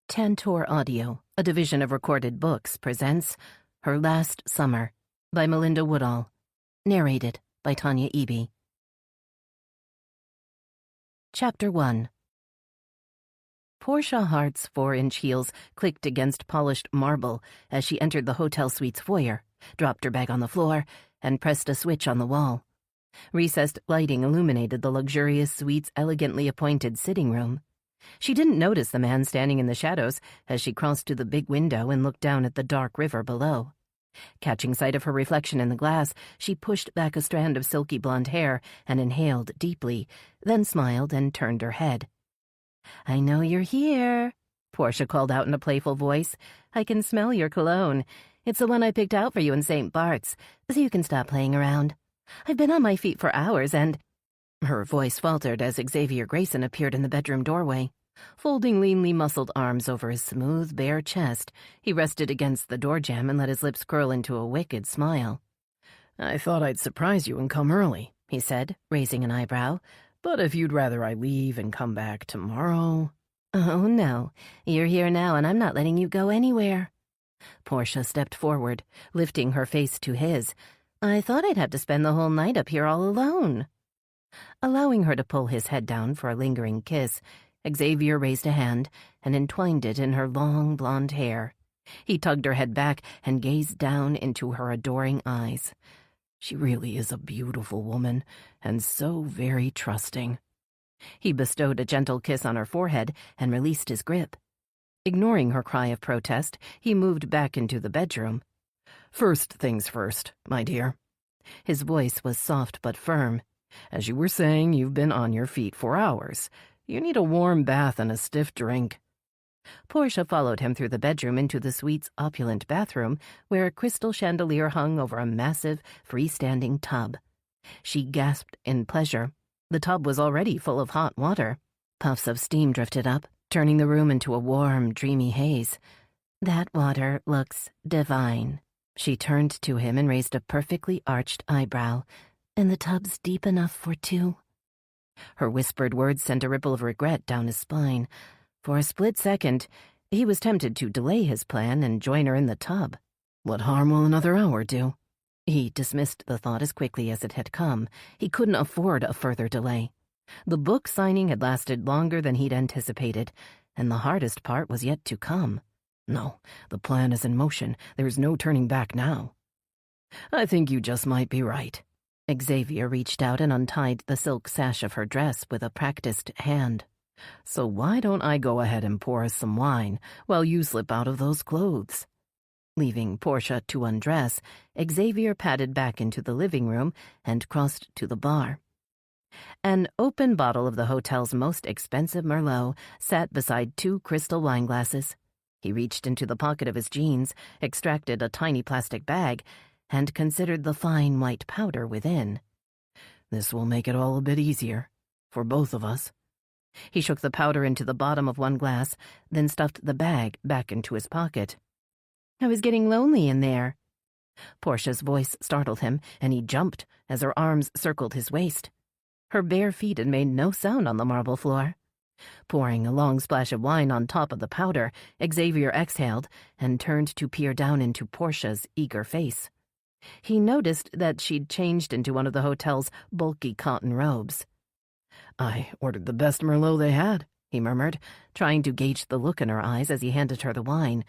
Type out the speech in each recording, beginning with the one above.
Tantor Audio, a division of Recorded Books, presents Her Last Summer by Melinda Woodhall. Narrated by Tanya Eby. Chapter 1. Portia Hart's 4-inch heels clicked against polished marble as she entered the hotel suite's foyer, dropped her bag on the floor, and pressed a switch on the wall. Recessed lighting illuminated the luxurious suite's elegantly appointed sitting room. She didn't notice the man standing in the shadows as she crossed to the big window and looked down at the dark river below. Catching sight of her reflection in the glass, she pushed back a strand of silky blonde hair and inhaled deeply, then smiled and turned her head. "I know you're here," Portia called out in a playful voice. "I can smell your cologne. It's the one I picked out for you in St. Bart's, so you can stop playing around. I've been on my feet for hours and—" Her voice faltered as Xavier Grayson appeared in the bedroom doorway. Folding leanly muscled arms over his smooth, bare chest, he rested against the door jamb and let his lips curl into a wicked smile. "I thought I'd surprise you and come early," he said, raising an eyebrow. "But if you'd rather I leave and come back tomorrow—" "Oh, no. You're here now and I'm not letting you go anywhere." Portia stepped forward, lifting her face to his. "I thought I'd have to spend the whole night up here all alone." Allowing her to pull his head down for a lingering kiss, Xavier raised a hand and entwined it in her long blonde hair. He tugged her head back and gazed down into her adoring eyes. "She really is a beautiful woman, and so very trusting." He bestowed a gentle kiss on her forehead and released his grip. Ignoring her cry of protest, he moved back into the bedroom. "First things first, my dear." His voice was soft but firm. "As you were saying, you've been on your feet for hours. You need a warm bath and a stiff drink." Portia followed him through the bedroom into the suite's opulent bathroom, where a crystal chandelier hung over a massive, freestanding tub. She gasped in pleasure. The tub was already full of hot water. Puffs of steam drifted up, turning the room into a warm, dreamy haze. "That water looks divine." She turned to him and raised a perfectly arched eyebrow. "And the tub's deep enough for two?" Her whispered words sent a ripple of regret down his spine. For a split second, he was tempted to delay his plan and join her in the tub. What harm will another hour do? He dismissed the thought as quickly as it had come. He couldn't afford a further delay. The book signing had lasted longer than he'd anticipated, and the hardest part was yet to come. No, the plan is in motion. There's no turning back now. "I think you just might be right." Xavier reached out and untied the silk sash of her dress with a practiced hand. "So why don't I go ahead and pour us some wine while you slip out of those clothes?" Leaving Portia to undress, Xavier padded back into the living room and crossed to the bar. An open bottle of the hotel's most expensive Merlot sat beside 2 crystal wine glasses. He reached into the pocket of his jeans, extracted a tiny plastic bag, and considered the fine white powder within. "This will make it all a bit easier, for both of us." He shook the powder into the bottom of one glass, then stuffed the bag back into his pocket. "I was getting lonely in there." Portia's voice startled him, and he jumped as her arms circled his waist. Her bare feet had made no sound on the marble floor. Pouring a long splash of wine on top of the powder, Xavier exhaled and turned to peer down into Portia's eager face. He noticed that she'd changed into one of the hotel's bulky cotton robes. "I ordered the best Merlot they had," he murmured, trying to gauge the look in her eyes as he handed her the wine.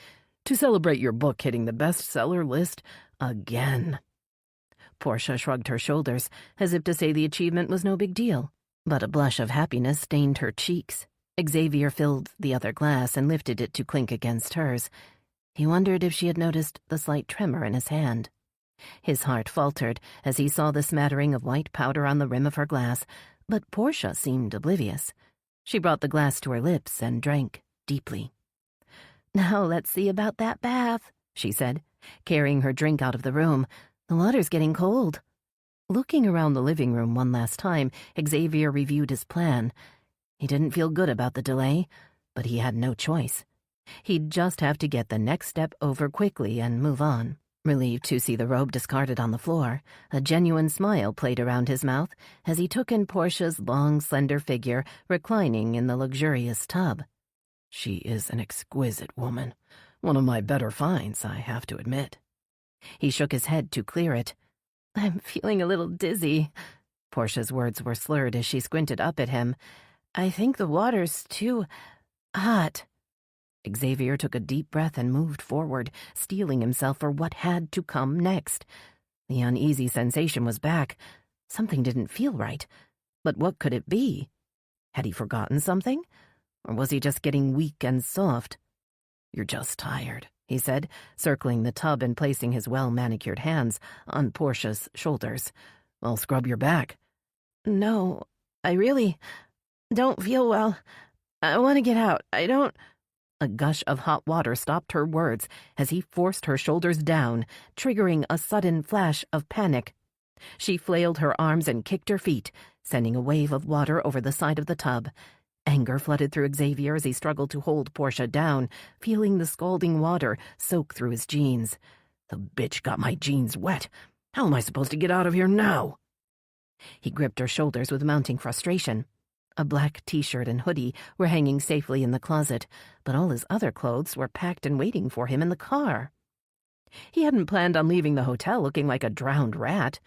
"To celebrate your book hitting the bestseller list again." Portia shrugged her shoulders, as if to say the achievement was no big deal, but a blush of happiness stained her cheeks. Xavier filled the other glass and lifted it to clink against hers. He wondered if she had noticed the slight tremor in his hand. His heart faltered as he saw the smattering of white powder on the rim of her glass, but Portia seemed oblivious. She brought the glass to her lips and drank deeply. "Now let's see about that bath," she said, carrying her drink out of the room. "The water's getting cold." Looking around the living room one last time, Xavier reviewed his plan. He didn't feel good about the delay, but he had no choice. He'd just have to get the next step over quickly and move on. Relieved to see the robe discarded on the floor, a genuine smile played around his mouth as he took in Portia's long, slender figure reclining in the luxurious tub. She is an exquisite woman. One of my better finds, I have to admit. He shook his head to clear it. I'm feeling a little dizzy. Portia's words were slurred as she squinted up at him. I think the water's too hot. Xavier took a deep breath and moved forward, steeling himself for what had to come next. The uneasy sensation was back. Something didn't feel right. But what could it be? Had he forgotten something? Or was he just getting weak and soft? You're just tired, he said, circling the tub and placing his well-manicured hands on Portia's shoulders. I'll scrub your back. No, I really don't feel well. I want to get out. I don't... A gush of hot water stopped her words as he forced her shoulders down, triggering a sudden flash of panic. She flailed her arms and kicked her feet, sending a wave of water over the side of the tub. Anger flooded through Xavier as he struggled to hold Portia down, feeling the scalding water soak through his jeans. The bitch got my jeans wet. How am I supposed to get out of here now? He gripped her shoulders with mounting frustration. A black t-shirt and hoodie were hanging safely in the closet, but all his other clothes were packed and waiting for him in the car. He hadn't planned on leaving the hotel looking like a drowned rat.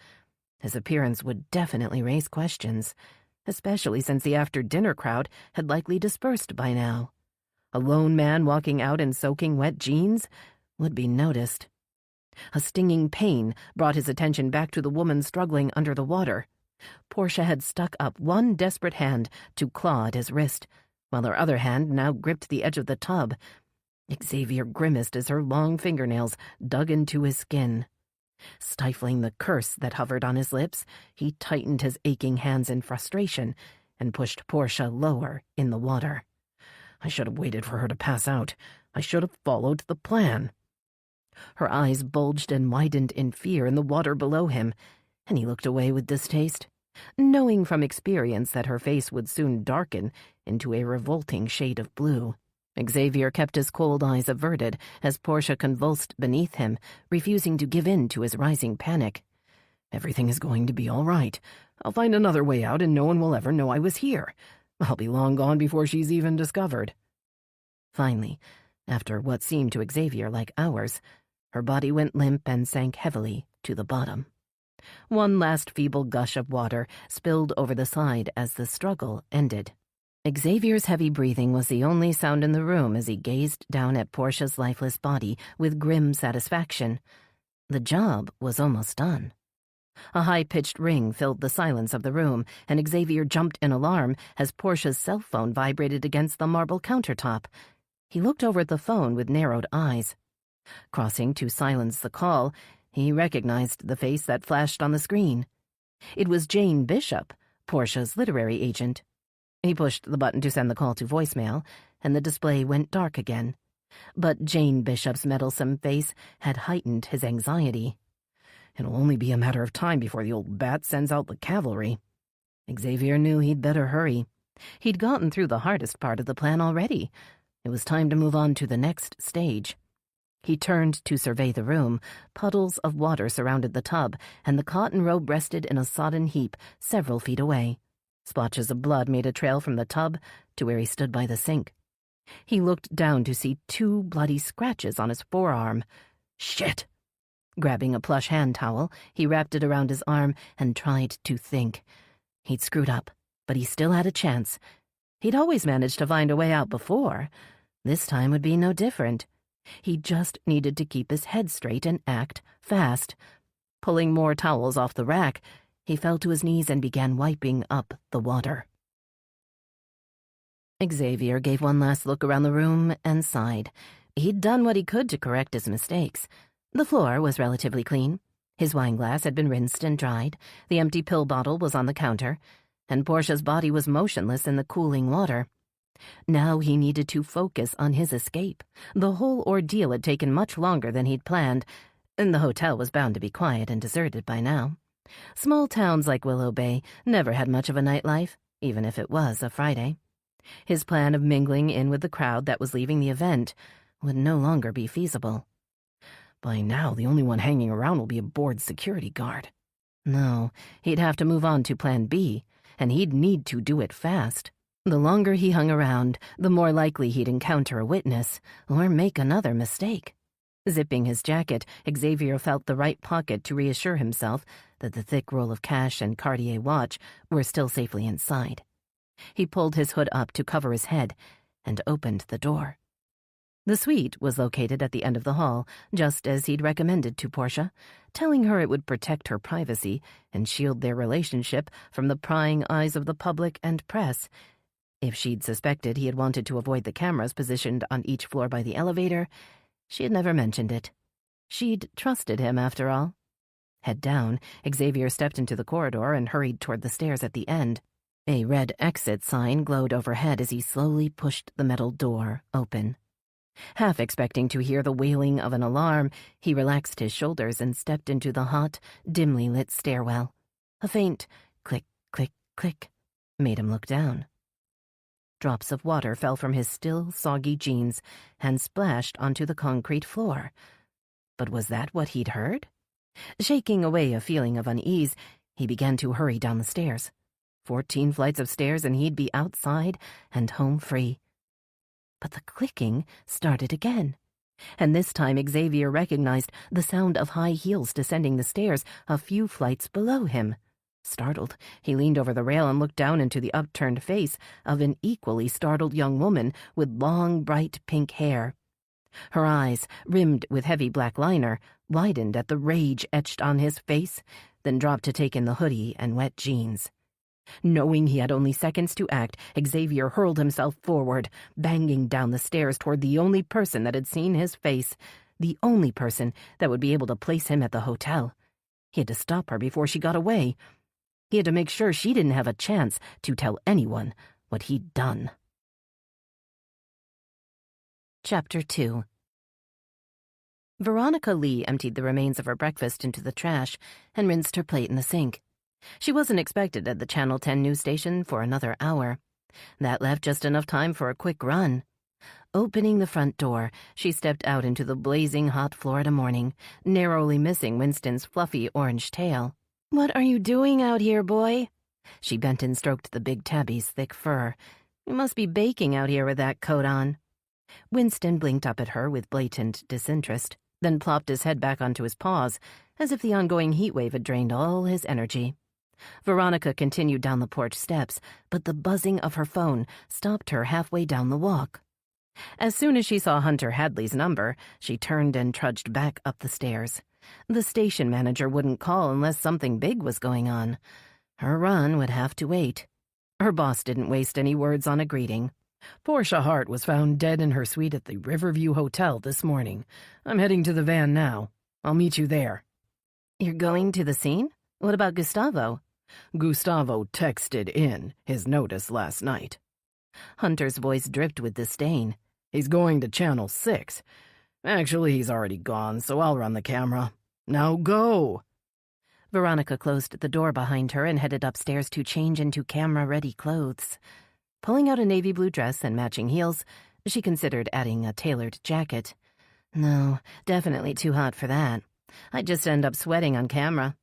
His appearance would definitely raise questions, especially since the after-dinner crowd had likely dispersed by now. A lone man walking out in soaking wet jeans would be noticed. A stinging pain brought his attention back to the woman struggling under the water. Portia had stuck up one desperate hand to claw at his wrist, while her other hand now gripped the edge of the tub. Xavier grimaced as her long fingernails dug into his skin. Stifling the curse that hovered on his lips, he tightened his aching hands in frustration and pushed Portia lower in the water. I should have waited for her to pass out. I should have followed the plan. Her eyes bulged and widened in fear in the water below him, and he looked away with distaste, knowing from experience that her face would soon darken into a revolting shade of blue. Xavier kept his cold eyes averted as Portia convulsed beneath him, refusing to give in to his rising panic. Everything is going to be all right. I'll find another way out and no one will ever know I was here. I'll be long gone before she's even discovered. Finally, after what seemed to Xavier like hours, her body went limp and sank heavily to the bottom. One last feeble gush of water spilled over the side as the struggle ended. Xavier's heavy breathing was the only sound in the room as he gazed down at Portia's lifeless body with grim satisfaction. The job was almost done. A high-pitched ring filled the silence of the room, and Xavier jumped in alarm as Portia's cell phone vibrated against the marble countertop. He looked over at the phone with narrowed eyes. Crossing to silence the call, he recognized the face that flashed on the screen. It was Jane Bishop, Portia's literary agent. He pushed the button to send the call to voicemail, and the display went dark again. But Jane Bishop's meddlesome face had heightened his anxiety. It'll only be a matter of time before the old bat sends out the cavalry. Xavier knew he'd better hurry. He'd gotten through the hardest part of the plan already. It was time to move on to the next stage. He turned to survey the room. Puddles of water surrounded the tub, and the cotton robe rested in a sodden heap several feet away. Splotches of blood made a trail from the tub to where he stood by the sink. He looked down to see 2 bloody scratches on his forearm. Shit! Grabbing a plush hand towel, he wrapped it around his arm and tried to think. He'd screwed up, but he still had a chance. He'd always managed to find a way out before. This time would be no different. He just needed to keep his head straight and act fast. Pulling more towels off the rack, he fell to his knees and began wiping up the water. Xavier gave one last look around the room and sighed. He'd done what he could to correct his mistakes. The floor was relatively clean. His wineglass had been rinsed and dried. The empty pill bottle was on the counter, and Portia's body was motionless in the cooling water. Now he needed to focus on his escape. The whole ordeal had taken much longer than he'd planned, and the hotel was bound to be quiet and deserted by now. Small towns like Willow Bay never had much of a nightlife, even if it was a Friday. His plan of mingling in with the crowd that was leaving the event would no longer be feasible. By now, the only one hanging around will be a bored security guard. No, he'd have to move on to Plan B, and he'd need to do it fast. The longer he hung around, the more likely he'd encounter a witness or make another mistake. Zipping his jacket, Xavier felt the right pocket to reassure himself that the thick roll of cash and Cartier watch were still safely inside. He pulled his hood up to cover his head and opened the door. The suite was located at the end of the hall, just as he'd recommended to Portia, telling her it would protect her privacy and shield their relationship from the prying eyes of the public and press. If she'd suspected he had wanted to avoid the cameras positioned on each floor by the elevator, she had never mentioned it. She'd trusted him, after all. Head down, Xavier stepped into the corridor and hurried toward the stairs at the end. A red exit sign glowed overhead as he slowly pushed the metal door open. Half expecting to hear the wailing of an alarm, he relaxed his shoulders and stepped into the hot, dimly lit stairwell. A faint click, click, click made him look down. Drops of water fell from his still, soggy jeans and splashed onto the concrete floor. But was that what he'd heard? Shaking away a feeling of unease, he began to hurry down the stairs. 14 flights of stairs and he'd be outside and home free. But the clicking started again, and this time Xavier recognized the sound of high heels descending the stairs a few flights below him. Startled, he leaned over the rail and looked down into the upturned face of an equally startled young woman with long, bright pink hair. Her eyes, rimmed with heavy black liner, widened at the rage etched on his face, then dropped to take in the hoodie and wet jeans. Knowing he had only seconds to act, Xavier hurled himself forward, banging down the stairs toward the only person that had seen his face, the only person that would be able to place him at the hotel. He had to stop her before she got away. He had to make sure she didn't have a chance to tell anyone what he'd done. Chapter 2. Veronica Lee emptied the remains of her breakfast into the trash and rinsed her plate in the sink. She wasn't expected at the Channel 10 news station for another hour. That left just enough time for a quick run. Opening the front door, she stepped out into the blazing hot Florida morning, narrowly missing Winston's fluffy orange tail. "What are you doing out here, boy?" She bent and stroked the big tabby's thick fur. "You must be baking out here with that coat on." Winston blinked up at her with blatant disinterest, then plopped his head back onto his paws, as if the ongoing heat wave had drained all his energy. Veronica continued down the porch steps, but the buzzing of her phone stopped her halfway down the walk. As soon as she saw Hunter Hadley's number, she turned and trudged back up the stairs. The station manager wouldn't call unless something big was going on. Her run would have to wait. Her boss didn't waste any words on a greeting. "Portia Hart was found dead in her suite at the Riverview Hotel this morning. I'm heading to the van now. I'll meet you there." "You're going to the scene? What about Gustavo?" "Gustavo texted in his notice last night." Hunter's voice dripped with disdain. "He's going to Channel 6. Actually, he's already gone, so I'll run the camera. Now go!" Veronica closed the door behind her and headed upstairs to change into camera-ready clothes. Pulling out a navy blue dress and matching heels, she considered adding a tailored jacket. No, definitely too hot for that. I'd just end up sweating on camera.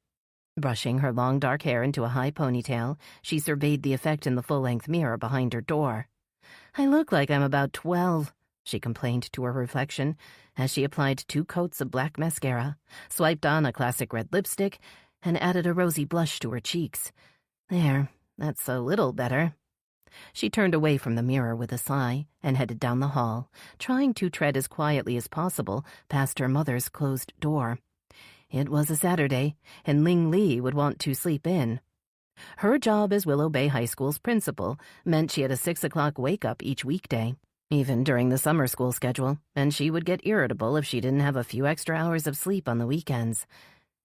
Brushing her long dark hair into a high ponytail, she surveyed the effect in the full-length mirror behind her door. "I look like I'm about 12, she complained to her reflection as she applied 2 coats of black mascara, swiped on a classic red lipstick, and added a rosy blush to her cheeks. There, that's a little better. She turned away from the mirror with a sigh and headed down the hall, trying to tread as quietly as possible past her mother's closed door. It was a Saturday, and Ling Lee would want to sleep in. Her job as Willow Bay High School's principal meant she had a 6 o'clock wake-up each weekday, even during the summer school schedule, and she would get irritable if she didn't have a few extra hours of sleep on the weekends.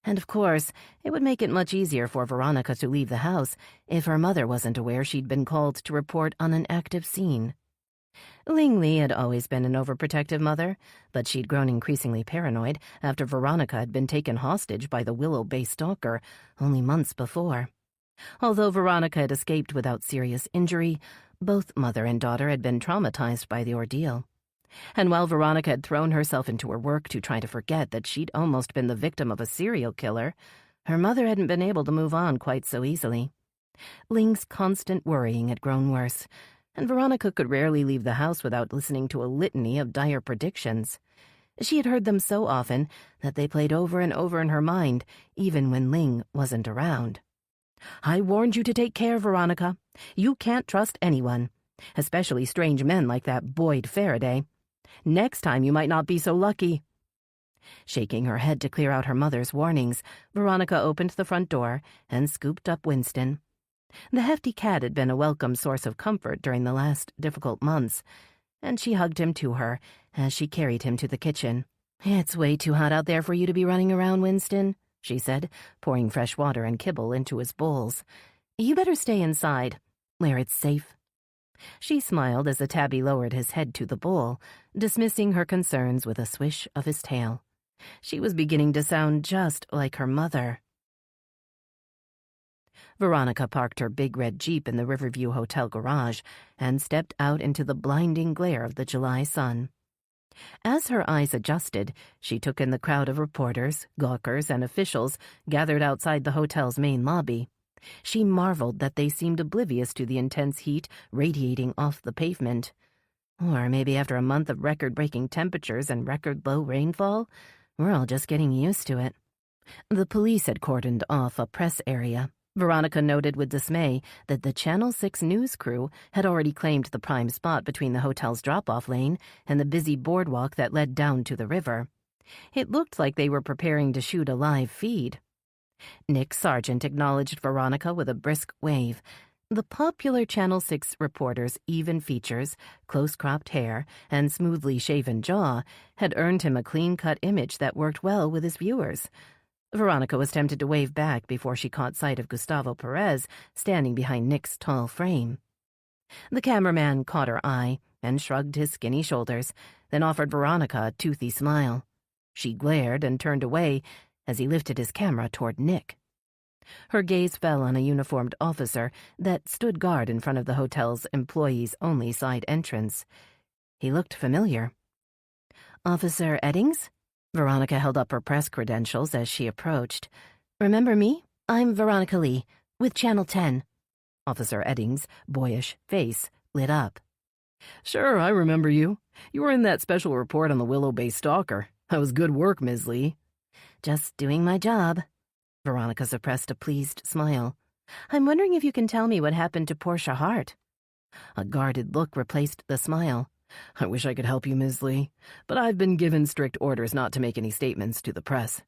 And of course, it would make it much easier for Veronica to leave the house if her mother wasn't aware she'd been called to report on an active scene. Ling Lee had always been an overprotective mother, but she'd grown increasingly paranoid after Veronica had been taken hostage by the Willow Bay stalker only months before. Although Veronica had escaped without serious injury, both mother and daughter had been traumatized by the ordeal. And while Veronica had thrown herself into her work to try to forget that she'd almost been the victim of a serial killer, her mother hadn't been able to move on quite so easily. Ling's constant worrying had grown worse, and Veronica could rarely leave the house without listening to a litany of dire predictions. She had heard them so often that they played over and over in her mind, even when Ling wasn't around. "I warned you to take care, Veronica. You can't trust anyone, especially strange men like that Boyd Faraday. Next time you might not be so lucky." Shaking her head to clear out her mother's warnings, Veronica opened the front door and scooped up Winston. The hefty cat had been a welcome source of comfort during the last difficult months, and she hugged him to her as she carried him to the kitchen. "It's way too hot out there for you to be running around, Winston," she said, pouring fresh water and kibble into his bowls. "You better stay inside, where it's safe." She smiled as the tabby lowered his head to the bowl, dismissing her concerns with a swish of his tail. She was beginning to sound just like her mother. Veronica parked her big red Jeep in the Riverview Hotel garage and stepped out into the blinding glare of the July sun. As her eyes adjusted, she took in the crowd of reporters, gawkers, and officials gathered outside the hotel's main lobby. She marveled that they seemed oblivious to the intense heat radiating off the pavement. Or maybe after a month of record-breaking temperatures and record-low rainfall, we're all just getting used to it. The police had cordoned off a press area. Veronica noted with dismay that the Channel 6 news crew had already claimed the prime spot between the hotel's drop-off lane and the busy boardwalk that led down to the river. It looked like they were preparing to shoot a live feed. Nick Sargent acknowledged Veronica with a brisk wave. The popular Channel 6 reporter's even features, close-cropped hair, and smoothly shaven jaw had earned him a clean-cut image that worked well with his viewers. Veronica was tempted to wave back before she caught sight of Gustavo Perez standing behind Nick's tall frame. The cameraman caught her eye and shrugged his skinny shoulders, then offered Veronica a toothy smile. She glared and turned away as he lifted his camera toward Nick. Her gaze fell on a uniformed officer that stood guard in front of the hotel's employees-only side entrance. He looked familiar. "Officer Eddings?" Veronica held up her press credentials as she approached. "Remember me? I'm Veronica Lee, with Channel 10. Officer Eddings' boyish face lit up. "Sure, I remember you. You were in that special report on the Willow Bay stalker. That was good work, Ms. Lee." "Just doing my job." Veronica suppressed a pleased smile. "I'm wondering if you can tell me what happened to Portia Hart." A guarded look replaced the smile. "I wish I could help you, Ms. Lee, but I've been given strict orders not to make any statements to the press."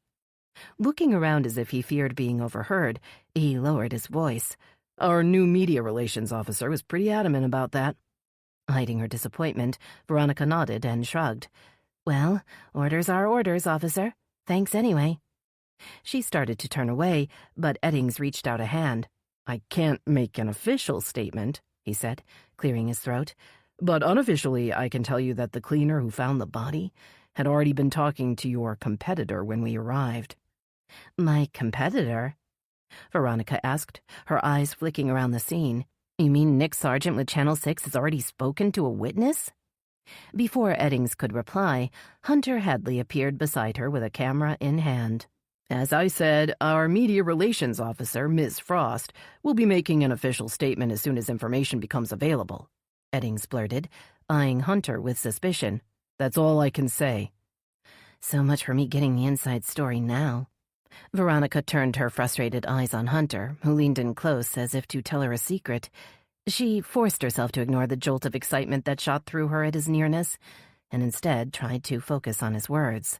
Looking around as if he feared being overheard, he lowered his voice. "Our new media relations officer was pretty adamant about that." Hiding her disappointment, Veronica nodded and shrugged. "Well, orders are orders, officer. Thanks anyway." She started to turn away, but Eddings reached out a hand. "I can't make an official statement," he said, clearing his throat. "But unofficially, I can tell you that the cleaner who found the body had already been talking to your competitor when we arrived." "My competitor?" Veronica asked, her eyes flicking around the scene. "You mean Nick Sargent with Channel 6 has already spoken to a witness?" Before Eddings could reply, Hunter Hadley appeared beside her with a camera in hand. "As I said, our media relations officer, Ms. Frost, will be making an official statement as soon as information becomes available," Eddings blurted, eyeing Hunter with suspicion. "That's all I can say." So much for me getting the inside story now. Veronica turned her frustrated eyes on Hunter, who leaned in close as if to tell her a secret. She forced herself to ignore the jolt of excitement that shot through her at his nearness, and instead tried to focus on his words.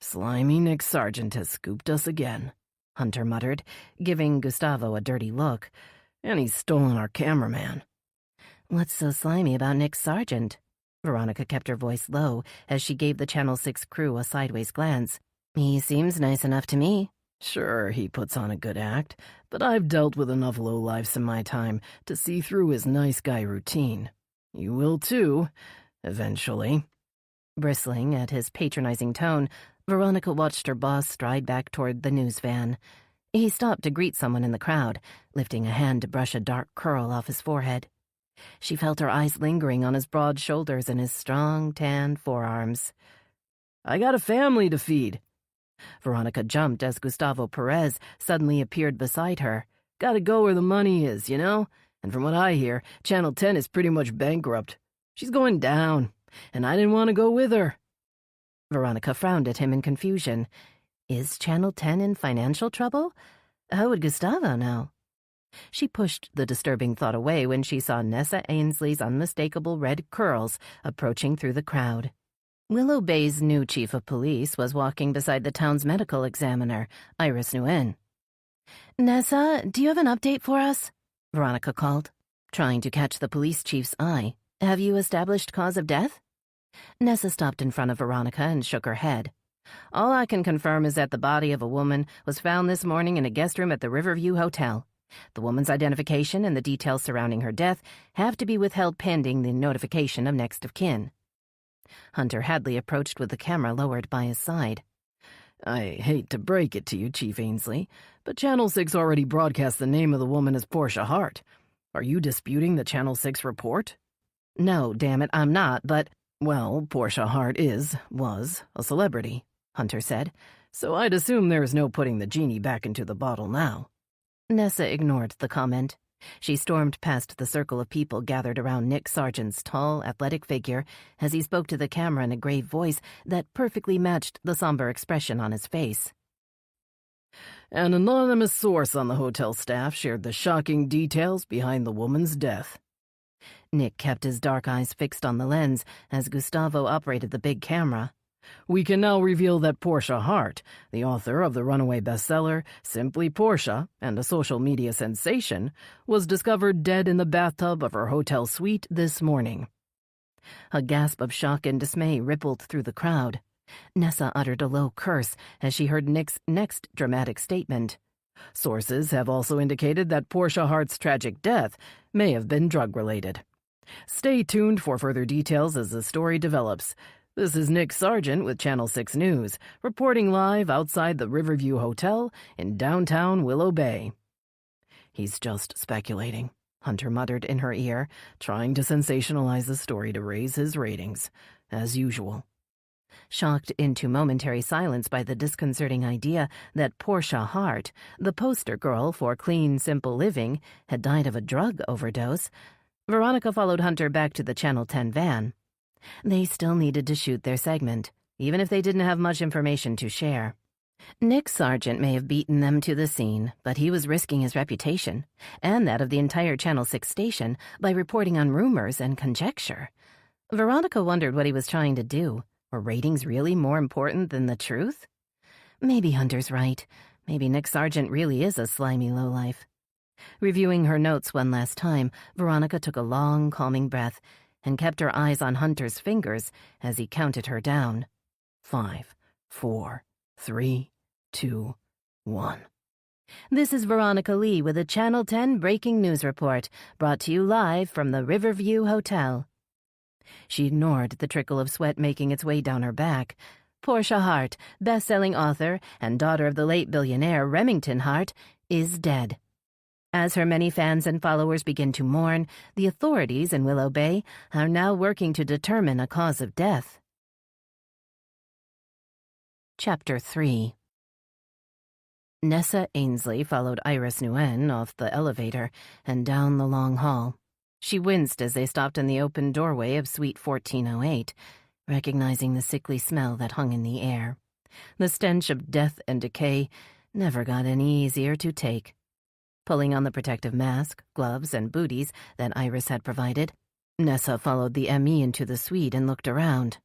"Slimy Nick Sargent has scooped us again," Hunter muttered, giving Gustavo a dirty look. "And he's stolen our cameraman." "What's so slimy about Nick Sargent?" Veronica kept her voice low as she gave the Channel 6 crew a sideways glance. "He seems nice enough to me." "Sure, he puts on a good act, but I've dealt with enough lowlifes in my time to see through his nice guy routine. You will too, eventually." Bristling at his patronizing tone, Veronica watched her boss stride back toward the news van. He stopped to greet someone in the crowd, lifting a hand to brush a dark curl off his forehead. She felt her eyes lingering on his broad shoulders and his strong, tan forearms. "I got a family to feed." Veronica jumped as Gustavo Perez suddenly appeared beside her. "Gotta go where the money is, you know? And from what I hear, Channel 10 is pretty much bankrupt. She's going down, and I didn't want to go with her." Veronica frowned at him in confusion. Is Channel 10 in financial trouble? How would Gustavo know? She pushed the disturbing thought away when she saw Nessa Ainsley's unmistakable red curls approaching through the crowd. Willow Bay's new chief of police was walking beside the town's medical examiner, Iris Nguyen. "Nessa, do you have an update for us?" Veronica called, trying to catch the police chief's eye. "Have you established cause of death?" Nessa stopped in front of Veronica and shook her head. "All I can confirm is that the body of a woman was found this morning in a guest room at the Riverview Hotel. The woman's identification and the details surrounding her death have to be withheld pending the notification of next of kin." Hunter Hadley approached with the camera lowered by his side. "I hate to break it to you, Chief Ainsley, but Channel 6 already broadcast the name of the woman as Portia Hart. Are you disputing the Channel 6 report?" "No, damn it, I'm not, but—" "Well, Portia Hart was a celebrity," Hunter said, "so I'd assume there is no putting the genie back into the bottle now." Nessa ignored the comment. She stormed past the circle of people gathered around Nick Sargent's tall, athletic figure as he spoke to the camera in a grave voice that perfectly matched the somber expression on his face. "An anonymous source on the hotel staff shared the shocking details behind the woman's death." Nick kept his dark eyes fixed on the lens as Gustavo operated the big camera. "We can now reveal that Portia Hart, the author of the runaway bestseller Simply Portia and a social media sensation, was discovered dead in the bathtub of her hotel suite this morning." A gasp of shock and dismay rippled through the crowd. Nessa uttered a low curse as she heard Nick's next dramatic statement. "Sources have also indicated that Portia Hart's tragic death may have been drug-related. Stay tuned for further details as the story develops. This is Nick Sargent with Channel 6 News, reporting live outside the Riverview Hotel in downtown Willow Bay." "He's just speculating," Hunter muttered in her ear, trying to sensationalize the story to raise his ratings, as usual. Shocked into momentary silence by the disconcerting idea that Portia Hart, the poster girl for clean, simple living, had died of a drug overdose, Veronica followed Hunter back to the Channel 10 van. They still needed to shoot their segment, even if they didn't have much information to share. Nick Sargent may have beaten them to the scene, but he was risking his reputation, and that of the entire Channel 6 station, by reporting on rumors and conjecture. Veronica wondered what he was trying to do. Were ratings really more important than the truth? Maybe Hunter's right. Maybe Nick Sargent really is a slimy lowlife. Reviewing her notes one last time, Veronica took a long, calming breath and kept her eyes on Hunter's fingers as he counted her down. 5, 4, 3, 2, 1. This is Veronica Lee with a Channel 10 breaking news report, brought to you live from the Riverview Hotel. She ignored the trickle of sweat making its way down her back. Portia Hart, best-selling author and daughter of the late billionaire Remington Hart, is dead. As her many fans and followers begin to mourn, the authorities in Willow Bay are now working to determine a cause of death. Chapter 3. Nessa Ainsley followed Iris Nguyen off the elevator and down the long hall. She winced as they stopped in the open doorway of Suite 1408, recognizing the sickly smell that hung in the air. The stench of death and decay never got any easier to take. Pulling on the protective mask, gloves, and booties that Iris had provided, Nessa followed the ME into the suite and looked around.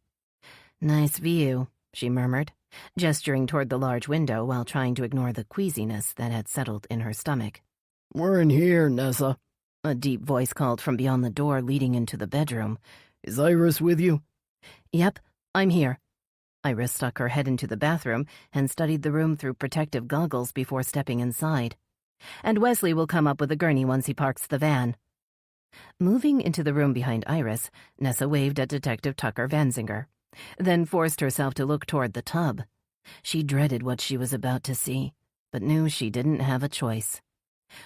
"Nice view," she murmured, gesturing toward the large window while trying to ignore the queasiness that had settled in her stomach. "We're in here, Nessa," a deep voice called from beyond the door leading into the bedroom. "Is Iris with you?" "Yep, I'm here." Iris stuck her head into the bathroom and studied the room through protective goggles before stepping inside. "And Wesley will come up with a gurney once he parks the van." Moving into the room behind Iris, Nessa waved at Detective Tucker Vanzinger, then forced herself to look toward the tub. She dreaded what she was about to see, but knew she didn't have a choice.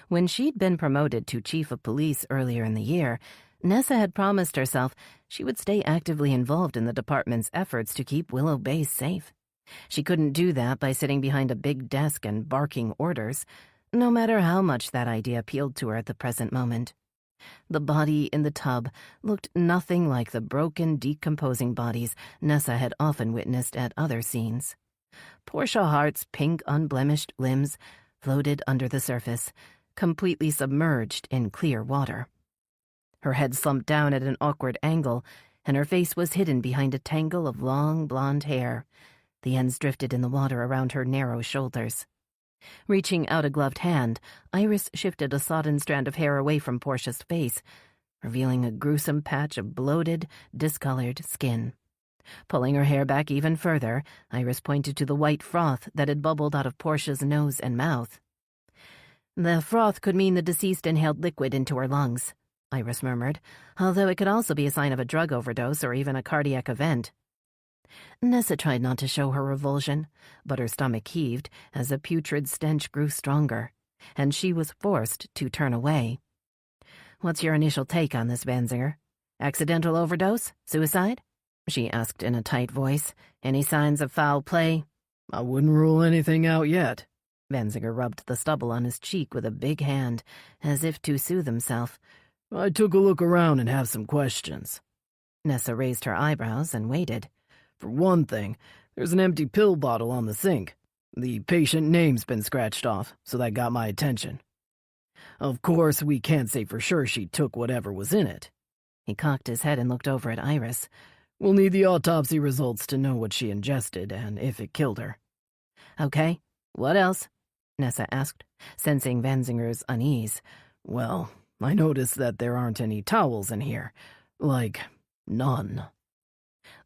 When she'd been promoted to chief of police earlier in the year, Nessa had promised herself she would stay actively involved in the department's efforts to keep Willow Bay safe. She couldn't do that by sitting behind a big desk and barking orders, no matter how much that idea appealed to her at the present moment. The body in the tub looked nothing like the broken, decomposing bodies Nessa had often witnessed at other scenes. Portia Hart's pink, unblemished limbs floated under the surface, completely submerged in clear water. Her head slumped down at an awkward angle, and her face was hidden behind a tangle of long, blonde hair. The ends drifted in the water around her narrow shoulders. Reaching out a gloved hand, Iris shifted a sodden strand of hair away from Portia's face, revealing a gruesome patch of bloated, discolored skin. Pulling her hair back even further, Iris pointed to the white froth that had bubbled out of Portia's nose and mouth. "The froth could mean the deceased inhaled liquid into her lungs," Iris murmured, "although it could also be a sign of a drug overdose or even a cardiac event." Nessa tried not to show her revulsion, but her stomach heaved as a putrid stench grew stronger, and she was forced to turn away. "What's your initial take on this, Banzinger? Accidental overdose? Suicide?" she asked in a tight voice. "Any signs of foul play?" "I wouldn't rule anything out yet." Banzinger rubbed the stubble on his cheek with a big hand, as if to soothe himself. "I took a look around and have some questions." Nessa raised her eyebrows and waited. "For one thing, there's an empty pill bottle on the sink. The patient name's been scratched off, so that got my attention. Of course, we can't say for sure she took whatever was in it." He cocked his head and looked over at Iris. "We'll need the autopsy results to know what she ingested and if it killed her." "Okay, what else?" Nessa asked, sensing Banzinger's unease. "Well, I noticed that there aren't any towels in here. Like, none."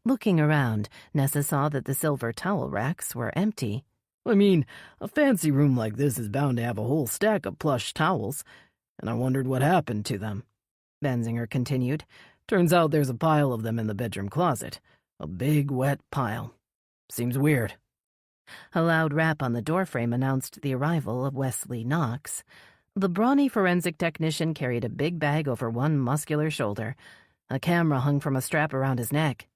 Looking around, Nessa saw that the silver towel racks were empty. "I mean, a fancy room like this is bound to have a whole stack of plush towels, and I wondered what happened to them," Banzinger continued. "Turns out there's a pile of them in the bedroom closet. A big, wet pile. Seems weird." A loud rap on the doorframe announced the arrival of Wesley Knox. The brawny forensic technician carried a big bag over one muscular shoulder. A camera hung from a strap around his neck.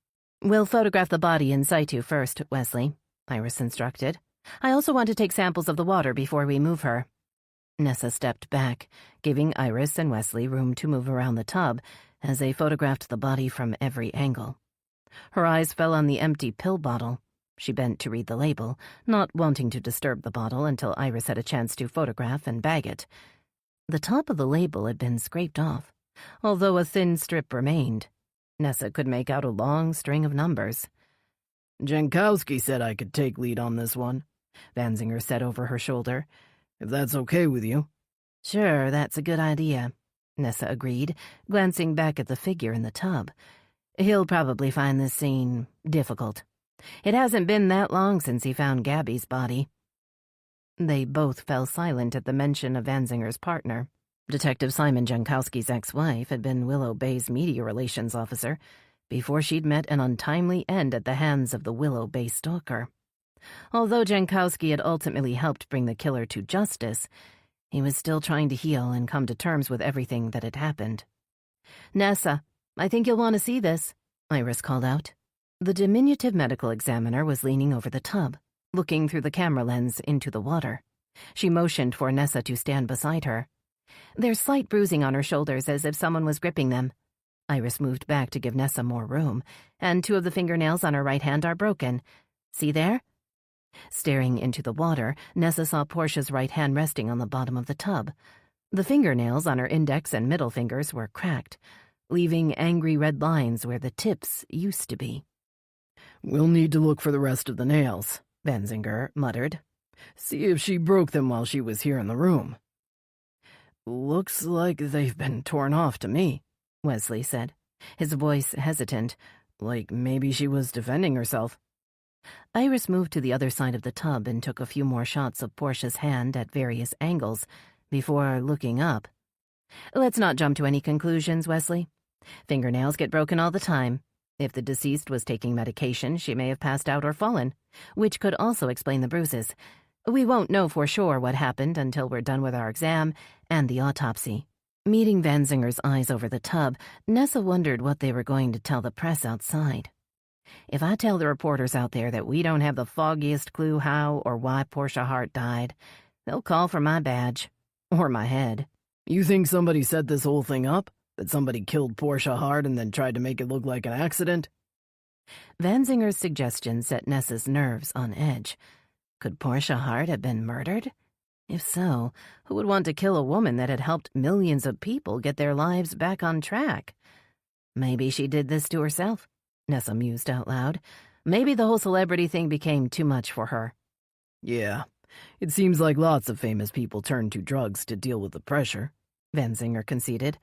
"We'll photograph the body in situ first, Wesley," Iris instructed. "I also want to take samples of the water before we move her." Nessa stepped back, giving Iris and Wesley room to move around the tub as they photographed the body from every angle. Her eyes fell on the empty pill bottle. She bent to read the label, not wanting to disturb the bottle until Iris had a chance to photograph and bag it. The top of the label had been scraped off, although a thin strip remained. Nessa could make out a long string of numbers. "Jankowski said I could take lead on this one," Banzinger said over her shoulder. "If that's okay with you." "Sure, that's a good idea," Nessa agreed, glancing back at the figure in the tub. "He'll probably find this scene difficult. It hasn't been that long since he found Gabby's body." They both fell silent at the mention of Banzinger's partner. Detective Simon Jankowski's ex-wife had been Willow Bay's media relations officer before she'd met an untimely end at the hands of the Willow Bay stalker. Although Jankowski had ultimately helped bring the killer to justice, he was still trying to heal and come to terms with everything that had happened. "Nessa, I think you'll want to see this," Iris called out. The diminutive medical examiner was leaning over the tub, looking through the camera lens into the water. She motioned for Nessa to stand beside her. "There's slight bruising on her shoulders as if someone was gripping them." Iris moved back to give Nessa more room, "and 2 of the fingernails on her right hand are broken. See there?" Staring into the water, Nessa saw Portia's right hand resting on the bottom of the tub. The fingernails on her index and middle fingers were cracked, leaving angry red lines where the tips used to be. "We'll need to look for the rest of the nails," Banzinger muttered. "See if she broke them while she was here in the room." "Looks like they've been torn off to me," Wesley said, his voice hesitant, like maybe she was defending herself. Iris moved to the other side of the tub and took a few more shots of Portia's hand at various angles before looking up. "Let's not jump to any conclusions, Wesley. Fingernails get broken all the time. If the deceased was taking medication, she may have passed out or fallen, which could also explain the bruises. We won't know for sure what happened until we're done with our exam and the autopsy." Meeting Banzinger's eyes over the tub, Nessa wondered what they were going to tell the press outside. "If I tell the reporters out there that we don't have the foggiest clue how or why Portia Hart died, they'll call for my badge. Or my head." You think somebody set this whole thing up? That somebody killed Portia Hart and then tried to make it look like an accident? Vanzinger's suggestion set Nessa's nerves on edge. Could Portia Hart have been murdered? If so, who would want to kill a woman that had helped millions of people get their lives back on track? Maybe she did this to herself, Nessa mused out loud. Maybe the whole celebrity thing became too much for her. Yeah, it seems like lots of famous people turn to drugs to deal with the pressure, Vanzinger conceded.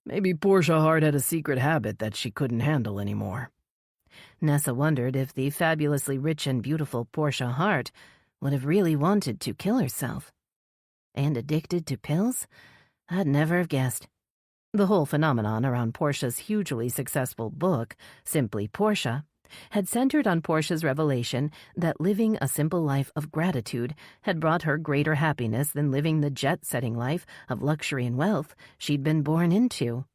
Maybe Portia Hart had a secret habit that she couldn't handle anymore. Nessa wondered if the fabulously rich and beautiful Portia Hart would have really wanted to kill herself. And addicted to pills? I'd never have guessed. The whole phenomenon around Portia's hugely successful book, Simply Portia, had centered on Portia's revelation that living a simple life of gratitude had brought her greater happiness than living the jet-setting life of luxury and wealth she'd been born into.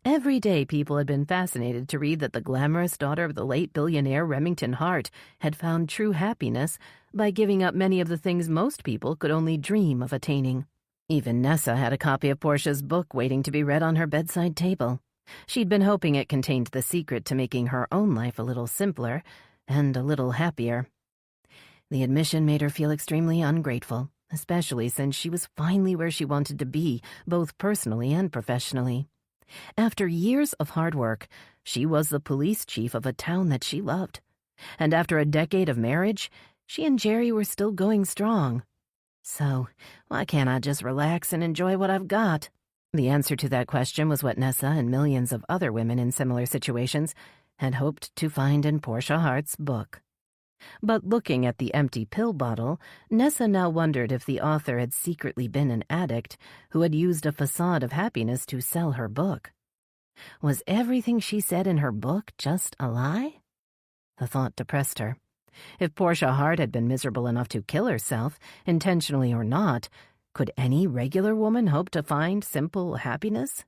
Every day people had been fascinated to read that the glamorous daughter of the late billionaire Remington Hart had found true happiness by giving up many of the things most people could only dream of attaining. Even Nessa had a copy of Portia's book waiting to be read on her bedside table. She'd been hoping it contained the secret to making her own life a little simpler and a little happier. The admission made her feel extremely ungrateful, especially since she was finally where she wanted to be, both personally and professionally. After years of hard work, she was the police chief of a town that she loved. And after a decade of marriage, she and Jerry were still going strong. So, why can't I just relax and enjoy what I've got? The answer to that question was what Nessa and millions of other women in similar situations had hoped to find in Portia Hart's book. But looking at the empty pill bottle, Nessa now wondered if the author had secretly been an addict who had used a facade of happiness to sell her book. Was everything she said in her book just a lie? The thought depressed her. If Portia Hart had been miserable enough to kill herself, intentionally or not, could any regular woman hope to find simple happiness?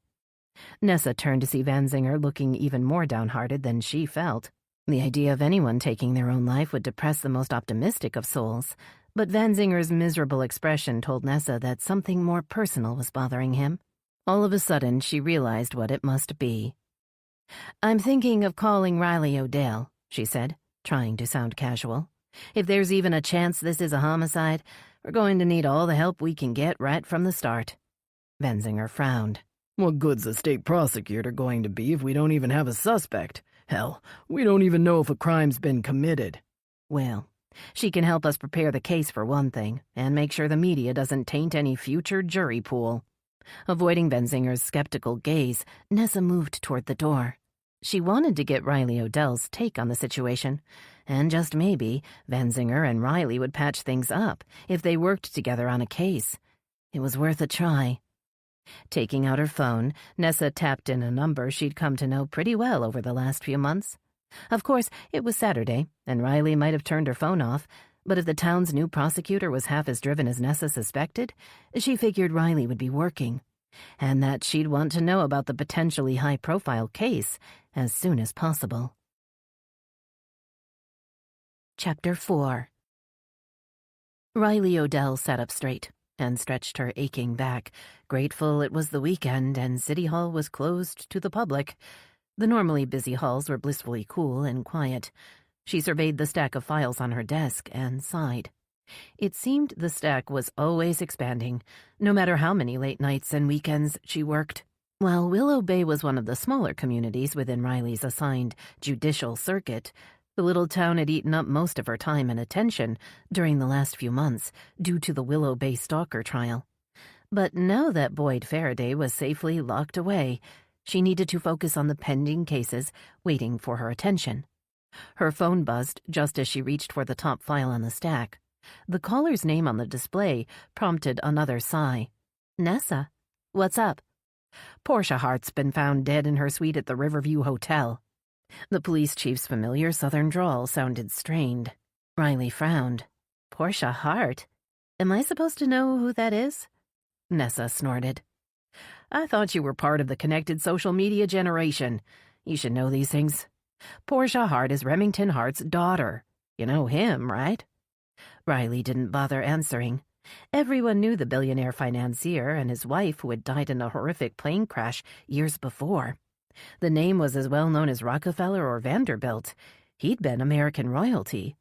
Nessa turned to see Vanzinger looking even more downhearted than she felt. The idea of anyone taking their own life would depress the most optimistic of souls, but Vanzinger's miserable expression told Nessa that something more personal was bothering him. All of a sudden, she realized what it must be. "I'm thinking of calling Riley O'Dell," she said, trying to sound casual. "If there's even a chance this is a homicide, we're going to need all the help we can get right from the start." Vanzinger frowned. What good's a state prosecutor going to be if we don't even have a suspect? Hell, we don't even know if a crime's been committed. Well, she can help us prepare the case for one thing, and make sure the media doesn't taint any future jury pool. Avoiding Vanzinger's skeptical gaze, Nessa moved toward the door. She wanted to get Riley O'Dell's take on the situation, and just maybe, Vanzinger and Riley would patch things up if they worked together on a case. It was worth a try. Taking out her phone, Nessa tapped in a number she'd come to know pretty well over the last few months. Of course, it was Saturday, and Riley might have turned her phone off, but if the town's new prosecutor was half as driven as Nessa suspected, she figured Riley would be working, and that she'd want to know about the potentially high-profile case as soon as possible. Chapter 4. Riley O'Dell sat up straight and stretched her aching back, grateful it was the weekend and City Hall was closed to the public. The normally busy halls were blissfully cool and quiet. She surveyed the stack of files on her desk and sighed. It seemed the stack was always expanding, no matter how many late nights and weekends she worked. While Willow Bay was one of the smaller communities within Riley's assigned judicial circuit, the little town had eaten up most of her time and attention during the last few months due to the Willow Bay stalker trial. But now that Boyd Faraday was safely locked away, she needed to focus on the pending cases waiting for her attention. Her phone buzzed just as she reached for the top file on the stack. The caller's name on the display prompted another sigh. "Nessa, what's up?" "Portia Hart's been found dead in her suite at the Riverview Hotel." The police chief's familiar southern drawl sounded strained. Riley frowned. "Portia Hart? Am I supposed to know who that is?" Nessa snorted. "I thought you were part of the connected social media generation. You should know these things. Portia Hart is Remington Hart's daughter. You know him, right?" Riley didn't bother answering. Everyone knew the billionaire financier and his wife who had died in a horrific plane crash years before. The name was as well known as Rockefeller or Vanderbilt. He'd been American royalty.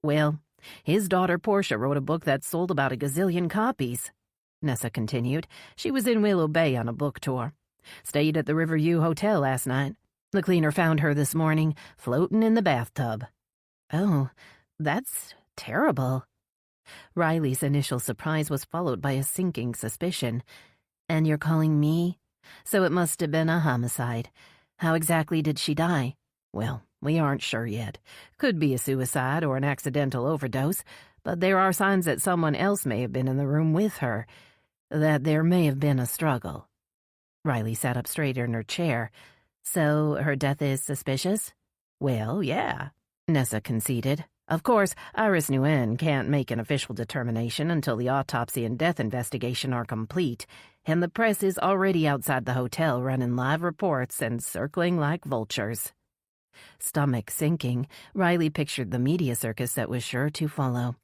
Well, his daughter Portia wrote a book that sold about a gazillion copies. Nessa continued. She was in Willow Bay on a book tour. Stayed at the Riverview Hotel last night. The cleaner found her this morning, floating in the bathtub. Oh, that's terrible. Riley's initial surprise was followed by a sinking suspicion. And you're calling me? So it must have been a homicide. How exactly did she die? Well, we aren't sure yet. Could be a suicide or an accidental overdose, but there are signs that someone else may have been in the room with her, that there may have been a struggle. Riley sat up straighter in her chair. So her death is suspicious? Well, yeah, Nessa conceded. Of course, Iris Nguyen can't make an official determination until the autopsy and death investigation are complete, and the press is already outside the hotel running live reports and circling like vultures. Stomach sinking, Riley pictured the media circus that was sure to follow.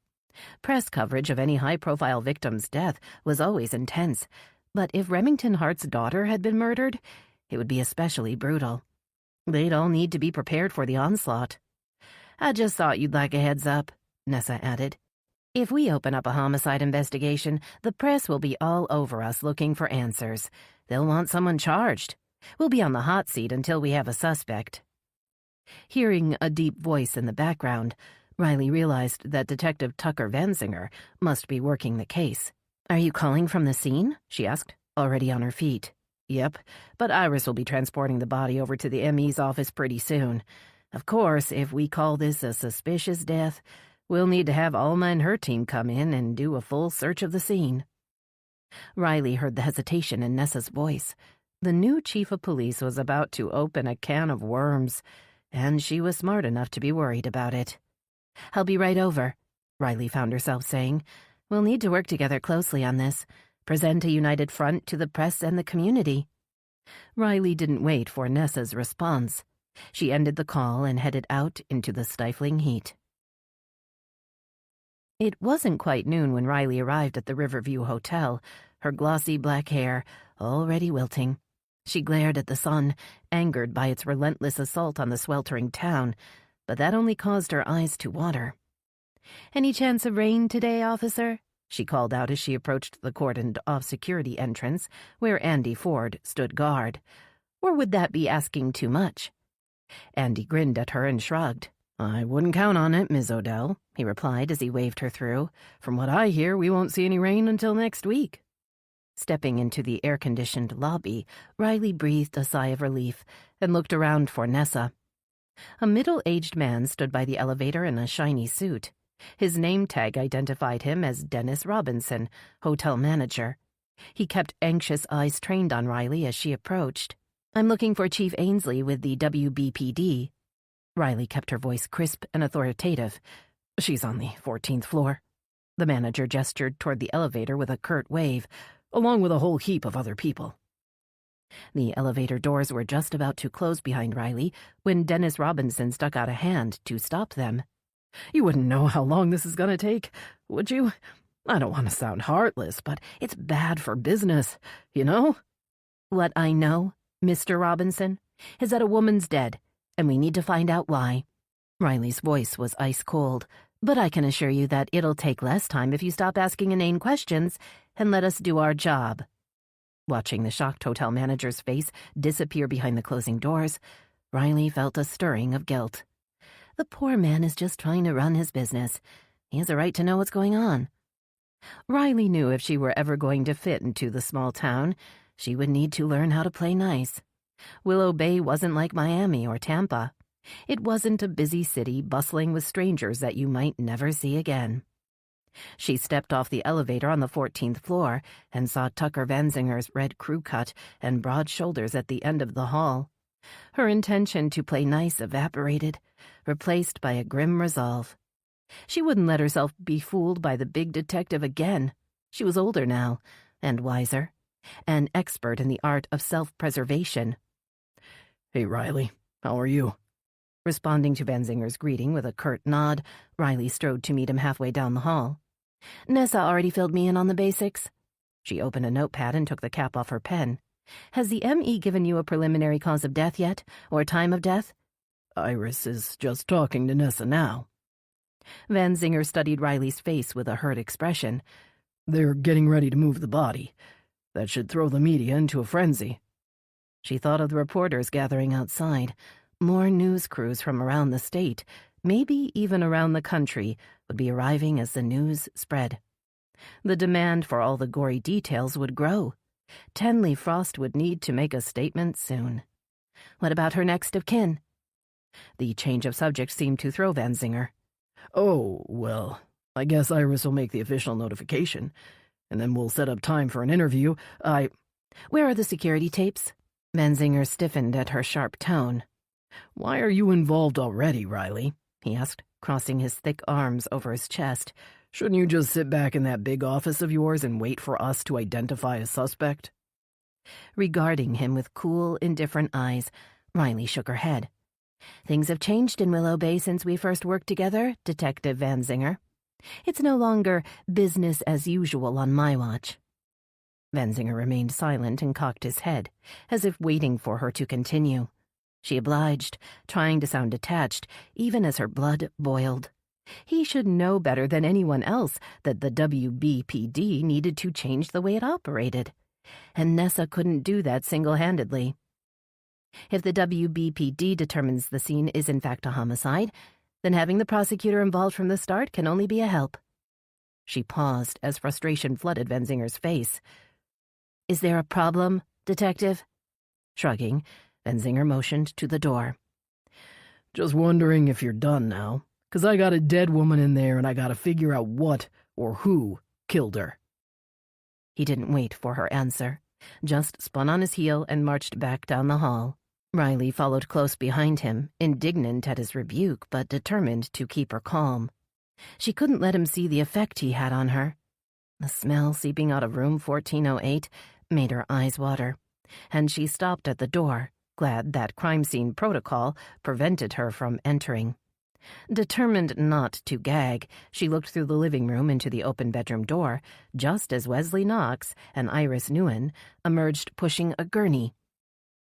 Press coverage of any high-profile victim's death was always intense, but if Remington Hart's daughter had been murdered, it would be especially brutal. They'd all need to be prepared for the onslaught. I just thought you'd like a heads up, Nessa added. If we open up a homicide investigation, the press will be all over us looking for answers. They'll want someone charged. We'll be on the hot seat until we have a suspect. Hearing a deep voice in the background, Riley realized that Detective Tucker Vanzinger must be working the case. Are you calling from the scene? She asked, already on her feet. Yep, but Iris will be transporting the body over to the ME's office pretty soon. Of course, if we call this a suspicious death, we'll need to have Alma and her team come in and do a full search of the scene. Riley heard the hesitation in Nessa's voice. The new chief of police was about to open a can of worms, and she was smart enough to be worried about it. I'll be right over, Riley found herself saying. We'll need to work together closely on this, present a united front to the press and the community. Riley didn't wait for Nessa's response. She ended the call and headed out into the stifling heat. It wasn't quite noon when Riley arrived at the Riverview Hotel, her glossy black hair already wilting. She glared at the sun, angered by its relentless assault on the sweltering town, but that only caused her eyes to water. "Any chance of rain today, officer?" she called out as she approached the cordoned-off security entrance where Andy Ford stood guard. Or would that be asking too much? Andy grinned at her and shrugged. "I wouldn't count on it, Miss Odell," he replied as he waved her through. "From what I hear, we won't see any rain until next week." Stepping into the air-conditioned lobby, Riley breathed a sigh of relief and looked around for Nessa. A middle-aged man stood by the elevator in a shiny suit. His name tag identified him as Dennis Robinson, hotel manager. He kept anxious eyes trained on Riley as she approached. "I'm looking for Chief Ainsley with the WBPD." Riley kept her voice crisp and authoritative. "She's on the 14th floor." The manager gestured toward the elevator with a curt wave, along with a whole heap of other people. The elevator doors were just about to close behind Riley when Dennis Robinson stuck out a hand to stop them. "You wouldn't know how long this is going to take, would you? I don't want to sound heartless, but it's bad for business, you know?" "What I know, Mr. Robinson, is that a woman's dead, and we need to find out why." Riley's voice was ice-cold, but I can assure you that it'll take less time if you stop asking inane questions and let us do our job. Watching the shocked hotel manager's face disappear behind the closing doors, Riley felt a stirring of guilt. The poor man is just trying to run his business. He has a right to know what's going on. Riley knew if she were ever going to fit into the small town, she would need to learn how to play nice. Willow Bay wasn't like Miami or Tampa. It wasn't a busy city bustling with strangers that you might never see again. She stepped off the elevator on the 14th floor and saw Tucker Vanzinger's red crew cut and broad shoulders at the end of the hall. Her intention to play nice evaporated, replaced by a grim resolve. She wouldn't let herself be fooled by the big detective again. She was older now, and wiser, an expert in the art of self-preservation. "Hey, Riley, how are you?" Responding to Vanzinger's greeting with a curt nod, Riley strode to meet him halfway down the hall. Nessa already filled me in on the basics. She opened a notepad and took the cap off her pen. Has the ME given you a preliminary cause of death yet, or time of death? Iris is just talking to Nessa now. Van Zinger studied Riley's face with a hurt expression. They're getting ready to move the body. That should throw the media into a frenzy. She thought of the reporters gathering outside. More news crews from around the state, maybe even around the country, would be arriving as the news spread. The demand for all the gory details would grow. Tenley Frost would need to make a statement soon. What about her next of kin? The change of subject seemed to throw Van Zinger. Oh, well, I guess Iris will make the official notification, and then we'll set up time for an interview. Where are the security tapes? Van Zinger stiffened at her sharp tone. Why are you involved already, Riley? He asked, crossing his thick arms over his chest. Shouldn't you just sit back in that big office of yours and wait for us to identify a suspect? Regarding him with cool, indifferent eyes, Riley shook her head. Things have changed in Willow Bay since we first worked together, Detective Van Zinger. It's no longer business as usual on my watch. Van Zinger remained silent and cocked his head, as if waiting for her to continue. She obliged, trying to sound detached, even as her blood boiled. He should know better than anyone else that the WBPD needed to change the way it operated. And Nessa couldn't do that single-handedly. If the WBPD determines the scene is in fact a homicide, then having the prosecutor involved from the start can only be a help. She paused as frustration flooded Van Zinger's face. Is there a problem, Detective? Shrugging, Van Zinger motioned to the door. Just wondering if you're done now, 'cause I got a dead woman in there and I gotta figure out what or who killed her. He didn't wait for her answer, just spun on his heel and marched back down the hall. Riley followed close behind him, indignant at his rebuke but determined to keep her calm. She couldn't let him see the effect he had on her. The smell seeping out of room 1408 made her eyes water, and she stopped at the door, glad that crime scene protocol prevented her from entering. Determined not to gag, she looked through the living room into the open bedroom door, just as Wesley Knox and Iris Nguyen emerged pushing a gurney.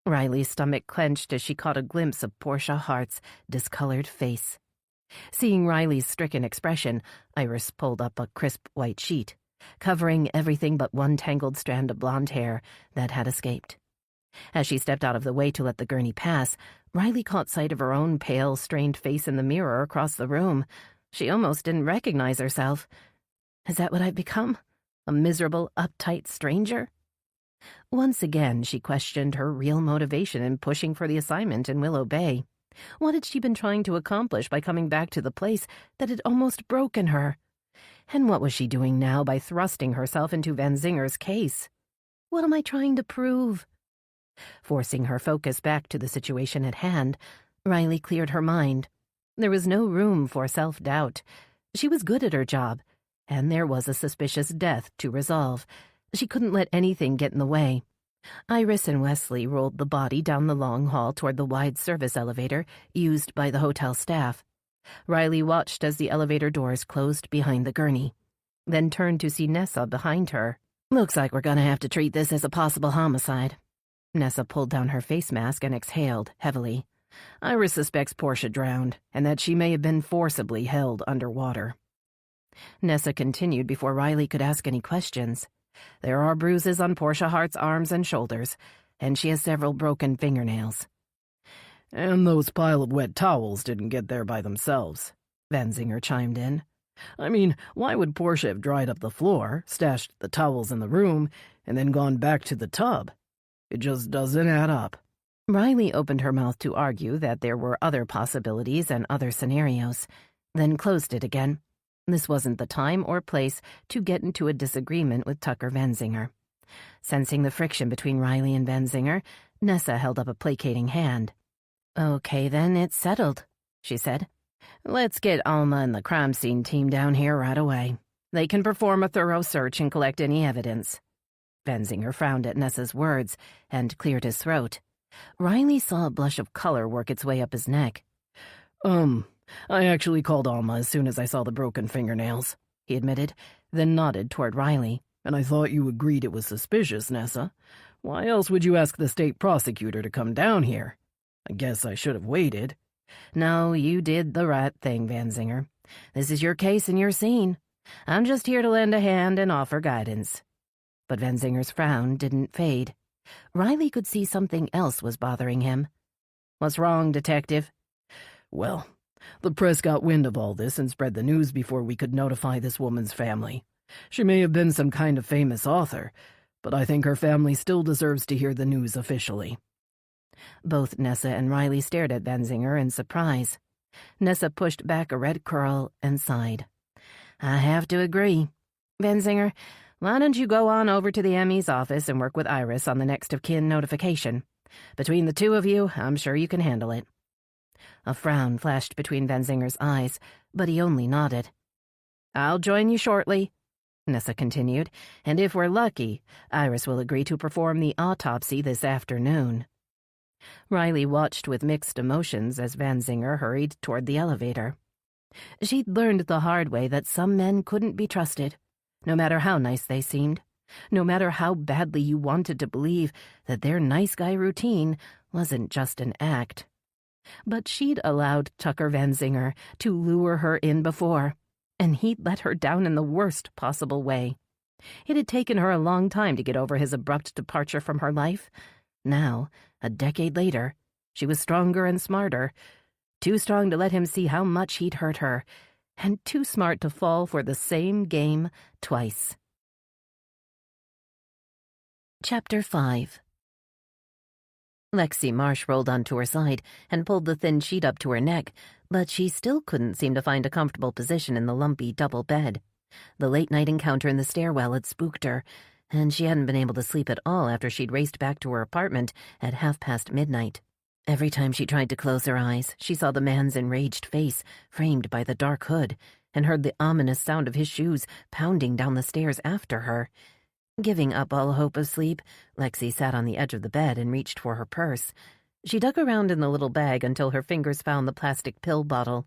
Riley's stomach clenched as she caught a glimpse of Portia Hart's discolored face. Seeing Riley's stricken expression, Iris pulled up a crisp white sheet, covering everything but one tangled strand of blonde hair that had escaped. As she stepped out of the way to let the gurney pass, Riley caught sight of her own pale, strained face in the mirror across the room. She almost didn't recognize herself. Is that what I've become? A miserable, uptight stranger? Once again, she questioned her real motivation in pushing for the assignment in Willow Bay. What had she been trying to accomplish by coming back to the place that had almost broken her? And what was she doing now by thrusting herself into Van Zinger's case? What am I trying to prove? Forcing her focus back to the situation at hand, Riley cleared her mind. There was no room for self-doubt. She was good at her job, and there was a suspicious death to resolve. She couldn't let anything get in the way. Iris and Wesley rolled the body down the long hall toward the wide service elevator used by the hotel staff. Riley watched as the elevator doors closed behind the gurney, then turned to see Nessa behind her. Looks like we're gonna have to treat this as a possible homicide. Nessa pulled down her face mask and exhaled heavily. Iris suspects Portia drowned, and that she may have been forcibly held underwater. Nessa continued before Riley could ask any questions. There are bruises on Portia Hart's arms and shoulders, and she has several broken fingernails. And those pile of wet towels didn't get there by themselves, Van Zinger chimed in. I mean, why would Portia have dried up the floor, stashed the towels in the room, and then gone back to the tub? It just doesn't add up. Riley opened her mouth to argue that there were other possibilities and other scenarios, then closed it again. This wasn't the time or place to get into a disagreement with Tucker Van Zinger. Sensing the friction between Riley and Van Zinger, Nessa held up a placating hand. Okay, then, it's settled, she said. Let's get Alma and the crime scene team down here right away. They can perform a thorough search and collect any evidence. Van Zinger frowned at Nessa's words and cleared his throat. Riley saw a blush of color work its way up his neck. I actually called Alma as soon as I saw the broken fingernails, he admitted, then nodded toward Riley. "And I thought you agreed it was suspicious, Nessa. Why else would you ask the state prosecutor to come down here? I guess I should have waited." "No, you did the right thing, Van Zinger. This is your case and your scene. I'm just here to lend a hand and offer guidance." But Van Zinger's frown didn't fade. Riley could see something else was bothering him. "What's wrong, Detective?" "Well, the press got wind of all this and spread the news before we could notify this woman's family. She may have been some kind of famous author, but I think her family still deserves to hear the news officially." Both Nessa and Riley stared at Van Zinger in surprise. Nessa pushed back a red curl and sighed. "I have to agree. Van Zinger, why don't you go on over to the ME's office and work with Iris on the next of kin notification? Between the two of you, I'm sure you can handle it." A frown flashed between Van Zinger's eyes, but he only nodded. "I'll join you shortly," Nessa continued, "and if we're lucky, Iris will agree to perform the autopsy this afternoon." Riley watched with mixed emotions as Van Zinger hurried toward the elevator. She'd learned the hard way that some men couldn't be trusted, no matter how nice they seemed, no matter how badly you wanted to believe that their nice guy routine wasn't just an act. But she'd allowed Tucker Van Zinger to lure her in before, and he'd let her down in the worst possible way. It had taken her a long time to get over his abrupt departure from her life. Now, a decade later, she was stronger and smarter, too strong to let him see how much he'd hurt her, and too smart to fall for the same game twice. Chapter 5. Lexi Marsh rolled onto her side and pulled the thin sheet up to her neck, but she still couldn't seem to find a comfortable position in the lumpy double bed. The late-night encounter in the stairwell had spooked her, and she hadn't been able to sleep at all after she'd raced back to her apartment at midnight. Every time she tried to close her eyes, she saw the man's enraged face framed by the dark hood and heard the ominous sound of his shoes pounding down the stairs after her. Giving up all hope of sleep, Lexi sat on the edge of the bed and reached for her purse. She dug around in the little bag until her fingers found the plastic pill bottle.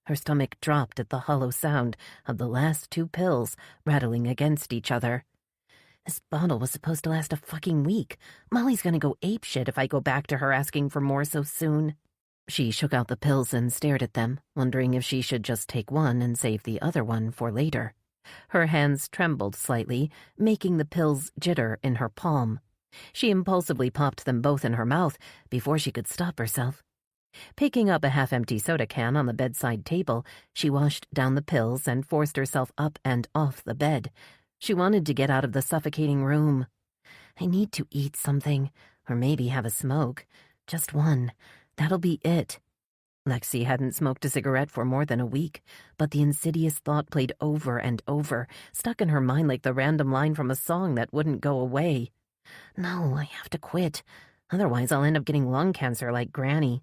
Her stomach dropped at the hollow sound of the last two pills rattling against each other. This bottle was supposed to last a fucking week. Molly's gonna go apeshit if I go back to her asking for more so soon. She shook out the pills and stared at them, wondering if she should just take one and save the other one for later. Her hands trembled slightly, making the pills jitter in her palm. She impulsively popped them both in her mouth before she could stop herself. Picking up a half-empty soda can on the bedside table, she washed down the pills and forced herself up and off the bed. She wanted to get out of the suffocating room. "I need to eat something, or maybe have a smoke. Just one. That'll be it." Lexi hadn't smoked a cigarette for more than a week, but the insidious thought played over and over, stuck in her mind like the random line from a song that wouldn't go away. "No, I have to quit. Otherwise I'll end up getting lung cancer like Granny."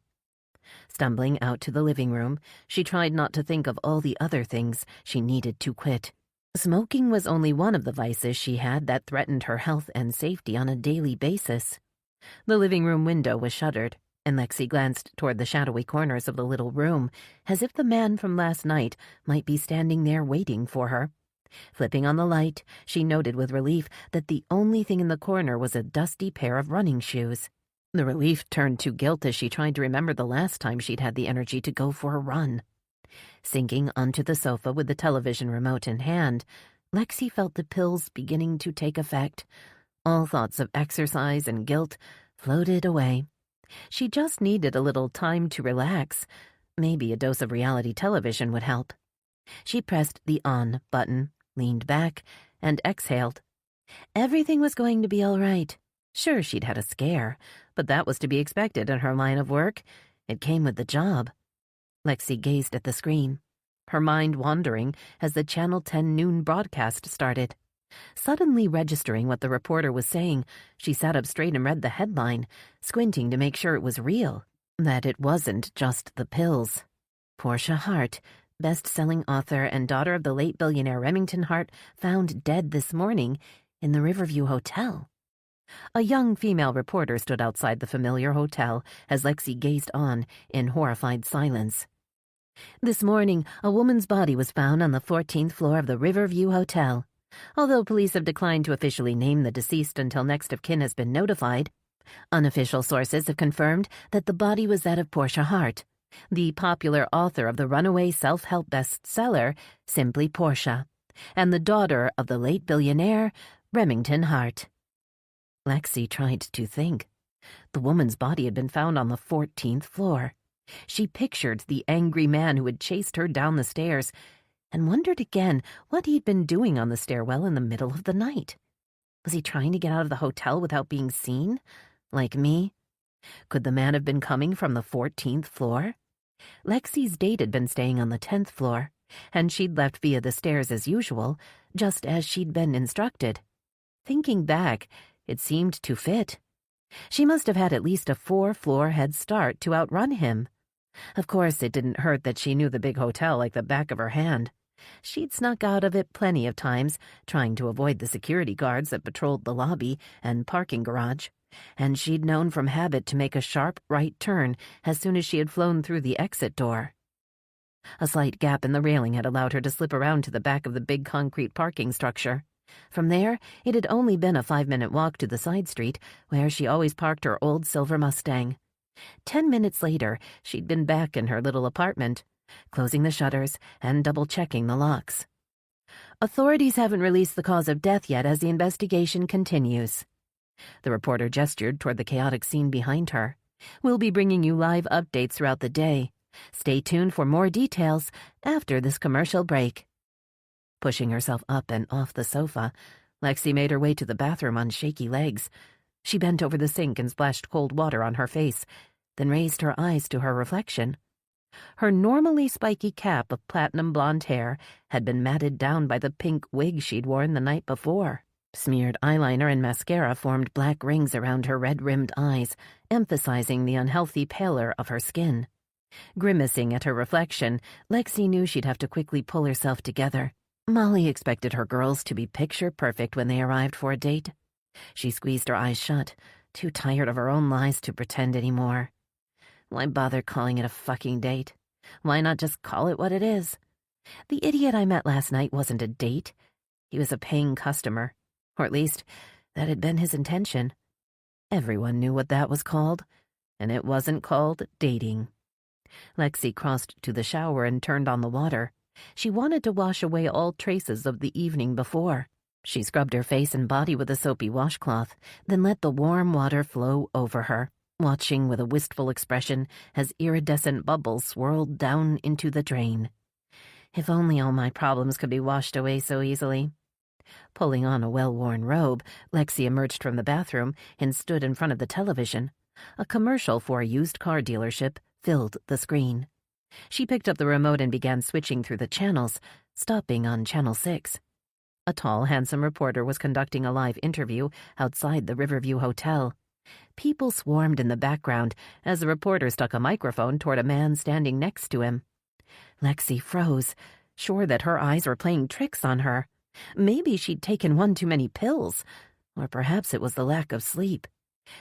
Stumbling out to the living room, she tried not to think of all the other things she needed to quit. Smoking was only one of the vices she had that threatened her health and safety on a daily basis. The living room window was shuttered, and Lexi glanced toward the shadowy corners of the little room, as if the man from last night might be standing there waiting for her. Flipping on the light, she noted with relief that the only thing in the corner was a dusty pair of running shoes. The relief turned to guilt as she tried to remember the last time she'd had the energy to go for a run. Sinking onto the sofa with the television remote in hand, Lexi felt the pills beginning to take effect. All thoughts of exercise and guilt floated away. She just needed a little time to relax. Maybe a dose of reality television would help. She pressed the on button, leaned back, and exhaled. Everything was going to be all right. Sure, she'd had a scare, but that was to be expected in her line of work. It came with the job. Lexi gazed at the screen, her mind wandering as the Channel 10 noon broadcast started. Suddenly registering what the reporter was saying, she sat up straight and read the headline, squinting to make sure it was real, that it wasn't just the pills. Portia Hart, best-selling author and daughter of the late billionaire Remington Hart, found dead this morning in the Riverview Hotel. A young female reporter stood outside the familiar hotel as Lexi gazed on in horrified silence. This morning, a woman's body was found on the 14th floor of the Riverview Hotel. Although police have declined to officially name the deceased until next of kin has been notified, unofficial sources have confirmed that the body was that of Portia Hart, the popular author of the runaway self-help bestseller, Simply Portia, and the daughter of the late billionaire, Remington Hart. Lexi tried to think. The woman's body had been found on the 14th floor. She pictured the angry man who had chased her down the stairs and wondered again what he'd been doing on the stairwell in the middle of the night. Was he trying to get out of the hotel without being seen? Like me? Could the man have been coming from the 14th floor? Lexi's date had been staying on the 10th floor, and she'd left via the stairs as usual, just as she'd been instructed. Thinking back, it seemed to fit. She must have had at least a 4-floor head start to outrun him. Of course, it didn't hurt that she knew the big hotel like the back of her hand. She'd snuck out of it plenty of times, trying to avoid the security guards that patrolled the lobby and parking garage, and she'd known from habit to make a sharp right turn as soon as she had flown through the exit door. A slight gap in the railing had allowed her to slip around to the back of the big concrete parking structure. From there, it had only been a 5-minute walk to the side street, where she always parked her old silver Mustang. 10 minutes later, she'd been back in her little apartment, closing the shutters and double-checking the locks. Authorities haven't released the cause of death yet as the investigation continues. The reporter gestured toward the chaotic scene behind her. We'll be bringing you live updates throughout the day. Stay tuned for more details after this commercial break. Pushing herself up and off the sofa, Lexi made her way to the bathroom on shaky legs. She bent over the sink and splashed cold water on her face, then raised her eyes to her reflection. Her normally spiky cap of platinum blonde hair had been matted down by the pink wig she'd worn the night before. Smeared eyeliner and mascara formed black rings around her red-rimmed eyes, emphasizing the unhealthy pallor of her skin. Grimacing at her reflection, Lexi knew she'd have to quickly pull herself together. Molly expected her girls to be picture-perfect when they arrived for a date. She squeezed her eyes shut, too tired of her own lies to pretend anymore. Why bother calling it a fucking date? Why not just call it what it is? The idiot I met last night wasn't a date. He was a paying customer. Or at least, that had been his intention. Everyone knew what that was called, and it wasn't called dating. Lexi crossed to the shower and turned on the water. She wanted to wash away all traces of the evening before. She scrubbed her face and body with a soapy washcloth, then let the warm water flow over her, watching with a wistful expression as iridescent bubbles swirled down into the drain. If only all my problems could be washed away so easily. Pulling on a well-worn robe, Lexi emerged from the bathroom and stood in front of the television. A commercial for a used car dealership filled the screen. She picked up the remote and began switching through the channels, stopping on Channel 6. A tall, handsome reporter was conducting a live interview outside the Riverview Hotel. People swarmed in the background as the reporter stuck a microphone toward a man standing next to him. Lexi froze, sure that her eyes were playing tricks on her. Maybe she'd taken one too many pills, or perhaps it was the lack of sleep.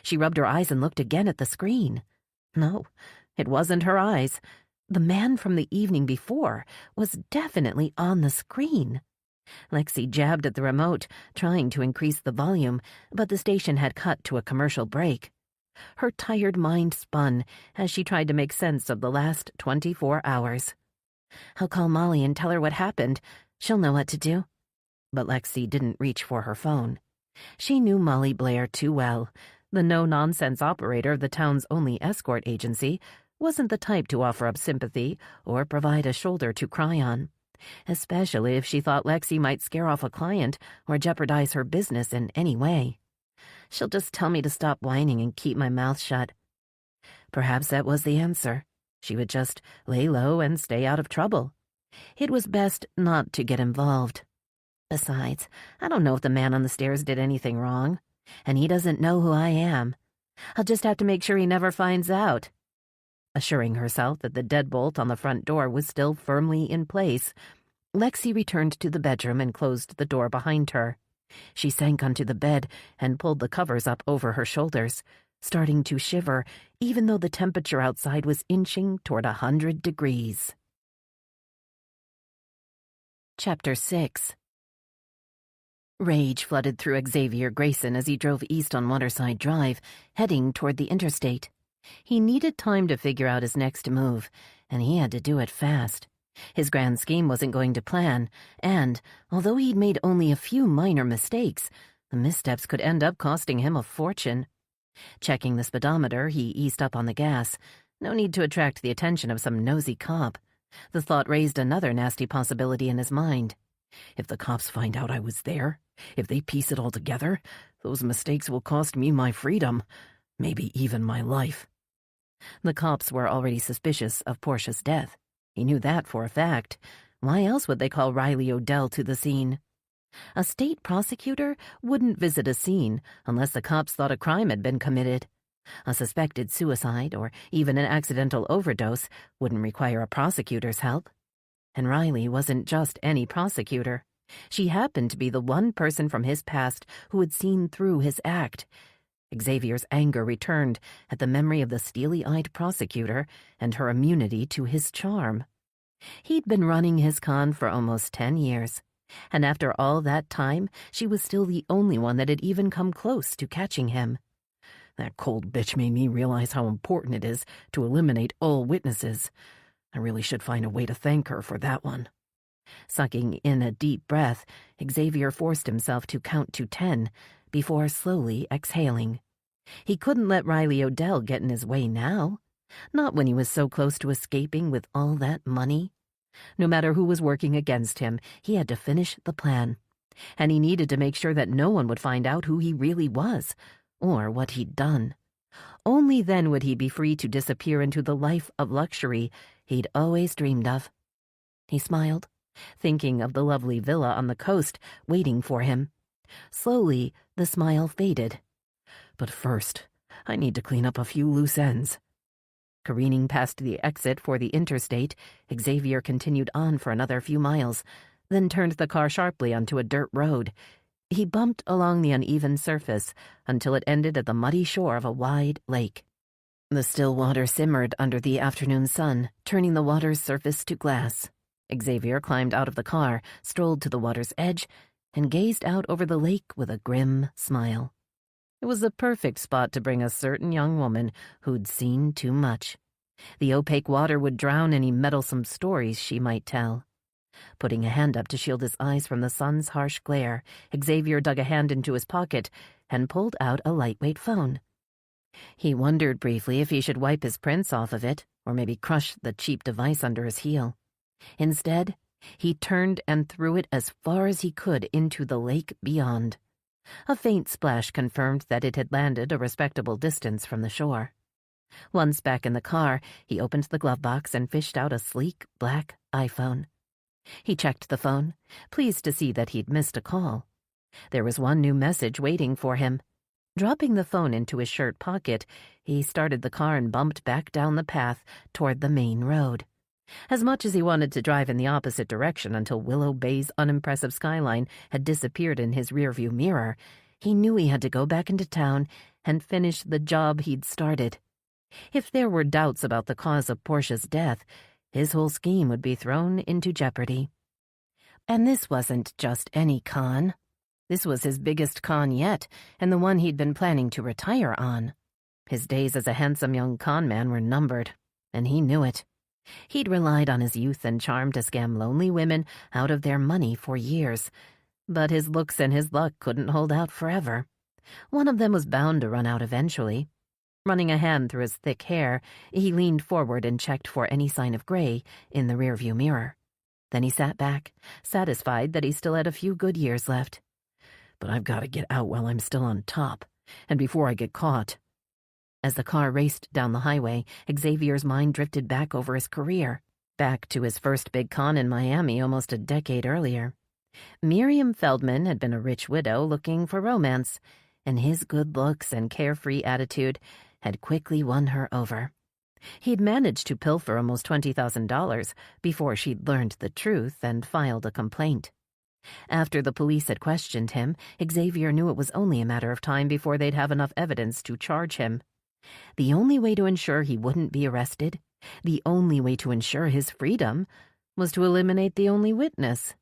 She rubbed her eyes and looked again at the screen. No, it wasn't her eyes. The man from the evening before was definitely on the screen. Lexi jabbed at the remote, trying to increase the volume, but the station had cut to a commercial break. Her tired mind spun as she tried to make sense of the last 24 hours. I'll call Molly and tell her what happened. She'll know what to do. But Lexi didn't reach for her phone. She knew Molly Blair too well. The no-nonsense operator of the town's only escort agency wasn't the type to offer up sympathy or provide a shoulder to cry on, especially if she thought Lexi might scare off a client or jeopardize her business in any way. She'll just tell me to stop whining and keep my mouth shut. Perhaps that was the answer. She would just lay low and stay out of trouble. It was best not to get involved. Besides, I don't know if the man on the stairs did anything wrong, and he doesn't know who I am. I'll just have to make sure he never finds out. Assuring herself that the deadbolt on the front door was still firmly in place, Lexi returned to the bedroom and closed the door behind her. She sank onto the bed and pulled the covers up over her shoulders, starting to shiver even though the temperature outside was inching toward 100 degrees. Chapter 6. Rage flooded through Xavier Grayson as he drove east on Waterside Drive, heading toward the interstate. He needed time to figure out his next move, and he had to do it fast. His grand scheme wasn't going to plan, and, although he'd made only a few minor mistakes, the missteps could end up costing him a fortune. Checking the speedometer, he eased up on the gas. No need to attract the attention of some nosy cop. The thought raised another nasty possibility in his mind. If the cops find out I was there, if they piece it all together, those mistakes will cost me my freedom, maybe even my life. The cops were already suspicious of Portia's death. He knew that for a fact. Why else would they call Riley Odell to the scene? A state prosecutor wouldn't visit a scene unless the cops thought a crime had been committed. A suspected suicide or even an accidental overdose wouldn't require a prosecutor's help. And Riley wasn't just any prosecutor. She happened to be the one person from his past who had seen through his act. Xavier's anger returned at the memory of the steely-eyed prosecutor and her immunity to his charm. He'd been running his con for almost 10 years, and after all that time, she was still the only one that had even come close to catching him. That cold bitch made me realize how important it is to eliminate all witnesses. I really should find a way to thank her for that one. Sucking in a deep breath, Xavier forced himself to count to 10 before slowly exhaling. He couldn't let Riley Odell get in his way now. Not when he was so close to escaping with all that money. No matter who was working against him, he had to finish the plan. And he needed to make sure that no one would find out who he really was, or what he'd done. Only then would he be free to disappear into the life of luxury he'd always dreamed of. He smiled, thinking of the lovely villa on the coast waiting for him. Slowly, the smile faded. But first, I need to clean up a few loose ends. Careening past the exit for the interstate, Xavier continued on for another few miles, then turned the car sharply onto a dirt road. He bumped along the uneven surface until it ended at the muddy shore of a wide lake. The still water simmered under the afternoon sun, turning the water's surface to glass. Xavier climbed out of the car, strolled to the water's edge, and gazed out over the lake with a grim smile. It was the perfect spot to bring a certain young woman who'd seen too much. The opaque water would drown any meddlesome stories she might tell. Putting a hand up to shield his eyes from the sun's harsh glare, Xavier dug a hand into his pocket and pulled out a lightweight phone. He wondered briefly if he should wipe his prints off of it, or maybe crush the cheap device under his heel. Instead, he turned and threw it as far as he could into the lake beyond. A faint splash confirmed that it had landed a respectable distance from the shore. Once back in the car, he opened the glove box and fished out a sleek, black iPhone. He checked the phone, pleased to see that he'd missed a call. There was one new message waiting for him. Dropping the phone into his shirt pocket, he started the car and bumped back down the path toward the main road. As much as he wanted to drive in the opposite direction until Willow Bay's unimpressive skyline had disappeared in his rearview mirror, he knew he had to go back into town and finish the job he'd started. If there were doubts about the cause of Portia's death, his whole scheme would be thrown into jeopardy. And this wasn't just any con. This was his biggest con yet, and the one he'd been planning to retire on. His days as a handsome young con man were numbered, and he knew it. He'd relied on his youth and charm to scam lonely women out of their money for years, but his looks and his luck couldn't hold out forever. One of them was bound to run out eventually. Running a hand through his thick hair, he leaned forward and checked for any sign of gray in the rearview mirror. Then he sat back, satisfied that he still had a few good years left. But I've got to get out while I'm still on top, and before I get caught. As the car raced down the highway, Xavier's mind drifted back over his career, back to his first big con in Miami almost a decade earlier. Miriam Feldman had been a rich widow looking for romance, and his good looks and carefree attitude had quickly won her over. He'd managed to pilfer almost $20,000 before she'd learned the truth and filed a complaint. After the police had questioned him, Xavier knew it was only a matter of time before they'd have enough evidence to charge him. The only way to ensure he wouldn't be arrested, the only way to ensure his freedom, was to eliminate the only witness,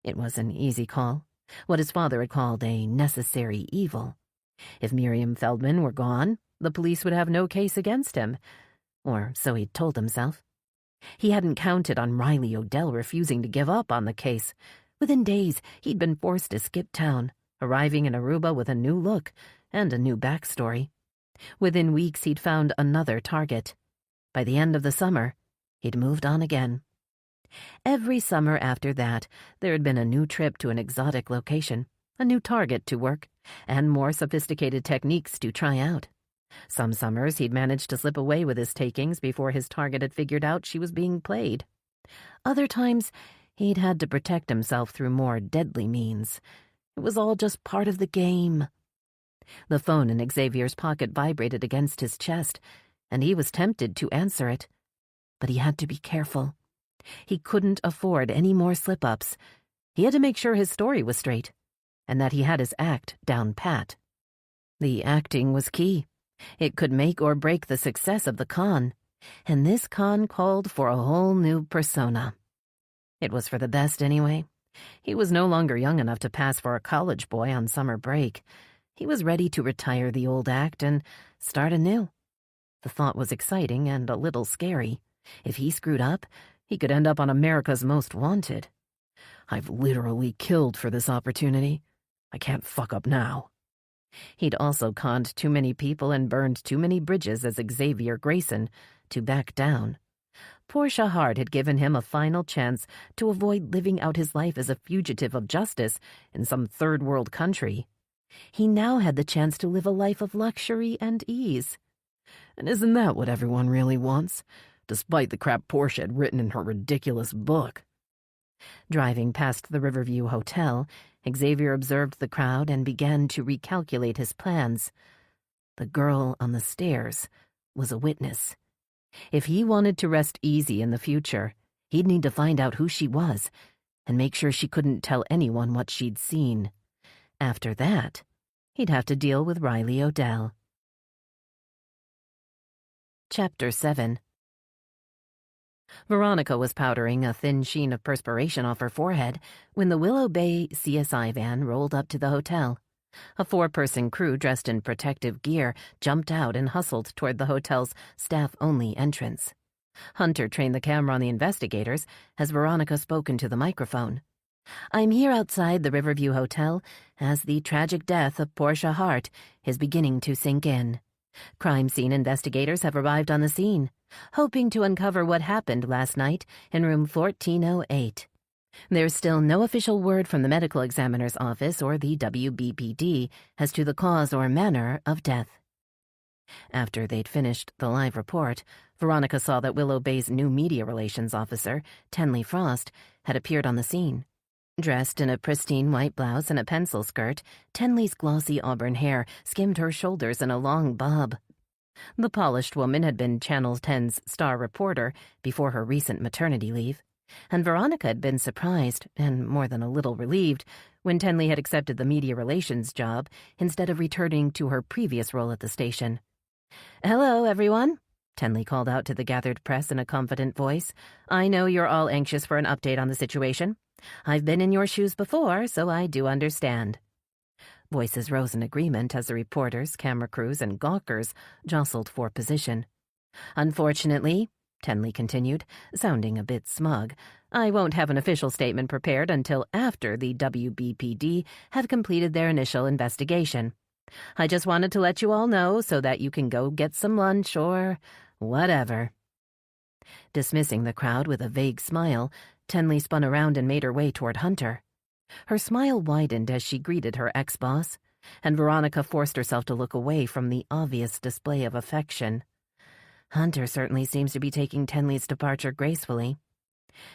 It was an easy call, what his father had called a necessary evil. If Miriam Feldman were gone, the police would have no case against him, or so he'd told himself. He hadn't counted on Riley Odell refusing to give up on the case. Within days, he'd been forced to skip town, arriving in Aruba with a new look and a new backstory. Within weeks, he'd found another target. By the end of the summer, he'd moved on again. Every summer after that, there had been a new trip to an exotic location, a new target to work, and more sophisticated techniques to try out. Some summers he'd managed to slip away with his takings before his target had figured out she was being played. Other times, he'd had to protect himself through more deadly means. It was all just part of the game. The phone in Xavier's pocket vibrated against his chest, and he was tempted to answer it. But he had to be careful. He couldn't afford any more slip-ups. He had to make sure his story was straight, and that he had his act down pat. The acting was key. It could make or break the success of the con, and this con called for a whole new persona. It was for the best anyway. He was no longer young enough to pass for a college boy on summer break. He was ready to retire the old act and start anew. The thought was exciting and a little scary. If he screwed up, he could end up on America's Most Wanted. I've literally killed for this opportunity. I can't fuck up now. He'd also conned too many people and burned too many bridges as Xavier Grayson to back down. Portia Hart had given him a final chance to avoid living out his life as a fugitive of justice in some third-world country. He now had the chance to live a life of luxury and ease. And isn't that what everyone really wants? Despite the crap Portia had written in her ridiculous book. Driving past the Riverview Hotel, Xavier observed the crowd and began to recalculate his plans. The girl on the stairs was a witness. If he wanted to rest easy in the future, he'd need to find out who she was and make sure she couldn't tell anyone what she'd seen. After that, he'd have to deal with Riley Odell. Chapter 7. Veronica was powdering a thin sheen of perspiration off her forehead when the Willow Bay CSI van rolled up to the hotel. A 4-person crew dressed in protective gear jumped out and hustled toward the hotel's staff-only entrance. Hunter trained the camera on the investigators as Veronica spoke into the microphone. "I'm here outside the Riverview Hotel as the tragic death of Portia Hart is beginning to sink in. Crime scene investigators have arrived on the scene, hoping to uncover what happened last night in room 1408. There's still no official word from the medical examiner's office or the WBPD as to the cause or manner of death." After they'd finished the live report, Veronica saw that Willow Bay's new media relations officer, Tenley Frost, had appeared on the scene. Dressed in a pristine white blouse and a pencil skirt, Tenley's glossy auburn hair skimmed her shoulders in a long bob. The polished woman had been Channel 10's star reporter before her recent maternity leave, and Veronica had been surprised, and more than a little relieved, when Tenley had accepted the media relations job instead of returning to her previous role at the station. "Hello, everyone," Tenley called out to the gathered press in a confident voice. "I know you're all anxious for an update on the situation. I've been in your shoes before, so I do understand." Voices rose in agreement as the reporters, camera crews, and gawkers jostled for position. "Unfortunately," Tenley continued, sounding a bit smug, "I won't have an official statement prepared until after the WBPD have completed their initial investigation. I just wanted to let you all know so that you can go get some lunch or whatever." Dismissing the crowd with a vague smile, Tenley spun around and made her way toward Hunter. Her smile widened as she greeted her ex-boss, and Veronica forced herself to look away from the obvious display of affection. Hunter certainly seems to be taking Tenley's departure gracefully.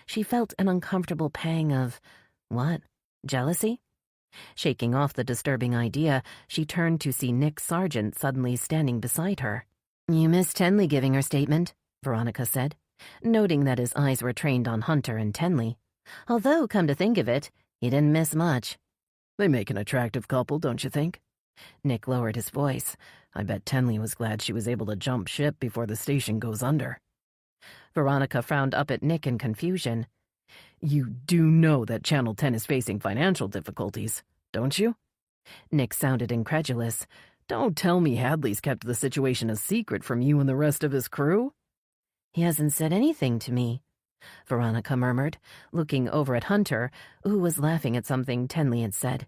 She felt an uncomfortable pang of, what, jealousy? Shaking off the disturbing idea, she turned to see Nick Sargent suddenly standing beside her. "You missed Tenley giving her statement," Veronica said, noting that his eyes were trained on Hunter and Tenley. "Although, come to think of it, you didn't miss much." They make an attractive couple, don't you think? Nick lowered his voice. I bet Tenley was glad she was able to jump ship before the station goes under. Veronica frowned up at Nick in confusion. You do know that Channel 10 is facing financial difficulties, don't you? Nick sounded incredulous. Don't tell me Hadley's kept the situation a secret from you and the rest of his crew? He hasn't said anything to me, Veronica murmured, looking over at Hunter, who was laughing at something Tenley had said.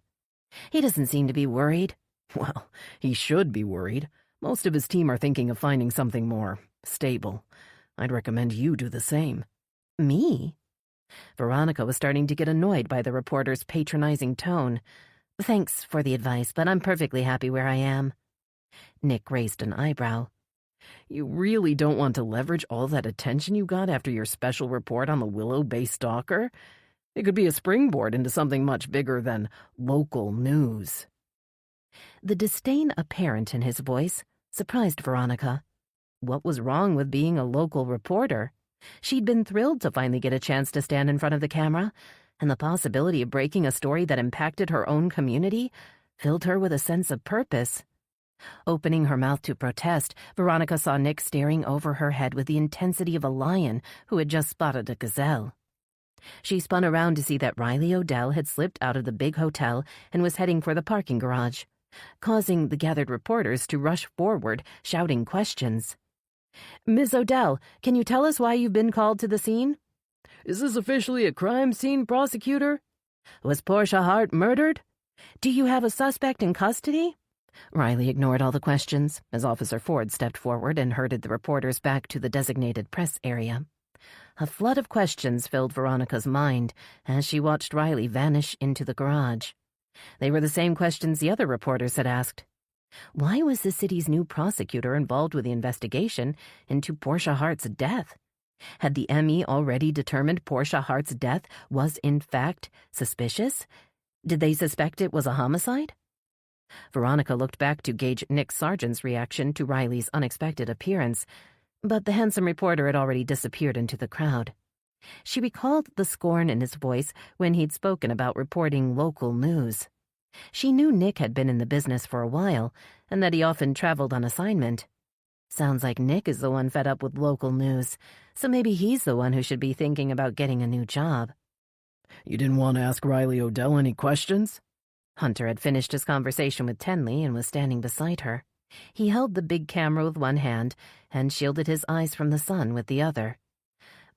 He doesn't seem to be worried. Well, he should be worried. Most of his team are thinking of finding something more stable. I'd recommend you do the same. Me? Veronica was starting to get annoyed by the reporter's patronizing tone. Thanks for the advice, but I'm perfectly happy where I am. Nick raised an eyebrow. You really don't want to leverage all that attention you got after your special report on the Willow Bay stalker? It could be a springboard into something much bigger than local news. The disdain apparent in his voice surprised Veronica. What was wrong with being a local reporter? She'd been thrilled to finally get a chance to stand in front of the camera, and the possibility of breaking a story that impacted her own community filled her with a sense of purpose. Opening her mouth to protest, Veronica saw Nick staring over her head with the intensity of a lion who had just spotted a gazelle. She spun around to see that Riley Odell had slipped out of the big hotel and was heading for the parking garage, causing the gathered reporters to rush forward, shouting questions. "Ms. Odell, can you tell us why you've been called to the scene?" "Is this officially a crime scene, prosecutor?" "Was Portia Hart murdered? Do you have a suspect in custody?" Riley ignored all the questions as Officer Ford stepped forward and herded the reporters back to the designated press area. A flood of questions filled Veronica's mind as she watched Riley vanish into the garage. They were the same questions the other reporters had asked. Why was the city's new prosecutor involved with the investigation into Portia Hart's death? Had the ME already determined Portia Hart's death was, in fact, suspicious? Did they suspect it was a homicide? Veronica looked back to gauge Nick Sargent's reaction to Riley's unexpected appearance, but the handsome reporter had already disappeared into the crowd. She recalled the scorn in his voice when he'd spoken about reporting local news. She knew Nick had been in the business for a while, and that he often traveled on assignment. Sounds like Nick is the one fed up with local news, so maybe he's the one who should be thinking about getting a new job. "You didn't want to ask Riley Odell any questions?" Hunter had finished his conversation with Tenley and was standing beside her. He held the big camera with one hand and shielded his eyes from the sun with the other.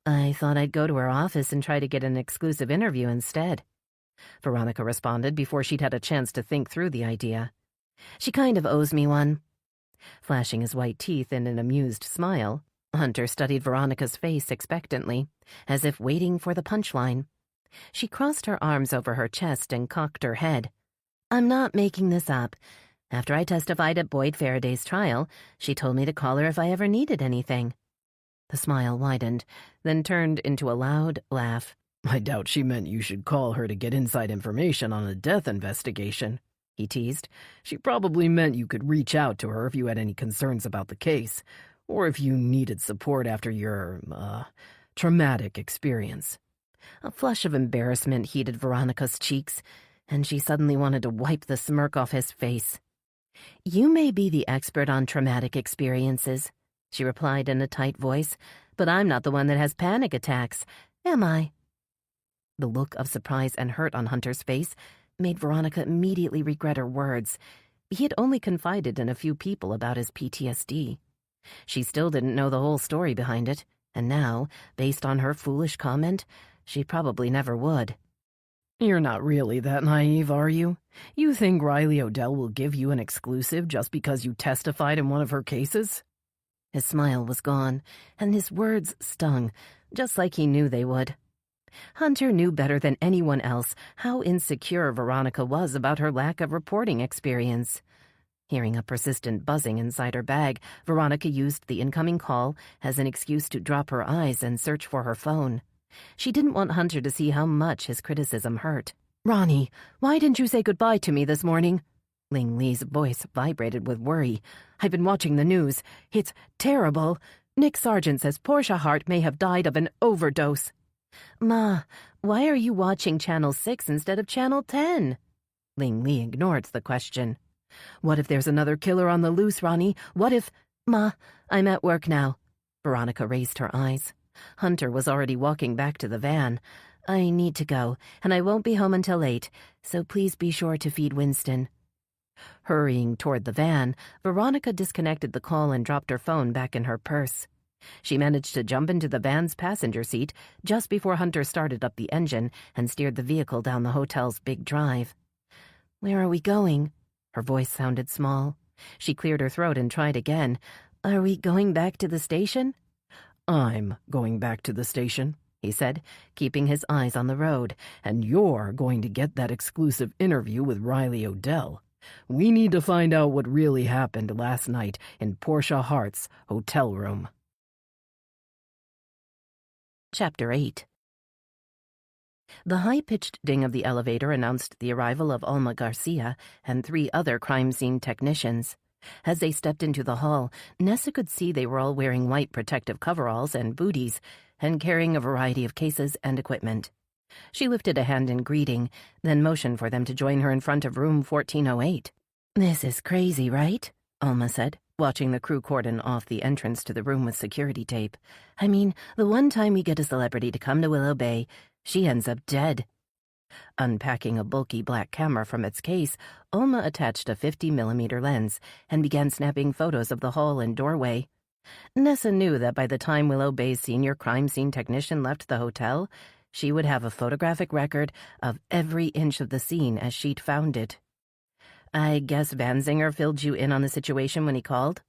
"I thought I'd go to her office and try to get an exclusive interview instead," Veronica responded before she'd had a chance to think through the idea. "She kind of owes me one." Flashing his white teeth in an amused smile, Hunter studied Veronica's face expectantly, as if waiting for the punchline. She crossed her arms over her chest and cocked her head. "I'm not making this up. After I testified at Boyd Faraday's trial, she told me to call her if I ever needed anything." The smile widened, then turned into a loud laugh. "I doubt she meant you should call her to get inside information on a death investigation," he teased. "She probably meant you could reach out to her if you had any concerns about the case, or if you needed support after your, traumatic experience." A flush of embarrassment heated Veronica's cheeks, and she suddenly wanted to wipe the smirk off his face. "You may be the expert on traumatic experiences," she replied in a tight voice, "but I'm not the one that has panic attacks, am I?" The look of surprise and hurt on Hunter's face made Veronica immediately regret her words. He had only confided in a few people about his PTSD. She still didn't know the whole story behind it, and now, based on her foolish comment, she probably never would. "You're not really that naive, are you? You think Riley Odell will give you an exclusive just because you testified in one of her cases?" His smile was gone, and his words stung, just like he knew they would. Hunter knew better than anyone else how insecure Veronica was about her lack of reporting experience. Hearing a persistent buzzing inside her bag, Veronica used the incoming call as an excuse to drop her eyes and search for her phone. She didn't want Hunter to see how much his criticism hurt. "Ronnie, why didn't you say goodbye to me this morning?" Ling Lee's voice vibrated with worry. "I've been watching the news. It's terrible. Nick Sargent says Portia Hart may have died of an overdose." "Ma, why are you watching Channel 6 instead of Channel 10? Ling Lee ignored the question. "What if there's another killer on the loose, Ronnie? What if—" "Ma, I'm at work now." Veronica raised her eyes. Hunter was already walking back to the van. I need to go, and I won't be home until late, so please be sure to feed Winston. Hurrying toward the van, Veronica disconnected the call and dropped her phone back in her purse. She managed to jump into the van's passenger seat just before Hunter started up the engine and steered the vehicle down the hotel's big drive. "Where are we going?" Her voice sounded small. She cleared her throat and tried again. "Are we going back to the station?" "I'm going back to the station," he said, keeping his eyes on the road, "and you're going to get that exclusive interview with Riley Odell. We need to find out what really happened last night in Portia Hart's hotel room." Chapter 8. The high-pitched ding of the elevator announced the arrival of Alma Garcia and 3 other crime scene technicians. As they stepped into the hall, Nessa could see they were all wearing white protective coveralls and booties and carrying a variety of cases and equipment. She lifted a hand in greeting, then motioned for them to join her in front of room 1408. "This is crazy, right?" Alma said, watching the crew cordon off the entrance to the room with security tape. "I mean, the one time we get a celebrity to come to Willow Bay, she ends up dead." Unpacking a bulky black camera from its case, Alma attached a 50mm lens and began snapping photos of the hall and doorway. Nessa knew that by the time Willow Bay's senior crime scene technician left the hotel, she would have a photographic record of every inch of the scene as she'd found it. "I guess Banzinger filled you in on the situation when he called?"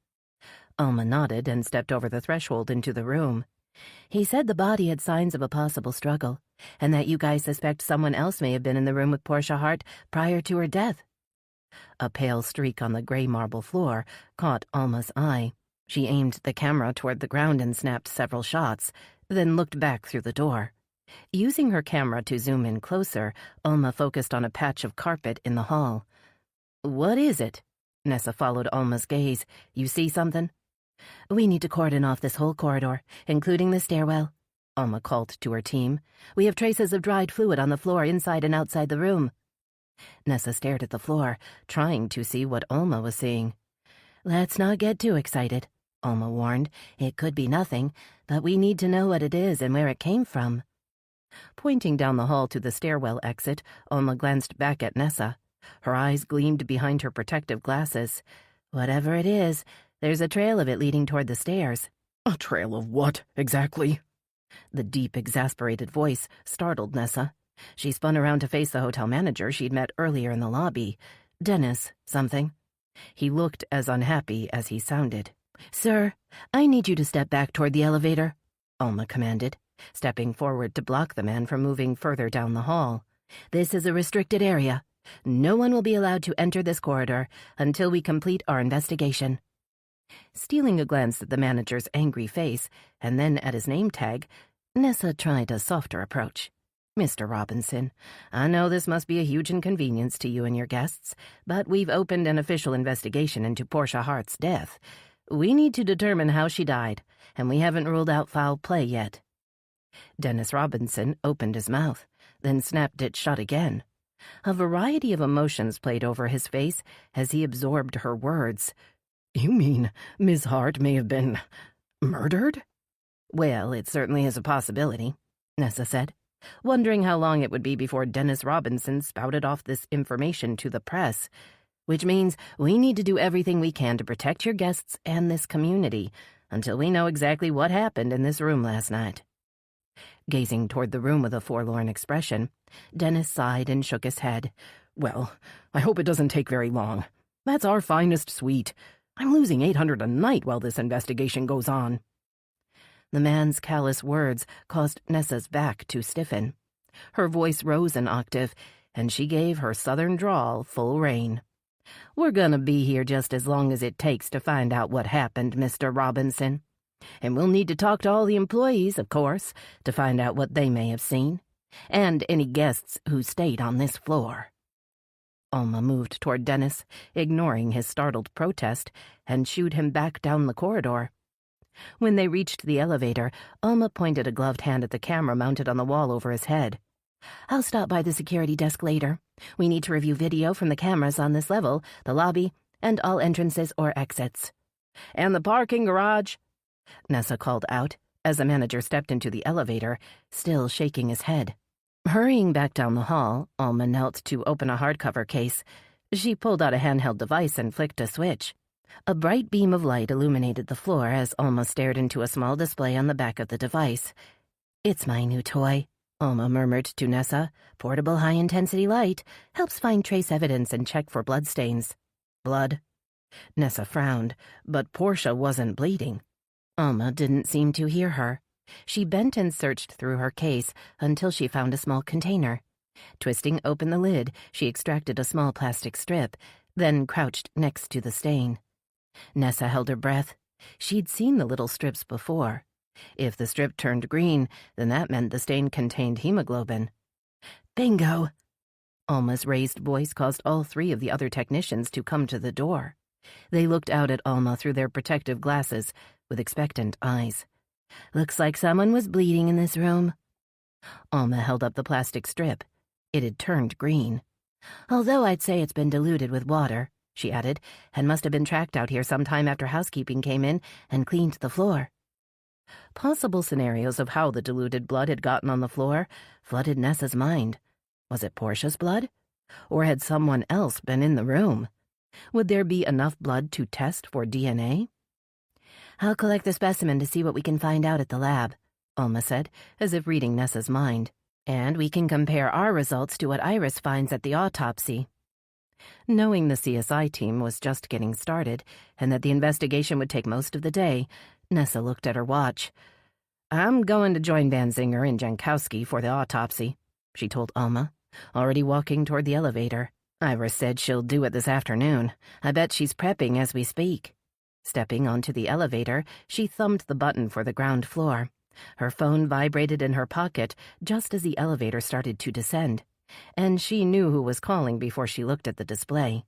Alma nodded and stepped over the threshold into the room. "He said the body had signs of a possible struggle, and that you guys suspect someone else may have been in the room with Portia Hart prior to her death." A pale streak on the gray marble floor caught Alma's eye. She aimed the camera toward the ground and snapped several shots, then looked back through the door. Using her camera to zoom in closer, Alma focused on a patch of carpet in the hall. "What is it?" Nessa followed Alma's gaze. "You see something?" "We need to cordon off this whole corridor, including the stairwell," Alma called to her team. "We have traces of dried fluid on the floor inside and outside the room." Nessa stared at the floor, trying to see what Alma was seeing. "Let's not get too excited," Alma warned. "It could be nothing, but we need to know what it is and where it came from." Pointing down the hall to the stairwell exit, Alma glanced back at Nessa. Her eyes gleamed behind her protective glasses. "Whatever it is, there's a trail of it leading toward the stairs." "A trail of what, exactly?" The deep, exasperated voice startled Nessa. She spun around to face the hotel manager she'd met earlier in the lobby. Dennis, something. He looked as unhappy as he sounded. "Sir, I need you to step back toward the elevator," Alma commanded, stepping forward to block the man from moving further down the hall. "This is a restricted area. No one will be allowed to enter this corridor until we complete our investigation." Stealing a glance at the manager's angry face and then at his name tag, Nessa tried a softer approach. "Mr. Robinson, I know this must be a huge inconvenience to you and your guests, but we've opened an official investigation into Portia Hart's death. We need to determine how she died, and we haven't ruled out foul play yet." Dennis Robinson opened his mouth, then snapped it shut again. A variety of emotions played over his face as he absorbed her words. "You mean Miss Hart may have been murdered?" "Well, it certainly is a possibility," Nessa said, wondering how long it would be before Dennis Robinson spouted off this information to the press. "Which means we need to do everything we can to protect your guests and this community until we know exactly what happened in this room last night." Gazing toward the room with a forlorn expression, Dennis sighed and shook his head. "Well, I hope it doesn't take very long. That's our finest suite. I'm losing $800 a night while this investigation goes on." The man's callous words caused Nessa's back to stiffen. Her voice rose an octave, and she gave her southern drawl full rein. "We're gonna be here just as long as it takes to find out what happened, Mr. Robinson. And we'll need to talk to all the employees, of course, to find out what they may have seen, and any guests who stayed on this floor." Alma moved toward Dennis, ignoring his startled protest, and shooed him back down the corridor. When they reached the elevator, Alma pointed a gloved hand at the camera mounted on the wall over his head. "I'll stop by the security desk later. We need to review video from the cameras on this level, the lobby, and all entrances or exits." "And the parking garage," Nessa called out as the manager stepped into the elevator, still shaking his head. Hurrying back down the hall, Alma knelt to open a hardcover case. She pulled out a handheld device and flicked a switch. A bright beam of light illuminated the floor as Alma stared into a small display on the back of the device. "It's my new toy," Alma murmured to Nessa. "Portable high-intensity light. Helps find trace evidence and check for bloodstains." "Blood?" Nessa frowned, but Portia wasn't bleeding. Alma didn't seem to hear her. She bent and searched through her case until she found a small container. Twisting open the lid, she extracted a small plastic strip, then crouched next to the stain. Nessa held her breath. She'd seen the little strips before. If the strip turned green, then that meant the stain contained hemoglobin. "Bingo!" Alma's raised voice caused all three of the other technicians to come to the door. They looked out at Alma through their protective glasses with expectant eyes. "Looks like someone was bleeding in this room." Alma held up the plastic strip. It had turned green. "Although I'd say it's been diluted with water," she added, "and must have been tracked out here sometime after housekeeping came in and cleaned the floor." Possible scenarios of how the diluted blood had gotten on the floor flooded Nessa's mind. Was it Portia's blood? Or had someone else been in the room? Would there be enough blood to test for DNA? "I'll collect the specimen to see what we can find out at the lab," Alma said, as if reading Nessa's mind. "And we can compare our results to what Iris finds at the autopsy." Knowing the CSI team was just getting started and that the investigation would take most of the day, Nessa looked at her watch. "I'm going to join Van Zinger and Jankowski for the autopsy," she told Alma, already walking toward the elevator. "Iris said she'll do it this afternoon. I bet she's prepping as we speak." Stepping onto the elevator, she thumbed the button for the ground floor. Her phone vibrated in her pocket just as the elevator started to descend, and she knew who was calling before she looked at the display.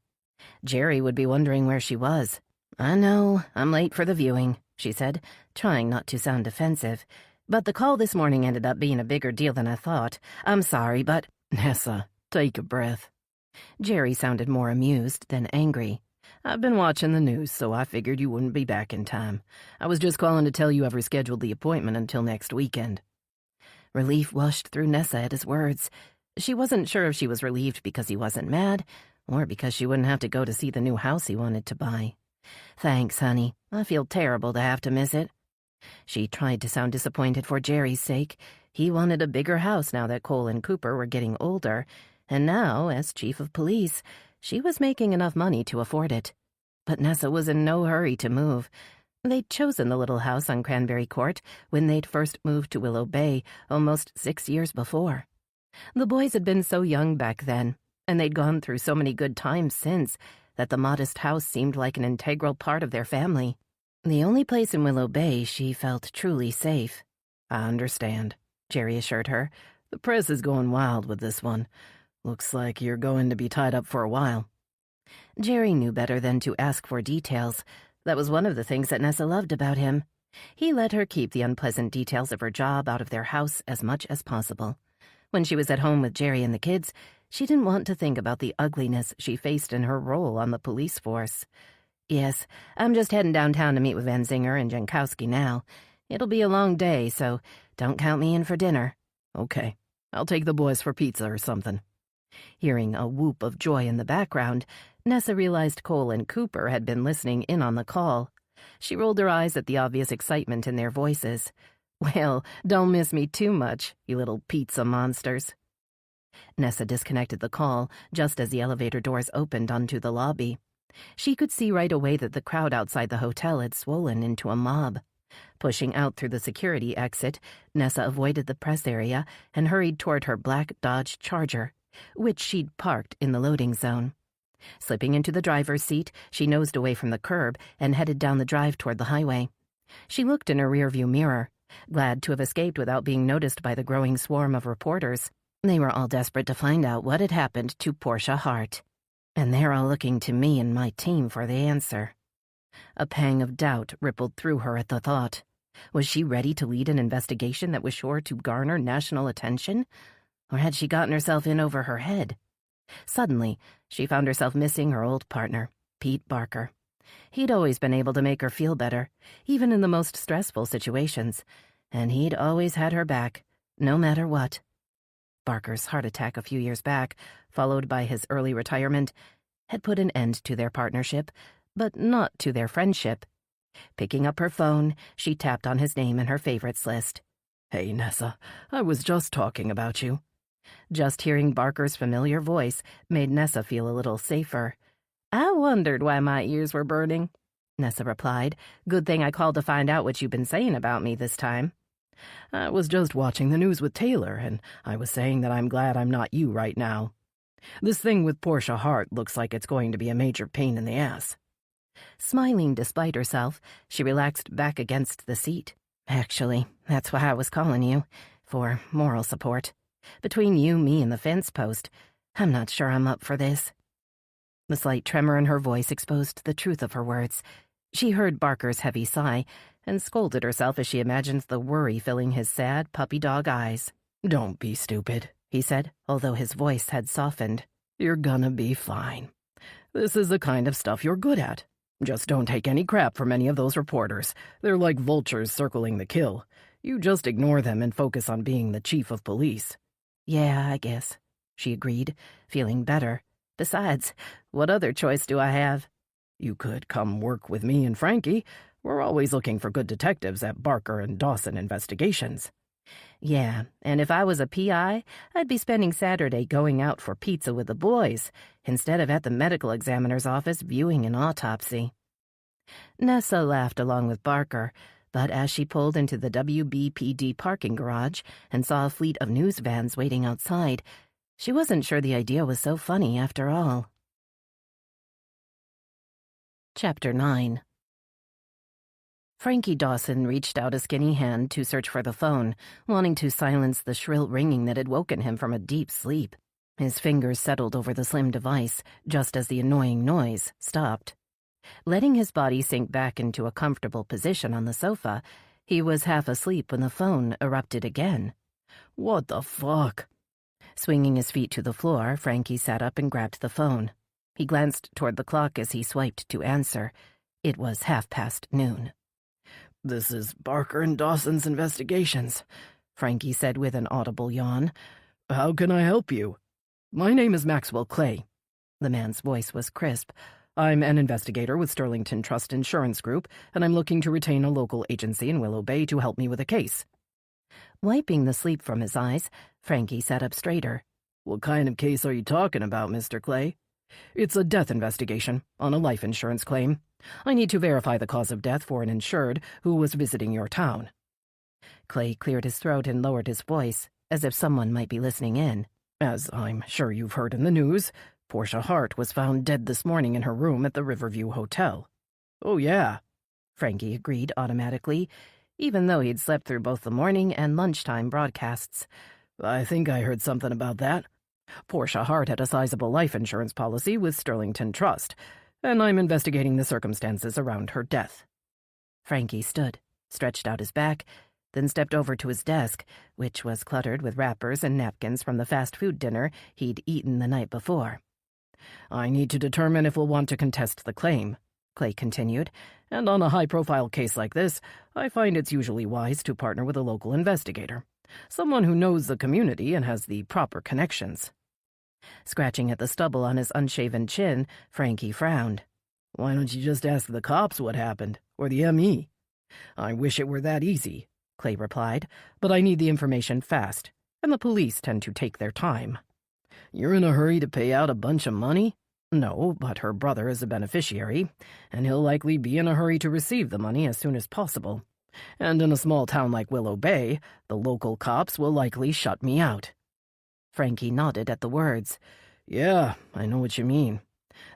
Jerry would be wondering where she was. "I know, I'm late for the viewing," she said, trying not to sound defensive. "But the call this morning ended up being a bigger deal than I thought. I'm sorry, but—" "Nessa, take a breath." Jerry sounded more amused than angry. "I've been watching the news, so I figured you wouldn't be back in time. I was just calling to tell you I've rescheduled the appointment until next weekend." Relief washed through Nessa at his words. She wasn't sure if she was relieved because he wasn't mad, or because she wouldn't have to go to see the new house he wanted to buy. "Thanks, honey. I feel terrible to have to miss it." She tried to sound disappointed for Jerry's sake. He wanted a bigger house now that Cole and Cooper were getting older, and now, as chief of police, she was making enough money to afford it. But Nessa was in no hurry to move. They'd chosen the little house on Cranberry Court when they'd first moved to Willow Bay almost 6 years before. The boys had been so young back then, and they'd gone through so many good times since, that the modest house seemed like an integral part of their family. The only place in Willow Bay she felt truly safe. "I understand," Jerry assured her. "The press is going wild with this one. Looks like you're going to be tied up for a while." Jerry knew better than to ask for details. That was one of the things that Nessa loved about him. He let her keep the unpleasant details of her job out of their house as much as possible. When she was at home with Jerry and the kids, she didn't want to think about the ugliness she faced in her role on the police force. "Yes, I'm just heading downtown to meet with Van Zinger and Jankowski now. It'll be a long day, so don't count me in for dinner." "Okay, I'll take the boys for pizza or something." Hearing a whoop of joy in the background, Nessa realized Cole and Cooper had been listening in on the call. She rolled her eyes at the obvious excitement in their voices. "Well, don't miss me too much, you little pizza monsters." Nessa disconnected the call just as the elevator doors opened onto the lobby. She could see right away that the crowd outside the hotel had swollen into a mob. Pushing out through the security exit, Nessa avoided the press area and hurried toward her black Dodge Charger, which she'd parked in the loading zone. Slipping into the driver's seat, she nosed away from the curb and headed down the drive toward the highway. She looked in her rearview mirror, glad to have escaped without being noticed by the growing swarm of reporters. They were all desperate to find out what had happened to Portia Hart. And they're all looking to me and my team for the answer. A pang of doubt rippled through her at the thought. Was she ready to lead an investigation that was sure to garner national attention? Or had she gotten herself in over her head? Suddenly, she found herself missing her old partner, Pete Barker. He'd always been able to make her feel better, even in the most stressful situations, and he'd always had her back, no matter what. Barker's heart attack a few years back, followed by his early retirement, had put an end to their partnership, but not to their friendship. Picking up her phone, she tapped on his name in her favorites list. "Hey, Nessa, I was just talking about you." Just hearing Barker's familiar voice made Nessa feel a little safer. "I wondered why my ears were burning," Nessa replied. "Good thing I called to find out what you've been saying about me this time." "I was just watching the news with Taylor, and I was saying that I'm glad I'm not you right now. This thing with Portia Hart looks like it's going to be a major pain in the ass." Smiling despite herself, she relaxed back against the seat. "Actually, that's why I was calling you, for moral support. Between you, me, and the fence post, I'm not sure I'm up for this." The slight tremor in her voice exposed the truth of her words. She heard Barker's heavy sigh and scolded herself as she imagined the worry filling his sad puppy dog eyes. "Don't be stupid," he said, although his voice had softened. "You're gonna be fine. This is the kind of stuff you're good at. Just don't take any crap from any of those reporters. They're like vultures circling the kill. You just ignore them and focus on being the chief of police." "Yeah, I guess," she agreed, feeling better. "Besides, what other choice do I have?" "You could come work with me and Frankie. We're always looking for good detectives at Barker and Dawson Investigations." "Yeah, and if I was a PI, I'd be spending Saturday going out for pizza with the boys, instead of at the medical examiner's office viewing an autopsy." Nessa laughed along with Barker, but as she pulled into the WBPD parking garage and saw a fleet of news vans waiting outside, she wasn't sure the idea was so funny after all. Chapter 9. Frankie Dawson reached out a skinny hand to search for the phone, wanting to silence the shrill ringing that had woken him from a deep sleep. His fingers settled over the slim device just as the annoying noise stopped. Letting his body sink back into a comfortable position on the sofa, he was half asleep when the phone erupted again. "What the fuck?" Swinging his feet to the floor, Frankie sat up and grabbed the phone. He glanced toward the clock as he swiped to answer. It was noon. "This is Barker and Dawson's Investigations," Frankie said with an audible yawn. "How can I help you?" "My name is Maxwell Clay." The man's voice was crisp. "I'm an investigator with Sterlington Trust Insurance Group, and I'm looking to retain a local agency in Willow Bay to help me with a case." Wiping the sleep from his eyes, Frankie sat up straighter. "What kind of case are you talking about, Mr. Clay?" "It's a death investigation on a life insurance claim. I need to verify the cause of death for an insured who was visiting your town." Clay cleared his throat and lowered his voice, as if someone might be listening in. "As I'm sure you've heard in the news, Portia Hart was found dead this morning in her room at the Riverview Hotel." "Oh, yeah," Frankie agreed automatically, even though he'd slept through both the morning and lunchtime broadcasts. "I think I heard something about that. Portia Hart had a sizable life insurance policy with Sterlington Trust, and I'm investigating the circumstances around her death." Frankie stood, stretched out his back, then stepped over to his desk, which was cluttered with wrappers and napkins from the fast food dinner he'd eaten the night before. "I need to determine if we'll want to contest the claim," Clay continued, "and on a high-profile case like this, I find it's usually wise to partner with a local investigator, someone who knows the community and has the proper connections." Scratching at the stubble on his unshaven chin, Frankie frowned. "Why don't you just ask the cops what happened, or the ME?" "I wish it were that easy," Clay replied, "but I need the information fast, and the police tend to take their time." "You're in a hurry to pay out a bunch of money?" "No, but her brother is a beneficiary, and he'll likely be in a hurry to receive the money as soon as possible. And in a small town like Willow Bay, the local cops will likely shut me out." Frankie nodded at the words. "Yeah, I know what you mean.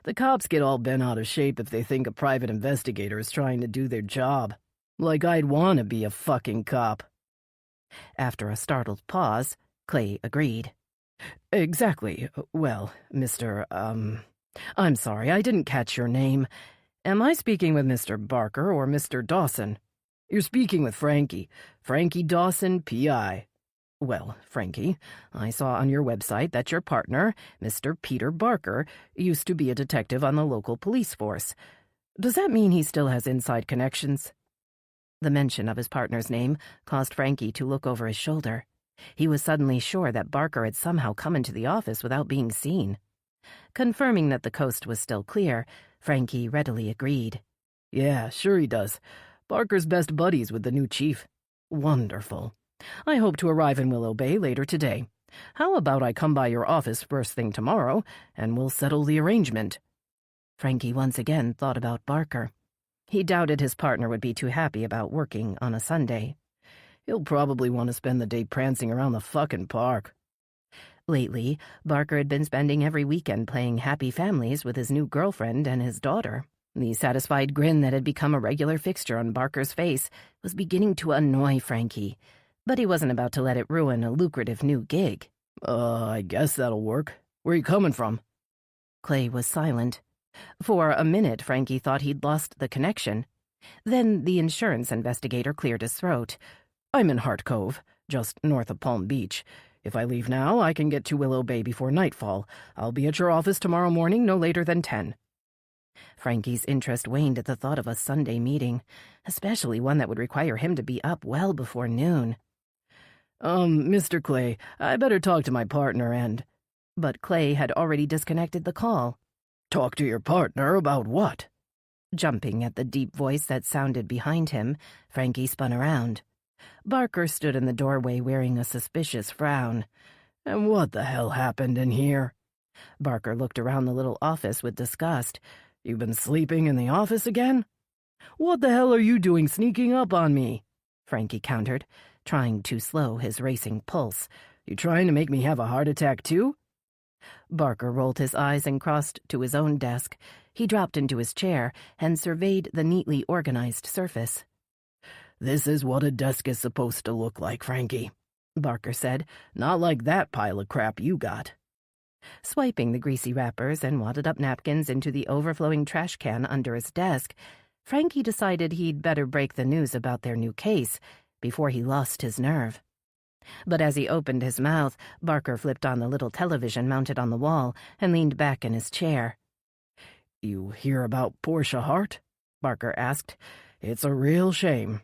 The cops get all bent out of shape if they think a private investigator is trying to do their job. Like I'd want to be a fucking cop." After a startled pause, Clay agreed. "Exactly. Well, I'm sorry, I didn't catch your name. Am I speaking with Mr. Barker or Mr. Dawson?" "You're speaking with Frankie. Frankie Dawson, P.I. Well, Frankie, I saw on your website that your partner, Mr. Peter Barker, used to be a detective on the local police force. Does that mean he still has inside connections?" The mention of his partner's name caused Frankie to look over his shoulder. He was suddenly sure that Barker had somehow come into the office without being seen. Confirming that the coast was still clear, Frankie readily agreed. Yeah, sure he does. Barker's best buddies with the new chief. Wonderful. I hope to arrive in Willow Bay later today. How about I come by your office first thing tomorrow, and we'll settle the arrangement? Frankie once again thought about Barker. He doubted his partner would be too happy about working on a Sunday. He'll probably want to spend the day prancing around the fucking park. Lately, Barker had been spending every weekend playing Happy Families with his new girlfriend and his daughter. The satisfied grin that had become a regular fixture on Barker's face was beginning to annoy Frankie, but he wasn't about to let it ruin a lucrative new gig. I guess that'll work. Where are you coming from? Clay was silent. For a minute, Frankie thought he'd lost the connection. Then the insurance investigator cleared his throat. I'm in Hart Cove, just north of Palm Beach. If I leave now, I can get to Willow Bay before nightfall. I'll be at your office tomorrow morning, no later than 10. Frankie's interest waned at the thought of a Sunday meeting, especially one that would require him to be up well before noon. Mr. Clay, I better talk to my partner and... But Clay had already disconnected the call. Talk to your partner about what? Jumping at the deep voice that sounded behind him, Frankie spun around. Barker stood in the doorway wearing a suspicious frown. And what the hell happened in here? Barker looked around the little office with disgust. You've been sleeping in the office again? What the hell are you doing sneaking up on me? Frankie countered, trying to slow his racing pulse. You trying to make me have a heart attack too? Barker rolled his eyes and crossed to his own desk. He dropped into his chair and surveyed the neatly organized surface. This is what a desk is supposed to look like, Frankie, Barker said. Not like that pile of crap you got. Swiping the greasy wrappers and wadded-up napkins into the overflowing trash can under his desk, Frankie decided he'd better break the news about their new case before he lost his nerve. But as he opened his mouth, Barker flipped on the little television mounted on the wall and leaned back in his chair. You hear about Portia Hart? Barker asked. It's a real shame.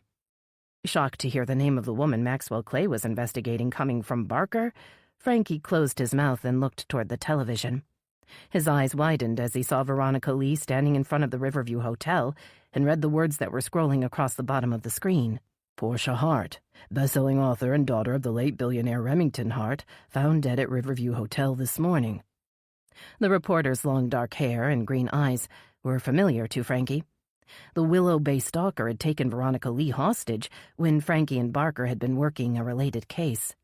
Shocked to hear the name of the woman Maxwell Clay was investigating coming from Barker, Frankie closed his mouth and looked toward the television. His eyes widened as he saw Veronica Lee standing in front of the Riverview Hotel and read the words that were scrolling across the bottom of the screen. Portia Hart, best-selling author and daughter of the late billionaire Remington Hart, found dead at Riverview Hotel this morning. The reporter's long dark hair and green eyes were familiar to Frankie. The Willow Bay stalker had taken Veronica Lee hostage when Frankie and Barker had been working a related case.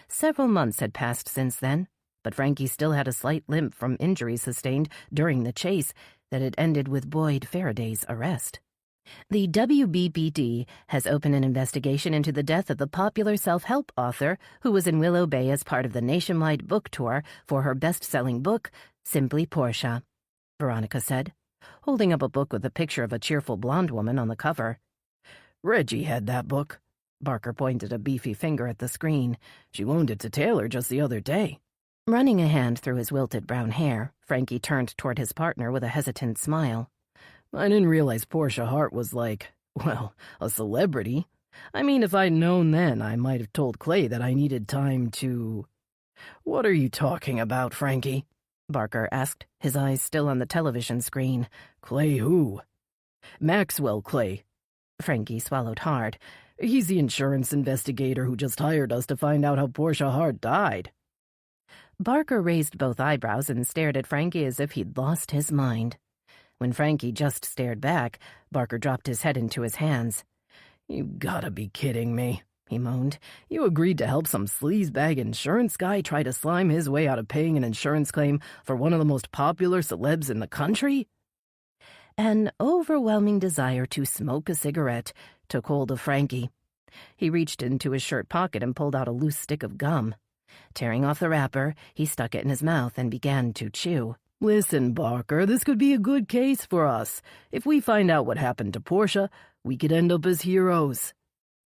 Several months had passed since then, but Frankie still had a slight limp from injuries sustained during the chase that had ended with Boyd Faraday's arrest. The WBPD has opened an investigation into the death of the popular self-help author who was in Willow Bay as part of the nationwide book tour for her best-selling book, Simply Portia, Veronica said, holding up a book with a picture of a cheerful blonde woman on the cover. Reggie had that book. Barker pointed a beefy finger at the screen. She loaned it to Taylor just the other day. Running a hand through his wilted brown hair, Frankie turned toward his partner with a hesitant smile. I didn't realize Portia Hart was a celebrity. I mean, if I'd known then, I might have told Clay that I needed time to... What are you talking about, Frankie? Barker asked, his eyes still on the television screen. Clay who? Maxwell Clay. Frankie swallowed hard. He's the insurance investigator who just hired us to find out how Portia Hart died. Barker raised both eyebrows and stared at Frankie as if he'd lost his mind. When Frankie just stared back, Barker dropped his head into his hands. You gotta be kidding me, he moaned. You agreed to help some sleazebag insurance guy try to slime his way out of paying an insurance claim for one of the most popular celebs in the country? An overwhelming desire to smoke a cigarette took hold of Frankie. He reached into his shirt pocket and pulled out a loose stick of gum. Tearing off the wrapper, he stuck it in his mouth and began to chew. Listen, Barker, this could be a good case for us. If we find out what happened to Portia, we could end up as heroes.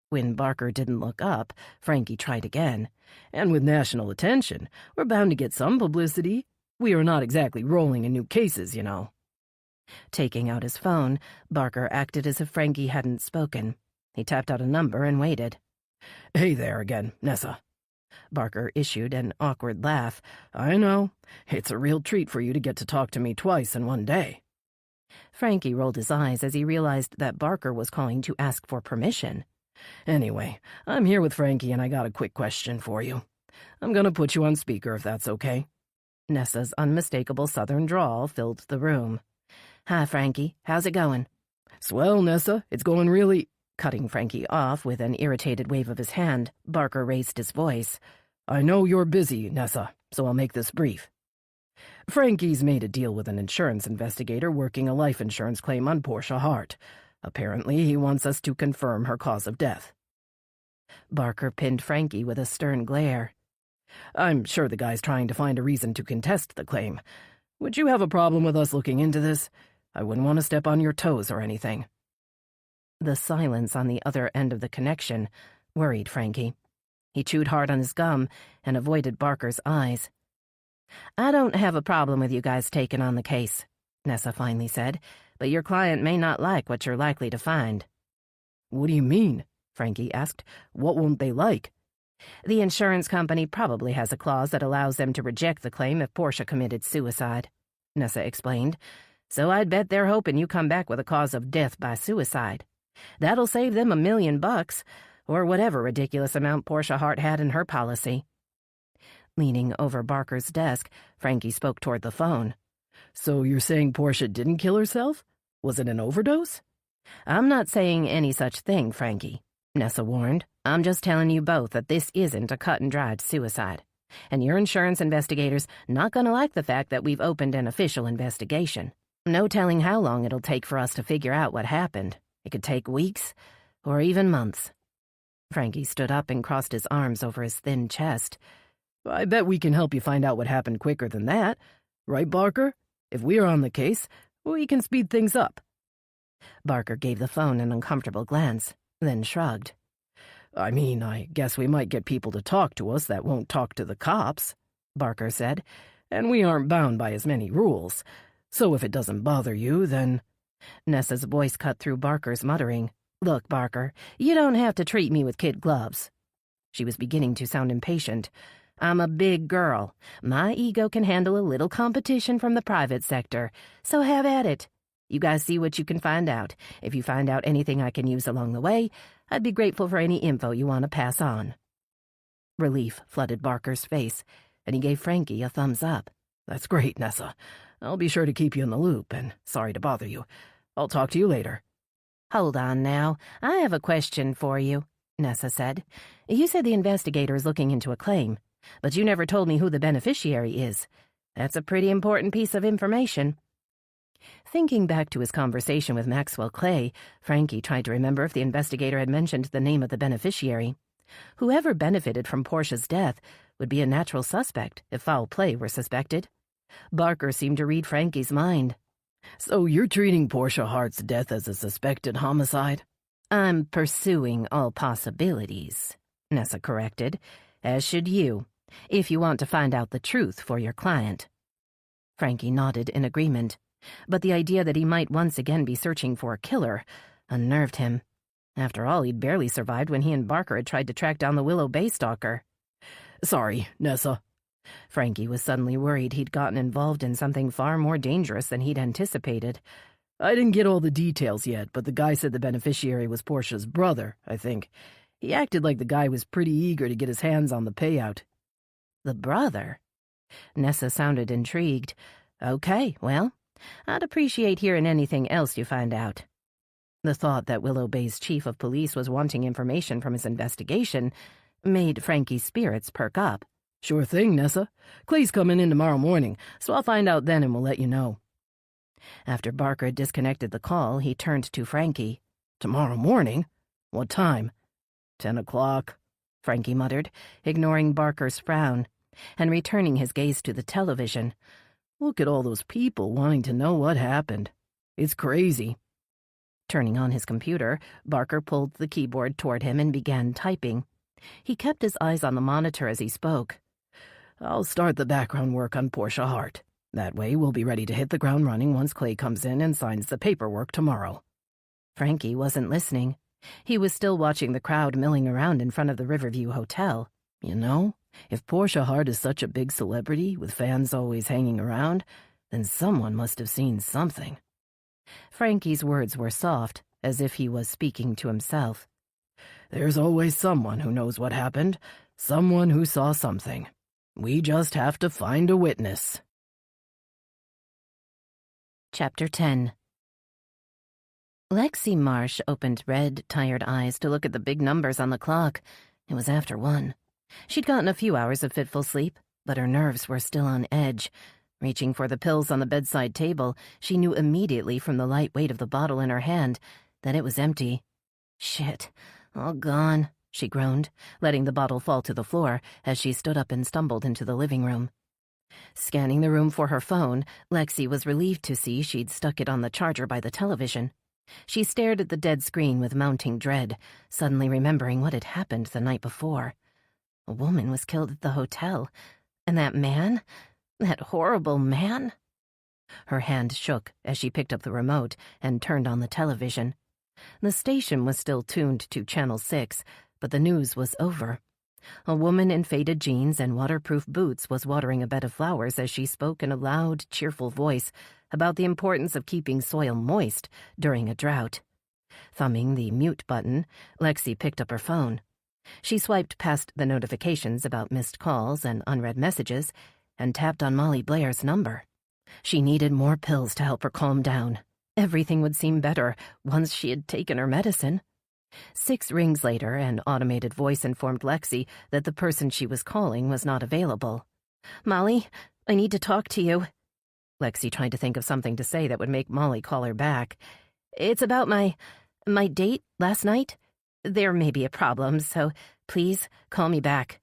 When Barker didn't look up, Frankie tried again. And with national attention, we're bound to get some publicity. We are not exactly rolling in new cases, you know. Taking out his phone, Barker acted as if Frankie hadn't spoken. He tapped out a number and waited. Hey there again, Nessa. Barker issued an awkward laugh. I know. It's a real treat for you to get to talk to me twice in one day. Frankie rolled his eyes as he realized that Barker was calling to ask for permission. Anyway, I'm here with Frankie and I got a quick question for you. I'm gonna put you on speaker if that's okay. Nessa's unmistakable southern drawl filled the room. Hi, Frankie. How's it going? Swell, Nessa. It's going really... Cutting Frankie off with an irritated wave of his hand, Barker raised his voice. I know you're busy, Nessa, so I'll make this brief. Frankie's made a deal with an insurance investigator working a life insurance claim on Portia Hart. Apparently, he wants us to confirm her cause of death. Barker pinned Frankie with a stern glare. I'm sure the guy's trying to find a reason to contest the claim. Would you have a problem with us looking into this? I wouldn't want to step on your toes or anything. The silence on the other end of the connection worried Frankie. He chewed hard on his gum and avoided Barker's eyes. I don't have a problem with you guys taking on the case, Nessa finally said, but your client may not like what you're likely to find. What do you mean? Frankie asked. What won't they like? The insurance company probably has a clause that allows them to reject the claim if Portia committed suicide, Nessa explained. So I'd bet they're hoping you come back with a cause of death by suicide. That'll save them $1 million, or whatever ridiculous amount Portia Hart had in her policy. Leaning over Barker's desk, Frankie spoke toward the phone. So you're saying Portia didn't kill herself? Was it an overdose? I'm not saying any such thing, Frankie, Nessa warned. I'm just telling you both that this isn't a cut-and-dried suicide. And your insurance investigator's not going to like the fact that we've opened an official investigation. No telling how long it'll take for us to figure out what happened. It could take weeks, or even months. Frankie stood up and crossed his arms over his thin chest. I bet we can help you find out what happened quicker than that. Right, Barker? If we're on the case, we can speed things up. Barker gave the phone an uncomfortable glance, then shrugged. I mean, I guess we might get people to talk to us that won't talk to the cops, Barker said, and we aren't bound by as many rules. So if it doesn't bother you, then... Nessa's voice cut through Barker's muttering. Look, Barker, you don't have to treat me with kid gloves. She was beginning to sound impatient. I'm a big girl. My ego can handle a little competition from the private sector, so have at it. You guys see what you can find out. If you find out anything I can use along the way, I'd be grateful for any info you want to pass on. Relief flooded Barker's face, and he gave Frankie a thumbs up. That's great, Nessa. I'll be sure to keep you in the loop, and sorry to bother you. I'll talk to you later. Hold on now. I have a question for you, Nessa said. You said the investigator is looking into a claim, but you never told me who the beneficiary is. That's a pretty important piece of information. Thinking back to his conversation with Maxwell Clay, Frankie tried to remember if the investigator had mentioned the name of the beneficiary. Whoever benefited from Portia's death would be a natural suspect if foul play were suspected. Barker seemed to read Frankie's mind. So you're treating Portia Hart's death as a suspected homicide? I'm pursuing all possibilities, Nessa corrected, as should you, if you want to find out the truth for your client. Frankie nodded in agreement, but the idea that he might once again be searching for a killer unnerved him. After all, he'd barely survived when he and Barker had tried to track down the Willow Bay stalker. Sorry, Nessa. Frankie was suddenly worried he'd gotten involved in something far more dangerous than he'd anticipated. I didn't get all the details yet, but the guy said the beneficiary was Portia's brother, I think. He acted like the guy was pretty eager to get his hands on the payout. The brother? Nessa sounded intrigued. Okay, well, I'd appreciate hearing anything else you find out. The thought that Willow Bay's chief of police was wanting information from his investigation made Frankie's spirits perk up. Sure thing, Nessa. Clay's coming in tomorrow morning, so I'll find out then and we'll let you know. After Barker disconnected the call, he turned to Frankie. Tomorrow morning? What time? 10 o'clock, Frankie muttered, ignoring Barker's frown, and returning his gaze to the television. Look at all those people wanting to know what happened. It's crazy. Turning on his computer, Barker pulled the keyboard toward him and began typing. He kept his eyes on the monitor as he spoke. I'll start the background work on Portia Hart. That way we'll be ready to hit the ground running once Clay comes in and signs the paperwork tomorrow. Frankie wasn't listening. He was still watching the crowd milling around in front of the Riverview Hotel. You know, If Portia Hart is such a big celebrity with fans always hanging around, then someone must have seen something. Frankie's words were soft, as if he was speaking to himself. There's always someone who knows what happened, someone who saw something. We just have to find a witness. Chapter 10. Lexi Marsh opened red, tired eyes to look at the big numbers on the clock. It was after 1. She'd gotten a few hours of fitful sleep, but her nerves were still on edge. Reaching for the pills on the bedside table, she knew immediately from the light weight of the bottle in her hand that it was empty. Shit, all gone, she groaned, letting the bottle fall to the floor as she stood up and stumbled into the living room. Scanning the room for her phone, Lexi was relieved to see she'd stuck it on the charger by the television. She stared at the dead screen with mounting dread, suddenly remembering what had happened the night before. A woman was killed at the hotel, and that man, that horrible man. Her hand shook as she picked up the remote and turned on the television. The station was still tuned to Channel 6, but the news was over. A woman in faded jeans and waterproof boots was watering a bed of flowers as she spoke in a loud, cheerful voice about the importance of keeping soil moist during a drought. Thumbing the mute button, Lexi picked up her phone. She swiped past the notifications about missed calls and unread messages and tapped on Molly Blair's number. She needed more pills to help her calm down. Everything would seem better once she had taken her medicine. 6 rings later, an automated voice informed Lexi that the person she was calling was not available. "Molly, I need to talk to you." Lexi tried to think of something to say that would make Molly call her back. "It's about my date last night. There may be a problem, so please call me back."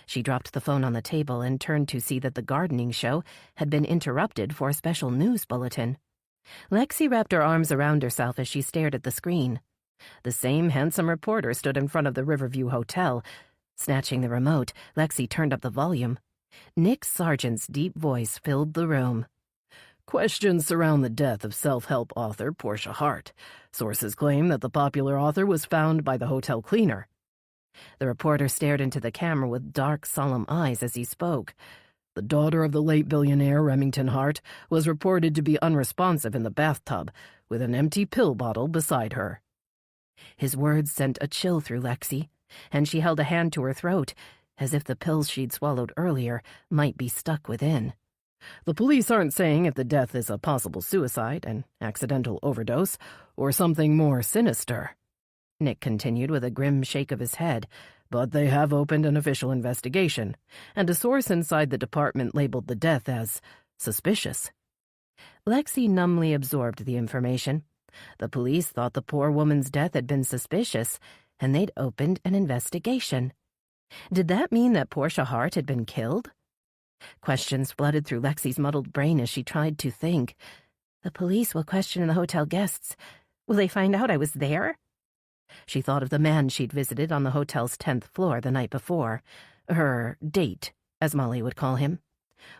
She dropped the phone on the table and turned to see that the gardening show had been interrupted for a special news bulletin. Lexi wrapped her arms around herself as she stared at the screen. The same handsome reporter stood in front of the Riverview Hotel. Snatching the remote, Lexi turned up the volume. Nick Sargent's deep voice filled the room. Questions surround the death of self-help author Portia Hart. Sources claim that the popular author was found by the hotel cleaner. The reporter stared into the camera with dark, solemn eyes as he spoke. The daughter of the late billionaire Remington Hart was reported to be unresponsive in the bathtub, with an empty pill bottle beside her. His words sent a chill through Lexi, and she held a hand to her throat, as if the pills she'd swallowed earlier might be stuck within. The police aren't saying if the death is a possible suicide, an accidental overdose, or something more sinister, Nick continued with a grim shake of his head, but they have opened an official investigation, and a source inside the department labeled the death as suspicious. Lexi numbly absorbed the information. The police thought the poor woman's death had been suspicious, and they'd opened an investigation. Did that mean that Portia Hart had been killed? Questions flooded through Lexi's muddled brain as she tried to think. The police will question the hotel guests. Will they find out I was there? She thought of the man she'd visited on the hotel's 10th floor the night before. Her date, as Molly would call him.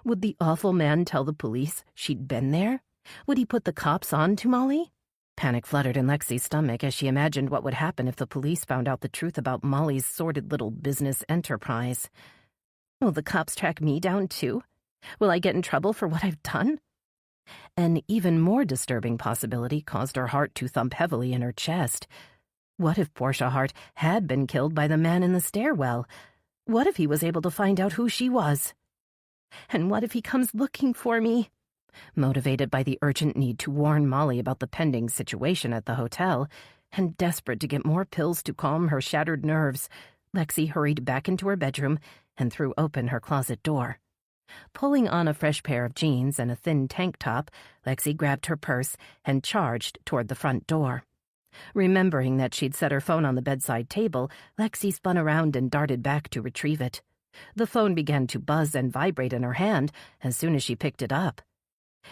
Would the awful man tell the police she'd been there? Would he put the cops on to Molly? Panic fluttered in Lexi's stomach as she imagined what would happen if the police found out the truth about Molly's sordid little business enterprise. Will the cops track me down too? Will I get in trouble for what I've done? An even more disturbing possibility caused her heart to thump heavily in her chest. What if Portia Hart had been killed by the man in the stairwell? What if he was able to find out who she was? And what if he comes looking for me? Motivated by the urgent need to warn Molly about the pending situation at the hotel, and desperate to get more pills to calm her shattered nerves, Lexi hurried back into her bedroom and threw open her closet door. Pulling on a fresh pair of jeans and a thin tank top, Lexi grabbed her purse and charged toward the front door. Remembering that she'd set her phone on the bedside table, Lexi spun around and darted back to retrieve it. The phone began to buzz and vibrate in her hand as soon as she picked it up.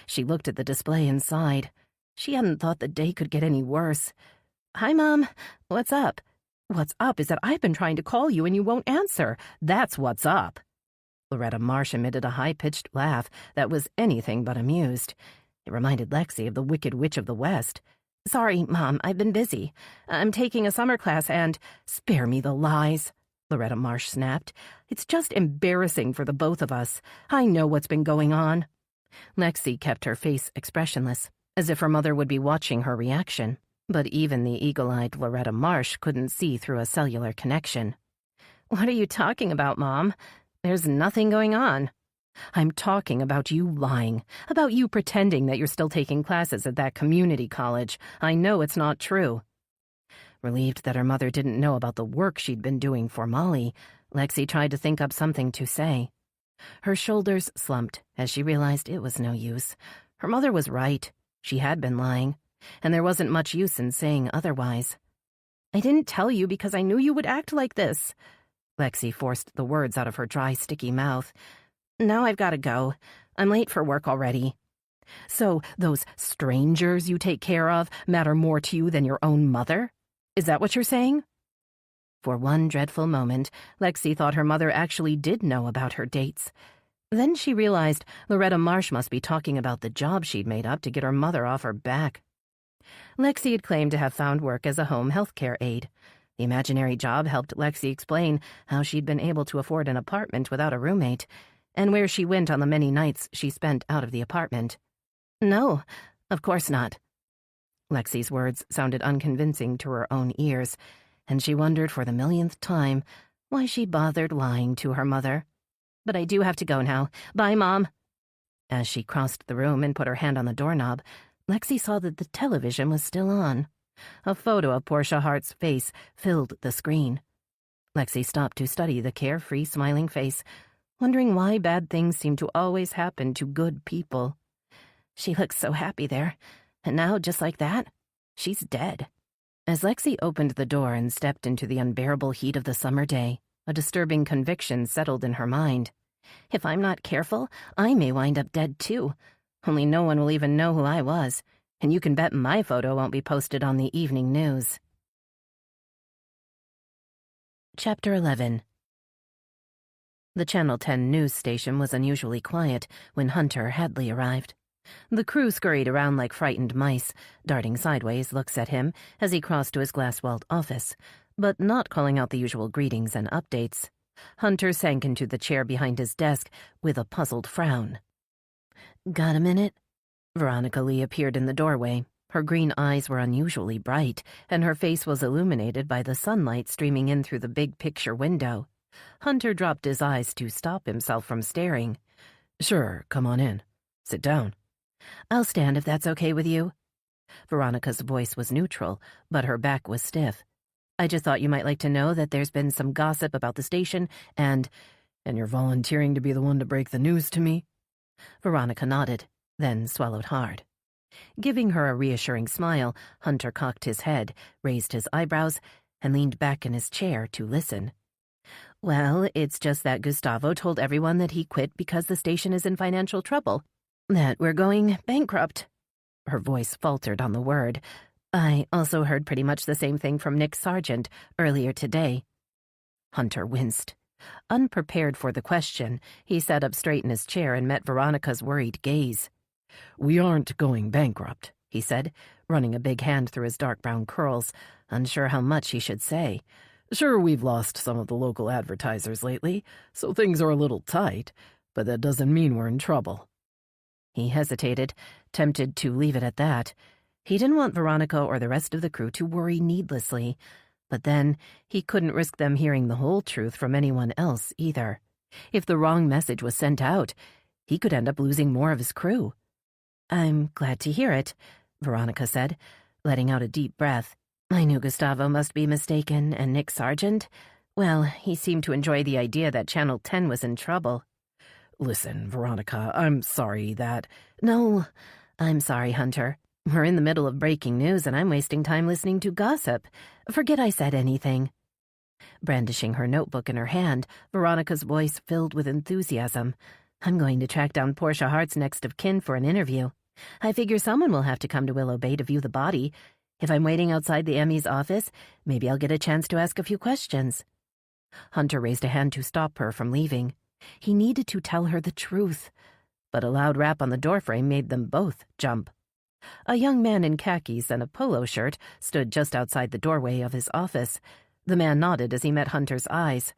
She looked at the display and sighed. She hadn't thought the day could get any worse. "Hi, Mom. What's up?" "What's up is that I've been trying to call you and you won't answer. That's what's up." Loretta Marsh emitted a high-pitched laugh that was anything but amused. It reminded Lexi of the Wicked Witch of the West. "Sorry, Mom, I've been busy. I'm taking a summer class and—" "Spare me the lies," Loretta Marsh snapped. "It's just embarrassing for the both of us. I know what's been going on." Lexi kept her face expressionless, as if her mother would be watching her reaction. But even the eagle-eyed Loretta Marsh couldn't see through a cellular connection. "What are you talking about, Mom? There's nothing going on." "I'm talking about you lying, about you pretending that you're still taking classes at that community college. I know it's not true." Relieved that her mother didn't know about the work she'd been doing for Molly, Lexi tried to think up something to say. Her shoulders slumped as she realized it was no use. Her mother was right. She had been lying, and there wasn't much use in saying otherwise. "I didn't tell you because I knew you would act like this." Lexi forced the words out of her dry, sticky mouth. "Now I've got to go. I'm late for work already." "So those strangers you take care of matter more to you than your own mother? Is that what you're saying?" For one dreadful moment, Lexi thought her mother actually did know about her dates. Then she realized Loretta Marsh must be talking about the job she'd made up to get her mother off her back. Lexi had claimed to have found work as a home health care aide. The imaginary job helped Lexi explain how she'd been able to afford an apartment without a roommate, and where she went on the many nights she spent out of the apartment. "No, of course not." Lexi's words sounded unconvincing to her own ears, and she wondered for the millionth time why she bothered lying to her mother. "But I do have to go now. Bye, Mom." As she crossed the room and put her hand on the doorknob, Lexi saw that the television was still on. A photo of Portia Hart's face filled the screen. Lexi stopped to study the carefree, smiling face, wondering why bad things seemed to always happen to good people. She looked so happy there, and now, just like that, she's dead. As Lexi opened the door and stepped into the unbearable heat of the summer day, a disturbing conviction settled in her mind. If I'm not careful, I may wind up dead too. Only no one will even know who I was, and you can bet my photo won't be posted on the evening news. Chapter 11. The Channel 10 news station was unusually quiet when Hunter Hadley arrived. The crew scurried around like frightened mice, darting sideways looks at him as he crossed to his glass-walled office, but not calling out the usual greetings and updates. Hunter sank into the chair behind his desk with a puzzled frown. "Got a minute?" Veronica Lee appeared in the doorway. Her green eyes were unusually bright, and her face was illuminated by the sunlight streaming in through the big picture window. Hunter dropped his eyes to stop himself from staring. "Sure, come on in. Sit down." "I'll stand if that's okay with you." Veronica's voice was neutral, but her back was stiff. "I just thought you might like to know that there's been some gossip about the station, and—" "And you're volunteering to be the one to break the news to me?" Veronica nodded, then swallowed hard. Giving her a reassuring smile, Hunter cocked his head, raised his eyebrows, and leaned back in his chair to listen. "Well, it's just that Gustavo told everyone that he quit because the station is in financial trouble. That we're going bankrupt." Her voice faltered on the word. "I also heard pretty much the same thing from Nick Sargent earlier today." Hunter winced. Unprepared for the question, he sat up straight in his chair and met Veronica's worried gaze. "We aren't going bankrupt," he said, running a big hand through his dark brown curls, unsure how much he should say. "Sure, we've lost some of the local advertisers lately, so things are a little tight, but that doesn't mean we're in trouble." He hesitated, tempted to leave it at that. He didn't want Veronica or the rest of the crew to worry needlessly, but then he couldn't risk them hearing the whole truth from anyone else either. If the wrong message was sent out, he could end up losing more of his crew. "I'm glad to hear it," Veronica said, letting out a deep breath. "I knew Gustavo must be mistaken, and Nick Sargent, well, he seemed to enjoy the idea that Channel 10 was in trouble." "Listen, Veronica, I'm sorry that—" "No, I'm sorry, Hunter. We're in the middle of breaking news, and I'm wasting time listening to gossip. Forget I said anything." Brandishing her notebook in her hand, Veronica's voice filled with enthusiasm. "I'm going to track down Portia Hart's next of kin for an interview. I figure someone will have to come to Willow Bay to view the body. If I'm waiting outside the Emmy's office, maybe I'll get a chance to ask a few questions." Hunter raised a hand to stop her from leaving. He needed to tell her the truth, but a loud rap on the doorframe made them both jump. A young man in khakis and a polo shirt stood just outside the doorway of his office. The man nodded as he met Hunter's eyes.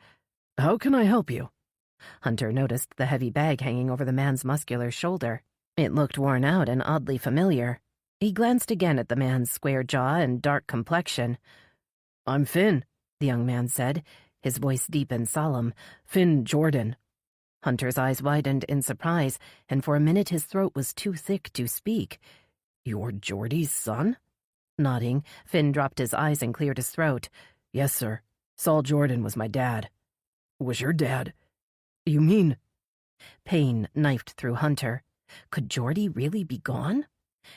"How can I help you?" Hunter noticed the heavy bag hanging over the man's muscular shoulder. It looked worn out and oddly familiar. He glanced again at the man's square jaw and dark complexion. "I'm Finn," the young man said, his voice deep and solemn. "Finn Jordan." Hunter's eyes widened in surprise, and for a minute his throat was too thick to speak. "You're Geordie's son?" Nodding, Finn dropped his eyes and cleared his throat. "Yes, sir. Saul Jordan was my dad." "Was your dad? You mean—" Pain knifed through Hunter. Could Geordie really be gone?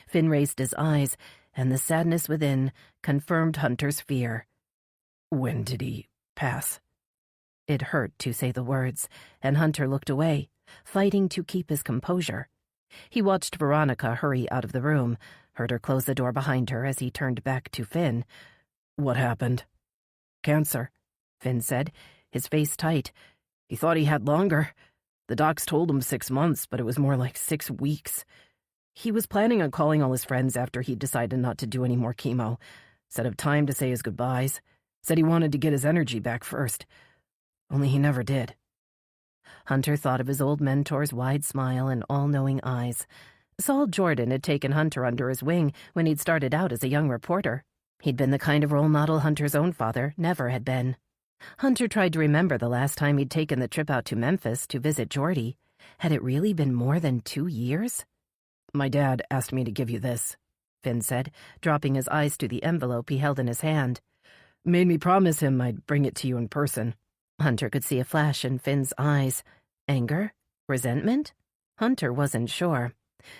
Finn raised his eyes, and the sadness within confirmed Hunter's fear. "When did he pass?" It hurt to say the words, and Hunter looked away, fighting to keep his composure. He watched Veronica hurry out of the room, heard her close the door behind her as he turned back to Finn. "What happened?" "Cancer," Finn said, his face tight. "He thought he had longer. The docs told him 6 months, but it was more like 6 weeks. He was planning on calling all his friends after he decided not to do any more chemo. Set up time to say his goodbyes. Said he wanted to get his energy back first. Only he never did." Hunter thought of his old mentor's wide smile and all-knowing eyes. Saul Jordan had taken Hunter under his wing when he'd started out as a young reporter. He'd been the kind of role model Hunter's own father never had been. Hunter tried to remember the last time he'd taken the trip out to Memphis to visit Geordie. Had it really been more than 2 years? "My dad asked me to give you this," Finn said, dropping his eyes to the envelope he held in his hand. "Made me promise him I'd bring it to you in person." Hunter could see a flash in Finn's eyes. Anger? Resentment? Hunter wasn't sure.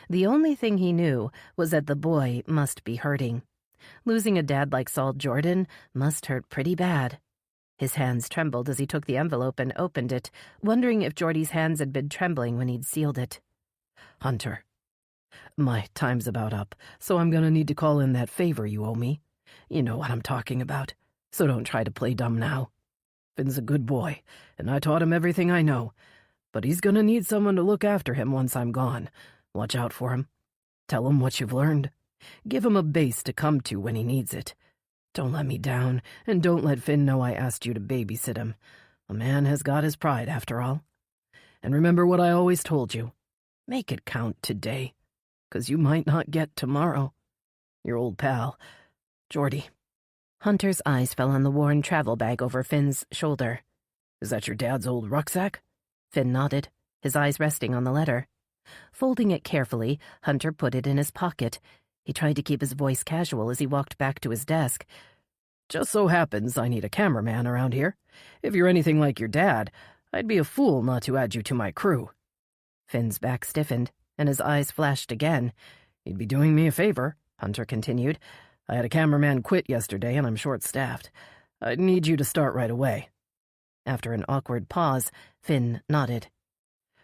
The only thing he knew was that the boy must be hurting. Losing a dad like Saul Jordan must hurt pretty bad. His hands trembled as he took the envelope and opened it, wondering if Geordie's hands had been trembling when he'd sealed it. "Hunter, my time's about up, so I'm gonna need to call in that favor you owe me. You know what I'm talking about, so don't try to play dumb now. Finn's a good boy, and I taught him everything I know, but he's gonna need someone to look after him once I'm gone. Watch out for him. Tell him what you've learned. Give him a base to come to when he needs it. Don't let me down, and don't let Finn know I asked you to babysit him. A man has got his pride, after all. And remember what I always told you. Make it count today, 'cause you might not get tomorrow. Your old pal, Geordie." Hunter's eyes fell on the worn travel bag over Finn's shoulder. "Is that your dad's old rucksack?" Finn nodded, his eyes resting on the letter. Folding it carefully, Hunter put it in his pocket. He tried to keep his voice casual as he walked back to his desk. "Just so happens I need a cameraman around here. If you're anything like your dad, I'd be a fool not to add you to my crew." Finn's back stiffened, and his eyes flashed again. "You'd be doing me a favor," Hunter continued. "I had a cameraman quit yesterday, and I'm short-staffed. I'd need you to start right away." After an awkward pause, Finn nodded.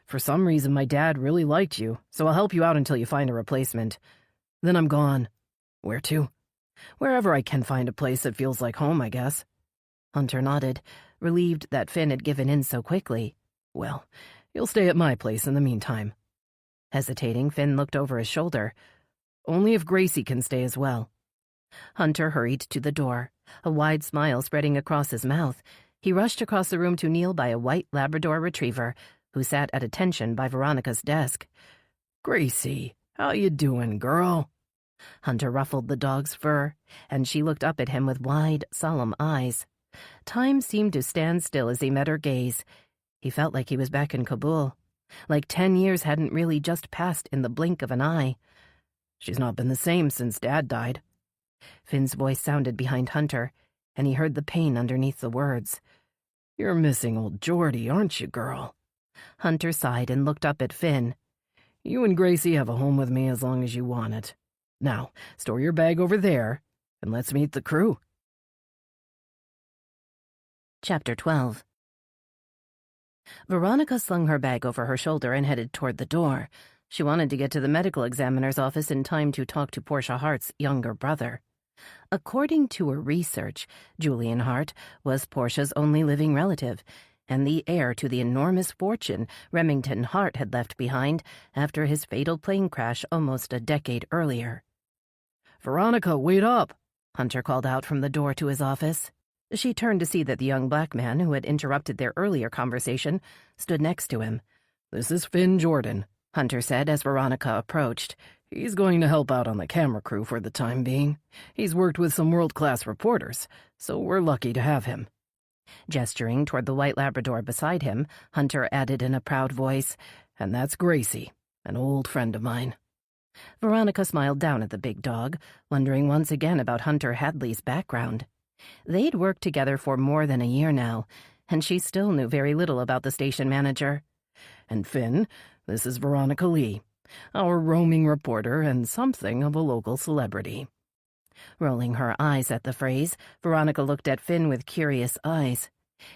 "For some reason, my dad really liked you, so I'll help you out until you find a replacement. Then I'm gone. Where to? Wherever I can find a place that feels like home, I guess." Hunter nodded, relieved that Finn had given in so quickly. "Well, you'll stay at my place in the meantime." Hesitating, Finn looked over his shoulder. "Only if Gracie can stay as well." Hunter hurried to the door, a wide smile spreading across his mouth. He rushed across the room to kneel by a white Labrador retriever who sat at attention by Veronica's desk. "Gracie, how you doing, girl?" Hunter ruffled the dog's fur, and she looked up at him with wide, solemn eyes. Time seemed to stand still as he met her gaze. He felt like he was back in Kabul, like 10 years hadn't really just passed in the blink of an eye. "She's not been the same since Dad died." Finn's voice sounded behind Hunter, and he heard the pain underneath the words. "You're missing old Geordie, aren't you, girl?" Hunter sighed and looked up at Finn. "You and Gracie have a home with me as long as you want it. Now, store your bag over there, and let's meet the crew." Chapter 12. Veronica slung her bag over her shoulder and headed toward the door. She wanted to get to the medical examiner's office in time to talk to Portia Hart's younger brother. According to her research, Julian Hart was Portia's only living relative, and the heir to the enormous fortune Remington Hart had left behind after his fatal plane crash almost a decade earlier. "Veronica, wait up!" Hunter called out from the door to his office. She turned to see that the young black man who had interrupted their earlier conversation stood next to him. "This is Finn Jordan," Hunter said as Veronica approached. "He's going to help out on the camera crew for the time being. He's worked with some world-class reporters, so we're lucky to have him." Gesturing toward the white Labrador beside him, Hunter added in a proud voice, "And that's Gracie, an old friend of mine." Veronica smiled down at the big dog, wondering once again about Hunter Hadley's background. They'd worked together for more than a year now, and she still knew very little about the station manager. "And Finn, this is Veronica Lee, our roaming reporter and something of a local celebrity." Rolling her eyes at the phrase, Veronica looked at Finn with curious eyes.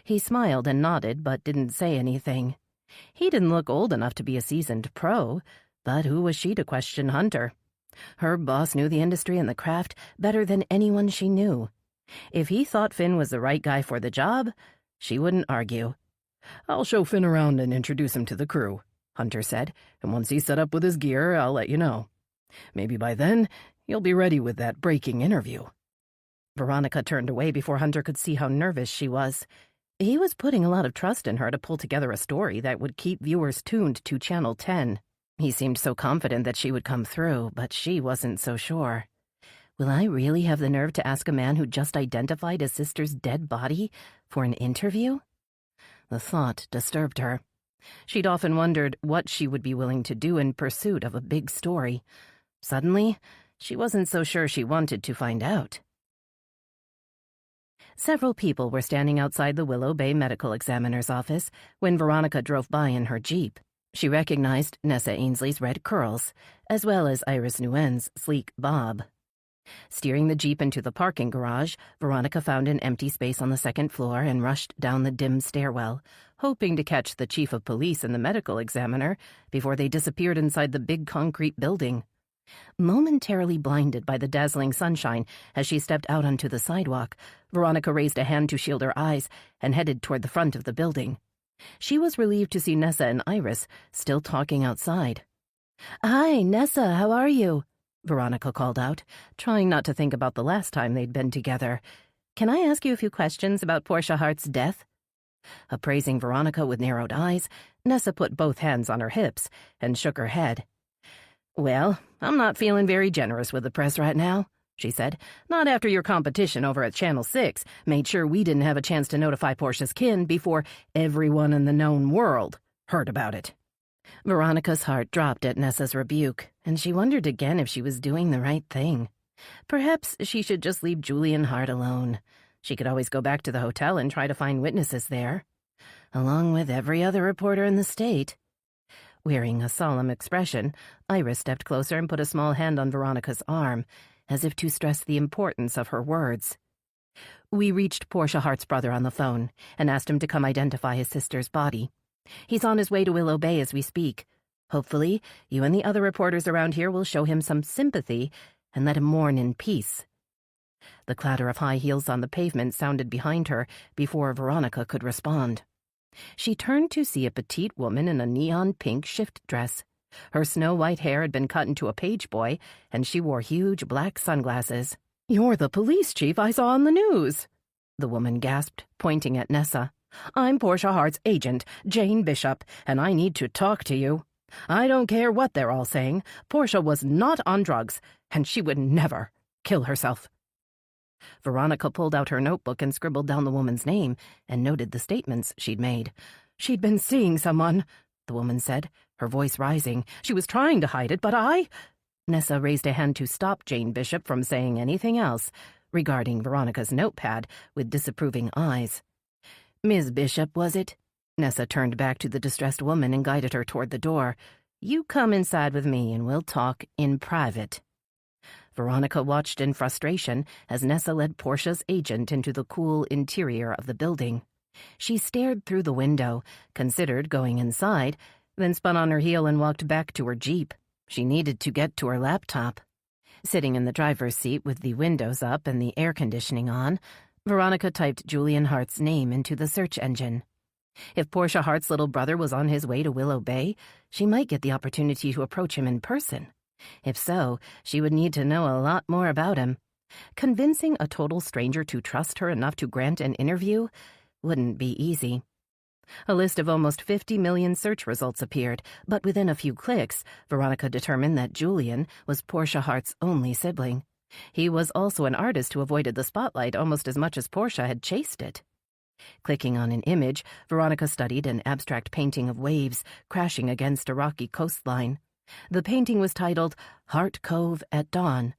He smiled and nodded, but didn't say anything. He didn't look old enough to be a seasoned pro, but who was she to question Hunter? Her boss knew the industry and the craft better than anyone she knew. If he thought Finn was the right guy for the job, she wouldn't argue. "I'll show Finn around and introduce him to the crew," Hunter said, "and once he's set up with his gear, I'll let you know. Maybe by then, you'll be ready with that breaking interview." Veronica turned away before Hunter could see how nervous she was. He was putting a lot of trust in her to pull together a story that would keep viewers tuned to Channel 10. He seemed so confident that she would come through, but she wasn't so sure. Will I really have the nerve to ask a man who just identified his sister's dead body for an interview? The thought disturbed her. She'd often wondered what she would be willing to do in pursuit of a big story. Suddenly, she wasn't so sure she wanted to find out. Several people were standing outside the Willow Bay medical examiner's office when Veronica drove by in her Jeep. She recognized Nessa Ainsley's red curls, as well as Iris Nguyen's sleek bob. Steering the Jeep into the parking garage, Veronica found an empty space on the second floor and rushed down the dim stairwell, hoping to catch the chief of police and the medical examiner before they disappeared inside the big concrete building. Momentarily blinded by the dazzling sunshine as she stepped out onto the sidewalk, Veronica raised a hand to shield her eyes and headed toward the front of the building. She was relieved to see Nessa and Iris still talking outside. "Hi, Nessa, how are you?" Veronica called out, trying not to think about the last time they'd been together. "Can I ask you a few questions about Portia Hart's death?" Appraising Veronica with narrowed eyes, Nessa put both hands on her hips and shook her head. "Well, I'm not feeling very generous with the press right now," she said. "Not after your competition over at Channel 6 made sure we didn't have a chance to notify Portia's kin before everyone in the known world heard about it." Veronica's heart dropped at Nessa's rebuke, and she wondered again if she was doing the right thing. Perhaps she should just leave Julian Hart alone. She could always go back to the hotel and try to find witnesses there, along with every other reporter in the state. Wearing a solemn expression, Iris stepped closer and put a small hand on Veronica's arm, as if to stress the importance of her words. "We reached Portia Hart's brother on the phone and asked him to come identify his sister's body. He's on his way to Willow Bay as we speak. Hopefully, you and the other reporters around here will show him some sympathy and let him mourn in peace." The clatter of high heels on the pavement sounded behind her before Veronica could respond. She turned to see a petite woman in a neon pink shift dress. Her snow-white hair had been cut into a page boy, and she wore huge black sunglasses. "You're the police chief I saw on the news," the woman gasped, pointing at Nessa. "I'm Portia Hart's agent, Jane Bishop, and I need to talk to you. I don't care what they're all saying. Portia was not on drugs, and she would never kill herself." Veronica pulled out her notebook and scribbled down the woman's name and noted the statements she'd made. "She'd been seeing someone," the woman said, her voice rising. "She was trying to hide it, but I—" Nessa raised a hand to stop Jane Bishop from saying anything else, regarding Veronica's notepad with disapproving eyes. "Miss Bishop, was it?" Nessa turned back to the distressed woman and guided her toward the door. "You come inside with me and we'll talk in private." Veronica watched in frustration as Nessa led Portia's agent into the cool interior of the building. She stared through the window, considered going inside, then spun on her heel and walked back to her Jeep. She needed to get to her laptop. Sitting in the driver's seat with the windows up and the air conditioning on, Veronica typed Julian Hart's name into the search engine. If Portia Hart's little brother was on his way to Willow Bay, she might get the opportunity to approach him in person. If so, she would need to know a lot more about him. Convincing a total stranger to trust her enough to grant an interview wouldn't be easy. A list of almost 50 million search results appeared, but within a few clicks, Veronica determined that Julian was Portia Hart's only sibling. He was also an artist who avoided the spotlight almost as much as Portia had chased it. Clicking on an image, Veronica studied an abstract painting of waves crashing against a rocky coastline. The painting was titled Hart Cove at Dawn,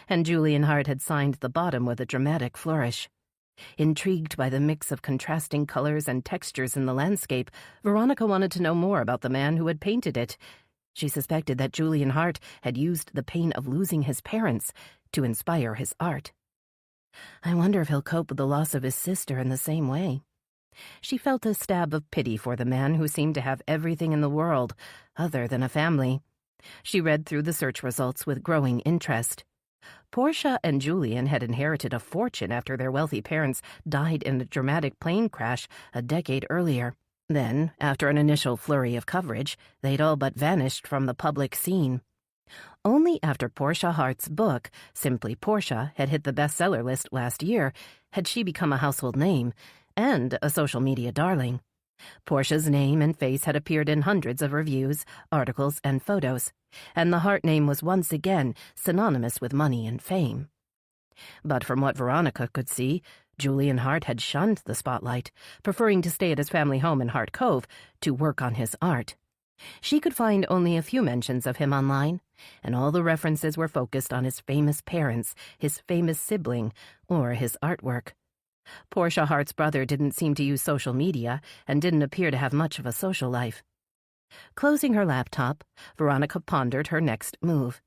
and Julian Hart had signed the bottom with a dramatic flourish. Intrigued by the mix of contrasting colors and textures in the landscape, Veronica wanted to know more about the man who had painted it. She suspected that Julian Hart had used the pain of losing his parents to inspire his art. I wonder if he'll cope with the loss of his sister in the same way. She felt a stab of pity for the man who seemed to have everything in the world other than a family. She read through the search results with growing interest. Portia and Julian had inherited a fortune after their wealthy parents died in a dramatic plane crash a decade earlier. Then, after an initial flurry of coverage, they'd all but vanished from the public scene. Only after Portia Hart's book, Simply Portia, had hit the bestseller list last year had she become a household name and a social media darling. Portia's name and face had appeared in hundreds of reviews, articles, and photos, and the Hart name was once again synonymous with money and fame. But from what Veronica could see, Julian Hart had shunned the spotlight, preferring to stay at his family home in Hart Cove to work on his art. She could find only a few mentions of him online, and all the references were focused on his famous parents, his famous sibling, or his artwork. Portia Hart's brother didn't seem to use social media and didn't appear to have much of a social life. Closing her laptop, Veronica pondered her next move.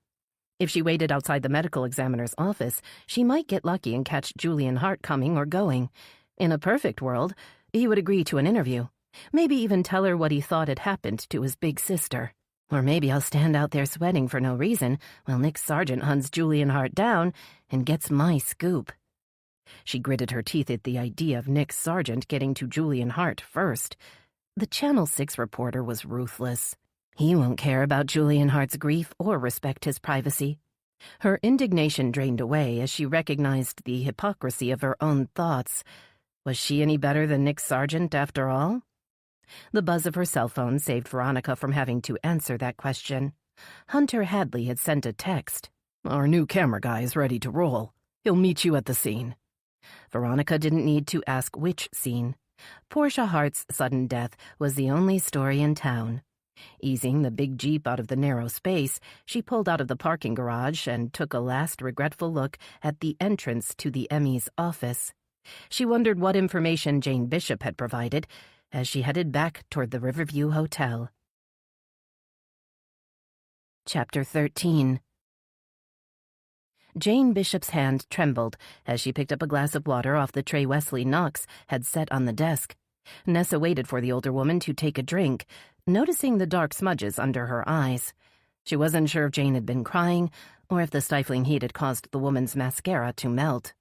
If she waited outside the medical examiner's office, she might get lucky and catch Julian Hart coming or going. In a perfect world, he would agree to an interview, maybe even tell her what he thought had happened to his big sister. Or maybe I'll stand out there sweating for no reason while Nick Sargent hunts Julian Hart down and gets my scoop. She gritted her teeth at the idea of Nick Sargent getting to Julian Hart first. The Channel 6 reporter was ruthless. He won't care about Julian Hart's grief or respect his privacy. Her indignation drained away as she recognized the hypocrisy of her own thoughts. Was she any better than Nick Sargent, after all? The buzz of her cell phone saved Veronica from having to answer that question. Hunter Hadley had sent a text. Our new camera guy is ready to roll. He'll meet you at the scene. Veronica didn't need to ask which scene. Portia Hart's sudden death was the only story in town. Easing the big Jeep out of the narrow space, she pulled out of the parking garage and took a last regretful look at the entrance to the Emmy's office. She wondered what information Jane Bishop had provided as she headed back toward the Riverview Hotel. Chapter 13. Jane Bishop's hand trembled as she picked up a glass of water off the tray Wesley Knox had set on the desk. Nessa waited for the older woman to take a drink, noticing the dark smudges under her eyes. She wasn't sure if Jane had been crying or if the stifling heat had caused the woman's mascara to melt.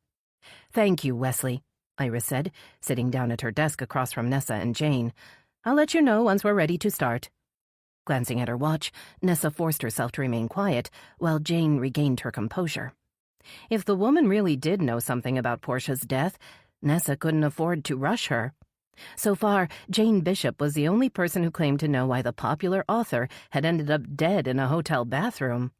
"Thank you, Wesley," Iris said, sitting down at her desk across from Nessa and Jane. "I'll let you know once we're ready to start." Glancing at her watch, Nessa forced herself to remain quiet while Jane regained her composure. If the woman really did know something about Portia's death, Nessa couldn't afford to rush her. So far, Jane Bishop was the only person who claimed to know why the popular author had ended up dead in a hotel bathroom.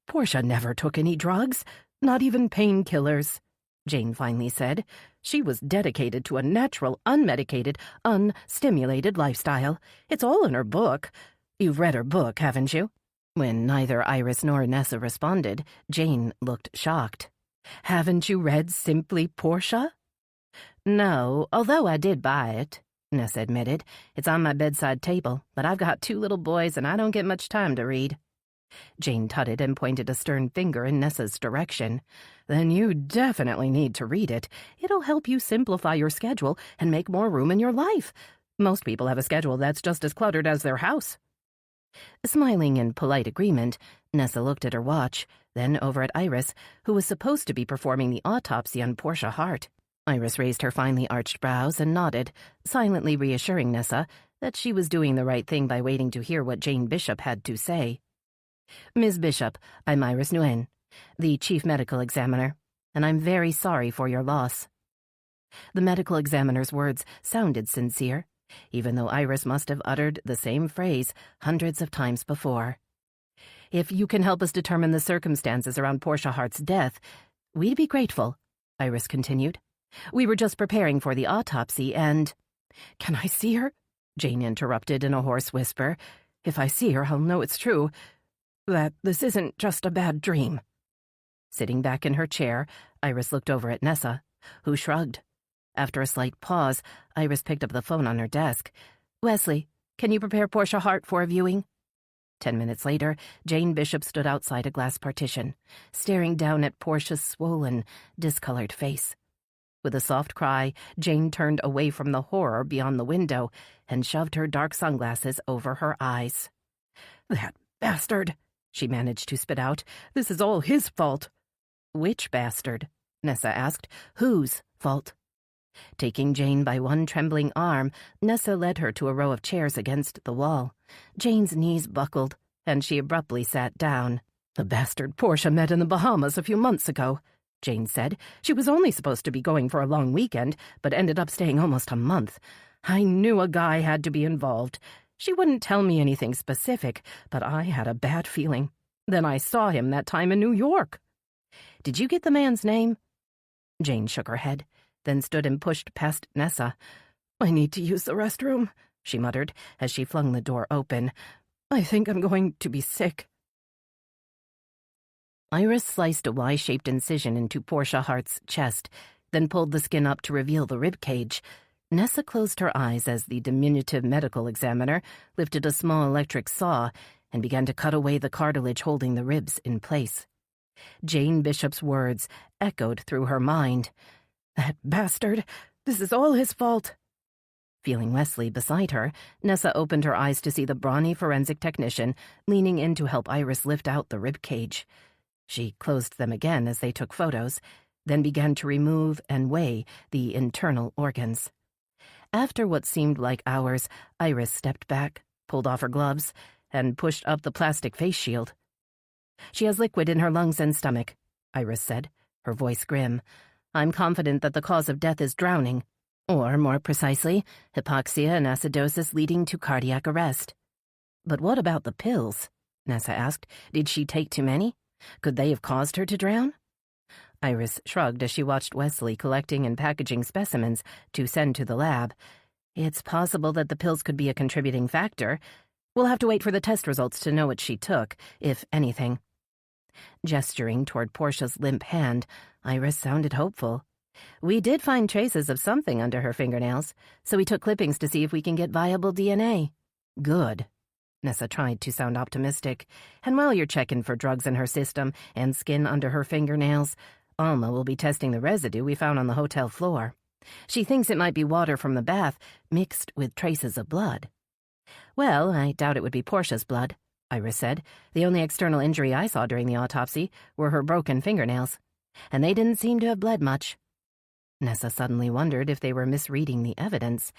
Portia never took any drugs, not even painkillers, Jane finally said. She was dedicated to a natural, unmedicated, unstimulated lifestyle. It's all in her book. You've read her book, haven't you? When neither Iris nor Nessa responded, Jane looked shocked. Haven't you read Simply Portia? No, although I did buy it, Nessa admitted. It's on my bedside table, but I've got 2 little boys and I don't get much time to read. Jane tutted and pointed a stern finger in Nessa's direction. Then you definitely need to read it. It'll help you simplify your schedule and make more room in your life. Most people have a schedule that's just as cluttered as their house. Smiling in polite agreement, Nessa looked at her watch, then over at Iris, who was supposed to be performing the autopsy on Portia Hart. Iris raised her finely arched brows and nodded, silently reassuring Nessa that she was doing the right thing by waiting to hear what Jane Bishop had to say. "Ms. Bishop, I'm Iris Nguyen. "The chief medical examiner, and I'm very sorry for your loss." The medical examiner's words sounded sincere, even though Iris must have uttered the same phrase hundreds of times before. "If you can help us determine the circumstances around Portia Hart's death, we'd be grateful," Iris continued. "We were just preparing for the autopsy and—" "Can I see her?" Jane interrupted in a hoarse whisper. "If I see her, I'll know it's true. That this isn't just a bad dream." Sitting back in her chair, Iris looked over at Nessa, who shrugged. After a slight pause, Iris picked up the phone on her desk. "Wesley, can you prepare Portia Hart for a viewing?" 10 minutes later, Jane Bishop stood outside a glass partition, staring down at Portia's swollen, discolored face. With a soft cry, Jane turned away from the horror beyond the window and shoved her dark sunglasses over her eyes. "That bastard!" she managed to spit out. "This is all his fault." "Which bastard?" Nessa asked. "Whose fault?" Taking Jane by one trembling arm, Nessa led her to a row of chairs against the wall. Jane's knees buckled, and she abruptly sat down. "The bastard Portia met in the Bahamas a few months ago," Jane said. "She was only supposed to be going for a long weekend, but ended up staying almost a month. I knew a guy had to be involved. She wouldn't tell me anything specific, but I had a bad feeling. Then I saw him that time in New York." "Did you get the man's name?" Jane shook her head, then stood and pushed past Nessa. "I need to use the restroom," she muttered as she flung the door open. "I think I'm going to be sick." Iris sliced a Y-shaped incision into Portia Hart's chest, then pulled the skin up to reveal the rib cage. Nessa closed her eyes as the diminutive medical examiner lifted a small electric saw and began to cut away the cartilage holding the ribs in place. Jane Bishop's words echoed through her mind. "That bastard! This is all his fault!" Feeling Wesley beside her, Nessa opened her eyes to see the brawny forensic technician leaning in to help Iris lift out the rib cage. She closed them again as they took photos, then began to remove and weigh the internal organs. After what seemed like hours, Iris stepped back, pulled off her gloves, and pushed up the plastic face shield. "She has liquid in her lungs and stomach," Iris said, her voice grim. "I'm confident that the cause of death is drowning, or, more precisely, hypoxia and acidosis leading to cardiac arrest." "But what about the pills?" Nessa asked. "Did she take too many? Could they have caused her to drown?" Iris shrugged as she watched Wesley collecting and packaging specimens to send to the lab. "It's possible that the pills could be a contributing factor. We'll have to wait for the test results to know what she took, if anything." Gesturing toward Portia's limp hand, Iris sounded hopeful. "We did find traces of something under her fingernails, so we took clippings to see if we can get viable DNA." "Good." Nessa tried to sound optimistic. "And while you're checking for drugs in her system and skin under her fingernails, Alma will be testing the residue we found on the hotel floor. She thinks it might be water from the bath mixed with traces of blood." "Well, I doubt it would be Portia's blood," Iris said. "The only external injury I saw during the autopsy were her broken fingernails, and they didn't seem to have bled much." Nessa suddenly wondered if they were misreading the evidence.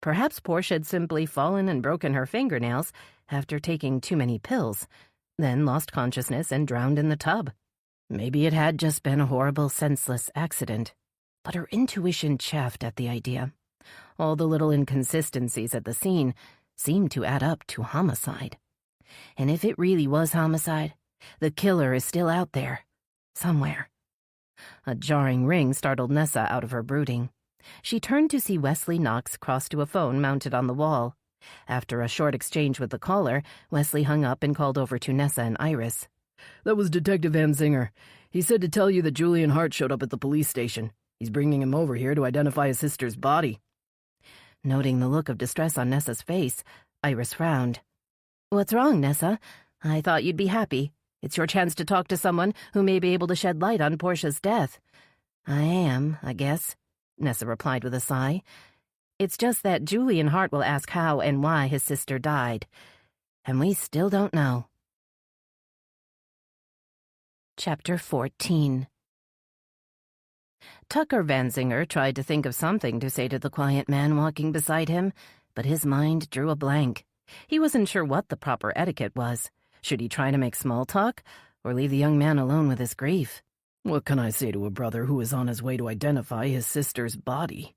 Perhaps Portia had simply fallen and broken her fingernails after taking too many pills, then lost consciousness and drowned in the tub. Maybe it had just been a horrible, senseless accident. But her intuition chafed at the idea. All the little inconsistencies at the scene seemed to add up to homicide. And if it really was homicide, the killer is still out there, somewhere. A jarring ring startled Nessa out of her brooding. She turned to see Wesley Knox cross to a phone mounted on the wall. After a short exchange with the caller, Wesley hung up and called over to Nessa and Iris. "That was Detective Van Zinger. He said to tell you that Julian Hart showed up at the police station. He's bringing him over here to identify his sister's body." Noting the look of distress on Nessa's face, Iris frowned. "What's wrong, Nessa? I thought you'd be happy. It's your chance to talk to someone who may be able to shed light on Portia's death." "I am, I guess," Nessa replied with a sigh. "It's just that Julian Hart will ask how and why his sister died, and we still don't know." Chapter 14. Tucker Van Zinger tried to think of something to say to the quiet man walking beside him, but his mind drew a blank. He wasn't sure what the proper etiquette was. Should he try to make small talk, or leave the young man alone with his grief. What can I say to a brother who is on his way to identify his sister's body?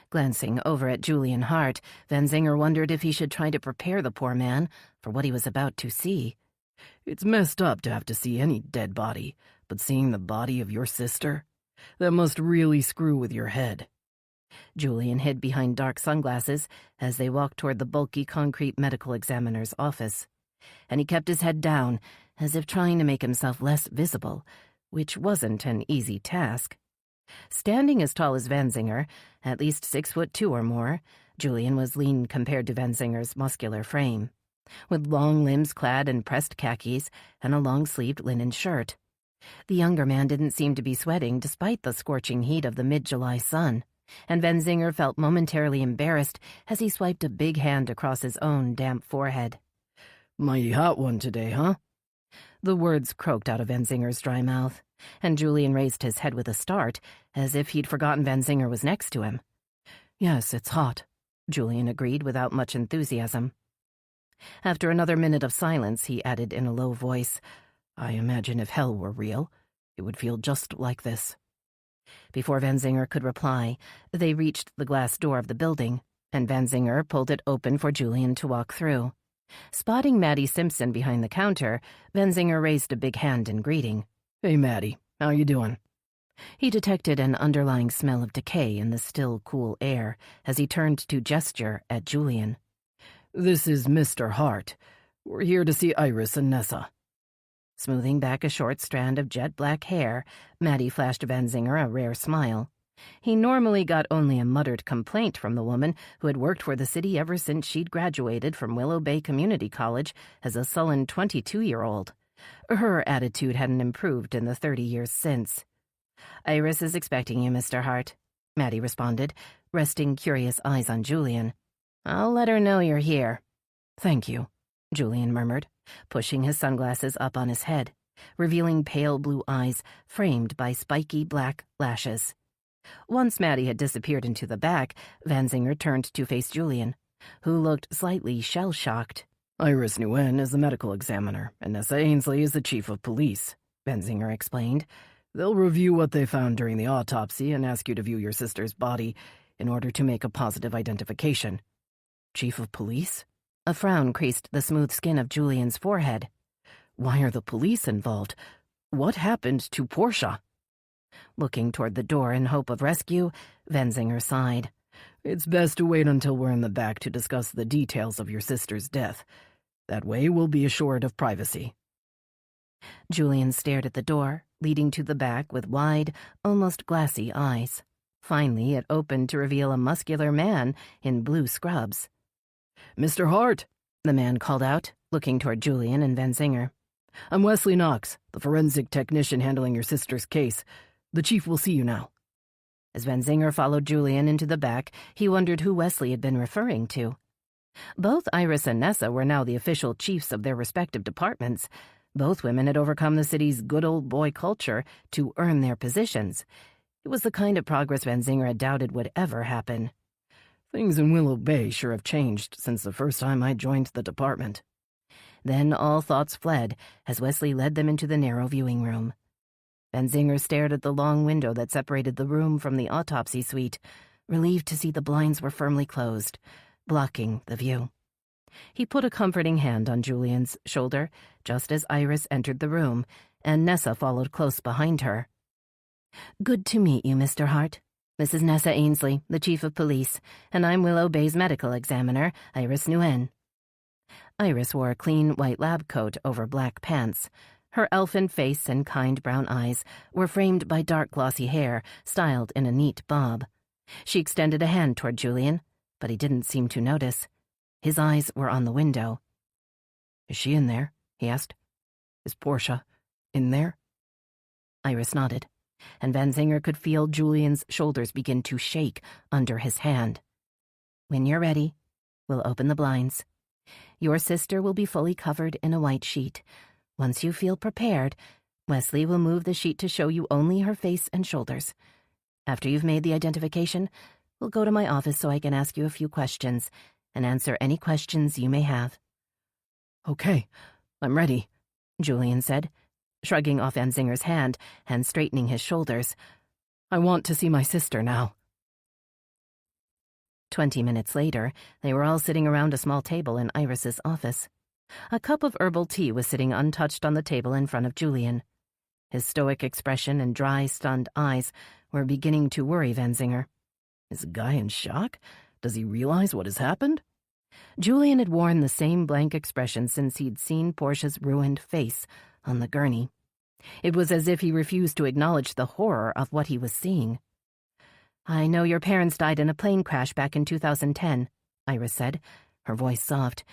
Glancing over at Julian Hart, Van Zinger wondered if he should try to prepare the poor man for what he was about to see. It's messed up to have to see any dead body, but seeing the body of your sister? That must really screw with your head. Julian hid behind dark sunglasses as they walked toward the bulky concrete medical examiner's office, and he kept his head down, as if trying to make himself less visible, which wasn't an easy task. Standing as tall as Van Zinger, at least 6'2" or more, Julian was lean compared to Van Zinger's muscular frame, with long limbs clad in pressed khakis and a long-sleeved linen shirt. The younger man didn't seem to be sweating despite the scorching heat of the mid-July sun, and Van Zinger felt momentarily embarrassed as he swiped a big hand across his own damp forehead. Mighty hot one today, huh? The words croaked out of Van Zinger's dry mouth, and Julian raised his head with a start, as if he'd forgotten Van Zinger was next to him. Yes, it's hot, Julian agreed without much enthusiasm. After another minute of silence, he added in a low voice, I imagine if hell were real, it would feel just like this. Before Van Zinger could reply, they reached the glass door of the building, and Van Zinger pulled it open for Julian to walk through. Spotting Maddie Simpson behind the counter, Van Zinger raised a big hand in greeting. Hey, Maddie, how you doing? He detected an underlying smell of decay in the still, cool air as he turned to gesture at Julian. This is Mr. Hart. We're here to see Iris and Nessa. Smoothing back a short strand of jet-black hair, Maddie flashed Van Zinger a rare smile. He normally got only a muttered complaint from the woman who had worked for the city ever since she'd graduated from Willow Bay Community College as a sullen 22-year-old. Her attitude hadn't improved in the 30 years since. Iris is expecting you, Mr. Hart, Maddie responded, resting curious eyes on Julian. I'll let her know you're here. Thank you, Julian murmured, pushing his sunglasses up on his head, revealing pale blue eyes framed by spiky black lashes. Once Maddie had disappeared into the back, Van Zinger turned to face Julian, who looked slightly shell-shocked. Iris Nguyen is the medical examiner, and Nessa Ainsley is the chief of police, Van Zinger explained. They'll review what they found during the autopsy and ask you to view your sister's body in order to make a positive identification. Chief of police? A frown creased the smooth skin of Julian's forehead. Why are the police involved? What happened to Portia? Looking toward the door in hope of rescue, Van Zinger sighed. It's best to wait until we're in the back to discuss the details of your sister's death. That way we'll be assured of privacy. Julian stared at the door, leading to the back with wide, almost glassy eyes. Finally, it opened to reveal a muscular man in blue scrubs. Mr. Hart, the man called out, looking toward Julian and Van Zinger. I'm Wesley Knox, the forensic technician handling your sister's case. The chief will see you now. As Van Zinger followed Julian into the back, he wondered who Wesley had been referring to. Both Iris and Nessa were now the official chiefs of their respective departments. Both women had overcome the city's good old boy culture to earn their positions. It was the kind of progress Van Zinger had doubted would ever happen. Things in Willow Bay sure have changed since the first time I joined the department. Then all thoughts fled as Wesley led them into the narrow viewing room. Van Zinger stared at the long window that separated the room from the autopsy suite, relieved to see the blinds were firmly closed, blocking the view. He put a comforting hand on Julian's shoulder just as Iris entered the room, and Nessa followed close behind her. Good to meet you, Mr. Hart. This is Nessa Ainsley, the chief of police, and I'm Willow Bay's medical examiner, Iris Nguyen. Iris wore a clean white lab coat over black pants. Her elfin face and kind brown eyes were framed by dark glossy hair styled in a neat bob. She extended a hand toward Julian, but he didn't seem to notice. His eyes were on the window. Is she in there? He asked. Is Portia in there? Iris nodded, and Van Zinger could feel Julian's shoulders begin to shake under his hand. When you're ready, we'll open the blinds. Your sister will be fully covered in a white sheet. Once you feel prepared, Wesley will move the sheet to show you only her face and shoulders. After you've made the identification, we'll go to my office so I can ask you a few questions and answer any questions you may have. Okay, I'm ready, Julian said, shrugging off Vanzinger's hand and straightening his shoulders. I want to see my sister now. 20 minutes later, they were all sitting around a small table in Iris's office. A cup of herbal tea was sitting untouched on the table in front of Julian. His stoic expression and dry, stunned eyes were beginning to worry Vanzinger. Is the guy in shock? Does he realize what has happened? Julian had worn the same blank expression since he'd seen Portia's ruined face on the gurney. It was as if he refused to acknowledge the horror of what he was seeing. "I know your parents died in a plane crash back in 2010, Iris said, her voice soft.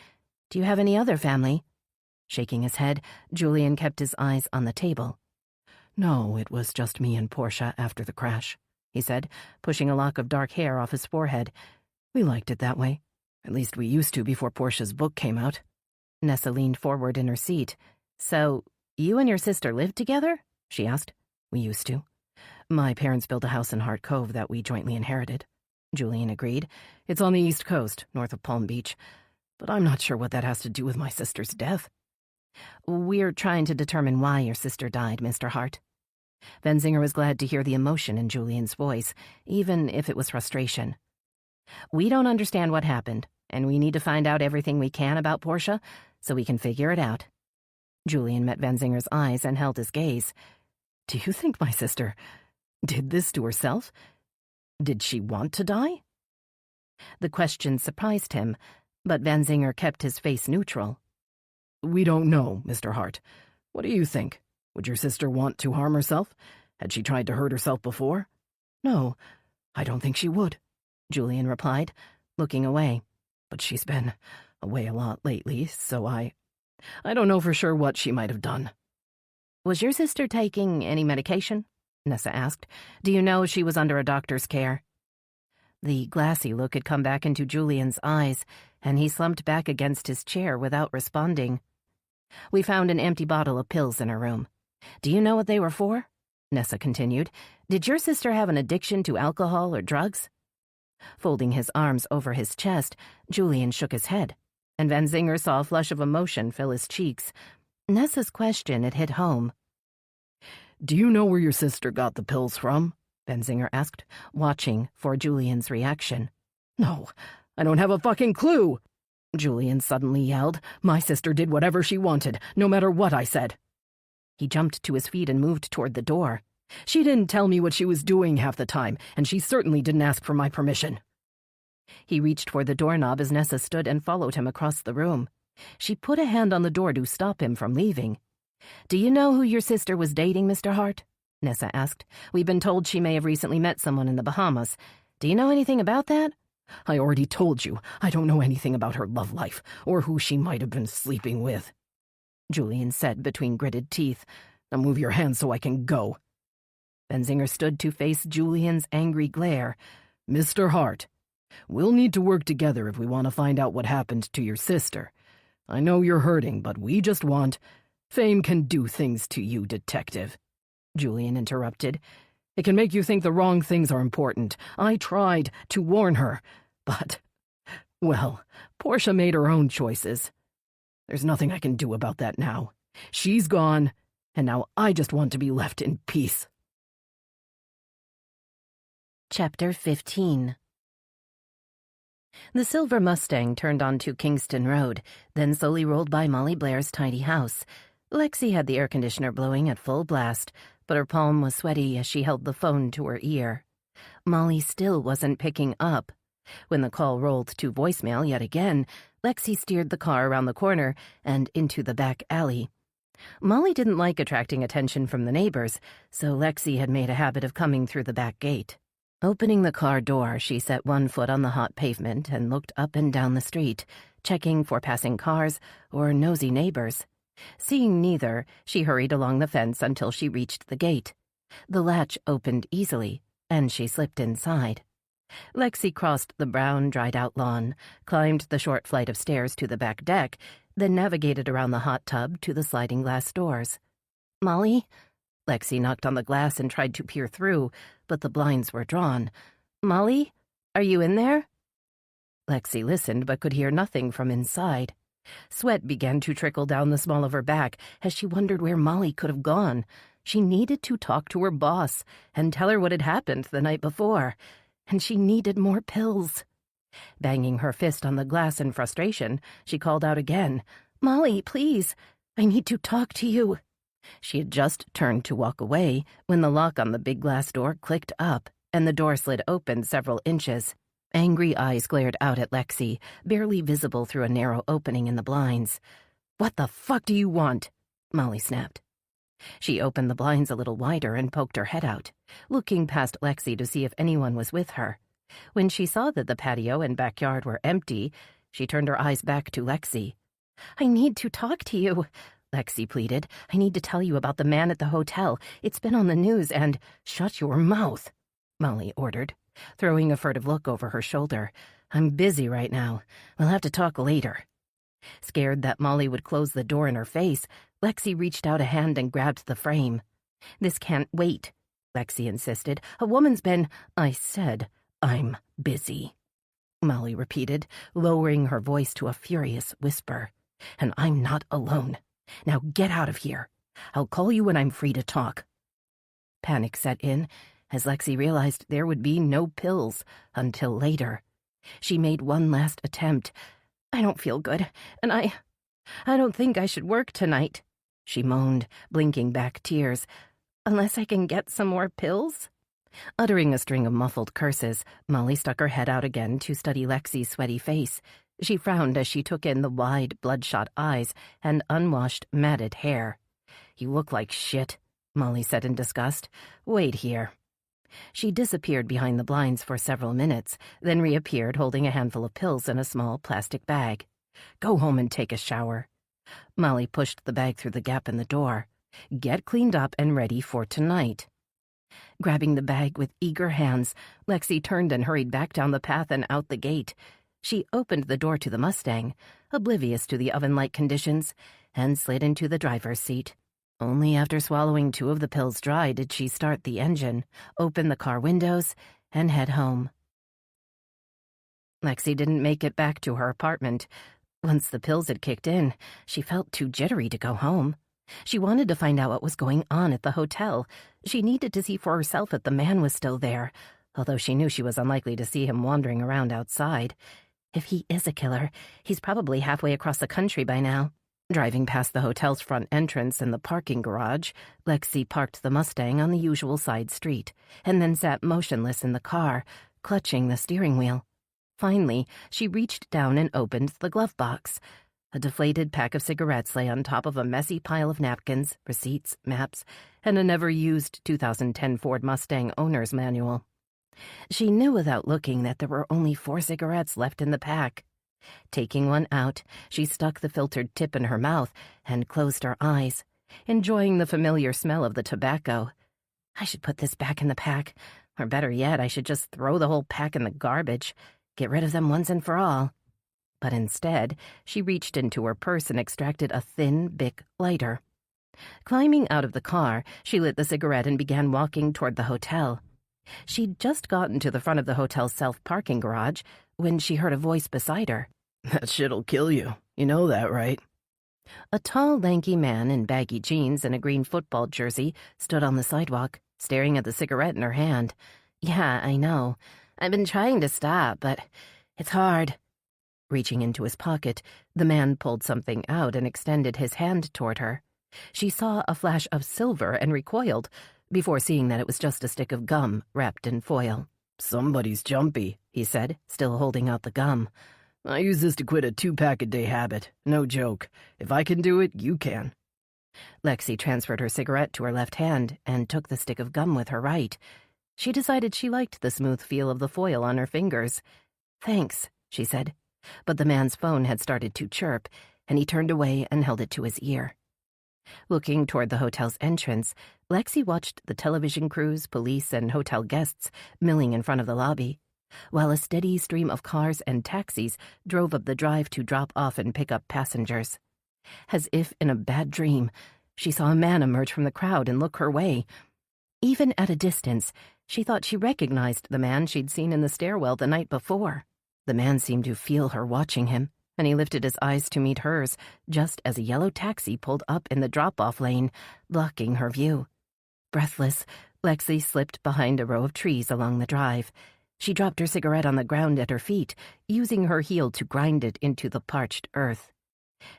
"Do you have any other family?" Shaking his head, Julian kept his eyes on the table. "No, it was just me and Portia after the crash," he said, pushing a lock of dark hair off his forehead. "We liked it that way. At least we used to before Portia's book came out." Nessa leaned forward in her seat. "So, you and your sister lived together?" she asked. "We used to. My parents built a house in Hart Cove that we jointly inherited," Julian agreed. "It's on the East Coast, north of Palm Beach. But I'm not sure what that has to do with my sister's death." "We're trying to determine why your sister died, Mr. Hart." Vanzinger was glad to hear the emotion in Julian's voice, even if it was frustration. "We don't understand what happened, and we need to find out everything we can about Portia so we can figure it out." Julian met Vanzinger's eyes and held his gaze. "Do you think my sister did this to herself? Did she want to die?" The question surprised him, but Vanzinger kept his face neutral. "We don't know, Mr. Hart. What do you think? Would your sister want to harm herself? Had she tried to hurt herself before?" "No, I don't think she would," Julian replied, looking away. "But she's been away a lot lately, so I don't know for sure what she might have done." "Was your sister taking any medication?" Nessa asked. "Do you know she was under a doctor's care?" The glassy look had come back into Julian's eyes, and he slumped back against his chair without responding. "We found an empty bottle of pills in her room. Do you know what they were for?" Nessa continued. "Did your sister have an addiction to alcohol or drugs?" Folding his arms over his chest, Julian shook his head, and Vanzinger saw a flush of emotion fill his cheeks. Nessa's question had hit home. "Do you know where your sister got the pills from?" Vanzinger asked, watching for Julian's reaction. "No, I don't have a fucking clue!" Julian suddenly yelled. "My sister did whatever she wanted, no matter what I said." He jumped to his feet and moved toward the door. "She didn't tell me what she was doing half the time, and she certainly didn't ask for my permission." He reached for the doorknob as Nessa stood and followed him across the room. She put a hand on the door to stop him from leaving. "Do you know who your sister was dating, Mr. Hart?" Nessa asked. "We've been told she may have recently met someone in the Bahamas. Do you know anything about that?" "I already told you. I don't know anything about her love life, or who she might have been sleeping with," Julian said between gritted teeth. "Now move your hands so I can go." Vanzinger stood to face Julian's angry glare. "Mr. Hart, we'll need to work together if we want to find out what happened to your sister. I know you're hurting, but we just want—" "Fame can do things to you, detective," Julian interrupted. "It can make you think the wrong things are important. I tried to warn her, but, well, Portia made her own choices. There's nothing I can do about that now. She's gone, and now I just want to be left in peace." Chapter 15. The silver Mustang turned onto Kingston Road, then slowly rolled by Molly Blair's tiny house. Lexi had the air conditioner blowing at full blast, but her palm was sweaty as she held the phone to her ear. Molly still wasn't picking up. When the call rolled to voicemail yet again, Lexi steered the car around the corner and into the back alley. Molly didn't like attracting attention from the neighbors, so Lexi had made a habit of coming through the back gate. Opening the car door, she set one foot on the hot pavement and looked up and down the street, checking for passing cars or nosy neighbors. Seeing neither, she hurried along the fence until she reached the gate. The latch opened easily, and she slipped inside. Lexi crossed the brown, dried-out lawn, climbed the short flight of stairs to the back deck, then navigated around the hot tub to the sliding glass doors. "Molly?" Lexi knocked on the glass and tried to peer through, but the blinds were drawn. "Molly? Are you in there?" Lexi listened but could hear nothing from inside. Sweat began to trickle down the small of her back as she wondered where Molly could have gone. She needed to talk to her boss and tell her what had happened the night before, and she needed more pills. Banging her fist on the glass in frustration, she called out again, "Molly, please, I need to talk to you." She had just turned to walk away when the lock on the big glass door clicked up and the door slid open several inches. Angry eyes glared out at Lexi, barely visible through a narrow opening in the blinds. "What the fuck do you want?" Molly snapped. She opened the blinds a little wider and poked her head out, looking past Lexi to see if anyone was with her. When she saw that the patio and backyard were empty, she turned her eyes back to Lexi. "I need to talk to you," Lexi pleaded. "I need to tell you about the man at the hotel. It's been on the news and—" "Shut your mouth," Molly ordered, throwing a furtive look over her shoulder. "I'm busy right now. We'll have to talk later." Scared that Molly would close the door in her face, Lexi reached out a hand and grabbed the frame. "This can't wait," Lexi insisted. "A woman's been—" "I said I'm busy," Molly repeated, lowering her voice to a furious whisper. "And I'm not alone. Now get out of here. I'll call you when I'm free to talk." Panic set in as Lexi realized there would be no pills until later. She made one last attempt. "I don't feel good, and I don't think I should work tonight," she moaned, blinking back tears. "Unless I can get some more pills?" Uttering a string of muffled curses, Molly stuck her head out again to study Lexi's sweaty face. She frowned as she took in the wide, bloodshot eyes and unwashed, matted hair. "You look like shit," Molly said in disgust. "Wait here." She disappeared behind the blinds for several minutes, then reappeared holding a handful of pills in a small plastic bag. "Go home and take a shower." Molly pushed the bag through the gap in the door. "Get cleaned up and ready for tonight." Grabbing the bag with eager hands, Lexi turned and hurried back down the path and out the gate. She opened the door to the Mustang, oblivious to the oven-like conditions, and slid into the driver's seat. Only after swallowing 2 of the pills dry did she start the engine, open the car windows, and head home. Lexi didn't make it back to her apartment. Once the pills had kicked in, she felt too jittery to go home. She wanted to find out what was going on at the hotel. She needed to see for herself if the man was still there, although she knew she was unlikely to see him wandering around outside. If he is a killer, he's probably halfway across the country by now. Driving past the hotel's front entrance and the parking garage, Lexi parked the Mustang on the usual side street, and then sat motionless in the car, clutching the steering wheel. Finally, she reached down and opened the glove box. A deflated pack of cigarettes lay on top of a messy pile of napkins, receipts, maps, and a never-used 2010 Ford Mustang owner's manual. She knew without looking that there were only 4 cigarettes left in the pack. Taking one out, she stuck the filtered tip in her mouth and closed her eyes, enjoying the familiar smell of the tobacco. "I should put this back in the pack, or better yet, I should just throw the whole pack in the garbage, get rid of them once and for all." But instead, she reached into her purse and extracted a thin Bic lighter. Climbing out of the car, she lit the cigarette and began walking toward the hotel. She'd just gotten to the front of the hotel's self-parking garage when she heard a voice beside her. "That shit'll kill you. You know that, right?" A tall, lanky man in baggy jeans and a green football jersey stood on the sidewalk, staring at the cigarette in her hand. "Yeah, I know. I've been trying to stop, but it's hard." Reaching into his pocket, the man pulled something out and extended his hand toward her. She saw a flash of silver and recoiled, before seeing that it was just a stick of gum wrapped in foil. "Somebody's jumpy," he said, still holding out the gum. "I use this to quit a 2-pack-a-day habit. No joke. If I can do it, you can." Lexi transferred her cigarette to her left hand and took the stick of gum with her right. She decided she liked the smooth feel of the foil on her fingers. "Thanks," she said. But the man's phone had started to chirp, and he turned away and held it to his ear. Looking toward the hotel's entrance, Lexi watched the television crews, police, and hotel guests milling in front of the lobby, while a steady stream of cars and taxis drove up the drive to drop off and pick up passengers. As if in a bad dream, she saw a man emerge from the crowd and look her way. Even at a distance, she thought she recognized the man she'd seen in the stairwell the night before. The man seemed to feel her watching him, and he lifted his eyes to meet hers just as a yellow taxi pulled up in the drop-off lane, blocking her view. Breathless, Lexi slipped behind a row of trees along the drive. She dropped her cigarette on the ground at her feet, using her heel to grind it into the parched earth.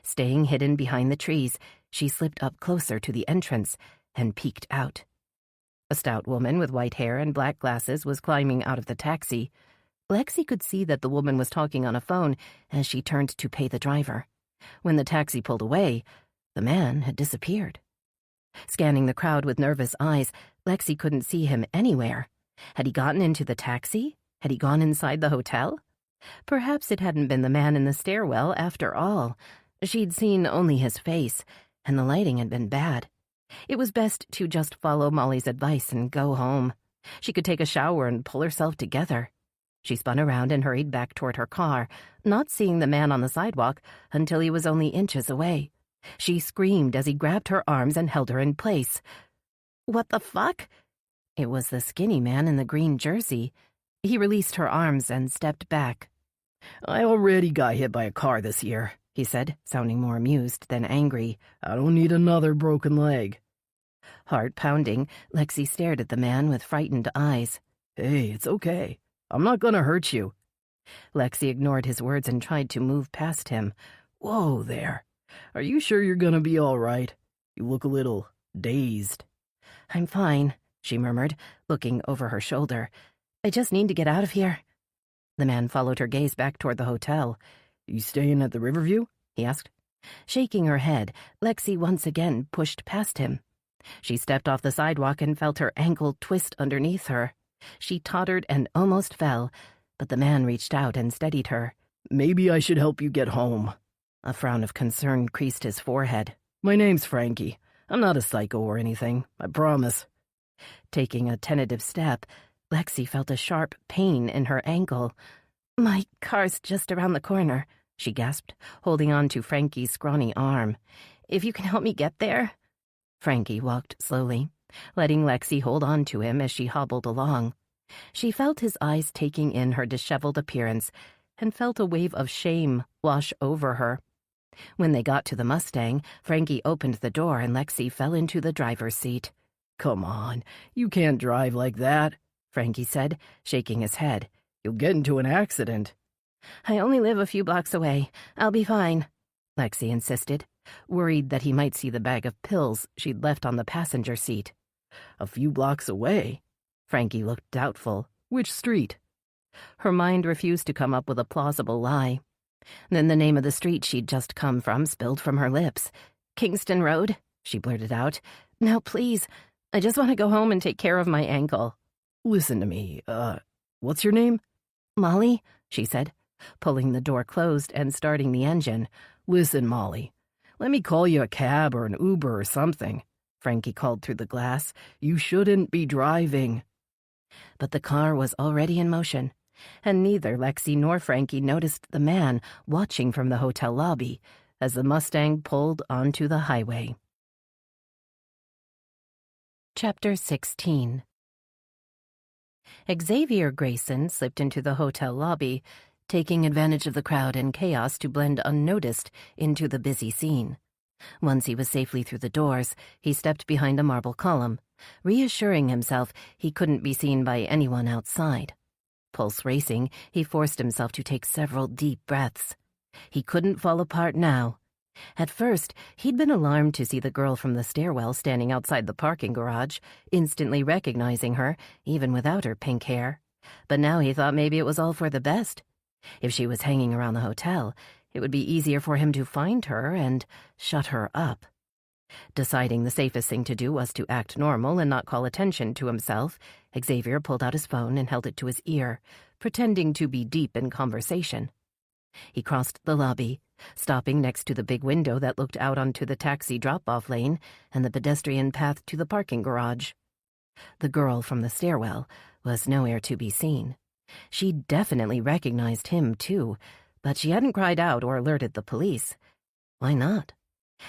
Staying hidden behind the trees, she slipped up closer to the entrance and peeked out. A stout woman with white hair and black glasses was climbing out of the taxi. Lexi could see that the woman was talking on a phone as she turned to pay the driver. When the taxi pulled away, the man had disappeared. Scanning the crowd with nervous eyes, Lexi couldn't see him anywhere. Had he gotten into the taxi? Had he gone inside the hotel? Perhaps it hadn't been the man in the stairwell after all. She'd seen only his face, and the lighting had been bad. It was best to just follow Molly's advice and go home. She could take a shower and pull herself together. She spun around and hurried back toward her car, not seeing the man on the sidewalk until he was only inches away. She screamed as he grabbed her arms and held her in place. "What the fuck?" It was the skinny man in the green jersey. He released her arms and stepped back. "I already got hit by a car this year," he said, sounding more amused than angry. "I don't need another broken leg." Heart pounding, Lexi stared at the man with frightened eyes. "Hey, it's okay. I'm not gonna hurt you." Lexi ignored his words and tried to move past him. "Whoa there. Are you sure you're gonna be all right? You look a little dazed." "I'm fine," she murmured, looking over her shoulder. "I just need to get out of here." The man followed her gaze back toward the hotel. "You staying at the Riverview?" he asked. Shaking her head, Lexi once again pushed past him. She stepped off the sidewalk and felt her ankle twist underneath her. She tottered and almost fell, but the man reached out and steadied her. "Maybe I should help you get home." A frown of concern creased his forehead. "My name's Frankie. I'm not a psycho or anything, I promise." Taking a tentative step, Lexi felt a sharp pain in her ankle. "My car's just around the corner," she gasped, holding on to Frankie's scrawny arm. "If you can help me get there." Frankie walked slowly, letting Lexi hold on to him as she hobbled along. She felt his eyes taking in her disheveled appearance and felt a wave of shame wash over her. When they got to the Mustang, Frankie opened the door and Lexi fell into the driver's seat. "Come on, you can't drive like that," Frankie said, shaking his head. "You'll get into an accident." "I only live a few blocks away. I'll be fine," Lexi insisted, worried that he might see the bag of pills she'd left on the passenger seat. "A few blocks away?" Frankie looked doubtful. "Which street?" Her mind refused to come up with a plausible lie. Then the name of the street she'd just come from spilled from her lips. "Kingston Road," she blurted out. "Now, please, I just want to go home and take care of my ankle." "Listen to me, what's your name?" "Molly," she said, pulling the door closed and starting the engine. "Listen, Molly, let me call you a cab or an Uber or something," Frankie called through the glass. "You shouldn't be driving." But the car was already in motion, and neither Lexi nor Frankie noticed the man watching from the hotel lobby as the Mustang pulled onto the highway. Chapter 16. Xavier Grayson slipped into the hotel lobby, taking advantage of the crowd and chaos to blend unnoticed into the busy scene. Once he was safely through the doors, he stepped behind a marble column, reassuring himself he couldn't be seen by anyone outside. Pulse racing, he forced himself to take several deep breaths. He couldn't fall apart now. At first, he'd been alarmed to see the girl from the stairwell standing outside the parking garage, instantly recognizing her, even without her pink hair. But now he thought maybe it was all for the best. If she was hanging around the hotel, it would be easier for him to find her and shut her up. Deciding the safest thing to do was to act normal and not call attention to himself, Xavier pulled out his phone and held it to his ear, pretending to be deep in conversation. He crossed the lobby, stopping next to the big window that looked out onto the taxi drop-off lane and the pedestrian path to the parking garage. The girl from the stairwell was nowhere to be seen. She definitely recognized him, too, but she hadn't cried out or alerted the police. Why not?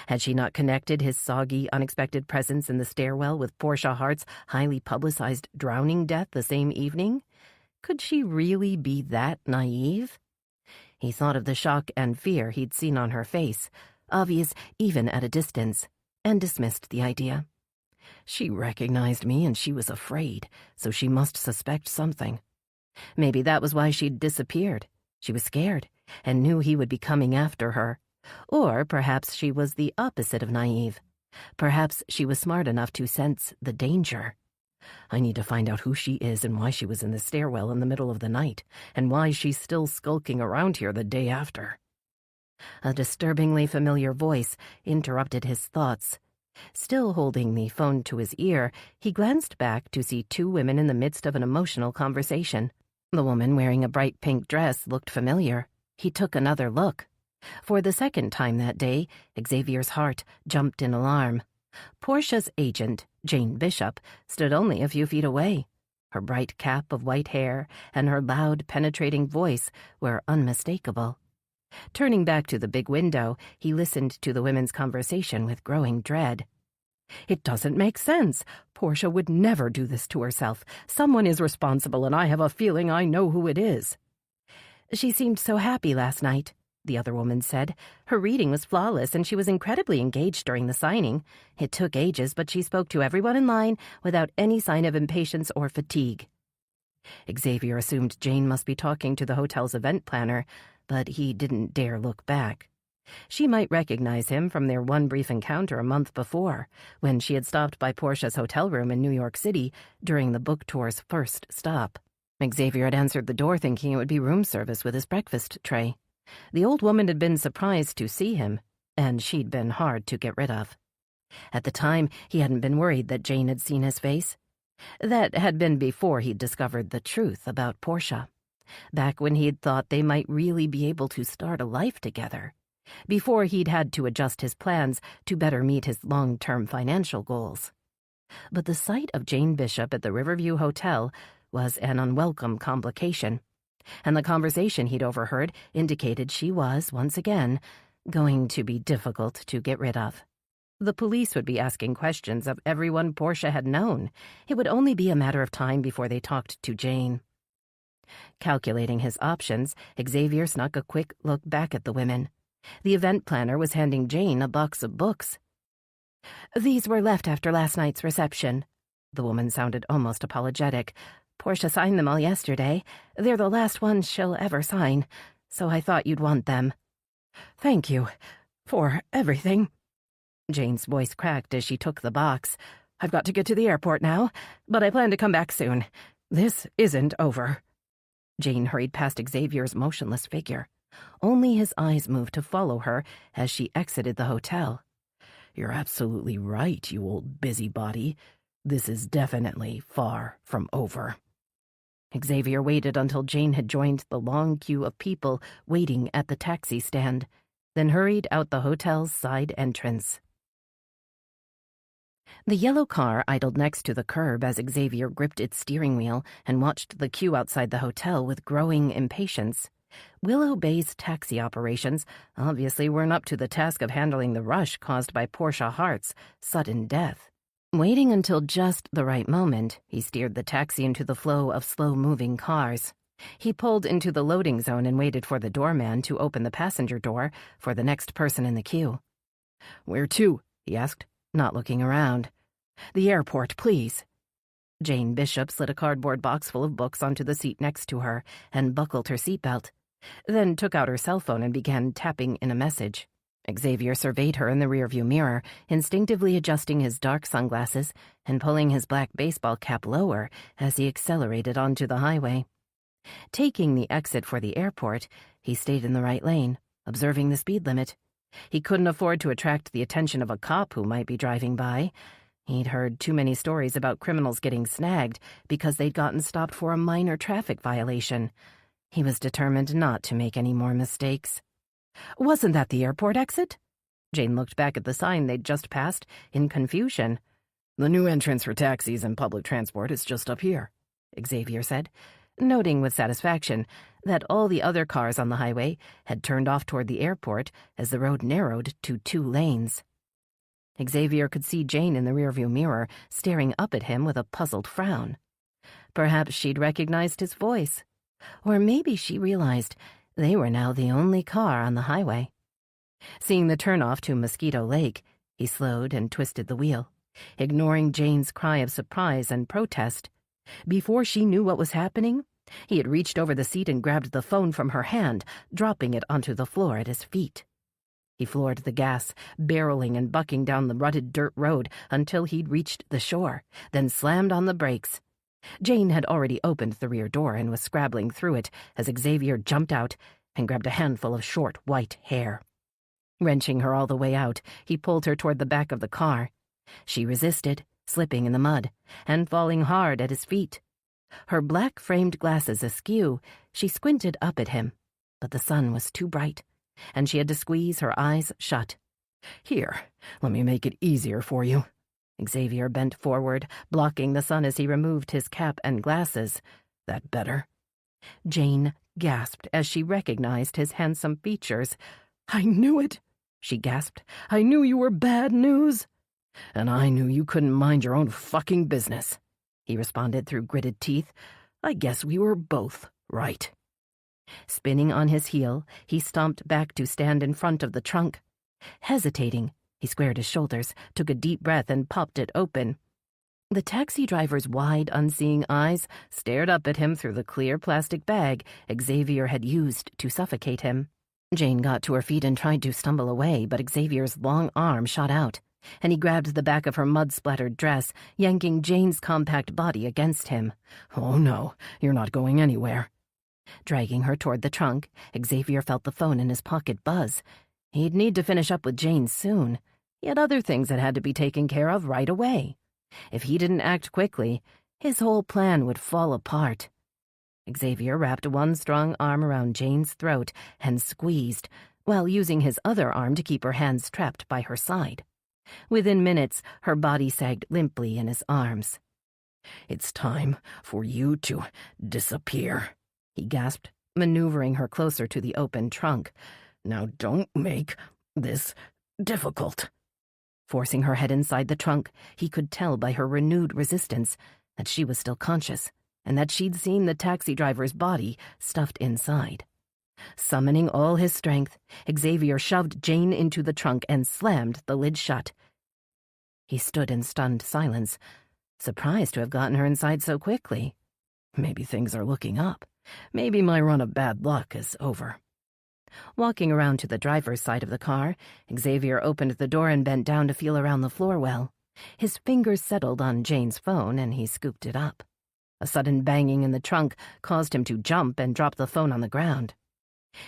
Had she not connected his soggy, unexpected presence in the stairwell with Portia Hart's highly publicized drowning death the same evening? Could she really be that naive? He thought of the shock and fear he'd seen on her face, obvious even at a distance, and dismissed the idea. She recognized me and she was afraid, so she must suspect something. Maybe that was why she'd disappeared. She was scared and knew he would be coming after her. Or perhaps she was the opposite of naive. Perhaps she was smart enough to sense the danger. I need to find out who she is and why she was in the stairwell in the middle of the night, and why she's still skulking around here the day after. A disturbingly familiar voice interrupted his thoughts. Still holding the phone to his ear, he glanced back to see two women in the midst of an emotional conversation. The woman wearing a bright pink dress looked familiar. He took another look. For the second time that day, Xavier's heart jumped in alarm. Portia's agent, Jane Bishop, stood only a few feet away. Her bright cap of white hair and her loud, penetrating voice were unmistakable. Turning back to the big window, he listened to the women's conversation with growing dread. It doesn't make sense. Portia would never do this to herself. Someone is responsible, and I have a feeling I know who it is. She seemed so happy last night, the other woman said. Her reading was flawless, and she was incredibly engaged during the signing. It took ages, but she spoke to everyone in line without any sign of impatience or fatigue. Xavier assumed Jane must be talking to the hotel's event planner, but he didn't dare look back. She might recognize him from their one brief encounter a month before, when she had stopped by Portia's hotel room in New York City during the book tour's first stop. Xavier had answered the door thinking it would be room service with his breakfast tray. The old woman had been surprised to see him, and she'd been hard to get rid of. At the time, he hadn't been worried that Jane had seen his face. That had been before he'd discovered the truth about Portia. Back when he'd thought they might really be able to start a life together. Before he'd had to adjust his plans to better meet his long-term financial goals. But the sight of Jane Bishop at the Riverview Hotel was an unwelcome complication, and the conversation he'd overheard indicated she was, once again, going to be difficult to get rid of. The police would be asking questions of everyone Portia had known. It would only be a matter of time before they talked to Jane. Calculating his options, Xavier snuck a quick look back at the women. The event planner was handing Jane a box of books. "These were left after last night's reception." The woman sounded almost apologetic. "Portia signed them all yesterday. They're the last ones she'll ever sign, so I thought you'd want them." "Thank you for everything." Jane's voice cracked as she took the box. "I've got to get to the airport now, but I plan to come back soon. This isn't over." Jane hurried past Xavier's motionless figure. Only his eyes moved to follow her as she exited the hotel. "You're absolutely right, you old busybody. This is definitely far from over." Xavier waited until Jane had joined the long queue of people waiting at the taxi stand, then hurried out the hotel's side entrance. The yellow car idled next to the curb as Xavier gripped its steering wheel and watched the queue outside the hotel with growing impatience. Willow Bay's taxi operations obviously weren't up to the task of handling the rush caused by Portia Hart's sudden death. Waiting until just the right moment, he steered the taxi into the flow of slow-moving cars. He pulled into the loading zone and waited for the doorman to open the passenger door for the next person in the queue. "Where to?" he asked, not looking around. "The airport, please." Jane Bishop slid a cardboard box full of books onto the seat next to her and buckled her seatbelt, then took out her cell phone and began tapping in a message. Xavier surveyed her in the rearview mirror, instinctively adjusting his dark sunglasses and pulling his black baseball cap lower as he accelerated onto the highway. Taking the exit for the airport, he stayed in the right lane, observing the speed limit. He couldn't afford to attract the attention of a cop who might be driving by. He'd heard too many stories about criminals getting snagged because they'd gotten stopped for a minor traffic violation. He was determined not to make any more mistakes. "Wasn't that the airport exit?" Jane looked back at the sign they'd just passed in confusion. "The new entrance for taxis and public transport is just up here," Xavier said, noting with satisfaction that all the other cars on the highway had turned off toward the airport as the road narrowed to 2 lanes. Xavier could see Jane in the rearview mirror staring up at him with a puzzled frown. Perhaps she'd recognized his voice. Or maybe she realized They were now the only car on the highway. Seeing the turnoff to Mosquito Lake, he slowed and twisted the wheel, ignoring Jane's cry of surprise and protest. Before she knew what was happening, he had reached over the seat and grabbed the phone from her hand, dropping it onto the floor at his feet. He floored the gas, barreling and bucking down the rutted dirt road until he'd reached the shore, then slammed on the brakes. Jane had already opened the rear door and was scrabbling through it as Xavier jumped out and grabbed a handful of short white hair. Wrenching her all the way out, he pulled her toward the back of the car. She resisted, slipping in the mud, and falling hard at his feet. Her black-framed glasses askew, she squinted up at him, but the sun was too bright, and she had to squeeze her eyes shut. "Here, let me make it easier for you." Xavier bent forward, blocking the sun as he removed his cap and glasses. "That better?" Jane gasped as she recognized his handsome features. "I knew it," she gasped. "I knew you were bad news." "And I knew you couldn't mind your own fucking business," he responded through gritted teeth. "I guess we were both right." Spinning on his heel, he stomped back to stand in front of the trunk. Hesitating, he squared his shoulders, took a deep breath, and popped it open. The taxi driver's wide, unseeing eyes stared up at him through the clear plastic bag Xavier had used to suffocate him. Jane got to her feet and tried to stumble away, but Xavier's long arm shot out, and he grabbed the back of her mud-splattered dress, yanking Jane's compact body against him. "Oh no, you're not going anywhere." Dragging her toward the trunk, Xavier felt the phone in his pocket buzz. He'd need to finish up with Jane soon. He had other things that had to be taken care of right away. If he didn't act quickly, his whole plan would fall apart. Xavier wrapped one strong arm around Jane's throat and squeezed, while using his other arm to keep her hands trapped by her side. Within minutes, her body sagged limply in his arms. "It's time for you to disappear," he gasped, maneuvering her closer to the open trunk. "Now don't make this difficult." Forcing her head inside the trunk, he could tell by her renewed resistance that she was still conscious, and that she'd seen the taxi driver's body stuffed inside. Summoning all his strength, Xavier shoved Jane into the trunk and slammed the lid shut. He stood in stunned silence, surprised to have gotten her inside so quickly. Maybe things are looking up. Maybe my run of bad luck is over. Walking around to the driver's side of the car, Xavier opened the door and bent down to feel around the floor well. His fingers settled on Jane's phone, and he scooped it up. A sudden banging in the trunk caused him to jump and drop the phone on the ground.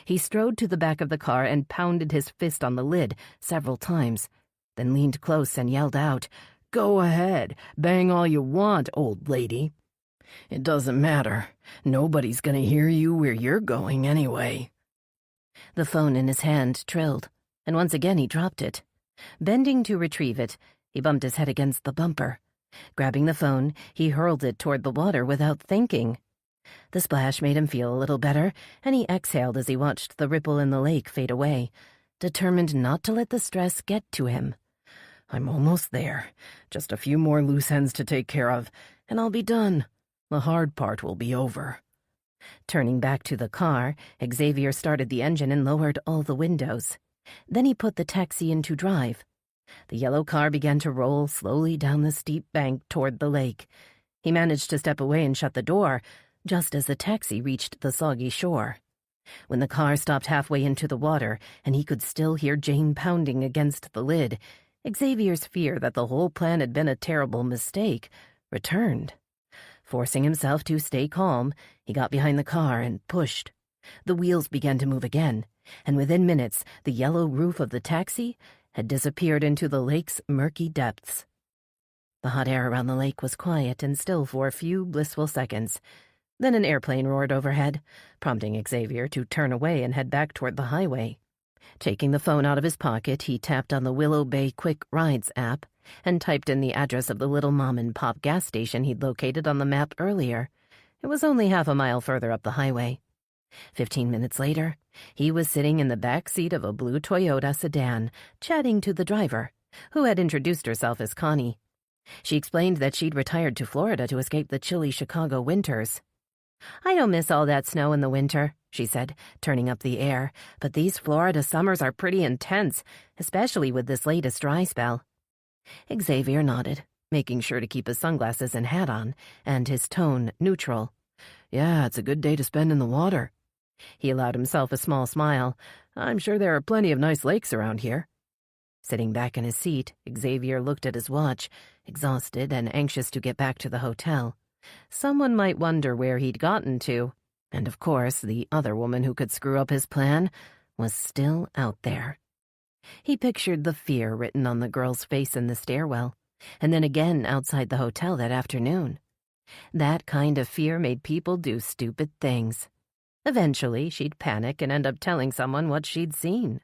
He strode to the back of the car and pounded his fist on the lid several times, then leaned close and yelled out, "Go ahead, bang all you want, old lady. It doesn't matter. Nobody's gonna hear you where you're going anyway." The phone in his hand trilled, and once again he dropped it. Bending to retrieve it, he bumped his head against the bumper. Grabbing the phone, he hurled it toward the water without thinking. The splash made him feel a little better, and he exhaled as he watched the ripple in the lake fade away, determined not to let the stress get to him. "I'm almost there. Just a few more loose ends to take care of, and I'll be done. The hard part will be over." Turning back to the car, Xavier started the engine and lowered all the windows. Then he put the taxi into drive. The yellow car began to roll slowly down the steep bank toward the lake. He managed to step away and shut the door, just as the taxi reached the soggy shore. When the car stopped halfway into the water and he could still hear Jane pounding against the lid, Xavier's fear that the whole plan had been a terrible mistake returned. Forcing himself to stay calm, he got behind the car and pushed. The wheels began to move again, and within minutes the yellow roof of the taxi had disappeared into the lake's murky depths. The hot air around the lake was quiet and still for a few blissful seconds. Then an airplane roared overhead, prompting Xavier to turn away and head back toward the highway. Taking the phone out of his pocket, he tapped on the Willow Bay Quick Rides app and typed in the address of the little mom-and-pop gas station he'd located on the map earlier. It was only half a mile further up the highway. 15 minutes later, he was sitting in the back seat of a blue Toyota sedan, chatting to the driver, who had introduced herself as Connie. She explained that she'd retired to Florida to escape the chilly Chicago winters. "I don't miss all that snow in the winter," she said, turning up the air, but these Florida summers are pretty intense, especially with this latest dry spell. Xavier nodded, making sure to keep his sunglasses and hat on, and his tone neutral. Yeah, it's a good day to spend in the water. He allowed himself a small smile. I'm sure there are plenty of nice lakes around here. Sitting back in his seat, Xavier looked at his watch, exhausted and anxious to get back to the hotel. Someone might wonder where he'd gotten to. And of course, the other woman who could screw up his plan was still out there. He pictured the fear written on the girl's face in the stairwell, and then again outside the hotel that afternoon. That kind of fear made people do stupid things. Eventually, she'd panic and end up telling someone what she'd seen.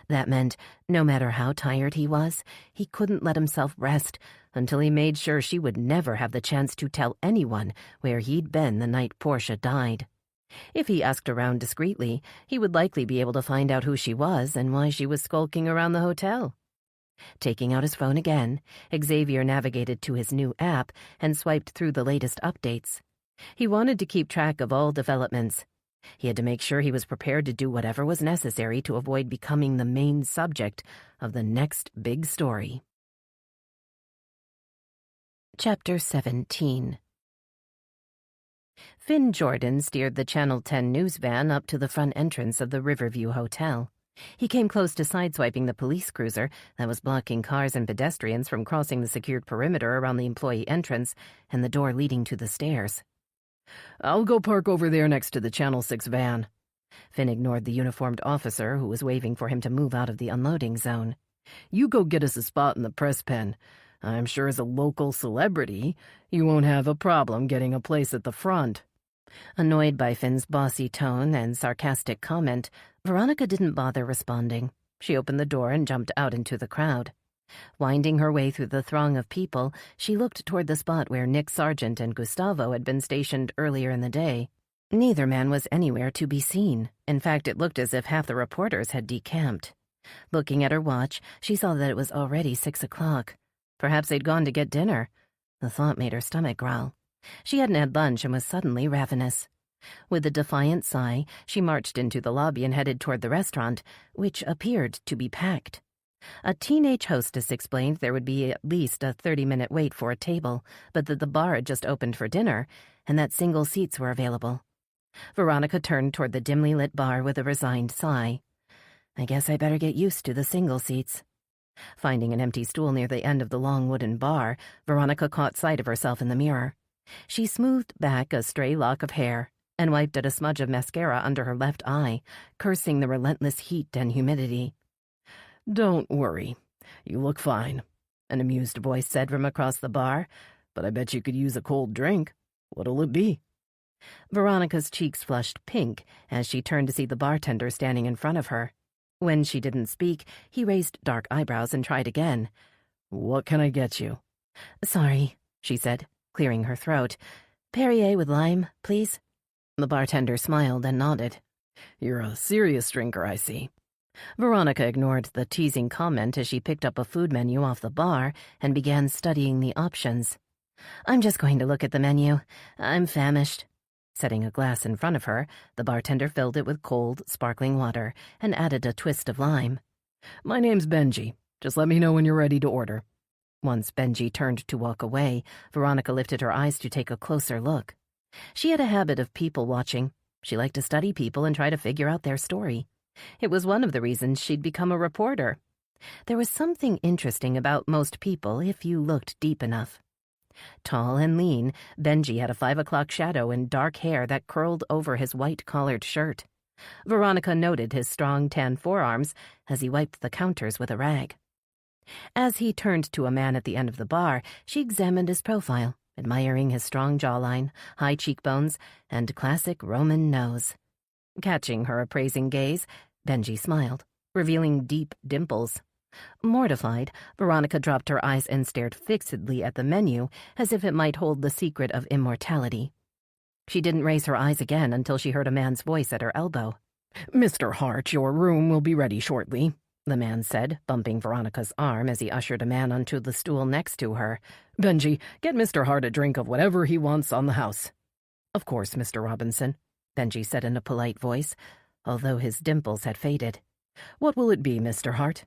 That meant, no matter how tired he was, he couldn't let himself rest until he made sure she would never have the chance to tell anyone where he'd been the night Portia died. If he asked around discreetly, he would likely be able to find out who she was and why she was skulking around the hotel. Taking out his phone again, Xavier navigated to his new app and swiped through the latest updates. He wanted to keep track of all developments. He had to make sure he was prepared to do whatever was necessary to avoid becoming the main subject of the next big story. Chapter 17. Finn Jordan steered the Channel 10 news van up to the front entrance of the Riverview Hotel. He came close to sideswiping the police cruiser that was blocking cars and pedestrians from crossing the secured perimeter around the employee entrance and the door leading to the stairs. I'll go park over there next to the Channel 6 van. Finn ignored the uniformed officer who was waving for him to move out of the unloading zone. You go get us a spot in the press pen. I'm sure as a local celebrity, you won't have a problem getting a place at the front. Annoyed by Finn's bossy tone and sarcastic comment, Veronica didn't bother responding. She opened the door and jumped out into the crowd. Winding her way through the throng of people, she looked toward the spot where Nick Sargent and Gustavo had been stationed earlier in the day. Neither man was anywhere to be seen. In fact, it looked as if half the reporters had decamped. Looking at her watch, she saw that it was already 6 o'clock. Perhaps they'd gone to get dinner. The thought made her stomach growl. She hadn't had lunch and was suddenly ravenous. With a defiant sigh, she marched into the lobby and headed toward the restaurant, which appeared to be packed. A teenage hostess explained there would be at least a 30-minute wait for a table, but that the bar had just opened for dinner, and that single seats were available. Veronica turned toward the dimly lit bar with a resigned sigh. I guess I better get used to the single seats. Finding an empty stool near the end of the long wooden bar, Veronica caught sight of herself in the mirror. She smoothed back a stray lock of hair and wiped at a smudge of mascara under her left eye, cursing the relentless heat and humidity. Don't worry. You look fine, an amused voice said from across the bar, but I bet you could use a cold drink. What'll it be? Veronica's cheeks flushed pink as she turned to see the bartender standing in front of her. When she didn't speak, he raised dark eyebrows and tried again. What can I get you? Sorry, she said, clearing her throat. Perrier with lime, please. The bartender smiled and nodded. You're a serious drinker, I see. Veronica ignored the teasing comment as she picked up a food menu off the bar and began studying the options. I'm just going to look at the menu. I'm famished. Setting a glass in front of her, the bartender filled it with cold, sparkling water and added a twist of lime. My name's Benji. Just let me know when you're ready to order. Once Benji turned to walk away, Veronica lifted her eyes to take a closer look. She had a habit of people-watching. She liked to study people and try to figure out their story. It was one of the reasons she'd become a reporter. There was something interesting about most people if you looked deep enough. Tall and lean, Benji had a 5 o'clock shadow and dark hair that curled over his white-collared shirt. Veronica noted his strong tan forearms as he wiped the counters with a rag. As he turned to a man at the end of the bar, she examined his profile, admiring his strong jawline, high cheekbones, and classic Roman nose. Catching her appraising gaze, Benji smiled, revealing deep dimples. Mortified, Veronica dropped her eyes and stared fixedly at the menu as if it might hold the secret of immortality. She didn't raise her eyes again until she heard a man's voice at her elbow. Mr. Hart, your room will be ready shortly, the man said, bumping Veronica's arm as he ushered a man onto the stool next to her. Benji, get Mr. Hart a drink of whatever he wants on the house. Of course, Mr. Robinson, Benji said in a polite voice, although his dimples had faded. "What will it be, Mr. Hart?"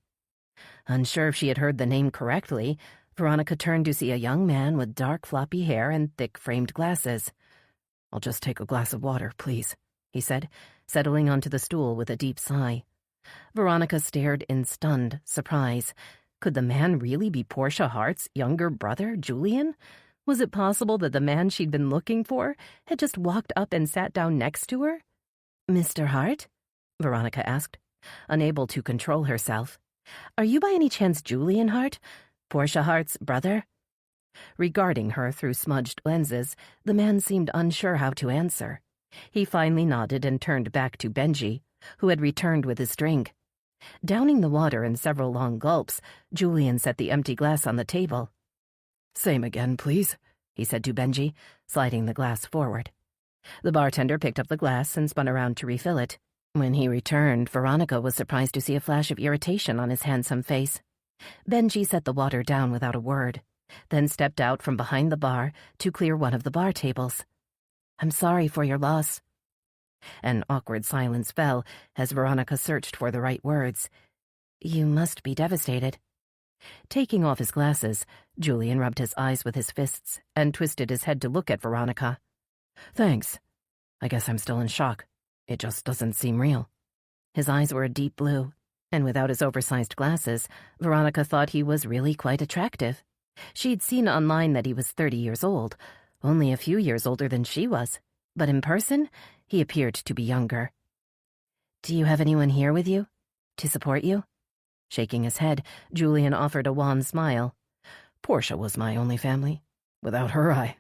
Unsure if she had heard the name correctly, Veronica turned to see a young man with dark floppy hair and thick framed glasses. "I'll just take a glass of water, please," he said, settling onto the stool with a deep sigh. Veronica stared in stunned surprise. Could the man really be Portia Hart's younger brother, Julian? Was it possible that the man she'd been looking for had just walked up and sat down next to her? "Mr. Hart?" Veronica asked, unable to control herself. "Are you by any chance Julian Hart, Portia Hart's brother?" Regarding her through smudged lenses, the man seemed unsure how to answer. He finally nodded and turned back to Benji, who had returned with his drink. Downing the water in several long gulps, Julian set the empty glass on the table. "Same again, please," he said to Benji, sliding the glass forward. The bartender picked up the glass and spun around to refill it. When he returned, Veronica was surprised to see a flash of irritation on his handsome face. Benji set the water down without a word, then stepped out from behind the bar to clear one of the bar tables. "I'm sorry for your loss." An awkward silence fell as Veronica searched for the right words. "You must be devastated." Taking off his glasses, Julian rubbed his eyes with his fists and twisted his head to look at Veronica. "Thanks. I guess I'm still in shock. It just doesn't seem real." His eyes were a deep blue, and without his oversized glasses, Veronica thought he was really quite attractive. She'd seen online that he was 30 years old, only a few years older than she was, but in person, he appeared to be younger. "Do you have anyone here with you? To support you?" Shaking his head, Julian offered a wan smile. "Portia was my only family. Without her,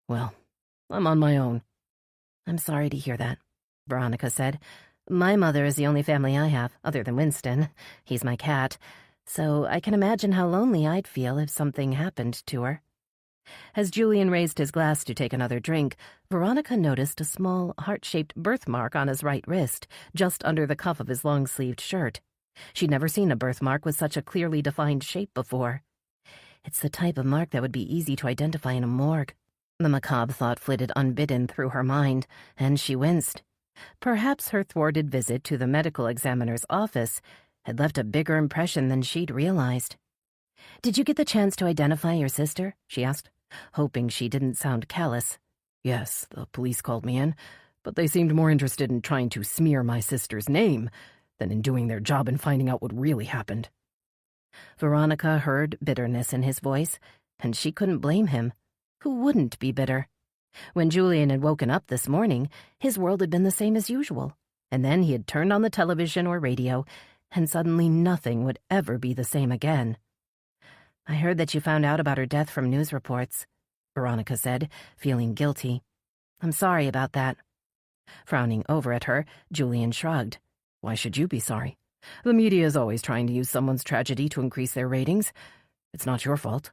well, I'm on my own." "I'm sorry to hear that," Veronica said. "My mother is the only family I have, other than Winston. He's my cat, so I can imagine how lonely I'd feel if something happened to her." As Julian raised his glass to take another drink, Veronica noticed a small, heart-shaped birthmark on his right wrist, just under the cuff of his long-sleeved shirt. She'd never seen a birthmark with such a clearly defined shape before. It's the type of mark that would be easy to identify in a morgue. The macabre thought flitted unbidden through her mind, and she winced. Perhaps her thwarted visit to the medical examiner's office had left a bigger impression than she'd realized. "Did you get the chance to identify your sister?" she asked, hoping she didn't sound callous. "Yes, the police called me in, but they seemed more interested in trying to smear my sister's name than in doing their job and finding out what really happened." Veronica heard bitterness in his voice, and she couldn't blame him. Who wouldn't be bitter? When Julian had woken up this morning, his world had been the same as usual, and then he had turned on the television or radio, and suddenly nothing would ever be the same again. "I heard that you found out about her death from news reports," Veronica said, feeling guilty. "I'm sorry about that." Frowning over at her, Julian shrugged. "Why should you be sorry? The media is always trying to use someone's tragedy to increase their ratings. It's not your fault."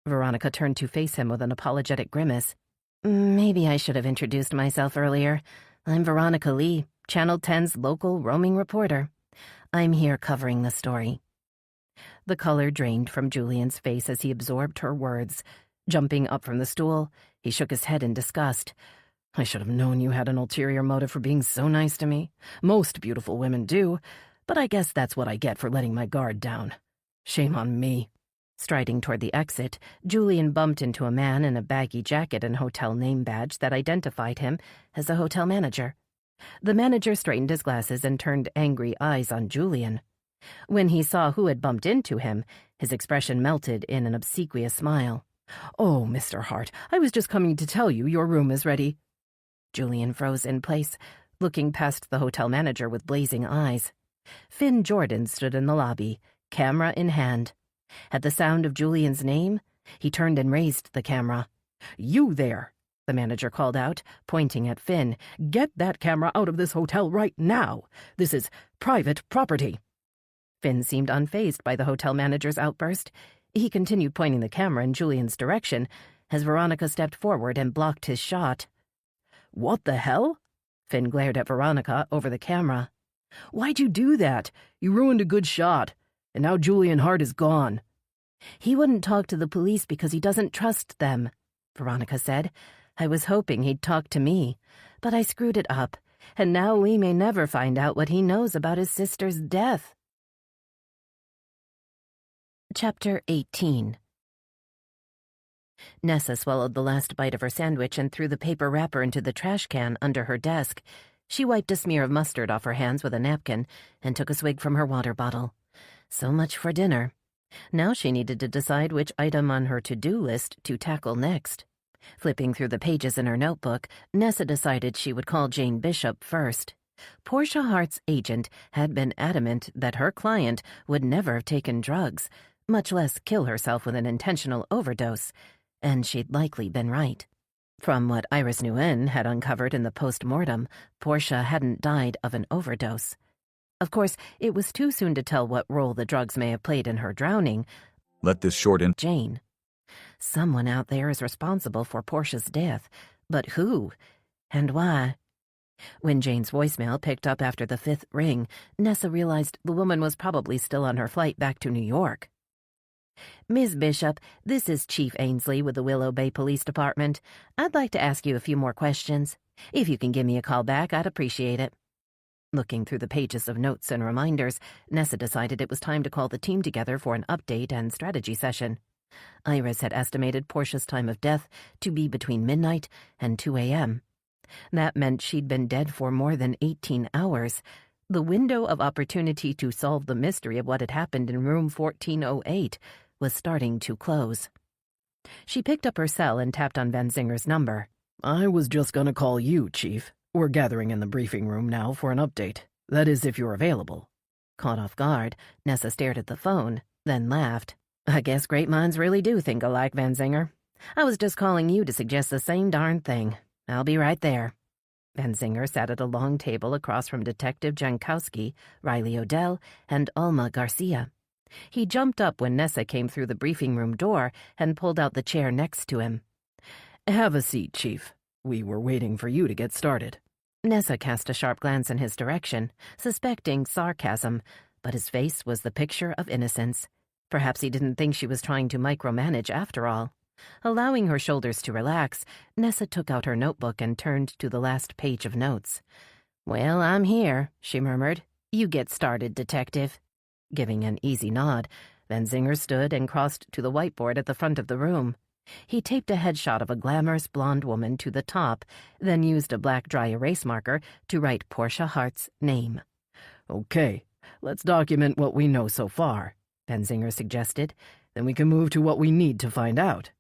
Veronica turned to face him with an apologetic grimace. "Maybe I should have introduced myself earlier. I'm Veronica Lee, Channel 10's local roaming reporter. I'm here covering the story." The color drained from Julian's face as he absorbed her words. Jumping up from the stool, he shook his head in disgust. "I should have known you had an ulterior motive for being so nice to me. Most beautiful women do, but I guess that's what I get for letting my guard down. Shame on me." Striding toward the exit, Julian bumped into a man in a baggy jacket and hotel name badge that identified him as the hotel manager. The manager straightened his glasses and turned angry eyes on Julian. When he saw who had bumped into him, his expression melted in an obsequious smile. "Oh, Mr. Hart, I was just coming to tell you your room is ready." Julian froze in place, looking past the hotel manager with blazing eyes. Finn Jordan stood in the lobby, camera in hand. At the sound of Julian's name, he turned and raised the camera. "You there," the manager called out, pointing at Finn. "Get that camera out of this hotel right now. This is private property." Finn seemed unfazed by the hotel manager's outburst. He continued pointing the camera in Julian's direction as Veronica stepped forward and blocked his shot. "What the hell?" Finn glared at Veronica over the camera. "Why'd you do that? You ruined a good shot. And now Julian Hart is gone." "He wouldn't talk to the police because he doesn't trust them," Veronica said. I was hoping he'd talk to me, but I screwed it up, and now we may never find out what he knows about his sister's death. Chapter 18. Nessa swallowed the last bite of her sandwich and threw the paper wrapper into the trash can under her desk. She wiped a smear of mustard off her hands with a napkin and took a swig from her water bottle. So much for dinner. Now she needed to decide which item on her to-do list to tackle next. Flipping through the pages in her notebook, Nessa decided she would call Jane Bishop first. Portia Hart's agent had been adamant that her client would never have taken drugs, much less kill herself with an intentional overdose, and she'd likely been right. From what Iris Nguyen had uncovered in the post-mortem, Portia hadn't died of an overdose. Of course, it was too soon to tell what role the drugs may have played in her drowning. Let this short in. Jane. Someone out there is responsible for Portia's death, but who? And why? When Jane's voicemail picked up after the 5th ring, Nessa realized the woman was probably still on her flight back to New York. Ms. Bishop, this is Chief Ainsley with the Willow Bay Police Department. I'd like to ask you a few more questions. If you can give me a call back, I'd appreciate it. Looking through the pages of notes and reminders, Nessa decided it was time to call the team together for an update and strategy session. Iris had estimated Portia's time of death to be between midnight and 2 a.m. That meant she'd been dead for more than 18 hours. The window of opportunity to solve the mystery of what had happened in room 1408 was starting to close. She picked up her cell and tapped on Van Zinger's number. I was just going to call you, Chief. We're gathering in the briefing room now for an update. That is, if you're available. Caught off guard, Nessa stared at the phone, then laughed. I guess great minds really do think alike, Van Zinger. I was just calling you to suggest the same darn thing. I'll be right there. Van Zinger sat at a long table across from Detective Jankowski, Riley Odell, and Alma Garcia. He jumped up when Nessa came through the briefing room door and pulled out the chair next to him. Have a seat, Chief. We were waiting for you to get started. Nessa cast a sharp glance in his direction, suspecting sarcasm, but his face was the picture of innocence. Perhaps he didn't think she was trying to micromanage after all. Allowing her shoulders to relax, Nessa took out her notebook and turned to the last page of notes. Well, I'm here, she murmured. You get started, Detective. Giving an easy nod, Van Zinger stood and crossed to the whiteboard at the front of the room. He taped a headshot of a glamorous blonde woman to the top, then used a black dry erase marker to write Portia Hart's name. Okay, let's document what we know so far, Van Zinger suggested. Then we can move to what we need to find out.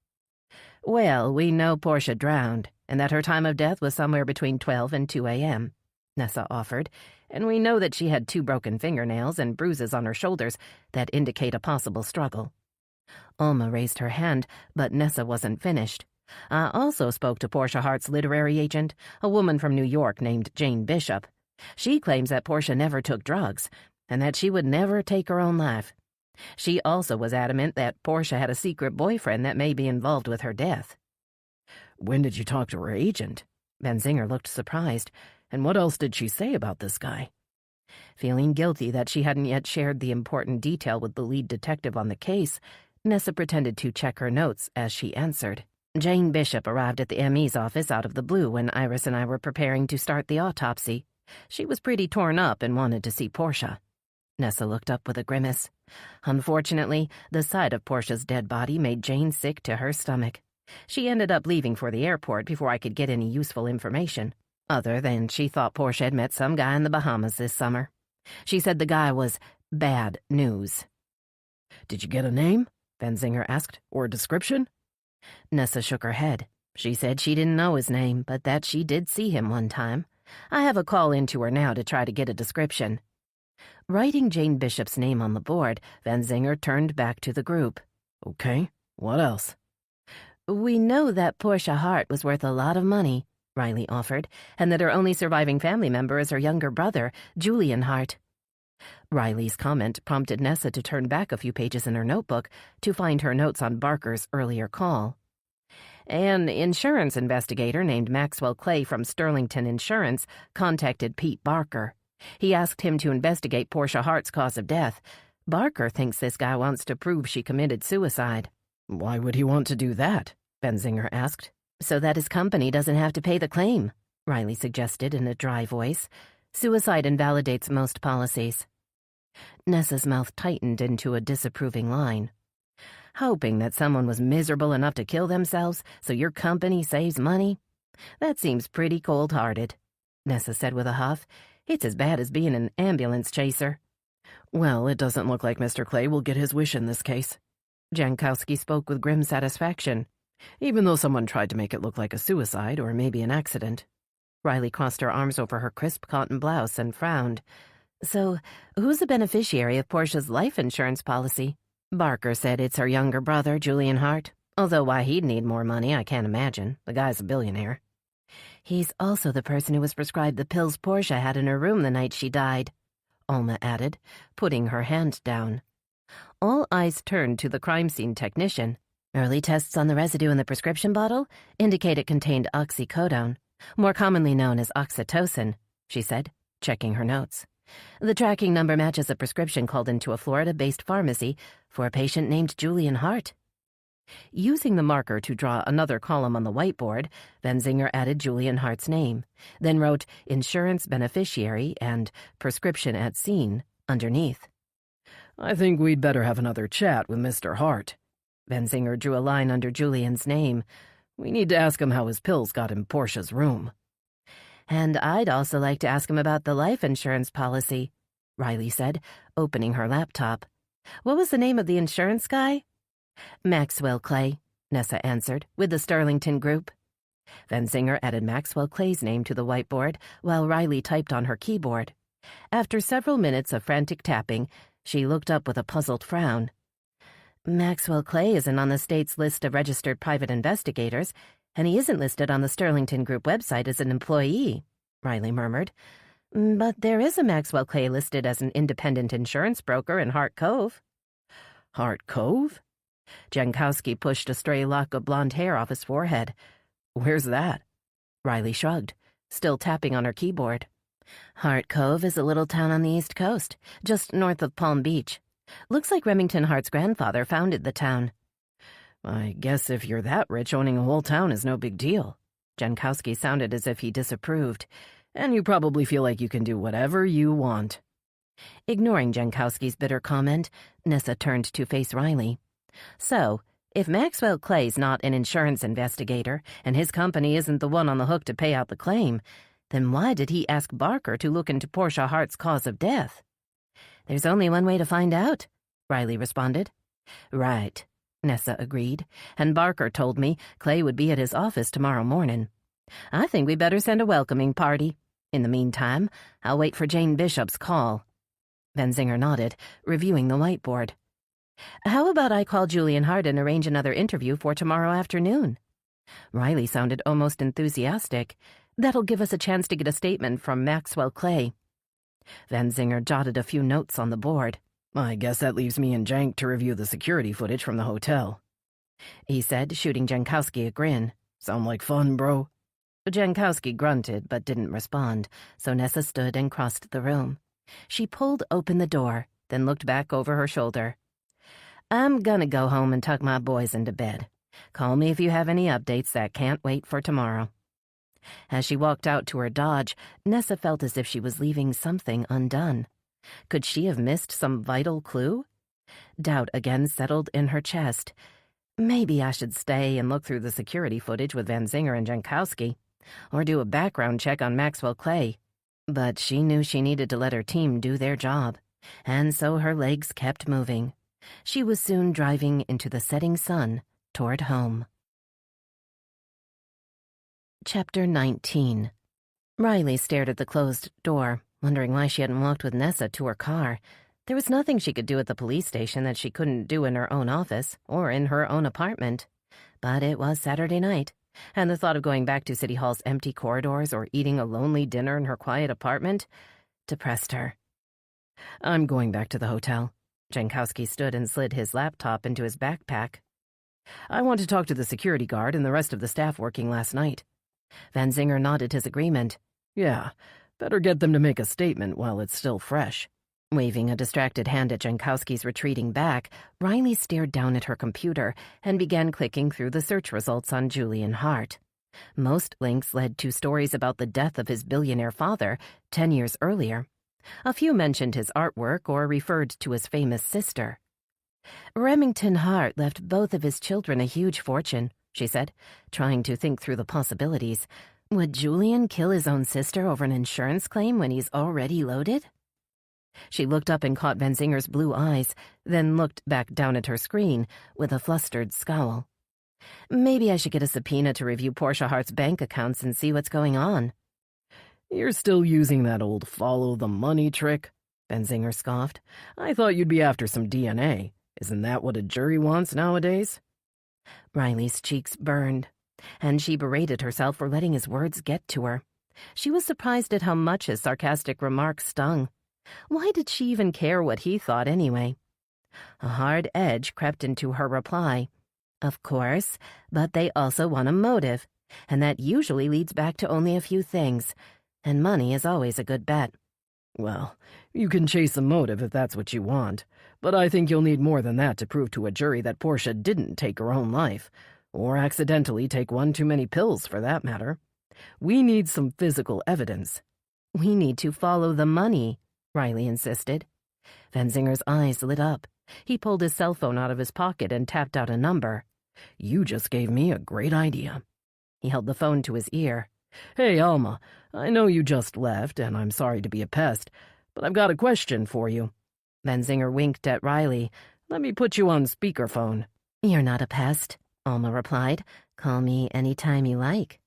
Well, we know Portia drowned, and that her time of death was somewhere between 12 and 2 a.m., Nessa offered, and we know that she had 2 broken fingernails and bruises on her shoulders that indicate a possible struggle. Alma raised her hand, but Nessa wasn't finished. I also spoke to Portia Hart's literary agent, a woman from New York named Jane Bishop. She claims that Portia never took drugs, and that she would never take her own life. She also was adamant that Portia had a secret boyfriend that may be involved with her death. When did you talk to her agent? Van Zinger looked surprised. And what else did she say about this guy? Feeling guilty that she hadn't yet shared the important detail with the lead detective on the case, Nessa pretended to check her notes as she answered. Jane Bishop arrived at the ME's office out of the blue when Iris and I were preparing to start the autopsy. She was pretty torn up and wanted to see Portia. Nessa looked up with a grimace. Unfortunately, the sight of Portia's dead body made Jane sick to her stomach. She ended up leaving for the airport before I could get any useful information, other than she thought Portia had met some guy in the Bahamas this summer. She said the guy was bad news. Did you get a name? Van Zinger asked, or a description? Nessa shook her head. She said she didn't know his name, but that she did see him one time. I have a call into her now to try to get a description. Writing Jane Bishop's name on the board, Van Zinger turned back to the group. Okay, what else? We know that Portia Hart was worth a lot of money, Riley offered, and that her only surviving family member is her younger brother, Julian Hart. Riley's comment prompted Nessa to turn back a few pages in her notebook to find her notes on Barker's earlier call. An insurance investigator named Maxwell Clay from Sterlington Insurance contacted Pete Barker. He asked him to investigate Portia Hart's cause of death. Barker thinks this guy wants to prove she committed suicide. Why would he want to do that? Van Zinger asked. So that his company doesn't have to pay the claim, Riley suggested in a dry voice. Suicide invalidates most policies. Nessa's mouth tightened into a disapproving line. Hoping that someone was miserable enough to kill themselves so your company saves money? That seems pretty cold-hearted, Nessa said with a huff. It's as bad as being an ambulance chaser. Well, it doesn't look like Mr. Clay will get his wish in this case. Jankowski spoke with grim satisfaction, even though someone tried to make it look like a suicide or maybe an accident. Riley crossed her arms over her crisp cotton blouse and frowned. So, who's the beneficiary of Portia's life insurance policy? Barker said it's her younger brother, Julian Hart. Although why he'd need more money, I can't imagine. The guy's a billionaire. He's also the person who was prescribed the pills Portia had in her room the night she died, Alma added, putting her hand down. All eyes turned to the crime scene technician. Early tests on the residue in the prescription bottle indicate it contained oxycodone, more commonly known as oxytocin, she said, checking her notes. The tracking number matches a prescription called into a Florida-based pharmacy for a patient named Julian Hart. Using the marker to draw another column on the whiteboard, Benzinger added Julian Hart's name, then wrote insurance beneficiary and prescription at scene underneath. I think we'd better have another chat with Mr. Hart. Benzinger drew a line under Julian's name. We need to ask him how his pills got in Portia's room. And I'd also like to ask him about the life insurance policy, Riley said, opening her laptop. What was the name of the insurance guy? Maxwell Clay, Nessa answered, with the Sterlington Group. Benzinger added Maxwell Clay's name to the whiteboard while Riley typed on her keyboard. After several minutes of frantic tapping, she looked up with a puzzled frown. Maxwell Clay isn't on the state's list of registered private investigators, and he isn't listed on the Sterlington Group website as an employee, Riley murmured. But there is a Maxwell Clay listed as an independent insurance broker in Hart Cove. Hart Cove? Jankowski pushed a stray lock of blonde hair off his forehead. Where's that? Riley shrugged, still tapping on her keyboard. Hart Cove is a little town on the East Coast, just north of Palm Beach. Looks like Remington Hart's grandfather founded the town. I guess if you're that rich, owning a whole town is no big deal. Jankowski sounded as if he disapproved. And you probably feel like you can do whatever you want. Ignoring Jankowski's bitter comment, Nessa turned to face Riley. So, if Maxwell Clay's not an insurance investigator, and his company isn't the one on the hook to pay out the claim, then why did he ask Barker to look into Portia Hart's cause of death? There's only one way to find out, Riley responded. Right, Nessa agreed, and Barker told me Clay would be at his office tomorrow morning. I think we better send a welcoming party. In the meantime, I'll wait for Jane Bishop's call. Benzinger nodded, reviewing the whiteboard. How about I call Julian Hart and arrange another interview for tomorrow afternoon? Riley sounded almost enthusiastic. That'll give us a chance to get a statement from Maxwell Clay. Benzinger jotted a few notes on the board. I guess that leaves me and Jank to review the security footage from the hotel, he said, shooting Jankowski a grin. Sound like fun, bro? Jankowski grunted but didn't respond, so Nessa stood and crossed the room. She pulled open the door, then looked back over her shoulder. I'm gonna go home and tuck my boys into bed. Call me if you have any updates that can't wait for tomorrow. As she walked out to her Dodge, Nessa felt as if she was leaving something undone. Could she have missed some vital clue? Doubt again settled in her chest. Maybe I should stay and look through the security footage with Benzinger and Jankowski, or do a background check on Maxwell Clay. But she knew she needed to let her team do their job, and so her legs kept moving. She was soon driving into the setting sun toward home. Chapter 19. Riley stared at the closed door, wondering why she hadn't walked with Nessa to her car. There was nothing she could do at the police station that she couldn't do in her own office or in her own apartment. But it was Saturday night, and the thought of going back to City Hall's empty corridors or eating a lonely dinner in her quiet apartment depressed her. I'm going back to the hotel. Jankowski stood and slid his laptop into his backpack. I want to talk to the security guard and the rest of the staff working last night. Benzinger nodded his agreement. Yeah, better get them to make a statement while it's still fresh. Waving a distracted hand at Jankowski's retreating back, Riley stared down at her computer and began clicking through the search results on Julian Hart. Most links led to stories about the death of his billionaire father 10 years earlier. A few mentioned his artwork or referred to his famous sister. Remington Hart left both of his children a huge fortune, she said, trying to think through the possibilities. Would Julian kill his own sister over an insurance claim when he's already loaded? She looked up and caught Van Zinger's blue eyes, then looked back down at her screen with a flustered scowl. Maybe I should get a subpoena to review Portia Hart's bank accounts and see what's going on. You're still using that old follow-the-money trick, Van Zinger scoffed. I thought you'd be after some DNA. Isn't that what a jury wants nowadays? Riley's cheeks burned, and she berated herself for letting his words get to her. She was surprised at how much his sarcastic remarks stung. Why did she even care what he thought anyway? A hard edge crept into her reply. Of course, but they also want a motive, and that usually leads back to only a few things, and money is always a good bet. Well, you can chase a motive if that's what you want, but I think you'll need more than that to prove to a jury that Portia didn't take her own life, or accidentally take one too many pills for that matter. We need some physical evidence. We need to follow the money, Riley insisted. Van Zinger's eyes lit up. He pulled his cell phone out of his pocket and tapped out a number. You just gave me a great idea. He held the phone to his ear. Hey, Alma, I know you just left, and I'm sorry to be a pest, but I've got a question for you. Van Zinger winked at Riley. Let me put you on speakerphone. You're not a pest, Alma replied. Call me any time you like.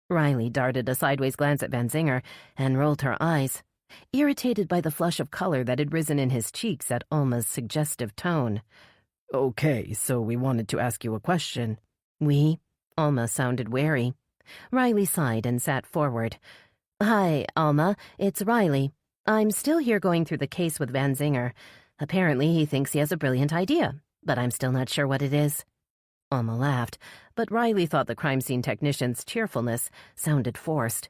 Riley darted a sideways glance at Van Zinger and rolled her eyes, irritated by the flush of color that had risen in his cheeks at Alma's suggestive tone. Okay, so we wanted to ask you a question. We? Alma sounded wary. Riley sighed and sat forward. Hi, Alma. It's Riley. I'm still here going through the case with Van Zinger. Apparently he thinks he has a brilliant idea, but I'm still not sure what it is. Alma laughed, but Riley thought the crime scene technician's cheerfulness sounded forced.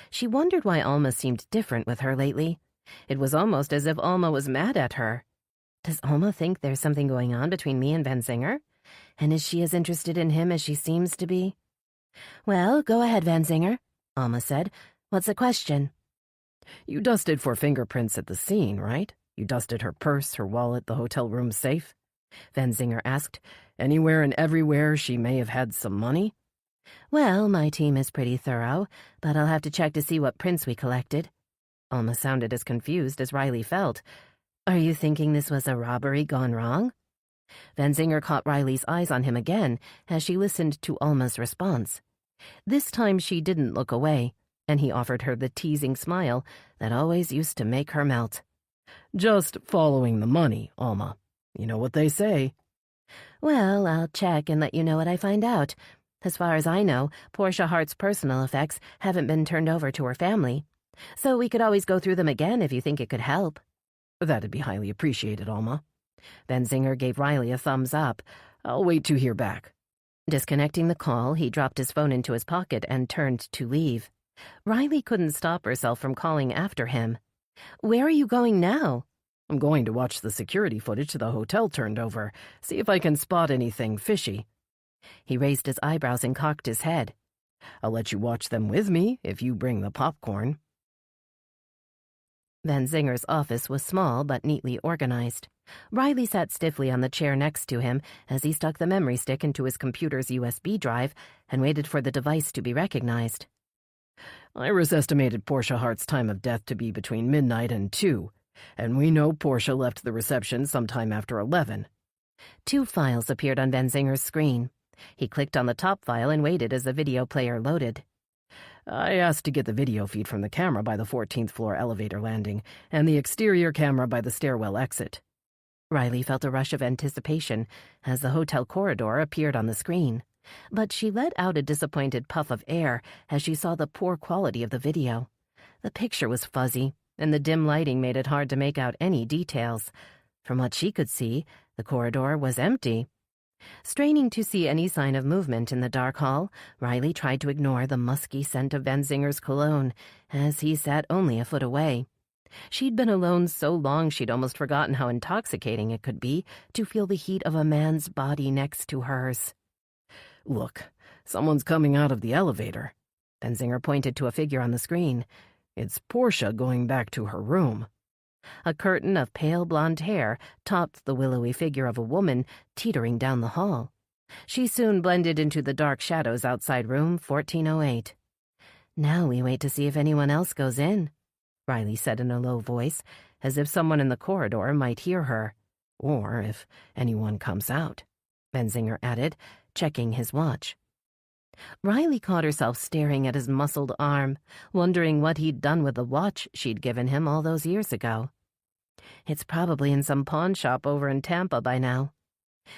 She wondered why Alma seemed different with her lately. It was almost as if Alma was mad at her. Does Alma think there's something going on between me and Van Zinger? And is she as interested in him as she seems to be? Well, go ahead, Van Zinger, Alma said. What's the question? You dusted for fingerprints at the scene, right? You dusted her purse, her wallet, the hotel room safe? Van Zinger asked. Anywhere and everywhere she may have had some money? Well, my team is pretty thorough, but I'll have to check to see what prints we collected. Alma sounded as confused as Riley felt. Are you thinking this was a robbery gone wrong? Van Zinger caught Riley's eyes on him again as she listened to Alma's response. This time she didn't look away, and he offered her the teasing smile that always used to make her melt. Just following the money, Alma. You know what they say. Well, I'll check and let you know what I find out. As far as I know, Portia Hart's personal effects haven't been turned over to her family, so we could always go through them again if you think it could help. That'd be highly appreciated, Alma. Van Zinger gave Riley a thumbs up. I'll wait to hear back. Disconnecting the call, he dropped his phone into his pocket and turned to leave. Riley couldn't stop herself from calling after him. Where are you going now? I'm going to watch the security footage the hotel turned over, see if I can spot anything fishy. He raised his eyebrows and cocked his head. I'll let you watch them with me if you bring the popcorn. Van Zinger's office was small but neatly organized. Riley sat stiffly on the chair next to him as he stuck the memory stick into his computer's USB drive and waited for the device to be recognized. Iris estimated Portia Hart's time of death to be between midnight and 2, and we know Portia left the reception sometime after 11. 2 files appeared on Van Zinger's screen. He clicked on the top file and waited as the video player loaded. I asked to get the video feed from the camera by the 14th floor elevator landing and the exterior camera by the stairwell exit. Riley felt a rush of anticipation as the hotel corridor appeared on the screen, but she let out a disappointed puff of air as she saw the poor quality of the video. The picture was fuzzy, and the dim lighting made it hard to make out any details. From what she could see, the corridor was empty. Straining to see any sign of movement in the dark hall, Riley tried to ignore the musky scent of Van Zinger's cologne as he sat only a foot away. She'd been alone so long she'd almost forgotten how intoxicating it could be to feel the heat of a man's body next to hers. Look, someone's coming out of the elevator. Benzinger pointed to a figure on the screen. It's Portia going back to her room. A curtain of pale blonde hair topped the willowy figure of a woman teetering down the hall. She soon blended into the dark shadows outside room 1408. "Now we wait to see if anyone else goes in," Riley said in a low voice, as if someone in the corridor might hear her. "Or if anyone comes out," Benzinger added, checking his watch. Riley caught herself staring at his muscled arm, wondering what he'd done with the watch she'd given him all those years ago. It's probably in some pawn shop over in Tampa by now.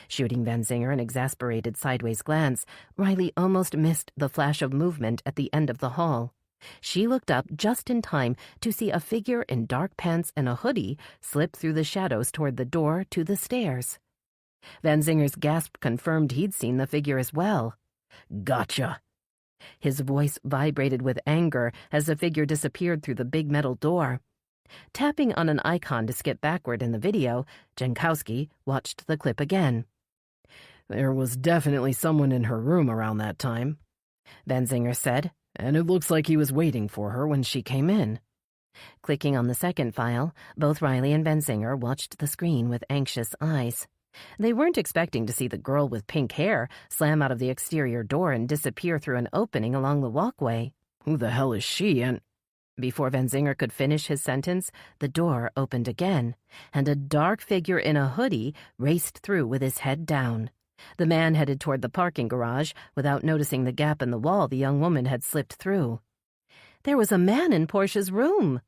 Shooting Benzinger an exasperated sideways glance, Riley almost missed the flash of movement at the end of the hall. She looked up just in time to see a figure in dark pants and a hoodie slip through the shadows toward the door to the stairs. Benzinger's gasp confirmed he'd seen the figure as well. "Gotcha!" His voice vibrated with anger as the figure disappeared through the big metal door. Tapping on an icon to skip backward in the video, Jankowski watched the clip again. "There was definitely someone in her room around that time," Benzinger said, "and it looks like he was waiting for her when she came in." Clicking on the second file, both Riley and Benzinger watched the screen with anxious eyes. They weren't expecting to see the girl with pink hair slam out of the exterior door and disappear through an opening along the walkway. "Who the hell is she?" And before Benzinger could finish his sentence, the door opened again, and a dark figure in a hoodie raced through with his head down. The man headed toward the parking garage without noticing the gap in the wall the young woman had slipped through. There was a man in Portia's room.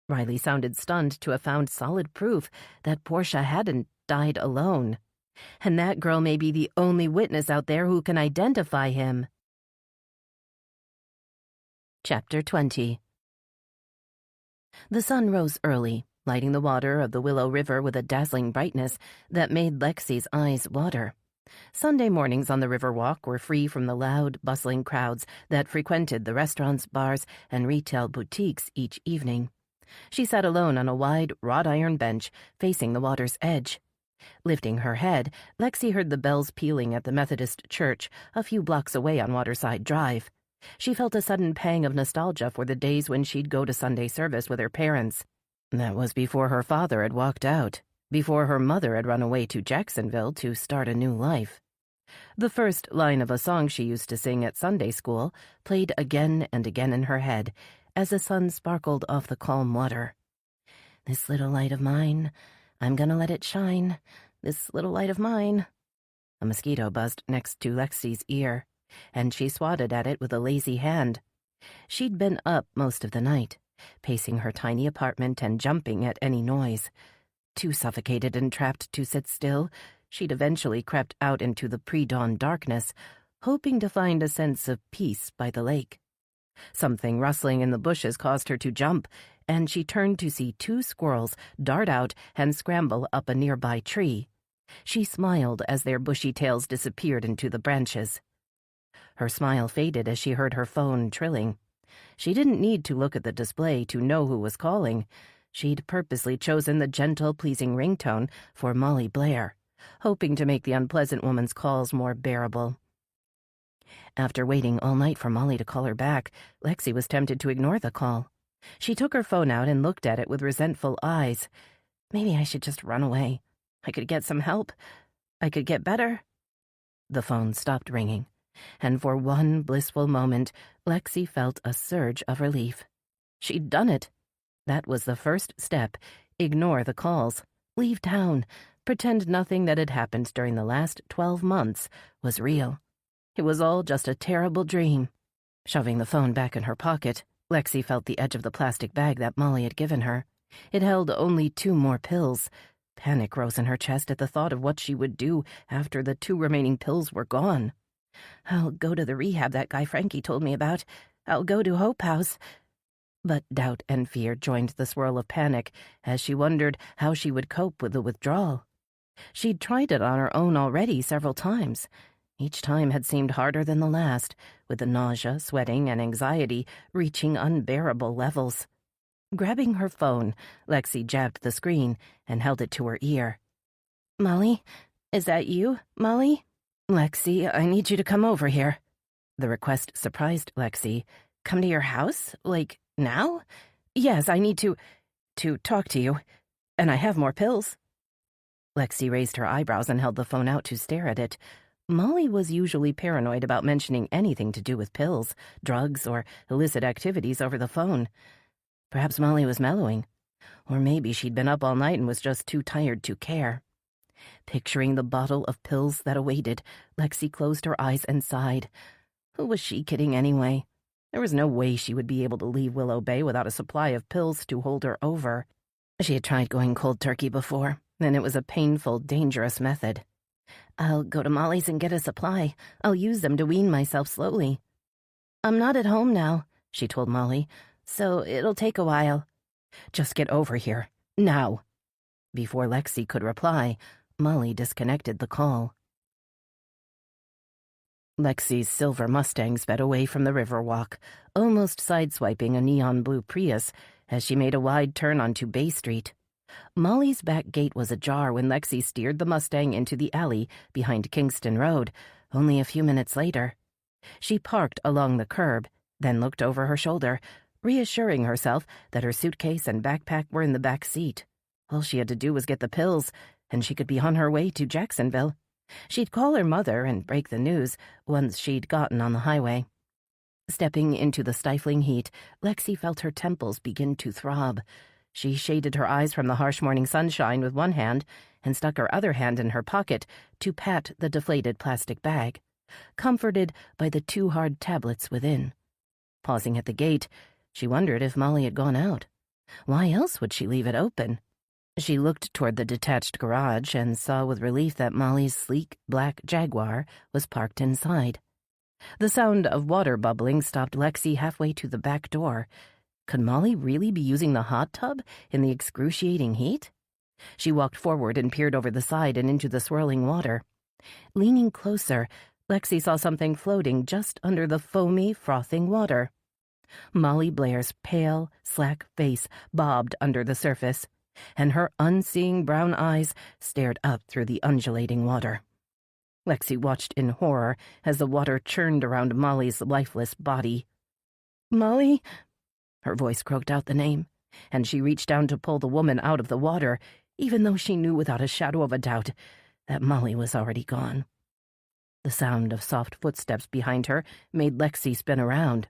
Riley sounded stunned to have found solid proof that Portia hadn't died alone. And that girl may be the only witness out there who can identify him. Chapter 20. The sun rose early, lighting the water of the Willow River with a dazzling brightness that made Lexi's eyes water. Sunday mornings on the Riverwalk were free from the loud, bustling crowds that frequented the restaurants, bars, and retail boutiques each evening. She sat alone on a wide, wrought-iron bench facing the water's edge. Lifting her head, Lexi heard the bells pealing at the Methodist church a few blocks away on Waterside Drive. She felt a sudden pang of nostalgia for the days when she'd go to Sunday service with her parents. That was before her father had walked out, before her mother had run away to Jacksonville to start a new life. The first line of a song she used to sing at Sunday school played again and again in her head as the sun sparkled off the calm water. "This little light of mine, I'm gonna let it shine. This little light of mine." A mosquito buzzed next to Lexi's ear, and she swatted at it with a lazy hand. She'd been up most of the night, pacing her tiny apartment and jumping at any noise. Too suffocated and trapped to sit still, she'd eventually crept out into the pre-dawn darkness, hoping to find a sense of peace by the lake. Something rustling in the bushes caused her to jump, and she turned to see two squirrels dart out and scramble up a nearby tree. She smiled as their bushy tails disappeared into the branches. Her smile faded as she heard her phone trilling. She didn't need to look at the display to know who was calling. She'd purposely chosen the gentle, pleasing ringtone for Molly Blair, hoping to make the unpleasant woman's calls more bearable. After waiting all night for Molly to call her back, Lexi was tempted to ignore the call. She took her phone out and looked at it with resentful eyes. Maybe I should just run away. I could get some help. I could get better. The phone stopped ringing, and for one blissful moment, Lexi felt a surge of relief. She'd done it. That was the first step. Ignore the calls. Leave town. Pretend nothing that had happened during the last 12 months was real. It was all just a terrible dream. Shoving the phone back in her pocket, Lexi felt the edge of the plastic bag that Molly had given her. It held only 2 more pills. Panic rose in her chest at the thought of what she would do after the 2 remaining pills were gone. "I'll go to the rehab that guy Frankie told me about. I'll go to Hope House." But doubt and fear joined the swirl of panic as she wondered how she would cope with the withdrawal. She'd tried it on her own already several times. Each time had seemed harder than the last, with the nausea, sweating, and anxiety reaching unbearable levels. Grabbing her phone, Lexi jabbed the screen and held it to her ear. "Molly? Is that you, Molly?" "Lexi, I need you to come over here." The request surprised Lexi. "Come to your house? Like, now?" "Yes, I need to talk to you. And I have more pills." Lexi raised her eyebrows and held the phone out to stare at it. Molly was usually paranoid about mentioning anything to do with pills, drugs, or illicit activities over the phone. Perhaps Molly was mellowing. Or maybe she'd been up all night and was just too tired to care. Picturing the bottle of pills that awaited, Lexi closed her eyes and sighed. Who was she kidding anyway? There was no way she would be able to leave Willow Bay without a supply of pills to hold her over. She had tried going cold turkey before, and it was a painful, dangerous method. "I'll go to Molly's and get a supply. I'll use them to wean myself slowly." "I'm not at home now," she told Molly, "so it'll take a while." "Just get over here, now." Before Lexi could reply, Molly disconnected the call. Lexi's silver Mustang sped away from the Riverwalk, almost sideswiping a neon-blue Prius as she made a wide turn onto Bay Street. Molly's back gate was ajar when Lexi steered the Mustang into the alley behind Kingston Road, only a few minutes later. She parked along the curb, then looked over her shoulder, reassuring herself that her suitcase and backpack were in the back seat. All she had to do was get the pills, and she could be on her way to Jacksonville. She'd call her mother and break the news once she'd gotten on the highway. Stepping into the stifling heat, Lexi felt her temples begin to throb. She shaded her eyes from the harsh morning sunshine with one hand and stuck her other hand in her pocket to pat the deflated plastic bag, comforted by the 2 hard tablets within. Pausing at the gate, she wondered if Molly had gone out. Why else would she leave it open? She looked toward the detached garage and saw with relief that Molly's sleek black Jaguar was parked inside. The sound of water bubbling stopped Lexi halfway to the back door. Could Molly really be using the hot tub in the excruciating heat? She walked forward and peered over the side and into the swirling water. Leaning closer, Lexi saw something floating just under the foamy, frothing water. Molly Blair's pale, slack face bobbed under the surface, and her unseeing brown eyes stared up through the undulating water. Lexi watched in horror as the water churned around Molly's lifeless body. "Molly?" Her voice croaked out the name, and she reached down to pull the woman out of the water, even though she knew without a shadow of a doubt that Molly was already gone. The sound of soft footsteps behind her made Lexi spin around.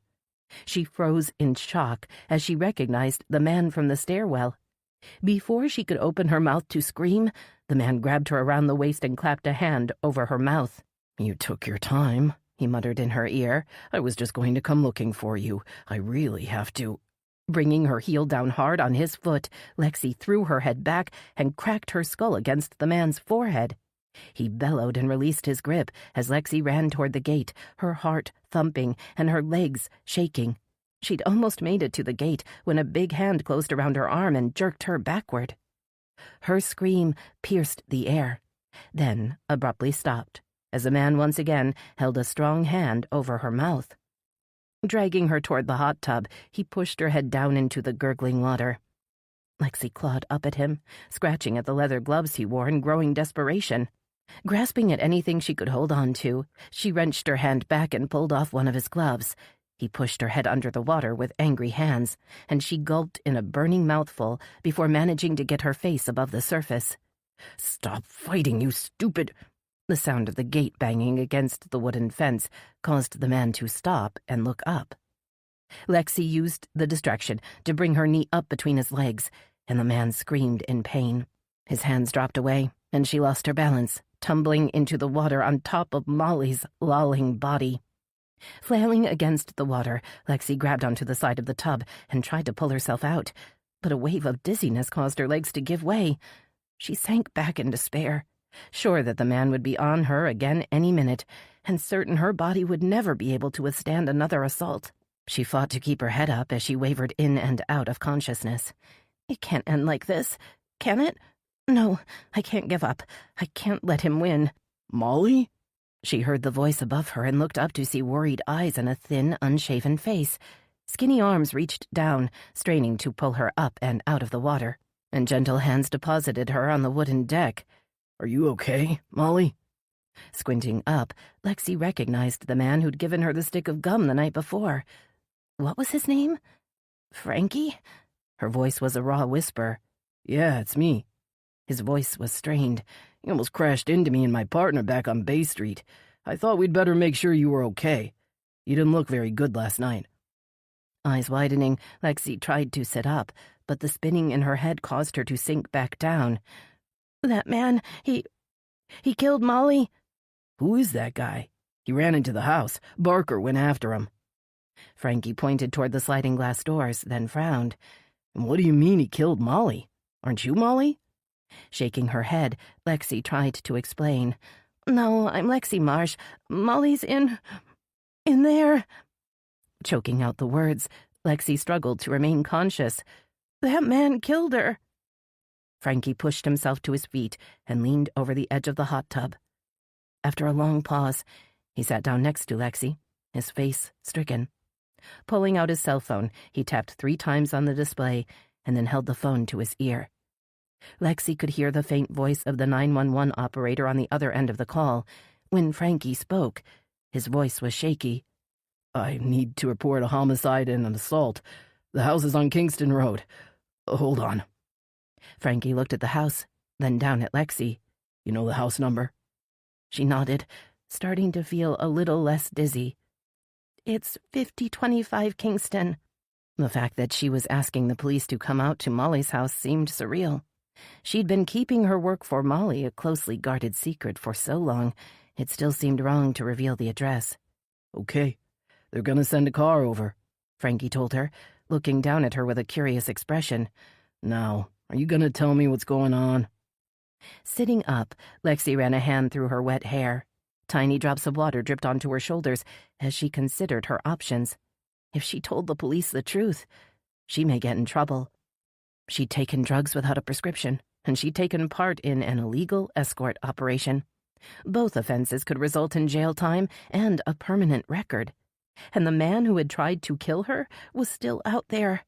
She froze in shock as she recognized the man from the stairwell. Before she could open her mouth to scream, the man grabbed her around the waist and clapped a hand over her mouth. "You took your time," he muttered in her ear. "I was just going to come looking for you. I really have to." Bringing her heel down hard on his foot, Lexi threw her head back and cracked her skull against the man's forehead. He bellowed and released his grip as Lexi ran toward the gate, her heart thumping and her legs shaking. She'd almost made it to the gate when a big hand closed around her arm and jerked her backward. Her scream pierced the air, then abruptly stopped as the man once again held a strong hand over her mouth. Dragging her toward the hot tub, he pushed her head down into the gurgling water. Lexi clawed up at him, scratching at the leather gloves he wore in growing desperation. Grasping at anything she could hold on to, she wrenched her hand back and pulled off one of his gloves. He pushed her head under the water with angry hands, and she gulped in a burning mouthful before managing to get her face above the surface. "Stop fighting, you stupid—" The sound of the gate banging against the wooden fence caused the man to stop and look up. Lexi used the distraction to bring her knee up between his legs, and the man screamed in pain. His hands dropped away, and she lost her balance, tumbling into the water on top of Molly's lolling body. Flailing against the water, Lexi grabbed onto the side of the tub and tried to pull herself out, but a wave of dizziness caused her legs to give way. She sank back in despair, sure that the man would be on her again any minute, and certain her body would never be able to withstand another assault. She fought to keep her head up as she wavered in and out of consciousness. "It can't end like this, can it? No, I can't give up. I can't let him win." "Molly?" She heard the voice above her and looked up to see worried eyes and a thin, unshaven face. Skinny arms reached down, straining to pull her up and out of the water, and gentle hands deposited her on the wooden deck. "Are you okay, Molly?" Squinting up, Lexi recognized the man who'd given her the stick of gum the night before. What was his name? Frankie? Her voice was a raw whisper. "Yeah, it's me." His voice was strained. "You almost crashed into me and my partner back on Bay Street. I thought we'd better make sure you were okay. You didn't look very good last night." Eyes widening, Lexi tried to sit up, but the spinning in her head caused her to sink back down. "That man, he killed Molly." "Who is that guy? He ran into the house. Barker went after him." Frankie pointed toward the sliding glass doors, then frowned. "And what do you mean he killed Molly? Aren't you Molly?" Shaking her head, Lexi tried to explain. "No, I'm Lexi Marsh. Molly's in there." Choking out the words, Lexi struggled to remain conscious. "That man killed her." Frankie pushed himself to his feet and leaned over the edge of the hot tub. After a long pause, he sat down next to Lexi, his face stricken. Pulling out his cell phone, he tapped 3 times on the display and then held the phone to his ear. Lexi could hear the faint voice of the 911 operator on the other end of the call. When Frankie spoke, his voice was shaky. "I need to report a homicide and an assault. The house is on Kingston Road. Hold on." Frankie looked at the house, then down at Lexi. "You know the house number?" She nodded, starting to feel a little less dizzy. "It's 5025 Kingston." The fact that she was asking the police to come out to Molly's house seemed surreal. She'd been keeping her work for Molly a closely guarded secret for so long, it still seemed wrong to reveal the address. "Okay, they're gonna send a car over," Frankie told her, looking down at her with a curious expression. "Now, are you gonna tell me what's going on?" Sitting up, Lexi ran a hand through her wet hair. Tiny drops of water dripped onto her shoulders as she considered her options. If she told the police the truth, she may get in trouble. She'd taken drugs without a prescription, and she'd taken part in an illegal escort operation. Both offenses could result in jail time and a permanent record. And the man who had tried to kill her was still out there.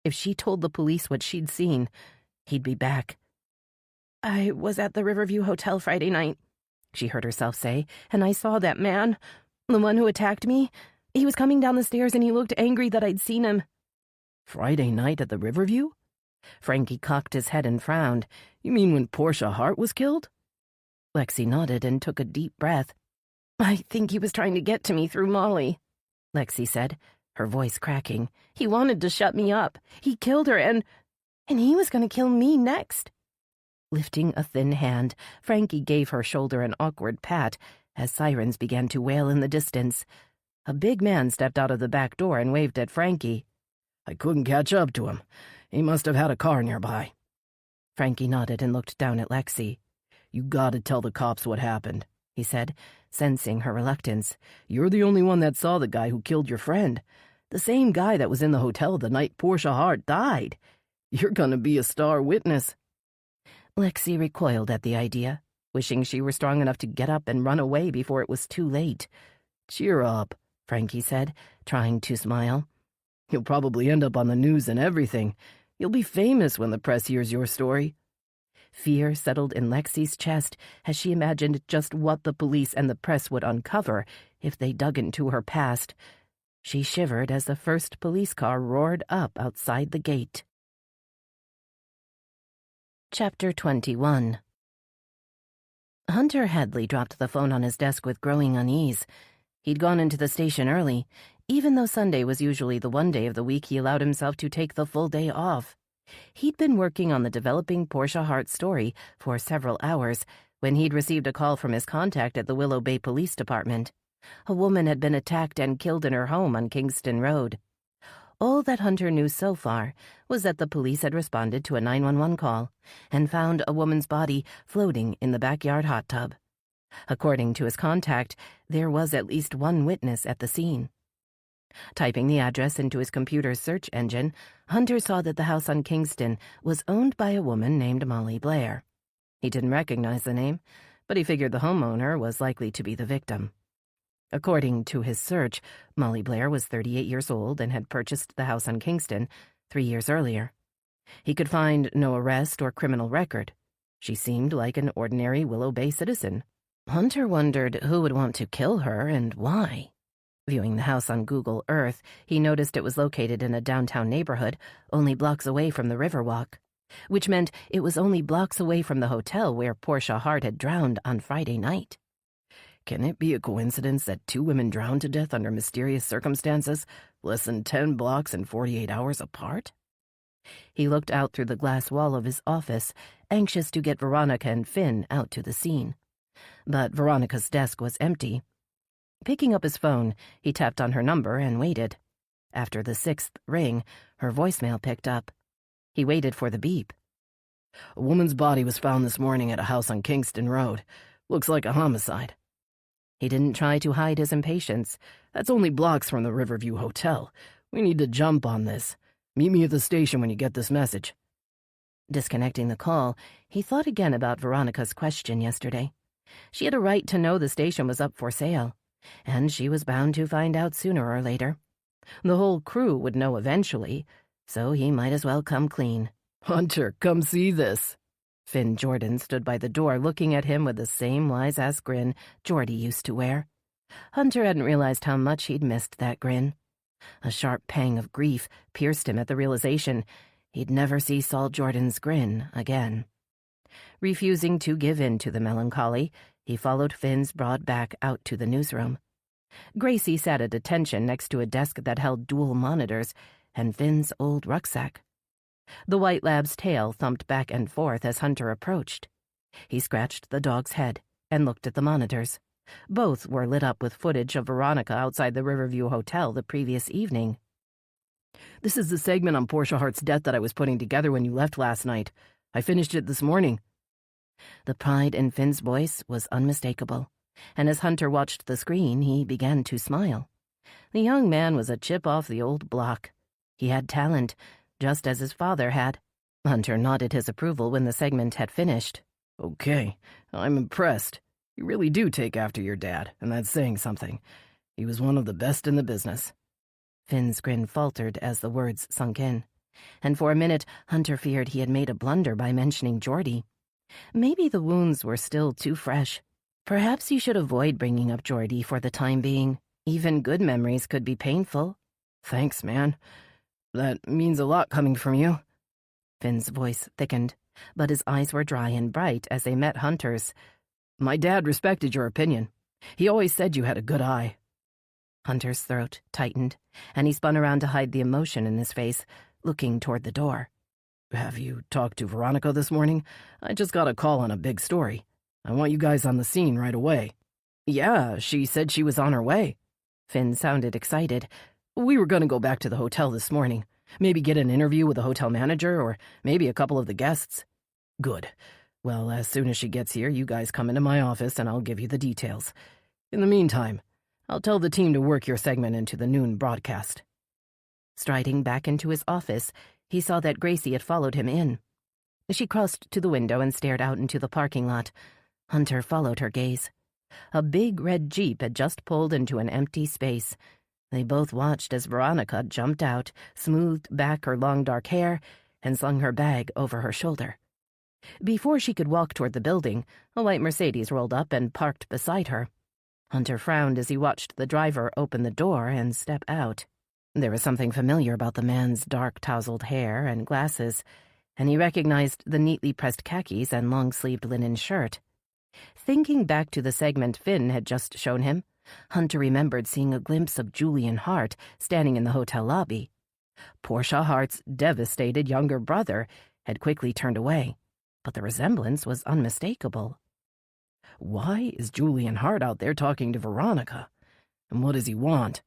If she told the police what she'd seen, he'd be back. "I was at the Riverview Hotel Friday night," she heard herself say, "and I saw that man, the one who attacked me. He was coming down the stairs and he looked angry that I'd seen him." "Friday night at the Riverview?" Frankie cocked his head and frowned. "You mean when Portia Hart was killed?" Lexi nodded and took a deep breath. "I think he was trying to get to me through Molly," Lexi said, her voice cracking. "He wanted to shut me up. He killed her and he was going to kill me next." Lifting a thin hand, Frankie gave her shoulder an awkward pat as sirens began to wail in the distance. A big man stepped out of the back door and waved at Frankie. "I couldn't catch up to him. He must have had a car nearby." Frankie nodded and looked down at Lexi. "You gotta tell the cops what happened," he said, sensing her reluctance. "You're the only one that saw the guy who killed your friend. The same guy that was in the hotel the night Portia Hart died. You're gonna be a star witness." Lexi recoiled at the idea, wishing she were strong enough to get up and run away before it was too late. "Cheer up," Frankie said, trying to smile. "You'll probably end up on the news and everything. You'll be famous when the press hears your story." Fear settled in Lexi's chest as she imagined just what the police and the press would uncover if they dug into her past. She shivered as the first police car roared up outside the gate. Chapter 21. Hunter Headley dropped the phone on his desk with growing unease. He'd gone into the station early, even though Sunday was usually the one day of the week he allowed himself to take the full day off. He'd been working on the developing Portia Hart story for several hours when he'd received a call from his contact at the Willow Bay Police Department. A woman had been attacked and killed in her home on Kingston Road. All that Hunter knew so far was that the police had responded to a 911 call and found a woman's body floating in the backyard hot tub. According to his contact, there was at least one witness at the scene. Typing the address into his computer's search engine, Hunter saw that the house on Kingston was owned by a woman named Molly Blair. He didn't recognize the name, but he figured the homeowner was likely to be the victim. According to his search, Molly Blair was 38 years old and had purchased the house on Kingston 3 years earlier. He could find no arrest or criminal record. She seemed like an ordinary Willow Bay citizen. Hunter wondered who would want to kill her and why. Viewing the house on Google Earth, he noticed it was located in a downtown neighborhood only blocks away from the Riverwalk, which meant it was only blocks away from the hotel where Portia Hart had drowned on Friday night. Can it be a coincidence that 2 women drowned to death under mysterious circumstances, less than 10 blocks and 48 hours apart? He looked out through the glass wall of his office, anxious to get Veronica and Finn out to the scene. But Veronica's desk was empty. Picking up his phone, he tapped on her number and waited. After the 6th ring, her voicemail picked up. He waited for the beep. A woman's body was found this morning at a house on Kingston Road. Looks like a homicide. He didn't try to hide his impatience. That's only blocks from the Riverview Hotel. We need to jump on this. Meet me at the station when you get this message. Disconnecting the call, he thought again about Veronica's question yesterday. She had a right to know the station was up for sale, and she was bound to find out sooner or later. The whole crew would know eventually, so he might as well come clean. Hunter, come see this. Finn Jordan stood by the door looking at him with the same wise-ass grin Geordie used to wear. Hunter hadn't realized how much he'd missed that grin. A sharp pang of grief pierced him at the realization he'd never see Saul Jordan's grin again. Refusing to give in to the melancholy, he followed Finn's broad back out to the newsroom. Gracie sat at attention next to a desk that held dual monitors and Finn's old rucksack. The white lab's tail thumped back and forth as Hunter approached. He scratched the dog's head and looked at the monitors. Both were lit up with footage of Veronica outside the Riverview Hotel the previous evening. This is the segment on Portia Hart's death that I was putting together when you left last night. I finished it this morning. The pride in Finn's voice was unmistakable, and as Hunter watched the screen, he began to smile. The young man was a chip off the old block. He had talent, just as his father had. Hunter nodded his approval when the segment had finished. Okay, I'm impressed. You really do take after your dad, and that's saying something. He was one of the best in the business. Finn's grin faltered as the words sunk in, and for a minute Hunter feared he had made a blunder by mentioning Geordie. Maybe the wounds were still too fresh. Perhaps he should avoid bringing up Geordie for the time being. Even good memories could be painful. Thanks, man. That means a lot coming from you. Finn's voice thickened, but his eyes were dry and bright as they met Hunter's. My dad respected your opinion. He always said you had a good eye. Hunter's throat tightened, and he spun around to hide the emotion in his face, looking toward the door. Have you talked to Veronica this morning? I just got a call on a big story. I want you guys on the scene right away. Yeah, she said she was on her way. Finn sounded excited. We were going to go back to the hotel this morning. Maybe get an interview with the hotel manager or maybe a couple of the guests. Good. Well, as soon as she gets here, you guys come into my office and I'll give you the details. In the meantime, I'll tell the team to work your segment into the noon broadcast. Striding back into his office, he saw that Gracie had followed him in. She crossed to the window and stared out into the parking lot. Hunter followed her gaze. A big red Jeep had just pulled into an empty space. They both watched as Veronica jumped out, smoothed back her long dark hair, and slung her bag over her shoulder. Before she could walk toward the building, a white Mercedes rolled up and parked beside her. Hunter frowned as he watched the driver open the door and step out. There was something familiar about the man's dark tousled hair and glasses, and he recognized the neatly pressed khakis and long-sleeved linen shirt. Thinking back to the segment Finn had just shown him, Hunter remembered seeing a glimpse of Julian Hart standing in the hotel lobby. Portia Hart's devastated younger brother had quickly turned away, but the resemblance was unmistakable. Why is Julian Hart out there talking to Veronica? And what does he want?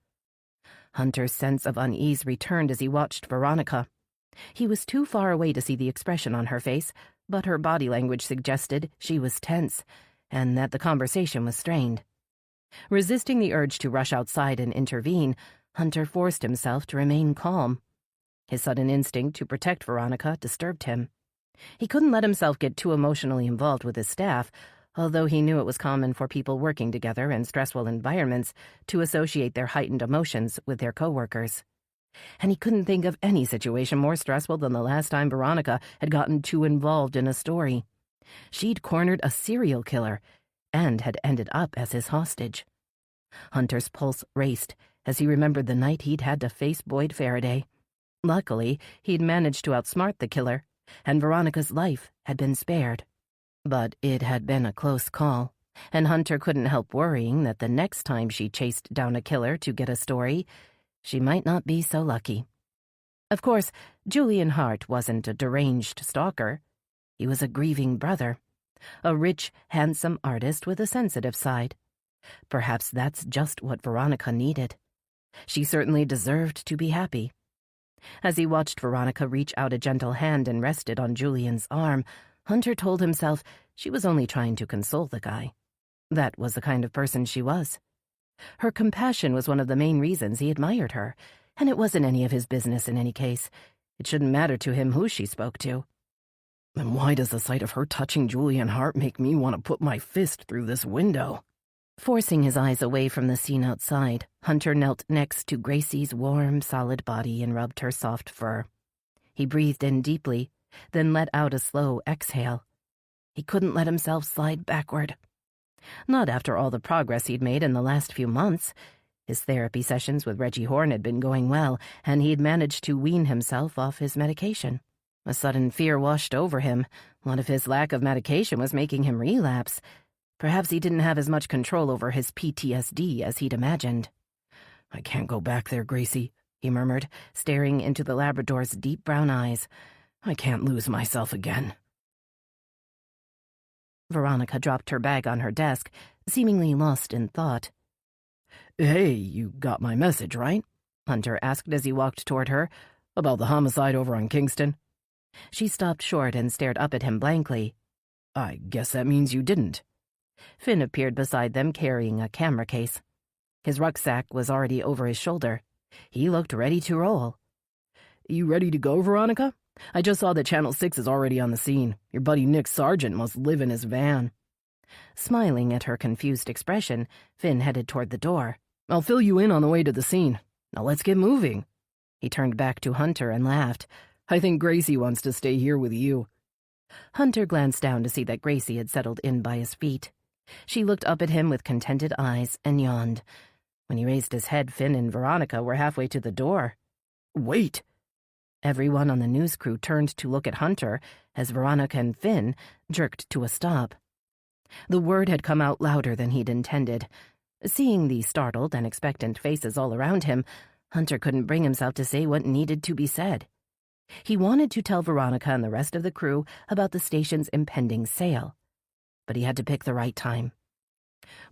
Hunter's sense of unease returned as he watched Veronica. He was too far away to see the expression on her face, but her body language suggested she was tense, and that the conversation was strained. Resisting the urge to rush outside and intervene, Hunter forced himself to remain calm. His sudden instinct to protect Veronica disturbed him. He couldn't let himself get too emotionally involved with his staff, although he knew it was common for people working together in stressful environments to associate their heightened emotions with their coworkers. And he couldn't think of any situation more stressful than the last time Veronica had gotten too involved in a story. She'd cornered a serial killer and had ended up as his hostage. Hunter's pulse raced as he remembered the night he'd had to face Boyd Faraday. Luckily, he'd managed to outsmart the killer, and Veronica's life had been spared. But it had been a close call, and Hunter couldn't help worrying that the next time she chased down a killer to get a story, she might not be so lucky. Of course, Julian Hart wasn't a deranged stalker. He was a grieving brother, a rich, handsome artist with a sensitive side. Perhaps that's just what Veronica needed. She certainly deserved to be happy. As he watched Veronica reach out a gentle hand and rest it on Julian's arm, Hunter told himself she was only trying to console the guy. That was the kind of person she was. Her compassion was one of the main reasons he admired her, and it wasn't any of his business in any case. It shouldn't matter to him who she spoke to. And why does the sight of her touching Julian Hart make me want to put my fist through this window? Forcing his eyes away from the scene outside, Hunter knelt next to Gracie's warm, solid body and rubbed her soft fur. He breathed in deeply, then let out a slow exhale. He couldn't let himself slide backward. Not after all the progress he'd made in the last few months. His therapy sessions with Reggie Horn had been going well, and he'd managed to wean himself off his medication. A sudden fear washed over him. What if his lack of medication was making him relapse? Perhaps he didn't have as much control over his PTSD as he'd imagined. I can't go back there, Gracie, he murmured, staring into the Labrador's deep brown eyes. I can't lose myself again. Veronica dropped her bag on her desk, seemingly lost in thought. Hey, you got my message, right? Hunter asked as he walked toward her. About the homicide over on Kingston? She stopped short and stared up at him blankly. I guess that means you didn't. Finn appeared beside them carrying a camera case. His rucksack was already over his shoulder. He looked ready to roll. You ready to go, Veronica? I just saw that Channel 6 is already on the scene. Your buddy Nick Sargent must live in his van. Smiling at her confused expression, Finn headed toward the door. I'll fill you in on the way to the scene. Now let's get moving. He turned back to Hunter and laughed. I think Gracie wants to stay here with you. Hunter glanced down to see that Gracie had settled in by his feet. She looked up at him with contented eyes and yawned. When he raised his head, Finn and Veronica were halfway to the door. Wait! Everyone on the news crew turned to look at Hunter as Veronica and Finn jerked to a stop. The word had come out louder than he'd intended. Seeing the startled and expectant faces all around him, Hunter couldn't bring himself to say what needed to be said. He wanted to tell Veronica and the rest of the crew about the station's impending sale, but he had to pick the right time.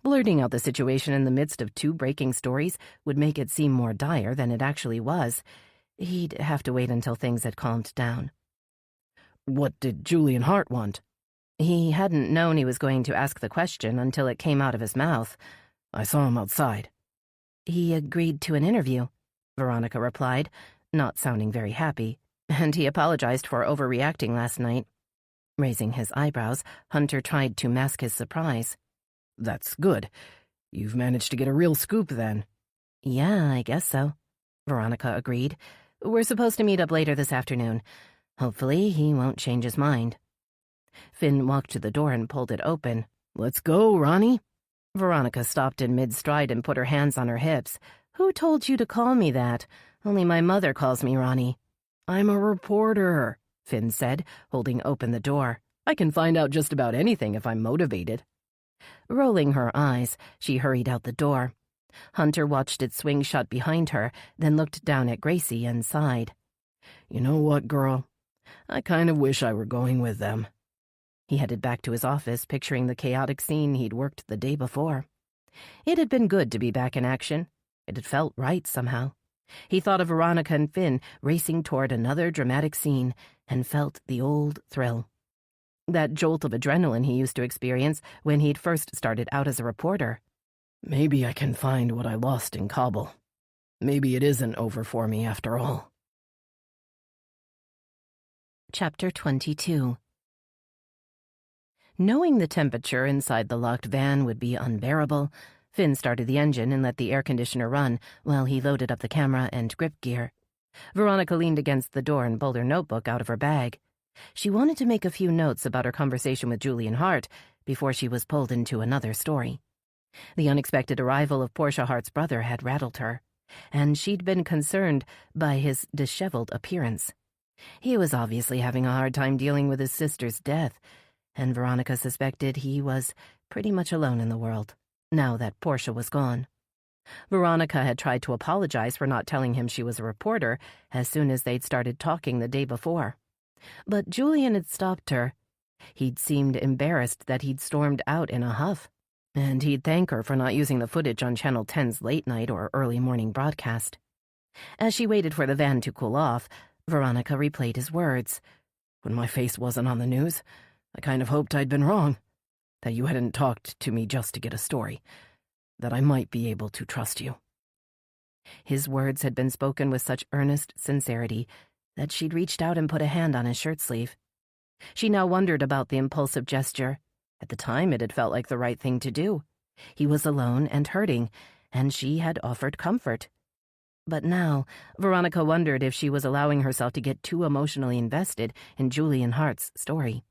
Blurting out the situation in the midst of two breaking stories would make it seem more dire than it actually was. He'd have to wait until things had calmed down. What did Julian Hart want? He hadn't known he was going to ask the question until it came out of his mouth. I saw him outside. He agreed to an interview, Veronica replied, not sounding very happy, and he apologized for overreacting last night. Raising his eyebrows, Hunter tried to mask his surprise. That's good. You've managed to get a real scoop, then. Yeah, I guess so, Veronica agreed. We're supposed to meet up later this afternoon. Hopefully, he won't change his mind. Finn walked to the door and pulled it open. Let's go, Ronnie. Veronica stopped in mid-stride and put her hands on her hips. Who told you to call me that? Only my mother calls me Ronnie. I'm a reporter, Finn said, holding open the door. I can find out just about anything if I'm motivated. Rolling her eyes, she hurried out the door. Hunter watched it swing shut behind her, then looked down at Gracie and sighed. You know what, girl? I kind of wish I were going with them. He headed back to his office, picturing the chaotic scene he'd worked the day before. It had been good to be back in action. It had felt right somehow. He thought of Veronica and Finn racing toward another dramatic scene and felt the old thrill. That jolt of adrenaline he used to experience when he'd first started out as a reporter. Maybe I can find what I lost in Kabul. Maybe it isn't over for me after all. Chapter 22. Knowing the temperature inside the locked van would be unbearable, Finn started the engine and let the air conditioner run while he loaded up the camera and grip gear. Veronica leaned against the door and pulled her notebook out of her bag. She wanted to make a few notes about her conversation with Julian Hart before she was pulled into another story. The unexpected arrival of Portia Hart's brother had rattled her, and she'd been concerned by his disheveled appearance. He was obviously having a hard time dealing with his sister's death, and Veronica suspected he was pretty much alone in the world, now that Portia was gone. Veronica had tried to apologize for not telling him she was a reporter as soon as they'd started talking the day before. But Julian had stopped her. He'd seemed embarrassed that he'd stormed out in a huff, and he'd thank her for not using the footage on Channel 10's late night or early morning broadcast. As she waited for the van to cool off, Veronica replayed his words. When my face wasn't on the news, I kind of hoped I'd been wrong, that you hadn't talked to me just to get a story, that I might be able to trust you. His words had been spoken with such earnest sincerity that she'd reached out and put a hand on his shirt sleeve. She now wondered about the impulsive gesture. At the time, it had felt like the right thing to do. He was alone and hurting, and she had offered comfort. But now, Veronica wondered if she was allowing herself to get too emotionally invested in Julian Hart's story.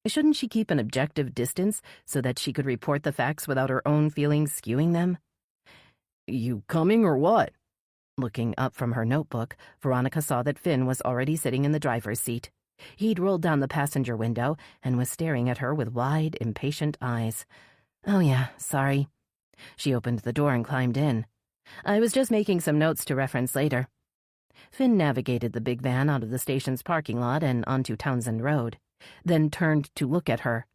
Shouldn't she keep an objective distance so that she could report the facts without her own feelings skewing them? You coming or what? Looking up from her notebook, Veronica saw that Finn was already sitting in the driver's seat. He'd rolled down the passenger window and was staring at her with wide, impatient eyes. "Oh yeah, sorry." She opened the door and climbed in. "I was just making some notes to reference later." Finn navigated the big van out of the station's parking lot and onto Townsend Road, then turned to look at her.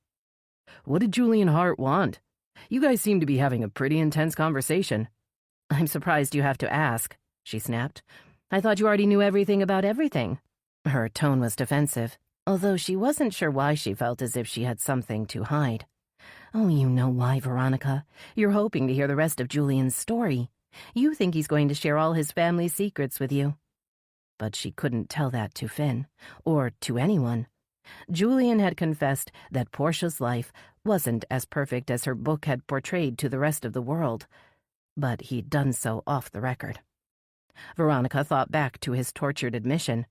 "What did Julian Hart want? You guys seem to be having a pretty intense conversation." "I'm surprised you have to ask," she snapped. "I thought you already knew everything about everything." Her tone was defensive, although she wasn't sure why she felt as if she had something to hide. "Oh, you know why, Veronica. You're hoping to hear the rest of Julian's story. You think he's going to share all his family's secrets with you." But she couldn't tell that to Finn, or to anyone. Julian had confessed that Portia's life wasn't as perfect as her book had portrayed to the rest of the world, but he'd done so off the record. Veronica thought back to his tortured admission.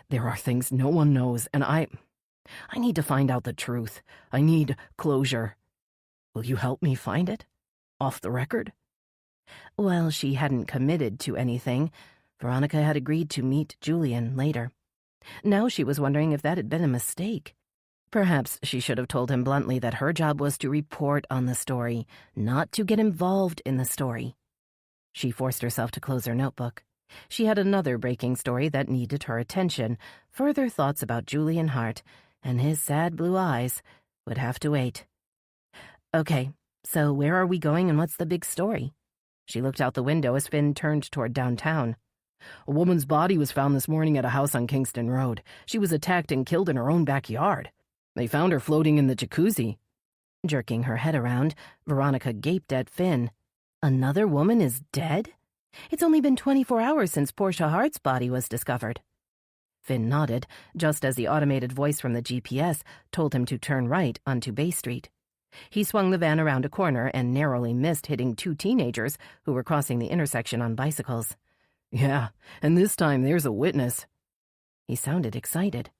"There are things no one knows, and I need to find out the truth. I need closure. Will you help me find it? Off the record?" While she hadn't committed to anything, Veronica had agreed to meet Julian later. Now she was wondering if that had been a mistake. Perhaps she should have told him bluntly that her job was to report on the story, not to get involved in the story. She forced herself to close her notebook. She had another breaking story that needed her attention. Further thoughts about Julian Hart and his sad blue eyes would have to wait. "Okay, so where are we going and what's the big story?" She looked out the window as Finn turned toward downtown. "A woman's body was found this morning at a house on Kingston Road. She was attacked and killed in her own backyard. They found her floating in the jacuzzi." Jerking her head around, Veronica gaped at Finn. "Another woman is dead? It's only been 24 hours since Portia Hart's body was discovered." Finn nodded, just as the automated voice from the GPS told him to turn right onto Bay Street. He swung the van around a corner and narrowly missed hitting two teenagers who were crossing the intersection on bicycles. "Yeah, and this time there's a witness." He sounded excited.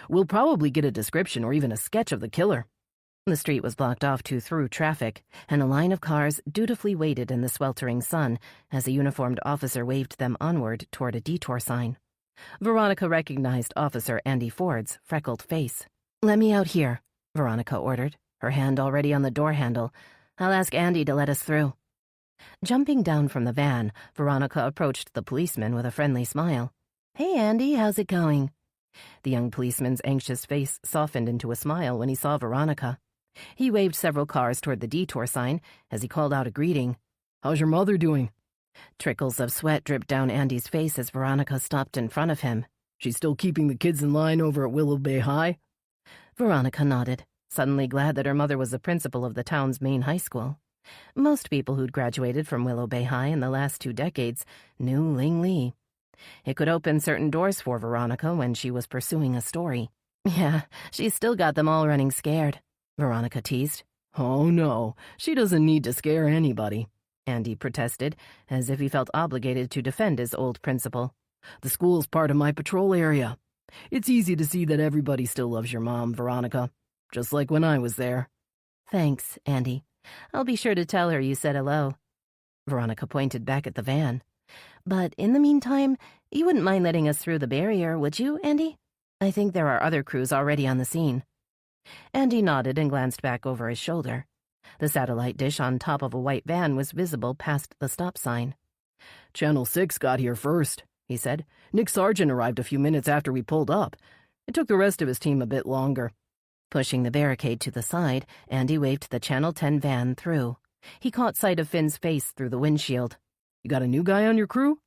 "We'll probably get a description or even a sketch of the killer." The street was blocked off to through traffic, and a line of cars dutifully waited in the sweltering sun as a uniformed officer waved them onward toward a detour sign. Veronica recognized Officer Andy Ford's freckled face. "Let me out here," Veronica ordered, her hand already on the door handle. "I'll ask Andy to let us through." Jumping down from the van, Veronica approached the policeman with a friendly smile. "Hey, Andy, how's it going?" The young policeman's anxious face softened into a smile when he saw Veronica. He waved several cars toward the detour sign as he called out a greeting. "How's your mother doing?" Trickles of sweat dripped down Andy's face as Veronica stopped in front of him. "She's still keeping the kids in line over at Willow Bay High?" Veronica nodded, suddenly glad that her mother was the principal of the town's main high school. Most people who'd graduated from Willow Bay High in the last 2 decades knew Ling Lee. It could open certain doors for Veronica when she was pursuing a story. Yeah, she's still got them all running scared. Veronica teased. Oh no, she doesn't need to scare anybody, Andy protested, as if he felt obligated to defend his old principal. The school's part of my patrol area. It's easy to see that everybody still loves your mom, Veronica, just like when I was there. Thanks, Andy. I'll be sure to tell her you said hello. Veronica pointed back at the van. But in the meantime, you wouldn't mind letting us through the barrier, would you, Andy? I think there are other crews already on the scene. Andy nodded and glanced back over his shoulder. The satellite dish on top of a white van was visible past the stop sign. Channel 6 got here first, he said. Nick Sargent arrived a few minutes after we pulled up. It took the rest of his team a bit longer. Pushing the barricade to the side, Andy waved the Channel 10 van through. He caught sight of Finn's face through the windshield. You got a new guy on your crew?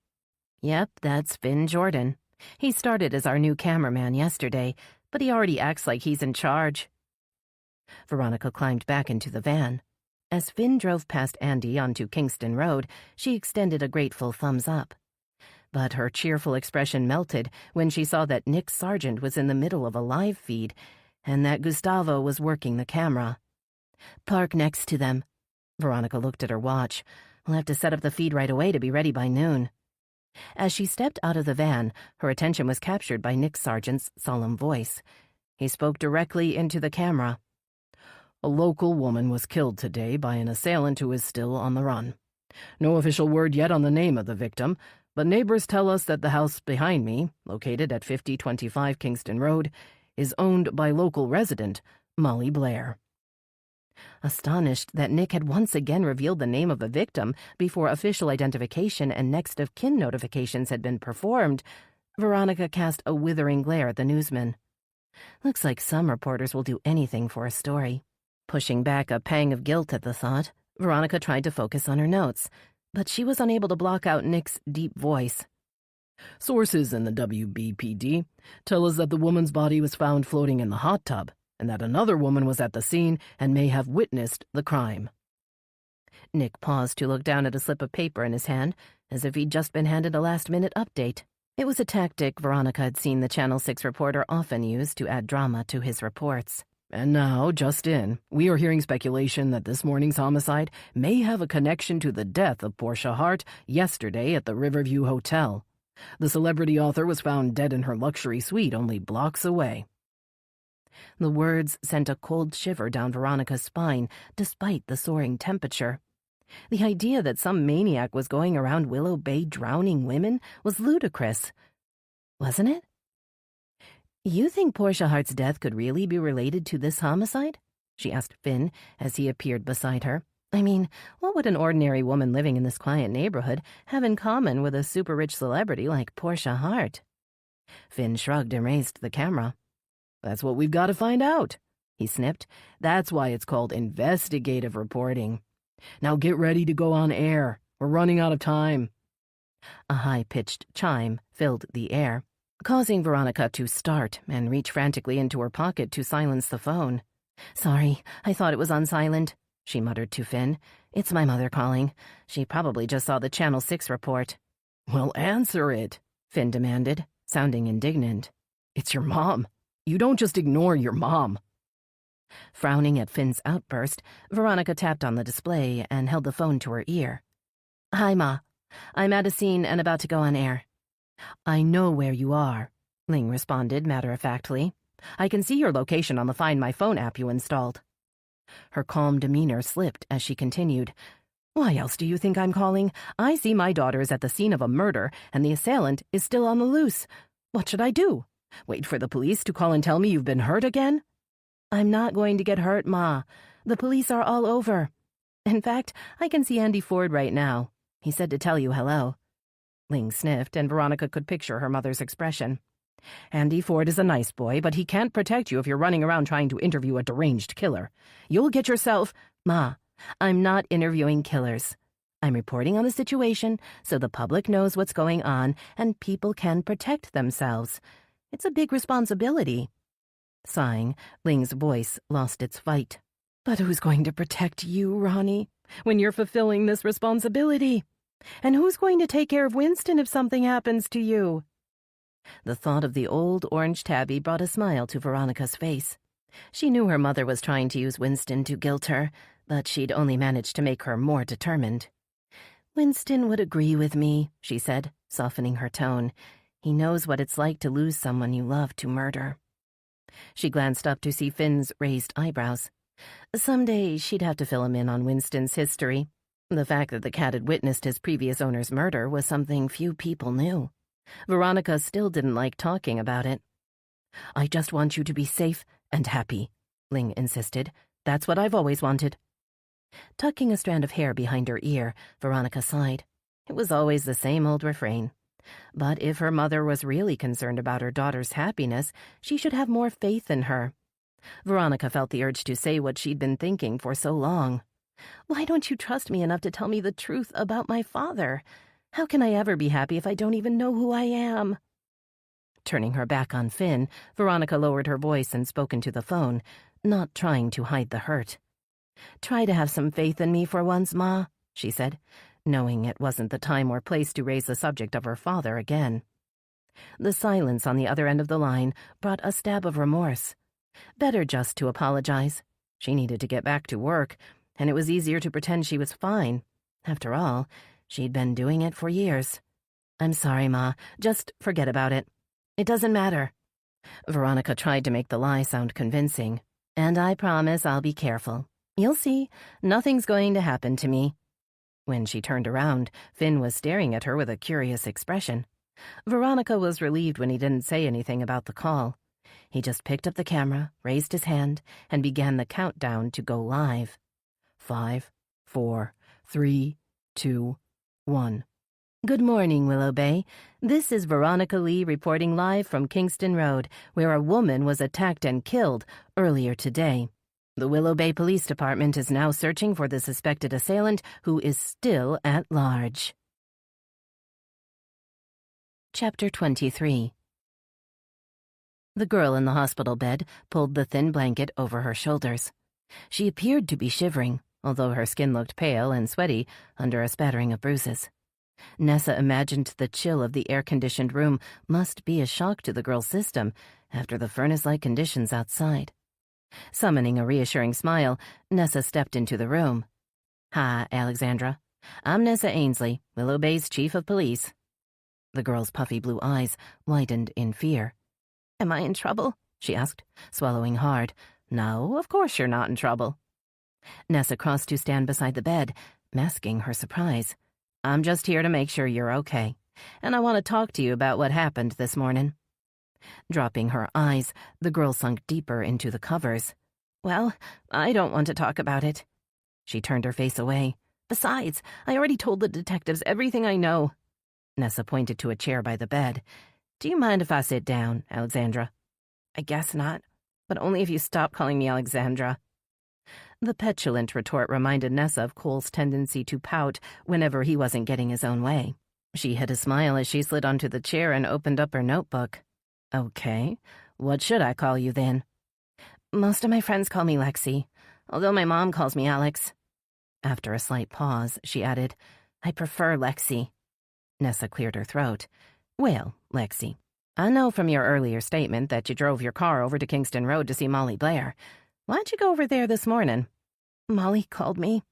Yep, that's Finn Jordan. He started as our new cameraman yesterday, but he already acts like he's in charge. Veronica climbed back into the van. As Finn drove past Andy onto Kingston Road, she extended a grateful thumbs up. But her cheerful expression melted when she saw that Nick Sargent was in the middle of a live feed and that Gustavo was working the camera. Park next to them. Veronica looked at her watch. We'll have to set up the feed right away to be ready by noon. As she stepped out of the van, her attention was captured by Nick Sargent's solemn voice. He spoke directly into the camera. A local woman was killed today by an assailant who is still on the run. No official word yet on the name of the victim, but neighbors tell us that the house behind me, located at 5025 Kingston Road, is owned by local resident Molly Blair. Astonished that Nick had once again revealed the name of a victim before official identification and next of kin notifications had been performed, Veronica cast a withering glare at the newsman. Looks like some reporters will do anything for a story. Pushing back a pang of guilt at the thought, Veronica tried to focus on her notes, but she was unable to block out Nick's deep voice. Sources in the WBPD tell us that the woman's body was found floating in the hot tub, and that another woman was at the scene and may have witnessed the crime. Nick paused to look down at a slip of paper in his hand, as if he'd just been handed a last-minute update. It was a tactic Veronica had seen the Channel 6 reporter often use to add drama to his reports. And now, just in, we are hearing speculation that this morning's homicide may have a connection to the death of Portia Hart yesterday at the Riverview Hotel. The celebrity author was found dead in her luxury suite only blocks away. The words sent a cold shiver down Veronica's spine, despite the soaring temperature. The idea that some maniac was going around Willow Bay drowning women was ludicrous. Wasn't it? You think Portia Hart's death could really be related to this homicide? She asked Finn as he appeared beside her. I mean, what would an ordinary woman living in this quiet neighborhood have in common with a super-rich celebrity like Portia Hart? Finn shrugged and raised the camera. That's what we've got to find out, he snipped. That's why it's called investigative reporting. Now get ready to go on air. We're running out of time. A high-pitched chime filled the air, causing Veronica to start and reach frantically into her pocket to silence the phone. Sorry, I thought it was on silent, she muttered to Finn. It's my mother calling. She probably just saw the Channel 6 report. Well, answer it, Finn demanded, sounding indignant. It's your mom. You don't just ignore your mom. Frowning at Finn's outburst, Veronica tapped on the display and held the phone to her ear. Hi, Ma. I'm at a scene and about to go on air. I know where you are, Ling responded matter-of-factly. I can see your location on the Find My Phone app you installed. Her calm demeanor slipped as she continued. Why else do you think I'm calling? I see my daughter is at the scene of a murder and the assailant is still on the loose. What should I do? Wait for the police to call and tell me you've been hurt again? I'm not going to get hurt, Ma. The police are all over. In fact, I can see Andy Ford right now. He said to tell you hello. Ling sniffed, and Veronica could picture her mother's expression. Andy Ford is a nice boy, but he can't protect you if you're running around trying to interview a deranged killer. You'll get yourself— Ma, I'm not interviewing killers. I'm reporting on the situation so the public knows what's going on and people can protect themselves. It's a big responsibility. Sighing, Ling's voice lost its fight. But who's going to protect you, Ronnie, when you're fulfilling this responsibility? And who's going to take care of Winston if something happens to you? The thought of the old orange tabby brought a smile to Veronica's face. She knew her mother was trying to use Winston to guilt her, but she'd only managed to make her more determined. "Winston would agree with me," she said, softening her tone. "He knows what it's like to lose someone you love to murder." She glanced up to see Finn's raised eyebrows. Someday she'd have to fill him in on Winston's history. The fact that the cat had witnessed his previous owner's murder was something few people knew. Veronica still didn't like talking about it. "I just want you to be safe and happy," Ling insisted. "That's what I've always wanted." Tucking a strand of hair behind her ear, Veronica sighed. It was always the same old refrain. But if her mother was really concerned about her daughter's happiness, she should have more faith in her. Veronica felt the urge to say what she'd been thinking for so long. "Why don't you trust me enough to tell me the truth about my father? How can I ever be happy if I don't even know who I am?" Turning her back on Finn, Veronica lowered her voice and spoke into the phone, not trying to hide the hurt. "Try to have some faith in me for once, Ma," she said, knowing it wasn't the time or place to raise the subject of her father again. The silence on the other end of the line brought a stab of remorse. Better just to apologize. She needed to get back to work, and it was easier to pretend she was fine. After all, she'd been doing it for years. "I'm sorry, Ma. Just forget about it. It doesn't matter." Veronica tried to make the lie sound convincing. "And I promise I'll be careful. You'll see, nothing's going to happen to me." When she turned around, Finn was staring at her with a curious expression. Veronica was relieved when he didn't say anything about the call. He just picked up the camera, raised his hand, and began the countdown to go live. 5, 4, 3, 2, 1. "Good morning, Willow Bay. This is Veronica Lee reporting live from Kingston Road, where a woman was attacked and killed earlier today. The Willow Bay Police Department is now searching for the suspected assailant, who is still at large." Chapter 23. The girl in the hospital bed pulled the thin blanket over her shoulders. She appeared to be shivering, although her skin looked pale and sweaty under a spattering of bruises. Nessa imagined the chill of the air-conditioned room must be a shock to the girl's system after the furnace-like conditions outside. Summoning a reassuring smile, Nessa stepped into the room. "Hi, Alexandra. I'm Nessa Ainsley, Willow Bay's chief of police." The girl's puffy blue eyes widened in fear. "Am I in trouble?" she asked, swallowing hard. "No, of course you're not in trouble." Nessa crossed to stand beside the bed, masking her surprise. "I'm just here to make sure you're okay, and I want to talk to you about what happened this morning." Dropping her eyes, the girl sunk deeper into the covers. "Well, I don't want to talk about it." She turned her face away. "Besides, I already told the detectives everything I know." Nessa pointed to a chair by the bed. "Do you mind if I sit down, Alexandra?" "I guess not, but only if you stop calling me Alexandra." The petulant retort reminded Nessa of Cole's tendency to pout whenever he wasn't getting his own way. She hid a smile as she slid onto the chair and opened up her notebook. "Okay, what should I call you then?" "Most of my friends call me Lexi, although my mom calls me Alex." After a slight pause, she added, "I prefer Lexi." Nessa cleared her throat. "Well, Lexi, I know from your earlier statement that you drove your car over to Kingston Road to see Molly Blair. Why'd you go over there this morning?" "Molly called me."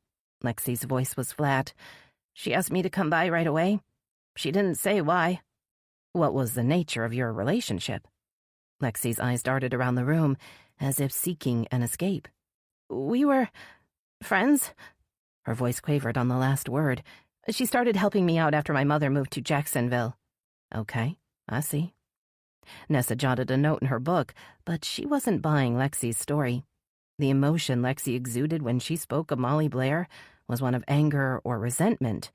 Lexi's voice was flat. "She asked me to come by right away. She didn't say why." "What was the nature of your relationship?" Lexi's eyes darted around the room, as if seeking an escape. "We were friends." Her voice quavered on the last word. "She started helping me out after my mother moved to Jacksonville." "Okay, I see." Nessa jotted a note in her book, but she wasn't buying Lexi's story. The emotion Lexi exuded when she spoke of Molly Blair was one of anger or resentment,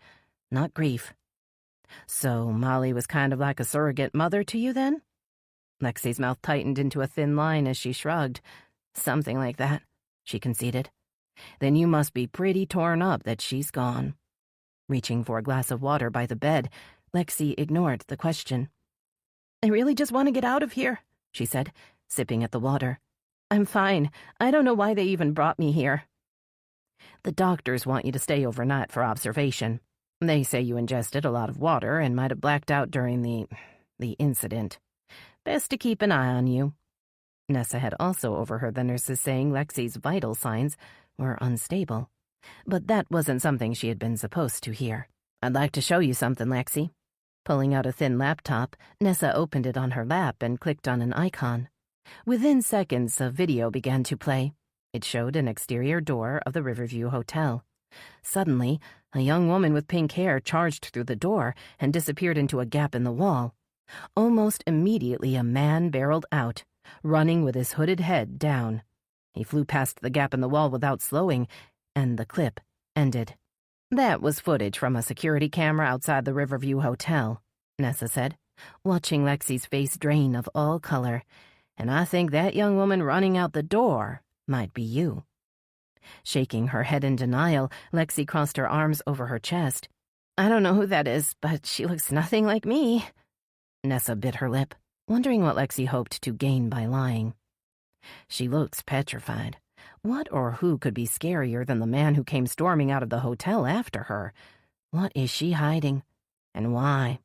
not grief. "So Molly was kind of like a surrogate mother to you, then?" Lexi's mouth tightened into a thin line as she shrugged. "Something like that," she conceded. "Then you must be pretty torn up that she's gone." Reaching for a glass of water by the bed, Lexi ignored the question. "I really just want to get out of here," she said, sipping at the water. "I'm fine. I don't know why they even brought me here." "The doctors want you to stay overnight for observation. They say you ingested a lot of water and might have blacked out during the incident. Best to keep an eye on you." Nessa had also overheard the nurses saying Lexi's vital signs were unstable, but that wasn't something she had been supposed to hear. "I'd like to show you something, Lexi." Pulling out a thin laptop, Nessa opened it on her lap and clicked on an icon. Within seconds, a video began to play. It showed an exterior door of the Riverview Hotel. Suddenly, a young woman with pink hair charged through the door and disappeared into a gap in the wall. Almost immediately, a man barreled out, running with his hooded head down. He flew past the gap in the wall without slowing, and the clip ended. "That was footage from a security camera outside the Riverview Hotel," Nessa said, watching Lexi's face drain of all color. "And I think that young woman running out the door might be you." Shaking her head in denial, Lexi crossed her arms over her chest. "I don't know who that is, but she looks nothing like me." Nessa bit her lip, wondering what Lexi hoped to gain by lying. "She looks petrified. What or who could be scarier than the man who came storming out of the hotel after her? What is she hiding? And why?"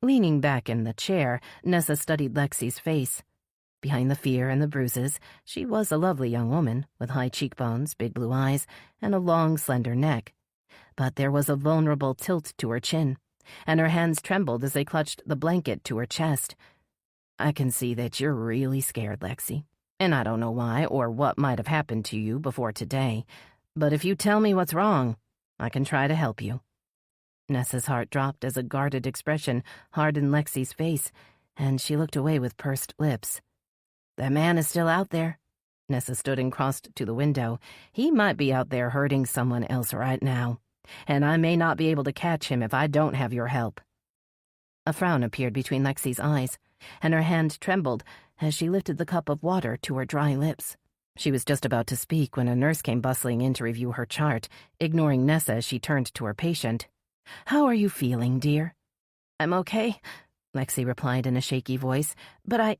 Leaning back in the chair, Nessa studied Lexi's face. Behind the fear and the bruises, she was a lovely young woman, with high cheekbones, big blue eyes, and a long, slender neck. But there was a vulnerable tilt to her chin, and her hands trembled as they clutched the blanket to her chest. "I can see that you're really scared, Lexi, and I don't know why or what might have happened to you before today, but if you tell me what's wrong, I can try to help you." Nessa's heart dropped as a guarded expression hardened Lexi's face, and she looked away with pursed lips. "That man is still out there." Nessa stood and crossed to the window. "He might be out there hurting someone else right now, and I may not be able to catch him if I don't have your help." A frown appeared between Lexi's eyes, and her hand trembled as she lifted the cup of water to her dry lips. She was just about to speak when a nurse came bustling in to review her chart, ignoring Nessa as she turned to her patient. "How are you feeling, dear?" "I'm okay," Lexi replied in a shaky voice, "but I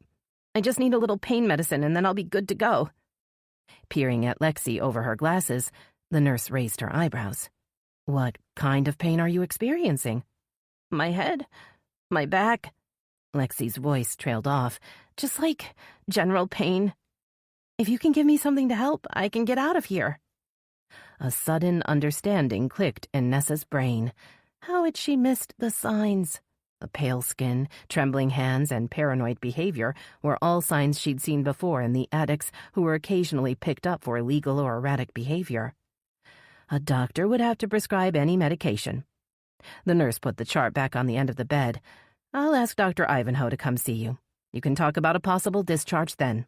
just need a little pain medicine and then I'll be good to go." Peering at Lexi over her glasses, the nurse raised her eyebrows. "What kind of pain are you experiencing?" "My head, my back." Lexi's voice trailed off. "Just like general pain. If you can give me something to help, I can get out of here." A sudden understanding clicked in Nessa's brain. How had she missed the signs? The pale skin, trembling hands, and paranoid behavior were all signs she'd seen before in the addicts who were occasionally picked up for illegal or erratic behavior. A doctor would have to prescribe any medication. The nurse put the chart back on the end of the bed. "I'll ask Dr. Ivanhoe to come see you. You can talk about a possible discharge then."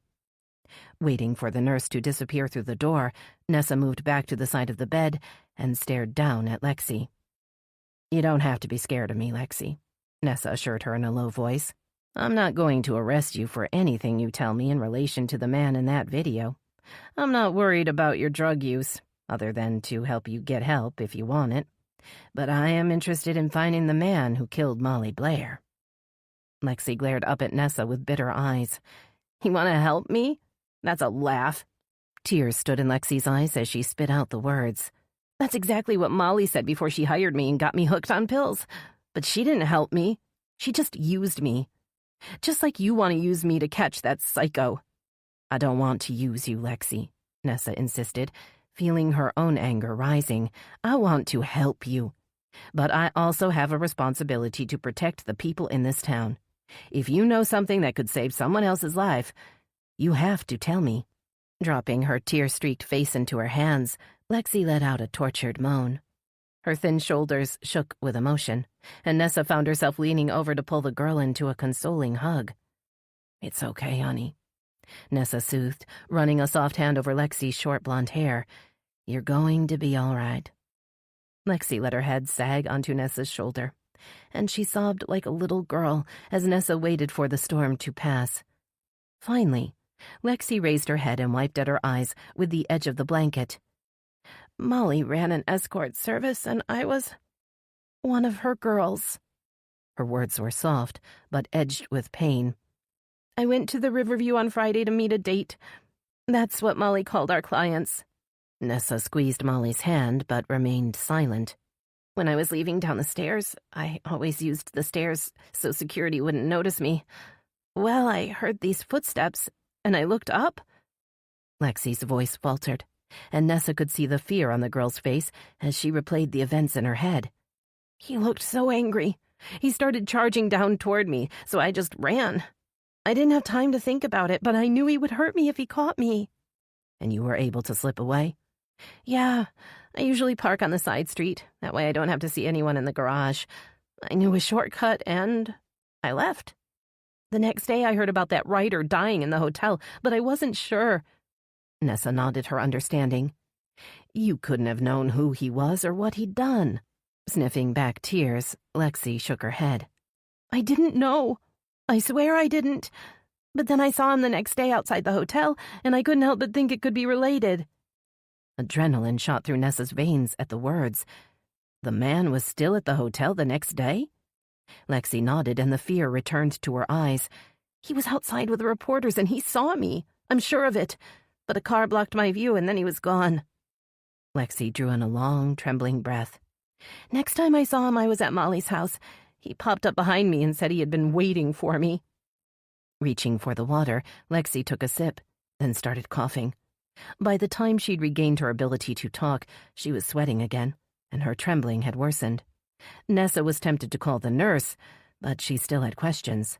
Waiting for the nurse to disappear through the door, Nessa moved back to the side of the bed and stared down at Lexi. "You don't have to be scared of me, Lexi," Nessa assured her in a low voice. "I'm not going to arrest you for anything you tell me in relation to the man in that video. I'm not worried about your drug use, other than to help you get help if you want it. But I am interested in finding the man who killed Molly Blair." Lexi glared up at Nessa with bitter eyes. "You want to help me? That's a laugh." Tears stood in Lexi's eyes as she spit out the words. "That's exactly what Molly said before she hired me and got me hooked on pills. But she didn't help me. She just used me. Just like you want to use me to catch that psycho." "I don't want to use you, Lexi," Nessa insisted, feeling her own anger rising. "I want to help you. But I also have a responsibility to protect the people in this town. If you know something that could save someone else's life, you have to tell me." Dropping her tear-streaked face into her hands, Lexi let out a tortured moan. Her thin shoulders shook with emotion, and Nessa found herself leaning over to pull the girl into a consoling hug. "It's okay, honey," Nessa soothed, running a soft hand over Lexi's short blonde hair. "You're going to be all right." Lexi let her head sag onto Nessa's shoulder, and she sobbed like a little girl as Nessa waited for the storm to pass. Finally, Lexi raised her head and wiped at her eyes with the edge of the blanket. "Molly ran an escort service, and I was one of her girls." Her words were soft, but edged with pain. "I went to the Riverview on Friday to meet a date. That's what Molly called our clients." Nessa squeezed Molly's hand, but remained silent. "When I was leaving down the stairs, I always used the stairs so security wouldn't notice me. Well, I heard these footsteps, and I looked up. Lexi's voice faltered, and Nessa could see the fear on the girl's face as she replayed the events in her head. He looked so angry. He started charging down toward me, so I just ran. I didn't have time to think about it, but I knew he would hurt me if he caught me. And you were able to slip away? Yeah, I usually park on the side street. That way I don't have to see anyone in the garage. I knew a shortcut, and I left. The next day I heard about that writer dying in the hotel, but I wasn't sure. Nessa nodded her understanding. You couldn't have known who he was or what he'd done. Sniffing back tears, Lexi shook her head. I didn't know. I swear I didn't. But then I saw him the next day outside the hotel, and I couldn't help but think it could be related. Adrenaline shot through Nessa's veins at the words. The man was still at the hotel the next day? Lexi nodded, and the fear returned to her eyes. He was outside with the reporters, and he saw me. I'm sure of it. But a car blocked my view, and then he was gone. Lexi drew in a long, trembling breath. Next time I saw him, I was at Molly's house. He popped up behind me and said he had been waiting for me. Reaching for the water, Lexi took a sip, then started coughing. By the time she'd regained her ability to talk, she was sweating again, and her trembling had worsened. Nessa was tempted to call the nurse, but she still had questions.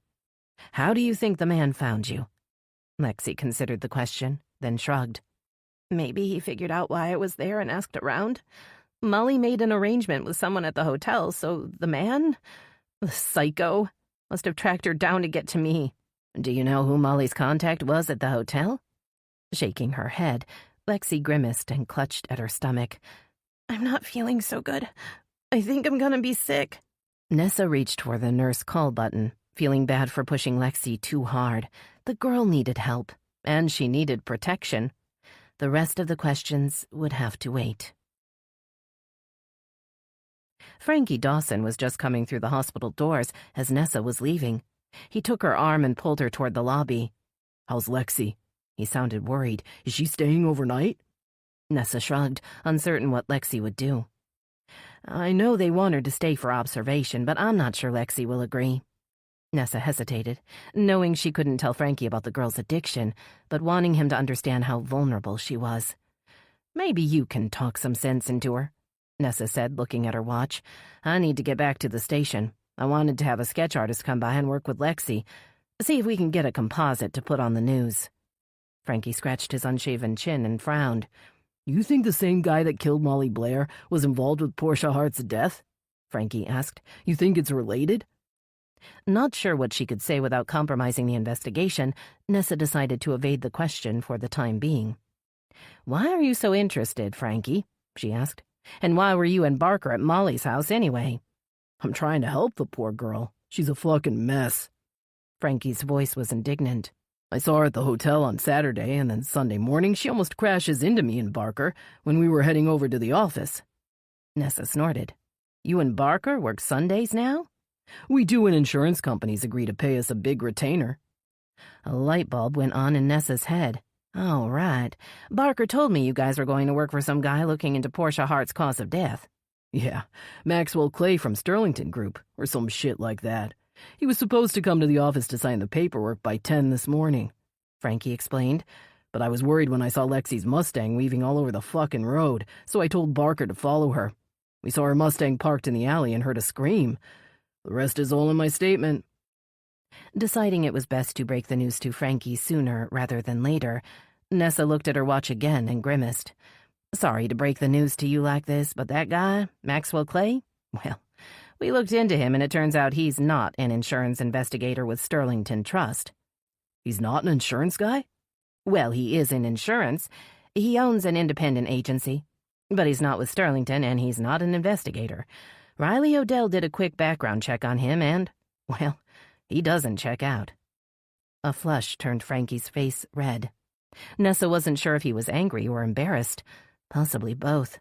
How do you think the man found you? Lexi considered the question, then shrugged. Maybe he figured out why I was there and asked around. Molly made an arrangement with someone at the hotel, so the man, the psycho, must have tracked her down to get to me. Do you know who Molly's contact was at the hotel? Shaking her head, Lexi grimaced and clutched at her stomach. I'm not feeling so good. I think I'm gonna be sick. Nessa reached for the nurse call button, feeling bad for pushing Lexi too hard. The girl needed help, and she needed protection. The rest of the questions would have to wait. Frankie Dawson was just coming through the hospital doors as Nessa was leaving. He took her arm and pulled her toward the lobby. How's Lexi? He sounded worried. Is she staying overnight? Nessa shrugged, uncertain what Lexi would do. I know they want her to stay for observation, but I'm not sure Lexi will agree. Nessa hesitated, knowing she couldn't tell Frankie about the girl's addiction, but wanting him to understand how vulnerable she was. Maybe you can talk some sense into her, Nessa said, looking at her watch. I need to get back to the station. I wanted to have a sketch artist come by and work with Lexi, see if we can get a composite to put on the news. Frankie scratched his unshaven chin and frowned. You think the same guy that killed Molly Blair was involved with Portia Hart's death? Frankie asked. You think it's related? Not sure what she could say without compromising the investigation, Nessa decided to evade the question for the time being. Why are you so interested, Frankie? She asked. And why were you and Barker at Molly's house anyway? I'm trying to help the poor girl. She's a fucking mess. Frankie's voice was indignant. I saw her at the hotel on Saturday, and then Sunday morning she almost crashes into me and Barker when we were heading over to the office. Nessa snorted. You and Barker work Sundays now? We do when insurance companies agree to pay us a big retainer. A light bulb went on in Nessa's head. Oh, right. Barker told me you guys were going to work for some guy looking into Portia Hart's cause of death. Yeah, Maxwell Clay from Sterlington Group, or some shit like that. He was supposed to come to the office to sign the paperwork by 10 this morning, Frankie explained. But I was worried when I saw Lexi's Mustang weaving all over the fucking road, so I told Barker to follow her. We saw her Mustang parked in the alley and heard a scream. The rest is all in my statement. Deciding it was best to break the news to Frankie sooner rather than later, Nessa looked at her watch again and grimaced. Sorry to break the news to you like this, but that guy, Maxwell Clay, well, we looked into him and it turns out he's not an insurance investigator with Sterlington Trust. He's not an insurance guy? Well, he is in insurance. He owns an independent agency. But he's not with Sterlington and he's not an investigator. Riley Odell did a quick background check on him and, well, he doesn't check out. A flush turned Frankie's face red. Nessa wasn't sure if he was angry or embarrassed. Possibly both.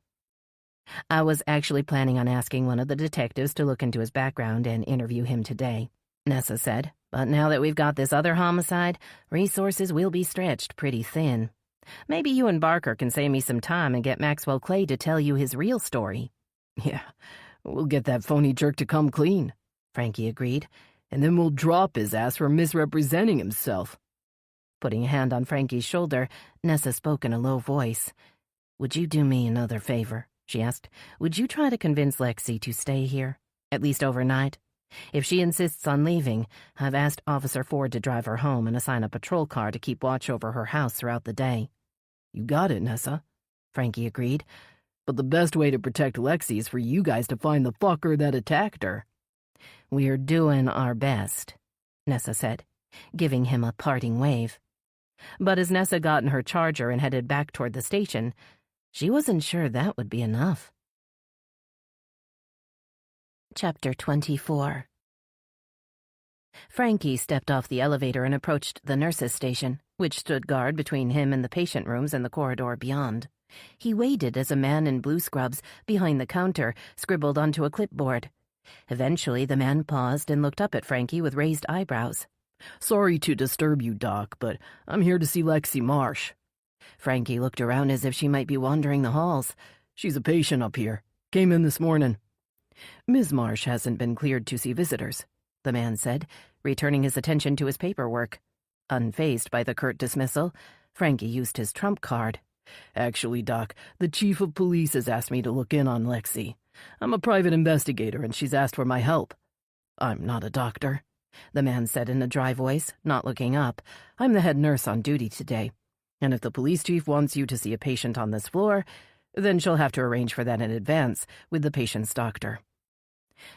I was actually planning on asking one of the detectives to look into his background and interview him today, Nessa said. But now that we've got this other homicide, resources will be stretched pretty thin. Maybe you and Barker can save me some time and get Maxwell Clay to tell you his real story. Yeah, we'll get that phony jerk to come clean, Frankie agreed. And then we'll drop his ass for misrepresenting himself. Putting a hand on Frankie's shoulder, Nessa spoke in a low voice. "Would you do me another favor?" she asked. "Would you try to convince Lexi to stay here, at least overnight? If she insists on leaving, I've asked Officer Ford to drive her home and assign a patrol car to keep watch over her house throughout the day." "You got it, Nessa," Frankie agreed. "But the best way to protect Lexi is for you guys to find the fucker that attacked her." "We're doing our best," Nessa said, giving him a parting wave. But as Nessa got in her Charger and headed back toward the station, she wasn't sure that would be enough. Chapter 24. Frankie stepped off the elevator and approached the nurse's station, which stood guard between him and the patient rooms and the corridor beyond. He waited as a man in blue scrubs behind the counter scribbled onto a clipboard. Eventually, the man paused and looked up at Frankie with raised eyebrows. "Sorry to disturb you, Doc, but I'm here to see Lexi Marsh." Frankie looked around as if she might be wandering the halls. "She's a patient up here. Came in this morning." "Ms. Marsh hasn't been cleared to see visitors," the man said, returning his attention to his paperwork. Unfazed by the curt dismissal, Frankie used his trump card. "Actually, Doc, the chief of police has asked me to look in on Lexi. I'm a private investigator, and she's asked for my help." "I'm not a doctor," the man said in a dry voice, not looking up. "I'm the head nurse on duty today, and if the police chief wants you to see a patient on this floor, then she'll have to arrange for that in advance with the patient's doctor."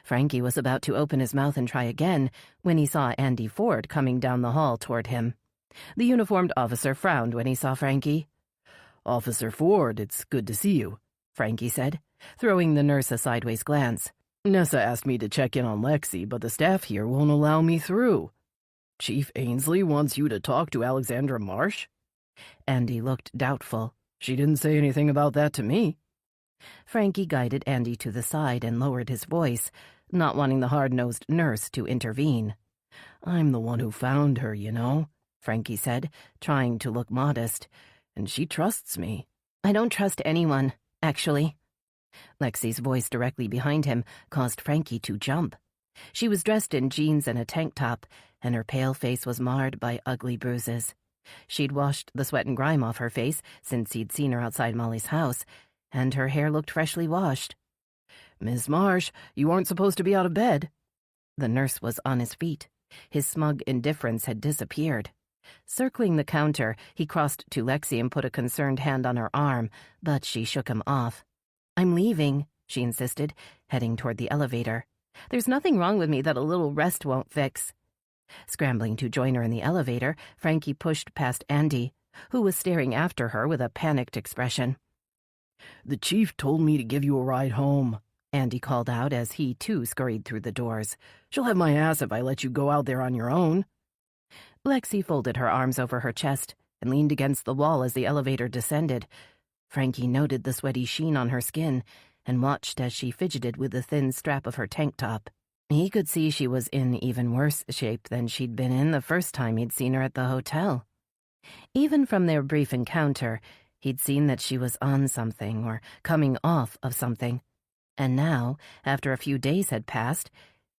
Frankie was about to open his mouth and try again when he saw Andy Ford coming down the hall toward him. The uniformed officer frowned when he saw Frankie. "Officer Ford, it's good to see you," Frankie said, throwing the nurse a sideways glance. "Nessa asked me to check in on Lexi, but the staff here won't allow me through." "Chief Ainsley wants you to talk to Alexandra Marsh?" Andy looked doubtful. "She didn't say anything about that to me." Frankie guided Andy to the side and lowered his voice, not wanting the hard-nosed nurse to intervene. "I'm the one who found her, you know," Frankie said, trying to look modest. "And she trusts me." "I don't trust anyone, actually." Lexi's voice directly behind him caused Frankie to jump. She was dressed in jeans and a tank top, and her pale face was marred by ugly bruises. She'd washed the sweat and grime off her face since he'd seen her outside Molly's house, and her hair looked freshly washed. "Miss Marsh, you aren't supposed to be out of bed." The nurse was on his feet. His smug indifference had disappeared. Circling the counter, he crossed to Lexi and put a concerned hand on her arm, but she shook him off. "I'm leaving," she insisted, heading toward the elevator. "There's nothing wrong with me that a little rest won't fix." Scrambling to join her in the elevator, Frankie pushed past Andy, who was staring after her with a panicked expression. "The chief told me to give you a ride home," Andy called out as he, too, scurried through the doors. "She'll have my ass if I let you go out there on your own." Lexi folded her arms over her chest and leaned against the wall as the elevator descended. Frankie noted the sweaty sheen on her skin and watched as she fidgeted with the thin strap of her tank top. He could see she was in even worse shape than she'd been in the first time he'd seen her at the hotel. Even from their brief encounter, he'd seen that she was on something or coming off of something. And now, after a few days had passed,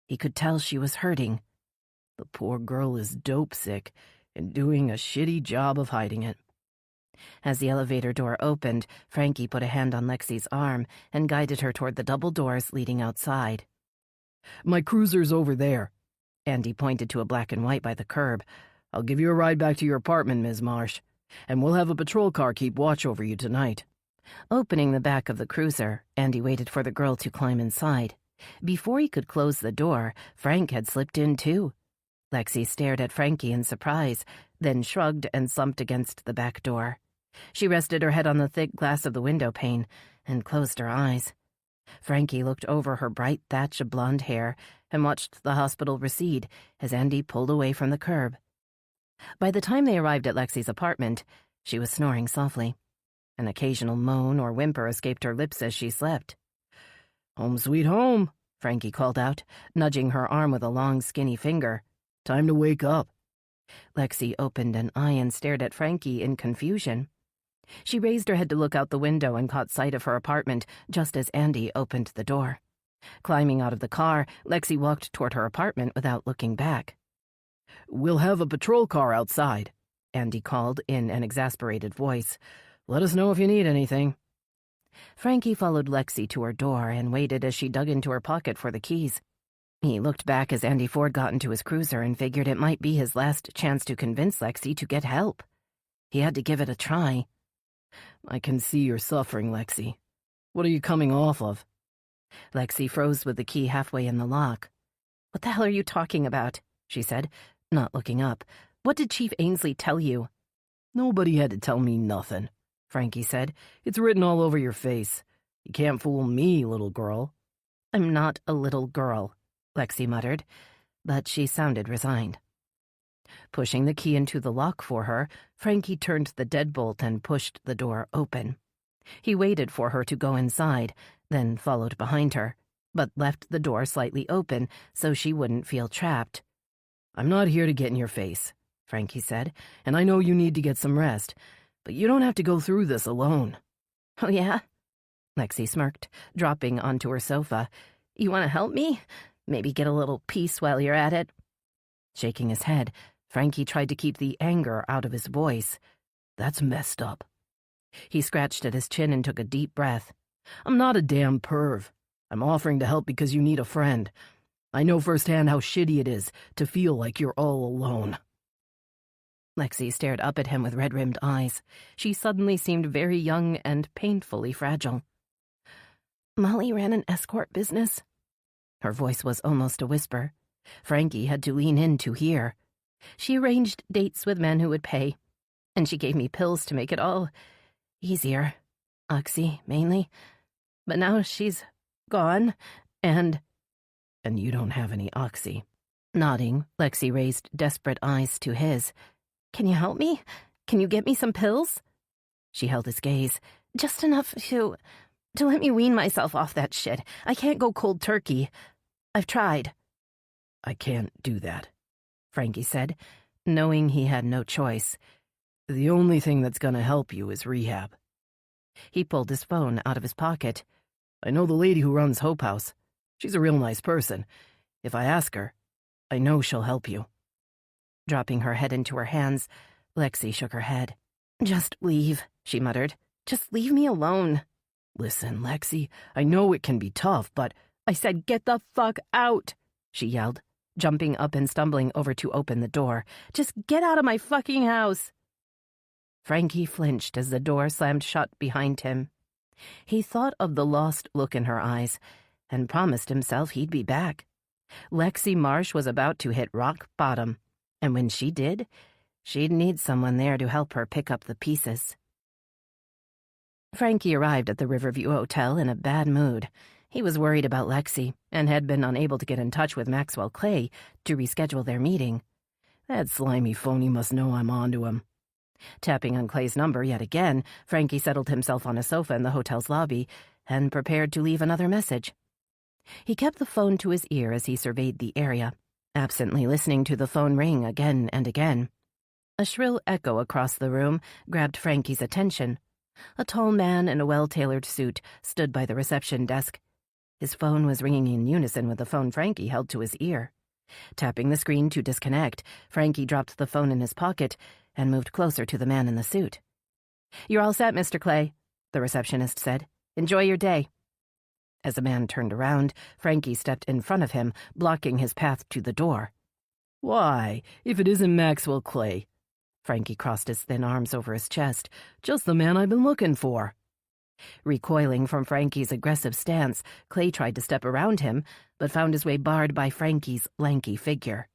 he could tell she was hurting. The poor girl is dope sick and doing a shitty job of hiding it. As the elevator door opened, Frankie put a hand on Lexi's arm and guided her toward the double doors leading outside. "My cruiser's over there." Andy pointed to a black and white by the curb. "I'll give you a ride back to your apartment, Ms. Marsh, and we'll have a patrol car keep watch over you tonight." Opening the back of the cruiser, Andy waited for the girl to climb inside. Before he could close the door, Frank had slipped in too. Lexi stared at Frankie in surprise, then shrugged and slumped against the back door. She rested her head on the thick glass of the window pane and closed her eyes. Frankie looked over her bright thatch of blonde hair and watched the hospital recede as Andy pulled away from the curb. By the time they arrived at Lexi's apartment, she was snoring softly. An occasional moan or whimper escaped her lips as she slept. "Home sweet home," Frankie called out, nudging her arm with a long, skinny finger. "Time to wake up." Lexi opened an eye and stared at Frankie in confusion. She raised her head to look out the window and caught sight of her apartment just as Andy opened the door. Climbing out of the car, Lexi walked toward her apartment without looking back. "We'll have a patrol car outside," Andy called in an exasperated voice. "Let us know if you need anything." Frankie followed Lexi to her door and waited as she dug into her pocket for the keys. He looked back as Andy Ford got into his cruiser and figured it might be his last chance to convince Lexi to get help. He had to give it a try. "I can see you're suffering, Lexi. What are you coming off of?" Lexi froze with the key halfway in the lock. "What the hell are you talking about?" she said, not looking up. "What did Chief Ainsley tell you?" "Nobody had to tell me nothing," Frankie said. "It's written all over your face. You can't fool me, little girl." "I'm not a little girl," Lexi muttered, but she sounded resigned. Pushing the key into the lock for her, Frankie turned the deadbolt and pushed the door open. He waited for her to go inside, then followed behind her, but left the door slightly open so she wouldn't feel trapped. "I'm not here to get in your face," Frankie said, "and I know you need to get some rest, but you don't have to go through this alone." "Oh, yeah?" Lexi smirked, dropping onto her sofa. "You want to help me? Maybe get a little peace while you're at it?" Shaking his head, Frankie tried to keep the anger out of his voice. "That's messed up." He scratched at his chin and took a deep breath. "I'm not a damn perv. I'm offering to help because you need a friend. I know firsthand how shitty it is to feel like you're all alone." Lexi stared up at him with red-rimmed eyes. She suddenly seemed very young and painfully fragile. "Molly ran an escort business." Her voice was almost a whisper. Frankie had to lean in to hear. "She arranged dates with men who would pay, and she gave me pills to make it all easier. Oxy, mainly. But now she's gone, and you don't have any oxy." Nodding, Lexi raised desperate eyes to his. "Can you help me? Can you get me some pills?" She held his gaze. "Just enough to let me wean myself off that shit. I can't go cold turkey. I've tried." "I can't do that," Frankie said, knowing he had no choice. "The only thing that's gonna help you is rehab." He pulled his phone out of his pocket. "I know the lady who runs Hope House. She's a real nice person. If I ask her, I know she'll help you." Dropping her head into her hands, Lexi shook her head. "Just leave," she muttered. "Just leave me alone." "Listen, Lexi, I know it can be tough, but—" "I said get the fuck out," she yelled, jumping up and stumbling over to open the door. "Just get out of my fucking house." Frankie flinched as the door slammed shut behind him. He thought of the lost look in her eyes and promised himself he'd be back. Lexi Marsh was about to hit rock bottom, and when she did, she'd need someone there to help her pick up the pieces. Frankie arrived at the Riverview Hotel in a bad mood. He was worried about Lexi and had been unable to get in touch with Maxwell Clay to reschedule their meeting. That slimy phony must know I'm onto him. Tapping on Clay's number yet again, Frankie settled himself on a sofa in the hotel's lobby and prepared to leave another message. He kept the phone to his ear as he surveyed the area, absently listening to the phone ring again and again. A shrill echo across the room grabbed Frankie's attention. A tall man in a well-tailored suit stood by the reception desk. His phone was ringing in unison with the phone Frankie held to his ear. Tapping the screen to disconnect, Frankie dropped the phone in his pocket and moved closer to the man in the suit. "You're all set, Mr. Clay," the receptionist said. "Enjoy your day." As the man turned around, Frankie stepped in front of him, blocking his path to the door. "Why, if it isn't Maxwell Clay," Frankie crossed his thin arms over his chest, "just the man I've been looking for." Recoiling from Frankie's aggressive stance, Clay tried to step around him, but found his way barred by Frankie's lanky figure.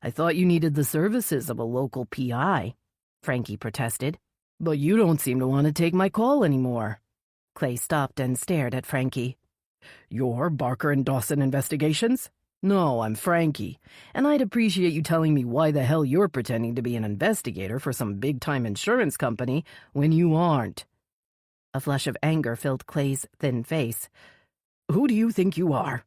"I thought you needed the services of a local PI," Frankie protested. "But you don't seem to want to take my call anymore." Clay stopped and stared at Frankie. "You're Barker and Dawson Investigations?" "No, I'm Frankie, and I'd appreciate you telling me why the hell you're pretending to be an investigator for some big-time insurance company when you aren't." A flush of anger filled Clay's thin face. "Who do you think you are?"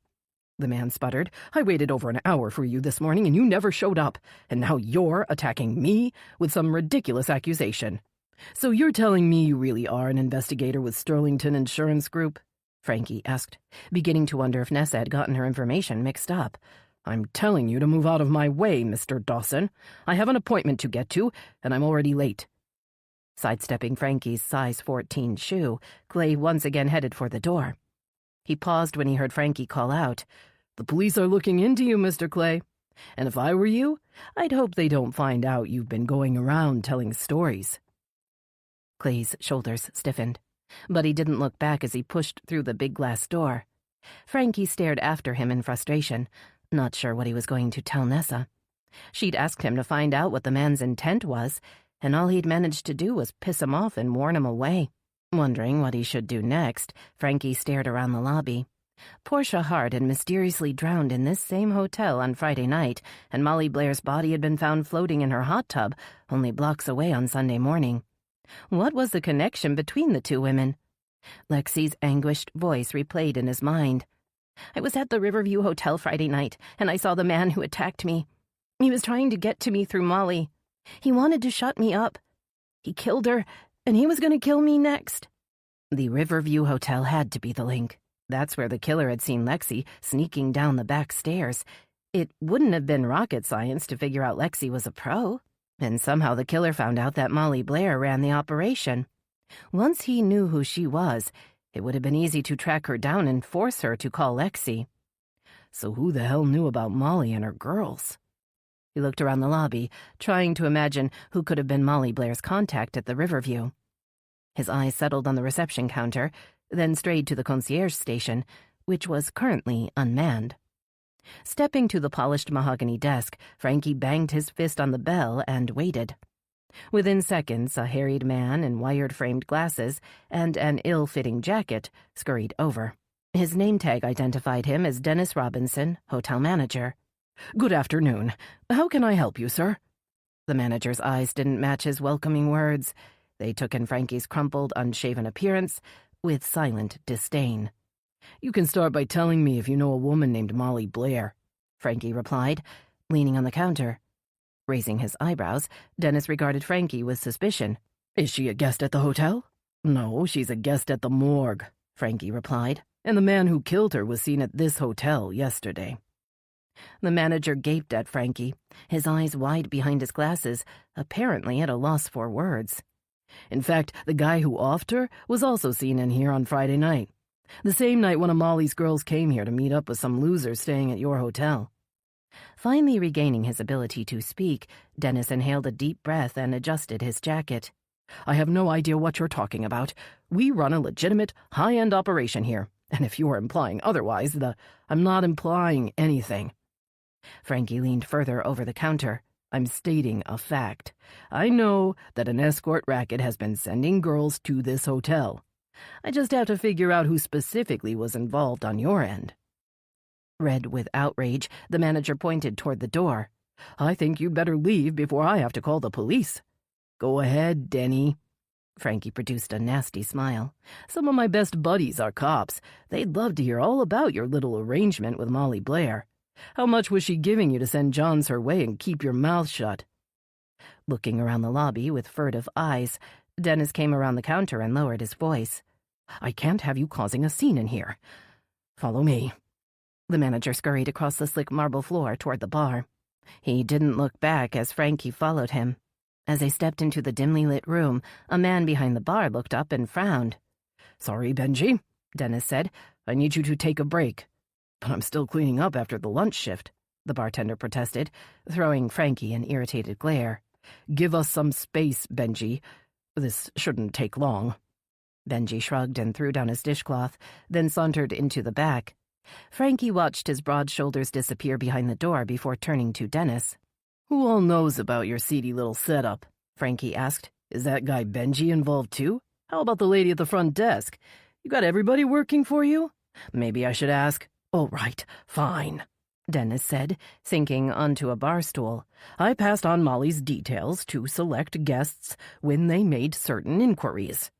the man sputtered. "I waited over an hour for you this morning and you never showed up, and now you're attacking me with some ridiculous accusation. So you're telling me you really are an investigator with Sterlington Insurance Group?" Frankie asked, beginning to wonder if Nessa had gotten her information mixed up. I'm telling you to move out of my way, Mr. Dawson. I have an appointment to get to, and I'm already late. Sidestepping Frankie's size 14 shoe, Clay once again headed for the door. He paused when he heard Frankie call out, "The police are looking into you, Mr. Clay. And if I were you, I'd hope they don't find out you've been going around telling stories." Clay's shoulders stiffened, but he didn't look back as he pushed through the big glass door. Frankie stared after him in frustration, not sure what he was going to tell Nessa. She'd asked him to find out what the man's intent was, and all he'd managed to do was piss him off and warn him away. Wondering what he should do next, Frankie stared around the lobby. Portia Hart had mysteriously drowned in this same hotel on Friday night, and Molly Blair's body had been found floating in her hot tub only blocks away on Sunday morning. What was the connection between the two women? Lexi's anguished voice replayed in his mind. "I was at the Riverview Hotel Friday night, and I saw the man who attacked me. He was trying to get to me through Molly. He wanted to shut me up. He killed her, and he was going to kill me next." The Riverview Hotel had to be the link. That's where the killer had seen Lexi sneaking down the back stairs. It wouldn't have been rocket science to figure out Lexi was a pro. And somehow the killer found out that Molly Blair ran the operation. Once he knew who she was, it would have been easy to track her down and force her to call Lexi. So who the hell knew about Molly and her girls? He looked around the lobby, trying to imagine who could have been Molly Blair's contact at the Riverview. His eyes settled on the reception counter, then strayed to the concierge station, which was currently unmanned. Stepping to the polished mahogany desk, Frankie banged his fist on the bell and waited. Within seconds, a harried man in wired-framed glasses and an ill-fitting jacket scurried over. His name tag identified him as Dennis Robinson, hotel manager. "Good afternoon. How can I help you, sir?" The manager's eyes didn't match his welcoming words. They took in Frankie's crumpled, unshaven appearance with silent disdain. "You can start by telling me if you know a woman named Molly Blair," Frankie replied, leaning on the counter. Raising his eyebrows, Dennis regarded Frankie with suspicion. "Is she a guest at the hotel?" "No, she's a guest at the morgue," Frankie replied. "And the man who killed her was seen at this hotel yesterday." The manager gaped at Frankie, his eyes wide behind his glasses, apparently at a loss for words. "In fact, the guy who offed her was also seen in here on Friday night. The same night one of Molly's girls came here to meet up with some losers staying at your hotel." Finally regaining his ability to speak, Dennis inhaled a deep breath and adjusted his jacket. "I have no idea what you're talking about. We run a legitimate, high-end operation here, and if you're implying otherwise, I'm not implying anything." Frankie leaned further over the counter. "I'm stating a fact. I know that an escort racket has been sending girls to this hotel. I just have to figure out who specifically was involved on your end." Red with outrage, the manager pointed toward the door. "I think you'd better leave before I have to call the police." "Go ahead, Denny." Frankie produced a nasty smile. "Some of my best buddies are cops. They'd love to hear all about your little arrangement with Molly Blair. How much was she giving you to send Johns her way and keep your mouth shut?" Looking around the lobby with furtive eyes, Dennis came around the counter and lowered his voice. "I can't have you causing a scene in here. Follow me." The manager scurried across the slick marble floor toward the bar. He didn't look back as Frankie followed him. As they stepped into the dimly lit room, a man behind the bar looked up and frowned. "Sorry, Benji," Dennis said. "I need you to take a break." "But I'm still cleaning up after the lunch shift," the bartender protested, throwing Frankie an irritated glare. "Give us some space, Benji. This shouldn't take long." Benji shrugged and threw down his dishcloth, then sauntered into the back. Frankie watched his broad shoulders disappear behind the door before turning to Dennis. "Who all knows about your seedy little setup?" Frankie asked. "Is that guy Benji involved too? How about the lady at the front desk? You got everybody working for you? Maybe I should ask." "All right, fine," Dennis said, sinking onto a bar stool. "I passed on Molly's details to select guests when they made certain inquiries."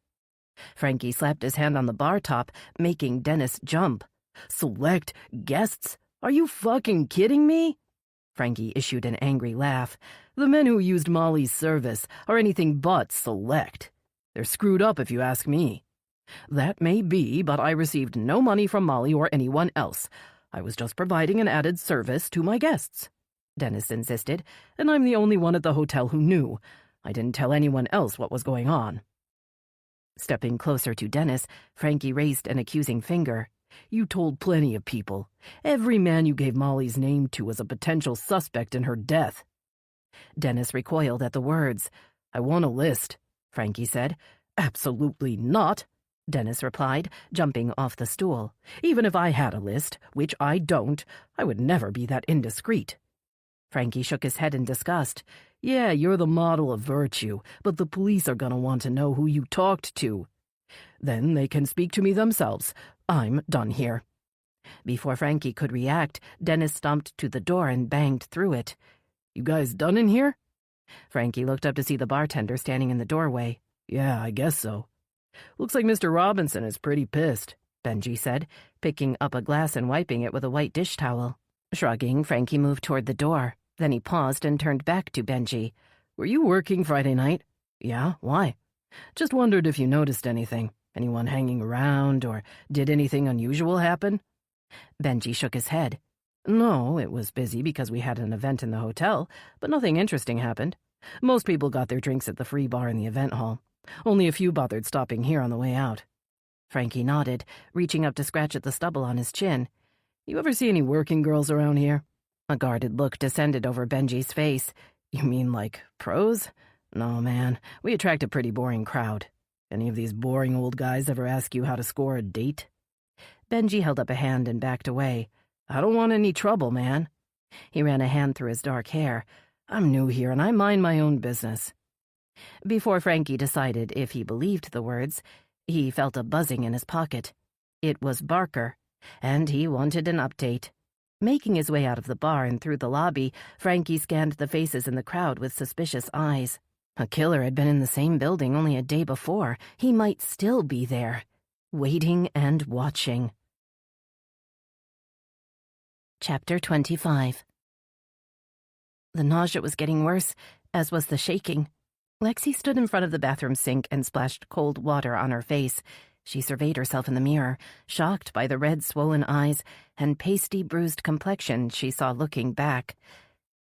Frankie slapped his hand on the bar top, making Dennis jump. "Select guests? Are you fucking kidding me?" Frankie issued an angry laugh. "The men who used Molly's service are anything but select. They're screwed up if you ask me. That may be, but I received no money from Molly or anyone else. I was just providing an added service to my guests," Dennis insisted, "and I'm the only one at the hotel who knew. I didn't tell anyone else what was going on." Stepping closer to Dennis, Frankie raised an accusing finger. "You told plenty of people. Every man you gave Molly's name to was a potential suspect in her death." Dennis recoiled at the words. "I want a list," Frankie said. "Absolutely not," Dennis replied, jumping off the stool. "Even if I had a list, which I don't, I would never be that indiscreet." Frankie shook his head in disgust. "Yeah, you're the model of virtue, but the police are gonna want to know who you talked to. Then they can speak to me themselves. I'm done here." Before Frankie could react, Dennis stomped to the door and banged through it. "You guys done in here?" Frankie looked up to see the bartender standing in the doorway. "Yeah, I guess so." "Looks like Mr. Robinson is pretty pissed," Benji said, picking up a glass and wiping it with a white dish towel. Shrugging, Frankie moved toward the door. Then he paused and turned back to Benji. "Were you working Friday night?" "Yeah, why?" "Just wondered if you noticed anything. Anyone hanging around, or did anything unusual happen?" Benji shook his head. "No, it was busy because we had an event in the hotel, but nothing interesting happened. Most people got their drinks at the free bar in the event hall. Only a few bothered stopping here on the way out." Frankie nodded, reaching up to scratch at the stubble on his chin. "You ever see any working girls around here?" A guarded look descended over Benji's face. "You mean like pros? No, man, we attract a pretty boring crowd. Any of these boring old guys ever ask you how to score a date?" Benji held up a hand and backed away. "I don't want any trouble, man." He ran a hand through his dark hair. "I'm new here and I mind my own business." Before Frankie decided if he believed the words, he felt a buzzing in his pocket. It was Barker, and he wanted an update. Making his way out of the bar and through the lobby, Frankie scanned the faces in the crowd with suspicious eyes. A killer had been in the same building only a day before. He might still be there, waiting and watching. Chapter 25. The nausea was getting worse, as was the shaking. Lexi stood in front of the bathroom sink and splashed cold water on her face. She surveyed herself in the mirror, shocked by the red, swollen eyes and pasty, bruised complexion she saw looking back.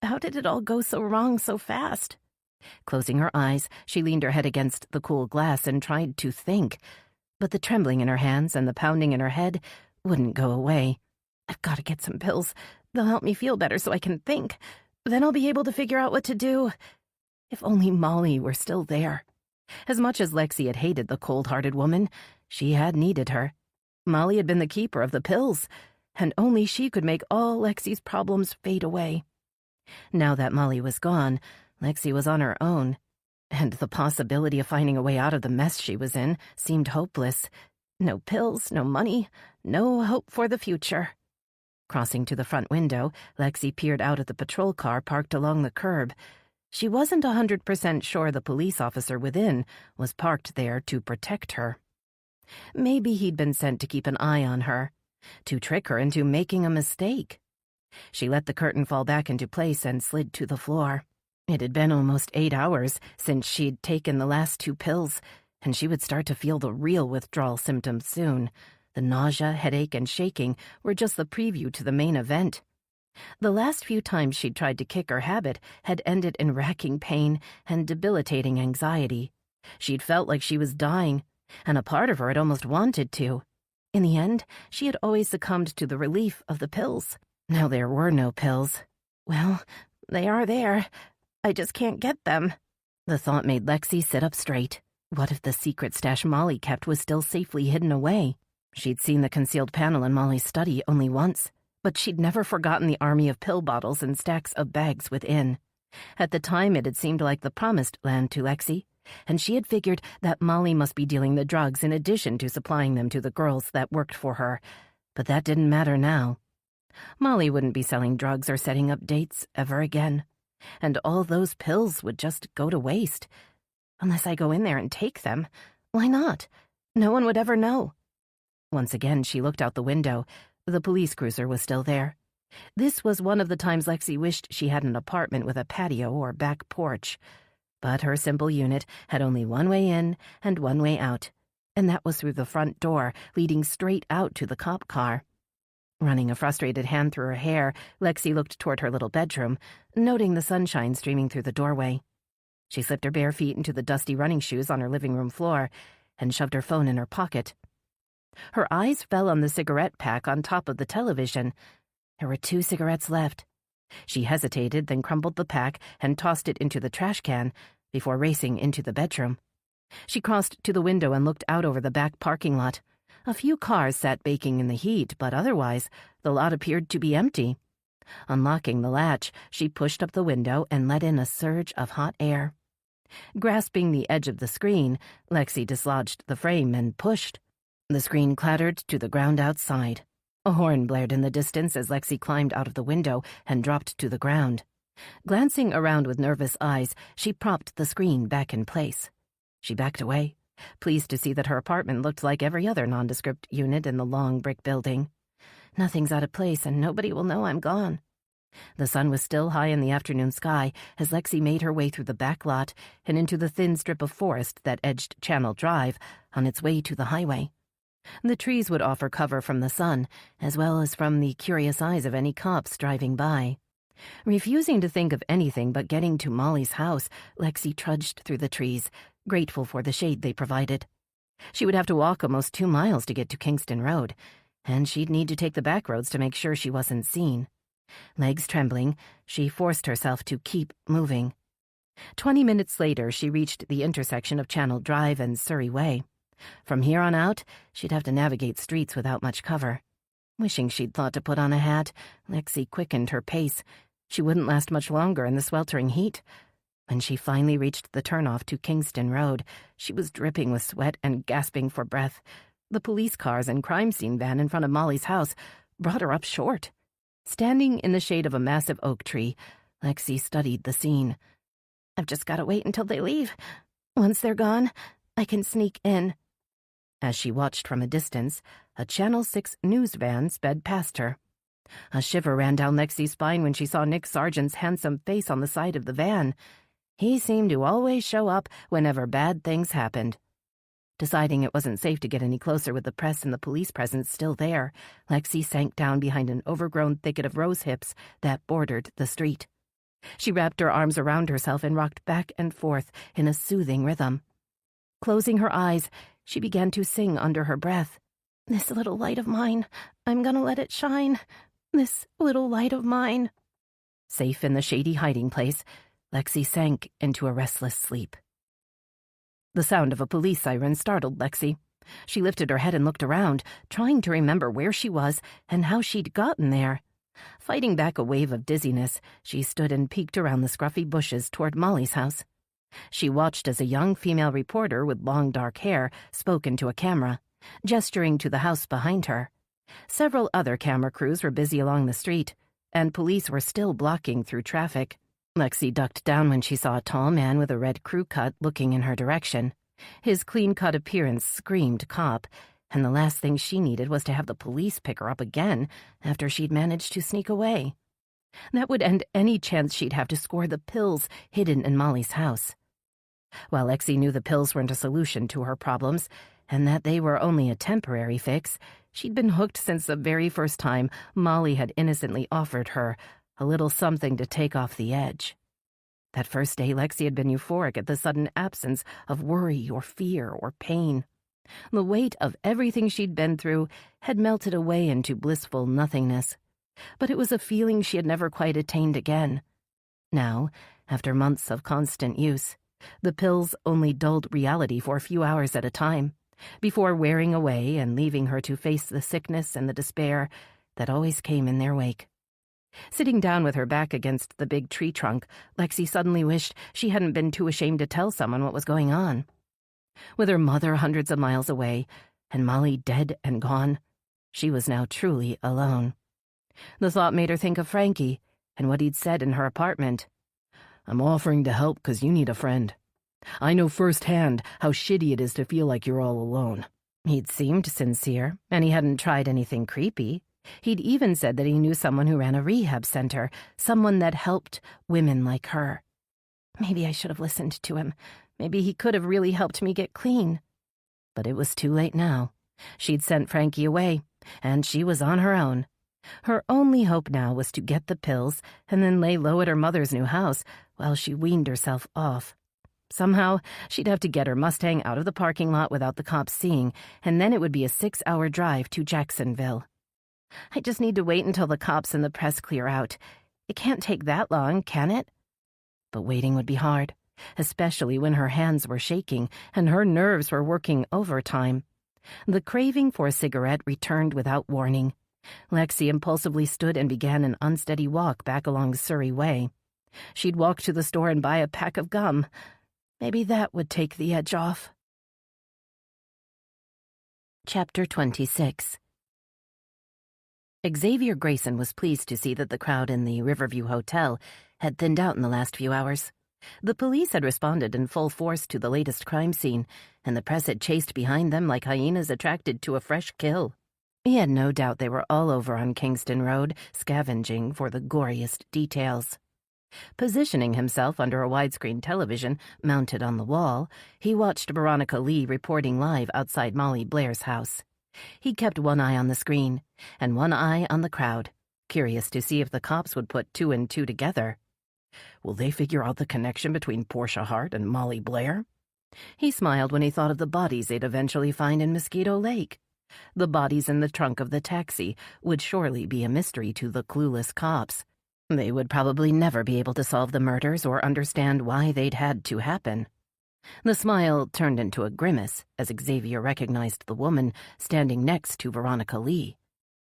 How did it all go so wrong so fast? Closing her eyes, she leaned her head against the cool glass and tried to think. But the trembling in her hands and the pounding in her head wouldn't go away. "I've got to get some pills. They'll help me feel better so I can think. Then I'll be able to figure out what to do." If only Molly were still there. As much as Lexi had hated the cold-hearted woman, she had needed her. Molly had been the keeper of the pills, and only she could make all Lexi's problems fade away. Now that Molly was gone, Lexi was on her own, and the possibility of finding a way out of the mess she was in seemed hopeless. No pills, no money, no hope for the future. Crossing to the front window, Lexi peered out at the patrol car parked along the curb. She wasn't 100% sure the police officer within was parked there to protect her. Maybe he'd been sent to keep an eye on her, to trick her into making a mistake. She let the curtain fall back into place and slid to the floor. It had been almost 8 hours since she'd taken the last 2 pills, and she would start to feel the real withdrawal symptoms soon. The nausea, headache, and shaking were just the preview to the main event. The last few times she'd tried to kick her habit had ended in racking pain and debilitating anxiety. She'd felt like she was dying, and a part of her had almost wanted to. In the end, she had always succumbed to the relief of the pills. Now there were no pills. Well, they are there. I just can't get them. The thought made Lexi sit up straight. What if the secret stash Molly kept was still safely hidden away? She'd seen the concealed panel in Molly's study only once, but she'd never forgotten the army of pill bottles and stacks of bags within. At the time, it had seemed like the promised land to Lexi, and she had figured that Molly must be dealing the drugs in addition to supplying them to the girls that worked for her. But that didn't matter now. Molly wouldn't be selling drugs or setting up dates ever again, and all those pills would just go to waste. Unless I go in there and take them. Why not? No one would ever know. Once again, she looked out the window. The police cruiser was still there. This was one of the times Lexi wished she had an apartment with a patio or back porch. But her simple unit had only one way in and one way out, and that was through the front door, leading straight out to the cop car. Running a frustrated hand through her hair, Lexi looked toward her little bedroom, noting the sunshine streaming through the doorway. She slipped her bare feet into the dusty running shoes on her living room floor and shoved her phone in her pocket. Her eyes fell on the cigarette pack on top of the television. There were 2 cigarettes left. She hesitated, then crumpled the pack and tossed it into the trash can before racing into the bedroom. She crossed to the window and looked out over the back parking lot. A few cars sat baking in the heat, but otherwise, the lot appeared to be empty. Unlocking the latch, she pushed up the window and let in a surge of hot air. Grasping the edge of the screen, Lexi dislodged the frame and pushed. The screen clattered to the ground outside. A horn blared in the distance as Lexi climbed out of the window and dropped to the ground. Glancing around with nervous eyes, she propped the screen back in place. She backed away, pleased to see that her apartment looked like every other nondescript unit in the long brick building. Nothing's out of place and nobody will know I'm gone. The sun was still high in the afternoon sky as Lexi made her way through the back lot and into the thin strip of forest that edged Channel Drive on its way to the highway. The trees would offer cover from the sun, as well as from the curious eyes of any cops driving by. Refusing to think of anything but getting to Molly's house, Lexi trudged through the trees, grateful for the shade they provided. She would have to walk almost 2 miles to get to Kingston Road, and she'd need to take the back roads to make sure she wasn't seen. Legs trembling, she forced herself to keep moving. 20 minutes later, she reached the intersection of Channel Drive and Surrey Way. From here on out, she'd have to navigate streets without much cover. Wishing she'd thought to put on a hat, Lexi quickened her pace. She wouldn't last much longer in the sweltering heat. When she finally reached the turnoff to Kingston Road, she was dripping with sweat and gasping for breath. The police cars and crime scene van in front of Molly's house brought her up short. Standing in the shade of a massive oak tree, Lexi studied the scene. I've just got to wait until they leave. Once they're gone, I can sneak in. As she watched from a distance, a Channel 6 news van sped past her. A shiver ran down Lexi's spine when she saw Nick Sargent's handsome face on the side of the van. He seemed to always show up whenever bad things happened. Deciding it wasn't safe to get any closer with the press and the police presence still there, Lexi sank down behind an overgrown thicket of rose hips that bordered the street. She wrapped her arms around herself and rocked back and forth in a soothing rhythm. Closing her eyes, she began to sing under her breath. This little light of mine, I'm gonna let it shine. This little light of mine. Safe in the shady hiding place, Lexi sank into a restless sleep. The sound of a police siren startled Lexi. She lifted her head and looked around, trying to remember where she was and how she'd gotten there. Fighting back a wave of dizziness, she stood and peeked around the scruffy bushes toward Molly's house. She watched as a young female reporter with long dark hair spoke into a camera, gesturing to the house behind her. Several other camera crews were busy along the street, and police were still blocking through traffic. Lexi ducked down when she saw a tall man with a red crew cut looking in her direction. His clean-cut appearance screamed cop, and the last thing she needed was to have the police pick her up again after she'd managed to sneak away. That would end any chance she'd have to score the pills hidden in Molly's house. While Lexi knew the pills weren't a solution to her problems, and that they were only a temporary fix, she'd been hooked since the very first time Molly had innocently offered her a little something to take off the edge. That first day, Lexi had been euphoric at the sudden absence of worry or fear or pain. The weight of everything she'd been through had melted away into blissful nothingness. But it was a feeling she had never quite attained again. Now, after months of constant use, the pills only dulled reality for a few hours at a time, before wearing away and leaving her to face the sickness and the despair that always came in their wake. Sitting down with her back against the big tree trunk, Lexi suddenly wished she hadn't been too ashamed to tell someone what was going on. With her mother hundreds of miles away, and Molly dead and gone, she was now truly alone. The thought made her think of Frankie and what he'd said in her apartment. I'm offering to help 'cause you need a friend. I know firsthand how shitty it is to feel like you're all alone. He'd seemed sincere, and he hadn't tried anything creepy. He'd even said that he knew someone who ran a rehab center, someone that helped women like her. Maybe I should have listened to him. Maybe he could have really helped me get clean. But it was too late now. She'd sent Frankie away, and she was on her own. Her only hope now was to get the pills and then lay low at her mother's new house while she weaned herself off. Somehow, she'd have to get her Mustang out of the parking lot without the cops seeing, and then it would be a 6-hour drive to Jacksonville. I just need to wait until the cops and the press clear out. It can't take that long, can it? But waiting would be hard, especially when her hands were shaking and her nerves were working overtime. The craving for a cigarette returned without warning. Lexi impulsively stood and began an unsteady walk back along Surrey Way. She'd walk to the store and buy a pack of gum. Maybe that would take the edge off. Chapter 26. Xavier Grayson was pleased to see that the crowd in the Riverview Hotel had thinned out in the last few hours. The police had responded in full force to the latest crime scene, and the press had chased behind them like hyenas attracted to a fresh kill. He had no doubt they were all over on Kingston Road, scavenging for the goriest details. Positioning himself under a widescreen television mounted on the wall, he watched Veronica Lee reporting live outside Molly Blair's house. He kept one eye on the screen and one eye on the crowd, curious to see if the cops would put 2 and 2 together. Will they figure out the connection between Portia Hart and Molly Blair? He smiled when he thought of the bodies they'd eventually find in Mosquito Lake. The bodies in the trunk of the taxi would surely be a mystery to the clueless cops. They would probably never be able to solve the murders or understand why they'd had to happen. The smile turned into a grimace as Xavier recognized the woman standing next to Veronica Lee.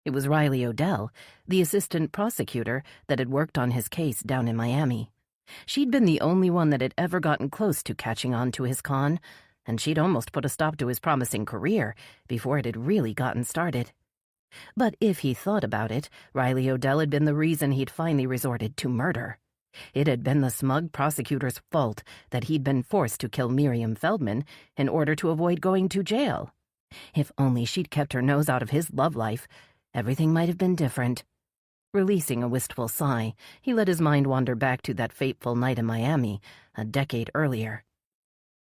It was Riley Odell, the assistant prosecutor that had worked on his case down in Miami. She'd been the only one that had ever gotten close to catching on to his con, and she'd almost put a stop to his promising career before it had really gotten started. But if he thought about it, Riley Odell had been the reason he'd finally resorted to murder. It had been the smug prosecutor's fault that he'd been forced to kill Miriam Feldman in order to avoid going to jail. If only she'd kept her nose out of his love life, everything might have been different. Releasing a wistful sigh, he let his mind wander back to that fateful night in Miami, a decade earlier.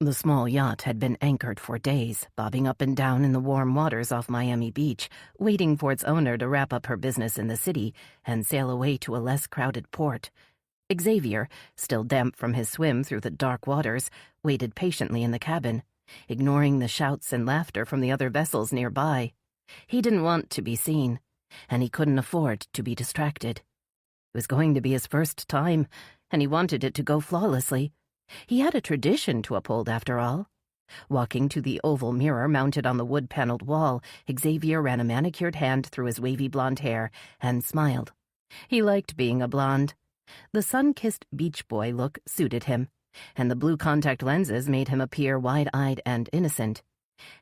The small yacht had been anchored for days, bobbing up and down in the warm waters off Miami Beach, waiting for its owner to wrap up her business in the city and sail away to a less crowded port. Xavier, still damp from his swim through the dark waters, waited patiently in the cabin, ignoring the shouts and laughter from the other vessels nearby. He didn't want to be seen, and he couldn't afford to be distracted. It was going to be his first time, and he wanted it to go flawlessly. He had a tradition to uphold, after all. Walking to the oval mirror mounted on the wood-paneled wall, Xavier ran a manicured hand through his wavy blonde hair and smiled. He liked being a blonde. The sun-kissed beach boy look suited him, and the blue contact lenses made him appear wide-eyed and innocent.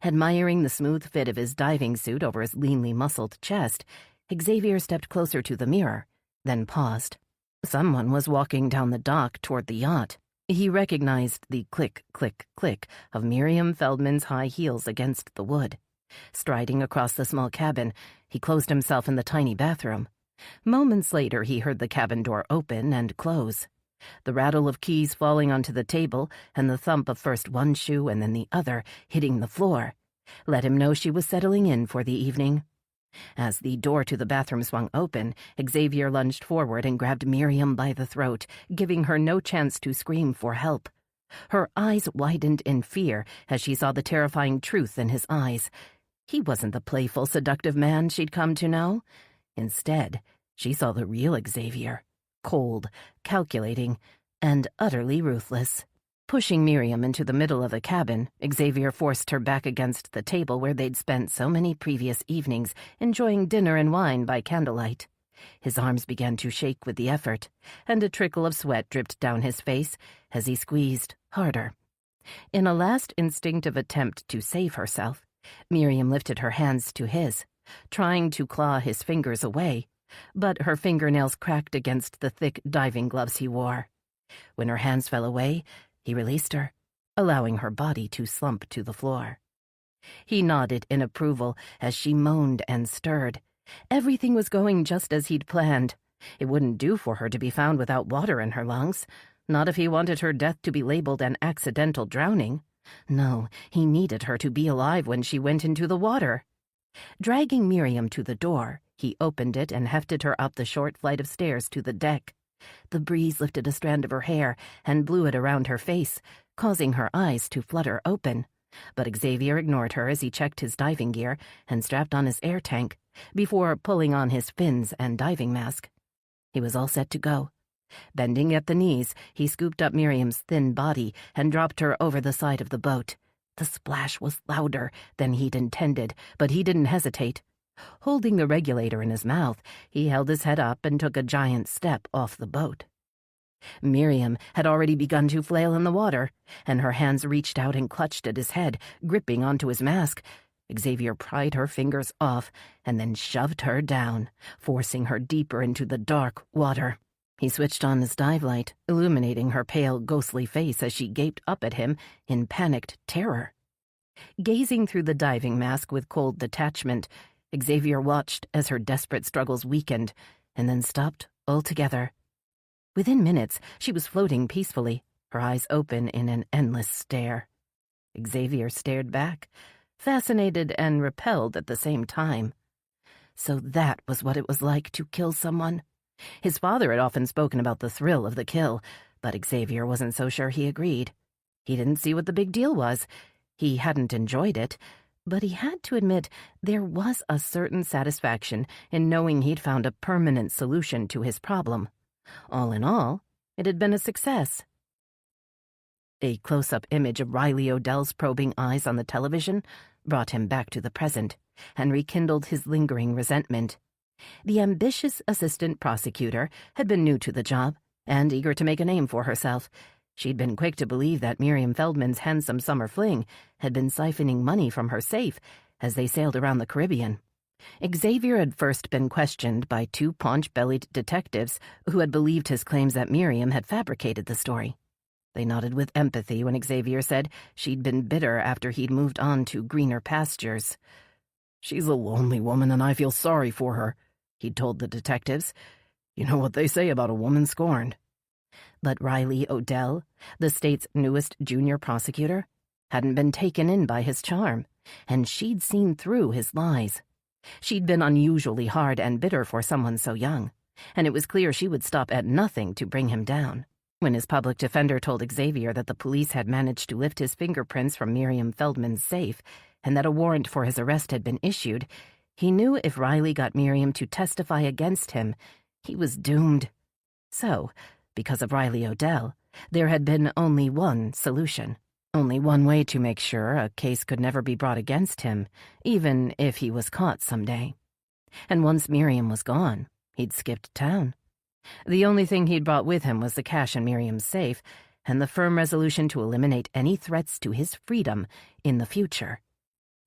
Admiring the smooth fit of his diving suit over his leanly muscled chest, Xavier stepped closer to the mirror, then paused. Someone was walking down the dock toward the yacht. He recognized the click, click, click of Miriam Feldman's high heels against the wood. Striding across the small cabin, he closed himself in the tiny bathroom. Moments later, he heard the cabin door open and close. The rattle of keys falling onto the table and the thump of first one shoe and then the other hitting the floor let him know she was settling in for the evening. As the door to the bathroom swung open, Xavier lunged forward and grabbed Miriam by the throat, giving her no chance to scream for help. Her eyes widened in fear as she saw the terrifying truth in his eyes. He wasn't the playful, seductive man she'd come to know. Instead, she saw the real Xavier, cold, calculating, and utterly ruthless. Pushing Miriam into the middle of the cabin, Xavier forced her back against the table where they'd spent so many previous evenings enjoying dinner and wine by candlelight. His arms began to shake with the effort, and a trickle of sweat dripped down his face as he squeezed harder. In a last instinctive attempt to save herself, Miriam lifted her hands to his, trying to claw his fingers away, but her fingernails cracked against the thick diving gloves he wore. When her hands fell away, he released her, allowing her body to slump to the floor. He nodded in approval as she moaned and stirred. Everything was going just as he'd planned. It wouldn't do for her to be found without water in her lungs, not if he wanted her death to be labeled an accidental drowning. No, he needed her to be alive when she went into the water. Dragging Miriam to the door, He opened it and hefted her up the short flight of stairs to the deck. The breeze lifted a strand of her hair and blew it around her face, causing her eyes to flutter open. But Xavier ignored her as he checked his diving gear and strapped on his air tank, before pulling on his fins and diving mask. He was all set to go. Bending at the knees, he scooped up Miriam's thin body and dropped her over the side of the boat. The splash was louder than he'd intended, but he didn't hesitate. Holding the regulator in his mouth, he held his head up and took a giant step off the boat. Miriam had already begun to flail in the water, and her hands reached out and clutched at his head, gripping onto his mask. Xavier pried her fingers off and then shoved her down, forcing her deeper into the dark water. He switched on his dive light, illuminating her pale, ghostly face as she gaped up at him in panicked terror. Gazing through the diving mask with cold detachment, Xavier watched as her desperate struggles weakened and then stopped altogether. Within minutes, she was floating peacefully, her eyes open in an endless stare. Xavier stared back, fascinated and repelled at the same time. So that was what it was like to kill someone. His father had often spoken about the thrill of the kill, but Xavier wasn't so sure he agreed. He didn't see what the big deal was. He hadn't enjoyed it, but he had to admit there was a certain satisfaction in knowing he'd found a permanent solution to his problem. All in all, it had been a success. A close-up image of Riley Odell's probing eyes on the television brought him back to the present and rekindled his lingering resentment. The ambitious assistant prosecutor had been new to the job and eager to make a name for herself. She'd been quick to believe that Miriam Feldman's handsome summer fling had been siphoning money from her safe as they sailed around the Caribbean. Xavier had first been questioned by two paunch-bellied detectives who had believed his claims that Miriam had fabricated the story. They nodded with empathy when Xavier said she'd been bitter after he'd moved on to greener pastures. "She's a lonely woman, and I feel sorry for her," he'd told the detectives. "You know what they say about a woman scorned." But Riley Odell, the state's newest junior prosecutor, hadn't been taken in by his charm, and she'd seen through his lies. She'd been unusually hard and bitter for someone so young, and it was clear she would stop at nothing to bring him down. When his public defender told Xavier that the police had managed to lift his fingerprints from Miriam Feldman's safe and that a warrant for his arrest had been issued, he knew if Riley got Miriam to testify against him, he was doomed. So, because of Riley Odell, there had been only one solution. Only one way to make sure a case could never be brought against him, even if he was caught someday. And once Miriam was gone, he'd skipped town. The only thing he'd brought with him was the cash in Miriam's safe and the firm resolution to eliminate any threats to his freedom in the future.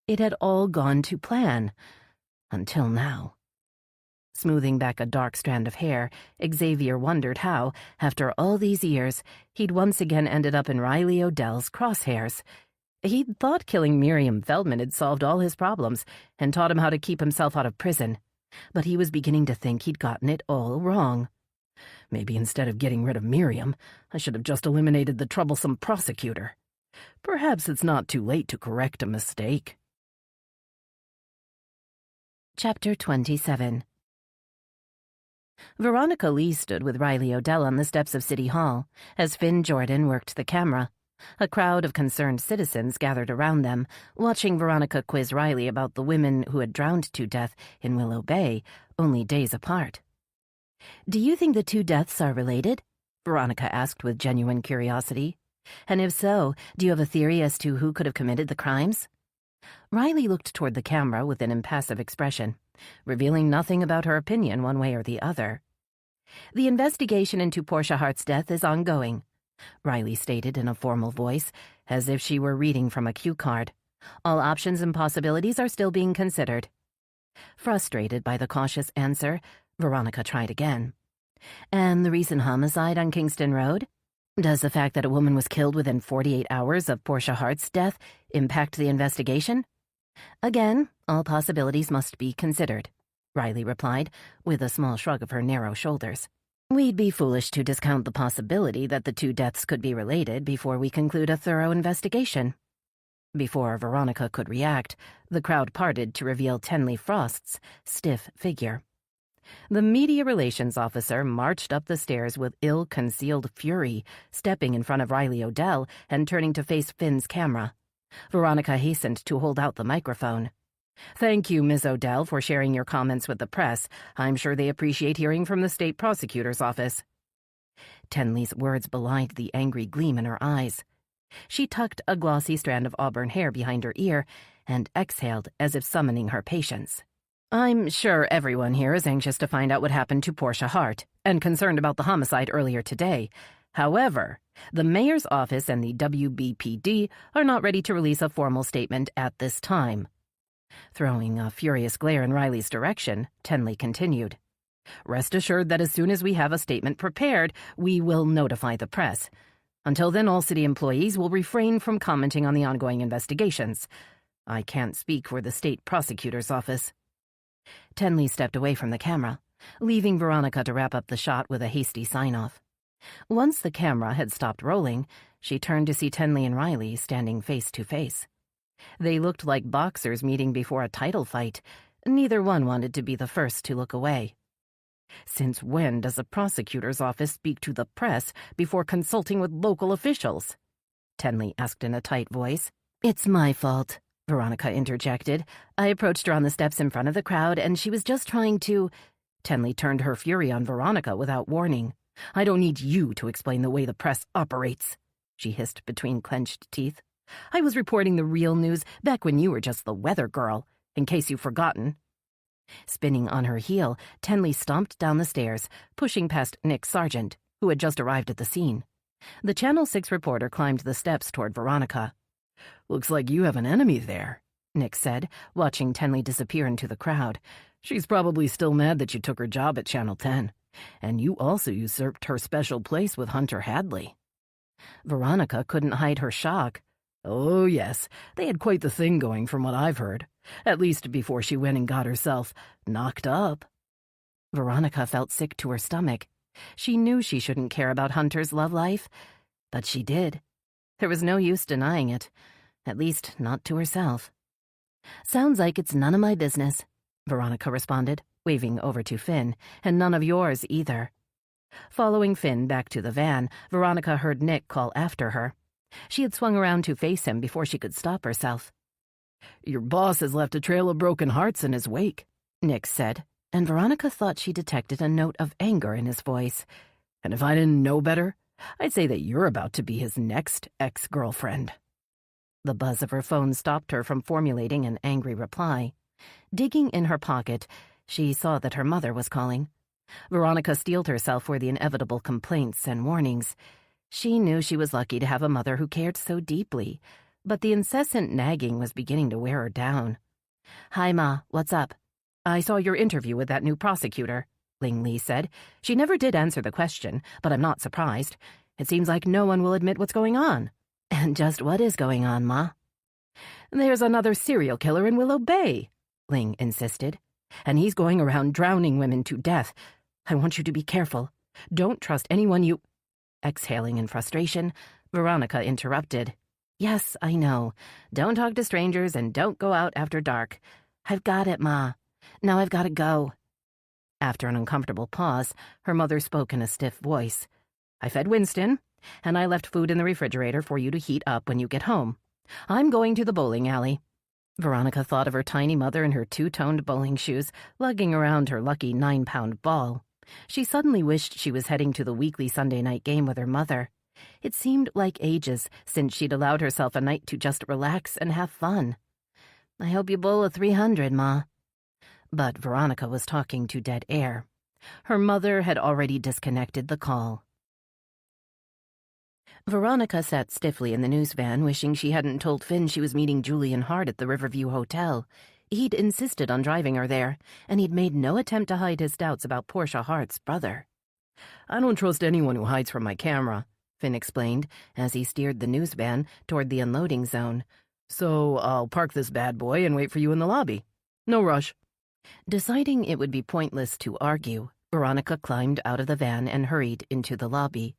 It had all gone to plan, until now. Smoothing back a dark strand of hair, Xavier wondered how, after all these years, he'd once again ended up in Riley Odell's crosshairs. He'd thought killing Miriam Feldman had solved all his problems and taught him how to keep himself out of prison, but he was beginning to think he'd gotten it all wrong. Maybe instead of getting rid of Miriam, I should have just eliminated the troublesome prosecutor. Perhaps it's not too late to correct a mistake. Chapter 27. Veronica Lee stood with Riley Odell on the steps of City Hall as Finn Jordan worked the camera. A crowd of concerned citizens gathered around them, watching Veronica quiz Riley about the women who had drowned to death in Willow Bay, only days apart. "Do you think the two deaths are related?" Veronica asked with genuine curiosity. "And if so, do you have a theory as to who could have committed the crimes?" Riley looked toward the camera with an impassive expression, revealing nothing about her opinion one way or the other. "The investigation into Portia Hart's death is ongoing," Riley stated in a formal voice, as if she were reading from a cue card. "All options and possibilities are still being considered." Frustrated by the cautious answer, Veronica tried again. "And the recent homicide on Kingston Road? Does the fact that a woman was killed within 48 hours of Portia Hart's death impact the investigation?" "Again, all possibilities must be considered," Riley replied, with a small shrug of her narrow shoulders. "We'd be foolish to discount the possibility that the two deaths could be related before we conclude a thorough investigation." Before Veronica could react, the crowd parted to reveal Tenley Frost's stiff figure. The media relations officer marched up the stairs with ill-concealed fury, stepping in front of Riley Odell and turning to face Finn's camera. Veronica hastened to hold out the microphone. "Thank you, Ms. Odell, for sharing your comments with the press. I'm sure they appreciate hearing from the state prosecutor's office." Tenley's words belied the angry gleam in her eyes. She tucked a glossy strand of auburn hair behind her ear and exhaled as if summoning her patience. "I'm sure everyone here is anxious to find out what happened to Portia Hart and concerned about the homicide earlier today. However, the mayor's office and the WBPD are not ready to release a formal statement at this time." Throwing a furious glare in Riley's direction, Tenley continued. "Rest assured that as soon as we have a statement prepared, we will notify the press. Until then, all city employees will refrain from commenting on the ongoing investigations. I can't speak for the state prosecutor's office." Tenley stepped away from the camera, leaving Veronica to wrap up the shot with a hasty sign-off. Once the camera had stopped rolling, she turned to see Tenley and Riley standing face to face. They looked like boxers meeting before a title fight. Neither one wanted to be the first to look away. "Since when does a prosecutor's office speak to the press before consulting with local officials?" Tenley asked in a tight voice. "It's my fault," Veronica interjected. "I approached her on the steps in front of the crowd, and she was just trying to—" Tenley turned her fury on Veronica without warning. "I don't need you to explain the way the press operates," she hissed between clenched teeth. "I was reporting the real news back when you were just the weather girl, in case you've forgotten." Spinning on her heel, Tenley stomped down the stairs, pushing past Nick Sargent, who had just arrived at the scene. The Channel 6 reporter climbed the steps toward Veronica. "Looks like you have an enemy there," Nick said, watching Tenley disappear into the crowd. "She's probably still mad that you took her job at Channel 10. And you also usurped her special place with Hunter Hadley." Veronica couldn't hide her shock. "Oh, yes, they had quite the thing going from what I've heard. At least before she went and got herself knocked up." Veronica felt sick to her stomach. She knew she shouldn't care about Hunter's love life, but she did. There was no use denying it, at least not to herself. "Sounds like it's none of my business," Veronica responded, waving over to Finn, "and none of yours either." Following Finn back to the van, Veronica heard Nick call after her. She had swung around to face him before she could stop herself. "Your boss has left a trail of broken hearts in his wake," Nick said, and Veronica thought she detected a note of anger in his voice. "And if I didn't know better, I'd say that you're about to be his next ex-girlfriend." The buzz of her phone stopped her from formulating an angry reply. Digging in her pocket, she saw that her mother was calling. Veronica steeled herself for the inevitable complaints and warnings. She knew she was lucky to have a mother who cared so deeply, but the incessant nagging was beginning to wear her down. "Hi, Ma, what's up?" "I saw your interview with that new prosecutor," Ling Lee said. "She never did answer the question, but I'm not surprised. It seems like no one will admit what's going on." "And just what is going on, Ma?" "There's another serial killer in Willow Bay," Ling insisted. "And he's going around drowning women to death. I want you to be careful. Don't trust anyone you—" Exhaling in frustration, Veronica interrupted. "Yes, I know. Don't talk to strangers and don't go out after dark. I've got it, Ma. Now I've got to go." After an uncomfortable pause, her mother spoke in a stiff voice. "I fed Winston, and I left food in the refrigerator for you to heat up when you get home. I'm going to the bowling alley." Veronica thought of her tiny mother in her two-toned bowling shoes, lugging around her lucky 9-pound ball. She suddenly wished she was heading to the weekly Sunday night game with her mother. It seemed like ages since she'd allowed herself a night to just relax and have fun. "I hope you bowl a 300, Ma." But Veronica was talking to dead air. Her mother had already disconnected the call. Veronica sat stiffly in the news van, wishing she hadn't told Finn she was meeting Julian Hart at the Riverview Hotel. He'd insisted on driving her there, and he'd made no attempt to hide his doubts about Portia Hart's brother. "I don't trust anyone who hides from my camera," Finn explained as he steered the news van toward the unloading zone. "So I'll park this bad boy and wait for you in the lobby. No rush." Deciding it would be pointless to argue, Veronica climbed out of the van and hurried into the lobby.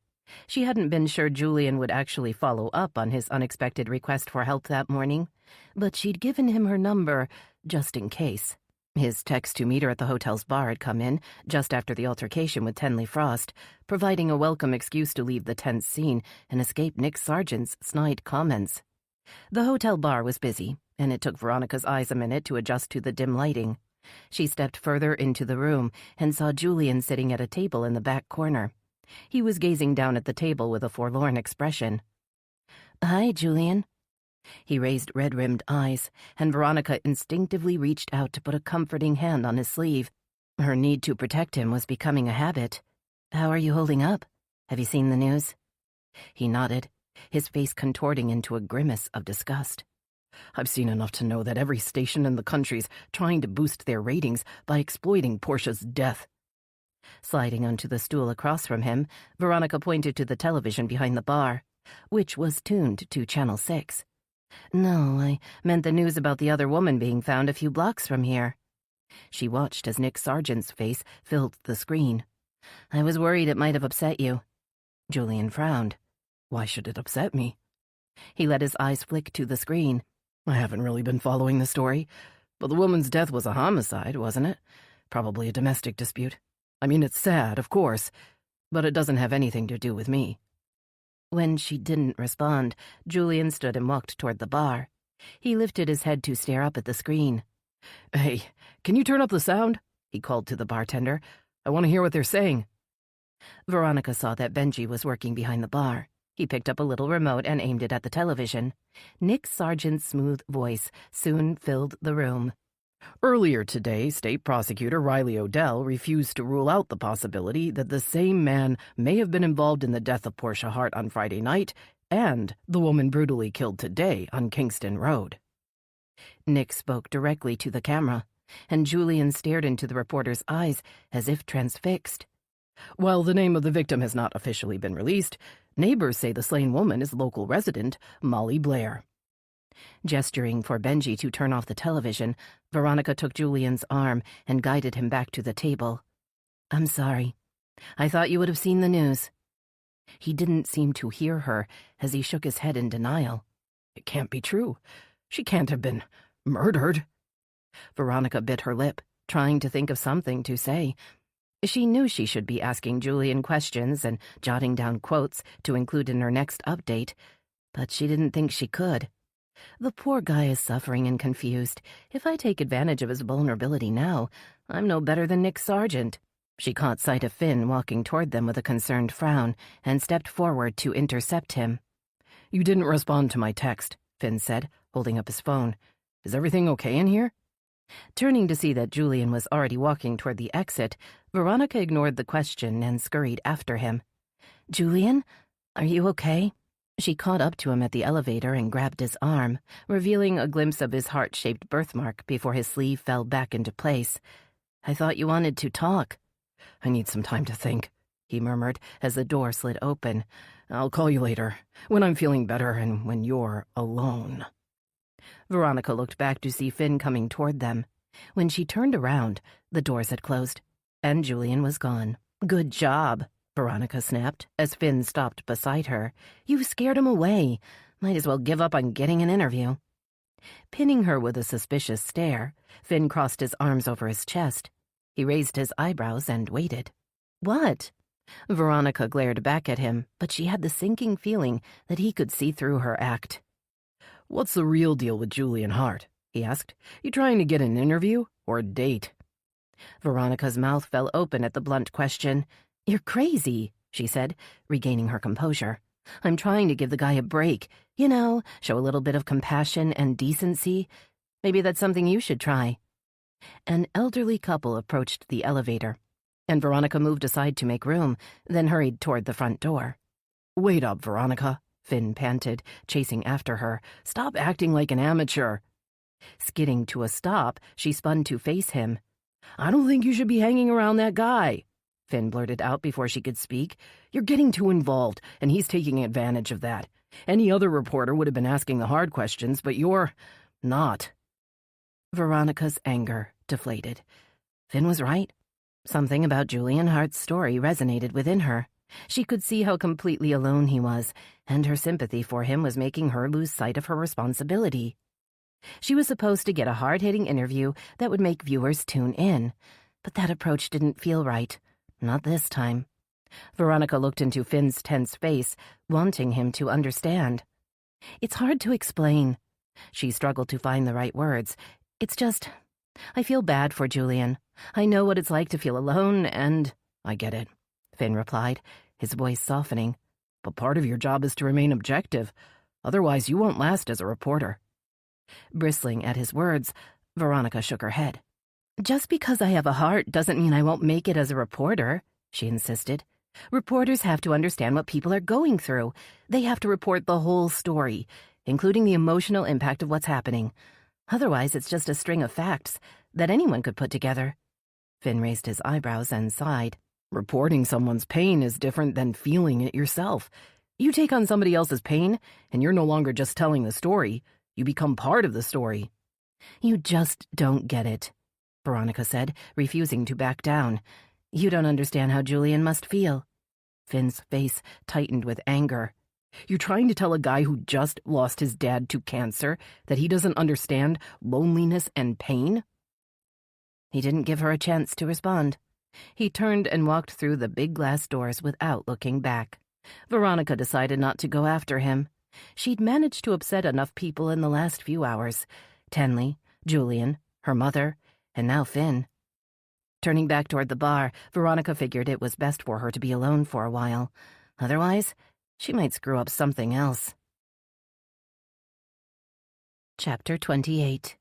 She hadn't been sure Julian would actually follow up on his unexpected request for help that morning, but she'd given him her number just in case. His text to meet her at the hotel's bar had come in just after the altercation with Tenley Frost, providing a welcome excuse to leave the tense scene and escape Nick Sargent's snide comments. The hotel bar was busy, and it took Veronica's eyes a minute to adjust to the dim lighting. She stepped further into the room and saw Julian sitting at a table in the back corner. He was gazing down at the table with a forlorn expression. "Hi, Julian." He raised red-rimmed eyes, and Veronica instinctively reached out to put a comforting hand on his sleeve. Her need to protect him was becoming a habit. "How are you holding up? Have you seen the news?" He nodded, his face contorting into a grimace of disgust. "I've seen enough to know that every station in the country's trying to boost their ratings by exploiting Portia's death." Sliding onto the stool across from him, Veronica pointed to the television behind the bar, which was tuned to Channel 6. "No, I meant the news about the other woman being found a few blocks from here." She watched as Nick Sargent's face filled the screen. "I was worried it might have upset you." Julian frowned. "Why should it upset me?" He let his eyes flick to the screen. "I haven't really been following the story, but the woman's death was a homicide, wasn't it? Probably a domestic dispute. I mean, it's sad, of course, but it doesn't have anything to do with me." When she didn't respond, Julian stood and walked toward the bar. He lifted his head to stare up at the screen. "Hey, can you turn up the sound?" he called to the bartender. "I want to hear what they're saying." Veronica saw that Benji was working behind the bar. He picked up a little remote and aimed it at the television. Nick Sargent's smooth voice soon filled the room. "Earlier today, State Prosecutor Riley Odell refused to rule out the possibility that the same man may have been involved in the death of Portia Hart on Friday night and the woman brutally killed today on Kingston Road." Nick spoke directly to the camera, and Julian stared into the reporter's eyes as if transfixed. "While the name of the victim has not officially been released, neighbors say the slain woman is local resident Molly Blair." Gesturing for Benji to turn off the television, Veronica took Julian's arm and guided him back to the table. "I'm sorry. I thought you would have seen the news." He didn't seem to hear her as he shook his head in denial. "It can't be true. She can't have been murdered." Veronica bit her lip, trying to think of something to say. She knew she should be asking Julian questions and jotting down quotes to include in her next update, but she didn't think she could. The poor guy is suffering and confused. If I take advantage of his vulnerability now, I'm no better than Nick Sargent. She caught sight of Finn walking toward them with a concerned frown and stepped forward to intercept him. "You didn't respond to my text," Finn said, holding up his phone. "Is everything okay in here?" Turning to see that Julian was already walking toward the exit, Veronica ignored the question and scurried after him. "Julian, are you okay?" She caught up to him at the elevator and grabbed his arm, revealing a glimpse of his heart-shaped birthmark before his sleeve fell back into place. "I thought you wanted to talk." "I need some time to think," he murmured as the door slid open. "I'll call you later, when I'm feeling better and when you're alone." Veronica looked back to see Finn coming toward them. When she turned around, the doors had closed, and Julian was gone. "Good job," Veronica snapped as Finn stopped beside her. "You scared him away. Might as well give up on getting an interview." Pinning her with a suspicious stare, Finn crossed his arms over his chest. He raised his eyebrows and waited. "What?" Veronica glared back at him, but she had the sinking feeling that he could see through her act. "What's the real deal with Julian Hart?" he asked. "You trying to get an interview or a date?" Veronica's mouth fell open at the blunt question. "You're crazy," she said, regaining her composure. "I'm trying to give the guy a break. You know, show a little bit of compassion and decency. Maybe that's something you should try." An elderly couple approached the elevator, and Veronica moved aside to make room, then hurried toward the front door. "Wait up, Veronica," Finn panted, chasing after her. "Stop acting like an amateur." Skidding to a stop, she spun to face him. "I don't think you should be hanging around that guy," Finn blurted out before she could speak. "You're getting too involved, and he's taking advantage of that. Any other reporter would have been asking the hard questions, but you're not." Veronica's anger deflated. Finn was right. Something about Julian Hart's story resonated within her. She could see how completely alone he was, and her sympathy for him was making her lose sight of her responsibility. She was supposed to get a hard-hitting interview that would make viewers tune in, but that approach didn't feel right. Not this time. Veronica looked into Finn's tense face, wanting him to understand. It's hard to explain. She struggled to find the right words. It's just, I feel bad for Julian. I know what it's like to feel alone, and... I get it, Finn replied, his voice softening. But part of your job is to remain objective. Otherwise, you won't last as a reporter. Bristling at his words, Veronica shook her head. Just because I have a heart doesn't mean I won't make it as a reporter, she insisted. Reporters have to understand what people are going through. They have to report the whole story, including the emotional impact of what's happening. Otherwise, it's just a string of facts that anyone could put together. Finn raised his eyebrows and sighed. Reporting someone's pain is different than feeling it yourself. You take on somebody else's pain, and you're no longer just telling the story. You become part of the story. You just don't get it, Veronica said, refusing to back down. You don't understand how Julian must feel. Finn's face tightened with anger. You're trying to tell a guy who just lost his dad to cancer that he doesn't understand loneliness and pain? He didn't give her a chance to respond. He turned and walked through the big glass doors without looking back. Veronica decided not to go after him. She'd managed to upset enough people in the last few hours. Tenley, Julian, her mother, and now Finn. Turning back toward the bar, Veronica figured it was best for her to be alone for a while. Otherwise, she might screw up something else. Chapter 28.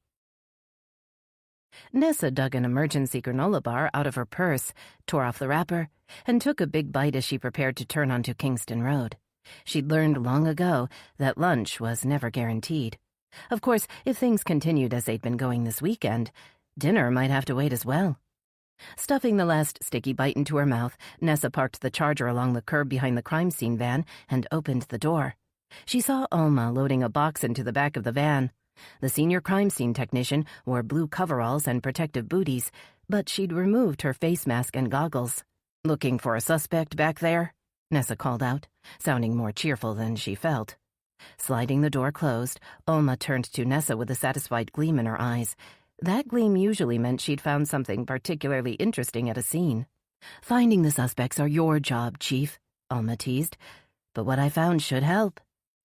Nessa dug an emergency granola bar out of her purse, tore off the wrapper, and took a big bite as she prepared to turn onto Kingston Road. She'd learned long ago that lunch was never guaranteed. Of course, if things continued as they'd been going this weekend, dinner might have to wait as well. Stuffing the last sticky bite into her mouth, Nessa parked the Charger along the curb behind the crime scene van and opened the door. She saw Alma loading a box into the back of the van. The senior crime scene technician wore blue coveralls and protective booties, but she'd removed her face mask and goggles. "Looking for a suspect back there?" Nessa called out, sounding more cheerful than she felt. Sliding the door closed, Alma turned to Nessa with a satisfied gleam in her eyes. That gleam usually meant she'd found something particularly interesting at a scene. "Finding the suspects are your job, Chief," Alma teased. "But what I found should help.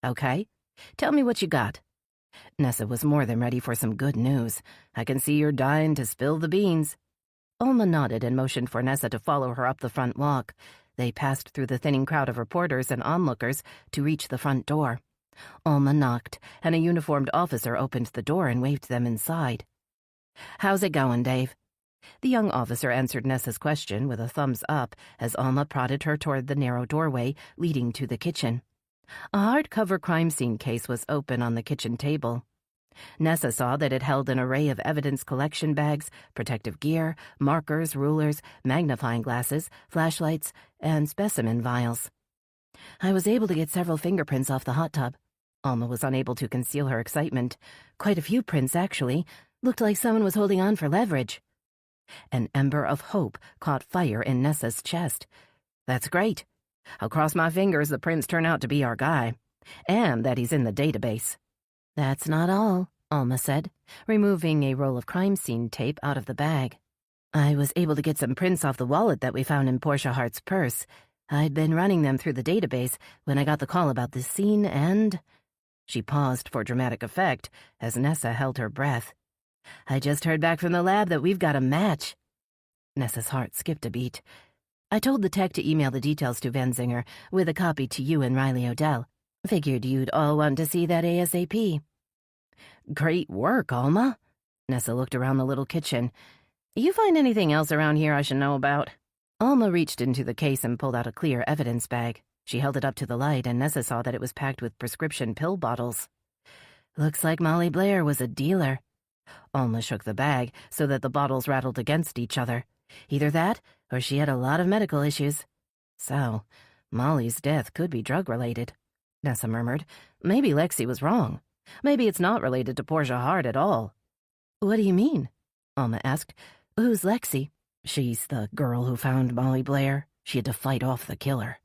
Okay? Tell me what you got." Nessa was more than ready for some good news. "I can see you're dying to spill the beans." Alma nodded and motioned for Nessa to follow her up the front walk. They passed through the thinning crowd of reporters and onlookers to reach the front door. Alma knocked, and a uniformed officer opened the door and waved them inside. "How's it going, Dave?" The young officer answered Nessa's question with a thumbs up as Alma prodded her toward the narrow doorway leading to the kitchen. A hardcover crime scene case was open on the kitchen table. Nessa saw that it held an array of evidence collection bags, protective gear, markers, rulers, magnifying glasses, flashlights, and specimen vials. "I was able to get several fingerprints off the hot tub." Alma was unable to conceal her excitement. "Quite a few prints, actually. Looked like someone was holding on for leverage." An ember of hope caught fire in Nessa's chest. "That's great. I'll cross my fingers the prints turn out to be our guy, and that he's in the database." "That's not all," Alma said, removing a roll of crime scene tape out of the bag. "I was able to get some prints off the wallet that we found in Portia Hart's purse. I'd been running them through the database when I got the call about this scene, and—" She paused for dramatic effect as Nessa held her breath. "I just heard back from the lab that we've got a match." Nessa's heart skipped a beat. "I told the tech to email the details to Venzinger with a copy to you and Riley Odell. Figured you'd all want to see that ASAP." "Great work, Alma." Nessa looked around the little kitchen. "You find anything else around here I should know about?" Alma reached into the case and pulled out a clear evidence bag. She held it up to the light, and Nessa saw that it was packed with prescription pill bottles. "Looks like Molly Blair was a dealer." Alma shook the bag so that the bottles rattled against each other. Either that, or she had a lot of medical issues. "So, Molly's death could be drug-related," Nessa murmured. "Maybe Lexi was wrong. Maybe it's not related to Portia Hart at all." "What do you mean?" Alma asked. "Who's Lexi?" "She's the girl who found Molly Blair. She had to fight off the killer."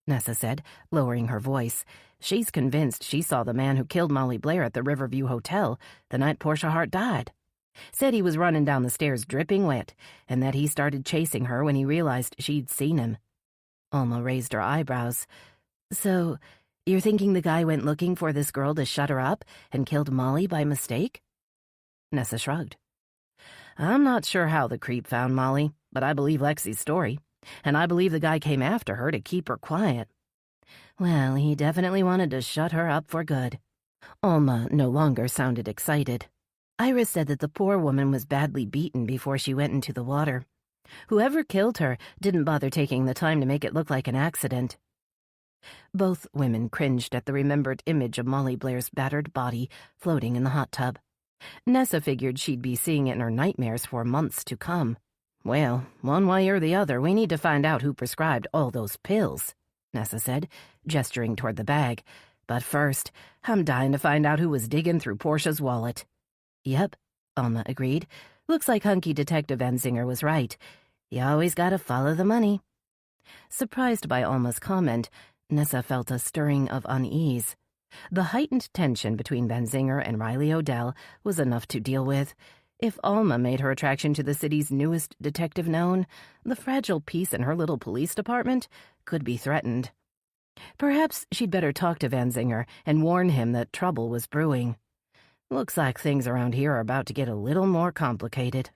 Nessa said, lowering her voice. She's convinced she saw the man who killed Molly Blair at the Riverview Hotel the night Portia Hart died. Said he was running down the stairs dripping wet, and that he started chasing her when he realized she'd seen him. Alma raised her eyebrows. So, you're thinking the guy went looking for this girl to shut her up and killed Molly by mistake? Nessa shrugged. I'm not sure how the creep found Molly, but I believe Lexi's story, and I believe the guy came after her to keep her quiet. Well, he definitely wanted to shut her up for good. Alma no longer sounded excited. Iris said that the poor woman was badly beaten before she went into the water. Whoever killed her didn't bother taking the time to make it look like an accident. Both women cringed at the remembered image of Molly Blair's battered body floating in the hot tub. Nessa figured she'd be seeing it in her nightmares for months to come. Well, one way or the other, we need to find out who prescribed all those pills, Nessa said, gesturing toward the bag. But first, I'm dying to find out who was digging through Portia's wallet. Yep, Alma agreed. Looks like hunky Detective Enzinger was right. You always gotta follow the money. Surprised by Alma's comment, Nessa felt a stirring of unease. The heightened tension between Benzinger and Riley Odell was enough to deal with. If Alma made her attraction to the city's newest detective known, the fragile peace in her little police department could be threatened. Perhaps she'd better talk to Benzinger and warn him that trouble was brewing. Looks like things around here are about to get a little more complicated.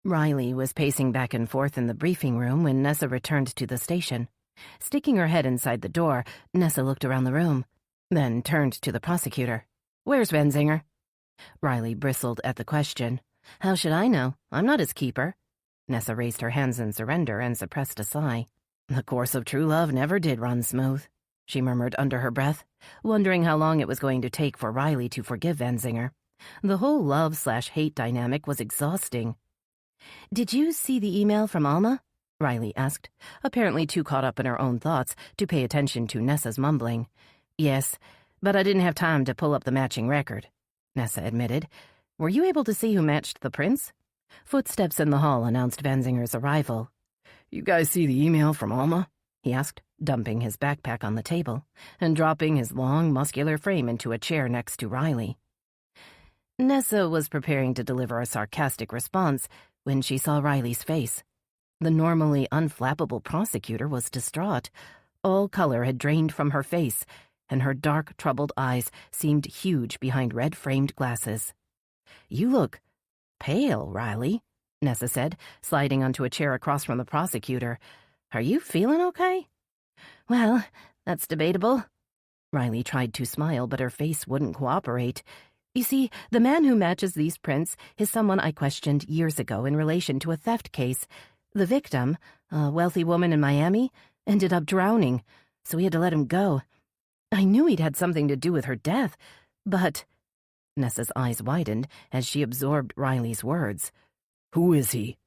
Riley was pacing back and forth in the briefing room when Nessa returned to the station. Sticking her head inside the door, Nessa looked around the room, then turned to the prosecutor. Where's Benzinger? Riley bristled at the question. How should I know? I'm not his keeper. Nessa raised her hands in surrender and suppressed a sigh. The course of true love never did run smooth, she murmured under her breath, wondering how long it was going to take for Riley to forgive Benzinger. The whole love/hate dynamic was exhausting. Did you see the email from Alma? Riley asked, apparently too caught up in her own thoughts to pay attention to Nessa's mumbling. Yes, but I didn't have time to pull up the matching record, Nessa admitted. Were you able to see who matched the prints? Footsteps in the hall announced Benzinger's arrival. You guys see the email from Alma? He asked, dumping his backpack on the table and dropping his long, muscular frame into a chair next to Riley. Nessa was preparing to deliver a sarcastic response when she saw Riley's face. The normally unflappable prosecutor was distraught. All color had drained from her face, and her dark, troubled eyes seemed huge behind red-framed glasses. You look pale, Riley, Nessa said, sliding onto a chair across from the prosecutor. Are you feeling okay? Well, that's debatable. Riley tried to smile, but her face wouldn't cooperate. You see, the man who matches these prints is someone I questioned years ago in relation to a theft case. The victim, a wealthy woman in Miami, ended up drowning, so we had to let him go. I knew he'd had something to do with her death, but... Nessa's eyes widened as she absorbed Riley's words. Who is he?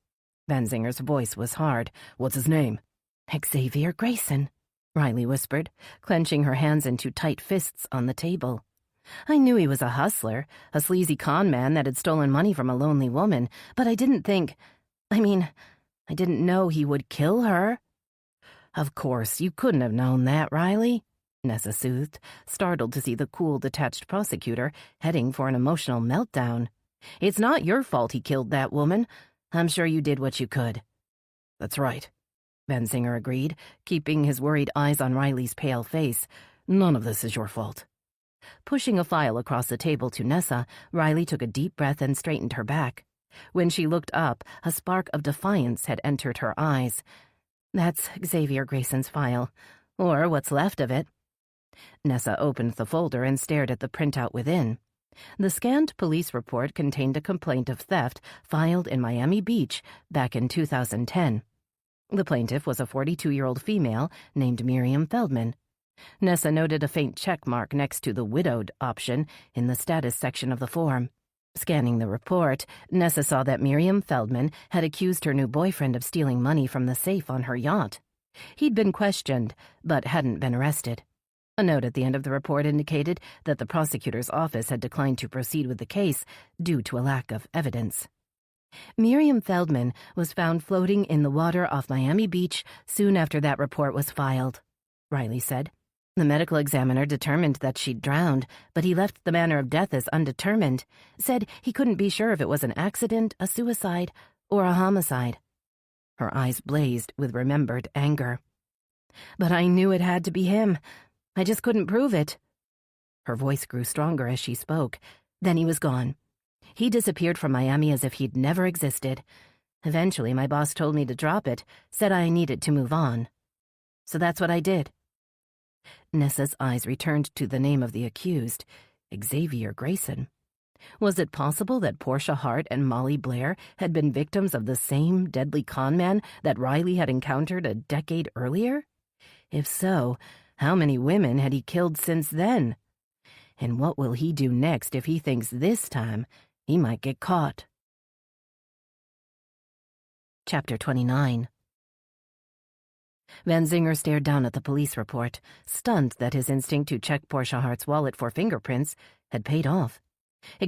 Benzinger's voice was hard. What's his name? Xavier Grayson, Riley whispered, clenching her hands into tight fists on the table. I knew he was a hustler, a sleazy con man that had stolen money from a lonely woman, but I didn't think... I didn't know he would kill her. Of course, you couldn't have known that, Riley, Nessa soothed, startled to see the cool, detached prosecutor heading for an emotional meltdown. It's not your fault he killed that woman. I'm sure you did what you could. That's right, Benzinger agreed, keeping his worried eyes on Riley's pale face. None of this is your fault. Pushing a file across the table to Nessa, Riley took a deep breath and straightened her back. When she looked up, a spark of defiance had entered her eyes. That's Xavier Grayson's file, or what's left of it. Nessa opened the folder and stared at the printout within. The scanned police report contained a complaint of theft filed in Miami Beach back in 2010. The plaintiff was a 42-year-old female named Miriam Feldman. Nessa noted a faint check mark next to the widowed option in the status section of the form. Scanning the report, Nessa saw that Miriam Feldman had accused her new boyfriend of stealing money from the safe on her yacht. He'd been questioned, but hadn't been arrested. A note at the end of the report indicated that the prosecutor's office had declined to proceed with the case due to a lack of evidence. Miriam Feldman was found floating in the water off Miami Beach soon after that report was filed, Riley said. The medical examiner determined that she'd drowned, but he left the manner of death as undetermined, said he couldn't be sure if it was an accident, a suicide, or a homicide. Her eyes blazed with remembered anger. But I knew it had to be him. I just couldn't prove it. Her voice grew stronger as she spoke. Then he was gone. He disappeared from Miami as if he'd never existed. Eventually, my boss told me to drop it, said I needed to move on. So that's what I did. Nessa's eyes returned to the name of the accused, Xavier Grayson. Was it possible that Portia Hart and Molly Blair had been victims of the same deadly conman that Riley had encountered a decade earlier? If so, how many women had he killed since then? And what will he do next if he thinks this time he might get caught? Chapter 29. Van Zinger stared down at the police report, stunned that his instinct to check Portia Hart's wallet for fingerprints had paid off.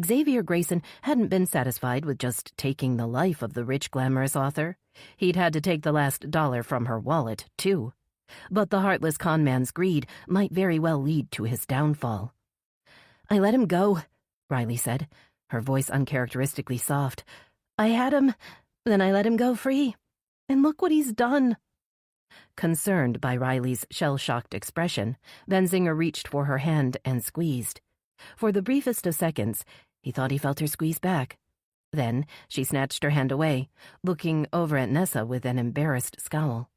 Xavier Grayson hadn't been satisfied with just taking the life of the rich, glamorous author. He'd had to take the last dollar from her wallet, too. But the heartless conman's greed might very well lead to his downfall. I let him go, Riley said, her voice uncharacteristically soft. I had him, then I let him go free. And look what he's done. Concerned by Riley's shell-shocked expression, Van Zinger reached for her hand and squeezed. For the briefest of seconds, he thought he felt her squeeze back. Then she snatched her hand away, looking over at Nessa with an embarrassed scowl.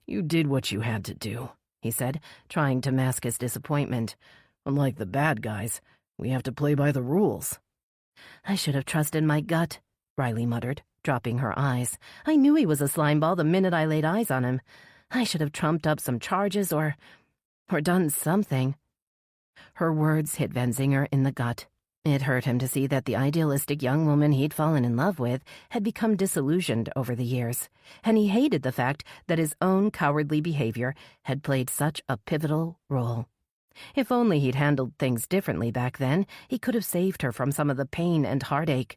You did what you had to do, he said, trying to mask his disappointment. Unlike the bad guys, we have to play by the rules. I should have trusted my gut, Riley muttered, dropping her eyes. I knew he was a slimeball the minute I laid eyes on him. I should have trumped up some charges or done something. Her words hit Van Zinger in the gut. It hurt him to see that the idealistic young woman he'd fallen in love with had become disillusioned over the years, and he hated the fact that his own cowardly behavior had played such a pivotal role. If only he'd handled things differently back then, he could have saved her from some of the pain and heartache.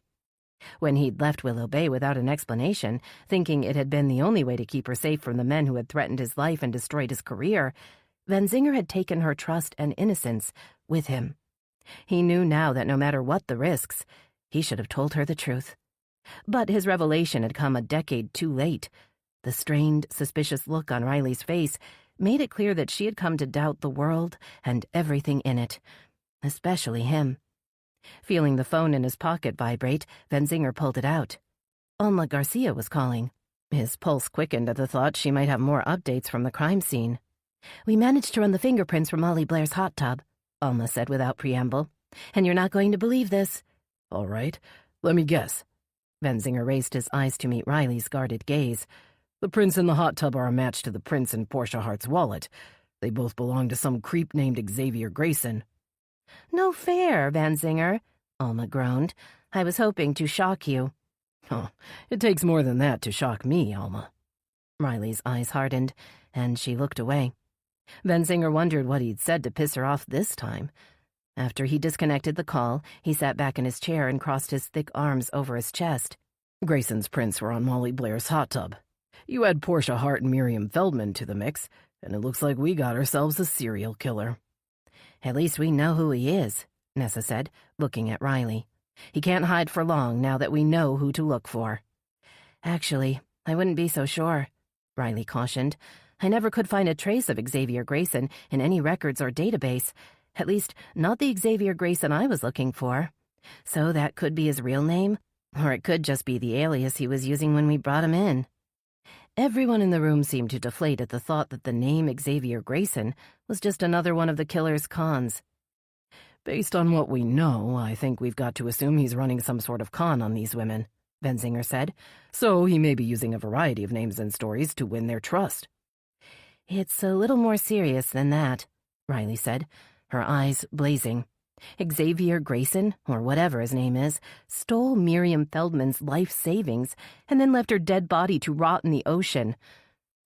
When he'd left Willow Bay without an explanation, thinking it had been the only way to keep her safe from the men who had threatened his life and destroyed his career, Van Zinger had taken her trust and innocence with him. He knew now that no matter what the risks, he should have told her the truth. But his revelation had come a decade too late. The strained, suspicious look on Riley's face made it clear that she had come to doubt the world and everything in it, especially him. Feeling the phone in his pocket vibrate, Van Zinger pulled it out. Alma Garcia was calling. His pulse quickened at the thought she might have more updates from the crime scene. We managed to run the fingerprints from Molly Blair's hot tub, Alma said without preamble. And you're not going to believe this. All right, let me guess. Van Zinger raised his eyes to meet Riley's guarded gaze. The prints in the hot tub are a match to the prints in Portia Hart's wallet. They both belong to some creep named Xavier Grayson. No fair, Van Zinger, Alma groaned. I was hoping to shock you. Oh, it takes more than that to shock me, Alma. Riley's eyes hardened, and she looked away. Van Zinger wondered what he'd said to piss her off this time. After he disconnected the call, he sat back in his chair and crossed his thick arms over his chest. Grayson's prints were on Molly Blair's hot tub. You add Portia Hart and Miriam Feldman to the mix, and it looks like we got ourselves a serial killer. At least we know who he is, Nessa said, looking at Riley. He can't hide for long now that we know who to look for. Actually, I wouldn't be so sure, Riley cautioned. I never could find a trace of Xavier Grayson in any records or database, at least not the Xavier Grayson I was looking for. So that could be his real name, or it could just be the alias he was using when we brought him in. Everyone in the room seemed to deflate at the thought that the name Xavier Grayson was just another one of the killer's cons. Based on what we know, I think we've got to assume he's running some sort of con on these women, Van Zinger said. So he may be using a variety of names and stories to win their trust. It's a little more serious than that, Riley said, her eyes blazing. Xavier Grayson, or whatever his name is, stole Miriam Feldman's life savings and then left her dead body to rot in the ocean.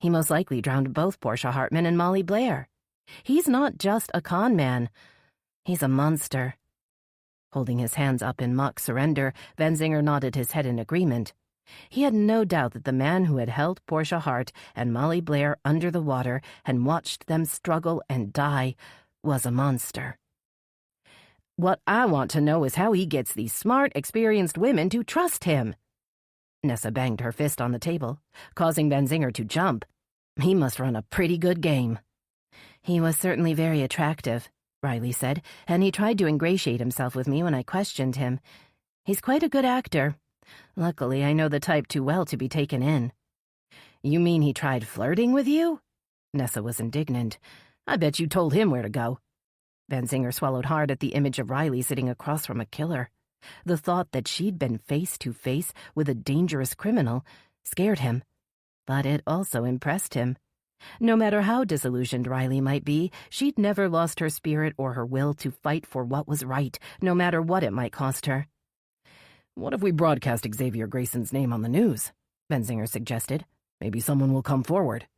He most likely drowned both Portia Hartman and Molly Blair. He's not just a con man. He's a monster. Holding his hands up in mock surrender, Van Zinger nodded his head in agreement. He had no doubt that the man who had held Portia Hart and Molly Blair under the water and watched them struggle and die was a monster. "What I want to know is how he gets these smart, experienced women to trust him." Nessa banged her fist on the table, causing Van Zinger to jump. "He must run a pretty good game." "He was certainly very attractive," Riley said, "and he tried to ingratiate himself with me when I questioned him. He's quite a good actor. Luckily, I know the type too well to be taken in." "You mean he tried flirting with you?" Nessa was indignant. "I bet you told him where to go." Van Zinger swallowed hard at the image of Riley sitting across from a killer. The thought that she'd been face to face with a dangerous criminal scared him, but it also impressed him. No matter how disillusioned Riley might be, she'd never lost her spirit or her will to fight for what was right, no matter what it might cost her. "What if we broadcast Xavier Grayson's name on the news?" Van Zinger suggested. "Maybe someone will come forward."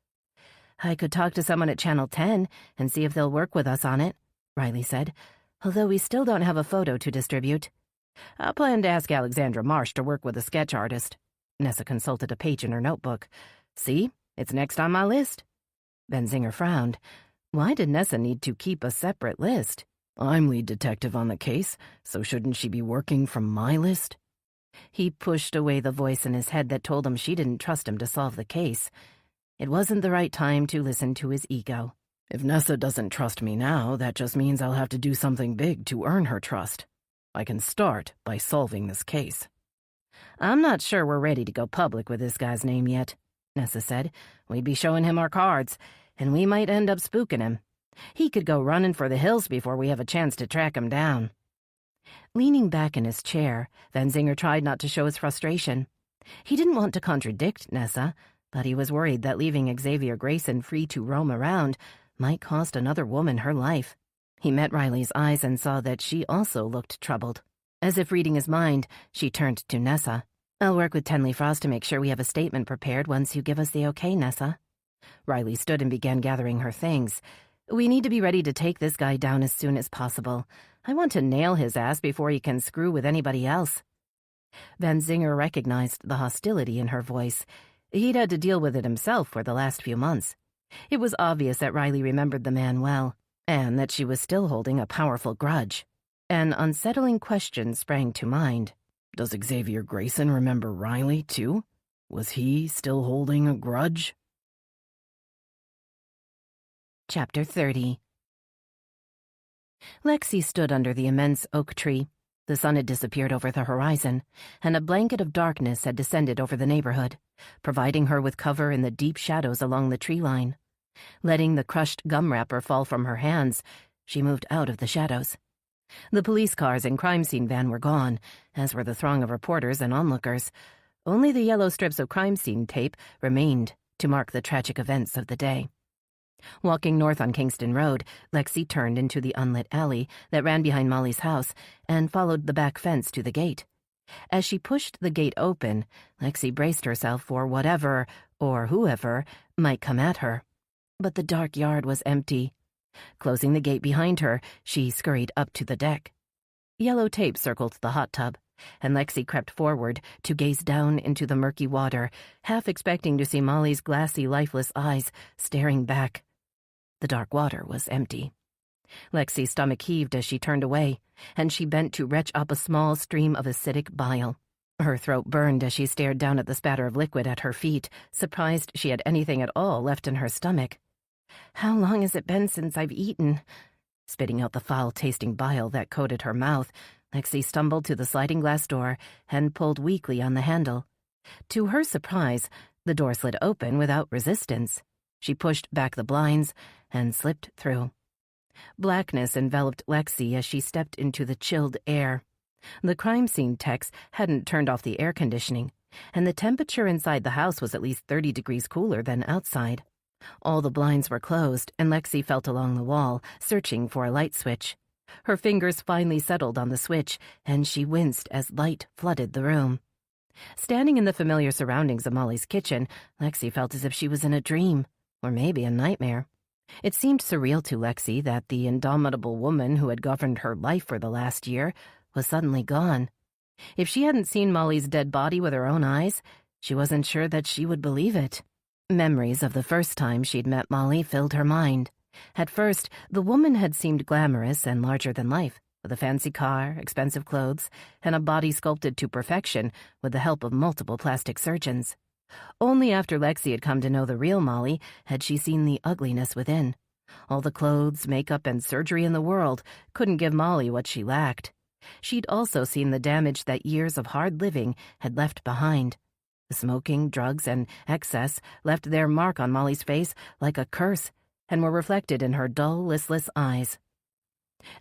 "I could talk to someone at Channel 10 and see if they'll work with us on it," Riley said, "although we still don't have a photo to distribute." "I plan to ask Alexandra Marsh to work with a sketch artist." Nessa consulted a page in her notebook. "See, it's next on my list." Van Zinger frowned. Why did Nessa need to keep a separate list? "I'm lead detective on the case, so shouldn't she be working from my list?" He pushed away the voice in his head that told him she didn't trust him to solve the case. It wasn't the right time to listen to his ego. "If Nessa doesn't trust me now, that just means I'll have to do something big to earn her trust. I can start by solving this case." "I'm not sure we're ready to go public with this guy's name yet," Nessa said. "We'd be showing him our cards, and we might end up spooking him. He could go running for the hills before we have a chance to track him down." Leaning back in his chair, Van Zinger tried not to show his frustration. He didn't want to contradict Nessa, but he was worried that leaving Xavier Grayson free to roam around might cost another woman her life. He met Riley's eyes and saw that she also looked troubled. As if reading his mind, she turned to Nessa. "I'll work with Tenley Frost to make sure we have a statement prepared once you give us the okay, Nessa." Riley stood and began gathering her things. "We need to be ready to take this guy down as soon as possible. I want to nail his ass before he can screw with anybody else." Van Zinger recognized the hostility in her voice. He'd had to deal with it himself for the last few months. It was obvious that Riley remembered the man well, and that she was still holding a powerful grudge. An unsettling question sprang to mind. Does Xavier Grayson remember Riley, too? Was he still holding a grudge? Chapter 30. Lexi stood under the immense oak tree. The sun had disappeared over the horizon, and a blanket of darkness had descended over the neighborhood, providing her with cover in the deep shadows along the tree line. Letting the crushed gum wrapper fall from her hands, she moved out of the shadows. The police cars and crime scene van were gone, as were the throng of reporters and onlookers. Only the yellow strips of crime scene tape remained to mark the tragic events of the day. Walking north on Kingston Road, Lexi turned into the unlit alley that ran behind Molly's house and followed the back fence to the gate. As she pushed the gate open, Lexi braced herself for whatever, or whoever, might come at her. But the dark yard was empty. Closing the gate behind her, she scurried up to the deck. Yellow tape circled the hot tub, and Lexi crept forward to gaze down into the murky water, half expecting to see Molly's glassy, lifeless eyes staring back. The dark water was empty. Lexi's stomach heaved as she turned away, and she bent to retch up a small stream of acidic bile. Her throat burned as she stared down at the spatter of liquid at her feet, surprised she had anything at all left in her stomach. "How long has it been since I've eaten?" Spitting out the foul-tasting bile that coated her mouth, Lexi stumbled to the sliding glass door and pulled weakly on the handle. To her surprise, the door slid open without resistance. She pushed back the blinds and slipped through. Blackness enveloped Lexi as she stepped into the chilled air. The crime scene techs hadn't turned off the air conditioning, and the temperature inside the house was at least 30 degrees cooler than outside. All the blinds were closed, and Lexi felt along the wall, searching for a light switch. Her fingers finally settled on the switch, and she winced as light flooded the room. Standing in the familiar surroundings of Molly's kitchen, Lexi felt as if she was in a dream, or maybe a nightmare. It seemed surreal to Lexi that the indomitable woman who had governed her life for the last year was suddenly gone. If she hadn't seen Molly's dead body with her own eyes, she wasn't sure that she would believe it. Memories of the first time she'd met Molly filled her mind. At first, the woman had seemed glamorous and larger than life, with a fancy car, expensive clothes, and a body sculpted to perfection with the help of multiple plastic surgeons. Only after Lexi had come to know the real Molly had she seen the ugliness within. All the clothes, makeup, and surgery in the world couldn't give Molly what she lacked. She'd also seen the damage that years of hard living had left behind. The smoking, drugs, and excess left their mark on Molly's face like a curse and were reflected in her dull, listless eyes.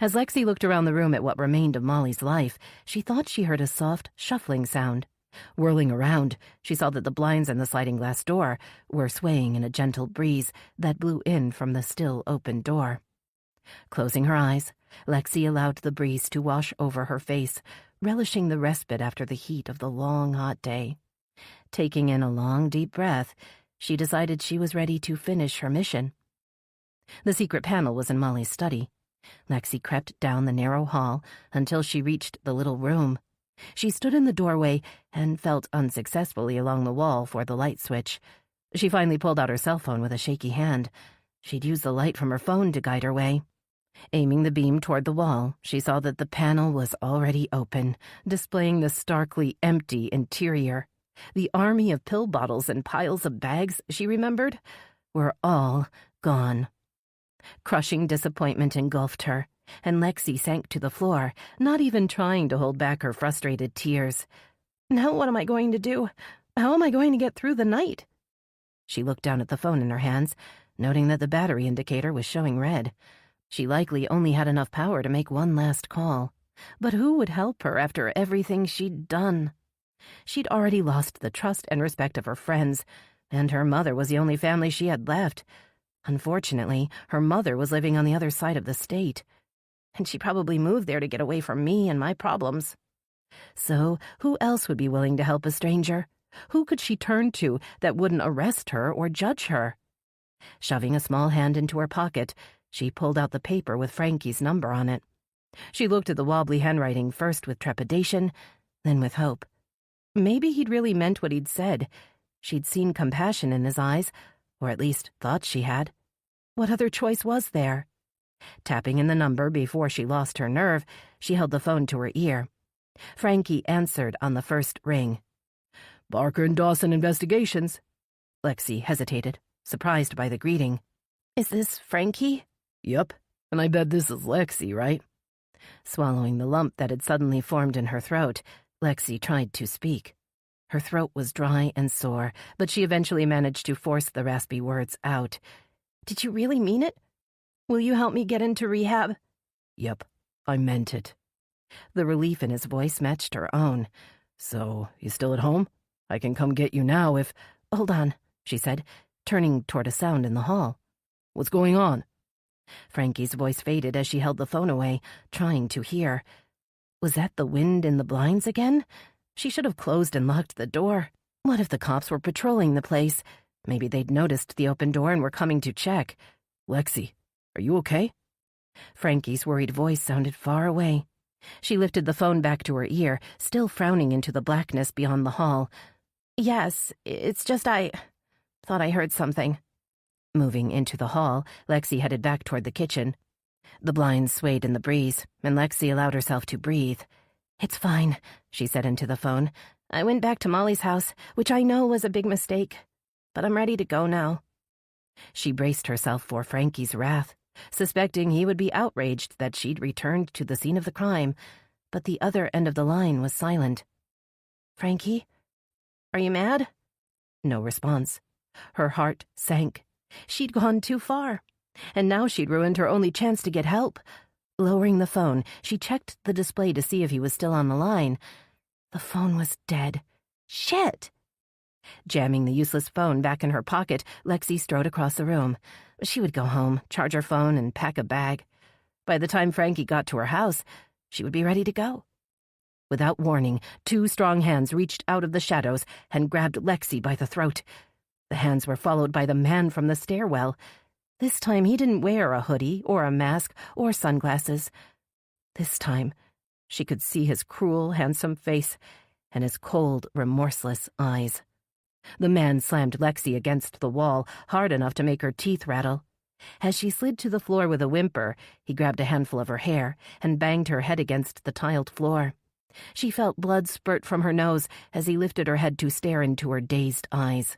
As Lexi looked around the room at what remained of Molly's life, she thought she heard a soft, shuffling sound. Whirling around, she saw that the blinds and the sliding glass door were swaying in a gentle breeze that blew in from the still open door. Closing her eyes, Lexi allowed the breeze to wash over her face, relishing the respite after the heat of the long, hot day. Taking in a long, deep breath, she decided she was ready to finish her mission. The secret panel was in Molly's study. Lexi crept down the narrow hall until she reached the little room. She stood in the doorway and felt unsuccessfully along the wall for the light switch. She finally pulled out her cell phone with a shaky hand. She'd used the light from her phone to guide her way. Aiming the beam toward the wall, she saw that the panel was already open, displaying the starkly empty interior. The army of pill bottles and piles of bags, she remembered, were all gone. Crushing disappointment engulfed her, and Lexi sank to the floor, not even trying to hold back her frustrated tears. Now what am I going to do? How am I going to get through the night? She looked down at the phone in her hands, noting that the battery indicator was showing red. She likely only had enough power to make one last call. But who would help her after everything she'd done? She'd already lost the trust and respect of her friends, and her mother was the only family she had left. Unfortunately, her mother was living on the other side of the state, and she probably moved there to get away from me and my problems. So, who else would be willing to help a stranger? Who could she turn to that wouldn't arrest her or judge her? Shoving a small hand into her pocket, she pulled out the paper with Frankie's number on it. She looked at the wobbly handwriting first with trepidation, then with hope. Maybe he'd really meant what he'd said. She'd seen compassion in his eyes, or at least thought she had. What other choice was there? Tapping in the number before she lost her nerve, she held the phone to her ear. Frankie answered on the first ring. Barker and Dawson Investigations. Lexi hesitated, surprised by the greeting. Is this Frankie? Yup, and I bet this is Lexi, right? Swallowing the lump that had suddenly formed in her throat, Lexi tried to speak. Her throat was dry and sore, but she eventually managed to force the raspy words out. Did you really mean it? Will you help me get into rehab? Yup, I meant it. The relief in his voice matched her own. So, you still at home? I can come get you now if— Hold on, she said, turning toward a sound in the hall. What's going on? Frankie's voice faded as she held the phone away, trying to hear. Was that the wind in the blinds again? She should have closed and locked the door. What if the cops were patrolling the place? Maybe they'd noticed the open door and were coming to check. Lexi, are you okay? Frankie's worried voice sounded far away. She lifted the phone back to her ear, still frowning into the blackness beyond the hall. Yes, it's just I thought I heard something. Moving into the hall, Lexi headed back toward the kitchen. The blinds swayed in the breeze, and Lexi allowed herself to breathe. It's fine, she said into the phone. I went back to Molly's house, which I know was a big mistake, but I'm ready to go now. She braced herself for Frankie's wrath, suspecting he would be outraged that she'd returned to the scene of the crime, but the other end of the line was silent. Frankie? Are you mad? No response. Her heart sank. She'd gone too far, and now she'd ruined her only chance to get help. Lowering the phone, she checked the display to see if he was still on the line. The phone was dead. Shit! Jamming the useless phone back in her pocket, Lexi strode across the room. She would go home, charge her phone, and pack a bag. By the time Frankie got to her house, she would be ready to go. Without warning, two strong hands reached out of the shadows and grabbed Lexi by the throat. The hands were followed by the man from the stairwell. This time he didn't wear a hoodie or a mask or sunglasses. This time, She could see his cruel, handsome face and his cold, remorseless eyes. The man slammed Lexi against the wall hard enough to make her teeth rattle. As she slid to the floor with a whimper, he grabbed a handful of her hair and banged her head against the tiled floor. She felt blood spurt from her nose as he lifted her head to stare into her dazed eyes.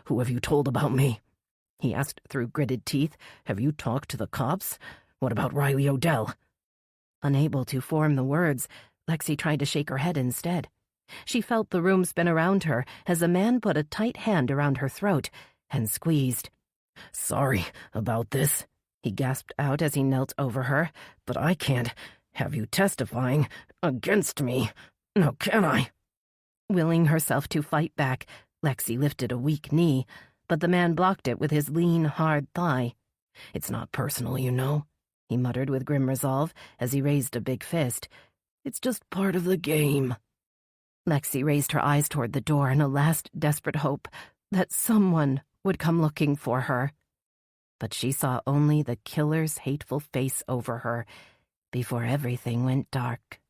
"Who have you told about me?" he asked through gritted teeth. "Have you talked to the cops? What about Riley Odell?" Unable to form the words, Lexi tried to shake her head instead. She felt the room spin around her as a man put a tight hand around her throat and squeezed. "Sorry about this," he gasped out as he knelt over her, "but I can't have you testifying against me. Now can I?" Willing herself to fight back, Lexi lifted a weak knee, but the man blocked it with his lean, hard thigh. "It's not personal, you know," he muttered with grim resolve as he raised a big fist. "It's just part of the game." Lexi raised her eyes toward the door in a last desperate hope that someone would come looking for her. But she saw only the killer's hateful face over her before everything went dark.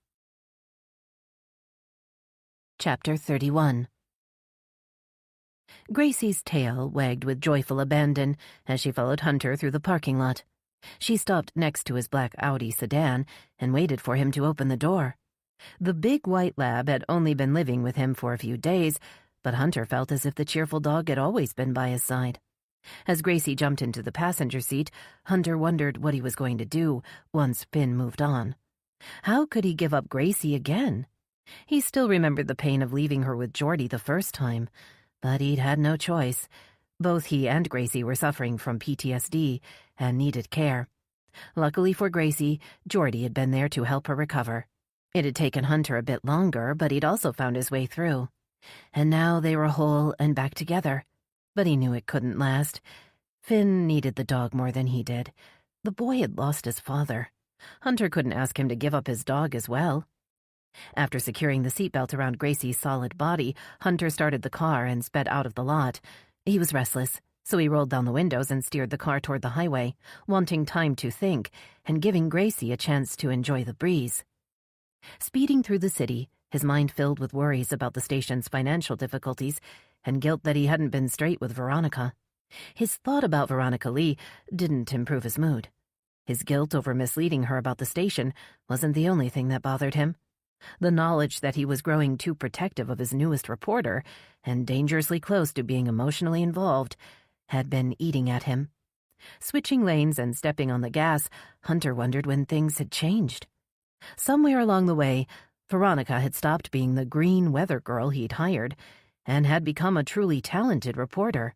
Chapter 31. Gracie's tail wagged with joyful abandon as she followed Hunter through the parking lot. She stopped next to his black Audi sedan and waited for him to open the door. The big white lab had only been living with him for a few days, but Hunter felt as if the cheerful dog had always been by his side. As Gracie jumped into the passenger seat, Hunter wondered what he was going to do once Finn moved on. How could he give up Gracie again? He still remembered the pain of leaving her with Geordie the first time, but he'd had no choice. Both he and Gracie were suffering from PTSD and needed care. Luckily for Gracie, Geordie had been there to help her recover. It had taken Hunter a bit longer, but he'd also found his way through. And now they were whole and back together. But he knew it couldn't last. Finn needed the dog more than he did. The boy had lost his father. Hunter couldn't ask him to give up his dog as well. After securing the seatbelt around Gracie's solid body, Hunter started the car and sped out of the lot. He was restless, so he rolled down the windows and steered the car toward the highway, wanting time to think and giving Gracie a chance to enjoy the breeze. Speeding through the city, his mind filled with worries about the station's financial difficulties and guilt that he hadn't been straight with Veronica. His thought about Veronica Lee didn't improve his mood. His guilt over misleading her about the station wasn't the only thing that bothered him. The knowledge that he was growing too protective of his newest reporter and dangerously close to being emotionally involved had been eating at him. Switching lanes and stepping on the gas, Hunter wondered when things had changed. Somewhere along the way, Veronica had stopped being the green weather girl he'd hired and had become a truly talented reporter.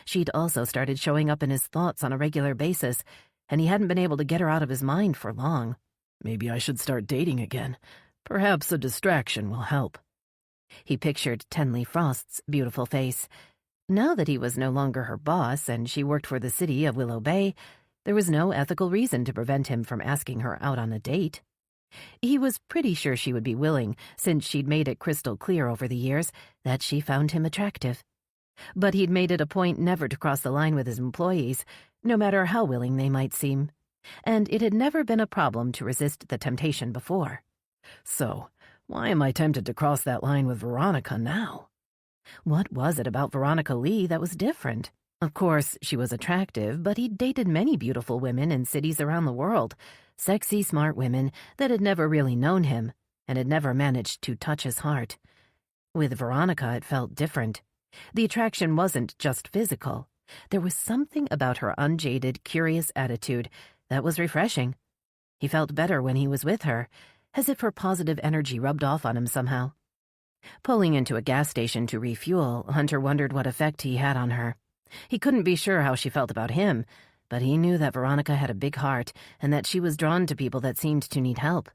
She'd also started showing up in his thoughts on a regular basis, and he hadn't been able to get her out of his mind for long. Maybe I should start dating again. Perhaps a distraction will help. He pictured Tenley Frost's beautiful face. Now that he was no longer her boss and she worked for the city of Willow Bay, there was no ethical reason to prevent him from asking her out on a date. He was pretty sure she would be willing, since she'd made it crystal clear over the years that she found him attractive. But he'd made it a point never to cross the line with his employees, no matter how willing they might seem. And it had never been a problem to resist the temptation before. So, why am I tempted to cross that line with Veronica now? What was it about Veronica Lee that was different? Of course, she was attractive, but he'd dated many beautiful women in cities around the world, sexy, smart women that had never really known him and had never managed to touch his heart. With Veronica, it felt different. The attraction wasn't just physical. There was something about her unjaded, curious attitude that was refreshing. He felt better when he was with her, as if her positive energy rubbed off on him somehow. Pulling into a gas station to refuel, Hunter wondered what effect he had on her. He couldn't be sure how she felt about him, but he knew that Veronica had a big heart and that she was drawn to people that seemed to need help.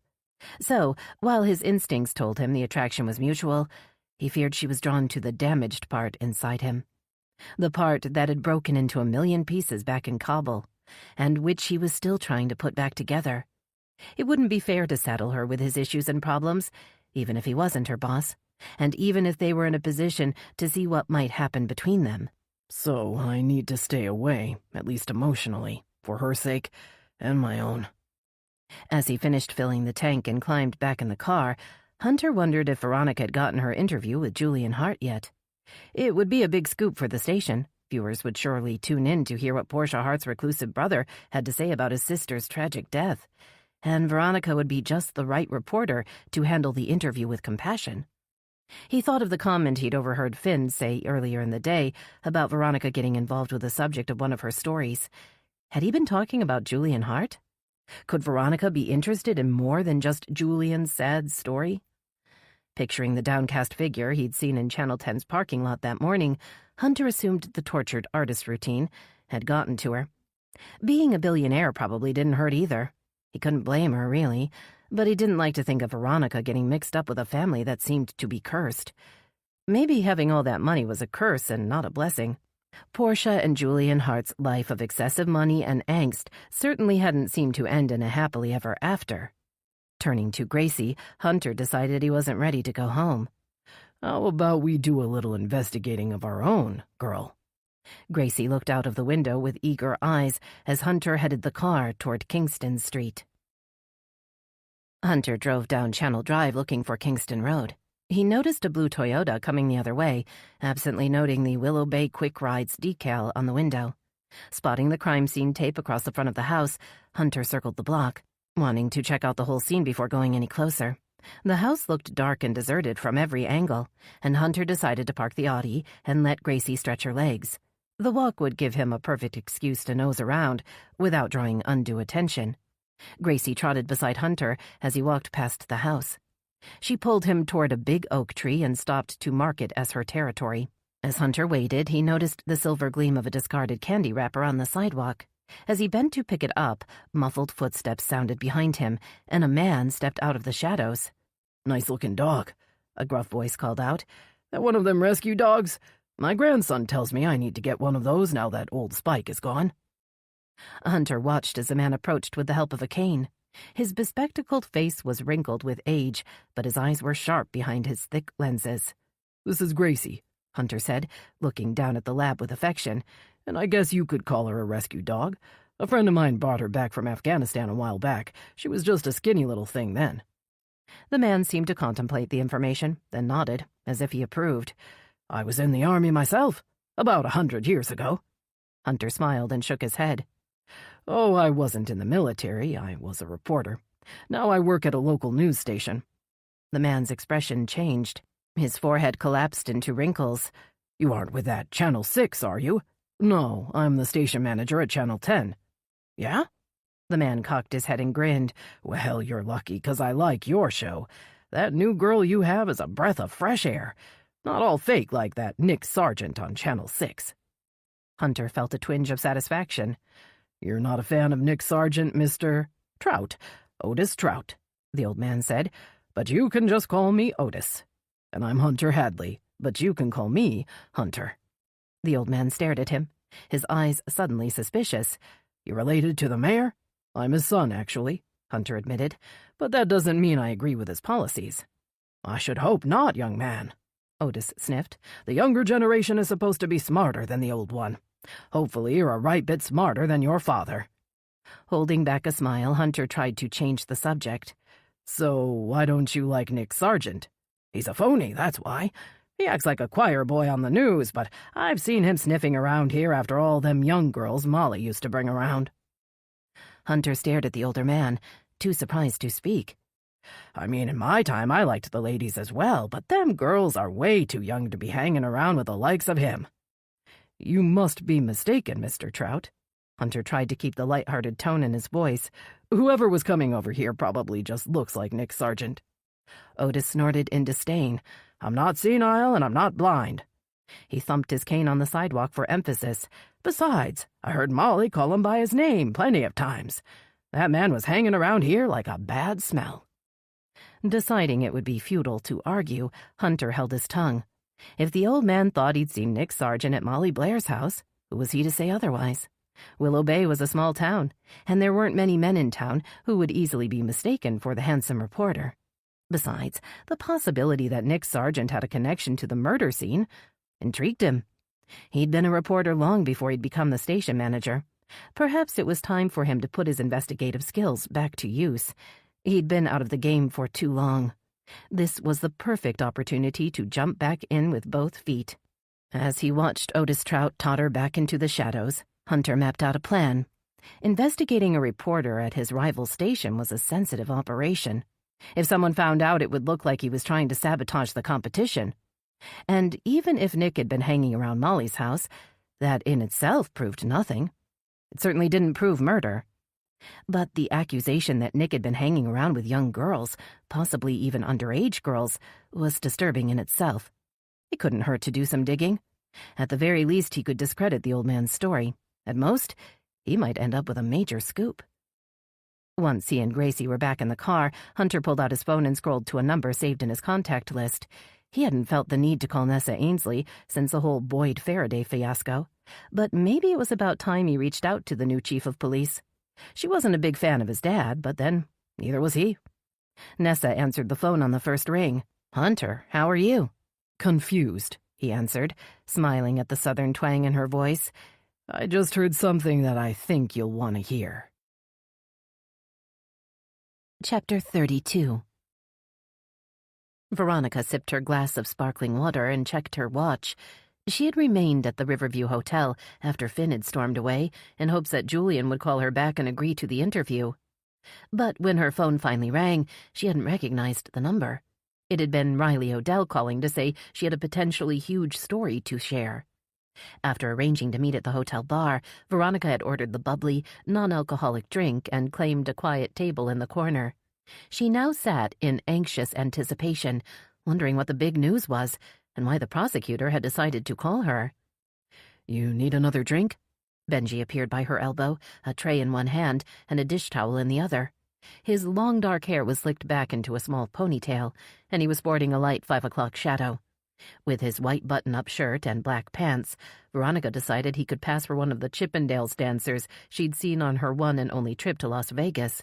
So, while his instincts told him the attraction was mutual, he feared she was drawn to the damaged part inside him. The part that had broken into a million pieces back in Kabul, and which he was still trying to put back together. It wouldn't be fair to saddle her with his issues and problems, even if he wasn't her boss, and even if they were in a position to see what might happen between them. So I need to stay away, at least emotionally, for her sake and my own. As he finished filling the tank and climbed back in the car, Hunter wondered if Veronica had gotten her interview with Julian Hart yet. It would be a big scoop for the station. Viewers would surely tune in to hear what Portia Hart's reclusive brother had to say about his sister's tragic death. And Veronica would be just the right reporter to handle the interview with compassion. He thought of the comment he'd overheard Finn say earlier in the day about Veronica getting involved with the subject of one of her stories. Had he been talking about Julian Hart? Could Veronica be interested in more than just Julian's sad story? Picturing the downcast figure he'd seen in Channel 10's parking lot that morning, Hunter assumed the tortured artist routine had gotten to her. Being a billionaire probably didn't hurt either. He couldn't blame her, really, but he didn't like to think of Veronica getting mixed up with a family that seemed to be cursed. Maybe having all that money was a curse and not a blessing. Portia and Julian Hart's life of excessive money and angst certainly hadn't seemed to end in a happily ever after. Turning to Gracie, Hunter decided he wasn't ready to go home. How about we do a little investigating of our own, girl? Gracie looked out of the window with eager eyes as Hunter headed the car toward Kingston Street. Hunter drove down Channel Drive looking for Kingston Road. He noticed a blue Toyota coming the other way, absently noting the Willow Bay Quick Rides decal on the window. Spotting the crime scene tape across the front of the house, Hunter circled the block, wanting to check out the whole scene before going any closer. The house looked dark and deserted from every angle, and Hunter decided to park the Audi and let Gracie stretch her legs. The walk would give him a perfect excuse to nose around without drawing undue attention. Gracie trotted beside Hunter as he walked past the house. She pulled him toward a big oak tree and stopped to mark it as her territory. As Hunter waited, he noticed the silver gleam of a discarded candy wrapper on the sidewalk. As he bent to pick it up, muffled footsteps sounded behind him, and a man stepped out of the shadows. "Nice-looking dog," a gruff voice called out. "That one of them rescue dogs? My grandson tells me I need to get one of those now that old Spike is gone." Hunter watched as the man approached with the help of a cane. His bespectacled face was wrinkled with age, but his eyes were sharp behind his thick lenses. "This is Gracie," Hunter said, looking down at the lab with affection. "And I guess you could call her a rescue dog. A friend of mine brought her back from Afghanistan a while back. She was just a skinny little thing then." The man seemed to contemplate the information, then nodded, as if he approved. "I was in the army myself, about 100 years ago." Hunter smiled and shook his head. "Oh, I wasn't in the military. I was a reporter. Now I work at a local news station." The man's expression changed. His forehead collapsed into wrinkles. "You aren't with that Channel 6, are you?" "No, I'm the station manager at Channel 10. "Yeah?" The man cocked his head and grinned. "Well, you're lucky, 'cause I like your show. That new girl you have is a breath of fresh air. Not all fake like that Nick Sargent on Channel 6. Hunter felt a twinge of satisfaction. "You're not a fan of Nick Sargent, Mr. Trout, Otis Trout," the old man said. "But you can just call me Otis. And I'm Hunter Hadley, but you can call me Hunter." The old man stared at him, his eyes suddenly suspicious. "You related to the mayor?" "I'm his son, actually," Hunter admitted. "But that doesn't mean I agree with his policies." "I should hope not, young man," Otis sniffed. "The younger generation is supposed to be smarter than the old one. Hopefully you're a right bit smarter than your father." Holding back a smile, Hunter tried to change the subject. "So why don't you like Nick Sargent?" "He's a phony, that's why. He acts like a choir boy on the news, but I've seen him sniffing around here after all them young girls Molly used to bring around." Hunter stared at the older man, too surprised to speak. "I mean, in my time I liked the ladies as well, but them girls are way too young to be hanging around with the likes of him." "You must be mistaken, Mr. Trout." Hunter tried to keep the light-hearted tone in his voice. "Whoever was coming over here probably just looks like Nick Sargent." Otis snorted in disdain. "I'm not senile and I'm not blind." He thumped his cane on the sidewalk for emphasis. "Besides, I heard Molly call him by his name plenty of times. That man was hanging around here like a bad smell." Deciding it would be futile to argue, Hunter held his tongue. If the old man thought he'd seen Nick Sargent at Molly Blair's house, who was he to say otherwise? Willow Bay was a small town, and there weren't many men in town who would easily be mistaken for the handsome reporter. Besides, the possibility that Nick Sargent had a connection to the murder scene intrigued him. He'd been a reporter long before he'd become the station manager. Perhaps it was time for him to put his investigative skills back to use. He'd been out of the game for too long. This was the perfect opportunity to jump back in with both feet. As he watched Otis Trout totter back into the shadows, Hunter mapped out a plan. Investigating a reporter at his rival station was a sensitive operation. If someone found out, it would look like he was trying to sabotage the competition. And even if Nick had been hanging around Molly's house, that in itself proved nothing. It certainly didn't prove murder. But the accusation that Nick had been hanging around with young girls, possibly even underage girls, was disturbing in itself. It couldn't hurt to do some digging. At the very least, he could discredit the old man's story. At most, he might end up with a major scoop. Once he and Gracie were back in the car, Hunter pulled out his phone and scrolled to a number saved in his contact list. He hadn't felt the need to call Nessa Ainsley since the whole Boyd Faraday fiasco, but maybe it was about time he reached out to the new chief of police. She wasn't a big fan of his dad, but then neither was he. Nessa answered the phone on the first ring. "Hunter, how are you?" "Confused," he answered, smiling at the southern twang in her voice. "I just heard something that I think you'll want to hear." Chapter 32. Veronica sipped her glass of sparkling water and checked her watch. She had remained at the Riverview Hotel after Finn had stormed away in hopes that Julian would call her back and agree to the interview. But when her phone finally rang, she hadn't recognized the number. It had been Riley Odell calling to say she had a potentially huge story to share. After arranging to meet at the hotel bar, Veronica had ordered the bubbly, non-alcoholic drink and claimed a quiet table in the corner. She now sat in anxious anticipation, wondering what the big news was and why the prosecutor had decided to call her. "You need another drink?" Benji appeared by her elbow, a tray in one hand and a dish towel in the other. His long dark hair was slicked back into a small ponytail, and he was sporting a light 5 o'clock shadow. With his white button-up shirt and black pants, Veronica decided he could pass for one of the Chippendales dancers she'd seen on her one and only trip to Las Vegas.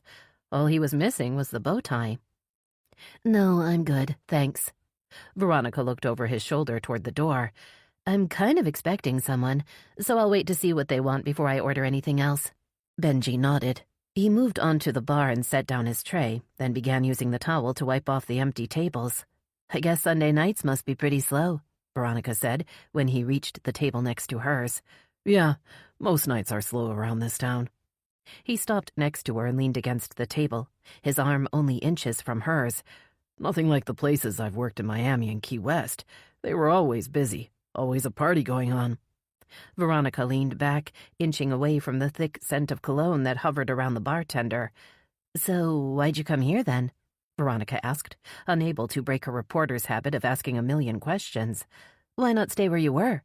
All he was missing was the bow tie. "No, I'm good, thanks." Veronica looked over his shoulder toward the door. "I'm kind of expecting someone, so I'll wait to see what they want before I order anything else." Benji nodded. He moved onto the bar and set down his tray, then began using the towel to wipe off the empty tables. "I guess Sunday nights must be pretty slow," Veronica said when he reached the table next to hers. "Yeah, most nights are slow around this town." He stopped next to her and leaned against the table, his arm only inches from hers. "Nothing like the places I've worked in Miami and Key West. They were always busy, always a party going on." Veronica leaned back, inching away from the thick scent of cologne that hovered around the bartender. "So why'd you come here, then?" Veronica asked, unable to break her reporter's habit of asking a million questions. "Why not stay where you were?"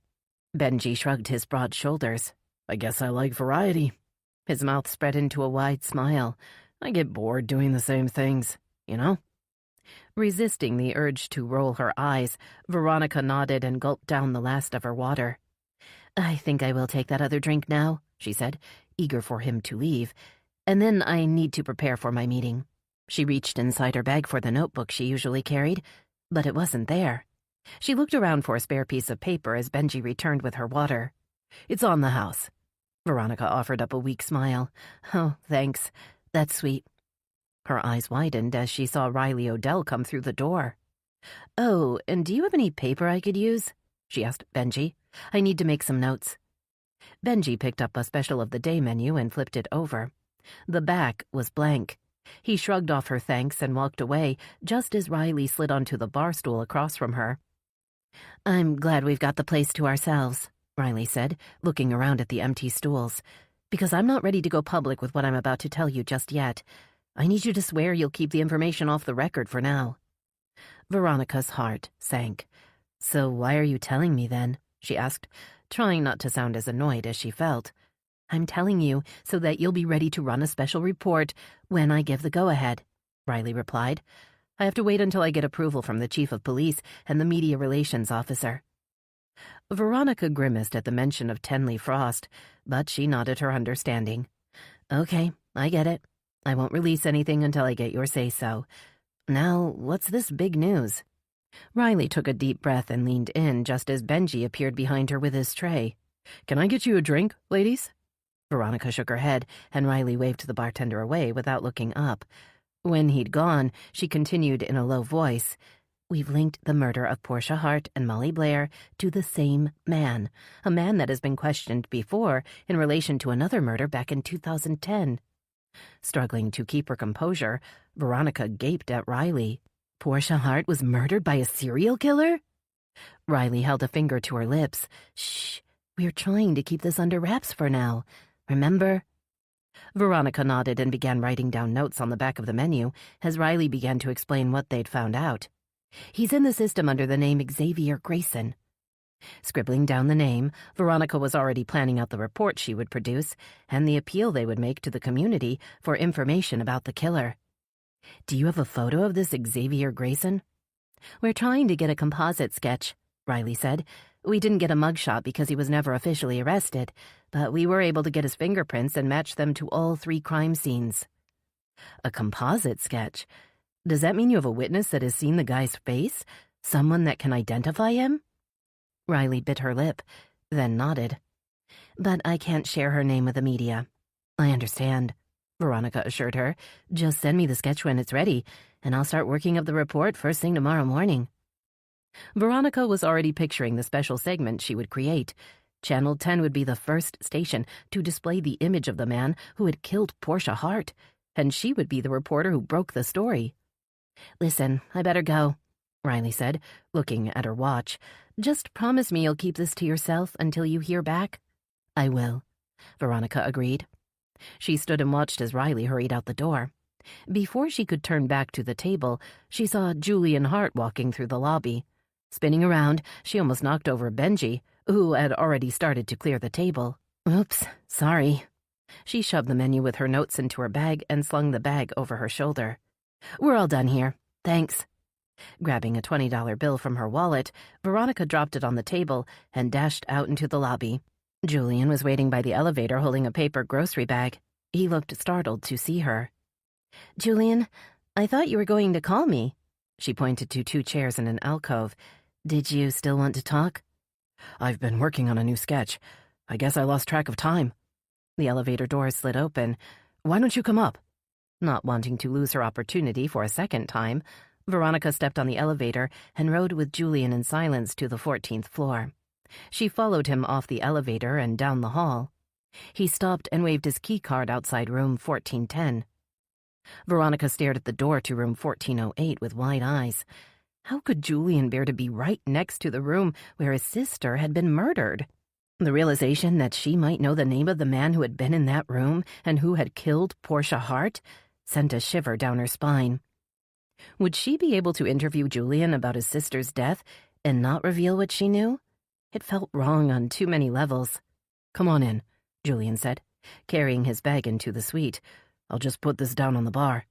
Benji shrugged his broad shoulders. "I guess I like variety." His mouth spread into a wide smile. "I get bored doing the same things, you know?" Resisting the urge to roll her eyes, Veronica nodded and gulped down the last of her water. "I think I will take that other drink now," she said, eager for him to leave. "And then I need to prepare for my meeting." She reached inside her bag for the notebook she usually carried, but it wasn't there. She looked around for a spare piece of paper as Benji returned with her water. "It's on the house." Veronica offered up a weak smile. "Oh, thanks. That's sweet." Her eyes widened as she saw Riley Odell come through the door. "Oh, and do you have any paper I could use?" she asked Benji. "I need to make some notes." Benji picked up a special of the day menu and flipped it over. The back was blank. He shrugged off her thanks and walked away just as Riley slid onto the bar stool across from her. "I'm glad we've got the place to ourselves," Riley said, looking around at the empty stools, "because I'm not ready to go public with what I'm about to tell you just yet. I need you to swear you'll keep the information off the record for now." Veronica's heart sank. "So why are you telling me then?" she asked, trying not to sound as annoyed as she felt. "I'm telling you so that you'll be ready to run a special report when I give the go-ahead," Riley replied. "I have to wait until I get approval from the chief of police and the media relations officer." Veronica grimaced at the mention of Tenley Frost, but she nodded her understanding. "Okay, I get it. I won't release anything until I get your say-so. Now, what's this big news?" Riley took a deep breath and leaned in just as Benji appeared behind her with his tray. "Can I get you a drink, ladies?" Veronica shook her head, and Riley waved the bartender away without looking up. When he'd gone, she continued in a low voice, "We've linked the murder of Portia Hart and Molly Blair to the same man, a man that has been questioned before in relation to another murder back in 2010. Struggling to keep her composure, Veronica gaped at Riley. Portia Hart was murdered by a serial killer? Riley held a finger to her lips. "Shh, we're trying to keep this under wraps for now. Remember?" Veronica nodded and began writing down notes on the back of the menu as Riley began to explain what they'd found out. "He's in the system under the name Xavier Grayson." Scribbling down the name, Veronica was already planning out the report she would produce and the appeal they would make to the community for information about the killer. "Do you have a photo of this Xavier Grayson?" "We're trying to get a composite sketch," Riley said. "We didn't get a mugshot because he was never officially arrested, but we were able to get his fingerprints and match them to all 3 crime scenes." "A composite sketch? Does that mean you have a witness that has seen the guy's face? Someone that can identify him?" Riley bit her lip, then nodded. "But I can't share her name with the media." "I understand," Veronica assured her. "Just send me the sketch when it's ready, and I'll start working up the report first thing tomorrow morning." Veronica was already picturing the special segment she would create. Channel 10 would be the first station to display the image of the man who had killed Portia Hart, and she would be the reporter who broke the story. "Listen, I better go," Riley said, looking at her watch. "Just promise me you'll keep this to yourself until you hear back." "I will," Veronica agreed. She stood and watched as Riley hurried out the door. Before she could turn back to the table, she saw Julian Hart walking through the lobby. Spinning around, she almost knocked over Benji, who had already started to clear the table. "Oops, sorry." She shoved the menu with her notes into her bag and slung the bag over her shoulder. "We're all done here. Thanks." Grabbing a $20 bill from her wallet, Veronica dropped it on the table and dashed out into the lobby. Julian was waiting by the elevator holding a paper grocery bag. He looked startled to see her. "Julian, I thought you were going to call me." She pointed to 2 chairs in an alcove. "Did you still want to talk?" "I've been working on a new sketch. I guess I lost track of time." The elevator doors slid open. "Why don't you come up?" Not wanting to lose her opportunity for a second time, Veronica stepped on the elevator and rode with Julian in silence to the 14th floor. She followed him off the elevator and down the hall. He stopped and waved his key card outside room 1410. Veronica stared at the door to room 1408 with wide eyes. How could Julian bear to be right next to the room where his sister had been murdered? The realization that she might know the name of the man who had been in that room and who had killed Portia Hart sent a shiver down her spine. Would she be able to interview Julian about his sister's death and not reveal what she knew? It felt wrong on too many levels. "Come on in," Julian said, carrying his bag into the suite. "I'll just put this down on the bar."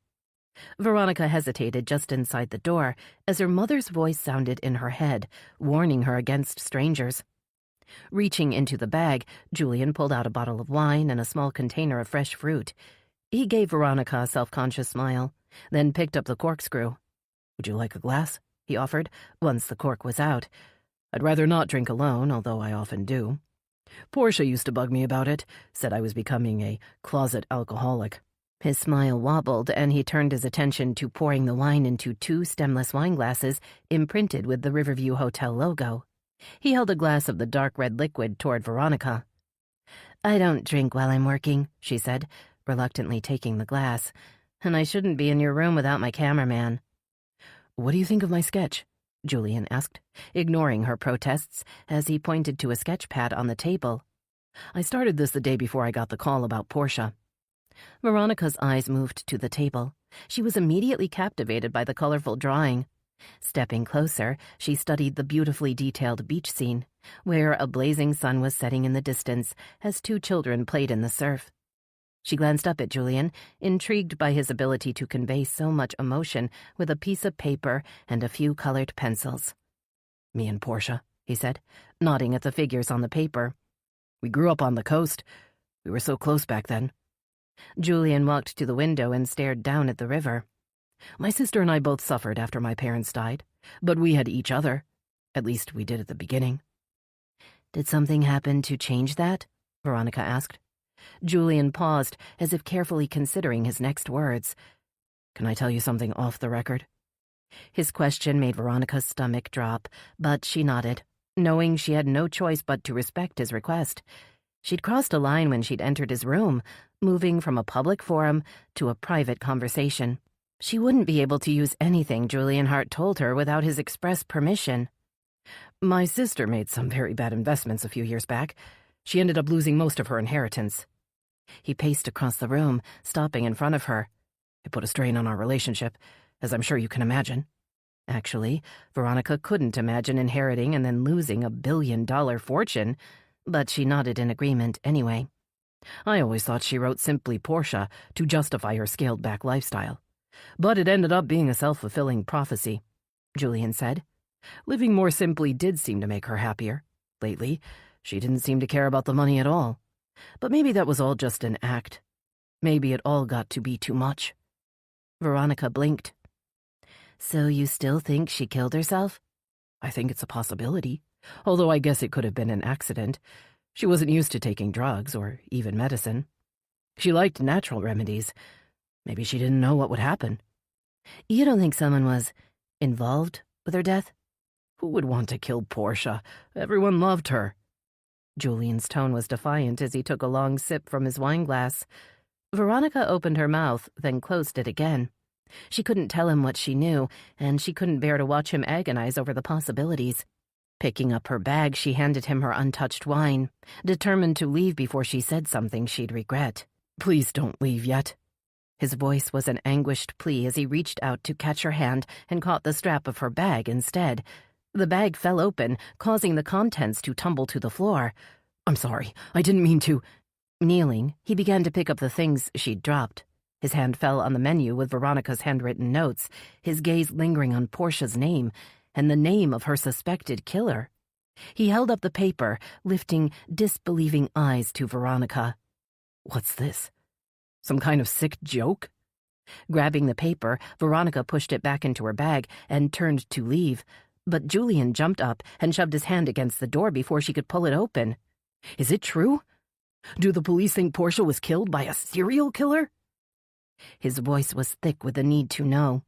Veronica hesitated just inside the door as her mother's voice sounded in her head, warning her against strangers. Reaching into the bag, Julian pulled out a bottle of wine and a small container of fresh fruit. He gave Veronica a self-conscious smile, then picked up the corkscrew. "Would you like a glass?" he offered, once the cork was out. "I'd rather not drink alone, although I often do. Portia used to bug me about it, said I was becoming a closet alcoholic." His smile wobbled, and he turned his attention to pouring the wine into 2 stemless wine glasses imprinted with the Riverview Hotel logo. He held a glass of the dark red liquid toward Veronica. "I don't drink while I'm working," she said, reluctantly taking the glass. "And I shouldn't be in your room without my cameraman." "What do you think of my sketch?" Julian asked, ignoring her protests as he pointed to a sketch pad on the table. "I started this the day before I got the call about Portia." Veronica's eyes moved to the table. She was immediately captivated by the colorful drawing. Stepping closer, she studied the beautifully detailed beach scene, where a blazing sun was setting in the distance as 2 children played in the surf. She glanced up at Julian, intrigued by his ability to convey so much emotion with a piece of paper and a few colored pencils. "Me and Portia," he said, nodding at the figures on the paper. "We grew up on the coast. We were so close back then." Julian walked to the window and stared down at the river. "My sister and I both suffered after my parents died, but we had each other. At least we did at the beginning." "Did something happen to change that?" Veronica asked. Julian paused, as if carefully considering his next words. Can I tell you something off the record? His question made Veronica's stomach drop, but she nodded, knowing she had no choice but to respect his request. She'd crossed a line when she'd entered his room, moving from a public forum to a private conversation. She wouldn't be able to use anything Julian Hart told her without his express permission. My sister made some very bad investments a few years back. She ended up losing most of her inheritance. He paced across the room, stopping in front of her. It put a strain on our relationship, as I'm sure you can imagine. Actually, Veronica couldn't imagine inheriting and then losing $1 billion fortune, but she nodded in agreement anyway. I always thought she wrote simply Portia to justify her scaled-back lifestyle. But it ended up being a self-fulfilling prophecy, Julian said. Living more simply did seem to make her happier. Lately, she didn't seem to care about the money at all. But maybe that was all just an act. Maybe it all got to be too much. Veronica blinked. So you still think she killed herself? I think it's a possibility, although I guess it could have been an accident. She wasn't used to taking drugs or even medicine. She liked natural remedies. Maybe she didn't know what would happen. You don't think someone was involved with her death? Who would want to kill Portia? Everyone loved her. Julian's tone was defiant as he took a long sip from his wineglass. Veronica opened her mouth, then closed it again. She couldn't tell him what she knew, and she couldn't bear to watch him agonize over the possibilities. Picking up her bag, she handed him her untouched wine, determined to leave before she said something she'd regret. Please don't leave yet. His voice was an anguished plea as he reached out to catch her hand and caught the strap of her bag instead. The bag fell open, causing the contents to tumble to the floor. I'm sorry, I didn't mean to. Kneeling, he began to pick up the things she'd dropped. His hand fell on the menu with Veronica's handwritten notes, his gaze lingering on Portia's name, and the name of her suspected killer. He held up the paper, lifting disbelieving eyes to Veronica. What's this? Some kind of sick joke? Grabbing the paper, Veronica pushed it back into her bag and turned to leave, but Julian jumped up and shoved his hand against the door before she could pull it open. Is it true? Do the police think Portia was killed by a serial killer? His voice was thick with the need to know.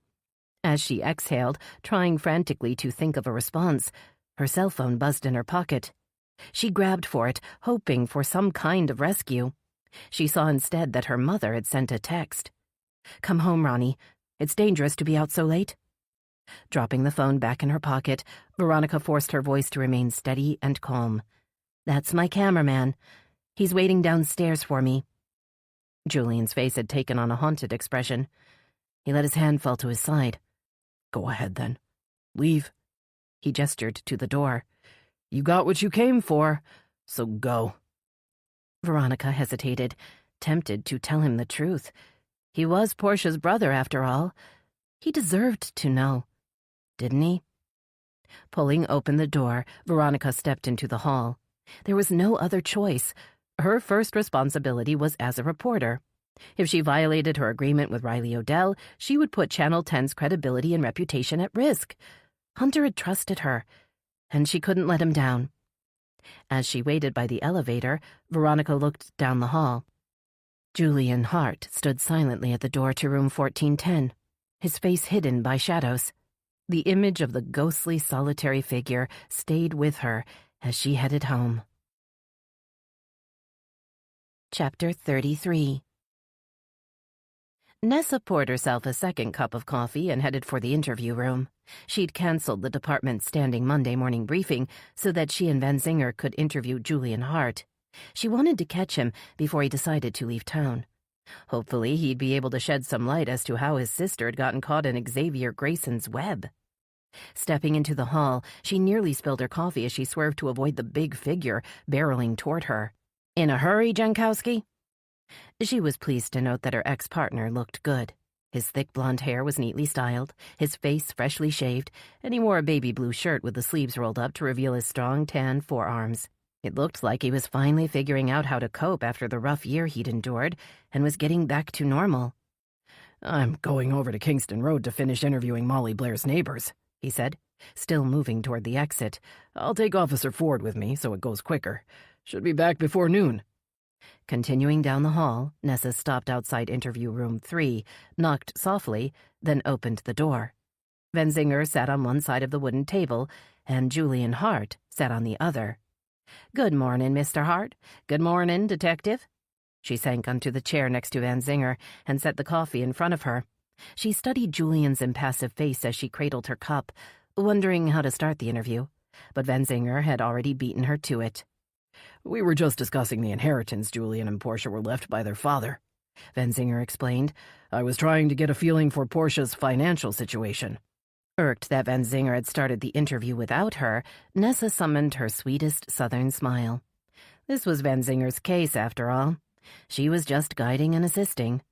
As she exhaled, trying frantically to think of a response, her cell phone buzzed in her pocket. She grabbed for it, hoping for some kind of rescue. She saw instead that her mother had sent a text. "Come home, Ronnie. It's dangerous to be out so late." Dropping the phone back in her pocket, Veronica forced her voice to remain steady and calm. "That's my cameraman. He's waiting downstairs for me." Julian's face had taken on a haunted expression. He let his hand fall to his side. Go ahead, then. Leave. He gestured to the door. You got what you came for, so go. Veronica hesitated, tempted to tell him the truth. He was Portia's brother, after all. He deserved to know, didn't he? Pulling open the door, Veronica stepped into the hall. There was no other choice. Her first responsibility was as a reporter. If she violated her agreement with Riley Odell, she would put Channel 10's credibility and reputation at risk. Hunter had trusted her, and she couldn't let him down. As she waited by the elevator, Veronica looked down the hall. Julian Hart stood silently at the door to room 1410, his face hidden by shadows. The image of the ghostly, solitary figure stayed with her as she headed home. Chapter 33. Nessa poured herself a second cup of coffee and headed for the interview room. She'd canceled the department's standing Monday morning briefing so that she and Van Zinger could interview Julian Hart. She wanted to catch him before he decided to leave town. Hopefully, he'd be able to shed some light as to how his sister had gotten caught in Xavier Grayson's web. Stepping into the hall, she nearly spilled her coffee as she swerved to avoid the big figure barreling toward her. "In a hurry, Jankowski?" She was pleased to note that her ex-partner looked good. His thick blonde hair was neatly styled, his face freshly shaved, and he wore a baby blue shirt with the sleeves rolled up to reveal his strong tan forearms. It looked like he was finally figuring out how to cope after the rough year he'd endured and was getting back to normal. "I'm going over to Kingston Road to finish interviewing Molly Blair's neighbors," he said, still moving toward the exit. "I'll take Officer Ford with me so it goes quicker. Should be back before noon." Continuing down the hall, Nessa stopped outside interview room 3, knocked softly, then opened the door. Venzinger sat on one side of the wooden table, and Julian Hart sat on the other. "Good morning, Mr. Hart. Good morning, Detective." She sank onto the chair next to Venzinger and set the coffee in front of her. She studied Julian's impassive face as she cradled her cup, wondering how to start the interview, but Venzinger had already beaten her to it. "We were just discussing the inheritance Julian and Portia were left by their father," Venzinger explained. "I was trying to get a feeling for Portia's financial situation." Irked that Venzinger had started the interview without her, Nessa summoned her sweetest southern smile. This was Venzinger's case, after all. She was just guiding and assisting.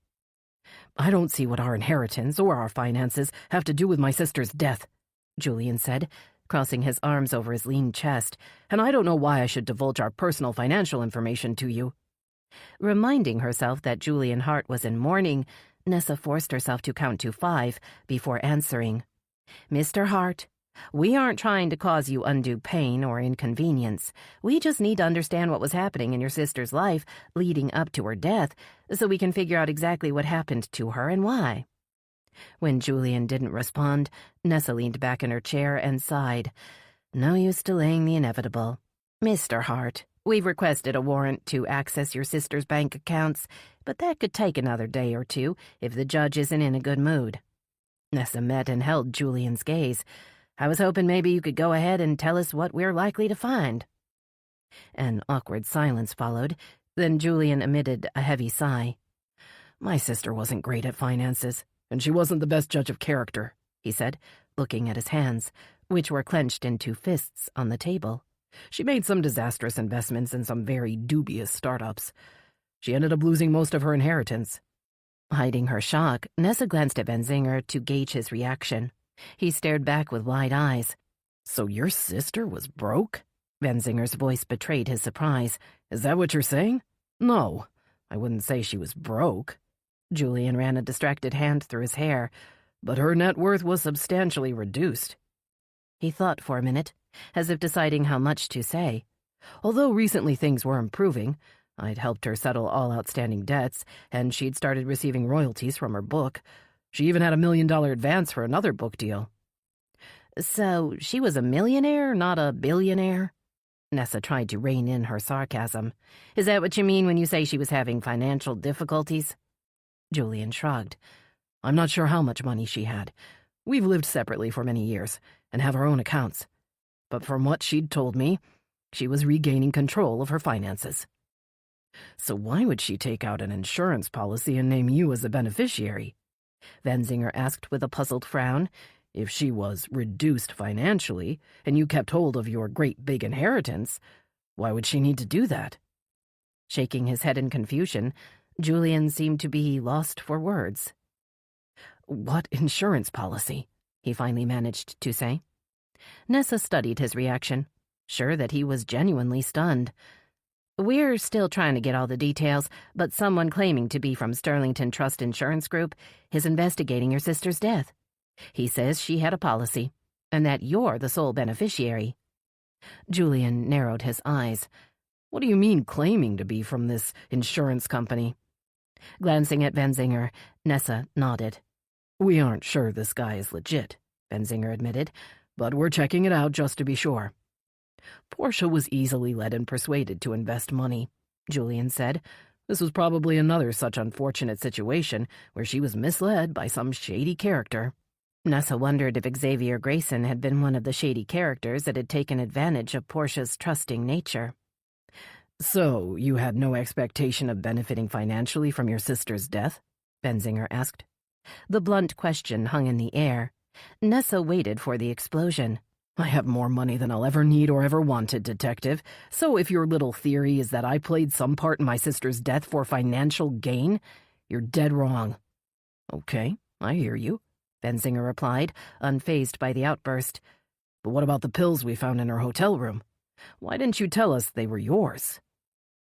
"I don't see what our inheritance or our finances have to do with my sister's death," Julian said, crossing his arms over his lean chest, "and I don't know why I should divulge our personal financial information to you." Reminding herself that Julian Hart was in mourning, Nessa forced herself to count to 5 before answering. "Mr. Hart, we aren't trying to cause you undue pain or inconvenience. We just need to understand what was happening in your sister's life leading up to her death so we can figure out exactly what happened to her and why." When Julian didn't respond, Nessa leaned back in her chair and sighed. "No use delaying the inevitable. Mr. Hart, we've requested a warrant to access your sister's bank accounts, but that could take another day or two if the judge isn't in a good mood." Nessa met and held Julian's gaze. "I was hoping maybe you could go ahead and tell us what we're likely to find." An awkward silence followed. Then Julian emitted a heavy sigh. "My sister wasn't great at finances, and she wasn't the best judge of character," he said, looking at his hands, which were clenched into fists on the table. "She made some disastrous investments in some very dubious startups. She ended up losing most of her inheritance." Hiding her shock, Nessa glanced at Venzinger to gauge his reaction. He stared back with wide eyes. "So your sister was broke?" Venzinger's voice betrayed his surprise. "Is that what you're saying?" "No, I wouldn't say she was broke." Julian ran a distracted hand through his hair. "But her net worth was substantially reduced." He thought for a minute, as if deciding how much to say. "Although recently things were improving. I'd helped her settle all outstanding debts, and she'd started receiving royalties from her book. She even had $1 million advance for another book deal." "So she was a millionaire, not a billionaire?" Nessa tried to rein in her sarcasm. "Is that what you mean when you say she was having financial difficulties?" Julian shrugged. "I'm not sure how much money she had. We've lived separately for many years and have our own accounts. But from what she'd told me, she was regaining control of her finances." "So why would she take out an insurance policy and name you as a beneficiary?" Venzinger asked with a puzzled frown. "If she was reduced financially and you kept hold of your great big inheritance, why would she need to do that?" Shaking his head in confusion, Julian seemed to be lost for words. "What insurance policy?" he finally managed to say. Nessa studied his reaction, sure that he was genuinely stunned. "We're still trying to get all the details, but someone claiming to be from Sterlington Trust Insurance Group is investigating your sister's death. He says she had a policy, and that you're the sole beneficiary." Julian narrowed his eyes. "What do you mean claiming to be from this insurance company?" Glancing at Venzinger, Nessa nodded. "We aren't sure this guy is legit," Venzinger admitted, "but we're checking it out just to be sure." "Portia was easily led and persuaded to invest money," Julian said. "This was probably another such unfortunate situation where she was misled by some shady character." Nessa wondered if Xavier Grayson had been one of the shady characters that had taken advantage of Portia's trusting nature. "So, you had no expectation of benefiting financially from your sister's death?" Venzinger asked. The blunt question hung in the air. Nessa waited for the explosion. "I have more money than I'll ever need or ever wanted, Detective. So if your little theory is that I played some part in my sister's death for financial gain, you're dead wrong." "Okay, I hear you," Venzinger replied, unfazed by the outburst. "But what about the pills we found in her hotel room? Why didn't you tell us they were yours?"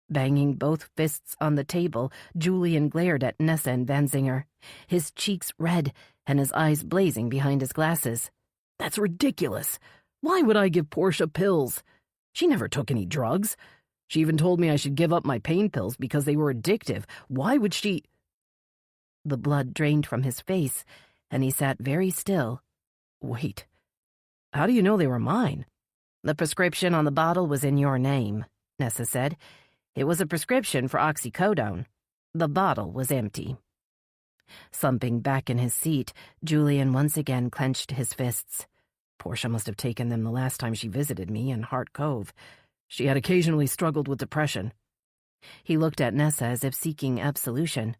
Banging both fists on the table, Julian glared at Nessa and Venzinger, his cheeks red and his eyes blazing behind his glasses. "That's ridiculous. Why would I give Portia pills? She never took any drugs. She even told me I should give up my pain pills because they were addictive. Why would she—" The blood drained from his face, and he sat very still. "Wait. How do you know they were mine?" "The prescription on the bottle was in your name," Nessa said. "It was a prescription for oxycodone. The bottle was empty." Slumping back in his seat, Julian once again clenched his fists. Portia must have taken them the last time she visited me in Hart Cove. She had occasionally struggled with depression. He looked at Nessa as if seeking absolution.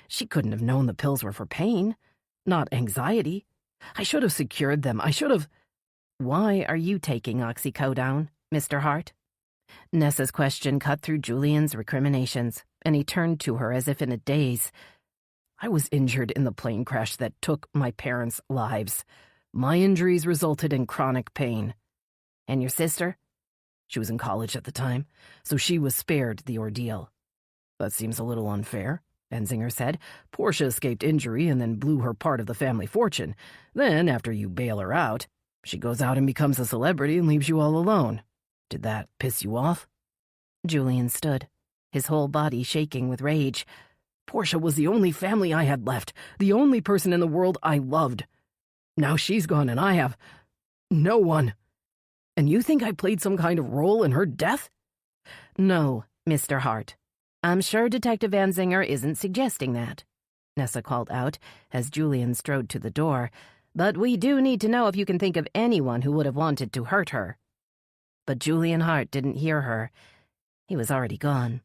She couldn't have known the pills were for pain, not anxiety. I should have secured them. I should have— "Why are you taking oxycodone, Mr. Hart?" Nessa's question cut through Julian's recriminations, and he turned to her as if in a daze. "I was injured in the plane crash that took my parents' lives. My injuries resulted in chronic pain." "And your sister?" "She was in college at the time, so she was spared the ordeal." "That seems a little unfair," Benzinger said. "Portia escaped injury and then blew her part of the family fortune. Then, after you bail her out, she goes out and becomes a celebrity and leaves you all alone. Did that piss you off?" Julian stood, his whole body shaking with rage. "Portia was the only family I had left, the only person in the world I loved. Now she's gone and I have no one. And you think I played some kind of role in her death?" "No, Mr. Hart. I'm sure Detective Benzinger isn't suggesting that," Nessa called out as Julian strode to the door. "But we do need to know if you can think of anyone who would have wanted to hurt her." But Julian Hart didn't hear her. He was already gone.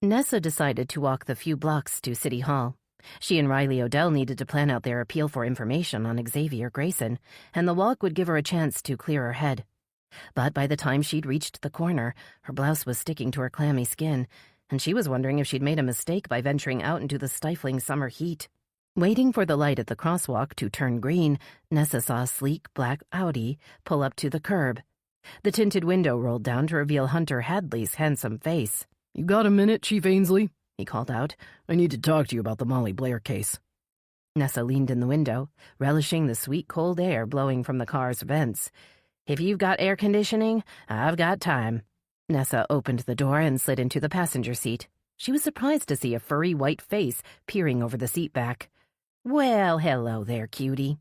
Nessa decided to walk the few blocks to City Hall. She and Riley Odell needed to plan out their appeal for information on Xavier Grayson, and the walk would give her a chance to clear her head. But by the time she'd reached the corner, her blouse was sticking to her clammy skin, and she was wondering if she'd made a mistake by venturing out into the stifling summer heat. Waiting for the light at the crosswalk to turn green, Nessa saw a sleek black Audi pull up to the curb. The tinted window rolled down to reveal Hunter Hadley's handsome face. "You got a minute, Chief Ainsley?" he called out. "I need to talk to you about the Molly Blair case." Nessa leaned in the window, relishing the sweet cold air blowing from the car's vents. "If you've got air conditioning, I've got time." Nessa opened the door and slid into the passenger seat. She was surprised to see a furry white face peering over the seat back. "Well, hello there, cutie."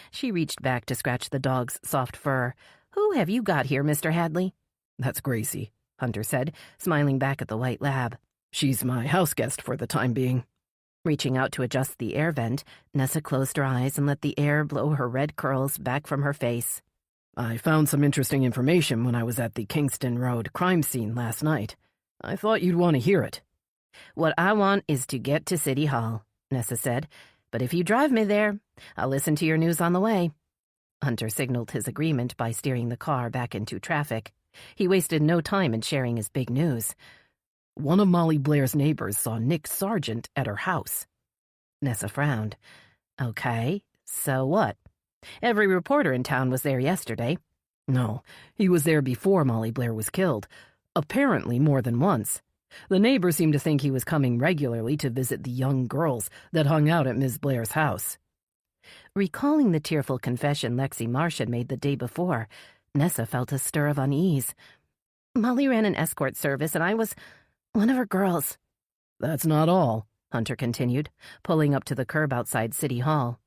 She reached back to scratch the dog's soft fur. "Who have you got here, Mr. Hadley?" "That's Gracie," Hunter said, smiling back at the white lab. "She's my house guest for the time being." Reaching out to adjust the air vent, Nessa closed her eyes and let the air blow her red curls back from her face. "I found some interesting information when I was at the Kingston Road crime scene last night. I thought you'd want to hear it." "What I want is to get to City Hall," Nessa said. "But if you drive me there, I'll listen to your news on the way." Hunter signaled his agreement by steering the car back into traffic. He wasted no time in sharing his big news. "One of Molly Blair's neighbors saw Nick Sargent at her house." Nessa frowned. "Okay, so what? Every reporter in town was there yesterday." "No, he was there before Molly Blair was killed. Apparently more than once. The neighbor seemed to think he was coming regularly to visit the young girls that hung out at Ms. Blair's house." Recalling the tearful confession Lexi Marsh had made the day before, Nessa felt a stir of unease. "Molly ran an escort service, and I was one of her girls." "That's not all," Hunter continued, pulling up to the curb outside City Hall.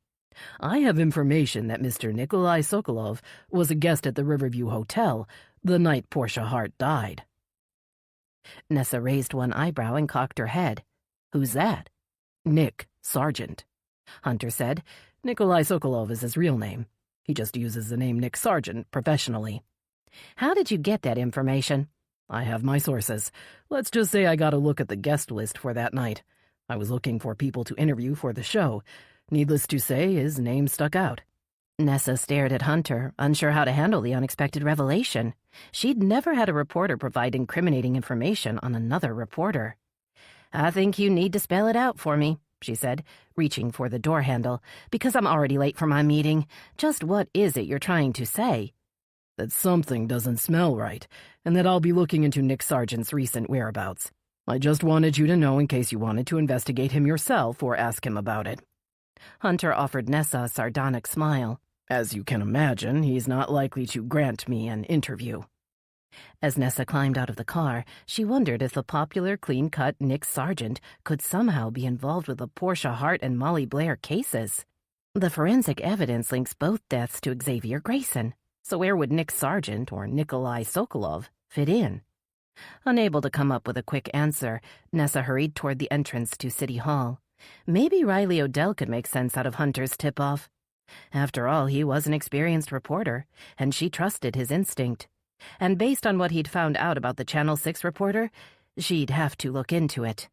"I have information that Mr. Nikolai Sokolov was a guest at the Riverview Hotel the night Portia Hart died." Nessa raised one eyebrow and cocked her head. "Who's that?" "Nick Sargent," Hunter said. "Nikolai Sokolov is his real name. He just uses the name Nick Sargent professionally." "How did you get that information?" "I have my sources. Let's just say I got a look at the guest list for that night. I was looking for people to interview for the show. Needless to say, his name stuck out." Nessa stared at Hunter, unsure how to handle the unexpected revelation. She'd never had a reporter provide incriminating information on another reporter. "I think you need to spell it out for me," she said, reaching for the door handle, "because I'm already late for my meeting. Just what is it you're trying to say?" "That something doesn't smell right, and that I'll be looking into Nick Sargent's recent whereabouts. I just wanted you to know in case you wanted to investigate him yourself or ask him about it." Hunter offered Nessa a sardonic smile. "As you can imagine, he's not likely to grant me an interview." As Nessa climbed out of the car, she wondered if the popular clean-cut Nick Sargent could somehow be involved with the Portia Hart and Molly Blair cases. The forensic evidence links both deaths to Xavier Grayson, so where would Nick Sargent or Nikolai Sokolov fit in? Unable to come up with a quick answer, Nessa hurried toward the entrance to City Hall. Maybe Riley Odell could make sense out of Hunter's tip-off. After all, he was an experienced reporter, and she trusted his instinct. And based on what he'd found out about the Channel 6 reporter, she'd have to look into it.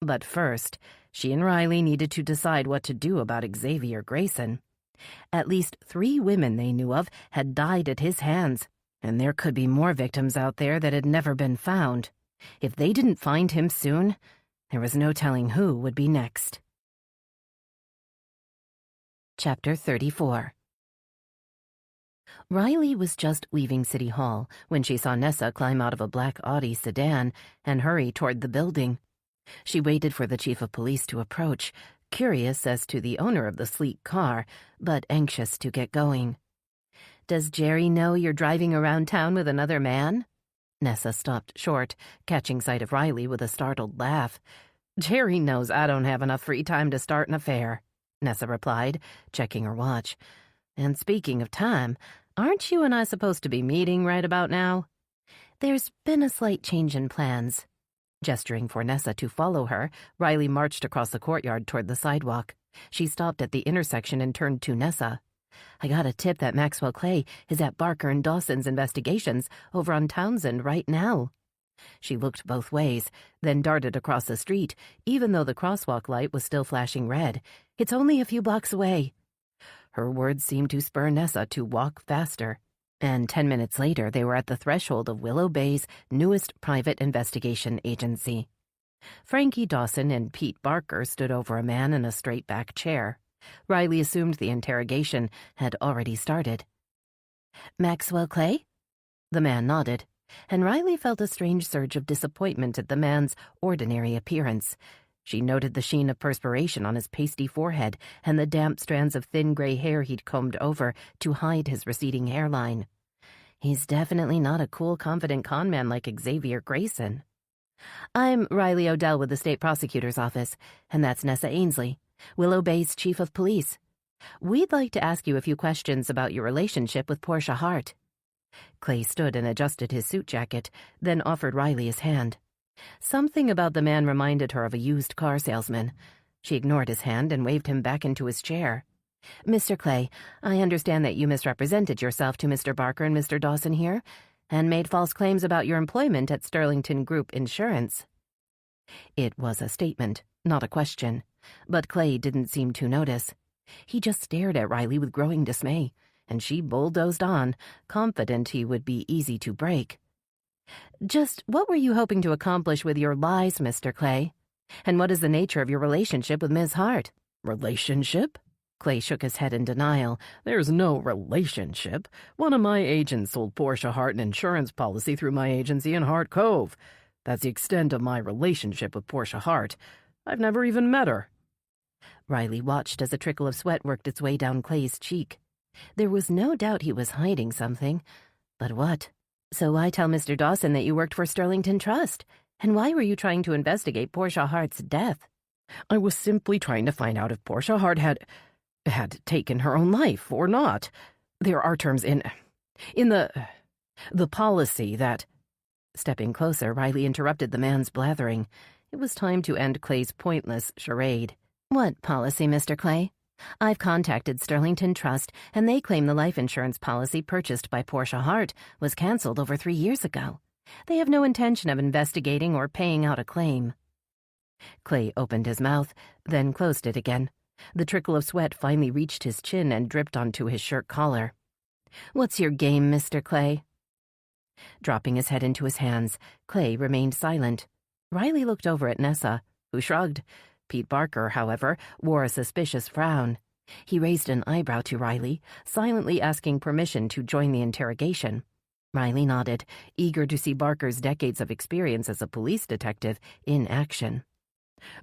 But first, she and Riley needed to decide what to do about Xavier Grayson. At least 3 women they knew of had died at his hands, and there could be more victims out there that had never been found. If they didn't find him soon, there was no telling who would be next. Chapter 34. Riley was just leaving City Hall when she saw Nessa climb out of a black Audi sedan and hurry toward the building. She waited for the chief of police to approach, curious as to the owner of the sleek car, but anxious to get going. "Does Jerry know you're driving around town with another man?" Nessa stopped short, catching sight of Riley with a startled laugh. "Jerry knows I don't have enough free time to start an affair," Nessa replied, checking her watch. "And speaking of time, aren't you and I supposed to be meeting right about now?" "There's been a slight change in plans." Gesturing for Nessa to follow her, Riley marched across the courtyard toward the sidewalk. She stopped at the intersection and turned to Nessa. "I got a tip that Maxwell Clay is at Barker and Dawson's investigations over on Townsend right now." She looked both ways, then darted across the street, even though the crosswalk light was still flashing red. "It's only a few blocks away." Her words seemed to spur Nessa to walk faster, and 10 minutes later they were at the threshold of Willow Bay's newest private investigation agency. Frankie Dawson and Pete Barker stood over a man in a straight-back chair. Riley assumed the interrogation had already started. "Maxwell Clay?" The man nodded, and Riley felt a strange surge of disappointment at the man's ordinary appearance. She noted the sheen of perspiration on his pasty forehead and the damp strands of thin gray hair he'd combed over to hide his receding hairline. He's definitely not a cool, confident con man like Xavier Grayson. "I'm Riley Odell with the state prosecutor's office, and that's Nessa Ainsley, Willow Bay's chief of police. We'd like to ask you a few questions about your relationship with Portia Hart." Clay stood and adjusted his suit jacket, then offered Riley his hand. Something about the man reminded her of a used car salesman. She ignored his hand and waved him back into his chair. "Mr. Clay, I understand that you misrepresented yourself to Mr. Barker and Mr. Dawson here, and made false claims about your employment at Sterlington Group Insurance." It was a statement, not a question, but Clay didn't seem to notice. He just stared at Riley with growing dismay, and she bulldozed on, confident he would be easy to break. "Just what were you hoping to accomplish with your lies, Mr. Clay? And what is the nature of your relationship with Ms. Hart?" "Relationship?" Clay shook his head in denial. "There's no relationship. One of my agents sold Portia Hart an insurance policy through my agency in Hart Cove. That's the extent of my relationship with Portia Hart. I've never even met her." Riley watched as a trickle of sweat worked its way down Clay's cheek. There was no doubt he was hiding something. But what? "So why tell Mr. Dawson that you worked for Sterlington Trust? And why were you trying to investigate Portia Hart's death?" "I was simply trying to find out if Portia Hart had taken her own life or not. There are terms in the policy that—" Stepping closer, Riley interrupted the man's blathering. It was time to end Clay's pointless charade. "What policy, Mr. Clay? I've contacted Sterlington Trust, and they claim the life insurance policy purchased by Portia Hart was canceled over 3 years ago. They have no intention of investigating or paying out a claim." Clay opened his mouth, then closed it again. The trickle of sweat finally reached his chin and dripped onto his shirt collar. "What's your game, Mr. Clay?" Dropping his head into his hands, Clay remained silent. Riley looked over at Nessa, who shrugged. Pete Barker, however, wore a suspicious frown. He raised an eyebrow to Riley, silently asking permission to join the interrogation. Riley nodded, eager to see Barker's decades of experience as a police detective in action.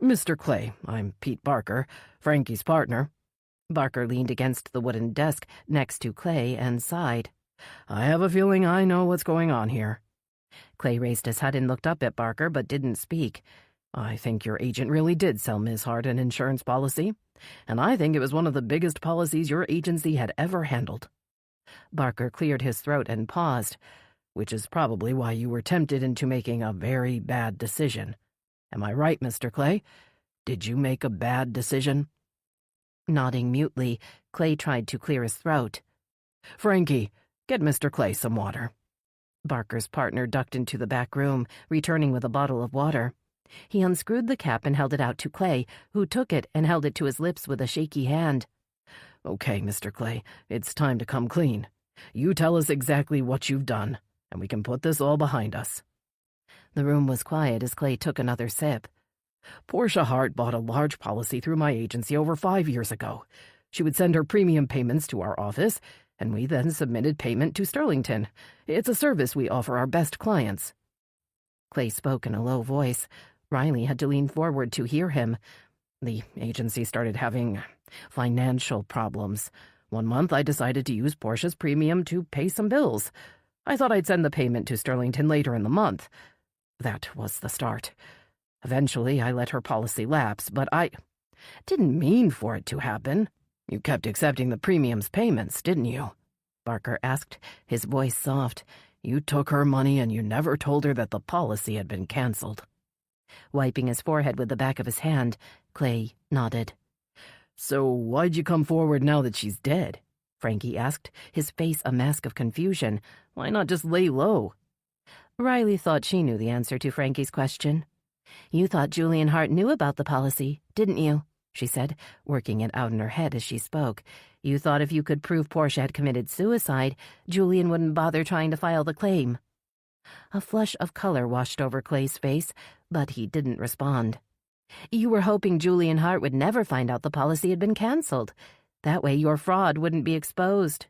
"Mr. Clay, I'm Pete Barker, Frankie's partner." Barker leaned against the wooden desk next to Clay and sighed. "I have a feeling I know what's going on here." Clay raised his head and looked up at Barker, but didn't speak. I think your agent really did sell Ms. Hart an insurance policy, and I think it was one of the biggest policies your agency had ever handled. Barker cleared his throat and paused, which is probably why you were tempted into making a very bad decision. Am I right, Mr. Clay? Did you make a bad decision? Nodding mutely, Clay tried to clear his throat. Frankie, get Mr. Clay some water. Barker's partner ducked into the back room, returning with a bottle of water. He unscrewed the cap and held it out to Clay, who took it and held it to his lips with a shaky hand. Okay, Mr. Clay, it's time to come clean. You tell us exactly what you've done, and we can put this all behind us. The room was quiet as Clay took another sip. Portia Hart bought a large policy through my agency over 5 years ago. She would send her premium payments to our office, and we then submitted payment to Sterlington. It's a service we offer our best clients. Clay spoke in a low voice. Riley had to lean forward to hear him. The agency started having financial problems. One month I decided to use Portia's premium to pay some bills. I thought I'd send the payment to Sterlington later in the month. That was the start. Eventually, I let her policy lapse, but I didn't mean for it to happen. You kept accepting the premium's payments, didn't you? Barker asked, his voice soft. You took her money and you never told her that the policy had been canceled. Wiping his forehead with the back of his hand, Clay nodded. So why'd you come forward now that she's dead? Frankie asked, his face a mask of confusion. Why not just lay low? Riley thought she knew the answer to Frankie's question. You thought Julian Hart knew about the policy, didn't you? She said, working it out in her head as she spoke. You thought if you could prove Portia had committed suicide, Julian wouldn't bother trying to file the claim. A flush of color washed over Clay's face, but he didn't respond. You were hoping Julian Hart would never find out the policy had been canceled. That way your fraud wouldn't be exposed.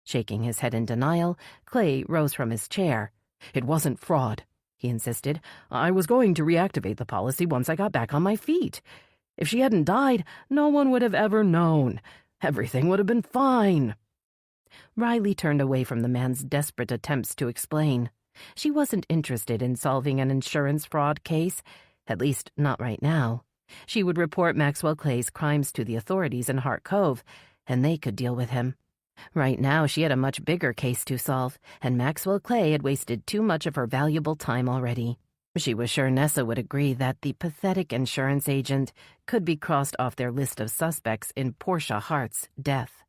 Shaking his head in denial, Clay rose from his chair. It wasn't fraud, he insisted. I was going to reactivate the policy once I got back on my feet. If she hadn't died, no one would have ever known. Everything would have been fine. Riley turned away from the man's desperate attempts to explain. She wasn't interested in solving an insurance fraud case, at least not right now. She would report Maxwell Clay's crimes to the authorities in Hart Cove, and they could deal with him. Right now, she had a much bigger case to solve, and Maxwell Clay had wasted too much of her valuable time already. She was sure Nessa would agree that the pathetic insurance agent could be crossed off their list of suspects in Portia Hart's death.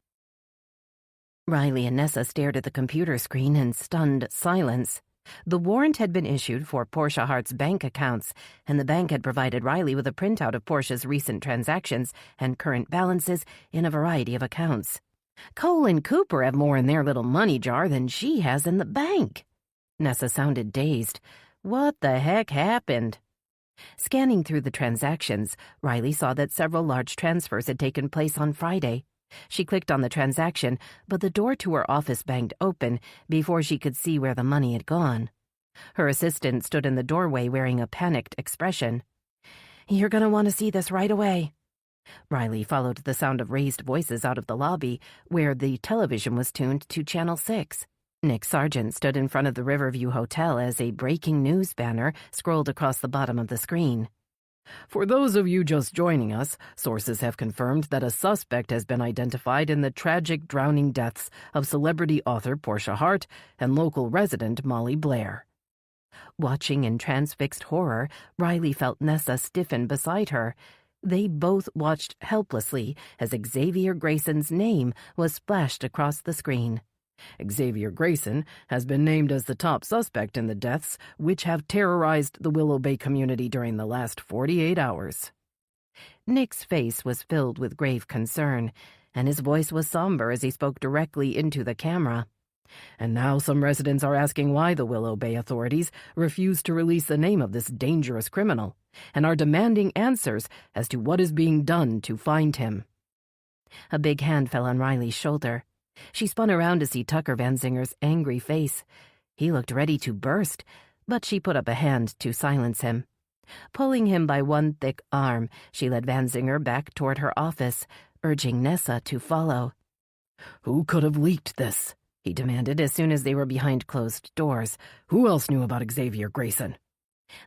Riley and Nessa stared at the computer screen in stunned silence. The warrant had been issued for Portia Hart's bank accounts, and the bank had provided Riley with a printout of Portia's recent transactions and current balances in a variety of accounts. Cole and Cooper have more in their little money jar than she has in the bank. Nessa sounded dazed. What the heck happened? Scanning through the transactions, Riley saw that several large transfers had taken place on Friday. She clicked on the transaction, but the door to her office banged open before she could see where the money had gone. Her assistant stood in the doorway wearing a panicked expression. You're going to want to see this right away. Riley followed the sound of raised voices out of the lobby, where the television was tuned to Channel 6. Nick Sargent stood in front of the Riverview Hotel as a breaking news banner scrolled across the bottom of the screen. For those of you just joining us, sources have confirmed that a suspect has been identified in the tragic drowning deaths of celebrity author Portia Hart and local resident Molly Blair. Watching in transfixed horror, Riley felt Nessa stiffen beside her. They both watched helplessly as Xavier Grayson's name was splashed across the screen. Xavier Grayson has been named as the top suspect in the deaths which have terrorized the Willow Bay community during the last 48 hours. Nick's face was filled with grave concern, and his voice was somber as he spoke directly into the camera. And now some residents are asking why the Willow Bay authorities refuse to release the name of this dangerous criminal, and are demanding answers as to what is being done to find him. A big hand fell on Riley's shoulder. She spun around to see Tucker Van Zinger's angry face. He looked ready to burst, but she put up a hand to silence him. Pulling him by one thick arm, she led Van Zinger back toward her office, urging Nessa to follow. Who could have leaked this? he demanded as soon as they were behind closed doors. Who else knew about Xavier Grayson?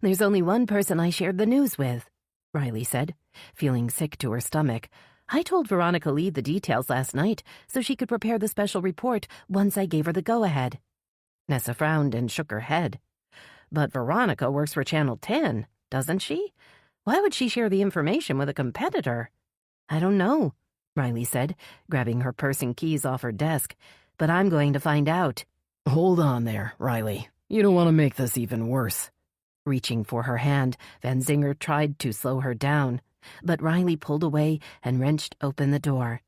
There's only one person I shared the news with, Riley said, feeling sick to her stomach. I told Veronica Lee the details last night so she could prepare the special report once I gave her the go-ahead. Nessa frowned and shook her head. But Veronica works for Channel 10, doesn't she? Why would she share the information with a competitor? I don't know, Riley said, grabbing her purse and keys off her desk. But I'm going to find out. Hold on there, Riley. You don't want to make this even worse. Reaching for her hand, Van Zinger tried to slow her down, but Riley pulled away and wrenched open the door.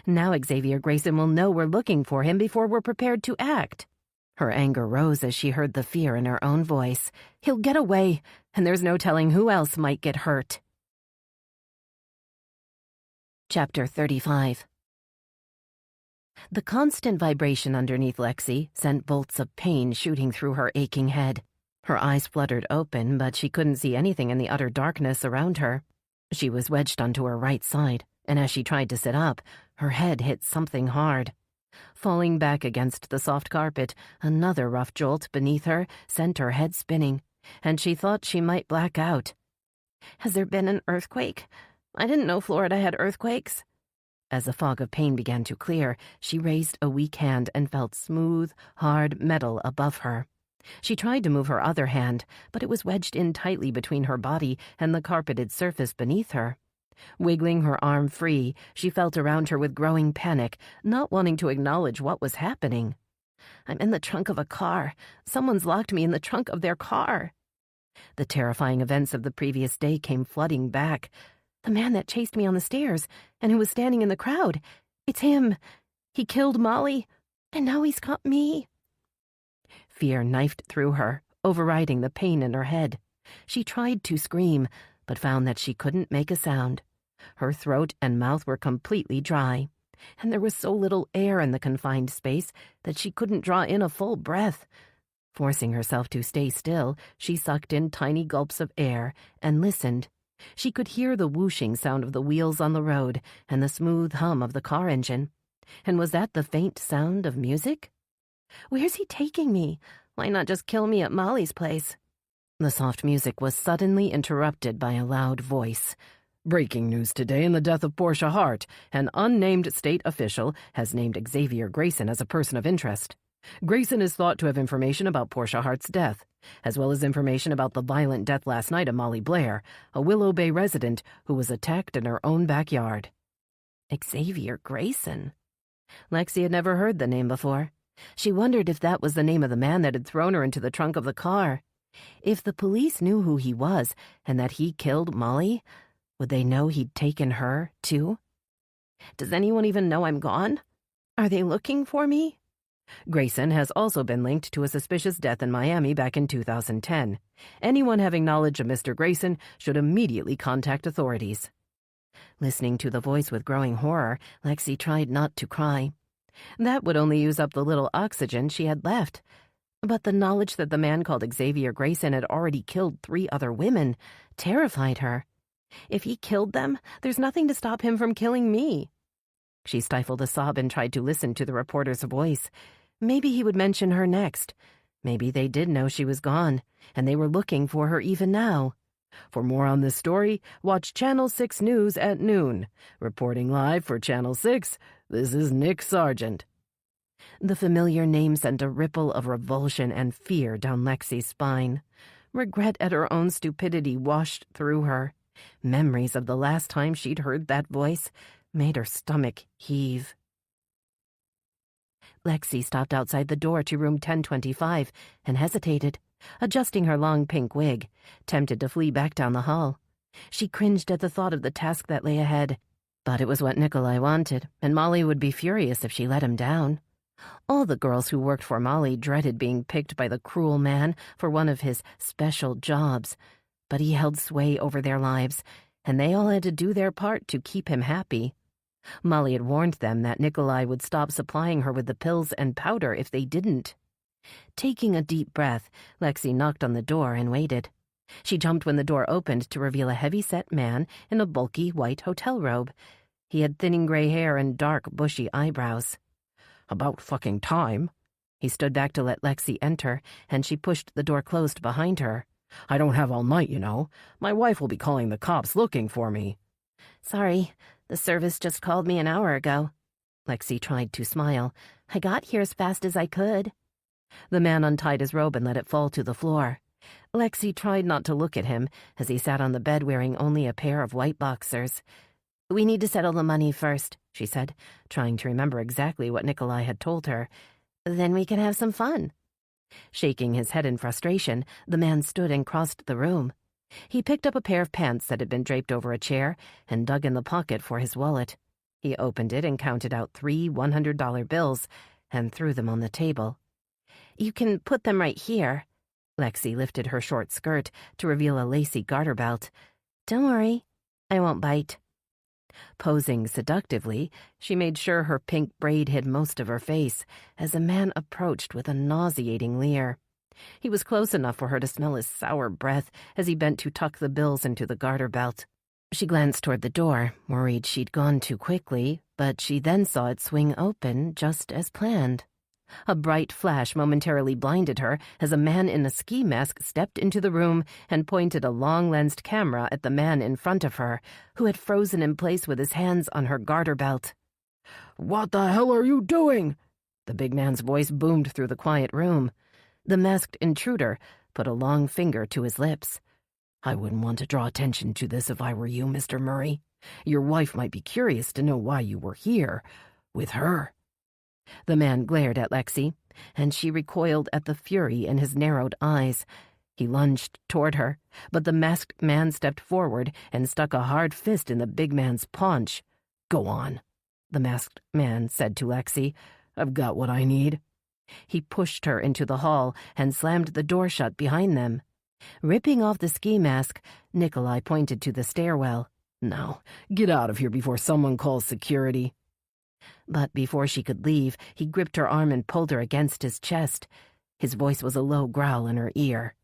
Now Xavier Grayson will know we're looking for him before we're prepared to act. Her anger rose as she heard the fear in her own voice. He'll get away, and there's no telling who else might get hurt. Chapter 35. The constant vibration underneath Lexi sent bolts of pain shooting through her aching head. Her eyes fluttered open, but she couldn't see anything in the utter darkness around her. She was wedged onto her right side, and as she tried to sit up, her head hit something hard. Falling back against the soft carpet, another rough jolt beneath her sent her head spinning, and she thought she might black out. Has there been an earthquake? I didn't know Florida had earthquakes. As the fog of pain began to clear, she raised a weak hand and felt smooth, hard metal above her. She tried to move her other hand, but it was wedged in tightly between her body and the carpeted surface beneath her. Wiggling her arm free, she felt around her with growing panic, not wanting to acknowledge what was happening. I'm in the trunk of a car. Someone's locked me in the trunk of their car. The terrifying events of the previous day came flooding back. The man that chased me on the stairs, and who was standing in the crowd. It's him. He killed Molly, and now he's got me. Fear knifed through her, overriding the pain in her head. She tried to scream, but found that she couldn't make a sound. Her throat and mouth were completely dry, and there was so little air in the confined space that she couldn't draw in a full breath. Forcing herself to stay still, she sucked in tiny gulps of air and listened. She could hear the whooshing sound of the wheels on the road and the smooth hum of the car engine. And was that the faint sound of music? Where's he taking me? Why not just kill me at Molly's place? The soft music was suddenly interrupted by a loud voice. Breaking news today in the death of Portia Hart. An unnamed state official has named Xavier Grayson as a person of interest. Grayson is thought to have information about Portia Hart's death, as well as information about the violent death last night of Molly Blair, a Willow Bay resident who was attacked in her own backyard. Xavier Grayson? Lexi had never heard the name before. She wondered if that was the name of the man that had thrown her into the trunk of the car. If the police knew who he was and that he killed Molly, would they know he'd taken her, too? Does anyone even know I'm gone? Are they looking for me? Grayson has also been linked to a suspicious death in Miami back in 2010. Anyone having knowledge of Mr. Grayson should immediately contact authorities. Listening to the voice with growing horror, Lexi tried not to cry. That would only use up the little oxygen she had left. But the knowledge that the man called Xavier Grayson had already killed 3 other women terrified her. If he killed them, there's nothing to stop him from killing me. She stifled a sob and tried to listen to the reporter's voice. Maybe he would mention her next. Maybe they did know she was gone, and they were looking for her even now. For more on this story, watch Channel 6 News at noon. Reporting live for Channel 6, this is Nick Sargent. The familiar name sent a ripple of revulsion and fear down Lexi's spine. Regret at her own stupidity washed through her. Memories of the last time she'd heard that voice made her stomach heave. Lexi stopped outside the door to room 1025 and hesitated, adjusting her long pink wig, tempted to flee back down the hall. She cringed at the thought of the task that lay ahead, but it was what Nikolai wanted, and Molly would be furious if she let him down. All the girls who worked for Molly dreaded being picked by the cruel man for one of his special jobs, but he held sway over their lives, and they all had to do their part to keep him happy. Molly had warned them that Nikolai would stop supplying her with the pills and powder if they didn't. Taking a deep breath, Lexi knocked on the door and waited. She jumped when the door opened to reveal a heavy-set man in a bulky white hotel robe. He had thinning gray hair and dark, bushy eyebrows. About fucking time. He stood back to let Lexi enter, and she pushed the door closed behind her. I don't have all night, you know. My wife will be calling the cops looking for me. Sorry, the service just called me an hour ago. Lexi tried to smile. I got here as fast as I could. The man untied his robe and let it fall to the floor. Lexi tried not to look at him as he sat on the bed wearing only a pair of white boxers. We need to settle the money first, she said, trying to remember exactly what Nikolai had told her. Then we can have some fun. Shaking his head in frustration, the man stood and crossed the room. He picked up a pair of pants that had been draped over a chair and dug in the pocket for his wallet. He opened it and counted out 3 $100 bills and threw them on the table. You can put them right here. Lexi lifted her short skirt to reveal a lacy garter belt. Don't worry, I won't bite. Posing seductively, she made sure her pink braid hid most of her face as a man approached with a nauseating leer. He was close enough for her to smell his sour breath as he bent to tuck the bills into the garter belt. She glanced toward the door, worried she'd gone too quickly, but she then saw it swing open just as planned. A bright flash momentarily blinded her as a man in a ski mask stepped into the room and pointed a long-lensed camera at the man in front of her, who had frozen in place with his hands on her garter belt. "What the hell are you doing?" The big man's voice boomed through the quiet room. The masked intruder put a long finger to his lips. "I wouldn't want to draw attention to this if I were you, Mr. Murray. Your wife might be curious to know why you were here with her." The man glared at Lexi, and she recoiled at the fury in his narrowed eyes. He lunged toward her, but the masked man stepped forward and stuck a hard fist in the big man's paunch. "Go on," the masked man said to Lexi. "I've got what I need." He pushed her into the hall and slammed the door shut behind them. Ripping off the ski mask, Nikolai pointed to the stairwell. "Now, get out of here before someone calls security." But before she could leave, he gripped her arm and pulled her against his chest. His voice was a low growl in her ear.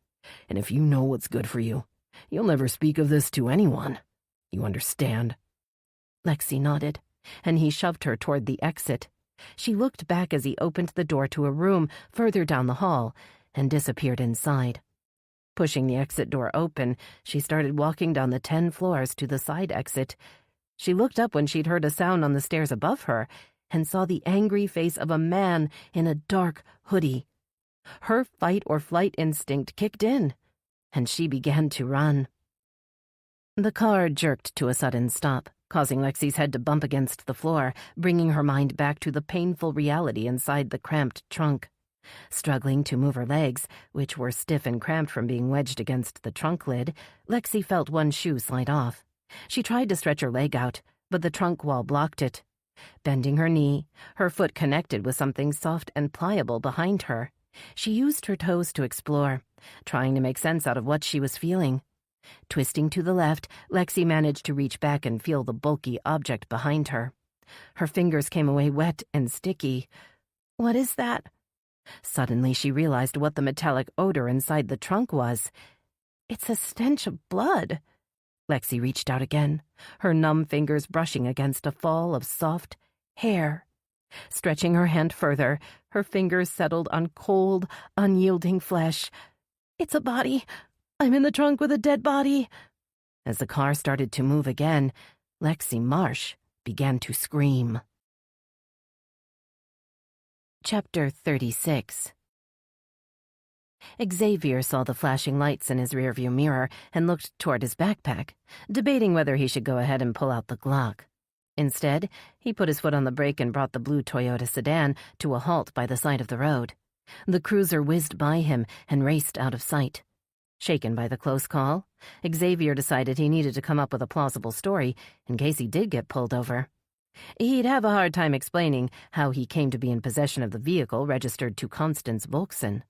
"And if you know what's good for you, you'll never speak of this to anyone. You understand?" Lexi nodded, and he shoved her toward the exit. She looked back as he opened the door to a room further down the hall and disappeared inside. Pushing the exit door open, she started walking down the 10 floors to the side exit. She looked up when she'd heard a sound on the stairs above her and saw the angry face of a man in a dark hoodie. Her fight-or-flight instinct kicked in, and she began to run. The car jerked to a sudden stop, causing Lexi's head to bump against the floor, bringing her mind back to the painful reality inside the cramped trunk. Struggling to move her legs, which were stiff and cramped from being wedged against the trunk lid, Lexi felt one shoe slide off. She tried to stretch her leg out, but the trunk wall blocked it. Bending her knee, her foot connected with something soft and pliable behind her. She used her toes to explore, trying to make sense out of what she was feeling. Twisting to the left, Lexi managed to reach back and feel the bulky object behind her. Her fingers came away wet and sticky. "What is that?" Suddenly she realized what the metallic odor inside the trunk was. "It's a stench of blood." Lexi reached out again, her numb fingers brushing against a fall of soft hair. Stretching her hand further, her fingers settled on cold, unyielding flesh. "It's a body. I'm in the trunk with a dead body." As the car started to move again, Lexi Marsh began to scream. Chapter 36. Xavier saw the flashing lights in his rearview mirror and looked toward his backpack, debating whether he should go ahead and pull out the Glock. Instead, he put his foot on the brake and brought the blue Toyota sedan to a halt by the side of the road. The cruiser whizzed by him and raced out of sight. Shaken by the close call, Xavier decided he needed to come up with a plausible story in case he did get pulled over. He'd have a hard time explaining how he came to be in possession of the vehicle registered to Constance Volkson.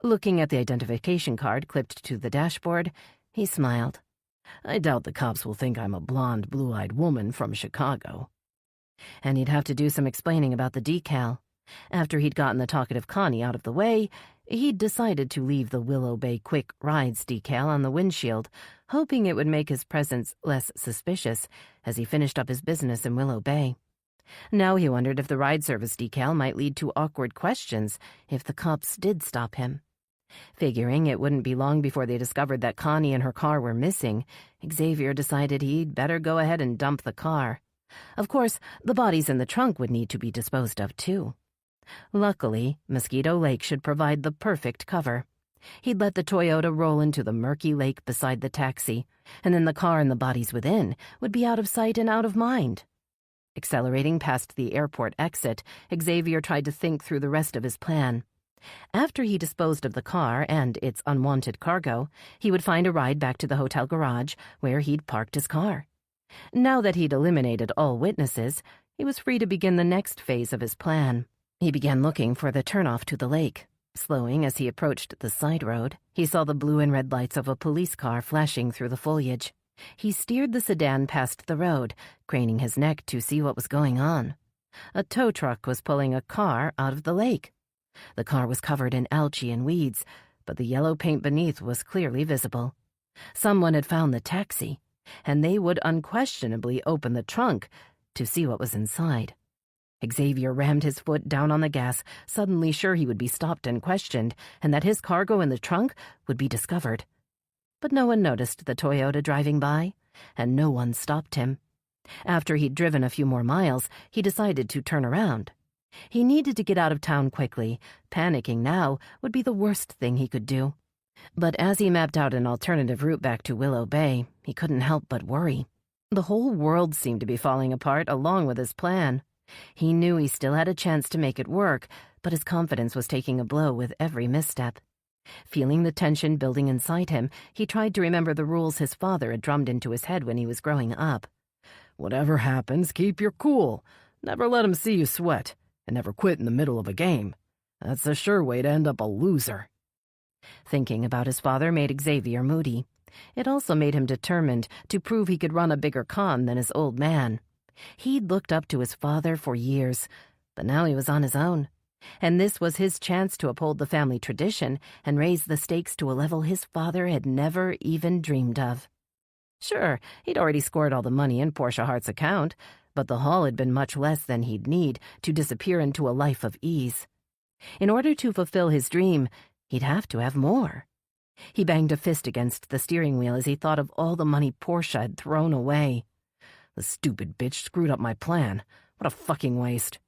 Looking at the identification card clipped to the dashboard, he smiled. "I doubt the cops will think I'm a blonde, blue-eyed woman from Chicago." And he'd have to do some explaining about the decal. After he'd gotten the talkative Connie out of the way, he'd decided to leave the Willow Bay Quick Rides decal on the windshield, hoping it would make his presence less suspicious as he finished up his business in Willow Bay. Now he wondered if the ride service decal might lead to awkward questions if the cops did stop him. Figuring it wouldn't be long before they discovered that Connie and her car were missing, Xavier decided he'd better go ahead and dump the car. Of course, the bodies in the trunk would need to be disposed of, too. Luckily, Mosquito Lake should provide the perfect cover. He'd let the Toyota roll into the murky lake beside the taxi, and then the car and the bodies within would be out of sight and out of mind. Accelerating past the airport exit, Xavier tried to think through the rest of his plan. After he disposed of the car and its unwanted cargo, he would find a ride back to the hotel garage where he'd parked his car. Now that he'd eliminated all witnesses, he was free to begin the next phase of his plan. He began looking for the turnoff to the lake. Slowing as he approached the side road, he saw the blue and red lights of a police car flashing through the foliage. He steered the sedan past the road, craning his neck to see what was going on. A tow truck was pulling a car out of the lake. The car was covered in algae and weeds, but the yellow paint beneath was clearly visible. Someone had found the taxi, and they would unquestionably open the trunk to see what was inside. Xavier rammed his foot down on the gas, suddenly sure he would be stopped and questioned, and that his cargo in the trunk would be discovered. But no one noticed the Toyota driving by, and no one stopped him. After he'd driven a few more miles, he decided to turn around. He needed to get out of town quickly. Panicking now would be the worst thing he could do. But as he mapped out an alternative route back to Willow Bay, he couldn't help but worry. The whole world seemed to be falling apart along with his plan. He knew he still had a chance to make it work, but his confidence was taking a blow with every misstep. Feeling the tension building inside him, he tried to remember the rules his father had drummed into his head when he was growing up. Whatever happens, keep your cool. Never let 'em see you sweat, and never quit in the middle of a game. That's a sure way to end up a loser. Thinking about his father made Xavier moody. It also made him determined to prove he could run a bigger con than his old man. He'd looked up to his father for years, but now he was on his own, and this was his chance to uphold the family tradition and raise the stakes to a level his father had never even dreamed of. Sure, he'd already scored all the money in Portia Hart's account, but the haul had been much less than he'd need to disappear into a life of ease. In order to fulfill his dream, he'd have to have more. He banged a fist against the steering wheel as he thought of all the money Portia had thrown away. The stupid bitch screwed up my plan. What a fucking waste.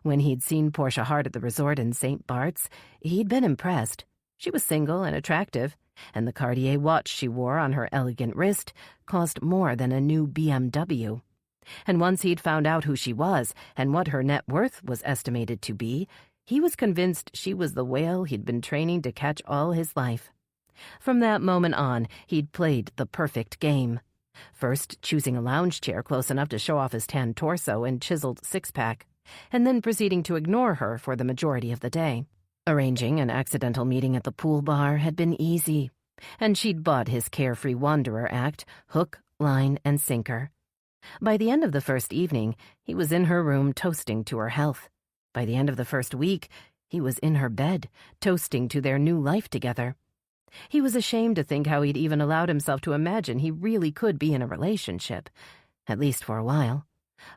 When he'd seen Portia Hart at the resort in St. Bart's, he'd been impressed. She was single and attractive, and the Cartier watch she wore on her elegant wrist cost more than a new BMW. And once he'd found out who she was and what her net worth was estimated to be, he was convinced she was the whale he'd been training to catch all his life. From that moment on, he'd played the perfect game. First choosing a lounge chair close enough to show off his tan torso and chiseled six-pack, and then proceeding to ignore her for the majority of the day. Arranging an accidental meeting at the pool bar had been easy, and she'd bought his carefree wanderer act, hook, line, and sinker. By the end of the first evening, he was in her room toasting to her health. By the end of the first week, he was in her bed, toasting to their new life together. He was ashamed to think how he'd even allowed himself to imagine he really could be in a relationship, at least for a while.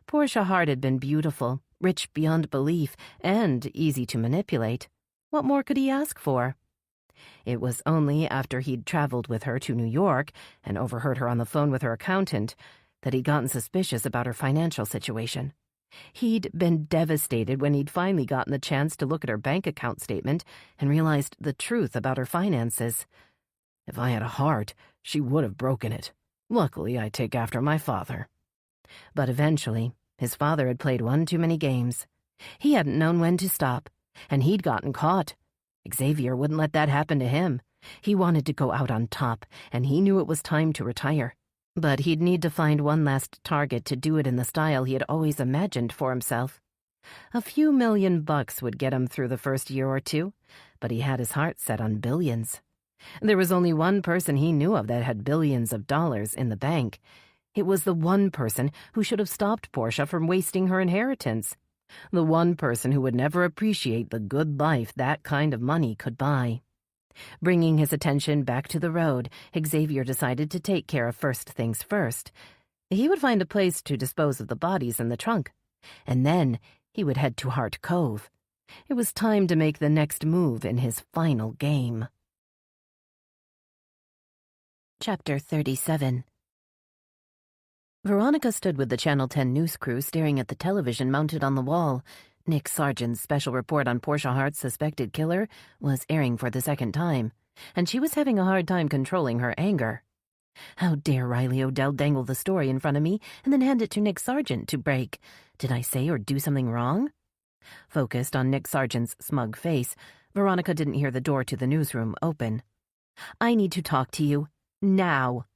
Portia Hart had been beautiful, rich beyond belief, and easy to manipulate. What more could he ask for? It was only after he'd traveled with her to New York and overheard her on the phone with her accountant that he'd gotten suspicious about her financial situation. He'd been devastated when he'd finally gotten the chance to look at her bank account statement and realized the truth about her finances. If I had a heart, she would have broken it. Luckily, I take after my father. But eventually, his father had played one too many games. He hadn't known when to stop, and he'd gotten caught. Xavier wouldn't let that happen to him. He wanted to go out on top, and he knew it was time to retire. But he'd need to find one last target to do it in the style he had always imagined for himself. A few $1,000,000 would get him through the first year or two, but he had his heart set on billions. There was only one person he knew of that had billions of dollars in the bank. It was the one person who should have stopped Portia from wasting her inheritance. The one person who would never appreciate the good life that kind of money could buy. Bringing his attention back to the road, Xavier decided to take care of first things first. He would find a place to dispose of the bodies in the trunk. And then he would head to Hart Cove. It was time to make the next move in his final game. Chapter 37. Veronica stood with the Channel 10 news crew staring at the television mounted on the wall. Nick Sargent's special report on Portia Hart's suspected killer was airing for the second time, and she was having a hard time controlling her anger. How dare Riley Odell dangle the story in front of me and then hand it to Nick Sargent to break? Did I say or do something wrong? Focused on Nick Sargent's smug face, Veronica didn't hear the door to the newsroom open. "I need to talk to you. Now."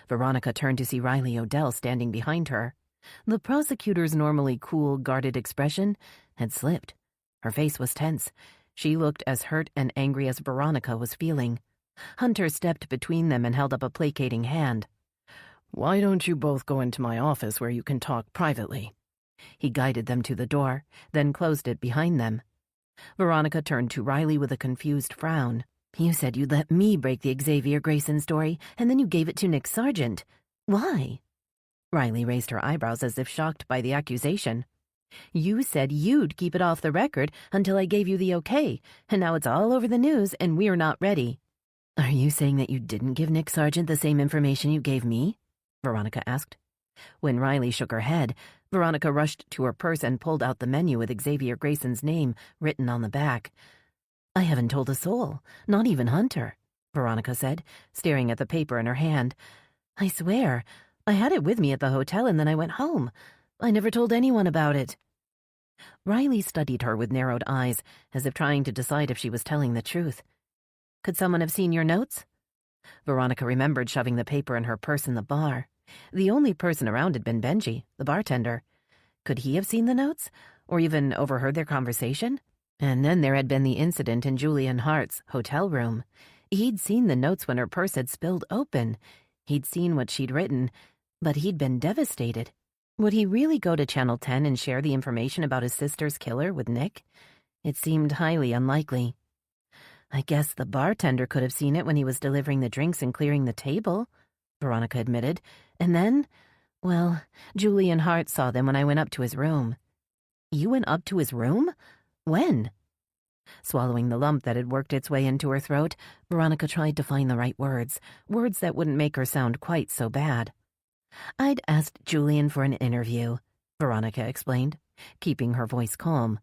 Veronica turned to see Riley Odell standing behind her. The prosecutor's normally cool, guarded expression had slipped. Her face was tense. She looked as hurt and angry as Veronica was feeling. Hunter stepped between them and held up a placating hand. "Why don't you both go into my office where you can talk privately?" He guided them to the door, then closed it behind them. Veronica turned to Riley with a confused frown. "You said you'd let me break the Xavier Grayson story, and then you gave it to Nick Sargent. Why?" Riley raised her eyebrows as if shocked by the accusation. "You said you'd keep it off the record until I gave you the okay, and now it's all over the news and we're not ready." "Are you saying that you didn't give Nick Sargent the same information you gave me?" Veronica asked. When Riley shook her head, Veronica rushed to her purse and pulled out the menu with Xavier Grayson's name written on the back. "I haven't told a soul, not even Hunter," Veronica said, staring at the paper in her hand. "I swear, I had it with me at the hotel and then I went home. I never told anyone about it." Riley studied her with narrowed eyes, as if trying to decide if she was telling the truth. "Could someone have seen your notes?" Veronica remembered shoving the paper in her purse in the bar. The only person around had been Benji, the bartender. Could he have seen the notes, or even overheard their conversation? And then there had been the incident in Julian Hart's hotel room. He'd seen the notes when her purse had spilled open. He'd seen what she'd written, but he'd been devastated. Would he really go to Channel 10 and share the information about his sister's killer with Nick? It seemed highly unlikely. "I guess the bartender could have seen it when he was delivering the drinks and clearing the table," Veronica admitted. "And then, well, Julian Hart saw them when I went up to his room." "You went up to his room? When?" Swallowing the lump that had worked its way into her throat, Veronica tried to find the right words that wouldn't make her sound quite so bad. "I'd asked Julian for an interview," Veronica explained, keeping her voice calm.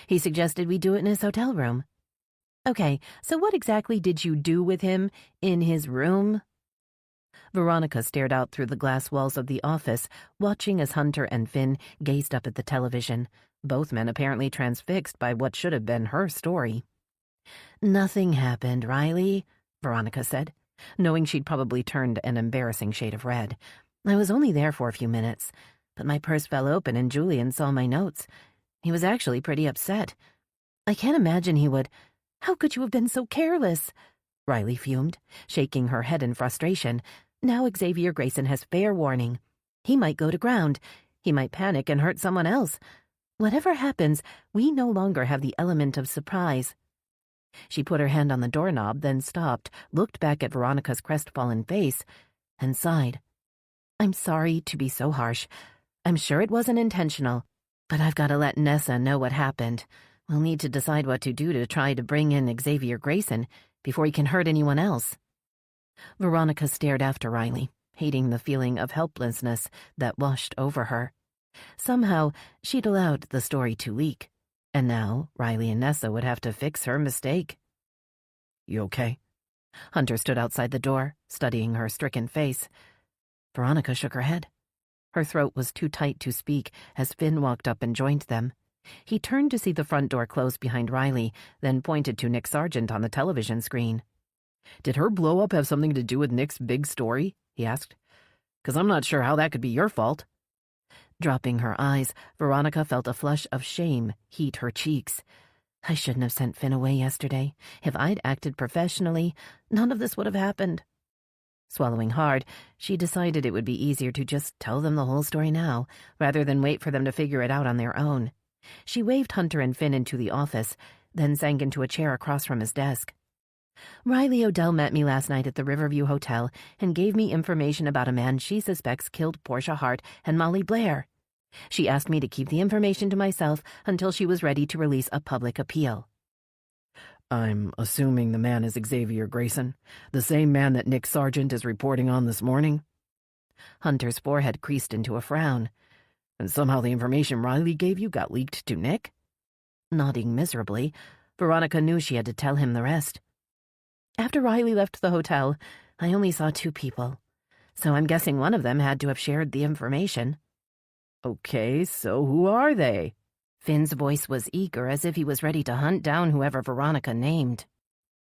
"He suggested we do it in his hotel room." "Okay, so what exactly did you do with him in his room?" Veronica stared out through the glass walls of the office, watching as Hunter and Finn gazed up at the television, both men apparently transfixed by what should have been her story. "Nothing happened, Riley," Veronica said, knowing she'd probably turned an embarrassing shade of red. "I was only there for a few minutes, but my purse fell open and Julian saw my notes. He was actually pretty upset. I can't imagine he would. How could you have been so careless?" Riley fumed, shaking her head in frustration. "Now Xavier Grayson has fair warning. He might go to ground. He might panic and hurt someone else. Whatever happens, we no longer have the element of surprise." She put her hand on the doorknob, then stopped, looked back at Veronica's crestfallen face, and sighed. "I'm sorry to be so harsh. I'm sure it wasn't intentional, but I've got to let Nessa know what happened. We'll need to decide what to do to try to bring in Xavier Grayson before he can hurt anyone else." Veronica stared after Riley, hating the feeling of helplessness that washed over her. Somehow, she'd allowed the story to leak, and now Riley and Nessa would have to fix her mistake. "You okay?" Hunter stood outside the door, studying her stricken face. Veronica shook her head. Her throat was too tight to speak as Finn walked up and joined them. He turned to see the front door close behind Riley, then pointed to Nick Sargent on the television screen. "Did her blow-up have something to do with Nick's big story?" he asked. "'Cause I'm not sure how that could be your fault." Dropping her eyes, Veronica felt a flush of shame heat her cheeks. I shouldn't have sent Finn away yesterday. If I'd acted professionally, none of this would have happened. Swallowing hard, she decided it would be easier to just tell them the whole story now, rather than wait for them to figure it out on their own. She waved Hunter and Finn into the office, then sank into a chair across from his desk. "Riley Odell met me last night at the Riverview Hotel and gave me information about a man she suspects killed Portia Hart and Molly Blair." She asked me to keep the information to myself until she was ready to release a public appeal. I'm assuming the man is Xavier Grayson, the same man that Nick Sargent is reporting on this morning? Hunter's forehead creased into a frown. And somehow the information Riley gave you got leaked to Nick? Nodding miserably, Veronica knew she had to tell him the rest. After Riley left the hotel, I only saw 2 people, so I'm guessing one of them had to have shared the information. Okay, so who are they? Finn's voice was eager, as if he was ready to hunt down whoever Veronica named.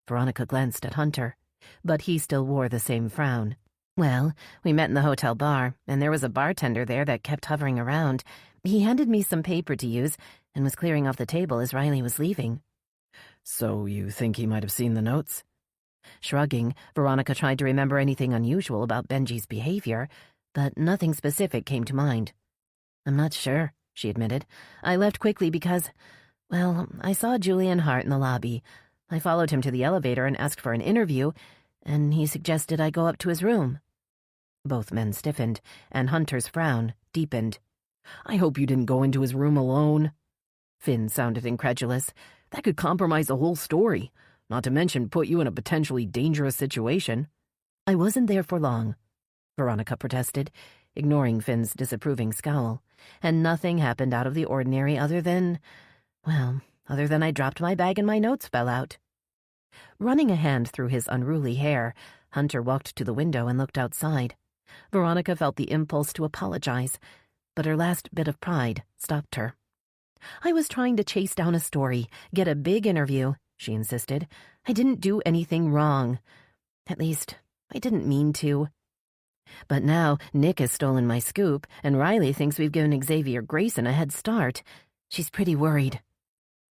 Veronica glanced at Hunter, but he still wore the same frown. Well, we met in the hotel bar, and there was a bartender there that kept hovering around. He handed me some paper to use and was clearing off the table as Riley was leaving. So you think he might have seen the notes? Shrugging, Veronica tried to remember anything unusual about Benji's behavior, but nothing specific came to mind. I'm not sure, she admitted. I left quickly because, well, I saw Julian Hart in the lobby. I followed him to the elevator and asked for an interview, and he suggested I go up to his room. Both men stiffened, and Hunter's frown deepened. I hope you didn't go into his room alone. Finn sounded incredulous. That could compromise the whole story, not to mention put you in a potentially dangerous situation. I wasn't there for long, Veronica protested, ignoring Finn's disapproving scowl, and nothing happened out of the ordinary other than I dropped my bag and my notes fell out. Running a hand through his unruly hair, Hunter walked to the window and looked outside. Veronica felt the impulse to apologize, but her last bit of pride stopped her. I was trying to chase down a story, get a big interview, she insisted. I didn't do anything wrong. At least, I didn't mean to. But now Nick has stolen my scoop, and Riley thinks we've given Xavier Grayson a head start. She's pretty worried.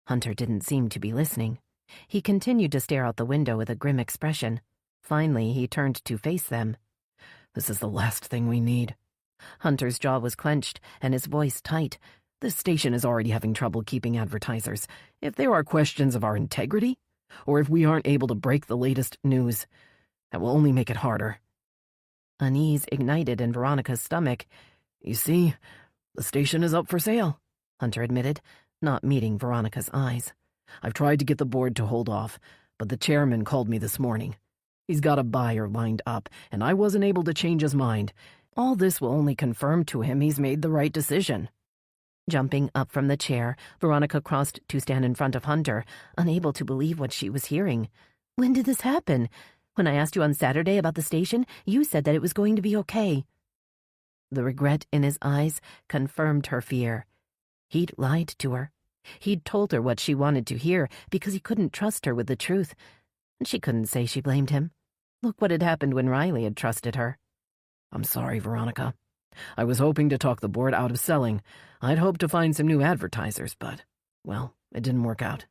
Hunter didn't seem to be listening. He continued to stare out the window with a grim expression. Finally, he turned to face them. This is the last thing we need. Hunter's jaw was clenched, and his voice tight. This station is already having trouble keeping advertisers. If there are questions of our integrity, or if we aren't able to break the latest news, that will only make it harder. Unease ignited in Veronica's stomach. You see, the station is up for sale, Hunter admitted, not meeting Veronica's eyes. I've tried to get the board to hold off, but the chairman called me this morning. He's got a buyer lined up, and I wasn't able to change his mind. All this will only confirm to him he's made the right decision. Jumping up from the chair, Veronica crossed to stand in front of Hunter, unable to believe what she was hearing. When did this happen? When I asked you on Saturday about the station, you said that it was going to be okay. The regret in his eyes confirmed her fear. He'd lied to her. He'd told her what she wanted to hear because he couldn't trust her with the truth. And she couldn't say she blamed him. Look what had happened when Riley had trusted her. I'm sorry, Veronica. I was hoping to talk the board out of selling. I'd hoped to find some new advertisers, but, well, it didn't work out.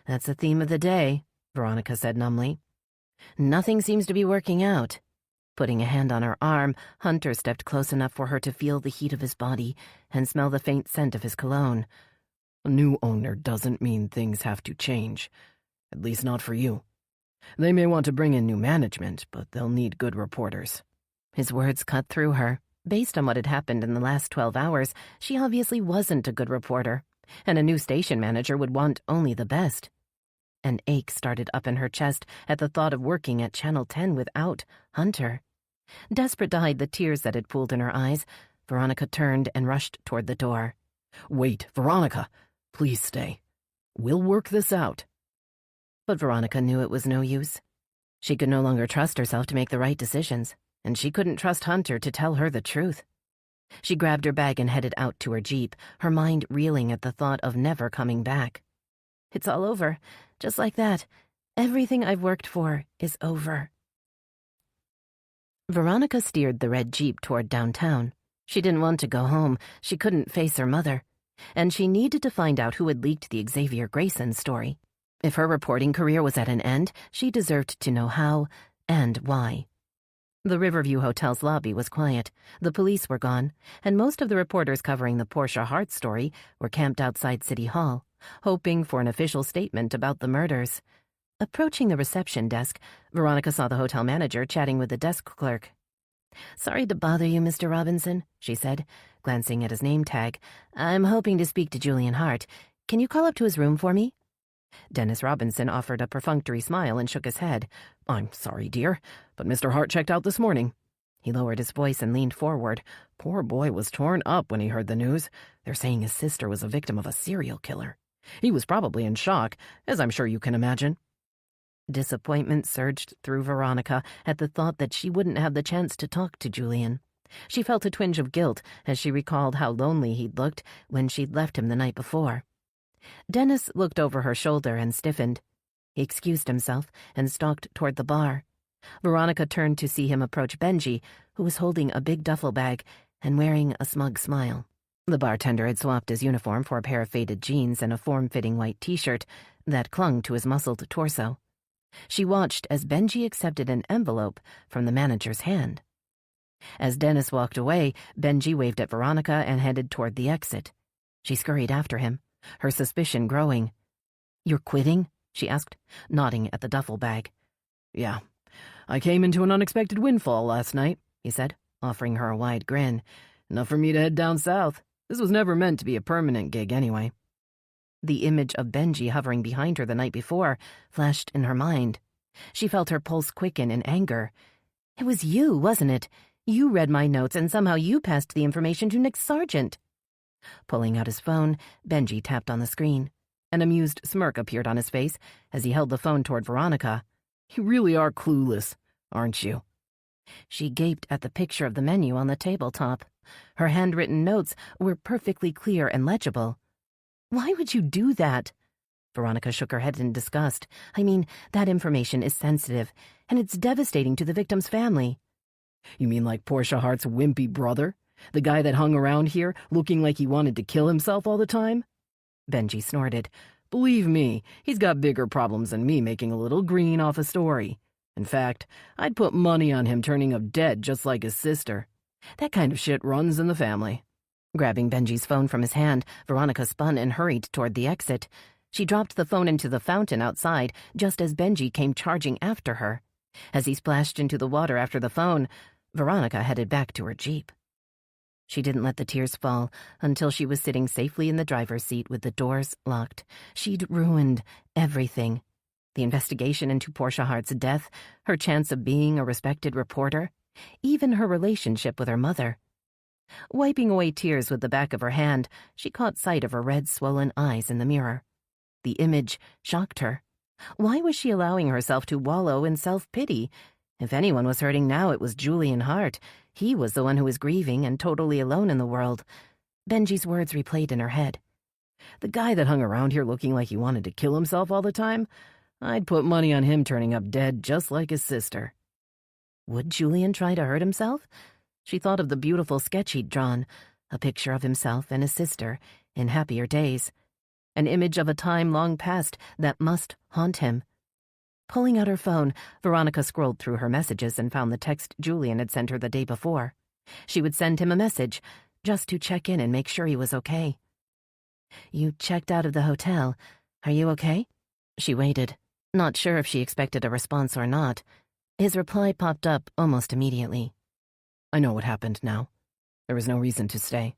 That's the theme of the day, Veronica said numbly. Nothing seems to be working out. Putting a hand on her arm, Hunter stepped close enough for her to feel the heat of his body and smell the faint scent of his cologne. A new owner doesn't mean things have to change. At least not for you. They may want to bring in new management, but they'll need good reporters. His words cut through her. Based on what had happened in the last 12 hours, she obviously wasn't a good reporter, and a new station manager would want only the best. An ache started up in her chest at the thought of working at Channel 10 without Hunter. Desperate to hide the tears that had pooled in her eyes, Veronica turned and rushed toward the door. Wait, Veronica, please stay. We'll work this out. But Veronica knew it was no use. She could no longer trust herself to make the right decisions, and she couldn't trust Hunter to tell her the truth. She grabbed her bag and headed out to her Jeep, her mind reeling at the thought of never coming back. It's all over, just like that. Everything I've worked for is over. Veronica steered the red Jeep toward downtown. She didn't want to go home. She couldn't face her mother. And she needed to find out who had leaked the Xavier Grayson story. If her reporting career was at an end, she deserved to know how and why. The Riverview Hotel's lobby was quiet. The police were gone, and most of the reporters covering the Portia Hart story were camped outside City Hall, hoping for an official statement about the murders. Approaching the reception desk, Veronica saw the hotel manager chatting with the desk clerk. "Sorry to bother you, Mr. Robinson," she said. glancing at his name tag. "I'm hoping to speak to Julian Hart. Can you call up to his room for me?" Dennis Robinson offered a perfunctory smile and shook his head. "I'm sorry, dear, but Mr. Hart checked out this morning." He lowered his voice and leaned forward. Poor boy was torn up when he heard the news. They're saying his sister was a victim of a serial killer. He was probably in shock, as I'm sure you can imagine. Disappointment surged through Veronica at the thought that she wouldn't have the chance to talk to Julian. She felt a twinge of guilt as she recalled how lonely he'd looked when she'd left him the night before. Dennis looked over her shoulder and stiffened. He excused himself and stalked toward the bar. Veronica turned to see him approach Benji, who was holding a big duffel bag and wearing a smug smile. The bartender had swapped his uniform for a pair of faded jeans and a form-fitting white T-shirt that clung to his muscled torso. She watched as Benji accepted an envelope from the manager's hand. As Dennis walked away, Benji waved at Veronica and headed toward the exit. She scurried after him, her suspicion growing. "You're quitting?" she asked, nodding at the duffel bag. "Yeah. I came into an unexpected windfall last night," he said, offering her a wide grin. "Enough for me to head down south. This was never meant to be a permanent gig anyway." The image of Benji hovering behind her the night before flashed in her mind. She felt her pulse quicken in anger. "It was you, wasn't it? You read my notes and somehow you passed the information to Nick Sargent." Pulling out his phone, Benji tapped on the screen. An amused smirk appeared on his face as he held the phone toward Veronica. "You really are clueless, aren't you?" She gaped at the picture of the menu on the tabletop. Her handwritten notes were perfectly clear and legible. "Why would you do that?" Veronica shook her head in disgust. "I mean, that information is sensitive, and it's devastating to the victim's family." "You mean like Portia Hart's wimpy brother? The guy that hung around here looking like he wanted to kill himself all the time?" Benji snorted. "Believe me, he's got bigger problems than me making a little green off a story. In fact, I'd put money on him turning up dead just like his sister. That kind of shit runs in the family." Grabbing Benji's phone from his hand, Veronica spun and hurried toward the exit. She dropped the phone into the fountain outside just as Benji came charging after her. As he splashed into the water after the phone, Veronica headed back to her Jeep. She didn't let the tears fall until she was sitting safely in the driver's seat with the doors locked. She'd ruined everything. The investigation into Portia Hart's death, her chance of being a respected reporter, even her relationship with her mother. Wiping away tears with the back of her hand, she caught sight of her red, swollen eyes in the mirror. The image shocked her. Why was she allowing herself to wallow in self-pity? If anyone was hurting now, it was Julian Hart. He was the one who was grieving and totally alone in the world. Benji's words replayed in her head. "The guy that hung around here looking like he wanted to kill himself all the time? I'd put money on him turning up dead just like his sister." Would Julian try to hurt himself? She thought of the beautiful sketch he'd drawn, a picture of himself and his sister in happier days, an image of a time long past that must haunt him. Pulling out her phone, Veronica scrolled through her messages and found the text Julian had sent her the day before. She would send him a message, just to check in and make sure he was okay. "You checked out of the hotel. Are you okay?" She waited, not sure if she expected a response or not. His reply popped up almost immediately. "I know what happened now. There was no reason to stay."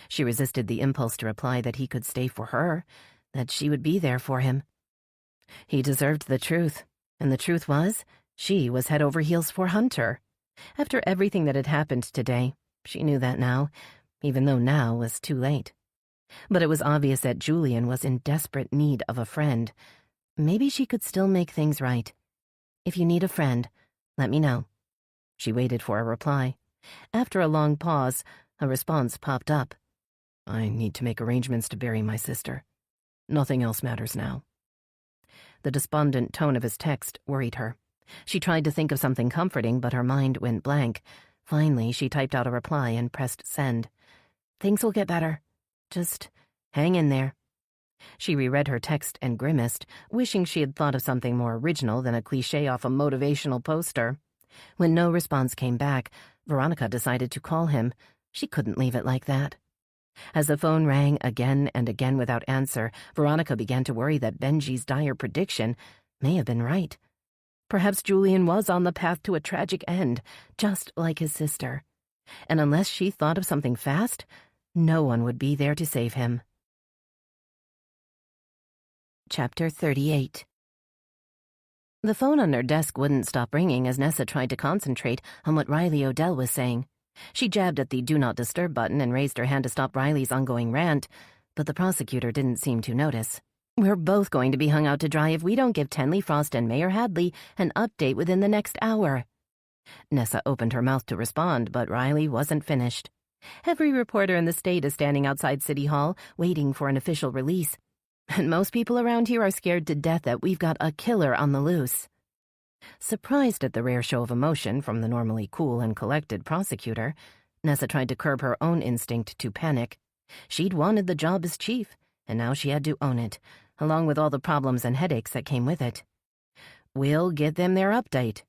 She resisted the impulse to reply that he could stay for her, that she would be there for him. He deserved the truth, and the truth was, she was head over heels for Hunter. After everything that had happened today, she knew that now, even though now was too late. But it was obvious that Julian was in desperate need of a friend. Maybe she could still make things right. "If you need a friend, let me know." She waited for a reply. After a long pause, a response popped up. "I need to make arrangements to bury my sister. Nothing else matters now." The despondent tone of his text worried her. She tried to think of something comforting, but her mind went blank. Finally, she typed out a reply and pressed send. "Things will get better. Just hang in there." She reread her text and grimaced, wishing she had thought of something more original than a cliché off a motivational poster. When no response came back, Veronica decided to call him. She couldn't leave it like that. As the phone rang again and again without answer, Veronica began to worry that Benji's dire prediction may have been right. Perhaps Julian was on the path to a tragic end, just like his sister. And unless she thought of something fast, no one would be there to save him. Chapter 38. The phone on her desk wouldn't stop ringing as Nessa tried to concentrate on what Riley Odell was saying. She jabbed at the Do Not Disturb button and raised her hand to stop Riley's ongoing rant, but the prosecutor didn't seem to notice. "We're both going to be hung out to dry if we don't give Tenley Frost and Mayor Hadley an update within the next hour." Nessa opened her mouth to respond, but Riley wasn't finished. "Every reporter in the state is standing outside City Hall, waiting for an official release. And most people around here are scared to death that we've got a killer on the loose." Surprised at the rare show of emotion from the normally cool and collected prosecutor, Nessa tried to curb her own instinct to panic. She'd wanted the job as chief, and now she had to own it, along with all the problems and headaches that came with it. "We'll get them their update."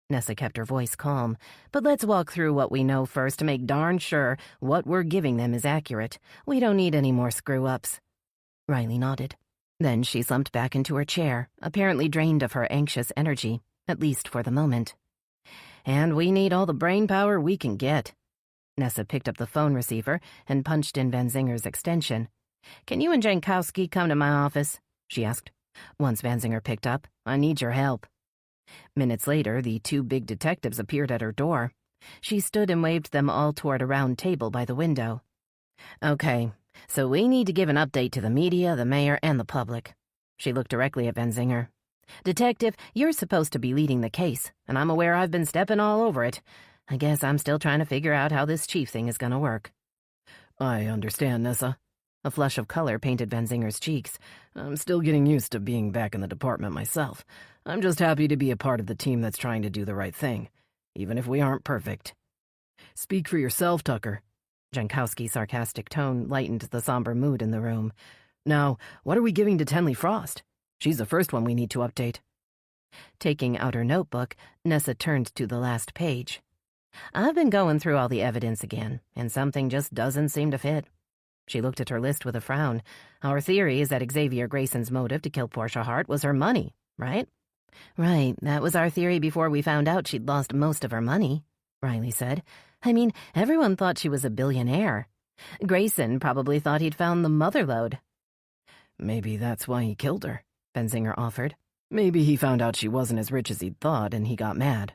Nessa kept her voice calm. "But let's walk through what we know first to make darn sure what we're giving them is accurate. We don't need any more screw-ups." Riley nodded. Then she slumped back into her chair, apparently drained of her anxious energy, at least for the moment. "And we need all the brain power we can get." Nessa picked up the phone receiver and punched in Van Zinger's extension. "Can you and Jankowski come to my office?" she asked. Once Van Zinger picked up, "I need your help." Minutes later, the two big detectives appeared at her door. She stood and waved them all toward a round table by the window. "Okay, so we need to give an update to the media, the mayor, and the public." She looked directly at Van Zinger. "Detective, you're supposed to be leading the case, and I'm aware I've been stepping all over it. I guess I'm still trying to figure out how this chief thing is going to work." "I understand, Nessa." A flush of color painted Van Zinger's cheeks. "I'm still getting used to being back in the department myself. I'm just happy to be a part of the team that's trying to do the right thing, even if we aren't perfect." "Speak for yourself, Tucker." Jankowski's sarcastic tone lightened the somber mood in the room. "Now, what are we giving to Tenley Frost? She's the first one we need to update." Taking out her notebook, Nessa turned to the last page. "I've been going through all the evidence again, and something just doesn't seem to fit." She looked at her list with a frown. "Our theory is that Xavier Grayson's motive to kill Portia Hart was her money, right?" "Right, that was our theory before we found out she'd lost most of her money," Riley said. "I mean, everyone thought she was a billionaire. Grayson probably thought he'd found the motherlode." "Maybe that's why he killed her," Van Zinger offered. "Maybe he found out she wasn't as rich as he'd thought and he got mad."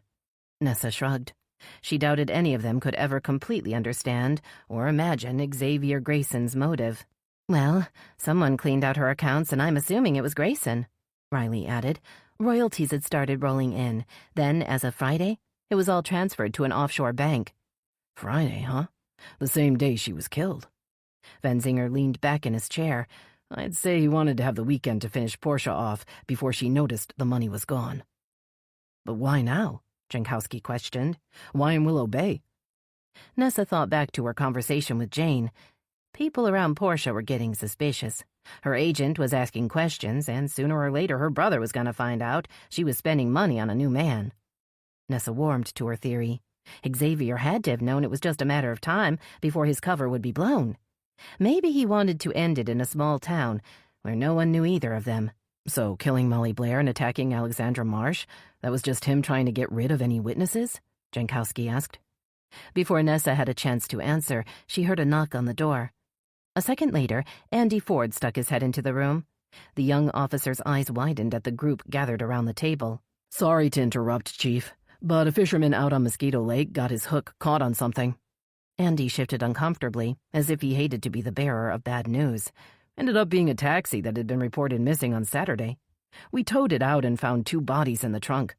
Nessa shrugged. She doubted any of them could ever completely understand or imagine Xavier Grayson's motive. "Well, someone cleaned out her accounts, and I'm assuming it was Grayson," Riley added. "Royalties had started rolling in. Then, as of Friday, it was all transferred to an offshore bank." "Friday, huh? The same day she was killed." Van Zinger leaned back in his chair. "I'd say he wanted to have the weekend to finish Portia off before she noticed the money was gone." "But why now?" Jankowski questioned. "Why in Willow Bay?" Nessa thought back to her conversation with Jane. People around Portia were getting suspicious. Her agent was asking questions, and sooner or later her brother was going to find out she was spending money on a new man. Nessa warmed to her theory. Xavier had to have known it was just a matter of time before his cover would be blown. Maybe he wanted to end it in a small town where no one knew either of them. So killing Molly Blair and attacking Alexandra Marsh, that was just him trying to get rid of any witnesses? Jankowski asked. Before Nessa had a chance to answer, she heard a knock on the door. A second later, Andy Ford stuck his head into the room. The young officer's eyes widened at the group gathered around the table. "Sorry to interrupt, Chief, but a fisherman out on Mosquito Lake got his hook caught on something." Andy shifted uncomfortably, as if he hated to be the bearer of bad news. "Ended up being a taxi that had been reported missing on Saturday. We towed it out and found 2 bodies in the trunk.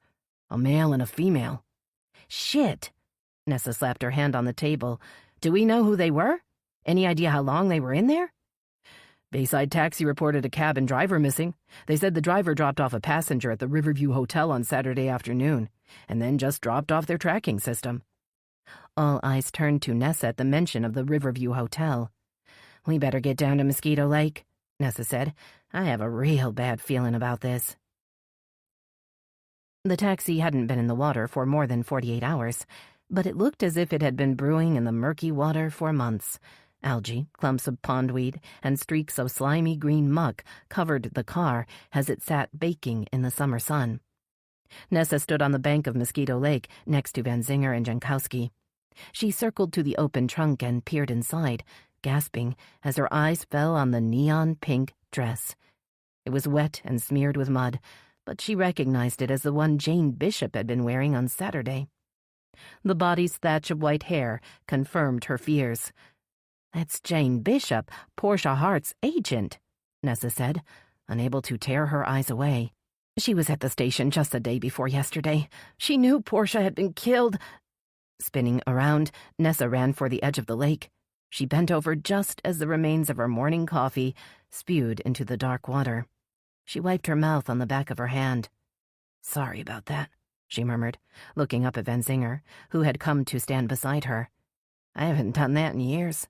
A male and a female." "Shit!" Nessa slapped her hand on the table. "Do we know who they were? Any idea how long they were in there?" Bayside Taxi reported a cab and driver missing. They said the driver dropped off a passenger at the Riverview Hotel on Saturday afternoon, and then just dropped off their tracking system." All eyes turned to Nessa at the mention of the Riverview Hotel. "We better get down to Mosquito Lake," Nessa said. "I have a real bad feeling about this." The taxi hadn't been in the water for more than 48 hours, but it looked as if it had been brewing in the murky water for months. Algae, clumps of pondweed, and streaks of slimy green muck covered the car as it sat baking in the summer sun. Nessa stood on the bank of Mosquito Lake next to Van Zinger and Jankowski. She circled to the open trunk and peered inside, gasping as her eyes fell on the neon-pink dress. It was wet and smeared with mud, but she recognized it as the one Jane Bishop had been wearing on Saturday. The body's thatch of white hair confirmed her fears. "That's Jane Bishop, Portia Hart's agent," Nessa said, unable to tear her eyes away. "She was at the station just the day before yesterday. She knew Portia had been killed." Spinning around, Nessa ran for the edge of the lake. She bent over just as the remains of her morning coffee spewed into the dark water. She wiped her mouth on the back of her hand. "Sorry about that," she murmured, looking up at Van Zinger, who had come to stand beside her. "I haven't done that in years."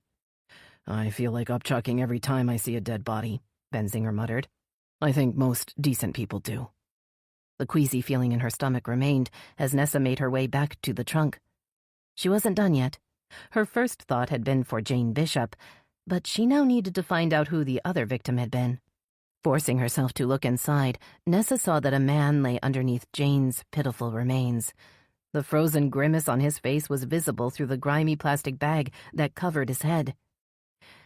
"I feel like upchucking every time I see a dead body," Van Zinger muttered. "I think most decent people do." The queasy feeling in her stomach remained as Nessa made her way back to the trunk. She wasn't done yet. Her first thought had been for Jane Bishop, but she now needed to find out who the other victim had been. Forcing herself to look inside, Nessa saw that a man lay underneath Jane's pitiful remains. The frozen grimace on his face was visible through the grimy plastic bag that covered his head.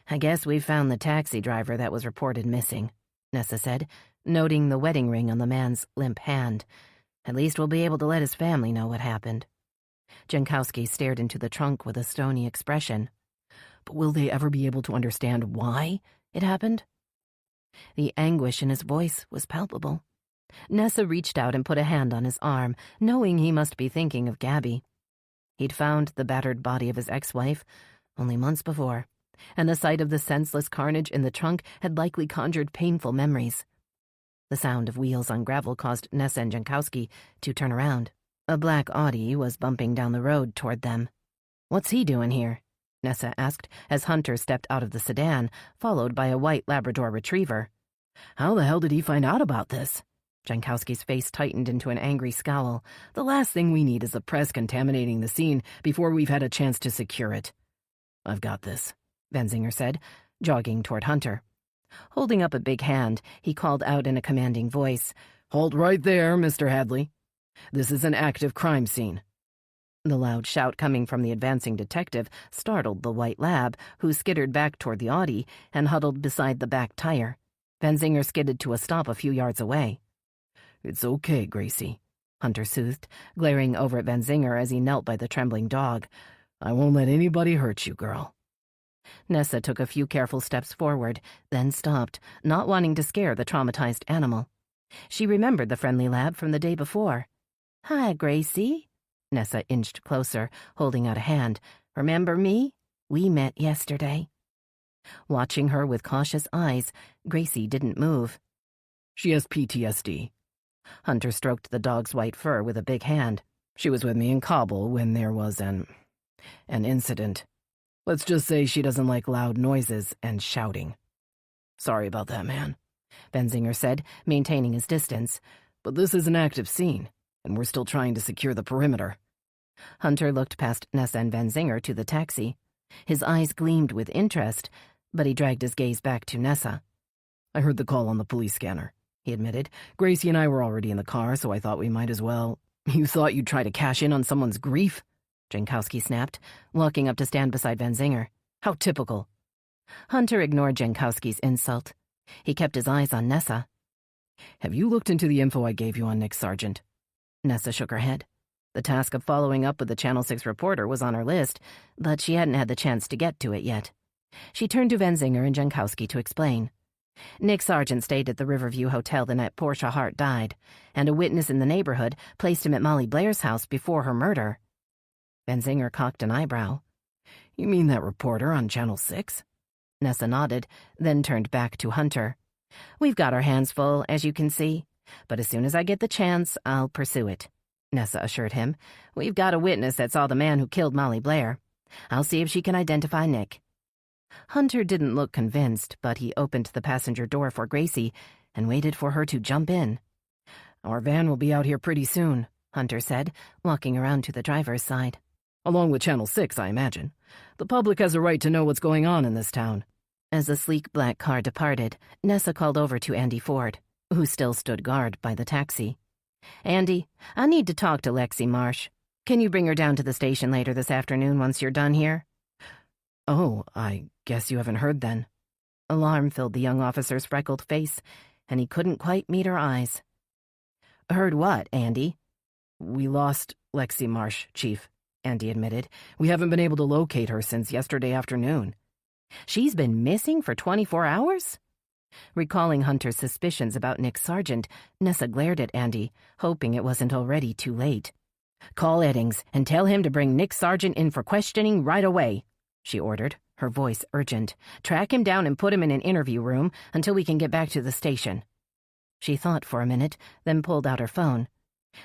"I guess we found the taxi driver that was reported missing," Nessa said, noting the wedding ring on the man's limp hand. "At least we'll be able to let his family know what happened." Jankowski stared into the trunk with a stony expression. "But will they ever be able to understand why it happened?" The anguish in his voice was palpable. Nessa reached out and put a hand on his arm, knowing he must be thinking of Gabby. He'd found the battered body of his ex-wife only months before, and the sight of the senseless carnage in the trunk had likely conjured painful memories. The sound of wheels on gravel caused Nessa and Jankowski to turn around. A black Audi was bumping down the road toward them. "What's he doing here?" Nessa asked as Hunter stepped out of the sedan, followed by a white Labrador retriever. "How the hell did he find out about this?" Jankowski's face tightened into an angry scowl. "The last thing we need is the press contaminating the scene before we've had a chance to secure it." "I've got this," Van Zinger said, jogging toward Hunter. Holding up a big hand, he called out in a commanding voice, "Hold right there, Mr. Hadley. This is an active crime scene." The loud shout coming from the advancing detective startled the white lab, who skittered back toward the Audi and huddled beside the back tire. Van Zinger skidded to a stop a few yards away. "It's okay, Gracie," Hunter soothed, glaring over at Van Zinger as he knelt by the trembling dog. "I won't let anybody hurt you, girl." Nessa took a few careful steps forward, then stopped, not wanting to scare the traumatized animal. She remembered the friendly lab from the day before. "Hi, Gracie." Nessa inched closer, holding out a hand. "Remember me? We met yesterday." Watching her with cautious eyes, Gracie didn't move. "She has PTSD. Hunter stroked the dog's white fur with a big hand. "She was with me in Kabul when there was an incident. Let's just say she doesn't like loud noises and shouting." "Sorry about that, man," Van Zinger said, maintaining his distance. "But this is an active scene, and we're still trying to secure the perimeter." Hunter looked past Nessa and Van Zinger to the taxi. His eyes gleamed with interest, but he dragged his gaze back to Nessa. "I heard the call on the police scanner," he admitted. "Gracie and I were already in the car, so I thought we might as well—" "You thought you'd try to cash in on someone's grief?" Jankowski snapped, walking up to stand beside Van Zinger. "How typical." Hunter ignored Jankowski's insult. He kept his eyes on Nessa. "Have you looked into the info I gave you on Nick Sargent?" Nessa shook her head. The task of following up with the Channel 6 reporter was on her list, but she hadn't had the chance to get to it yet. She turned to Van Zinger and Jankowski to explain. Nick Sargent stayed at the Riverview Hotel the night Portia Hart died, and a witness in the neighborhood placed him at Molly Blair's house before her murder. Van Zinger cocked an eyebrow. "You mean that reporter on Channel 6? Nessa nodded, then turned back to Hunter. "We've got our hands full, as you can see, but as soon as I get the chance, I'll pursue it," Nessa assured him. "We've got a witness that saw the man who killed Molly Blair. I'll see if she can identify Nick." Hunter didn't look convinced, but he opened the passenger door for Gracie and waited for her to jump in. "Our van will be out here pretty soon," Hunter said, walking around to the driver's side. "Along with Channel 6, I imagine. The public has a right to know what's going on in this town." As the sleek black car departed, Nessa called over to Andy Ford, who still stood guard by the taxi. "Andy, I need to talk to Lexi Marsh." Can you bring her down to the station later this afternoon once you're done here?" "Oh, I guess you haven't heard then." Alarm filled the young officer's freckled face, and he couldn't quite meet her eyes. "Heard what, Andy?" "We lost Lexi Marsh, Chief," Andy admitted. "We haven't been able to locate her since yesterday afternoon." "She's been missing for 24 hours?" Recalling Hunter's suspicions about Nick Sargent, Nessa glared at Andy, hoping it wasn't already too late. "Call Eddings and tell him to bring Nick Sargent in for questioning right away," she ordered, her voice urgent. "Track him down and put him in an interview room until we can get back to the station." She thought for a minute, then pulled out her phone.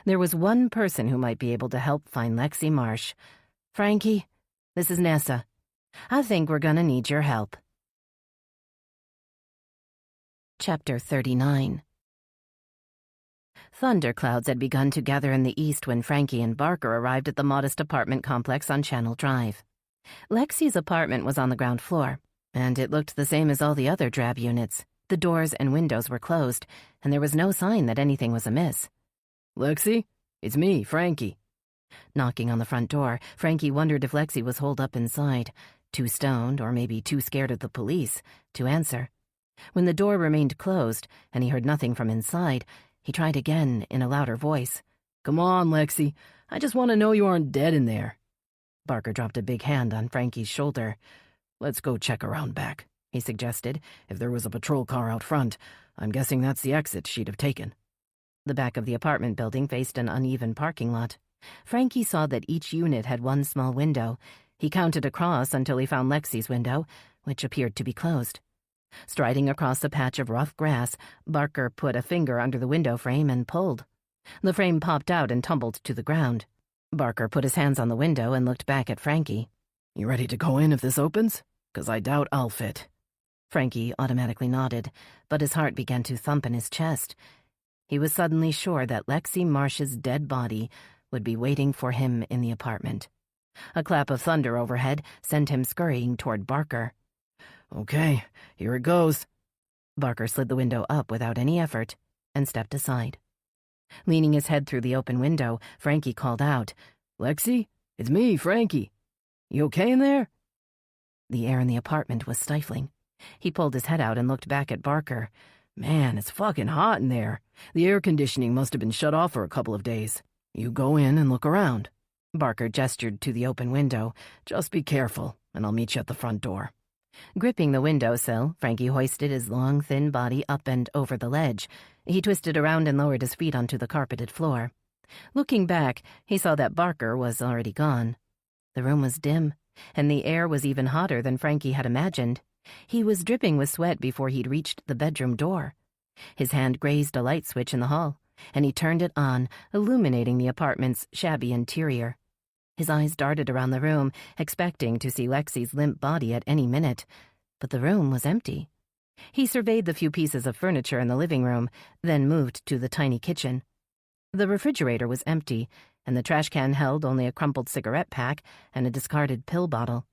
There was one person who might be able to help find Lexi Marsh. "Frankie, this is Nessa. I think we're gonna need your help." Chapter 39. Thunderclouds had begun to gather in the east when Frankie and Barker arrived at the modest apartment complex on Channel Drive. Lexi's apartment was on the ground floor, and it looked the same as all the other drab units. The doors and windows were closed, and there was no sign that anything was amiss. "Lexi, it's me, Frankie." Knocking on the front door, Frankie wondered if Lexi was holed up inside, too stoned or maybe too scared of the police to answer. When the door remained closed and he heard nothing from inside, he tried again in a louder voice. "Come on, Lexi. I just want to know you aren't dead in there." Barker dropped a big hand on Frankie's shoulder. "Let's go check around back," he suggested. "If there was a patrol car out front, I'm guessing that's the exit she'd have taken." The back of the apartment building faced an uneven parking lot. Frankie saw that each unit had one small window. He counted across until he found Lexi's window, which appeared to be closed. Striding across a patch of rough grass, Barker put a finger under the window frame and pulled. The frame popped out and tumbled to the ground. Barker put his hands on the window and looked back at Frankie. "You ready to go in if this opens? 'Cause I doubt I'll fit." Frankie automatically nodded, but his heart began to thump in his chest. He was suddenly sure that Lexi Marsh's dead body would be waiting for him in the apartment. A clap of thunder overhead sent him scurrying toward Barker. "Okay, here it goes." Barker slid the window up without any effort and stepped aside. Leaning his head through the open window, Frankie called out, "Lexi, it's me, Frankie. You okay in there?" The air in the apartment was stifling. He pulled his head out and looked back at Barker. "Man, it's fucking hot in there. The air conditioning must have been shut off for a couple of days. You go in and look around." Barker gestured to the open window. "Just be careful, and I'll meet you at the front door." Gripping the windowsill, Frankie hoisted his long, thin body up and over the ledge. He twisted around and lowered his feet onto the carpeted floor. Looking back, he saw that Barker was already gone. The room was dim, and the air was even hotter than Frankie had imagined. He was dripping with sweat before he'd reached the bedroom door. His hand grazed a light switch in the hall, and he turned it on, illuminating the apartment's shabby interior. His eyes darted around the room, expecting to see Lexi's limp body at any minute, but the room was empty. He surveyed the few pieces of furniture in the living room, then moved to the tiny kitchen. The refrigerator was empty, and the trash can held only a crumpled cigarette pack and a discarded pill bottle.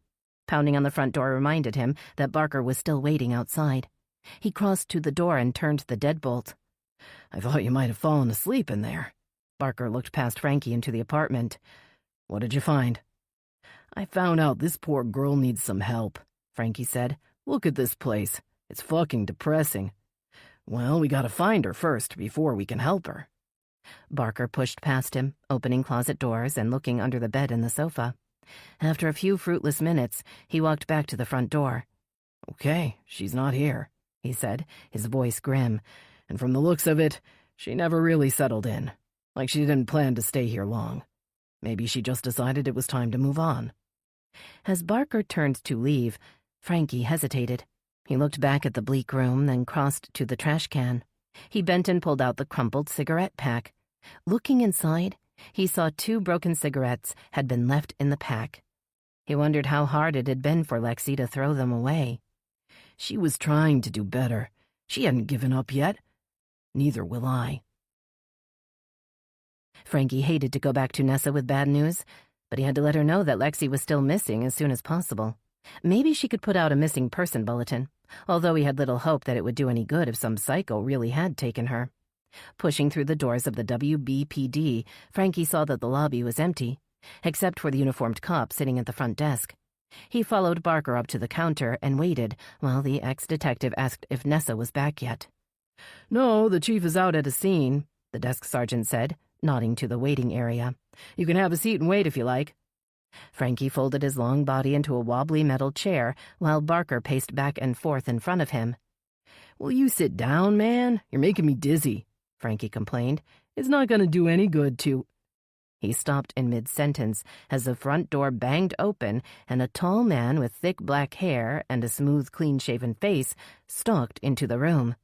Pounding on the front door reminded him that Barker was still waiting outside. He crossed to the door and turned the deadbolt. "I thought you might have fallen asleep in there." Barker looked past Frankie into the apartment. "What did you find?" "I found out this poor girl needs some help," Frankie said. "Look at this place. It's fucking depressing." "Well, we gotta find her first before we can help her." Barker pushed past him, opening closet doors and looking under the bed and the sofa. After a few fruitless minutes, he walked back to the front door. "Okay, she's not here," he said, his voice grim. "And from the looks of it, she never really settled in. Like she didn't plan to stay here long. Maybe she just decided it was time to move on." As Barker turned to leave, Frankie hesitated. He looked back at the bleak room, then crossed to the trash can. He bent and pulled out the crumpled cigarette pack. Looking inside, he saw 2 broken cigarettes had been left in the pack. He wondered how hard it had been for Lexi to throw them away. "She was trying to do better. She hadn't given up yet. Neither will I." Frankie hated to go back to Nessa with bad news, but he had to let her know that Lexi was still missing as soon as possible. Maybe she could put out a missing person bulletin, although he had little hope that it would do any good if some psycho really had taken her. Pushing through the doors of the WBPD, Frankie saw that the lobby was empty. except for the uniformed cop sitting at the front desk. He followed Barker up to the counter and waited while the ex-detective asked if Nessa was back yet. "No, the chief is out at a scene," the desk sergeant said, nodding to the waiting area. "You can have a seat and wait if you like." Frankie folded his long body into a wobbly metal chair while Barker paced back and forth in front of him. "Will you sit down, man? You're making me dizzy," Frankie complained. "It's not going to do any good to—" He stopped in mid-sentence as the front door banged open and a tall man with thick black hair and a smooth, clean-shaven face stalked into the room.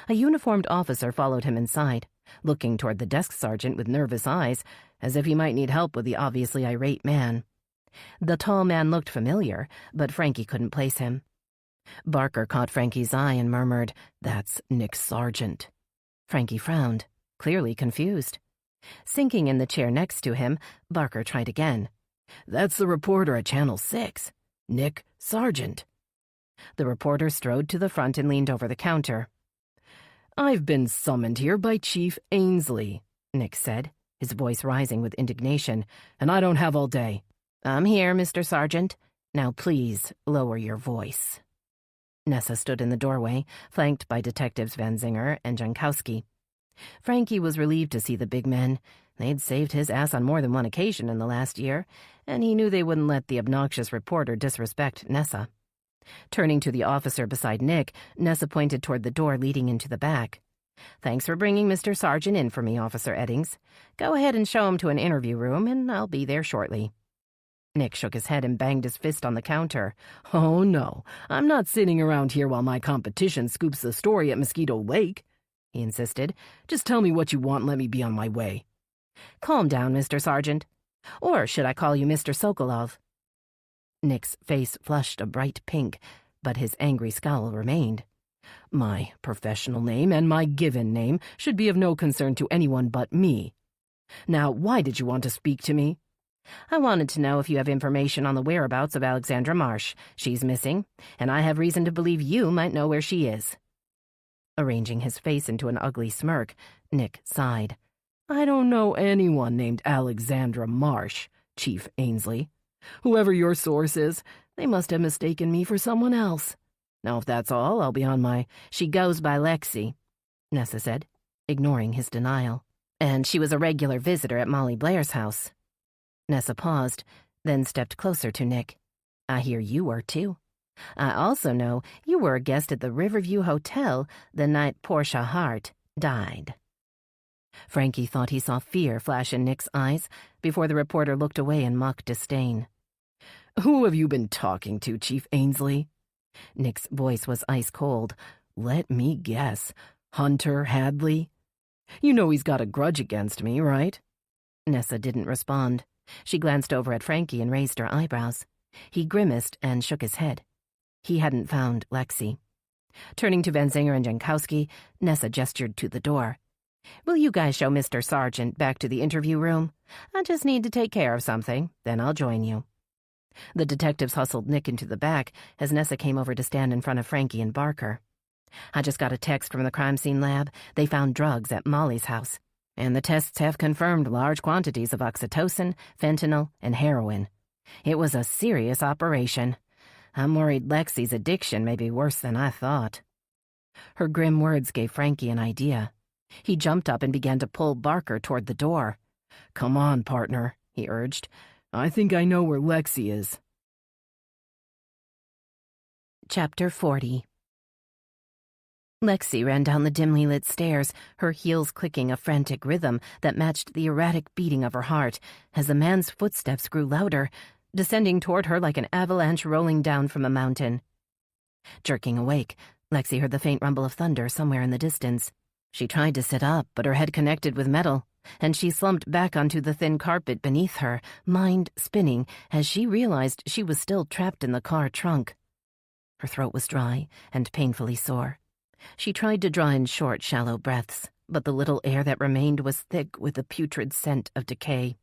A uniformed officer followed him inside, looking toward the desk sergeant with nervous eyes, as if he might need help with the obviously irate man. The tall man looked familiar, but Frankie couldn't place him. Barker caught Frankie's eye and murmured, "That's Nick Sargent." Frankie frowned, clearly confused. Sinking in the chair next to him, Barker tried again. "That's the reporter at Channel 6, Nick Sargent." The reporter strode to the front and leaned over the counter. "I've been summoned here by Chief Ainsley," Nick said, his voice rising with indignation, "and I don't have all day." "I'm here, Mr. Sargent. Now please lower your voice." Nessa stood in the doorway, flanked by Detectives Van Zinger and Jankowski. Frankie was relieved to see the big men. They'd saved his ass on more than one occasion in the last year, and he knew they wouldn't let the obnoxious reporter disrespect Nessa. Turning to the officer beside Nick, Nessa pointed toward the door leading into the back. "Thanks for bringing Mr. Sargent in for me, Officer Eddings. Go ahead and show him to an interview room, and I'll be there shortly." Nick shook his head and banged his fist on the counter. "Oh, no, I'm not sitting around here while my competition scoops the story at Mosquito Lake," he insisted. "Just tell me what you want and let me be on my way." "Calm down, Mr. Sargent. Or should I call you Mr. Sokolov?" Nick's face flushed a bright pink, but his angry scowl remained. "My professional name and my given name should be of no concern to anyone but me. Now, why did you want to speak to me?" "I wanted to know if you have information on the whereabouts of Alexandra Marsh. She's missing, and I have reason to believe you might know where she is." Arranging his face into an ugly smirk, Nick sighed. "I don't know anyone named Alexandra Marsh, Chief Ainsley. Whoever your source is, they must have mistaken me for someone else. Now, if that's all, I'll be on my—" "She goes by Lexi," Nessa said, ignoring his denial. "And she was a regular visitor at Molly Blair's house." Nessa paused, then stepped closer to Nick. "I hear you were, too. I also know you were a guest at the Riverview Hotel the night Portia Hart died." Frankie thought he saw fear flash in Nick's eyes before the reporter looked away in mock disdain. "Who have you been talking to, Chief Ainsley?" Nick's voice was ice cold. "Let me guess. Hunter Hadley? You know he's got a grudge against me, right?" Nessa didn't respond. She glanced over at Frankie and raised her eyebrows. He grimaced and shook his head. He hadn't found Lexi. Turning to Van Zinger and Jankowski, Nessa gestured to the door. "Will you guys show Mr. Sargent back to the interview room? I just need to take care of something, then I'll join you." The detectives hustled Nick into the back as Nessa came over to stand in front of Frankie and Barker. "I just got a text from the crime scene lab. They found drugs at Molly's house, and the tests have confirmed large quantities of oxytocin, fentanyl, and heroin. It was a serious operation. I'm worried Lexi's addiction may be worse than I thought." Her grim words gave Frankie an idea. He jumped up and began to pull Barker toward the door. "Come on, partner," he urged. "I think I know where Lexi is." Chapter 40. Lexi ran down the dimly lit stairs, her heels clicking a frantic rhythm that matched the erratic beating of her heart as the man's footsteps grew louder, descending toward her like an avalanche rolling down from a mountain. Jerking awake, Lexi heard the faint rumble of thunder somewhere in the distance. She tried to sit up, but her head connected with metal, and she slumped back onto the thin carpet beneath her, mind spinning as she realized she was still trapped in the car trunk. Her throat was dry and painfully sore. She tried to draw in short, shallow breaths, but the little air that remained was thick with the putrid scent of decay.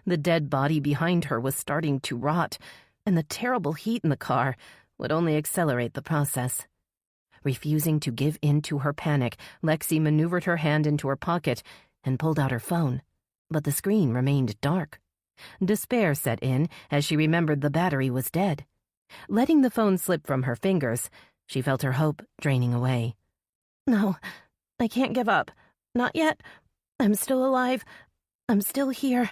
The dead body behind her was starting to rot, and the terrible heat in the car would only accelerate the process. Refusing to give in to her panic, Lexi maneuvered her hand into her pocket and pulled out her phone, but the screen remained dark. Despair set in as she remembered the battery was dead. Letting the phone slip from her fingers, she felt her hope draining away. No, I can't give up. Not yet. I'm still alive. I'm still here.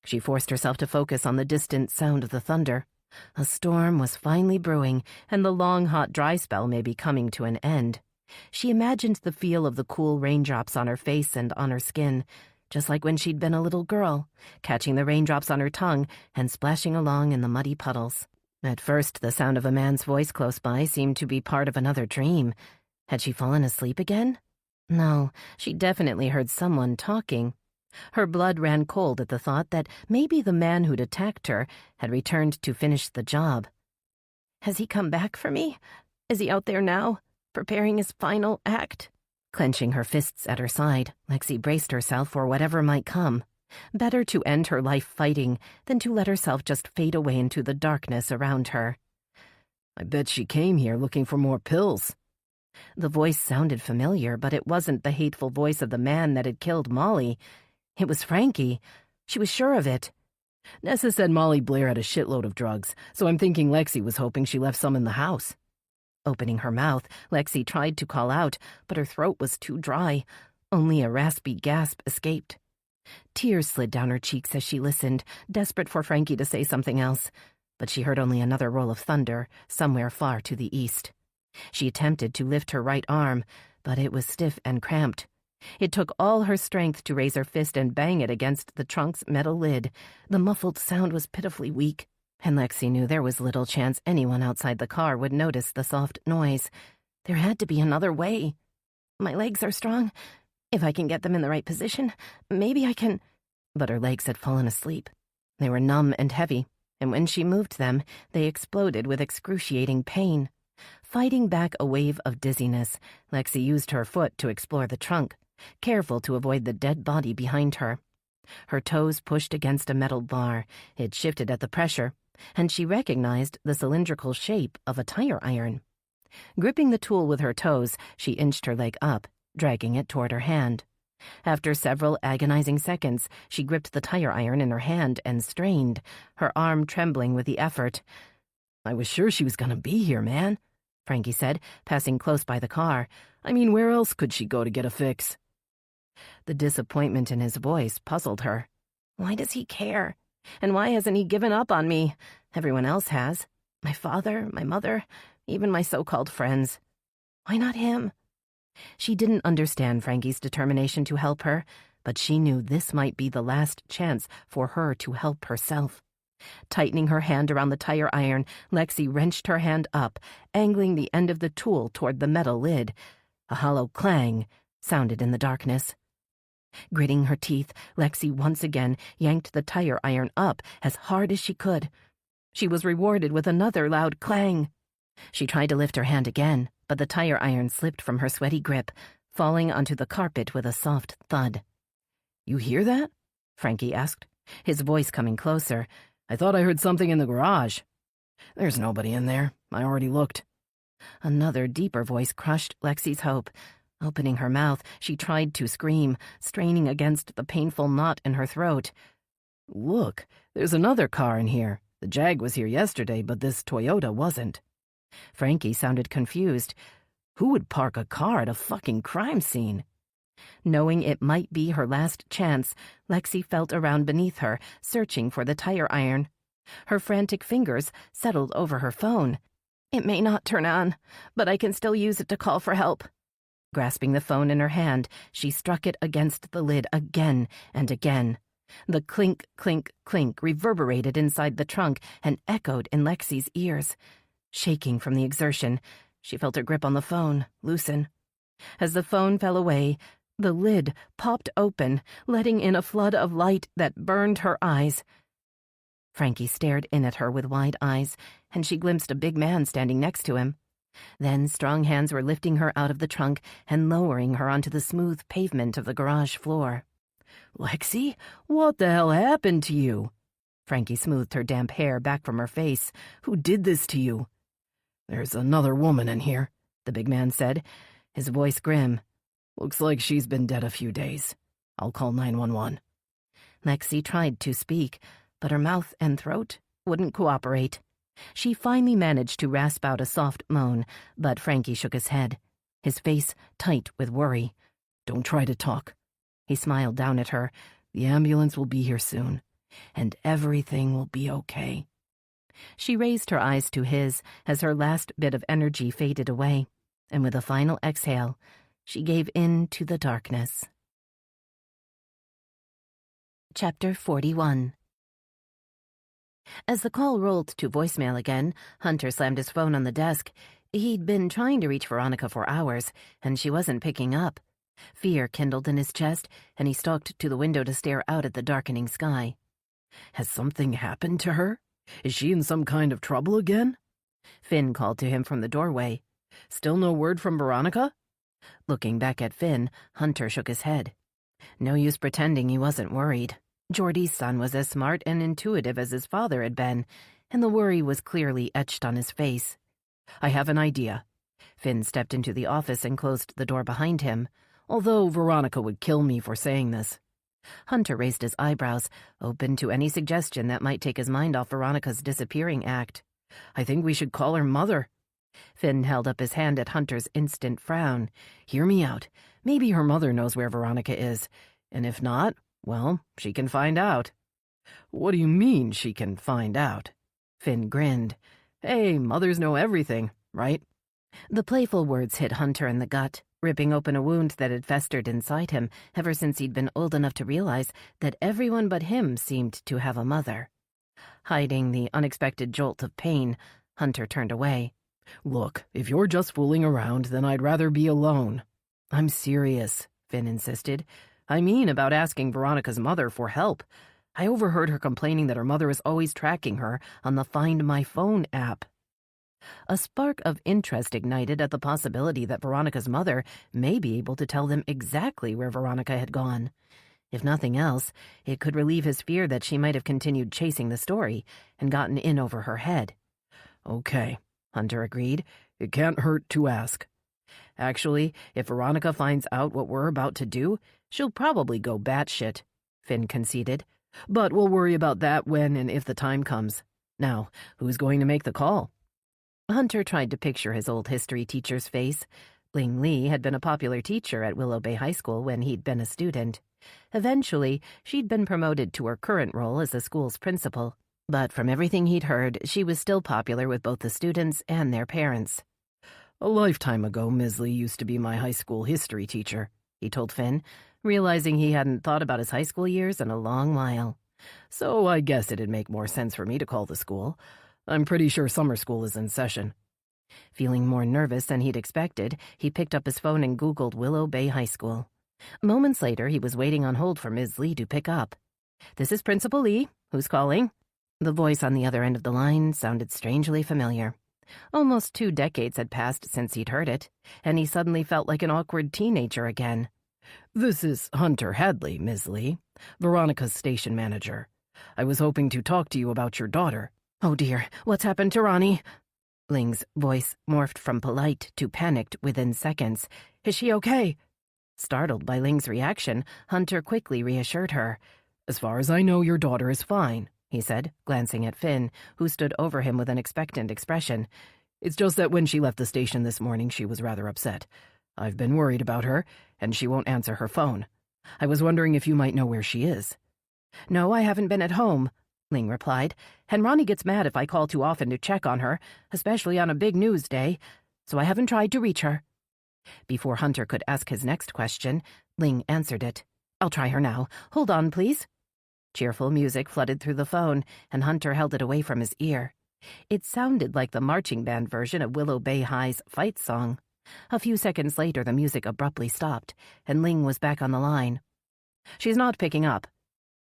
She forced herself to focus on the distant sound of the thunder. A storm was finally brewing, and the long, hot, dry spell may be coming to an end. She imagined the feel of the cool raindrops on her face and on her skin, just like when she'd been a little girl, catching the raindrops on her tongue and splashing along in the muddy puddles. At first, the sound of a man's voice close by seemed to be part of another dream. Had she fallen asleep again? No, she definitely heard someone talking. Her blood ran cold at the thought that maybe the man who'd attacked her had returned to finish the job. Has he come back for me? Is he out there now, preparing his final act? Clenching her fists at her side, Lexi braced herself for whatever might come. Better to end her life fighting than to let herself just fade away into the darkness around her. I bet she came here looking for more pills. The voice sounded familiar, but it wasn't the hateful voice of the man that had killed Molly. It was Frankie. She was sure of it. Nessa said Molly Blair had a shitload of drugs, so I'm thinking Lexi was hoping she left some in the house. Opening her mouth, Lexi tried to call out, but her throat was too dry. Only a raspy gasp escaped. Tears slid down her cheeks as she listened, desperate for Frankie to say something else. But she heard only another roll of thunder, somewhere far to the east. She attempted to lift her right arm, but it was stiff and cramped. It took all her strength to raise her fist and bang it against the trunk's metal lid. The muffled sound was pitifully weak, and Lexi knew there was little chance anyone outside the car would notice the soft noise. There had to be another way. My legs are strong. If I can get them in the right position, maybe I can... But her legs had fallen asleep. They were numb and heavy, and when she moved them, they exploded with excruciating pain. Fighting back a wave of dizziness, Lexi used her foot to explore the trunk, careful to avoid the dead body behind her. Her toes pushed against a metal bar. It shifted at the pressure, and she recognized the cylindrical shape of a tire iron. Gripping the tool with her toes, she inched her leg up, dragging it toward her hand. After several agonizing seconds, she gripped the tire iron in her hand and strained, her arm trembling with the effort. I was sure she was going to be here, man, Frankie said, passing close by the car. I mean, where else could she go to get a fix? The disappointment in his voice puzzled her. Why does he care? And why hasn't he given up on me? Everyone else has. My father, my mother, even my so-called friends. Why not him? She didn't understand Frankie's determination to help her, but she knew this might be the last chance for her to help herself. Tightening her hand around the tire iron, Lexi wrenched her hand up, angling the end of the tool toward the metal lid. A hollow clang sounded in the darkness. Gritting her teeth, Lexi once again yanked the tire iron up as hard as she could. She was rewarded with another loud clang. She tried to lift her hand again, but the tire iron slipped from her sweaty grip, falling onto the carpet with a soft thud. You hear that? Frankie asked, his voice coming closer. I thought I heard something in the garage. There's nobody in there. I already looked. Another deeper voice crushed Lexi's hope. Opening her mouth, she tried to scream, straining against the painful knot in her throat. Look, there's another car in here. The Jag was here yesterday, but this Toyota wasn't. Frankie sounded confused. Who would park a car at a fucking crime scene? Knowing it might be her last chance, Lexi felt around beneath her, searching for the tire iron. Her frantic fingers settled over her phone. It may not turn on, but I can still use it to call for help. Grasping the phone in her hand, she struck it against the lid again and again. The clink, clink, clink reverberated inside the trunk and echoed in Lexi's ears. Shaking from the exertion, she felt her grip on the phone loosen. As the phone fell away, the lid popped open, letting in a flood of light that burned her eyes. Frankie stared in at her with wide eyes, and she glimpsed a big man standing next to him. Then strong hands were lifting her out of the trunk and lowering her onto the smooth pavement of the garage floor. Lexi, what the hell happened to you? Frankie smoothed her damp hair back from her face. Who did this to you? There's another woman in here, the big man said, his voice grim. Looks like she's been dead a few days. I'll call 911. Lexi tried to speak, but her mouth and throat wouldn't cooperate. She finally managed to rasp out a soft moan, but Frankie shook his head, his face tight with worry. "Don't try to talk." He smiled down at her. "The ambulance will be here soon, and everything will be okay." She raised her eyes to his as her last bit of energy faded away, and with a final exhale, she gave in to the darkness. Chapter 41. As the call rolled to voicemail again, Hunter slammed his phone on the desk. He'd been trying to reach Veronica for hours, and she wasn't picking up. Fear kindled in his chest, and he stalked to the window to stare out at the darkening sky. "Has something happened to her? Is she in some kind of trouble again?" Finn called to him from the doorway. "Still no word from Veronica?" Looking back at Finn, Hunter shook his head. No use pretending he wasn't worried. Geordie's son was as smart and intuitive as his father had been, and the worry was clearly etched on his face. "I have an idea." Finn stepped into the office and closed the door behind him. "Although Veronica would kill me for saying this." Hunter raised his eyebrows, open to any suggestion that might take his mind off Veronica's disappearing act. "I think we should call her mother." Finn held up his hand at Hunter's instant frown. "Hear me out. Maybe her mother knows where Veronica is, and if not, well, she can find out." "What do you mean, she can find out?" Finn grinned. "Hey, mothers know everything, right?" The playful words hit Hunter in the gut, ripping open a wound that had festered inside him ever since he'd been old enough to realize that everyone but him seemed to have a mother. Hiding the unexpected jolt of pain, Hunter turned away. "Look, if you're just fooling around, then I'd rather be alone." "I'm serious," Finn insisted. "I mean about asking Veronica's mother for help. I overheard her complaining that her mother is always tracking her on the Find My Phone app." A spark of interest ignited at the possibility that Veronica's mother may be able to tell them exactly where Veronica had gone. If nothing else, it could relieve his fear that she might have continued chasing the story and gotten in over her head. "Okay," Hunter agreed. "It can't hurt to ask. Actually, if Veronica finds out what we're about to do, she'll probably go batshit," Finn conceded. "But we'll worry about that when and if the time comes. Now, who's going to make the call?" Hunter tried to picture his old history teacher's face. Ling Lee had been a popular teacher at Willow Bay High School when he'd been a student. Eventually, she'd been promoted to her current role as the school's principal. But from everything he'd heard, she was still popular with both the students and their parents. "A lifetime ago, Ms. Lee used to be my high school history teacher," he told Finn, realizing he hadn't thought about his high school years in a long while. "So I guess it'd make more sense for me to call the school. I'm pretty sure summer school is in session." Feeling more nervous than he'd expected, he picked up his phone and Googled Willow Bay High School. Moments later, he was waiting on hold for Ms. Lee to pick up. "This is Principal Lee. Who's calling?" The voice on the other end of the line sounded strangely familiar. Almost 2 decades had passed since he'd heard it, and he suddenly felt like an awkward teenager again. "This is Hunter Hadley, Ms. Lee, Veronica's station manager. I was hoping to talk to you about your daughter." "Oh dear, what's happened to Ronnie?" Ling's voice morphed from polite to panicked within seconds. "Is she okay?" Startled by Ling's reaction, Hunter quickly reassured her. "As far as I know, your daughter is fine," he said, glancing at Finn, who stood over him with an expectant expression. "It's just that when she left the station this morning, she was rather upset. I've been worried about her, and she won't answer her phone. I was wondering if you might know where she is." "No, I haven't been at home," Ling replied, "and Ronnie gets mad if I call too often to check on her, especially on a big news day, so I haven't tried to reach her." Before Hunter could ask his next question, Ling answered it. "I'll try her now. Hold on, please." Cheerful music flooded through the phone, and Hunter held it away from his ear. It sounded like the marching band version of Willow Bay High's fight song. A few seconds later, the music abruptly stopped, and Ling was back on the line. "She's not picking up."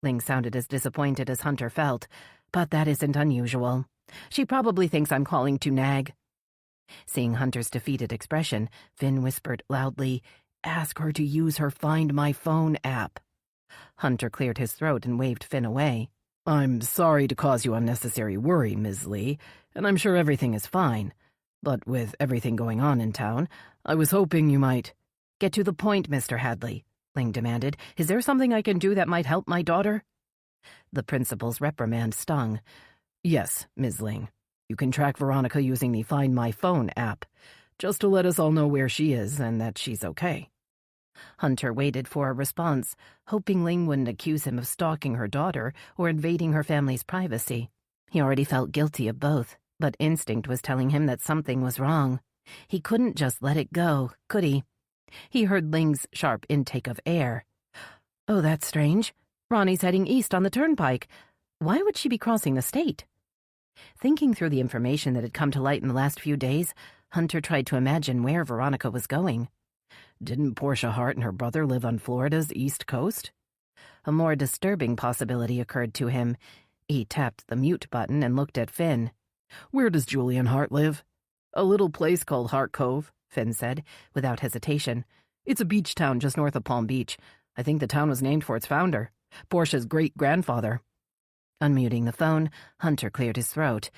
Ling sounded as disappointed as Hunter felt, but that isn't unusual. "She probably thinks I'm calling to nag." Seeing Hunter's defeated expression, Finn whispered loudly, "Ask her to use her Find My Phone app." Hunter cleared his throat and waved Finn away. "I'm sorry to cause you unnecessary worry, Ms. Lee, and I'm sure everything is fine. But with everything going on in town, I was hoping you might—" "Get to the point, Mr. Hadley," Ling demanded. "Is there something I can do that might help my daughter?" The principal's reprimand stung. Yes, Ms. Ling. You can track Veronica using the Find My Phone app, just to let us all know where she is and that she's okay. Hunter waited for a response, hoping Ling wouldn't accuse him of stalking her daughter or invading her family's privacy. He already felt guilty of both, but instinct was telling him that something was wrong. He couldn't just let it go, could he? He heard Ling's sharp intake of air. Oh, that's strange. Ronnie's heading east on the turnpike. Why would she be crossing the state? Thinking through the information that had come to light in the last few days, Hunter tried to imagine where Veronica was going. Didn't Portia Hart and her brother live on Florida's east coast? A more disturbing possibility occurred to him. He tapped the mute button and looked at Finn. Where does Julian Hart live? A little place called Hart Cove, Finn said, without hesitation. It's a beach town just north of Palm Beach. I think the town was named for its founder, Portia's great-grandfather. Unmuting the phone, Hunter cleared his throat.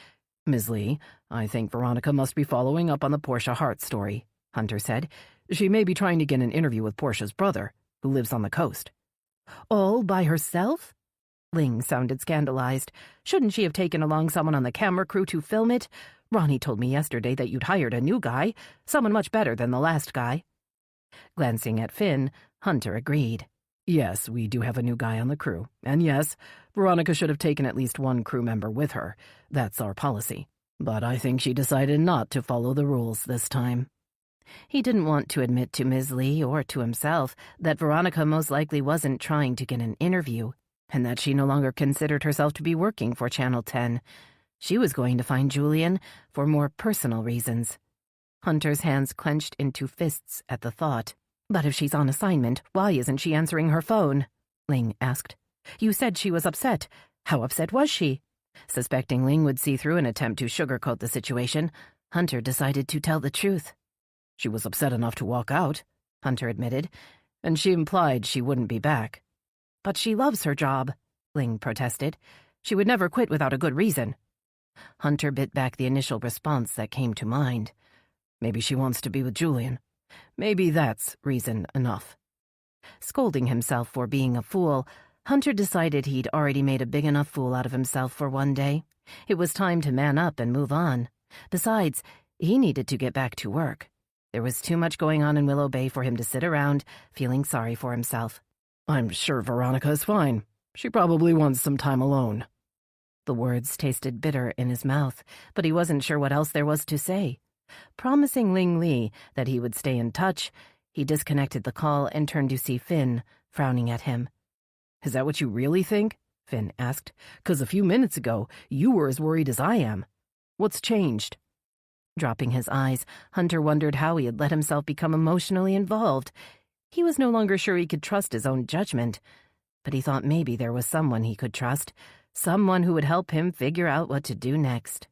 Ms. Lee, I think Veronica must be following up on the Portia Hart story, Hunter said. She may be trying to get an interview with Portia's brother, who lives on the coast. All by herself? Ling sounded scandalized. Shouldn't she have taken along someone on the camera crew to film it? Ronnie told me yesterday that you'd hired a new guy, someone much better than the last guy. Glancing at Finn, Hunter agreed. Yes, we do have a new guy on the crew. And yes, Veronica should have taken at least one crew member with her. That's our policy. But I think she decided not to follow the rules this time. He didn't want to admit to Ms. Lee or to himself that Veronica most likely wasn't trying to get an interview, and that she no longer considered herself to be working for Channel 10. She was going to find Julian for more personal reasons. Hunter's hands clenched into fists at the thought. But if she's on assignment, why isn't she answering her phone? Ling asked. You said she was upset. How upset was she? Suspecting Ling would see through an attempt to sugarcoat the situation, Hunter decided to tell the truth. She was upset enough to walk out, Hunter admitted, and she implied she wouldn't be back. But she loves her job, Ling protested. She would never quit without a good reason. Hunter bit back the initial response that came to mind. Maybe she wants to be with Julian. Maybe that's reason enough. Scolding himself for being a fool, Hunter decided he'd already made a big enough fool out of himself for one day. It was time to man up and move on. Besides, he needed to get back to work. There was too much going on in Willow Bay for him to sit around, feeling sorry for himself. I'm sure Veronica is fine. She probably wants some time alone. The words tasted bitter in his mouth, but he wasn't sure what else there was to say. Promising Ling Lee that he would stay in touch, he disconnected the call and turned to see Finn, frowning at him. Is that what you really think? Finn asked. 'Cause a few minutes ago, you were as worried as I am. What's changed? Dropping his eyes, Hunter wondered how he had let himself become emotionally involved. He was no longer sure he could trust his own judgment, but he thought maybe there was someone he could trust, someone who would help him figure out what to do next.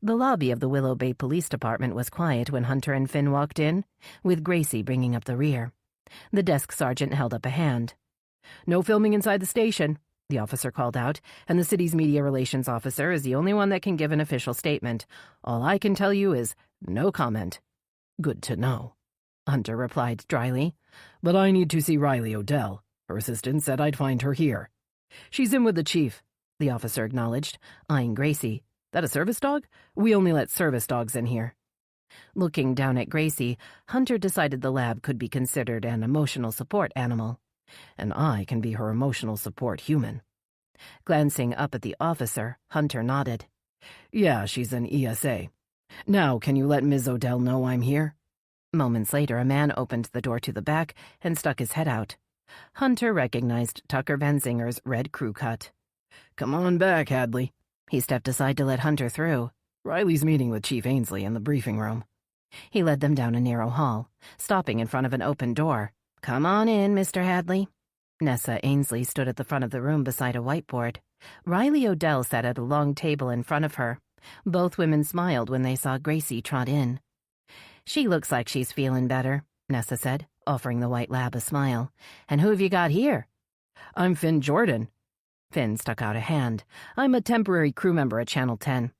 The lobby of the Willow Bay Police Department was quiet when Hunter and Finn walked in, with Gracie bringing up the rear. The desk sergeant held up a hand. No filming inside the station, the officer called out, and the city's media relations officer is the only one that can give an official statement. All I can tell you is no comment. Good to know, Hunter replied dryly. But I need to see Riley Odell. Her assistant said I'd find her here. She's in with the chief, the officer acknowledged, eyeing Gracie. That a service dog? We only let service dogs in here. Looking down at Gracie, Hunter decided the lab could be considered an emotional support animal. And I can be her emotional support human. Glancing up at the officer, Hunter nodded. Yeah, she's an ESA. Now, can you let Ms. Odell know I'm here? Moments later, a man opened the door to the back and stuck his head out. Hunter recognized Tucker Van Zinger's red crew cut. Come on back, Hadley. He stepped aside to let Hunter through. Riley's meeting with Chief Ainsley in the briefing room. He led them down a narrow hall, stopping in front of an open door. Come on in, Mr. Hadley. Nessa Ainsley stood at the front of the room beside a whiteboard. Riley Odell sat at a long table in front of her. Both women smiled when they saw Gracie trot in. She looks like she's feeling better, Nessa said, offering the white lab a smile. And who have you got here? I'm Finn Jordan. Finn stuck out a hand. I'm a temporary crew member at Channel 10.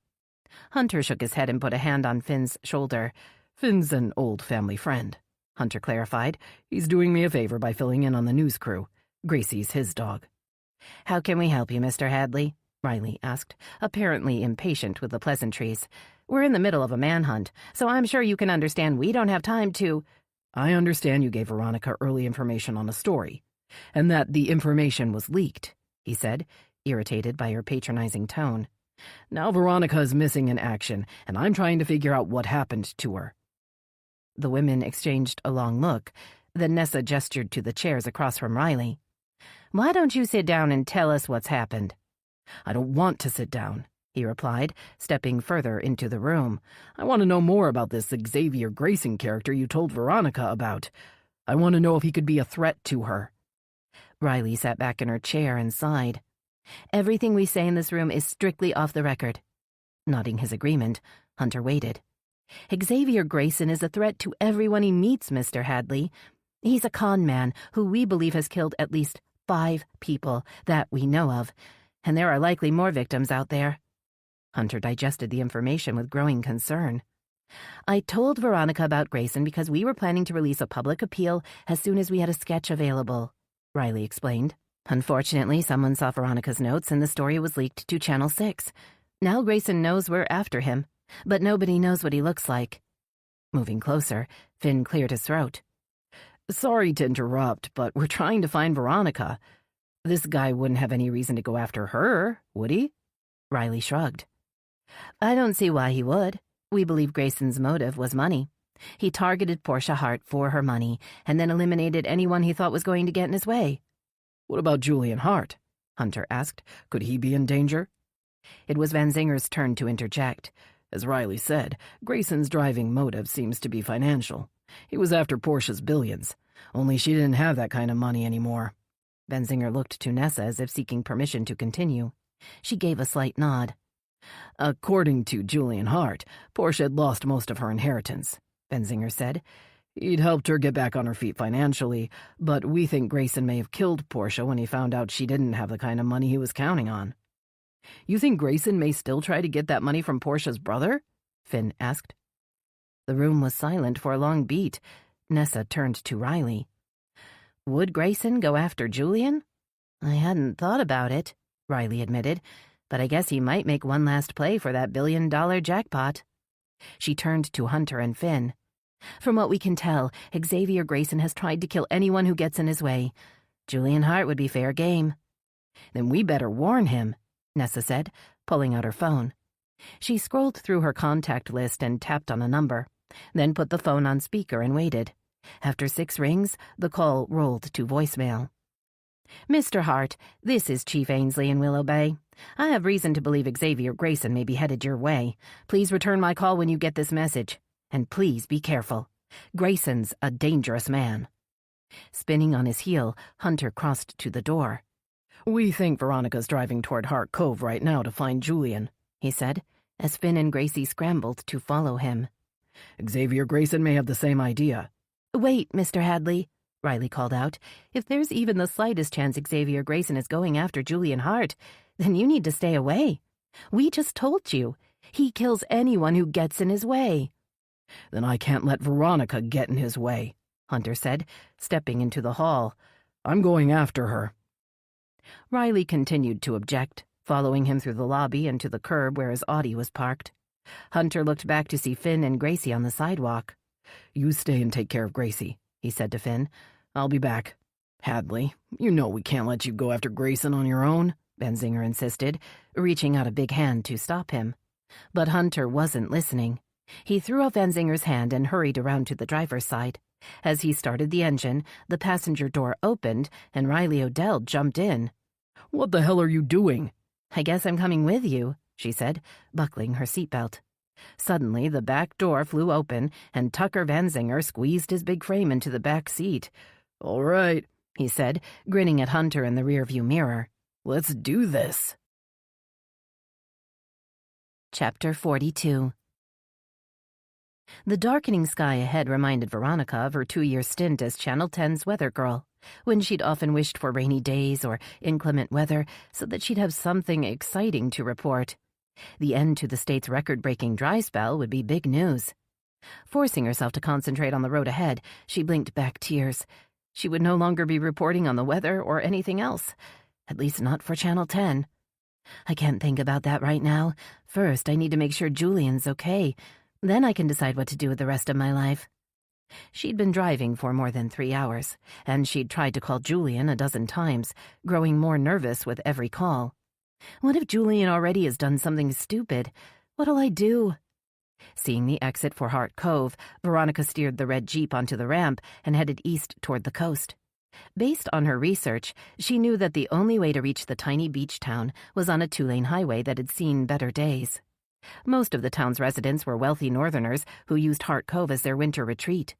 Hunter shook his head and put a hand on Finn's shoulder. Finn's an old family friend, Hunter clarified. He's doing me a favor by filling in on the news crew. Gracie's his dog. "How can we help you, Mr. Hadley?" Riley asked, apparently impatient with the pleasantries. "We're in the middle of a manhunt, so I'm sure you can understand we don't have time to—" "I understand you gave Veronica early information on a story, and that the information was leaked," he said, irritated by her patronizing tone. "Now Veronica is missing in action, and I'm trying to figure out what happened to her." The women exchanged a long look. Then Nessa gestured to the chairs across from Riley. "Why don't you sit down and tell us what's happened?" "I don't want to sit down," he replied, stepping further into the room. "I want to know more about this Xavier Grayson character you told Veronica about. I want to know if he could be a threat to her." Riley sat back in her chair and sighed. "Everything we say in this room is strictly off the record." Nodding his agreement, Hunter waited. "Xavier Grayson is a threat to everyone he meets, Mr. Hadley. He's a con man who we believe has killed at least 5 people that we know of, and there are likely more victims out there." Hunter digested the information with growing concern. "I told Veronica about Grayson because we were planning to release a public appeal as soon as we had a sketch available," Riley explained. "Unfortunately, someone saw Veronica's notes and the story was leaked to Channel 6. Now Grayson knows we're after him, but nobody knows what he looks like." Moving closer, Finn cleared his throat. "Sorry to interrupt, but we're trying to find Veronica. This guy wouldn't have any reason to go after her, would he?" Riley shrugged. "I don't see why he would. We believe Grayson's motive was money. He targeted Portia Hart for her money and then eliminated anyone he thought was going to get in his way." "What about Julian Hart?" Hunter asked. "Could he be in danger?" It was Van Zinger's turn to interject. "As Riley said, Grayson's driving motive seems to be financial. He was after Portia's billions, only she didn't have that kind of money anymore." Van Zinger looked to Nessa as if seeking permission to continue. She gave a slight nod. "According to Julian Hart, Portia had lost most of her inheritance," Van Zinger said. "He'd helped her get back on her feet financially, but we think Grayson may have killed Portia when he found out she didn't have the kind of money he was counting on." "You think Grayson may still try to get that money from Portia's brother?" Finn asked. The room was silent for a long beat. Nessa turned to Riley. "Would Grayson go after Julian?" "I hadn't thought about it," Riley admitted, "but I guess he might make one last play for that $1 billion jackpot." She turned to Hunter and Finn. "From what we can tell, Xavier Grayson has tried to kill anyone who gets in his way. Julian Hart would be fair game." "Then we better warn him," Nessa said, pulling out her phone. She scrolled through her contact list and tapped on a number, then put the phone on speaker and waited. After 6 rings, the call rolled to voicemail. "Mr. Hart, this is Chief Ainsley in Willow Bay. I have reason to believe Xavier Grayson may be headed your way. Please return my call when you get this message. And please be careful. Grayson's a dangerous man." Spinning on his heel, Hunter crossed to the door. "We think Veronica's driving toward Hart Cove right now to find Julian," he said, as Finn and Gracie scrambled to follow him. "Xavier Grayson may have the same idea." "Wait, Mr. Hadley," Riley called out. "If there's even the slightest chance Xavier Grayson is going after Julian Hart, then you need to stay away. We just told you. He kills anyone who gets in his way." "Then I can't let Veronica get in his way," Hunter said, stepping into the hall. "I'm going after her." Riley continued to object, following him through the lobby and to the curb where his Audi was parked. Hunter looked back to see Finn and Gracie on the sidewalk. "You stay and take care of Gracie," he said to Finn. "I'll be back. Hadley, you know we can't let you go after Grayson on your own," Van Zinger insisted, reaching out a big hand to stop him. But Hunter wasn't listening. He threw off Van Zinger's hand and hurried around to the driver's side. As he started the engine, the passenger door opened and Riley Odell jumped in. "What the hell are you doing?" "I guess I'm coming with you," she said, buckling her seatbelt. Suddenly, the back door flew open and Tucker Van Zinger squeezed his big frame into the back seat. "All right," he said, grinning at Hunter in the rearview mirror. "Let's do this." Chapter 42. The darkening sky ahead reminded Veronica of her 2-year stint as Channel 10's weather girl, when she'd often wished for rainy days or inclement weather so that she'd have something exciting to report. The end to the state's record-breaking dry spell would be big news. Forcing herself to concentrate on the road ahead, she blinked back tears. She would no longer be reporting on the weather or anything else. At least not for Channel 10. I can't think about that right now. First, I need to make sure Julian's okay. Then I can decide what to do with the rest of my life. She'd been driving for more than 3 hours, and she'd tried to call Julian a dozen times, growing more nervous with every call. What if Julian already has done something stupid? What'll I do? Seeing the exit for Hart Cove, Veronica steered the red Jeep onto the ramp and headed east toward the coast. Based on her research, she knew that the only way to reach the tiny beach town was on a 2-lane highway that had seen better days. Most of the town's residents were wealthy northerners who used Hart Cove as their winter retreat.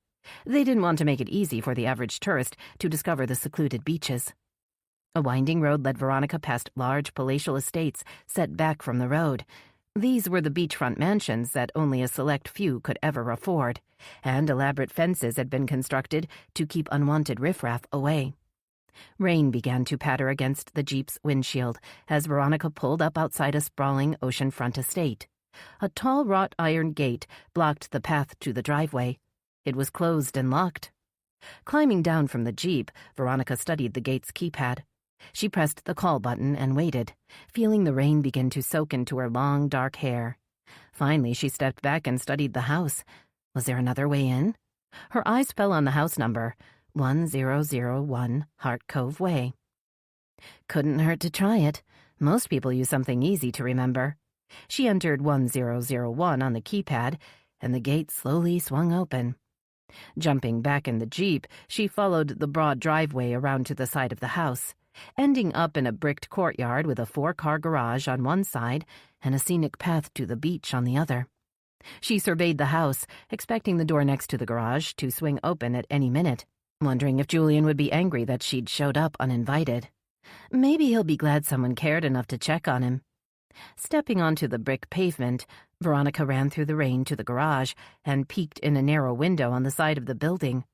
They didn't want to make it easy for the average tourist to discover the secluded beaches. A winding road led Veronica past large palatial estates set back from the road. These were the beachfront mansions that only a select few could ever afford, and elaborate fences had been constructed to keep unwanted riffraff away. Rain began to patter against the Jeep's windshield as Veronica pulled up outside a sprawling oceanfront estate. A tall wrought iron gate blocked the path to the driveway. It was closed and locked. Climbing down from the Jeep, Veronica studied the gate's keypad. She pressed the call button and waited, feeling the rain begin to soak into her long, dark hair. Finally, she stepped back and studied the house. Was there another way in? Her eyes fell on the house number, 1001 Hart Cove Way. Couldn't hurt to try it. Most people use something easy to remember. She entered 1001 on the keypad, and the gate slowly swung open. Jumping back in the Jeep, she followed the broad driveway around to the side of the house, ending up in a bricked courtyard with a 4-car garage on one side and a scenic path to the beach on the other. She surveyed the house, expecting the door next to the garage to swing open at any minute, wondering if Julian would be angry that she'd showed up uninvited. Maybe he'll be glad someone cared enough to check on him. Stepping onto the brick pavement, Veronica ran through the rain to the garage and peeked in a narrow window on the side of the building.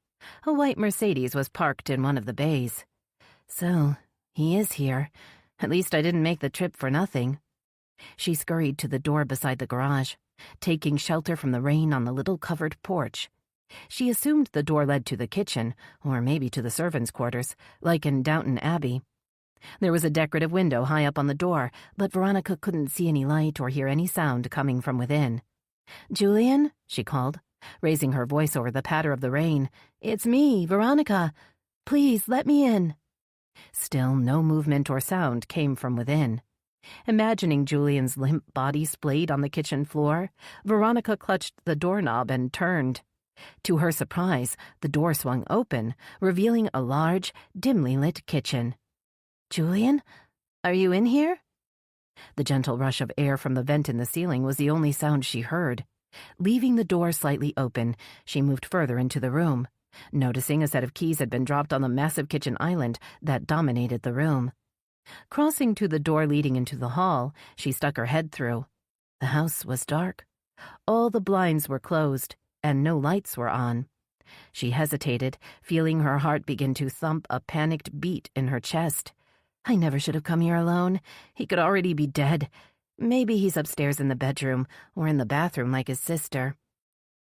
A white Mercedes was parked in one of the bays. So, he is here. At least I didn't make the trip for nothing. She scurried to the door beside the garage, taking shelter from the rain on the little covered porch. She assumed the door led to the kitchen, or maybe to the servants' quarters, like in Downton Abbey. There was a decorative window high up on the door, but Veronica couldn't see any light or hear any sound coming from within. "Julian?" she called, raising her voice over the patter of the rain. "It's me, Veronica. Please, let me in." Still no movement or sound came from within. Imagining Julian's limp body splayed on the kitchen floor, Veronica clutched the doorknob and turned. To her surprise, the door swung open, revealing a large, dimly lit kitchen. "Julian, are you in here?" The gentle rush of air from the vent in the ceiling was the only sound she heard. Leaving the door slightly open, she moved further into the room, noticing a set of keys had been dropped on the massive kitchen island that dominated the room. Crossing to the door leading into the hall, she stuck her head through. The house was dark. All the blinds were closed, and no lights were on. She hesitated, feeling her heart begin to thump a panicked beat in her chest. I never should have come here alone. He could already be dead. Maybe he's upstairs in the bedroom, or in the bathroom like his sister.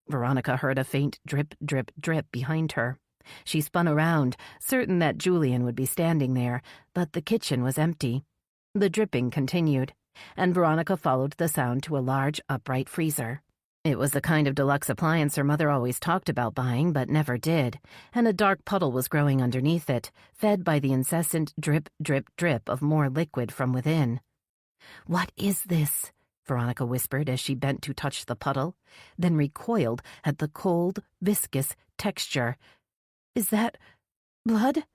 Veronica heard a faint drip, drip, drip behind her. She spun around, certain that Julian would be standing there, but the kitchen was empty. The dripping continued, and Veronica followed the sound to a large, upright freezer. It was the kind of deluxe appliance her mother always talked about buying but never did, and a dark puddle was growing underneath it, fed by the incessant drip, drip, drip of more liquid from within. "What is this?" Veronica whispered as she bent to touch the puddle, then recoiled at the cold, viscous texture. "Is that blood?"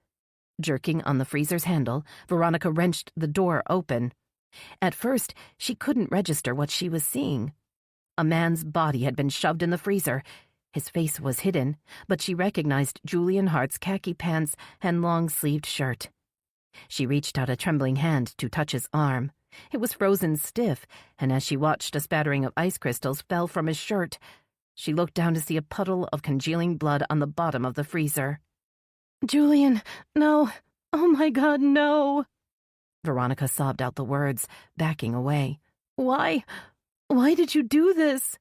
Jerking on the freezer's handle, Veronica wrenched the door open. At first, she couldn't register what she was seeing. A man's body had been shoved in the freezer. His face was hidden, but she recognized Julian Hart's khaki pants and long-sleeved shirt. She reached out a trembling hand to touch his arm. It was frozen stiff, and as she watched, a spattering of ice crystals fell from his shirt. She looked down to see a puddle of congealing blood on the bottom of the freezer. "Julian, no! Oh my God, no!" Veronica sobbed out the words, backing away. Why did you do this?"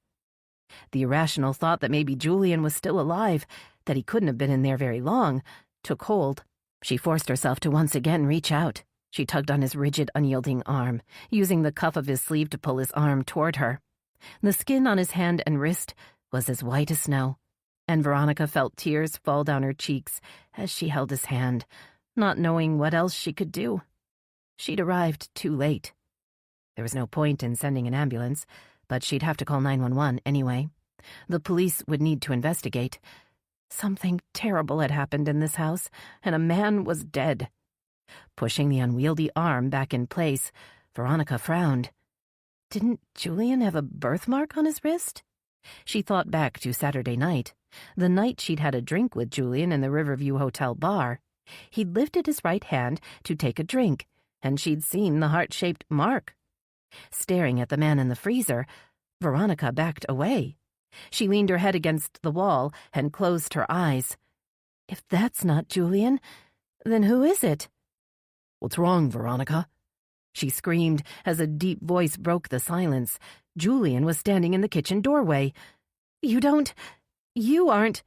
The irrational thought that maybe Julian was still alive, that he couldn't have been in there very long, took hold. She forced herself to once again reach out. She tugged on his rigid, unyielding arm, using the cuff of his sleeve to pull his arm toward her. The skin on his hand and wrist was as white as snow, and Veronica felt tears fall down her cheeks as she held his hand, not knowing what else she could do. She'd arrived too late. There was no point in sending an ambulance, but she'd have to call 911 anyway. The police would need to investigate. Something terrible had happened in this house, and a man was dead. Pushing the unwieldy arm back in place, Veronica frowned. Didn't Julian have a birthmark on his wrist? She thought back to Saturday night, the night she'd had a drink with Julian in the Riverview Hotel bar. He'd lifted his right hand to take a drink, and she'd seen the heart-shaped mark. Staring at the man in the freezer, Veronica backed away. She leaned her head against the wall and closed her eyes. If that's not Julian, then who is it? "What's wrong, Veronica?" She screamed as a deep voice broke the silence. Julian was standing in the kitchen doorway. You aren't...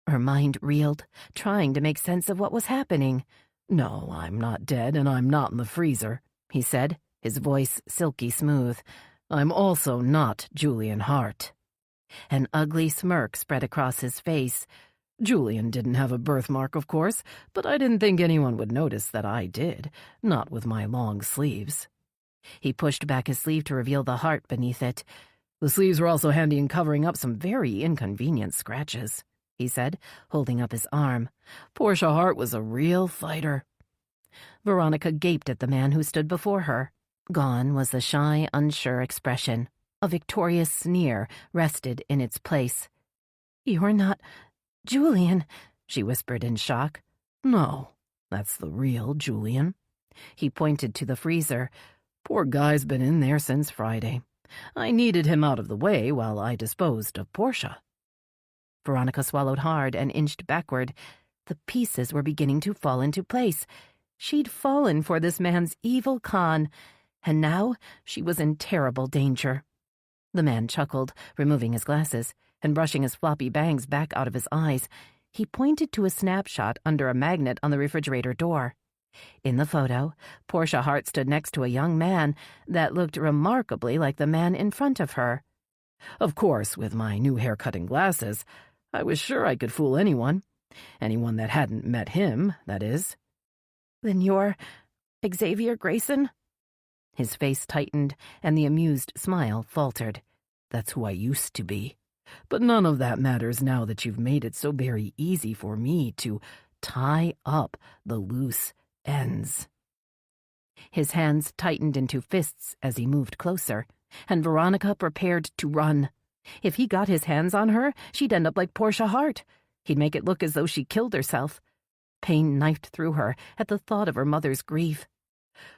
Her mind reeled, trying to make sense of what was happening. "No, I'm not dead, and I'm not in the freezer," he said, his voice silky smooth. "I'm also not Julian Hart." An ugly smirk spread across his face. "Julian didn't have a birthmark, of course, but I didn't think anyone would notice that I did, not with my long sleeves." He pushed back his sleeve to reveal the heart beneath it. "The sleeves were also handy in covering up some very inconvenient scratches," he said, holding up his arm. "Portia Hart was a real fighter." Veronica gaped at the man who stood before her. Gone was the shy, unsure expression. A victorious sneer rested in its place. "You're not Julian," she whispered in shock. "No, that's the real Julian." He pointed to the freezer. "Poor guy's been in there since Friday. I needed him out of the way while I disposed of Portia." Veronica swallowed hard and inched backward. The pieces were beginning to fall into place. She'd fallen for this man's evil con, and now she was in terrible danger. The man chuckled, removing his glasses and brushing his floppy bangs back out of his eyes. He pointed to a snapshot under a magnet on the refrigerator door. In the photo, Portia Hart stood next to a young man that looked remarkably like the man in front of her. Of course, with my new haircut and glasses, I was sure I could fool anyone. Anyone that hadn't met him, that is. "Then you're Xavier Grayson?" His face tightened, and the amused smile faltered. "That's who I used to be. But none of that matters now that you've made it so very easy for me to tie up the loose ends." His hands tightened into fists as he moved closer, and Veronica prepared to run. If he got his hands on her, she'd end up like Portia Hart. He'd make it look as though she killed herself. Pain knifed through her at the thought of her mother's grief.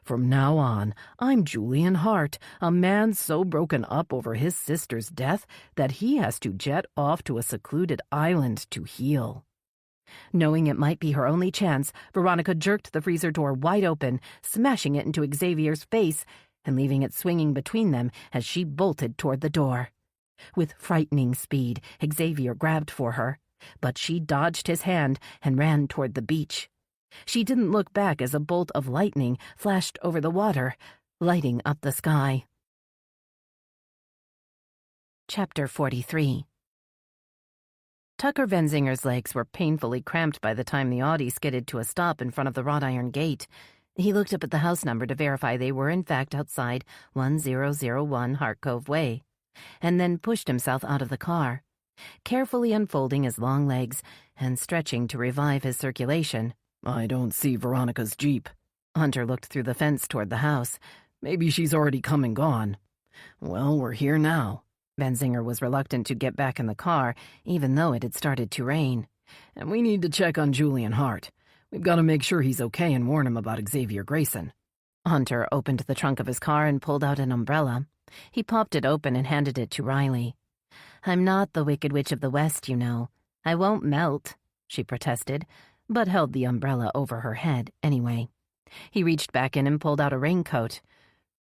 "From now on, I'm Julian Hart, a man so broken up over his sister's death that he has to jet off to a secluded island to heal." Knowing it might be her only chance, Veronica jerked the freezer door wide open, smashing it into Xavier's face and leaving it swinging between them as she bolted toward the door. With frightening speed, Xavier grabbed for her, but she dodged his hand and ran toward the beach. She didn't look back as a bolt of lightning flashed over the water, lighting up the sky. Chapter 43. Tucker Venzinger's legs were painfully cramped by the time the Audi skidded to a stop in front of the wrought iron gate. He looked up at the house number to verify they were in fact outside 1001 Hart Cove Way, and then pushed himself out of the car, carefully unfolding his long legs and stretching to revive his circulation. "I don't see Veronica's Jeep." Hunter looked through the fence toward the house. "Maybe she's already come and gone." "Well, we're here now." Benzinger was reluctant to get back in the car, even though it had started to rain. "And we need to check on Julian Hart. We've got to make sure he's okay and warn him about Xavier Grayson." Hunter opened the trunk of his car and pulled out an umbrella. He popped it open and handed it to Riley. "I'm not the Wicked Witch of the West, you know. I won't melt," she protested, but held the umbrella over her head anyway. He reached back in and pulled out a raincoat.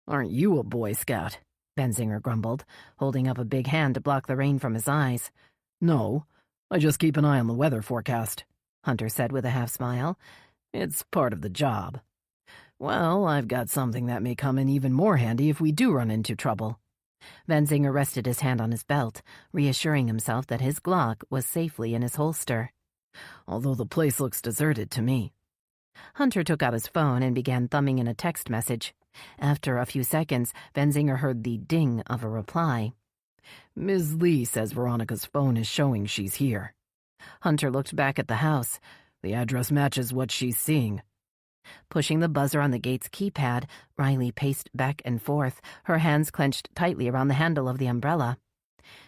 "Aren't you a Boy Scout?" Benzinger grumbled, holding up a big hand to block the rain from his eyes. "No, I just keep an eye on the weather forecast," Hunter said with a half smile. "It's part of the job." Well, I've got something that may come in even more handy if we do run into trouble. Benzinger rested his hand on his belt, reassuring himself that his Glock was safely in his holster. Although the place looks deserted to me. Hunter took out his phone and began thumbing in a text message. After a few seconds, Benzinger heard the ding of a reply. Ms. Lee says Veronica's phone is showing she's here. Hunter looked back at the house. The address matches what she's seeing. Pushing the buzzer on the gate's keypad, Riley paced back and forth, her hands clenched tightly around the handle of the umbrella.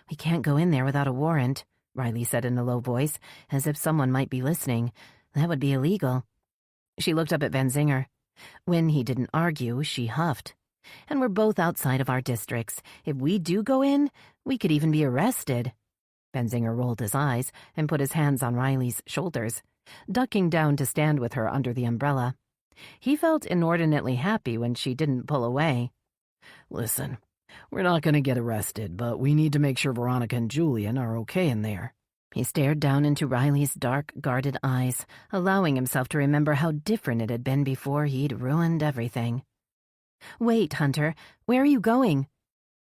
"We can't go in there without a warrant," Riley said in a low voice, as if someone might be listening. "That would be illegal." She looked up at Benzinger. When he didn't argue, she huffed. "And we're both outside of our districts. If we do go in, we could even be arrested." Benzinger rolled his eyes and put his hands on Riley's shoulders, ducking down to stand with her under the umbrella. He felt inordinately happy when she didn't pull away. "Listen, we're not going to get arrested, but we need to make sure Veronica and Julian are okay in there." He stared down into Riley's dark, guarded eyes, allowing himself to remember how different it had been before he'd ruined everything. "Wait, Hunter, where are you going?"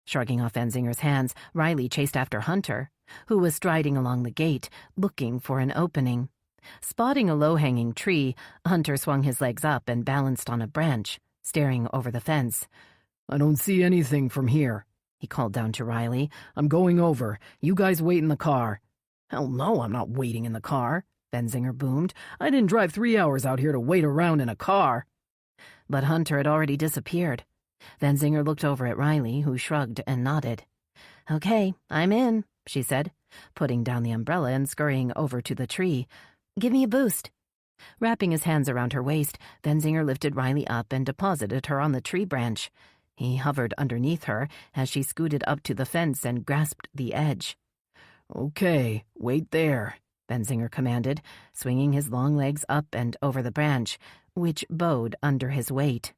Shrugging off Benzinger's hands, Riley chased after Hunter, who was striding along the gate, looking for an opening. Spotting a low-hanging tree, Hunter swung his legs up and balanced on a branch, staring over the fence. "I don't see anything from here," he called down to Riley. "I'm going over. You guys wait in the car." "Hell no, I'm not waiting in the car," Benzinger boomed. "I didn't drive 3 hours out here to wait around in a car." But Hunter had already disappeared. Benzinger looked over at Riley, who shrugged and nodded. "Okay, I'm in," she said, putting down the umbrella and scurrying over to the tree. "Give me a boost." Wrapping his hands around her waist, Benzinger lifted Riley up and deposited her on the tree branch. He hovered underneath her as she scooted up to the fence and grasped the edge. "Okay, wait there," Benzinger commanded, swinging his long legs up and over the branch, which bowed under his weight.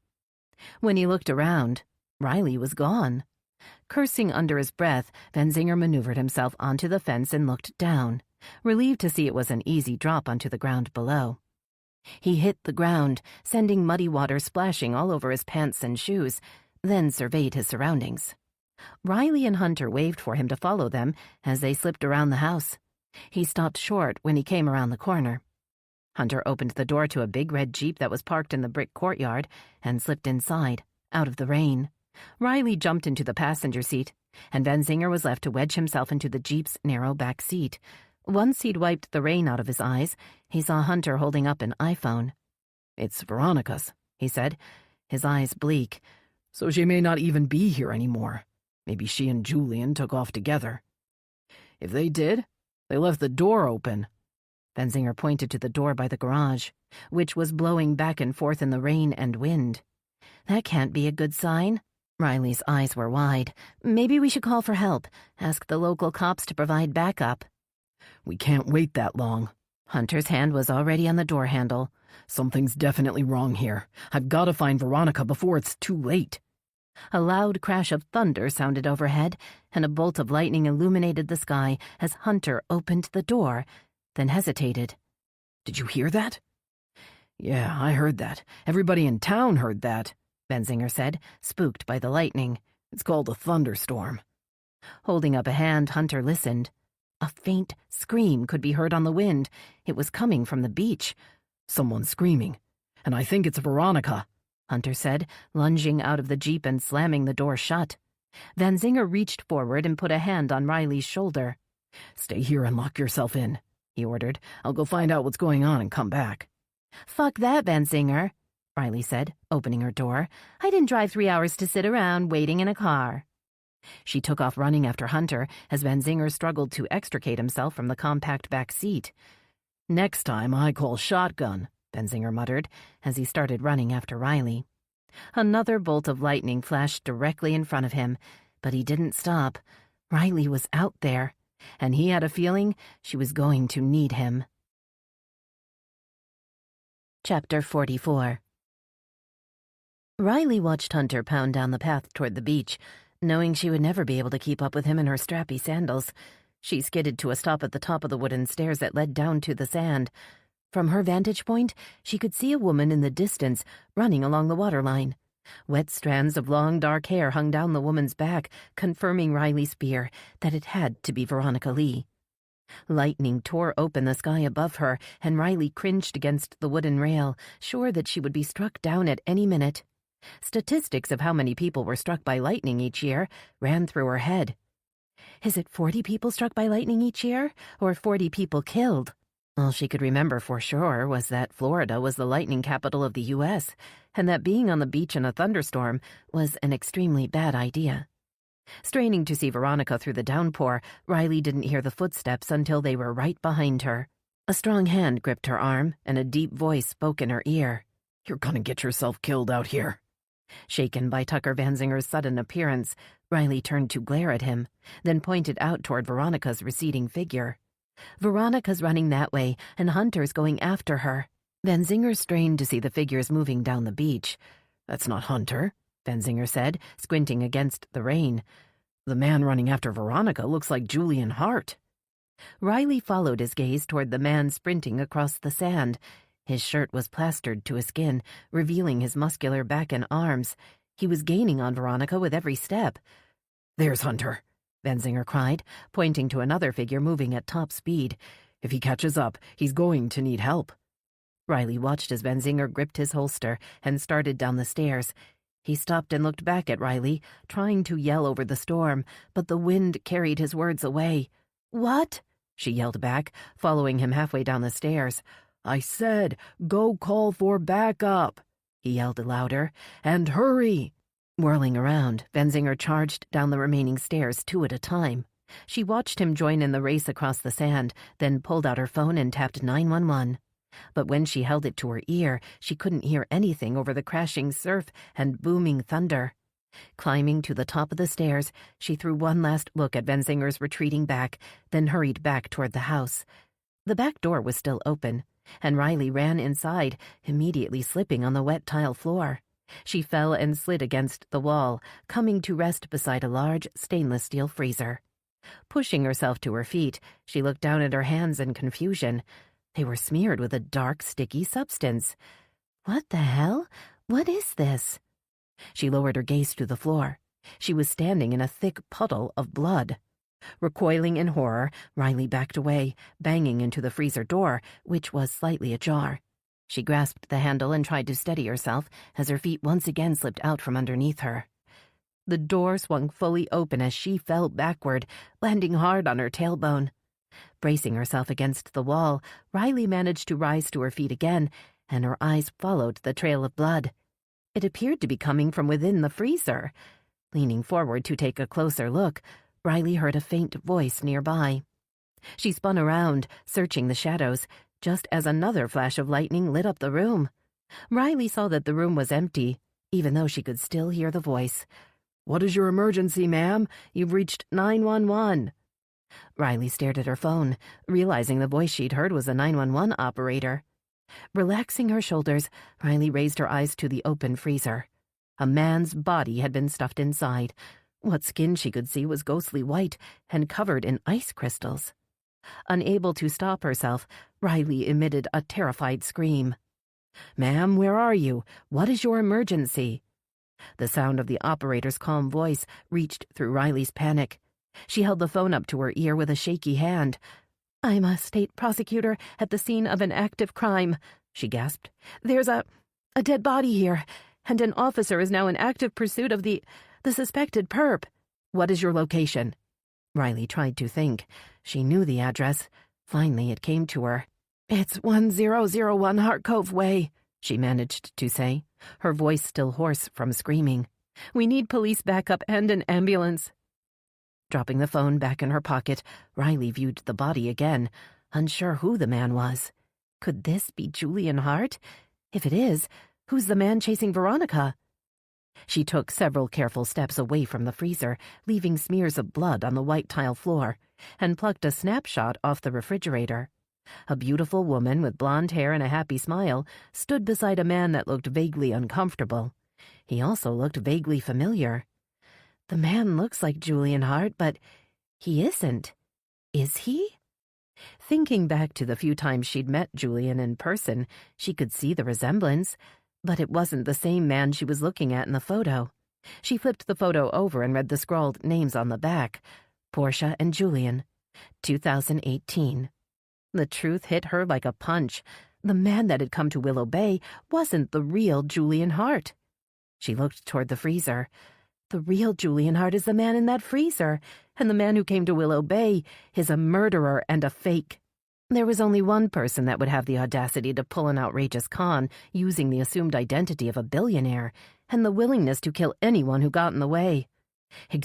When he looked around, Riley was gone. Cursing under his breath, Benzinger maneuvered himself onto the fence and looked down, relieved to see it was an easy drop onto the ground below. He hit the ground, sending muddy water splashing all over his pants and shoes, then surveyed his surroundings. Riley and Hunter waved for him to follow them as they slipped around the house. He stopped short when he came around the corner. Hunter opened the door to a big red Jeep that was parked in the brick courtyard and slipped inside, out of the rain. Riley jumped into the passenger seat, and Benzinger was left to wedge himself into the Jeep's narrow back seat. Once he'd wiped the rain out of his eyes, he saw Hunter holding up an iPhone. "It's Veronica's," he said, his eyes bleak. "So she may not even be here anymore. Maybe she and Julian took off together." "If they did, they left the door open." Benzinger pointed to the door by the garage, which was blowing back and forth in the rain and wind. "That can't be a good sign." Riley's eyes were wide. "Maybe we should call for help, ask the local cops to provide backup." "We can't wait that long." Hunter's hand was already on the door handle. "Something's definitely wrong here. I've got to find Veronica before it's too late." A loud crash of thunder sounded overhead, and a bolt of lightning illuminated the sky as Hunter opened the door, then hesitated. "Did you hear that?" "Yeah, I heard that. Everybody in town heard that," Benzinger said, spooked by the lightning. "It's called a thunderstorm." Holding up a hand, Hunter listened. A faint scream could be heard on the wind. It was coming from the beach. "Someone's screaming, and I think it's Veronica," Hunter said, lunging out of the Jeep and slamming the door shut. Benzinger reached forward and put a hand on Riley's shoulder. "Stay here and lock yourself in," he ordered. "I'll go find out what's going on and come back." "Fuck that, Benzinger," Riley said, opening her door. "I didn't drive 3 hours to sit around waiting in a car." She took off running after Hunter as Benzinger struggled to extricate himself from the compact back seat. "Next time I call shotgun," Benzinger muttered as he started running after Riley. Another bolt of lightning flashed directly in front of him, but he didn't stop. Riley was out there, and he had a feeling she was going to need him. Chapter 44. Riley watched Hunter pound down the path toward the beach, knowing she would never be able to keep up with him in her strappy sandals. She skidded to a stop at the top of the wooden stairs that led down to the sand. From her vantage point, she could see a woman in the distance running along the waterline. Wet strands of long dark hair hung down the woman's back, confirming Riley's fear that it had to be Veronica Lee. Lightning tore open the sky above her, and Riley cringed against the wooden rail, sure that she would be struck down at any minute. Statistics of how many people were struck by lightning each year ran through her head. Is it 40 people struck by lightning each year, or 40 people killed? All she could remember for sure was that Florida was the lightning capital of the U.S., and that being on the beach in a thunderstorm was an extremely bad idea. Straining to see Veronica through the downpour, Riley didn't hear the footsteps until they were right behind her. A strong hand gripped her arm, and a deep voice spoke in her ear. "You're gonna get yourself killed out here." Shaken by Tucker Vanzinger's sudden appearance, Riley turned to glare at him, then pointed out toward Veronica's receding figure. Veronica's running that way, and Hunter's going after her. Vanzinger strained to see the figures moving down the beach. "That's not Hunter," Vanzinger said, squinting against the rain. "The man running after Veronica looks like Julian Hart." Riley followed his gaze toward the man sprinting across the sand. His shirt was plastered to his skin, revealing his muscular back and arms. He was gaining on Veronica with every step. "There's Hunter," Vanzinger cried, pointing to another figure moving at top speed. "If he catches up, he's going to need help." Riley watched as Vanzinger gripped his holster and started down the stairs. He stopped and looked back at Riley, trying to yell over the storm, but the wind carried his words away. "What?" she yelled back, following him halfway down the stairs. "I said, go call for backup," he yelled louder, "and hurry." Whirling around, Vanzinger charged down the remaining stairs 2 at a time. She watched him join in the race across the sand, then pulled out her phone and tapped 911. But when she held it to her ear, she couldn't hear anything over the crashing surf and booming thunder. Climbing to the top of the stairs, she threw one last look at Vanzinger's retreating back, then hurried back toward the house. The back door was still open, and Riley ran inside, immediately slipping on the wet tile floor. She fell and slid against the wall, coming to rest beside a large stainless steel freezer. Pushing herself to her feet, she looked down at her hands in confusion. They were smeared with a dark, sticky substance. What the hell? What is this? She lowered her gaze to the floor. She was standing in a thick puddle of blood. Recoiling in horror, Riley backed away, banging into the freezer door, which was slightly ajar. She grasped the handle and tried to steady herself as her feet once again slipped out from underneath her. The door swung fully open as she fell backward, landing hard on her tailbone. Bracing herself against the wall, Riley managed to rise to her feet again, and her eyes followed the trail of blood. It appeared to be coming from within the freezer. Leaning forward to take a closer look, Riley heard a faint voice nearby. She spun around, searching the shadows, just as another flash of lightning lit up the room. Riley saw that the room was empty, even though she could still hear the voice. "What is your emergency, ma'am? You've reached 911. Riley stared at her phone, realizing the voice she'd heard was a 911 operator. Relaxing her shoulders, Riley raised her eyes to the open freezer. A man's body had been stuffed inside. What skin she could see was ghostly white and covered in ice crystals. Unable to stop herself, Riley emitted a terrified scream. "Ma'am, where are you? What is your emergency?" The sound of the operator's calm voice reached through Riley's panic. She held the phone up to her ear with a shaky hand. "I'm a state prosecutor at the scene of an active crime," she gasped. "There's a dead body here, and an officer is now in active pursuit of the suspected perp." "What is your location?" Riley tried to think. She knew the address. Finally, it came to her. "It's 1001 Hart Cove Way," she managed to say, her voice still hoarse from screaming. "We need police backup and an ambulance." Dropping the phone back in her pocket, Riley viewed the body again, unsure who the man was. Could this be Julian Hart? If it is, who's the man chasing Veronica? She took several careful steps away from the freezer, leaving smears of blood on the white tile floor, and plucked a snapshot off the refrigerator. A beautiful woman with blonde hair and a happy smile stood beside a man that looked vaguely uncomfortable. He also looked vaguely familiar. The man looks like Julian Hart, but he isn't. Is he? Thinking back to the few times she'd met Julian in person, she could see the resemblance, but it wasn't the same man she was looking at in the photo. She flipped the photo over and read the scrawled names on the back. Portia and Julian, 2018. The truth hit her like a punch. The man that had come to Willow Bay wasn't the real Julian Hart. She looked toward the freezer. The real Julian Hart is the man in that freezer, and the man who came to Willow Bay is a murderer and a fake. There was only one person that would have the audacity to pull an outrageous con using the assumed identity of a billionaire, and the willingness to kill anyone who got in the way.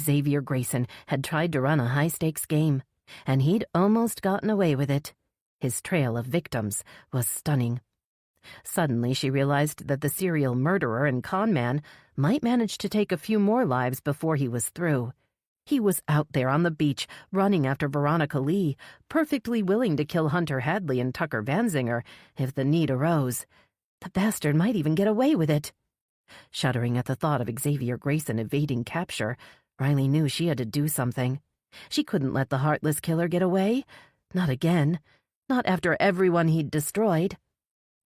Xavier Grayson had tried to run a high-stakes game, and he'd almost gotten away with it. His trail of victims was stunning. Suddenly she realized that the serial murderer and con man might manage to take a few more lives before he was through. He was out there on the beach, running after Veronica Lee, perfectly willing to kill Hunter Hadley and Tucker Vanzinger if the need arose. The bastard might even get away with it. Shuddering at the thought of Xavier Grayson evading capture, Riley knew she had to do something. She couldn't let the heartless killer get away. Not again. Not after everyone he'd destroyed.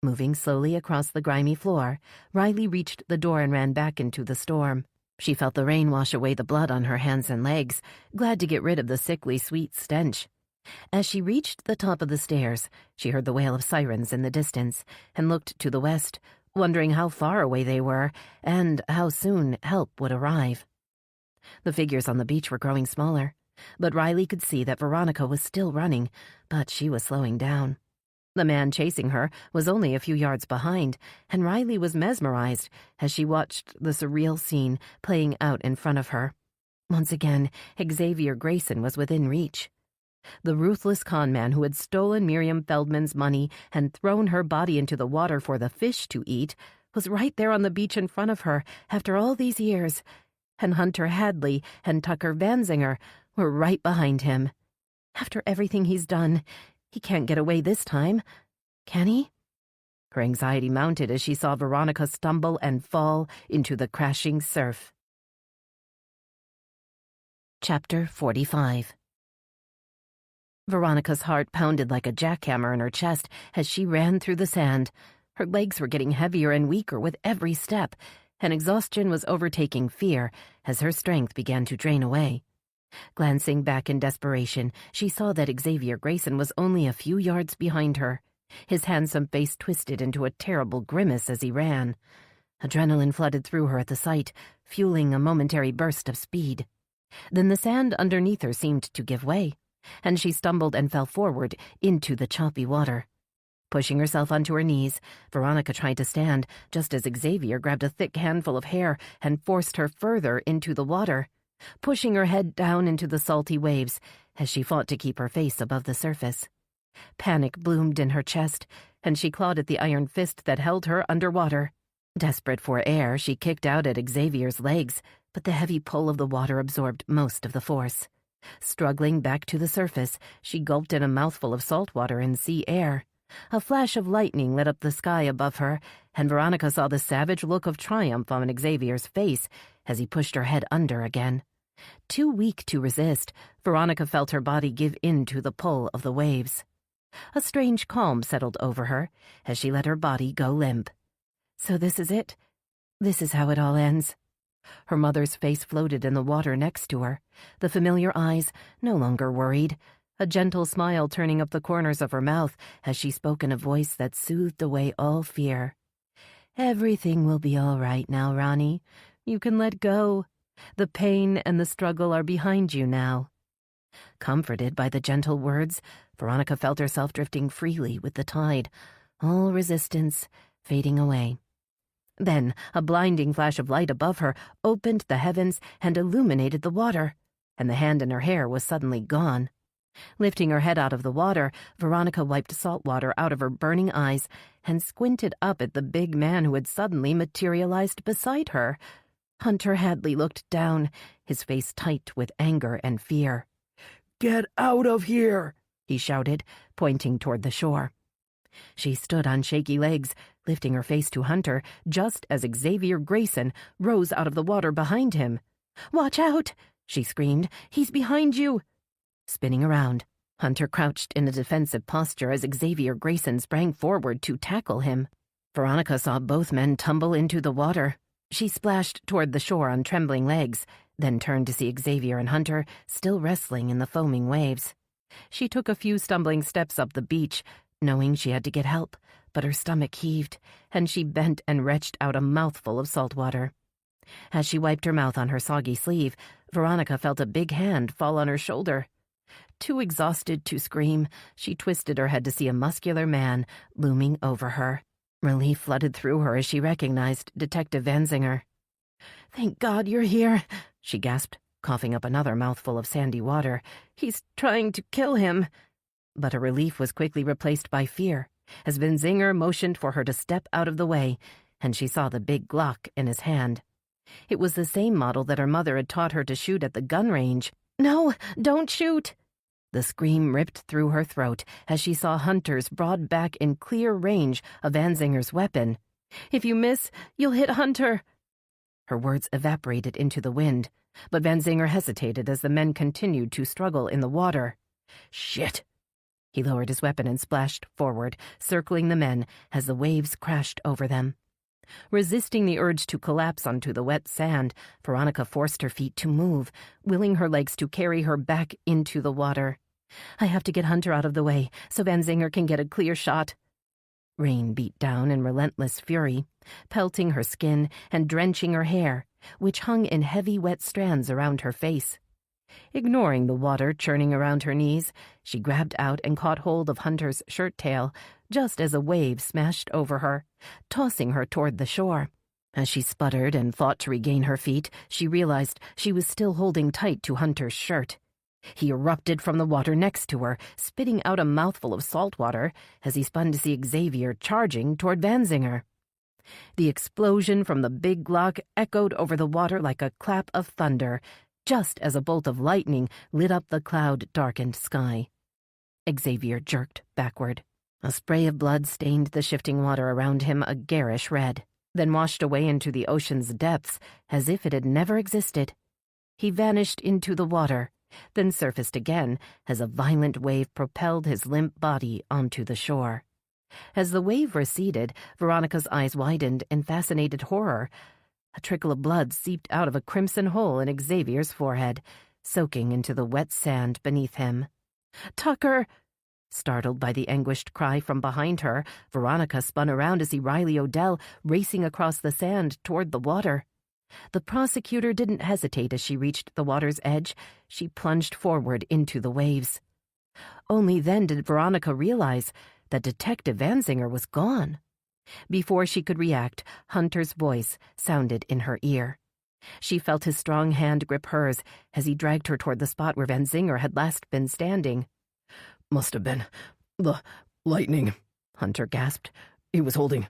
Moving slowly across the grimy floor, Riley reached the door and ran back into the storm. She felt the rain wash away the blood on her hands and legs, glad to get rid of the sickly sweet stench. As she reached the top of the stairs, she heard the wail of sirens in the distance and looked to the west, wondering how far away they were and how soon help would arrive. The figures on the beach were growing smaller, but Riley could see that Veronica was still running, but she was slowing down. The man chasing her was only a few yards behind, and Riley was mesmerized as she watched the surreal scene playing out in front of her. Once again, Xavier Grayson was within reach. The ruthless conman who had stolen Miriam Feldman's money and thrown her body into the water for the fish to eat was right there on the beach in front of her after all these years, and Hunter Hadley and Tucker Vanzinger were right behind him. After everything he's done, he can't get away this time, can he? Her anxiety mounted as she saw Veronica stumble and fall into the crashing surf. Chapter 45. Veronica's heart pounded like a jackhammer in her chest as she ran through the sand. Her legs were getting heavier and weaker with every step, and exhaustion was overtaking fear as her strength began to drain away. Glancing back in desperation, she saw that Xavier Grayson was only a few yards behind her. His handsome face twisted into a terrible grimace as he ran. Adrenaline flooded through her at the sight, fueling a momentary burst of speed. Then the sand underneath her seemed to give way, and she stumbled and fell forward into the choppy water. Pushing herself onto her knees, Veronica tried to stand, just as Xavier grabbed a thick handful of hair and forced her further into the water, pushing her head down into the salty waves as she fought to keep her face above the surface. Panic bloomed in her chest, and she clawed at the iron fist that held her underwater. Desperate for air, she kicked out at Xavier's legs, but the heavy pull of the water absorbed most of the force. Struggling back to the surface, she gulped in a mouthful of salt water and sea air. A flash of lightning lit up the sky above her, and Veronica saw the savage look of triumph on Xavier's face as he pushed her head under again. Too weak to resist, Veronica felt her body give in to the pull of the waves. A strange calm settled over her as she let her body go limp. So this is it. This is how it all ends. Her mother's face floated in the water next to her, the familiar eyes no longer worried, a gentle smile turning up the corners of her mouth as she spoke in a voice that soothed away all fear. Everything will be all right now, Ronnie. You can let go. The pain and the struggle are behind you now. Comforted by the gentle words, Veronica felt herself drifting freely with the tide, all resistance fading away. Then a blinding flash of light above her opened the heavens and illuminated the water, and the hand in her hair was suddenly gone. Lifting her head out of the water, Veronica wiped salt water out of her burning eyes and squinted up at the big man who had suddenly materialized beside her. Hunter Hadley looked down, his face tight with anger and fear. "Get out of here!" he shouted, pointing toward the shore. She stood on shaky legs, lifting her face to Hunter, just as Xavier Grayson rose out of the water behind him. "Watch out!" she screamed. "He's behind you!" Spinning around, Hunter crouched in a defensive posture as Xavier Grayson sprang forward to tackle him. Veronica saw both men tumble into the water. She splashed toward the shore on trembling legs, then turned to see Xavier and Hunter still wrestling in the foaming waves. She took a few stumbling steps up the beach, knowing she had to get help, but her stomach heaved, and she bent and retched out a mouthful of salt water. As she wiped her mouth on her soggy sleeve, Veronica felt a big hand fall on her shoulder. Too exhausted to scream, she twisted her head to see a muscular man looming over her. Relief flooded through her as she recognized Detective Vanzinger. "Thank God you're here," she gasped, coughing up another mouthful of sandy water. "He's trying to kill him." But her relief was quickly replaced by fear, as Vanzinger motioned for her to step out of the way, and she saw the big Glock in his hand. It was the same model that her mother had taught her to shoot at the gun range. "No, don't shoot!" The scream ripped through her throat as she saw Hunter's broad back in clear range of Vanzinger's weapon. "If you miss, you'll hit Hunter." Her words evaporated into the wind, but Vanzinger hesitated as the men continued to struggle in the water. "Shit!" He lowered his weapon and splashed forward, circling the men as the waves crashed over them. Resisting the urge to collapse onto the wet sand, Veronica forced her feet to move, willing her legs to carry her back into the water. "I have to get Hunter out of the way so Vanzinger can get a clear shot." Rain beat down in relentless fury, pelting her skin and drenching her hair, which hung in heavy wet strands around her face. Ignoring the water churning around her knees, she grabbed out and caught hold of Hunter's shirt tail just as a wave smashed over her, tossing her toward the shore. As she sputtered and fought to regain her feet, she realized she was still holding tight to Hunter's shirt. He erupted from the water next to her, spitting out a mouthful of salt water as he spun to see Xavier charging toward Vanzinger. The explosion from the big Glock echoed over the water like a clap of thunder, just as a bolt of lightning lit up the cloud-darkened sky. Xavier jerked backward. A spray of blood stained the shifting water around him a garish red, then washed away into the ocean's depths as if it had never existed. He vanished into the water, then surfaced again as a violent wave propelled his limp body onto the shore. As the wave receded, Veronica's eyes widened in fascinated horror. A trickle of blood seeped out of a crimson hole in Xavier's forehead, soaking into the wet sand beneath him. "Tucker!" Startled by the anguished cry from behind her, Veronica spun around to see Riley Odell racing across the sand toward the water. The prosecutor didn't hesitate as she reached the water's edge. She plunged forward into the waves. Only then did Veronica realize that Detective Vanzinger was gone. Before she could react, Hunter's voice sounded in her ear. She felt his strong hand grip hers as he dragged her toward the spot where Vanzinger had last been standing. "Must have been the lightning," Hunter gasped. "He was holding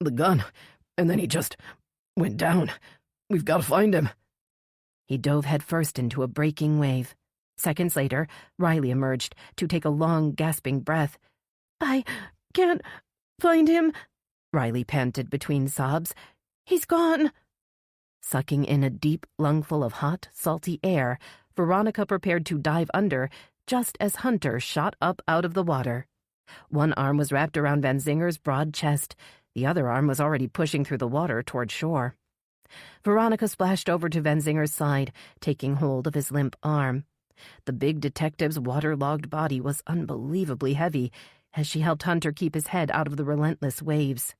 the gun, and then he just went down. We've got to find him." He dove headfirst into a breaking wave. Seconds later, Riley emerged to take a long, gasping breath. "I can't find him," Riley panted between sobs. "He's gone." Sucking in a deep lungful of hot, salty air, Veronica prepared to dive under just as Hunter shot up out of the water. One arm was wrapped around Vanzinger's broad chest. The other arm was already pushing through the water toward shore. Veronica splashed over to Vanzinger's side, taking hold of his limp arm. The big detective's waterlogged body was unbelievably heavy as she helped Hunter keep his head out of the relentless waves.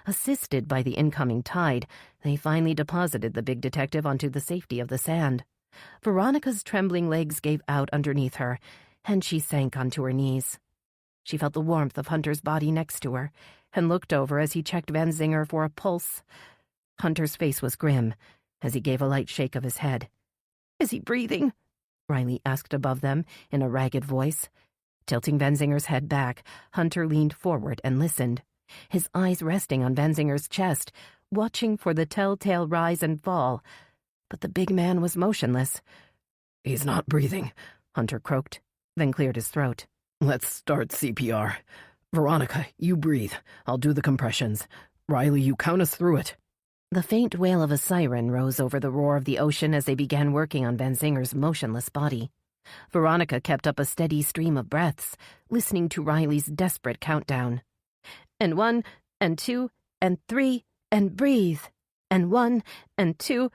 Assisted by the incoming tide, they finally deposited the big detective onto the safety of the sand. Veronica's trembling legs gave out underneath her, and she sank onto her knees. She felt the warmth of Hunter's body next to her, and looked over as he checked Vanzinger for a pulse. Hunter's face was grim, as he gave a light shake of his head. "Is he breathing?" Riley asked above them in a ragged voice. Tilting Vanzinger's head back, Hunter leaned forward and listened, his eyes resting on Vanzinger's chest, watching for the telltale rise and fall. But the big man was motionless. "He's not breathing," Hunter croaked, then cleared his throat. "Let's start CPR. Veronica, you breathe. I'll do the compressions. Riley, you count us through it." The faint wail of a siren rose over the roar of the ocean as they began working on Vanzinger's motionless body. Veronica kept up a steady stream of breaths, listening to Riley's desperate countdown. And 1, and 2, and 3, and breathe. And 1, and 2.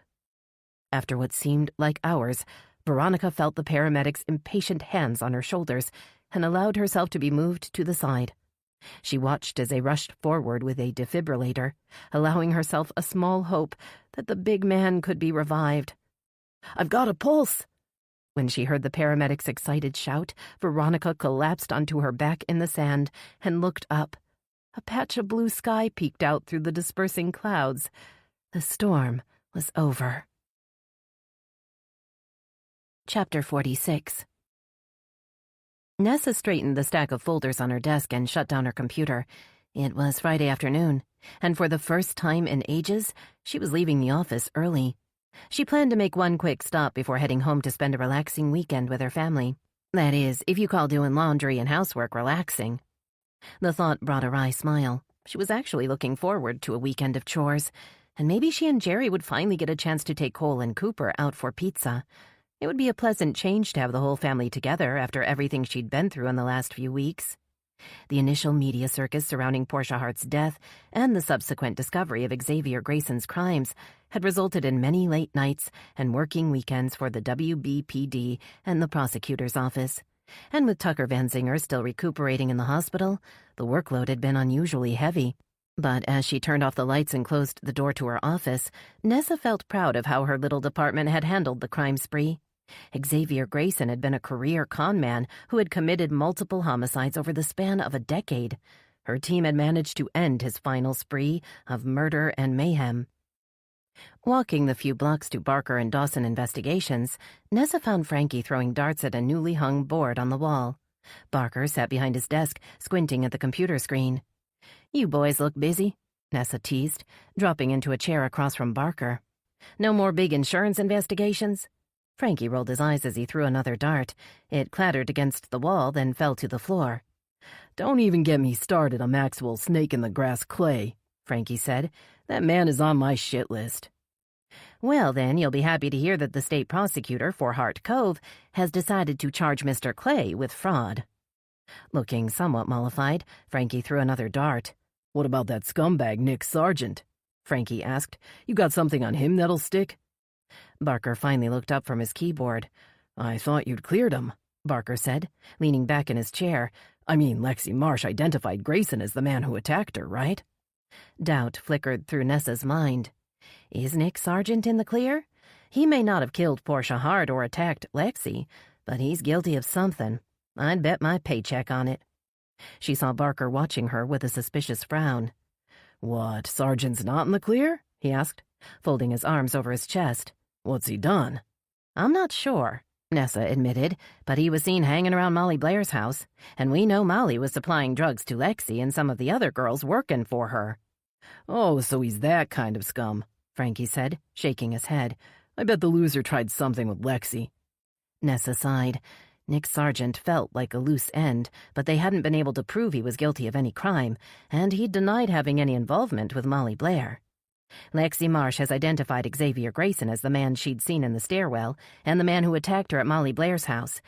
After what seemed like hours, Veronica felt the paramedic's impatient hands on her shoulders and allowed herself to be moved to the side. She watched as they rushed forward with a defibrillator, allowing herself a small hope that the big man could be revived. "I've got a pulse!" When she heard the paramedic's excited shout, Veronica collapsed onto her back in the sand and looked up. A patch of blue sky peeked out through the dispersing clouds. The storm was over. Chapter 46. Nessa straightened the stack of folders on her desk and shut down her computer. It was Friday afternoon, and for the first time in ages, she was leaving the office early. She planned to make one quick stop before heading home to spend a relaxing weekend with her family. That is, if you call doing laundry and housework relaxing. The thought brought a wry smile. She was actually looking forward to a weekend of chores, and maybe she and Jerry would finally get a chance to take Cole and Cooper out for pizza. It would be a pleasant change to have the whole family together after everything she'd been through in the last few weeks. The initial media circus surrounding Portia Hart's death and the subsequent discovery of Xavier Grayson's crimes had resulted in many late nights and working weekends for the WBPD and the prosecutor's office. And with Tucker Van Zinger still recuperating in the hospital, the workload had been unusually heavy. But as she turned off the lights and closed the door to her office, Nessa felt proud of how her little department had handled the crime spree. Xavier Grayson had been a career con man who had committed multiple homicides over the span of a decade. Her team had managed to end his final spree of murder and mayhem. Walking the few blocks to Barker and Dawson Investigations, Nessa found Frankie throwing darts at a newly hung board on the wall. Barker sat behind his desk, squinting at the computer screen. "You boys look busy," Nessa teased, dropping into a chair across from Barker. "No more big insurance investigations?" Frankie rolled his eyes as he threw another dart. It clattered against the wall, then fell to the floor. "Don't even get me started on Maxwell Snake-in-the-Grass Clay," Frankie said. "That man is on my shit list." "Well, then, you'll be happy to hear that the state prosecutor for Hart Cove has decided to charge Mr. Clay with fraud." Looking somewhat mollified, Frankie threw another dart. "What about that scumbag Nick Sargent?" Frankie asked. "You got something on him that'll stick?" Barker finally looked up from his keyboard. "I thought you'd cleared him," Barker said, leaning back in his chair. "I mean, Lexi Marsh identified Grayson as the man who attacked her, right?" Doubt flickered through Nessa's mind. Is Nick Sargent in the clear? He may not have killed Portia Hart or attacked Lexi, but he's guilty of something. I'd bet my paycheck on it. She saw Barker watching her with a suspicious frown. "What, Sargent's not in the clear?" he asked, folding his arms over his chest. "What's he done?" "I'm not sure," Nessa admitted, "but he was seen hanging around Molly Blair's house, and we know Molly was supplying drugs to Lexi and some of the other girls working for her." "Oh, so he's that kind of scum," Frankie said, shaking his head. "I bet the loser tried something with Lexi." Nessa sighed. Nick Sargent felt like a loose end, but they hadn't been able to prove he was guilty of any crime, and he denied having any involvement with Molly Blair. Lexi Marsh has identified Xavier Grayson as the man she'd seen in the stairwell and the man who attacked her at Molly Blair's house,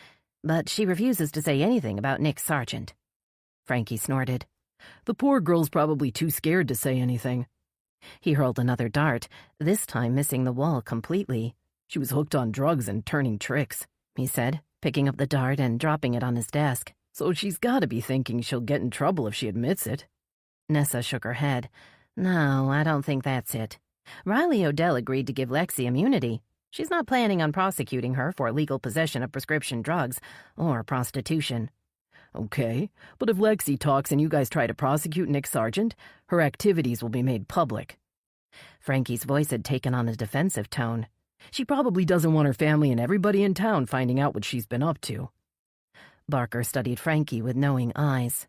but she refuses to say anything about Nick Sargent. Frankie snorted. "The poor girl's probably too scared to say anything." He hurled another dart, this time missing the wall completely. "She was hooked on drugs and turning tricks," he said, picking up the dart and dropping it on his desk. "So she's got to be thinking she'll get in trouble if she admits it." Nessa shook her head. "No, I don't think that's it. Riley Odell agreed to give Lexi immunity. She's not planning on prosecuting her for illegal possession of prescription drugs or prostitution." "Okay, but if Lexi talks and you guys try to prosecute Nick Sargent, her activities will be made public." Frankie's voice had taken on a defensive tone. "She probably doesn't want her family and everybody in town finding out what she's been up to." Barker studied Frankie with knowing eyes.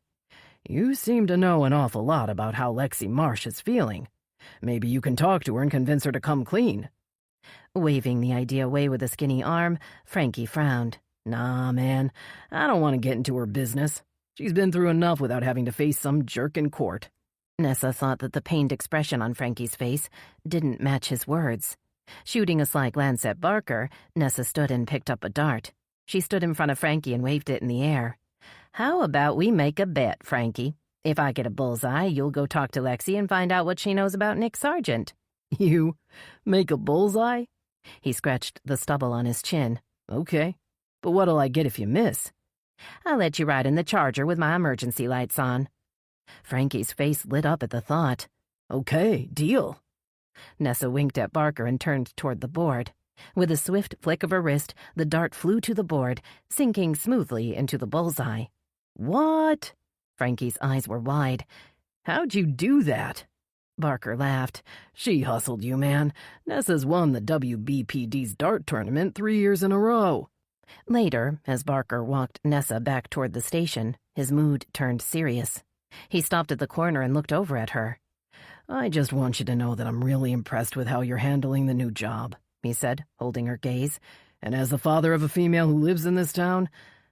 "You seem to know an awful lot about how Lexi Marsh is feeling. Maybe you can talk to her and convince her to come clean." Waving the idea away with a skinny arm, Frankie frowned. "Nah, man, I don't want to get into her business. She's been through enough without having to face some jerk in court." Nessa thought that the pained expression on Frankie's face didn't match his words. Shooting a sly glance at Barker, Nessa stood and picked up a dart. She stood in front of Frankie and waved it in the air. "How about we make a bet, Frankie? If I get a bullseye, you'll go talk to Lexi and find out what she knows about Nick Sargent." You make a bullseye? He scratched the stubble on his chin. Okay, but what'll I get if you miss? "I'll let you ride in the Charger with my emergency lights on." Frankie's face lit up at the thought. Okay, deal. Nessa winked at Barker and turned toward the board. With a swift flick of her wrist, the dart flew to the board, sinking smoothly into the bullseye. What? Frankie's eyes were wide. How'd you do that? Barker laughed. She hustled you, man. Nessa's won the WBPD's dart tournament 3 years in a row. Later, as Barker walked Nessa back toward the station, his mood turned serious. He stopped at the corner and looked over at her. I just want you to know that I'm really impressed with how you're handling the new job, he said, holding her gaze. And as the father of a female who lives in this town,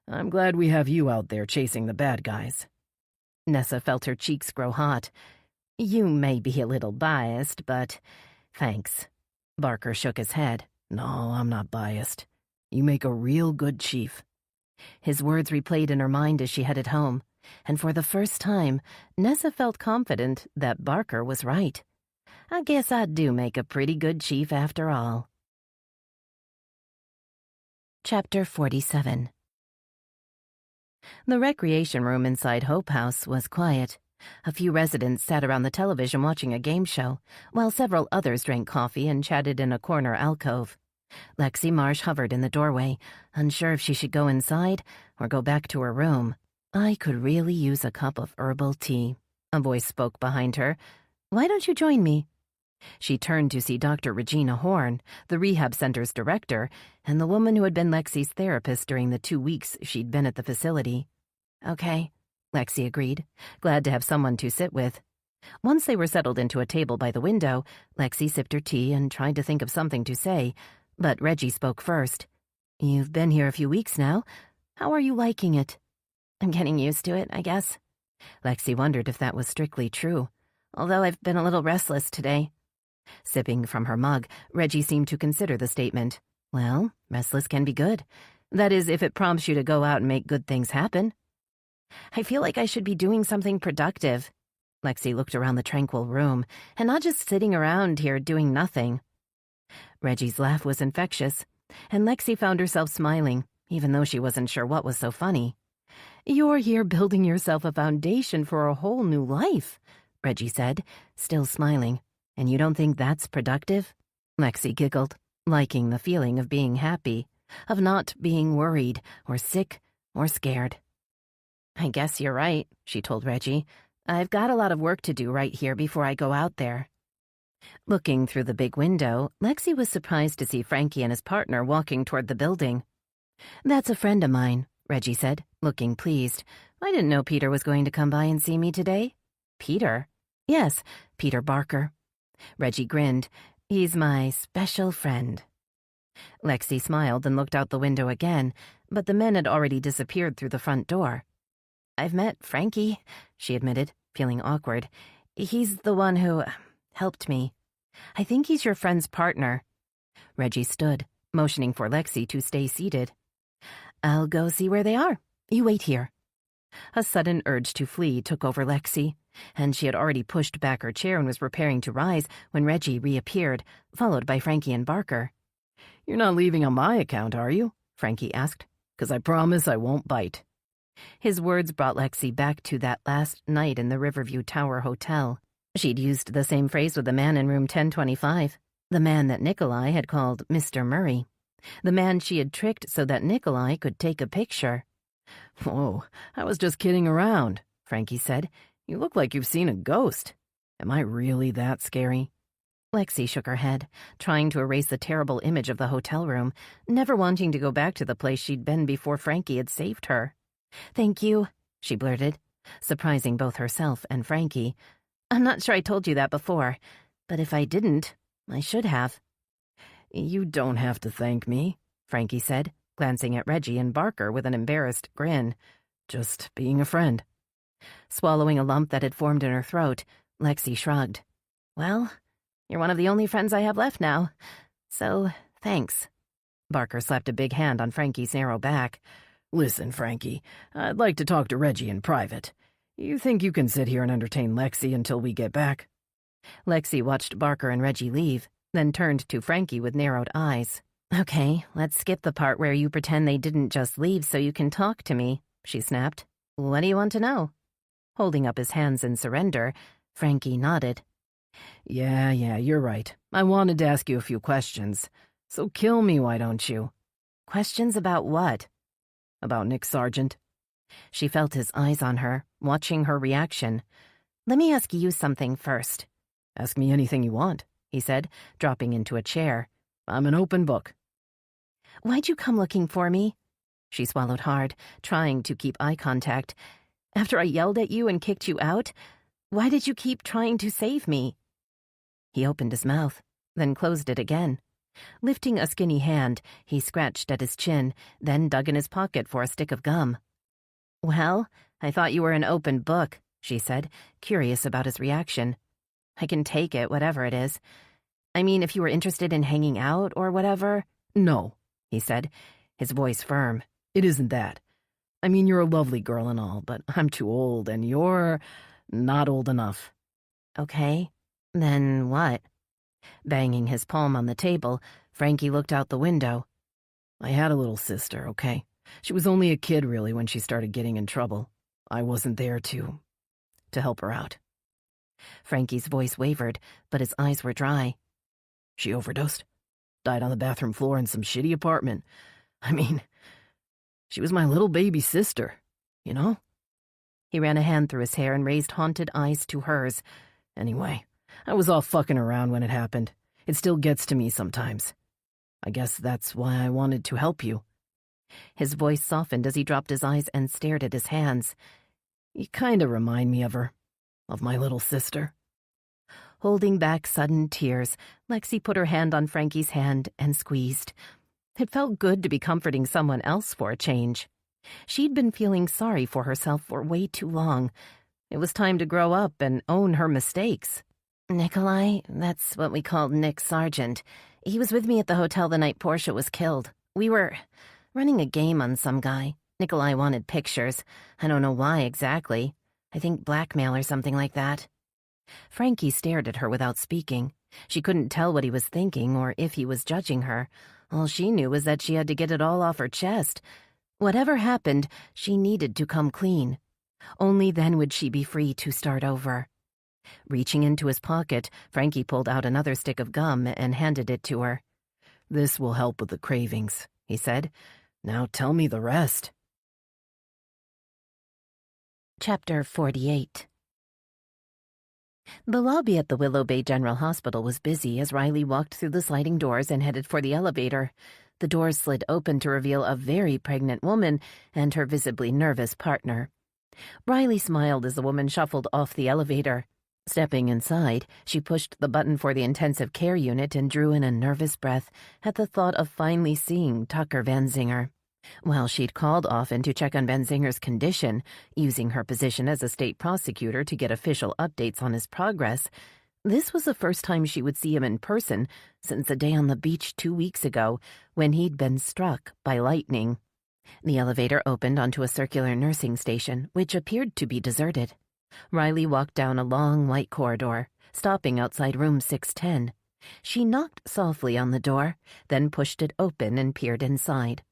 I'm glad we have you out there chasing the bad guys. Nessa felt her cheeks grow hot. "You may be a little biased, but thanks." Barker shook his head. No, I'm not biased. You make a real good chief. His words replayed in her mind as she headed home, and for the first time, Nessa felt confident that Barker was right. "I guess I do make a pretty good chief after all." Chapter 47. The recreation room inside Hope House was quiet. A few residents sat around the television watching a game show, while several others drank coffee and chatted in a corner alcove. Lexi Marsh hovered in the doorway, unsure if she should go inside or go back to her room. "I could really use a cup of herbal tea," a voice spoke behind her. "Why don't you join me?" She turned to see Dr. Regina Horn, the rehab center's director, and the woman who had been Lexi's therapist during the 2 weeks she'd been at the facility. "Okay," Lexi agreed, glad to have someone to sit with. Once they were settled into a table by the window, Lexi sipped her tea and tried to think of something to say, but Reggie spoke first. "You've been here a few weeks now. How are you liking it?" "I'm getting used to it, I guess." Lexi wondered if that was strictly true, although I've been a little restless today. Sipping from her mug, Reggie seemed to consider the statement. "Well, restless can be good. That is, if it prompts you to go out and make good things happen." "I feel like I should be doing something productive." Lexi looked around the tranquil room, "and not just sitting around here doing nothing." Reggie's laugh was infectious, and Lexi found herself smiling, even though she wasn't sure what was so funny. "You're here building yourself a foundation for a whole new life," Reggie said, still smiling. "And you don't think that's productive?" Lexi giggled, liking the feeling of being happy, of not being worried or sick or scared. "I guess you're right," she told Reggie. "I've got a lot of work to do right here before I go out there." Looking through the big window, Lexi was surprised to see Frankie and his partner walking toward the building. "That's a friend of mine," Reggie said, looking pleased. "I didn't know Peter was going to come by and see me today." "Peter?" "Yes, Peter Barker." Reggie grinned. "He's my special friend." Lexi smiled and looked out the window again, but the men had already disappeared through the front door. "I've met Frankie," she admitted, feeling awkward. "He's the one who helped me. I think he's your friend's partner." Reggie stood, motioning for Lexi to stay seated. "I'll go see where they are. You wait here." A sudden urge to flee took over Lexi, and she had already pushed back her chair and was preparing to rise when Reggie reappeared, followed by Frankie and Barker. "You're not leaving on my account, are you?" Frankie asked. "'Cause I promise I won't bite." His words brought Lexi back to that last night in the Riverview Tower Hotel. She'd used the same phrase with the man in room 1025, the man that Nikolai had called Mr. Murray, the man she had tricked so that Nikolai could take a picture. "Whoa, I was just kidding around," Frankie said. "You look like you've seen a ghost. Am I really that scary?" Lexi shook her head, trying to erase the terrible image of the hotel room, never wanting to go back to the place she'd been before Frankie had saved her. "Thank you," she blurted, surprising both herself and Frankie. "I'm not sure I told you that before, but if I didn't, I should have." "You don't have to thank me," Frankie said, glancing at Reggie and Barker with an embarrassed grin. "Just being a friend." Swallowing a lump that had formed in her throat, Lexi shrugged. "Well, you're one of the only friends I have left now, so thanks." Barker slapped a big hand on Frankie's narrow back. Listen, Frankie, I'd like to talk to Reggie in private. You think you can sit here and entertain Lexi until we get back? Lexi watched Barker and Reggie leave, then turned to Frankie with narrowed eyes. Okay, let's skip the part where you pretend they didn't just leave so you can talk to me, she snapped. What do you want to know? Holding up his hands in surrender, Frankie nodded. Yeah, you're right. I wanted to ask you a few questions. So kill me, why don't you? Questions about what? About Nick Sargent. She felt his eyes on her, watching her reaction. Let me ask you something first. Ask me anything you want, he said, dropping into a chair. I'm an open book. Why'd you come looking for me? She swallowed hard, trying to keep eye contact. After I yelled at you and kicked you out, why did you keep trying to save me? He opened his mouth, then closed it again. Lifting a skinny hand, he scratched at his chin, then dug in his pocket for a stick of gum. Well, I thought you were an open book, she said, curious about his reaction. I can take it, whatever it is. I mean, if you were interested in hanging out or whatever. No, he said, his voice firm. It isn't that. I mean, you're a lovely girl and all, but I'm too old and you're not old enough. Okay, then what? Banging his palm on the table, Frankie looked out the window. I had a little sister, okay? She was only a kid, really, when she started getting in trouble. I wasn't there to help her out. Frankie's voice wavered, but his eyes were dry. She overdosed. Died on the bathroom floor in some shitty apartment. I mean, she was my little baby sister, you know? He ran a hand through his hair and raised haunted eyes to hers. Anyway, I was all fucking around when it happened. It still gets to me sometimes. I guess that's why I wanted to help you. His voice softened as he dropped his eyes and stared at his hands. You kind of remind me of her, of my little sister. Holding back sudden tears, Lexi put her hand on Frankie's hand and squeezed. It felt good to be comforting someone else for a change. She'd been feeling sorry for herself for way too long. It was time to grow up and own her mistakes. Nikolai, that's what we called Nick Sargent. He was with me at the hotel the night Portia was killed. We were running a game on some guy. Nikolai wanted pictures. I don't know why exactly. I think blackmail or something like that. Frankie stared at her without speaking. She couldn't tell what he was thinking or if he was judging her. All she knew was that she had to get it all off her chest. Whatever happened, she needed to come clean. Only then would she be free to start over. Reaching into his pocket, Frankie pulled out another stick of gum and handed it to her. This will help with the cravings, he said. Now tell me the rest. Chapter 48. The lobby at the Willow Bay General Hospital was busy as Riley walked through the sliding doors and headed for the elevator. The doors slid open to reveal a very pregnant woman and her visibly nervous partner. Riley smiled as the woman shuffled off the elevator. Stepping inside, she pushed the button for the intensive care unit and drew in a nervous breath at the thought of finally seeing Tucker Van Zinger. While she'd called often to check on Van Zinger's condition, using her position as a state prosecutor to get official updates on his progress, this was the first time she would see him in person since the day on the beach 2 weeks ago when he'd been struck by lightning. The elevator opened onto a circular nursing station, which appeared to be deserted. Riley walked down a long white corridor, stopping outside room 610. She knocked softly on the door, then pushed it open and peered inside.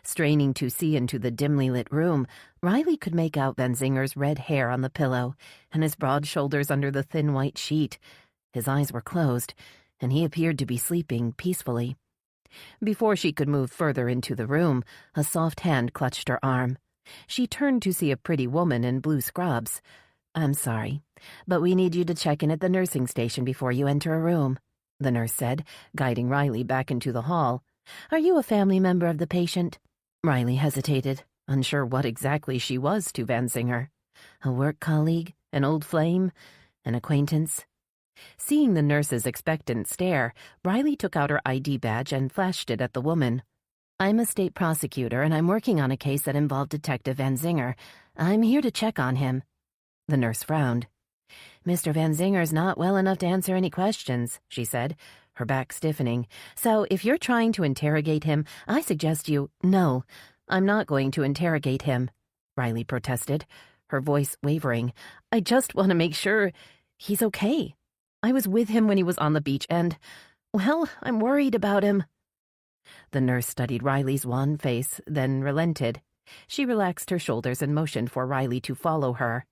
Straining to see into the dimly lit room, Riley could make out Van Zinger's red hair on the pillow and his broad shoulders under the thin white sheet. His eyes were closed, and he appeared to be sleeping peacefully. Before she could move further into the room, a soft hand clutched her arm. She turned to see a pretty woman in blue scrubs. "I'm sorry, but we need you to check in at the nursing station before you enter a room," the nurse said, guiding Riley back into the hall. "Are you a family member of the patient?" Riley hesitated, unsure what exactly she was to Van Zinger. A work colleague? An old flame? An acquaintance? Seeing the nurse's expectant stare, Riley took out her ID badge and flashed it at the woman. "I'm a state prosecutor, and I'm working on a case that involved Detective Van Zinger. I'm here to check on him." The nurse frowned. "Mr. Van Zinger's not well enough to answer any questions," she said. her back stiffening. "So if you're trying to interrogate him, I suggest you—" "No, I'm not going to interrogate him," Riley protested, her voice wavering. "I just want to make sure he's okay. I was with him when he was on the beach and, well, I'm worried about him." The nurse studied Riley's wan face, then relented. She relaxed her shoulders and motioned for Riley to follow her.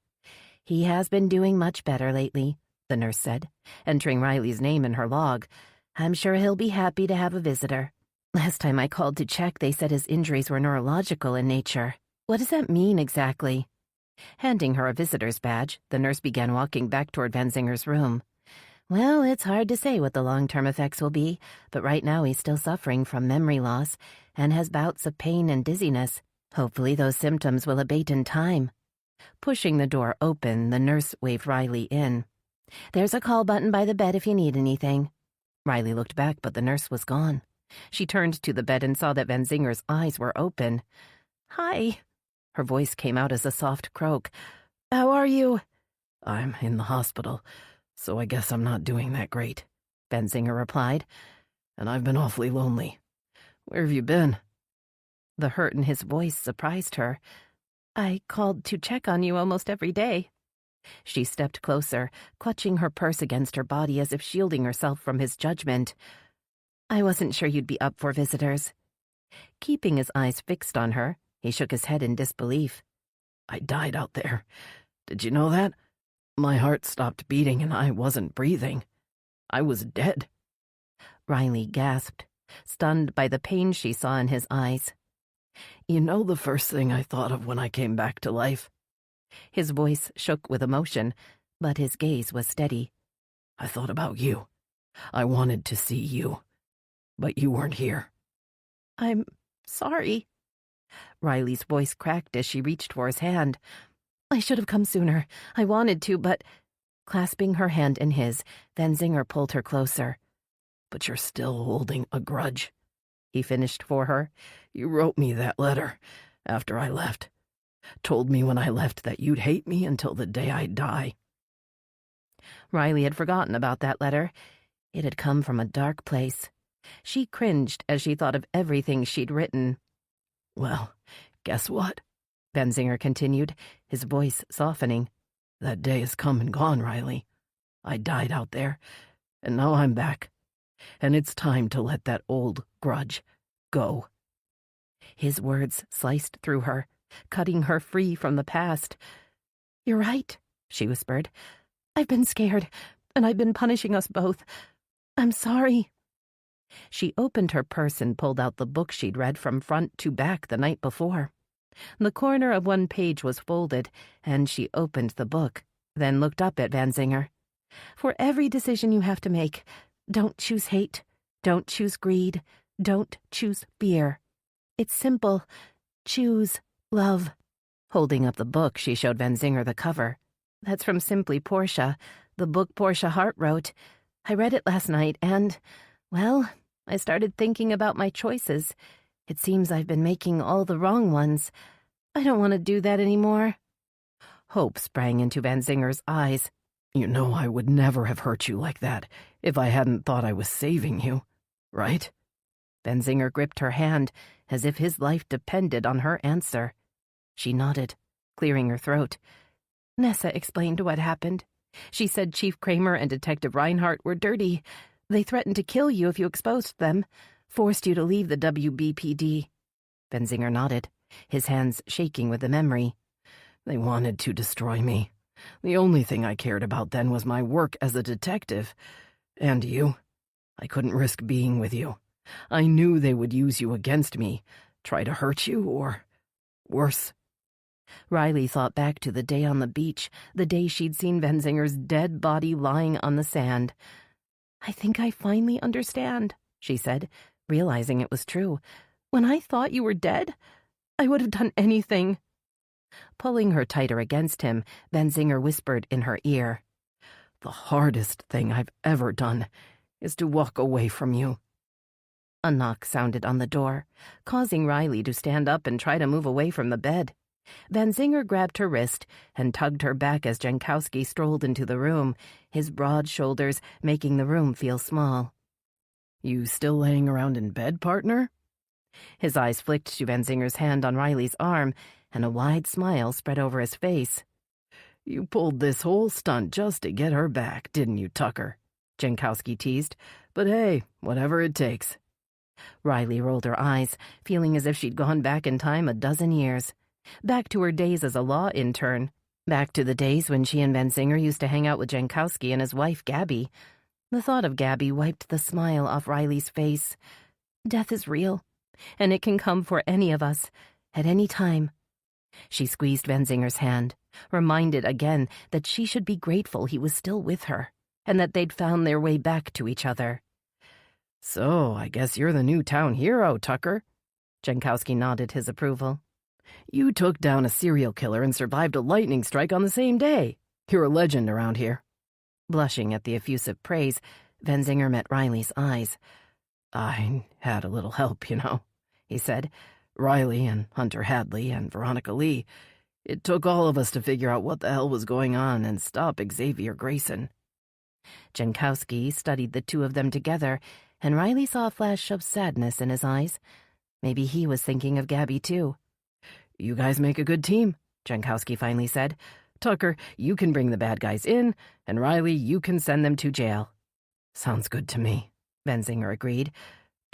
"He has been doing much better lately," the nurse said, entering Riley's name in her log. "I'm sure he'll be happy to have a visitor. Last time I called to check, they said his injuries were neurological in nature. What does that mean exactly?" Handing her a visitor's badge, the nurse began walking back toward Van Zinger's room. "Well, it's hard to say what the long-term effects will be, but right now he's still suffering from memory loss and has bouts of pain and dizziness. Hopefully those symptoms will abate in time." Pushing the door open, the nurse waved Riley in. "There's a call button by the bed if you need anything." Riley looked back, but the nurse was gone. She turned to the bed and saw that Van Zinger's eyes were open. "Hi." Her voice came out as a soft croak. "How are you?" "I'm in the hospital, so I guess I'm not doing that great," Van Zinger replied. "And I've been awfully lonely. Where have you been?" The hurt in his voice surprised her. "I called to check on you almost every day." She stepped closer, clutching her purse against her body as if shielding herself from his judgment. "I wasn't sure you'd be up for visitors." Keeping his eyes fixed on her, he shook his head in disbelief. "I died out there. Did you know that? My heart stopped beating and I wasn't breathing. I was dead." Riley gasped, stunned by the pain she saw in his eyes. "You know the first thing I thought of when I came back to life?" His voice shook with emotion, but his gaze was steady. "I thought about you. I wanted to see you. But you weren't here." "I'm sorry." Riley's voice cracked as she reached for his hand. "I should have come sooner. I wanted to, but—" Clasping her hand in his, Van Zinger pulled her closer. "But you're still holding a grudge," he finished for her. "You wrote me that letter after I left. Told me when I left that you'd hate me until the day I die." Riley had forgotten about that letter. It had come from a dark place. She cringed as she thought of everything she'd written. "Well, guess what?" Van Zinger continued, his voice softening. "That day is come and gone, Riley. I died out there, and now I'm back. And it's time to let that old grudge go." His words sliced through her, cutting her free from the past. "You're right," she whispered. "I've been scared, and I've been punishing us both. I'm sorry." She opened her purse and pulled out the book she'd read from front to back the night before. The corner of one page was folded, and she opened the book, then looked up at Van Zinger. "For every decision you have to make, don't choose hate, don't choose greed, don't choose fear. It's simple. Choose love." Holding up the book, she showed Van Zinger the cover. "That's from Simply Portia, the book Portia Hart wrote. I read it last night and, well, I started thinking about my choices. It seems I've been making all the wrong ones. I don't want to do that anymore." Hope sprang into Van Zinger's eyes. "You know I would never have hurt you like that if I hadn't thought I was saving you, right?" Van Zinger gripped her hand as if his life depended on her answer. She nodded, clearing her throat. "Nessa explained what happened. She said Chief Kramer and Detective Reinhardt were dirty. They threatened to kill you if you exposed them, forced you to leave the WBPD." Van Zinger nodded, his hands shaking with the memory. "They wanted to destroy me. The only thing I cared about then was my work as a detective. And you. I couldn't risk being with you. I knew they would use you against me, try to hurt you, or worse." Riley thought back to the day on the beach, the day she'd seen Van Zinger's dead body lying on the sand. "I think I finally understand," she said, realizing it was true. "When I thought you were dead, I would have done anything." Pulling her tighter against him, Van Zinger whispered in her ear, "The hardest thing I've ever done is to walk away from you." A knock sounded on the door, causing Riley to stand up and try to move away from the bed. Van Zinger grabbed her wrist and tugged her back as Jankowski strolled into the room, his broad shoulders making the room feel small. You still laying around in bed, partner? His eyes flicked to Benzinger's hand on Riley's arm, and a wide smile spread over his face. You pulled this whole stunt just to get her back, didn't you, Tucker? Jankowski teased. But hey, whatever it takes. Riley rolled her eyes, feeling as if she'd gone back in time a dozen years. Back to her days as a law intern. Back to the days when she and Benzinger used to hang out with Jankowski and his wife, Gabby. The thought of Gabby wiped the smile off Riley's face. Death is real, and it can come for any of us, at any time. She squeezed Benzinger's hand, reminded again that she should be grateful he was still with her, and that they'd found their way back to each other. So, I guess you're the new town hero, Tucker. Jankowski nodded his approval. You took down a serial killer and survived a lightning strike on the same day. You're a legend around here. Blushing at the effusive praise, Benzinger met Riley's eyes. I had a little help, he said. Riley and Hunter Hadley and Veronica Lee. It took all of us to figure out what the hell was going on and stop Xavier Grayson. Jankowski studied the two of them together, and Riley saw a flash of sadness in his eyes. Maybe he was thinking of Gabby, too. You guys make a good team, Jankowski finally said. Tucker, you can bring the bad guys in, and Riley, you can send them to jail. Sounds good to me, Benzinger agreed.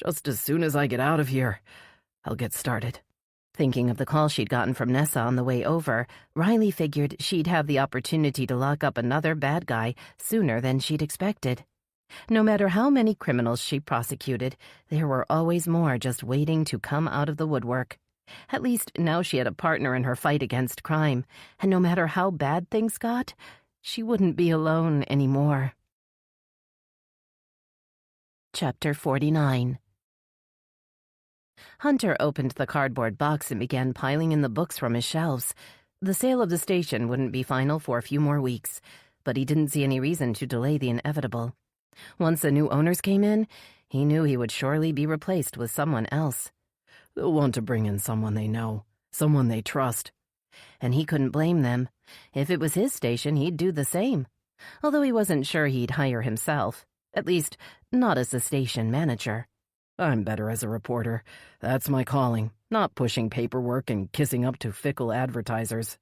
Just as soon as I get out of here, I'll get started. Thinking of the call she'd gotten from Nessa on the way over, Riley figured she'd have the opportunity to lock up another bad guy sooner than she'd expected. No matter how many criminals she prosecuted, there were always more just waiting to come out of the woodwork. At least now she had a partner in her fight against crime, and no matter how bad things got, she wouldn't be alone anymore. Chapter 49. Hunter opened the cardboard box and began piling in the books from his shelves. The sale of the station wouldn't be final for a few more weeks, but he didn't see any reason to delay the inevitable. Once the new owners came in, he knew he would surely be replaced with someone else. They'll want to bring in someone they know, someone they trust. And he couldn't blame them. If it was his station, he'd do the same. Although he wasn't sure he'd hire himself. At least, not as the station manager. I'm better as a reporter. That's my calling, not pushing paperwork and kissing up to fickle advertisers.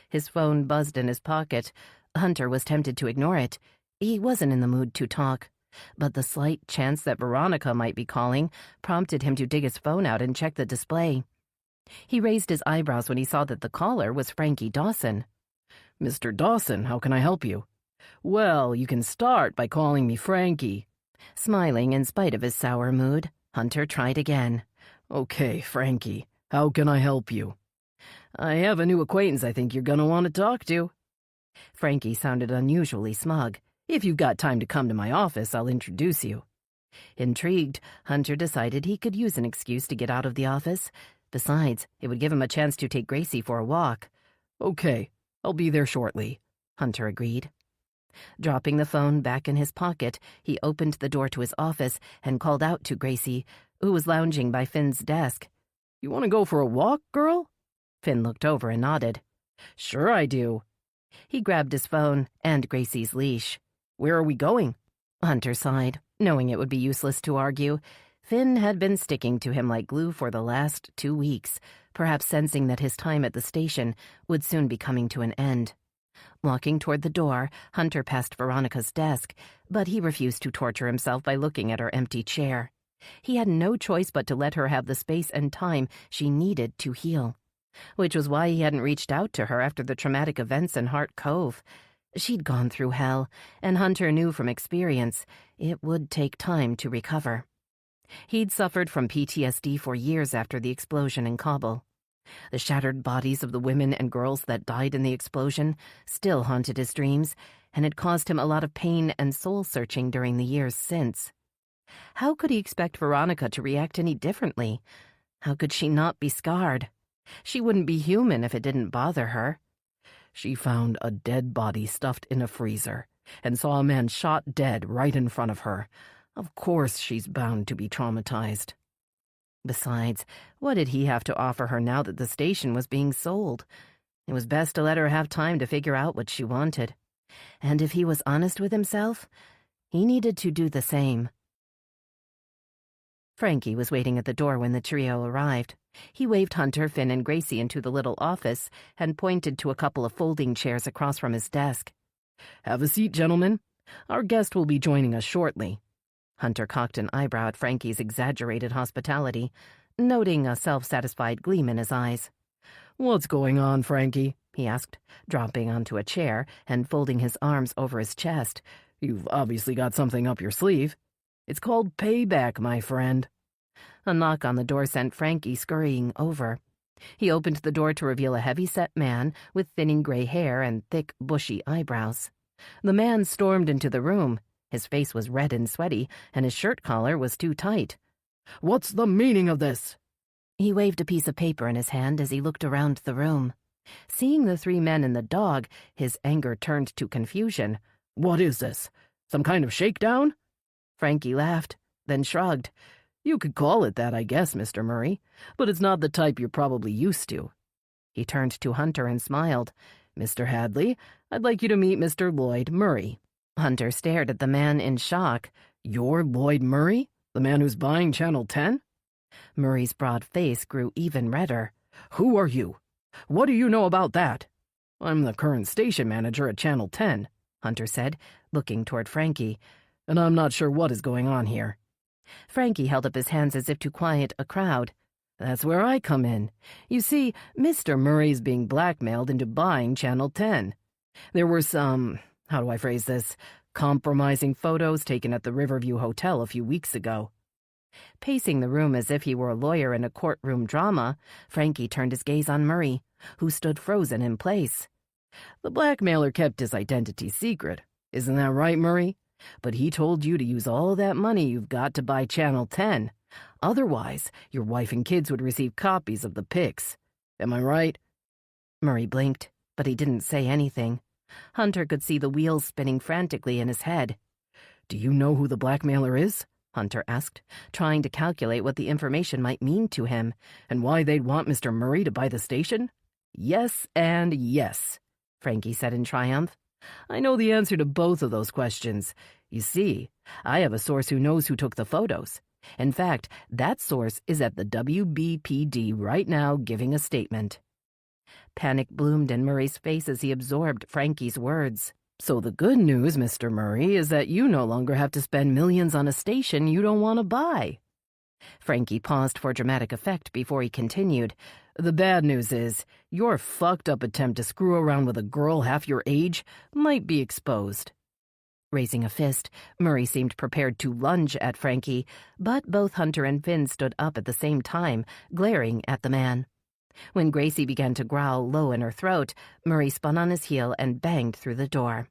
His phone buzzed in his pocket. Hunter was tempted to ignore it. He wasn't in the mood to talk. But the slight chance that Veronica might be calling prompted him to dig his phone out and check the display. He raised his eyebrows when he saw that the caller was Frankie Dawson. Mr. Dawson, how can I help you? Well, you can start by calling me Frankie. Smiling in spite of his sour mood, Hunter tried again. Okay, Frankie, how can I help you? I have a new acquaintance I think you're gonna want to talk to. Frankie sounded unusually smug. If you've got time to come to my office, I'll introduce you. Intrigued, Hunter decided he could use an excuse to get out of the office. Besides, it would give him a chance to take Gracie for a walk. Okay, I'll be there shortly, Hunter agreed. Dropping the phone back in his pocket, he opened the door to his office and called out to Gracie, who was lounging by Finn's desk. You want to go for a walk, girl? Finn looked over and nodded. Sure I do. He grabbed his phone and Gracie's leash. Where are we going? Hunter sighed, knowing it would be useless to argue. Finn had been sticking to him like glue for the last 2 weeks, perhaps sensing that his time at the station would soon be coming to an end. Walking toward the door, Hunter passed Veronica's desk, but he refused to torture himself by looking at her empty chair. He had no choice but to let her have the space and time she needed to heal. Which was why he hadn't reached out to her after the traumatic events in Hart Cove. She'd gone through hell, and Hunter knew from experience it would take time to recover. He'd suffered from PTSD for years after the explosion in Kabul. The shattered bodies of the women and girls that died in the explosion still haunted his dreams, and had caused him a lot of pain and soul-searching during the years since. How could he expect Veronica to react any differently? How could she not be scarred? She wouldn't be human if it didn't bother her. She found a dead body stuffed in a freezer and saw a man shot dead right in front of her. Of course she's bound to be traumatized. Besides, what did he have to offer her now that the station was being sold? It was best to let her have time to figure out what she wanted. And if he was honest with himself, he needed to do the same. Frankie was waiting at the door when the trio arrived. He waved Hunter, Finn, and Gracie into the little office and pointed to a couple of folding chairs across from his desk. "Have a seat, gentlemen. Our guest will be joining us shortly." Hunter cocked an eyebrow at Frankie's exaggerated hospitality, noting a self-satisfied gleam in his eyes. "What's going on, Frankie?" he asked, dropping onto a chair and folding his arms over his chest. "You've obviously got something up your sleeve. It's called payback, my friend." A knock on the door sent Frankie scurrying over. He opened the door to reveal a heavy-set man with thinning gray hair and thick, bushy eyebrows. The man stormed into the room. His face was red and sweaty, and his shirt collar was too tight. "What's the meaning of this?" He waved a piece of paper in his hand as he looked around the room. Seeing the three men and the dog, his anger turned to confusion. "What is this? Some kind of shakedown?" Frankie laughed, then shrugged. "You could call it that, I guess, Mr. Murray, but it's not the type you're probably used to." He turned to Hunter and smiled. "Mr. Hadley, I'd like you to meet Mr. Lloyd Murray." Hunter stared at the man in shock. "You're Lloyd Murray? The man who's buying Channel 10? Murray's broad face grew even redder. "Who are you? What do you know about that?" "I'm the current station manager at Channel 10, Hunter said, looking toward Frankie. "And I'm not sure what is going on here." Frankie held up his hands as if to quiet a crowd. "That's where I come in. You see, Mr. Murray's being blackmailed into buying Channel 10. There were some, how do I phrase this, compromising photos taken at the Riverview Hotel a few weeks ago." Pacing the room as if he were a lawyer in a courtroom drama, Frankie turned his gaze on Murray, who stood frozen in place. "The blackmailer kept his identity secret. Isn't that right, Murray? But he told you to use all that money you've got to buy Channel 10. Otherwise, your wife and kids would receive copies of the pics. Am I right?" Murray blinked, but he didn't say anything. Hunter could see the wheels spinning frantically in his head. "Do you know who the blackmailer is?" Hunter asked, trying to calculate what the information might mean to him. "And why they'd want Mr. Murray to buy the station?" "Yes and yes," Frankie said in triumph. "I know the answer to both of those questions. You see, I have a source who knows who took the photos. In fact, that source is at the WBPD right now giving a statement." Panic bloomed in Murray's face as he absorbed Frankie's words. "So the good news, Mr. Murray, is that you no longer have to spend millions on a station you don't want to buy." Frankie paused for dramatic effect before he continued. "The bad news is, your fucked-up attempt to screw around with a girl half your age might be exposed." Raising a fist, Murray seemed prepared to lunge at Frankie, but both Hunter and Finn stood up at the same time, glaring at the man. When Gracie began to growl low in her throat, Murray spun on his heel and banged through the door.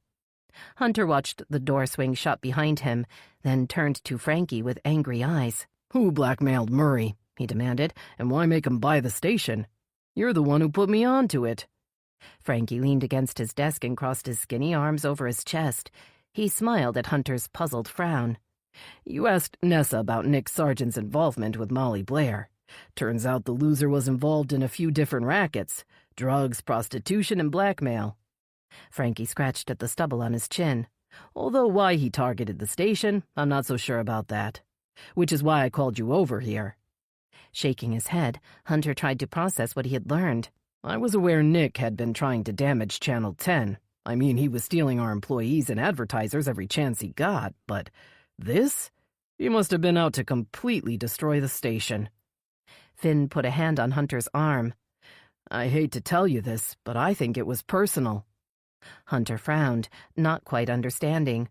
Hunter watched the door swing shut behind him, then turned to Frankie with angry eyes. "Who blackmailed Murray?" he demanded, "and why make him buy the station? You're the one who put me onto it." Frankie leaned against his desk and crossed his skinny arms over his chest. He smiled at Hunter's puzzled frown. "You asked Nessa about Nick Sargent's involvement with Molly Blair. Turns out the loser was involved in a few different rackets: drugs, prostitution, and blackmail." Frankie scratched at the stubble on his chin. "Although why he targeted the station, I'm not so sure about that. Which is why I called you over here." Shaking his head, Hunter tried to process what he had learned. "I was aware Nick had been trying to damage Channel 10. I mean, he was stealing our employees and advertisers every chance he got, but this? He must have been out to completely destroy the station." Finn put a hand on Hunter's arm. "I hate to tell you this, but I think it was personal." Hunter frowned, not quite understanding.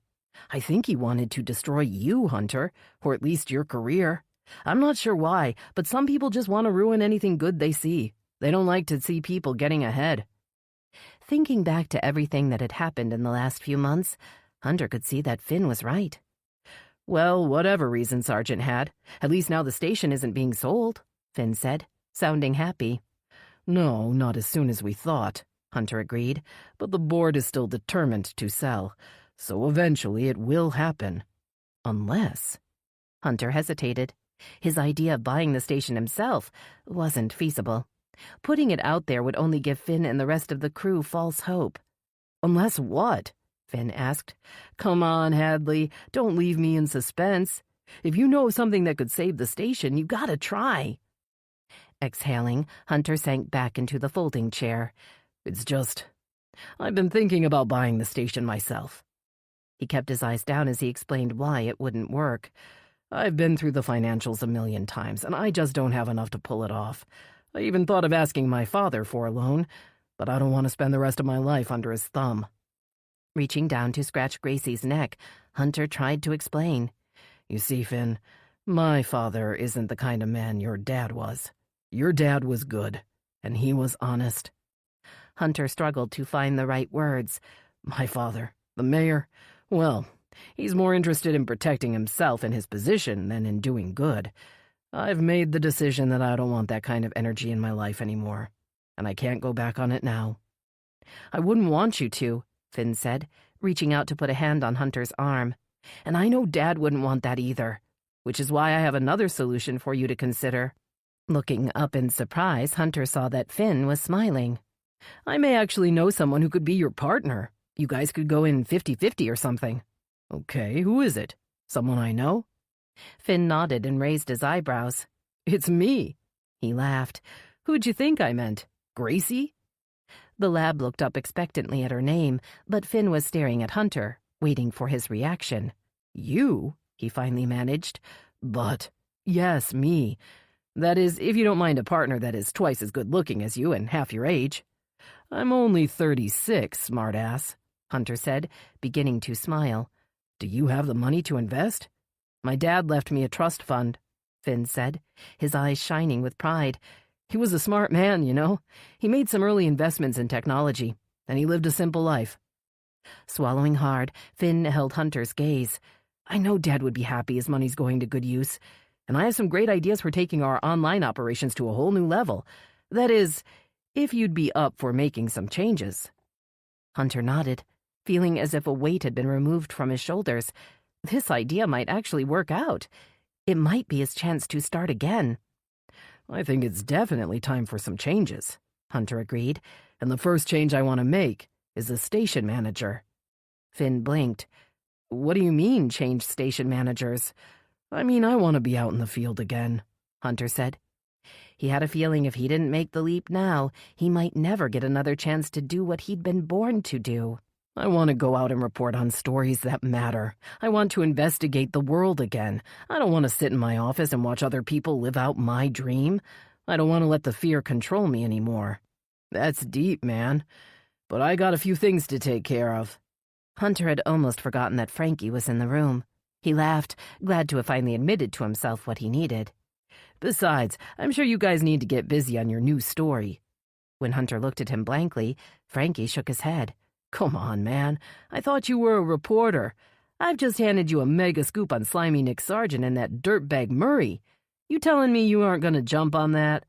"I think he wanted to destroy you, Hunter, or at least your career. I'm not sure why, but some people just want to ruin anything good they see. They don't like to see people getting ahead." Thinking back to everything that had happened in the last few months, Hunter could see that Finn was right. "Well, whatever reason Sargent had, at least now the station isn't being sold," Finn said, sounding happy. "No, not as soon as we thought," Hunter agreed, "but the board is still determined to sell, so eventually it will happen. Unless—" Hunter hesitated. His idea of buying the station himself wasn't feasible. Putting it out there would only give Finn and the rest of the crew false hope. "Unless what?" Finn asked. "Come on, Hadley, don't leave me in suspense. If you know of something that could save the station, you gotta try. Exhaling, Hunter sank back into the folding chair. It's just, I've been thinking about buying the station myself. He kept his eyes down as he explained why it wouldn't work. I've been through the financials a million times, and I just don't have enough to pull it off. I even thought of asking my father for a loan, but I don't want to spend the rest of my life under his thumb. Reaching down to scratch Gracie's neck, Hunter tried to explain. You see, Finn, my father isn't the kind of man your dad was. Your dad was good, and he was honest. Hunter struggled to find the right words. My father, the mayor, well, he's more interested in protecting himself and his position than in doing good. I've made the decision that I don't want that kind of energy in my life anymore, and I can't go back on it now. I wouldn't want you to, Finn said, reaching out to put a hand on Hunter's arm. And I know Dad wouldn't want that either, which is why I have another solution for you to consider. Looking up in surprise, Hunter saw that Finn was smiling. I may actually know someone who could be your partner. You guys could go in 50-50 or something. Okay, who is it? Someone I know? Finn nodded and raised his eyebrows. It's me. He laughed. Who'd you think I meant? Gracie? The lab looked up expectantly at her name, but Finn was staring at Hunter, waiting for his reaction. You? He finally managed. But, yes, me. That is, if you don't mind a partner that is twice as good-looking as you and half your age. I'm only 36, smartass, Hunter said, beginning to smile. Do you have the money to invest? My dad left me a trust fund, Finn said, his eyes shining with pride. He was a smart man, you know. He made some early investments in technology, and he lived a simple life. Swallowing hard, Finn held Hunter's gaze. I know Dad would be happy his money's going to good use, and I have some great ideas for taking our online operations to a whole new level. That is, if you'd be up for making some changes. Hunter nodded, feeling as if a weight had been removed from his shoulders. This idea might actually work out. It might be his chance to start again. I think it's definitely time for some changes, Hunter agreed, and the first change I want to make is the station manager. Finn blinked. What do you mean, change station managers? I mean, I want to be out in the field again, Hunter said. He had a feeling if he didn't make the leap now, he might never get another chance to do what he'd been born to do. I want to go out and report on stories that matter. I want to investigate the world again. I don't want to sit in my office and watch other people live out my dream. I don't want to let the fear control me anymore. That's deep, man. But I got a few things to take care of. Hunter had almost forgotten that Frankie was in the room. He laughed, glad to have finally admitted to himself what he needed. Besides, I'm sure you guys need to get busy on your new story. When Hunter looked at him blankly, Frankie shook his head. Come on, man. I thought you were a reporter. I've just handed you a mega scoop on slimy Nick Sargent and that dirtbag Murray. You telling me you aren't going to jump on that?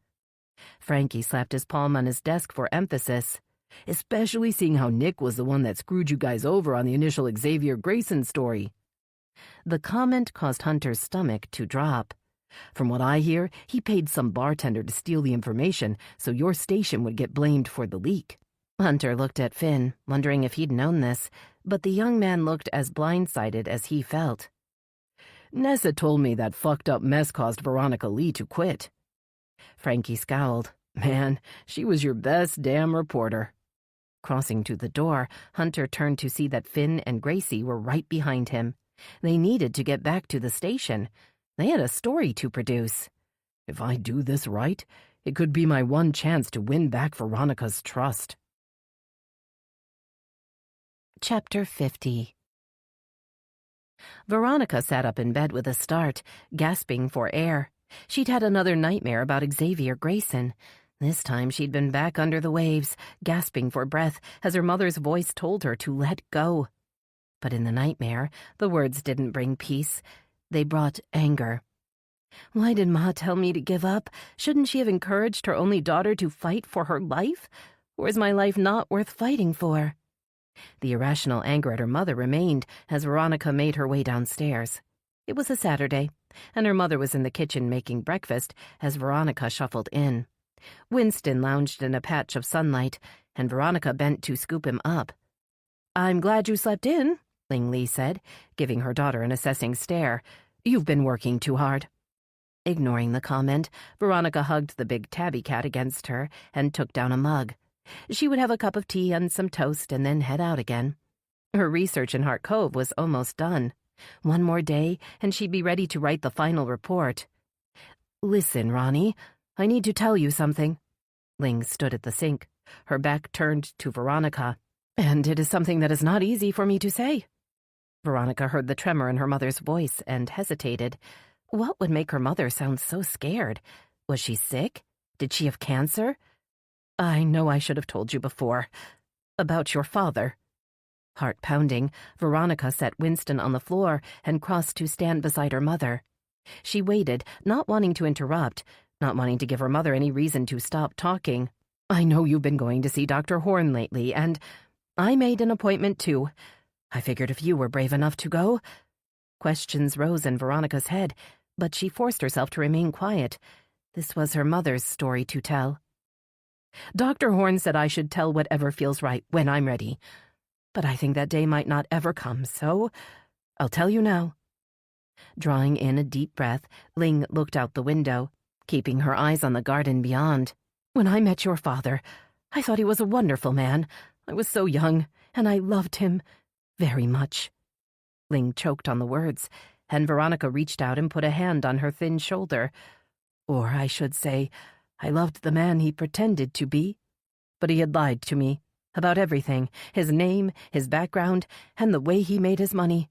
Frankie slapped his palm on his desk for emphasis. Especially seeing how Nick was the one that screwed you guys over on the initial Xavier Grayson story. The comment caused Hunter's stomach to drop. From what I hear, he paid some bartender to steal the information so your station would get blamed for the leak. Hunter looked at Finn, wondering if he'd known this, but the young man looked as blindsided as he felt. Nessa told me that fucked up mess caused Veronica Lee to quit. Frankie scowled. Man, she was your best damn reporter. Crossing to the door, Hunter turned to see that Finn and Gracie were right behind him. They needed to get back to the station. They had a story to produce. If I do this right, it could be my one chance to win back Veronica's trust. Chapter 50. Veronica sat up in bed with a start, gasping for air. She'd had another nightmare about Xavier Grayson. This time she'd been back under the waves, gasping for breath as her mother's voice told her to let go. But in the nightmare, the words didn't bring peace. They brought anger. Why did Ma tell me to give up? Shouldn't she have encouraged her only daughter to fight for her life? Or is my life not worth fighting for? The irrational anger at her mother remained as Veronica made her way downstairs. It was a Saturday, and her mother was in the kitchen making breakfast as Veronica shuffled in. Winston lounged in a patch of sunlight, and Veronica bent to scoop him up. "I'm glad you slept in," Ling Lee said, giving her daughter an assessing stare. You've been working too hard." Ignoring the comment, Veronica hugged the big tabby cat against her and took down a mug. She would have a cup of tea and some toast and then head out again. Her research in Hart Cove was almost done. One more day, and she'd be ready to write the final report. "Listen, Ronnie, I need to tell you something." Ling stood at the sink, her back turned to Veronica. "And it is something that is not easy for me to say." Veronica heard the tremor in her mother's voice and hesitated. What would make her mother sound so scared? Was she sick? Did she have cancer? "I know I should have told you before. About your father." Heart pounding, Veronica set Winston on the floor and crossed to stand beside her mother. She waited, not wanting to interrupt, not wanting to give her mother any reason to stop talking. "I know you've been going to see Dr. Horn lately, and I made an appointment too. I figured if you were brave enough to go." Questions rose in Veronica's head, but she forced herself to remain quiet. This was her mother's story to tell. "Dr. Horn said I should tell whatever feels right when I'm ready. But I think that day might not ever come, so I'll tell you now." Drawing in a deep breath, Ling looked out the window, keeping her eyes on the garden beyond. "When I met your father, I thought he was a wonderful man. I was so young, and I loved him very much." Ling choked on the words, and Veronica reached out and put a hand on her thin shoulder. "Or I should say, I loved the man he pretended to be. But he had lied to me about everything, his name, his background, and the way he made his money."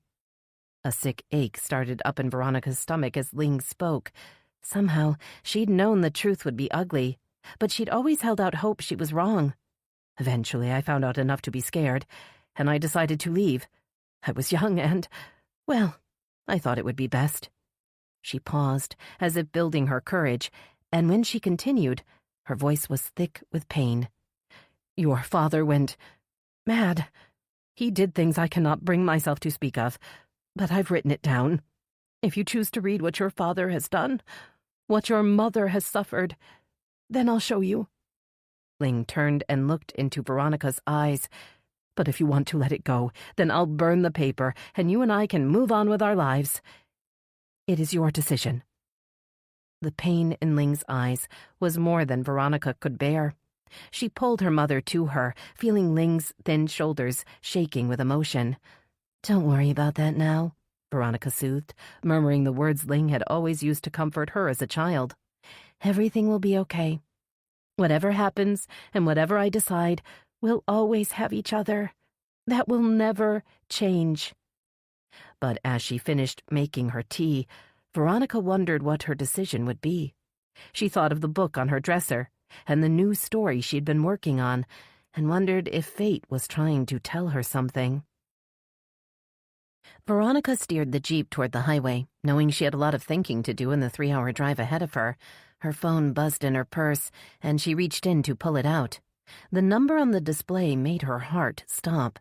A sick ache started up in Veronica's stomach as Ling spoke. Somehow, she'd known the truth would be ugly, but she'd always held out hope she was wrong. "Eventually, I found out enough to be scared, and I decided to leave. I was young and, well, I thought it would be best." She paused, as if building her courage, and when she continued, her voice was thick with pain. "Your father went mad. He did things I cannot bring myself to speak of, but I've written it down. If you choose to read what your father has done, what your mother has suffered, then I'll show you." Ling turned and looked into Veronica's eyes. "But if you want to let it go, then I'll burn the paper, and you and I can move on with our lives. It is your decision." The pain in Ling's eyes was more than Veronica could bear. She pulled her mother to her, feeling Ling's thin shoulders shaking with emotion. "Don't worry about that now," Veronica soothed, murmuring the words Ling had always used to comfort her as a child. "Everything will be okay. Whatever happens and whatever I decide, we'll always have each other. That will never change." But as she finished making her tea, Veronica wondered what her decision would be. She thought of the book on her dresser and the new story she'd been working on, and wondered if fate was trying to tell her something. Veronica steered the Jeep toward the highway, knowing she had a lot of thinking to do in the 3-hour drive ahead of her. Her phone buzzed in her purse, and she reached in to pull it out. The number on the display made her heart stop.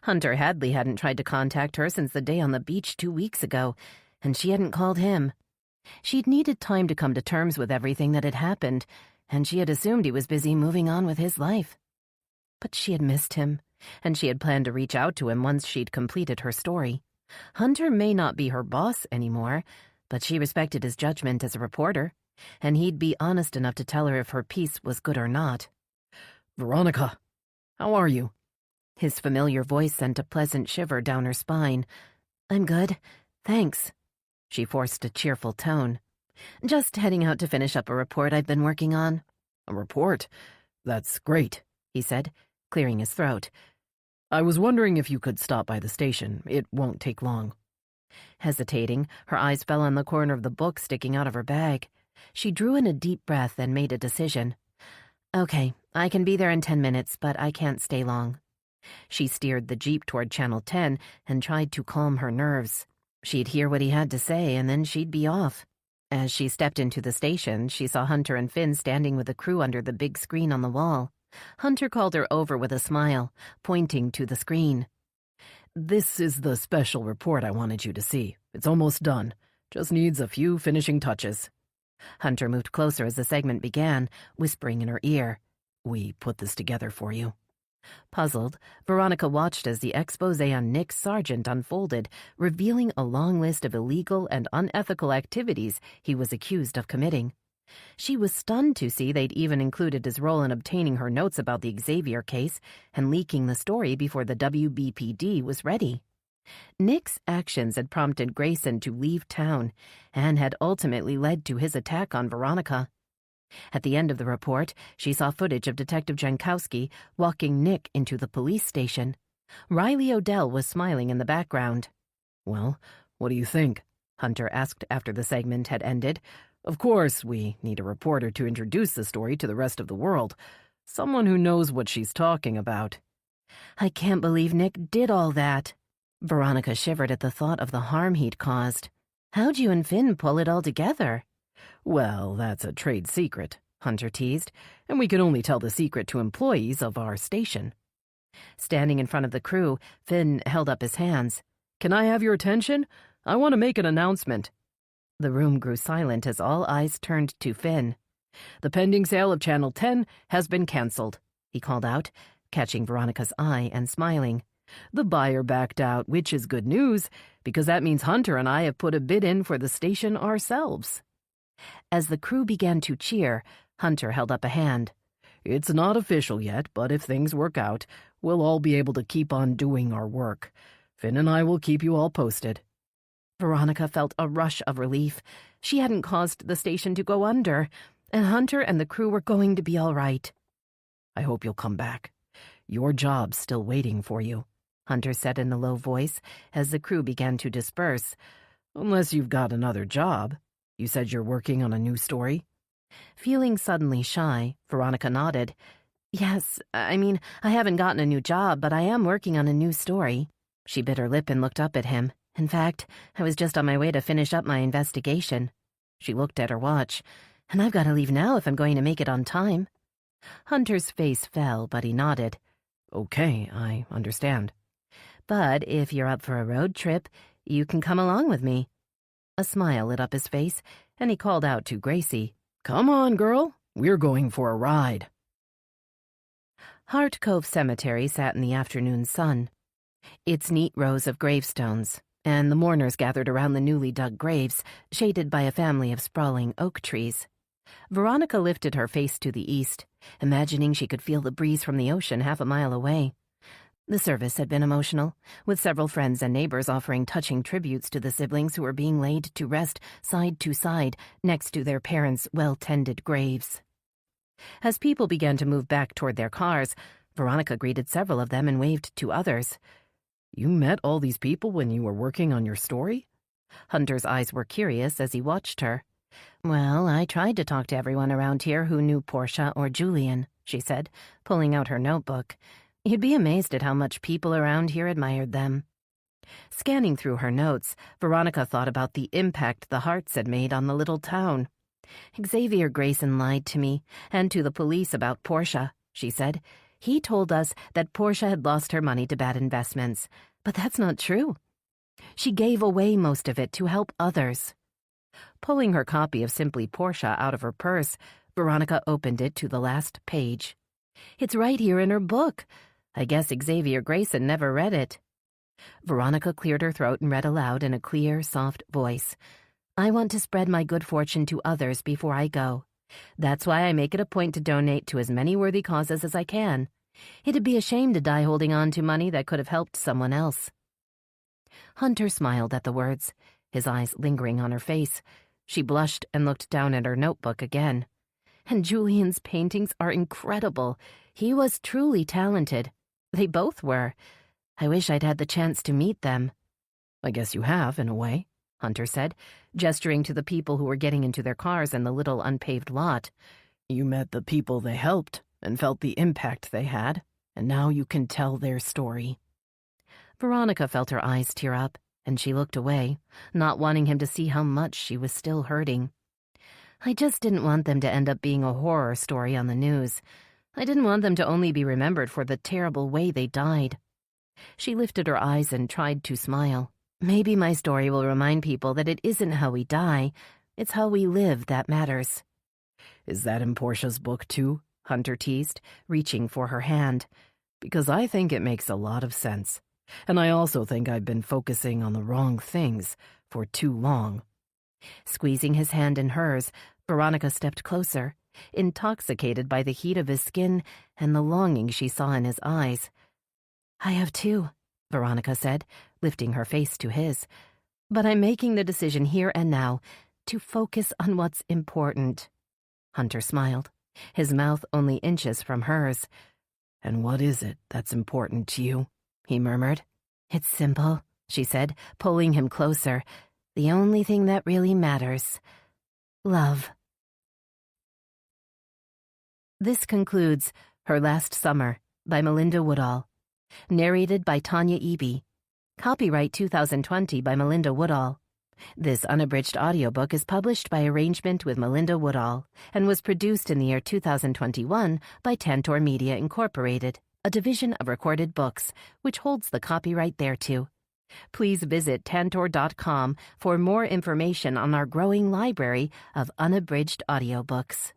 Hunter Hadley hadn't tried to contact her since the day on the beach 2 weeks ago, and she hadn't called him. She'd needed time to come to terms with everything that had happened, and she had assumed he was busy moving on with his life. But she had missed him, and she had planned to reach out to him once she'd completed her story. Hunter may not be her boss anymore, but she respected his judgment as a reporter, and he'd be honest enough to tell her if her piece was good or not. "Veronica, how are you?" His familiar voice sent a pleasant shiver down her spine. "I'm good, thanks." She forced a cheerful tone. "Just heading out to finish up a report I've been working on." "A report? That's great," he said, clearing his throat. "I was wondering if you could stop by the station. It won't take long." Hesitating, her eyes fell on the corner of the book sticking out of her bag. She drew in a deep breath and made a decision. "Okay, I can be there in 10 minutes, but I can't stay long." She steered the Jeep toward Channel 10 and tried to calm her nerves. She'd hear what he had to say, and then she'd be off. As she stepped into the station, she saw Hunter and Finn standing with the crew under the big screen on the wall. Hunter called her over with a smile, pointing to the screen. "This is the special report I wanted you to see. It's almost done. Just needs a few finishing touches." Hunter moved closer as the segment began, whispering in her ear. "We put this together for you." Puzzled, Veronica watched as the exposé on Nick Sargent unfolded, revealing a long list of illegal and unethical activities he was accused of committing. She was stunned to see they'd even included his role in obtaining her notes about the Xavier case and leaking the story before the WBPD was ready. Nick's actions had prompted Grayson to leave town and had ultimately led to his attack on Veronica. At the end of the report, she saw footage of Detective Jankowski walking Nick into the police station. Riley Odell was smiling in the background. "Well, what do you think?" Hunter asked after the segment had ended. "Of course, we need a reporter to introduce the story to the rest of the world. Someone who knows what she's talking about." "I can't believe Nick did all that." Veronica shivered at the thought of the harm he'd caused. "How'd you and Finn pull it all together?" "Well, that's a trade secret," Hunter teased, "and we can only tell the secret to employees of our station." Standing in front of the crew, Finn held up his hands. "Can I have your attention? I want to make an announcement." The room grew silent as all eyes turned to Finn. "The pending sale of Channel 10 has been canceled," he called out, catching Veronica's eye and smiling. "The buyer backed out, which is good news, because that means Hunter and I have put a bid in for the station ourselves." As the crew began to cheer, Hunter held up a hand. "It's not official yet, but if things work out, we'll all be able to keep on doing our work. Finn and I will keep you all posted." Veronica felt a rush of relief. She hadn't caused the station to go under, and Hunter and the crew were going to be all right. "I hope you'll come back. Your job's still waiting for you," Hunter said in a low voice as the crew began to disperse. "Unless you've got another job. You said you're working on a new story?" Feeling suddenly shy, Veronica nodded. "Yes, I haven't gotten a new job, but I am working on a new story." She bit her lip and looked up at him. "In fact, I was just on my way to finish up my investigation." She looked at her watch. "And I've got to leave now if I'm going to make it on time." Hunter's face fell, but he nodded. "Okay, I understand." "But if you're up for a road trip, you can come along with me." A smile lit up his face, and he called out to Gracie, "Come on, girl. We're going for a ride." Hart Cove Cemetery sat in the afternoon sun. Its neat rows of gravestones, and the mourners gathered around the newly dug graves, shaded by a family of sprawling oak trees. Veronica lifted her face to the east, imagining she could feel the breeze from the ocean half a mile away. The service had been emotional, with several friends and neighbors offering touching tributes to the siblings who were being laid to rest side to side next to their parents' well-tended graves. As people began to move back toward their cars, Veronica greeted several of them and waved to others. "You met all these people when you were working on your story?" Hunter's eyes were curious as he watched her. "Well, I tried to talk to everyone around here who knew Portia or Julian," she said, pulling out her notebook. "You'd be amazed at how much people around here admired them." Scanning through her notes, Veronica thought about the impact the Harts had made on the little town. "Xavier Grayson lied to me, and to the police about Portia," she said. "He told us that Portia had lost her money to bad investments, but that's not true. She gave away most of it to help others." Pulling her copy of Simply Portia out of her purse, Veronica opened it to the last page. "It's right here in her book. I guess Xavier Grayson never read it." Veronica cleared her throat and read aloud in a clear, soft voice. "I want to spread my good fortune to others before I go. That's why I make it a point to donate to as many worthy causes as I can. It'd be a shame to die holding on to money that could have helped someone else." Hunter smiled at the words, his eyes lingering on her face. She blushed and looked down at her notebook again. "And Julian's paintings are incredible. He was truly talented. They both were. I wish I'd had the chance to meet them." "I guess you have, in a way," Hunter said, gesturing to the people who were getting into their cars in the little unpaved lot. "You met the people they helped and felt the impact they had, and now you can tell their story." Veronica felt her eyes tear up, and she looked away, not wanting him to see how much she was still hurting. "I just didn't want them to end up being a horror story on the news. I didn't want them to only be remembered for the terrible way they died." She lifted her eyes and tried to smile. "Maybe my story will remind people that it isn't how we die, it's how we live that matters." "Is that in Portia's book, too?" Hunter teased, reaching for her hand. because I think it makes a lot of sense. And I also think I've been focusing on the wrong things for too long. Squeezing his hand in hers, Veronica stepped closer, intoxicated by the heat of his skin and the longing she saw in his eyes. "I have too," Veronica said, lifting her face to his. "But I'm making the decision here and now to focus on what's important." Hunter smiled, his mouth only inches from hers. "And what is it that's important to you?" he murmured. "It's simple," she said, pulling him closer. "The only thing that really matters. Love." This concludes Her Last Summer by Melinda Woodhall. Narrated by Tanya Eby. Copyright 2020 by Melinda Woodhall. This unabridged audiobook is published by arrangement with Melinda Woodhall and was produced in the year 2021 by Tantor Media Incorporated, a division of Recorded Books, which holds the copyright thereto. Please visit tantor.com for more information on our growing library of unabridged audiobooks.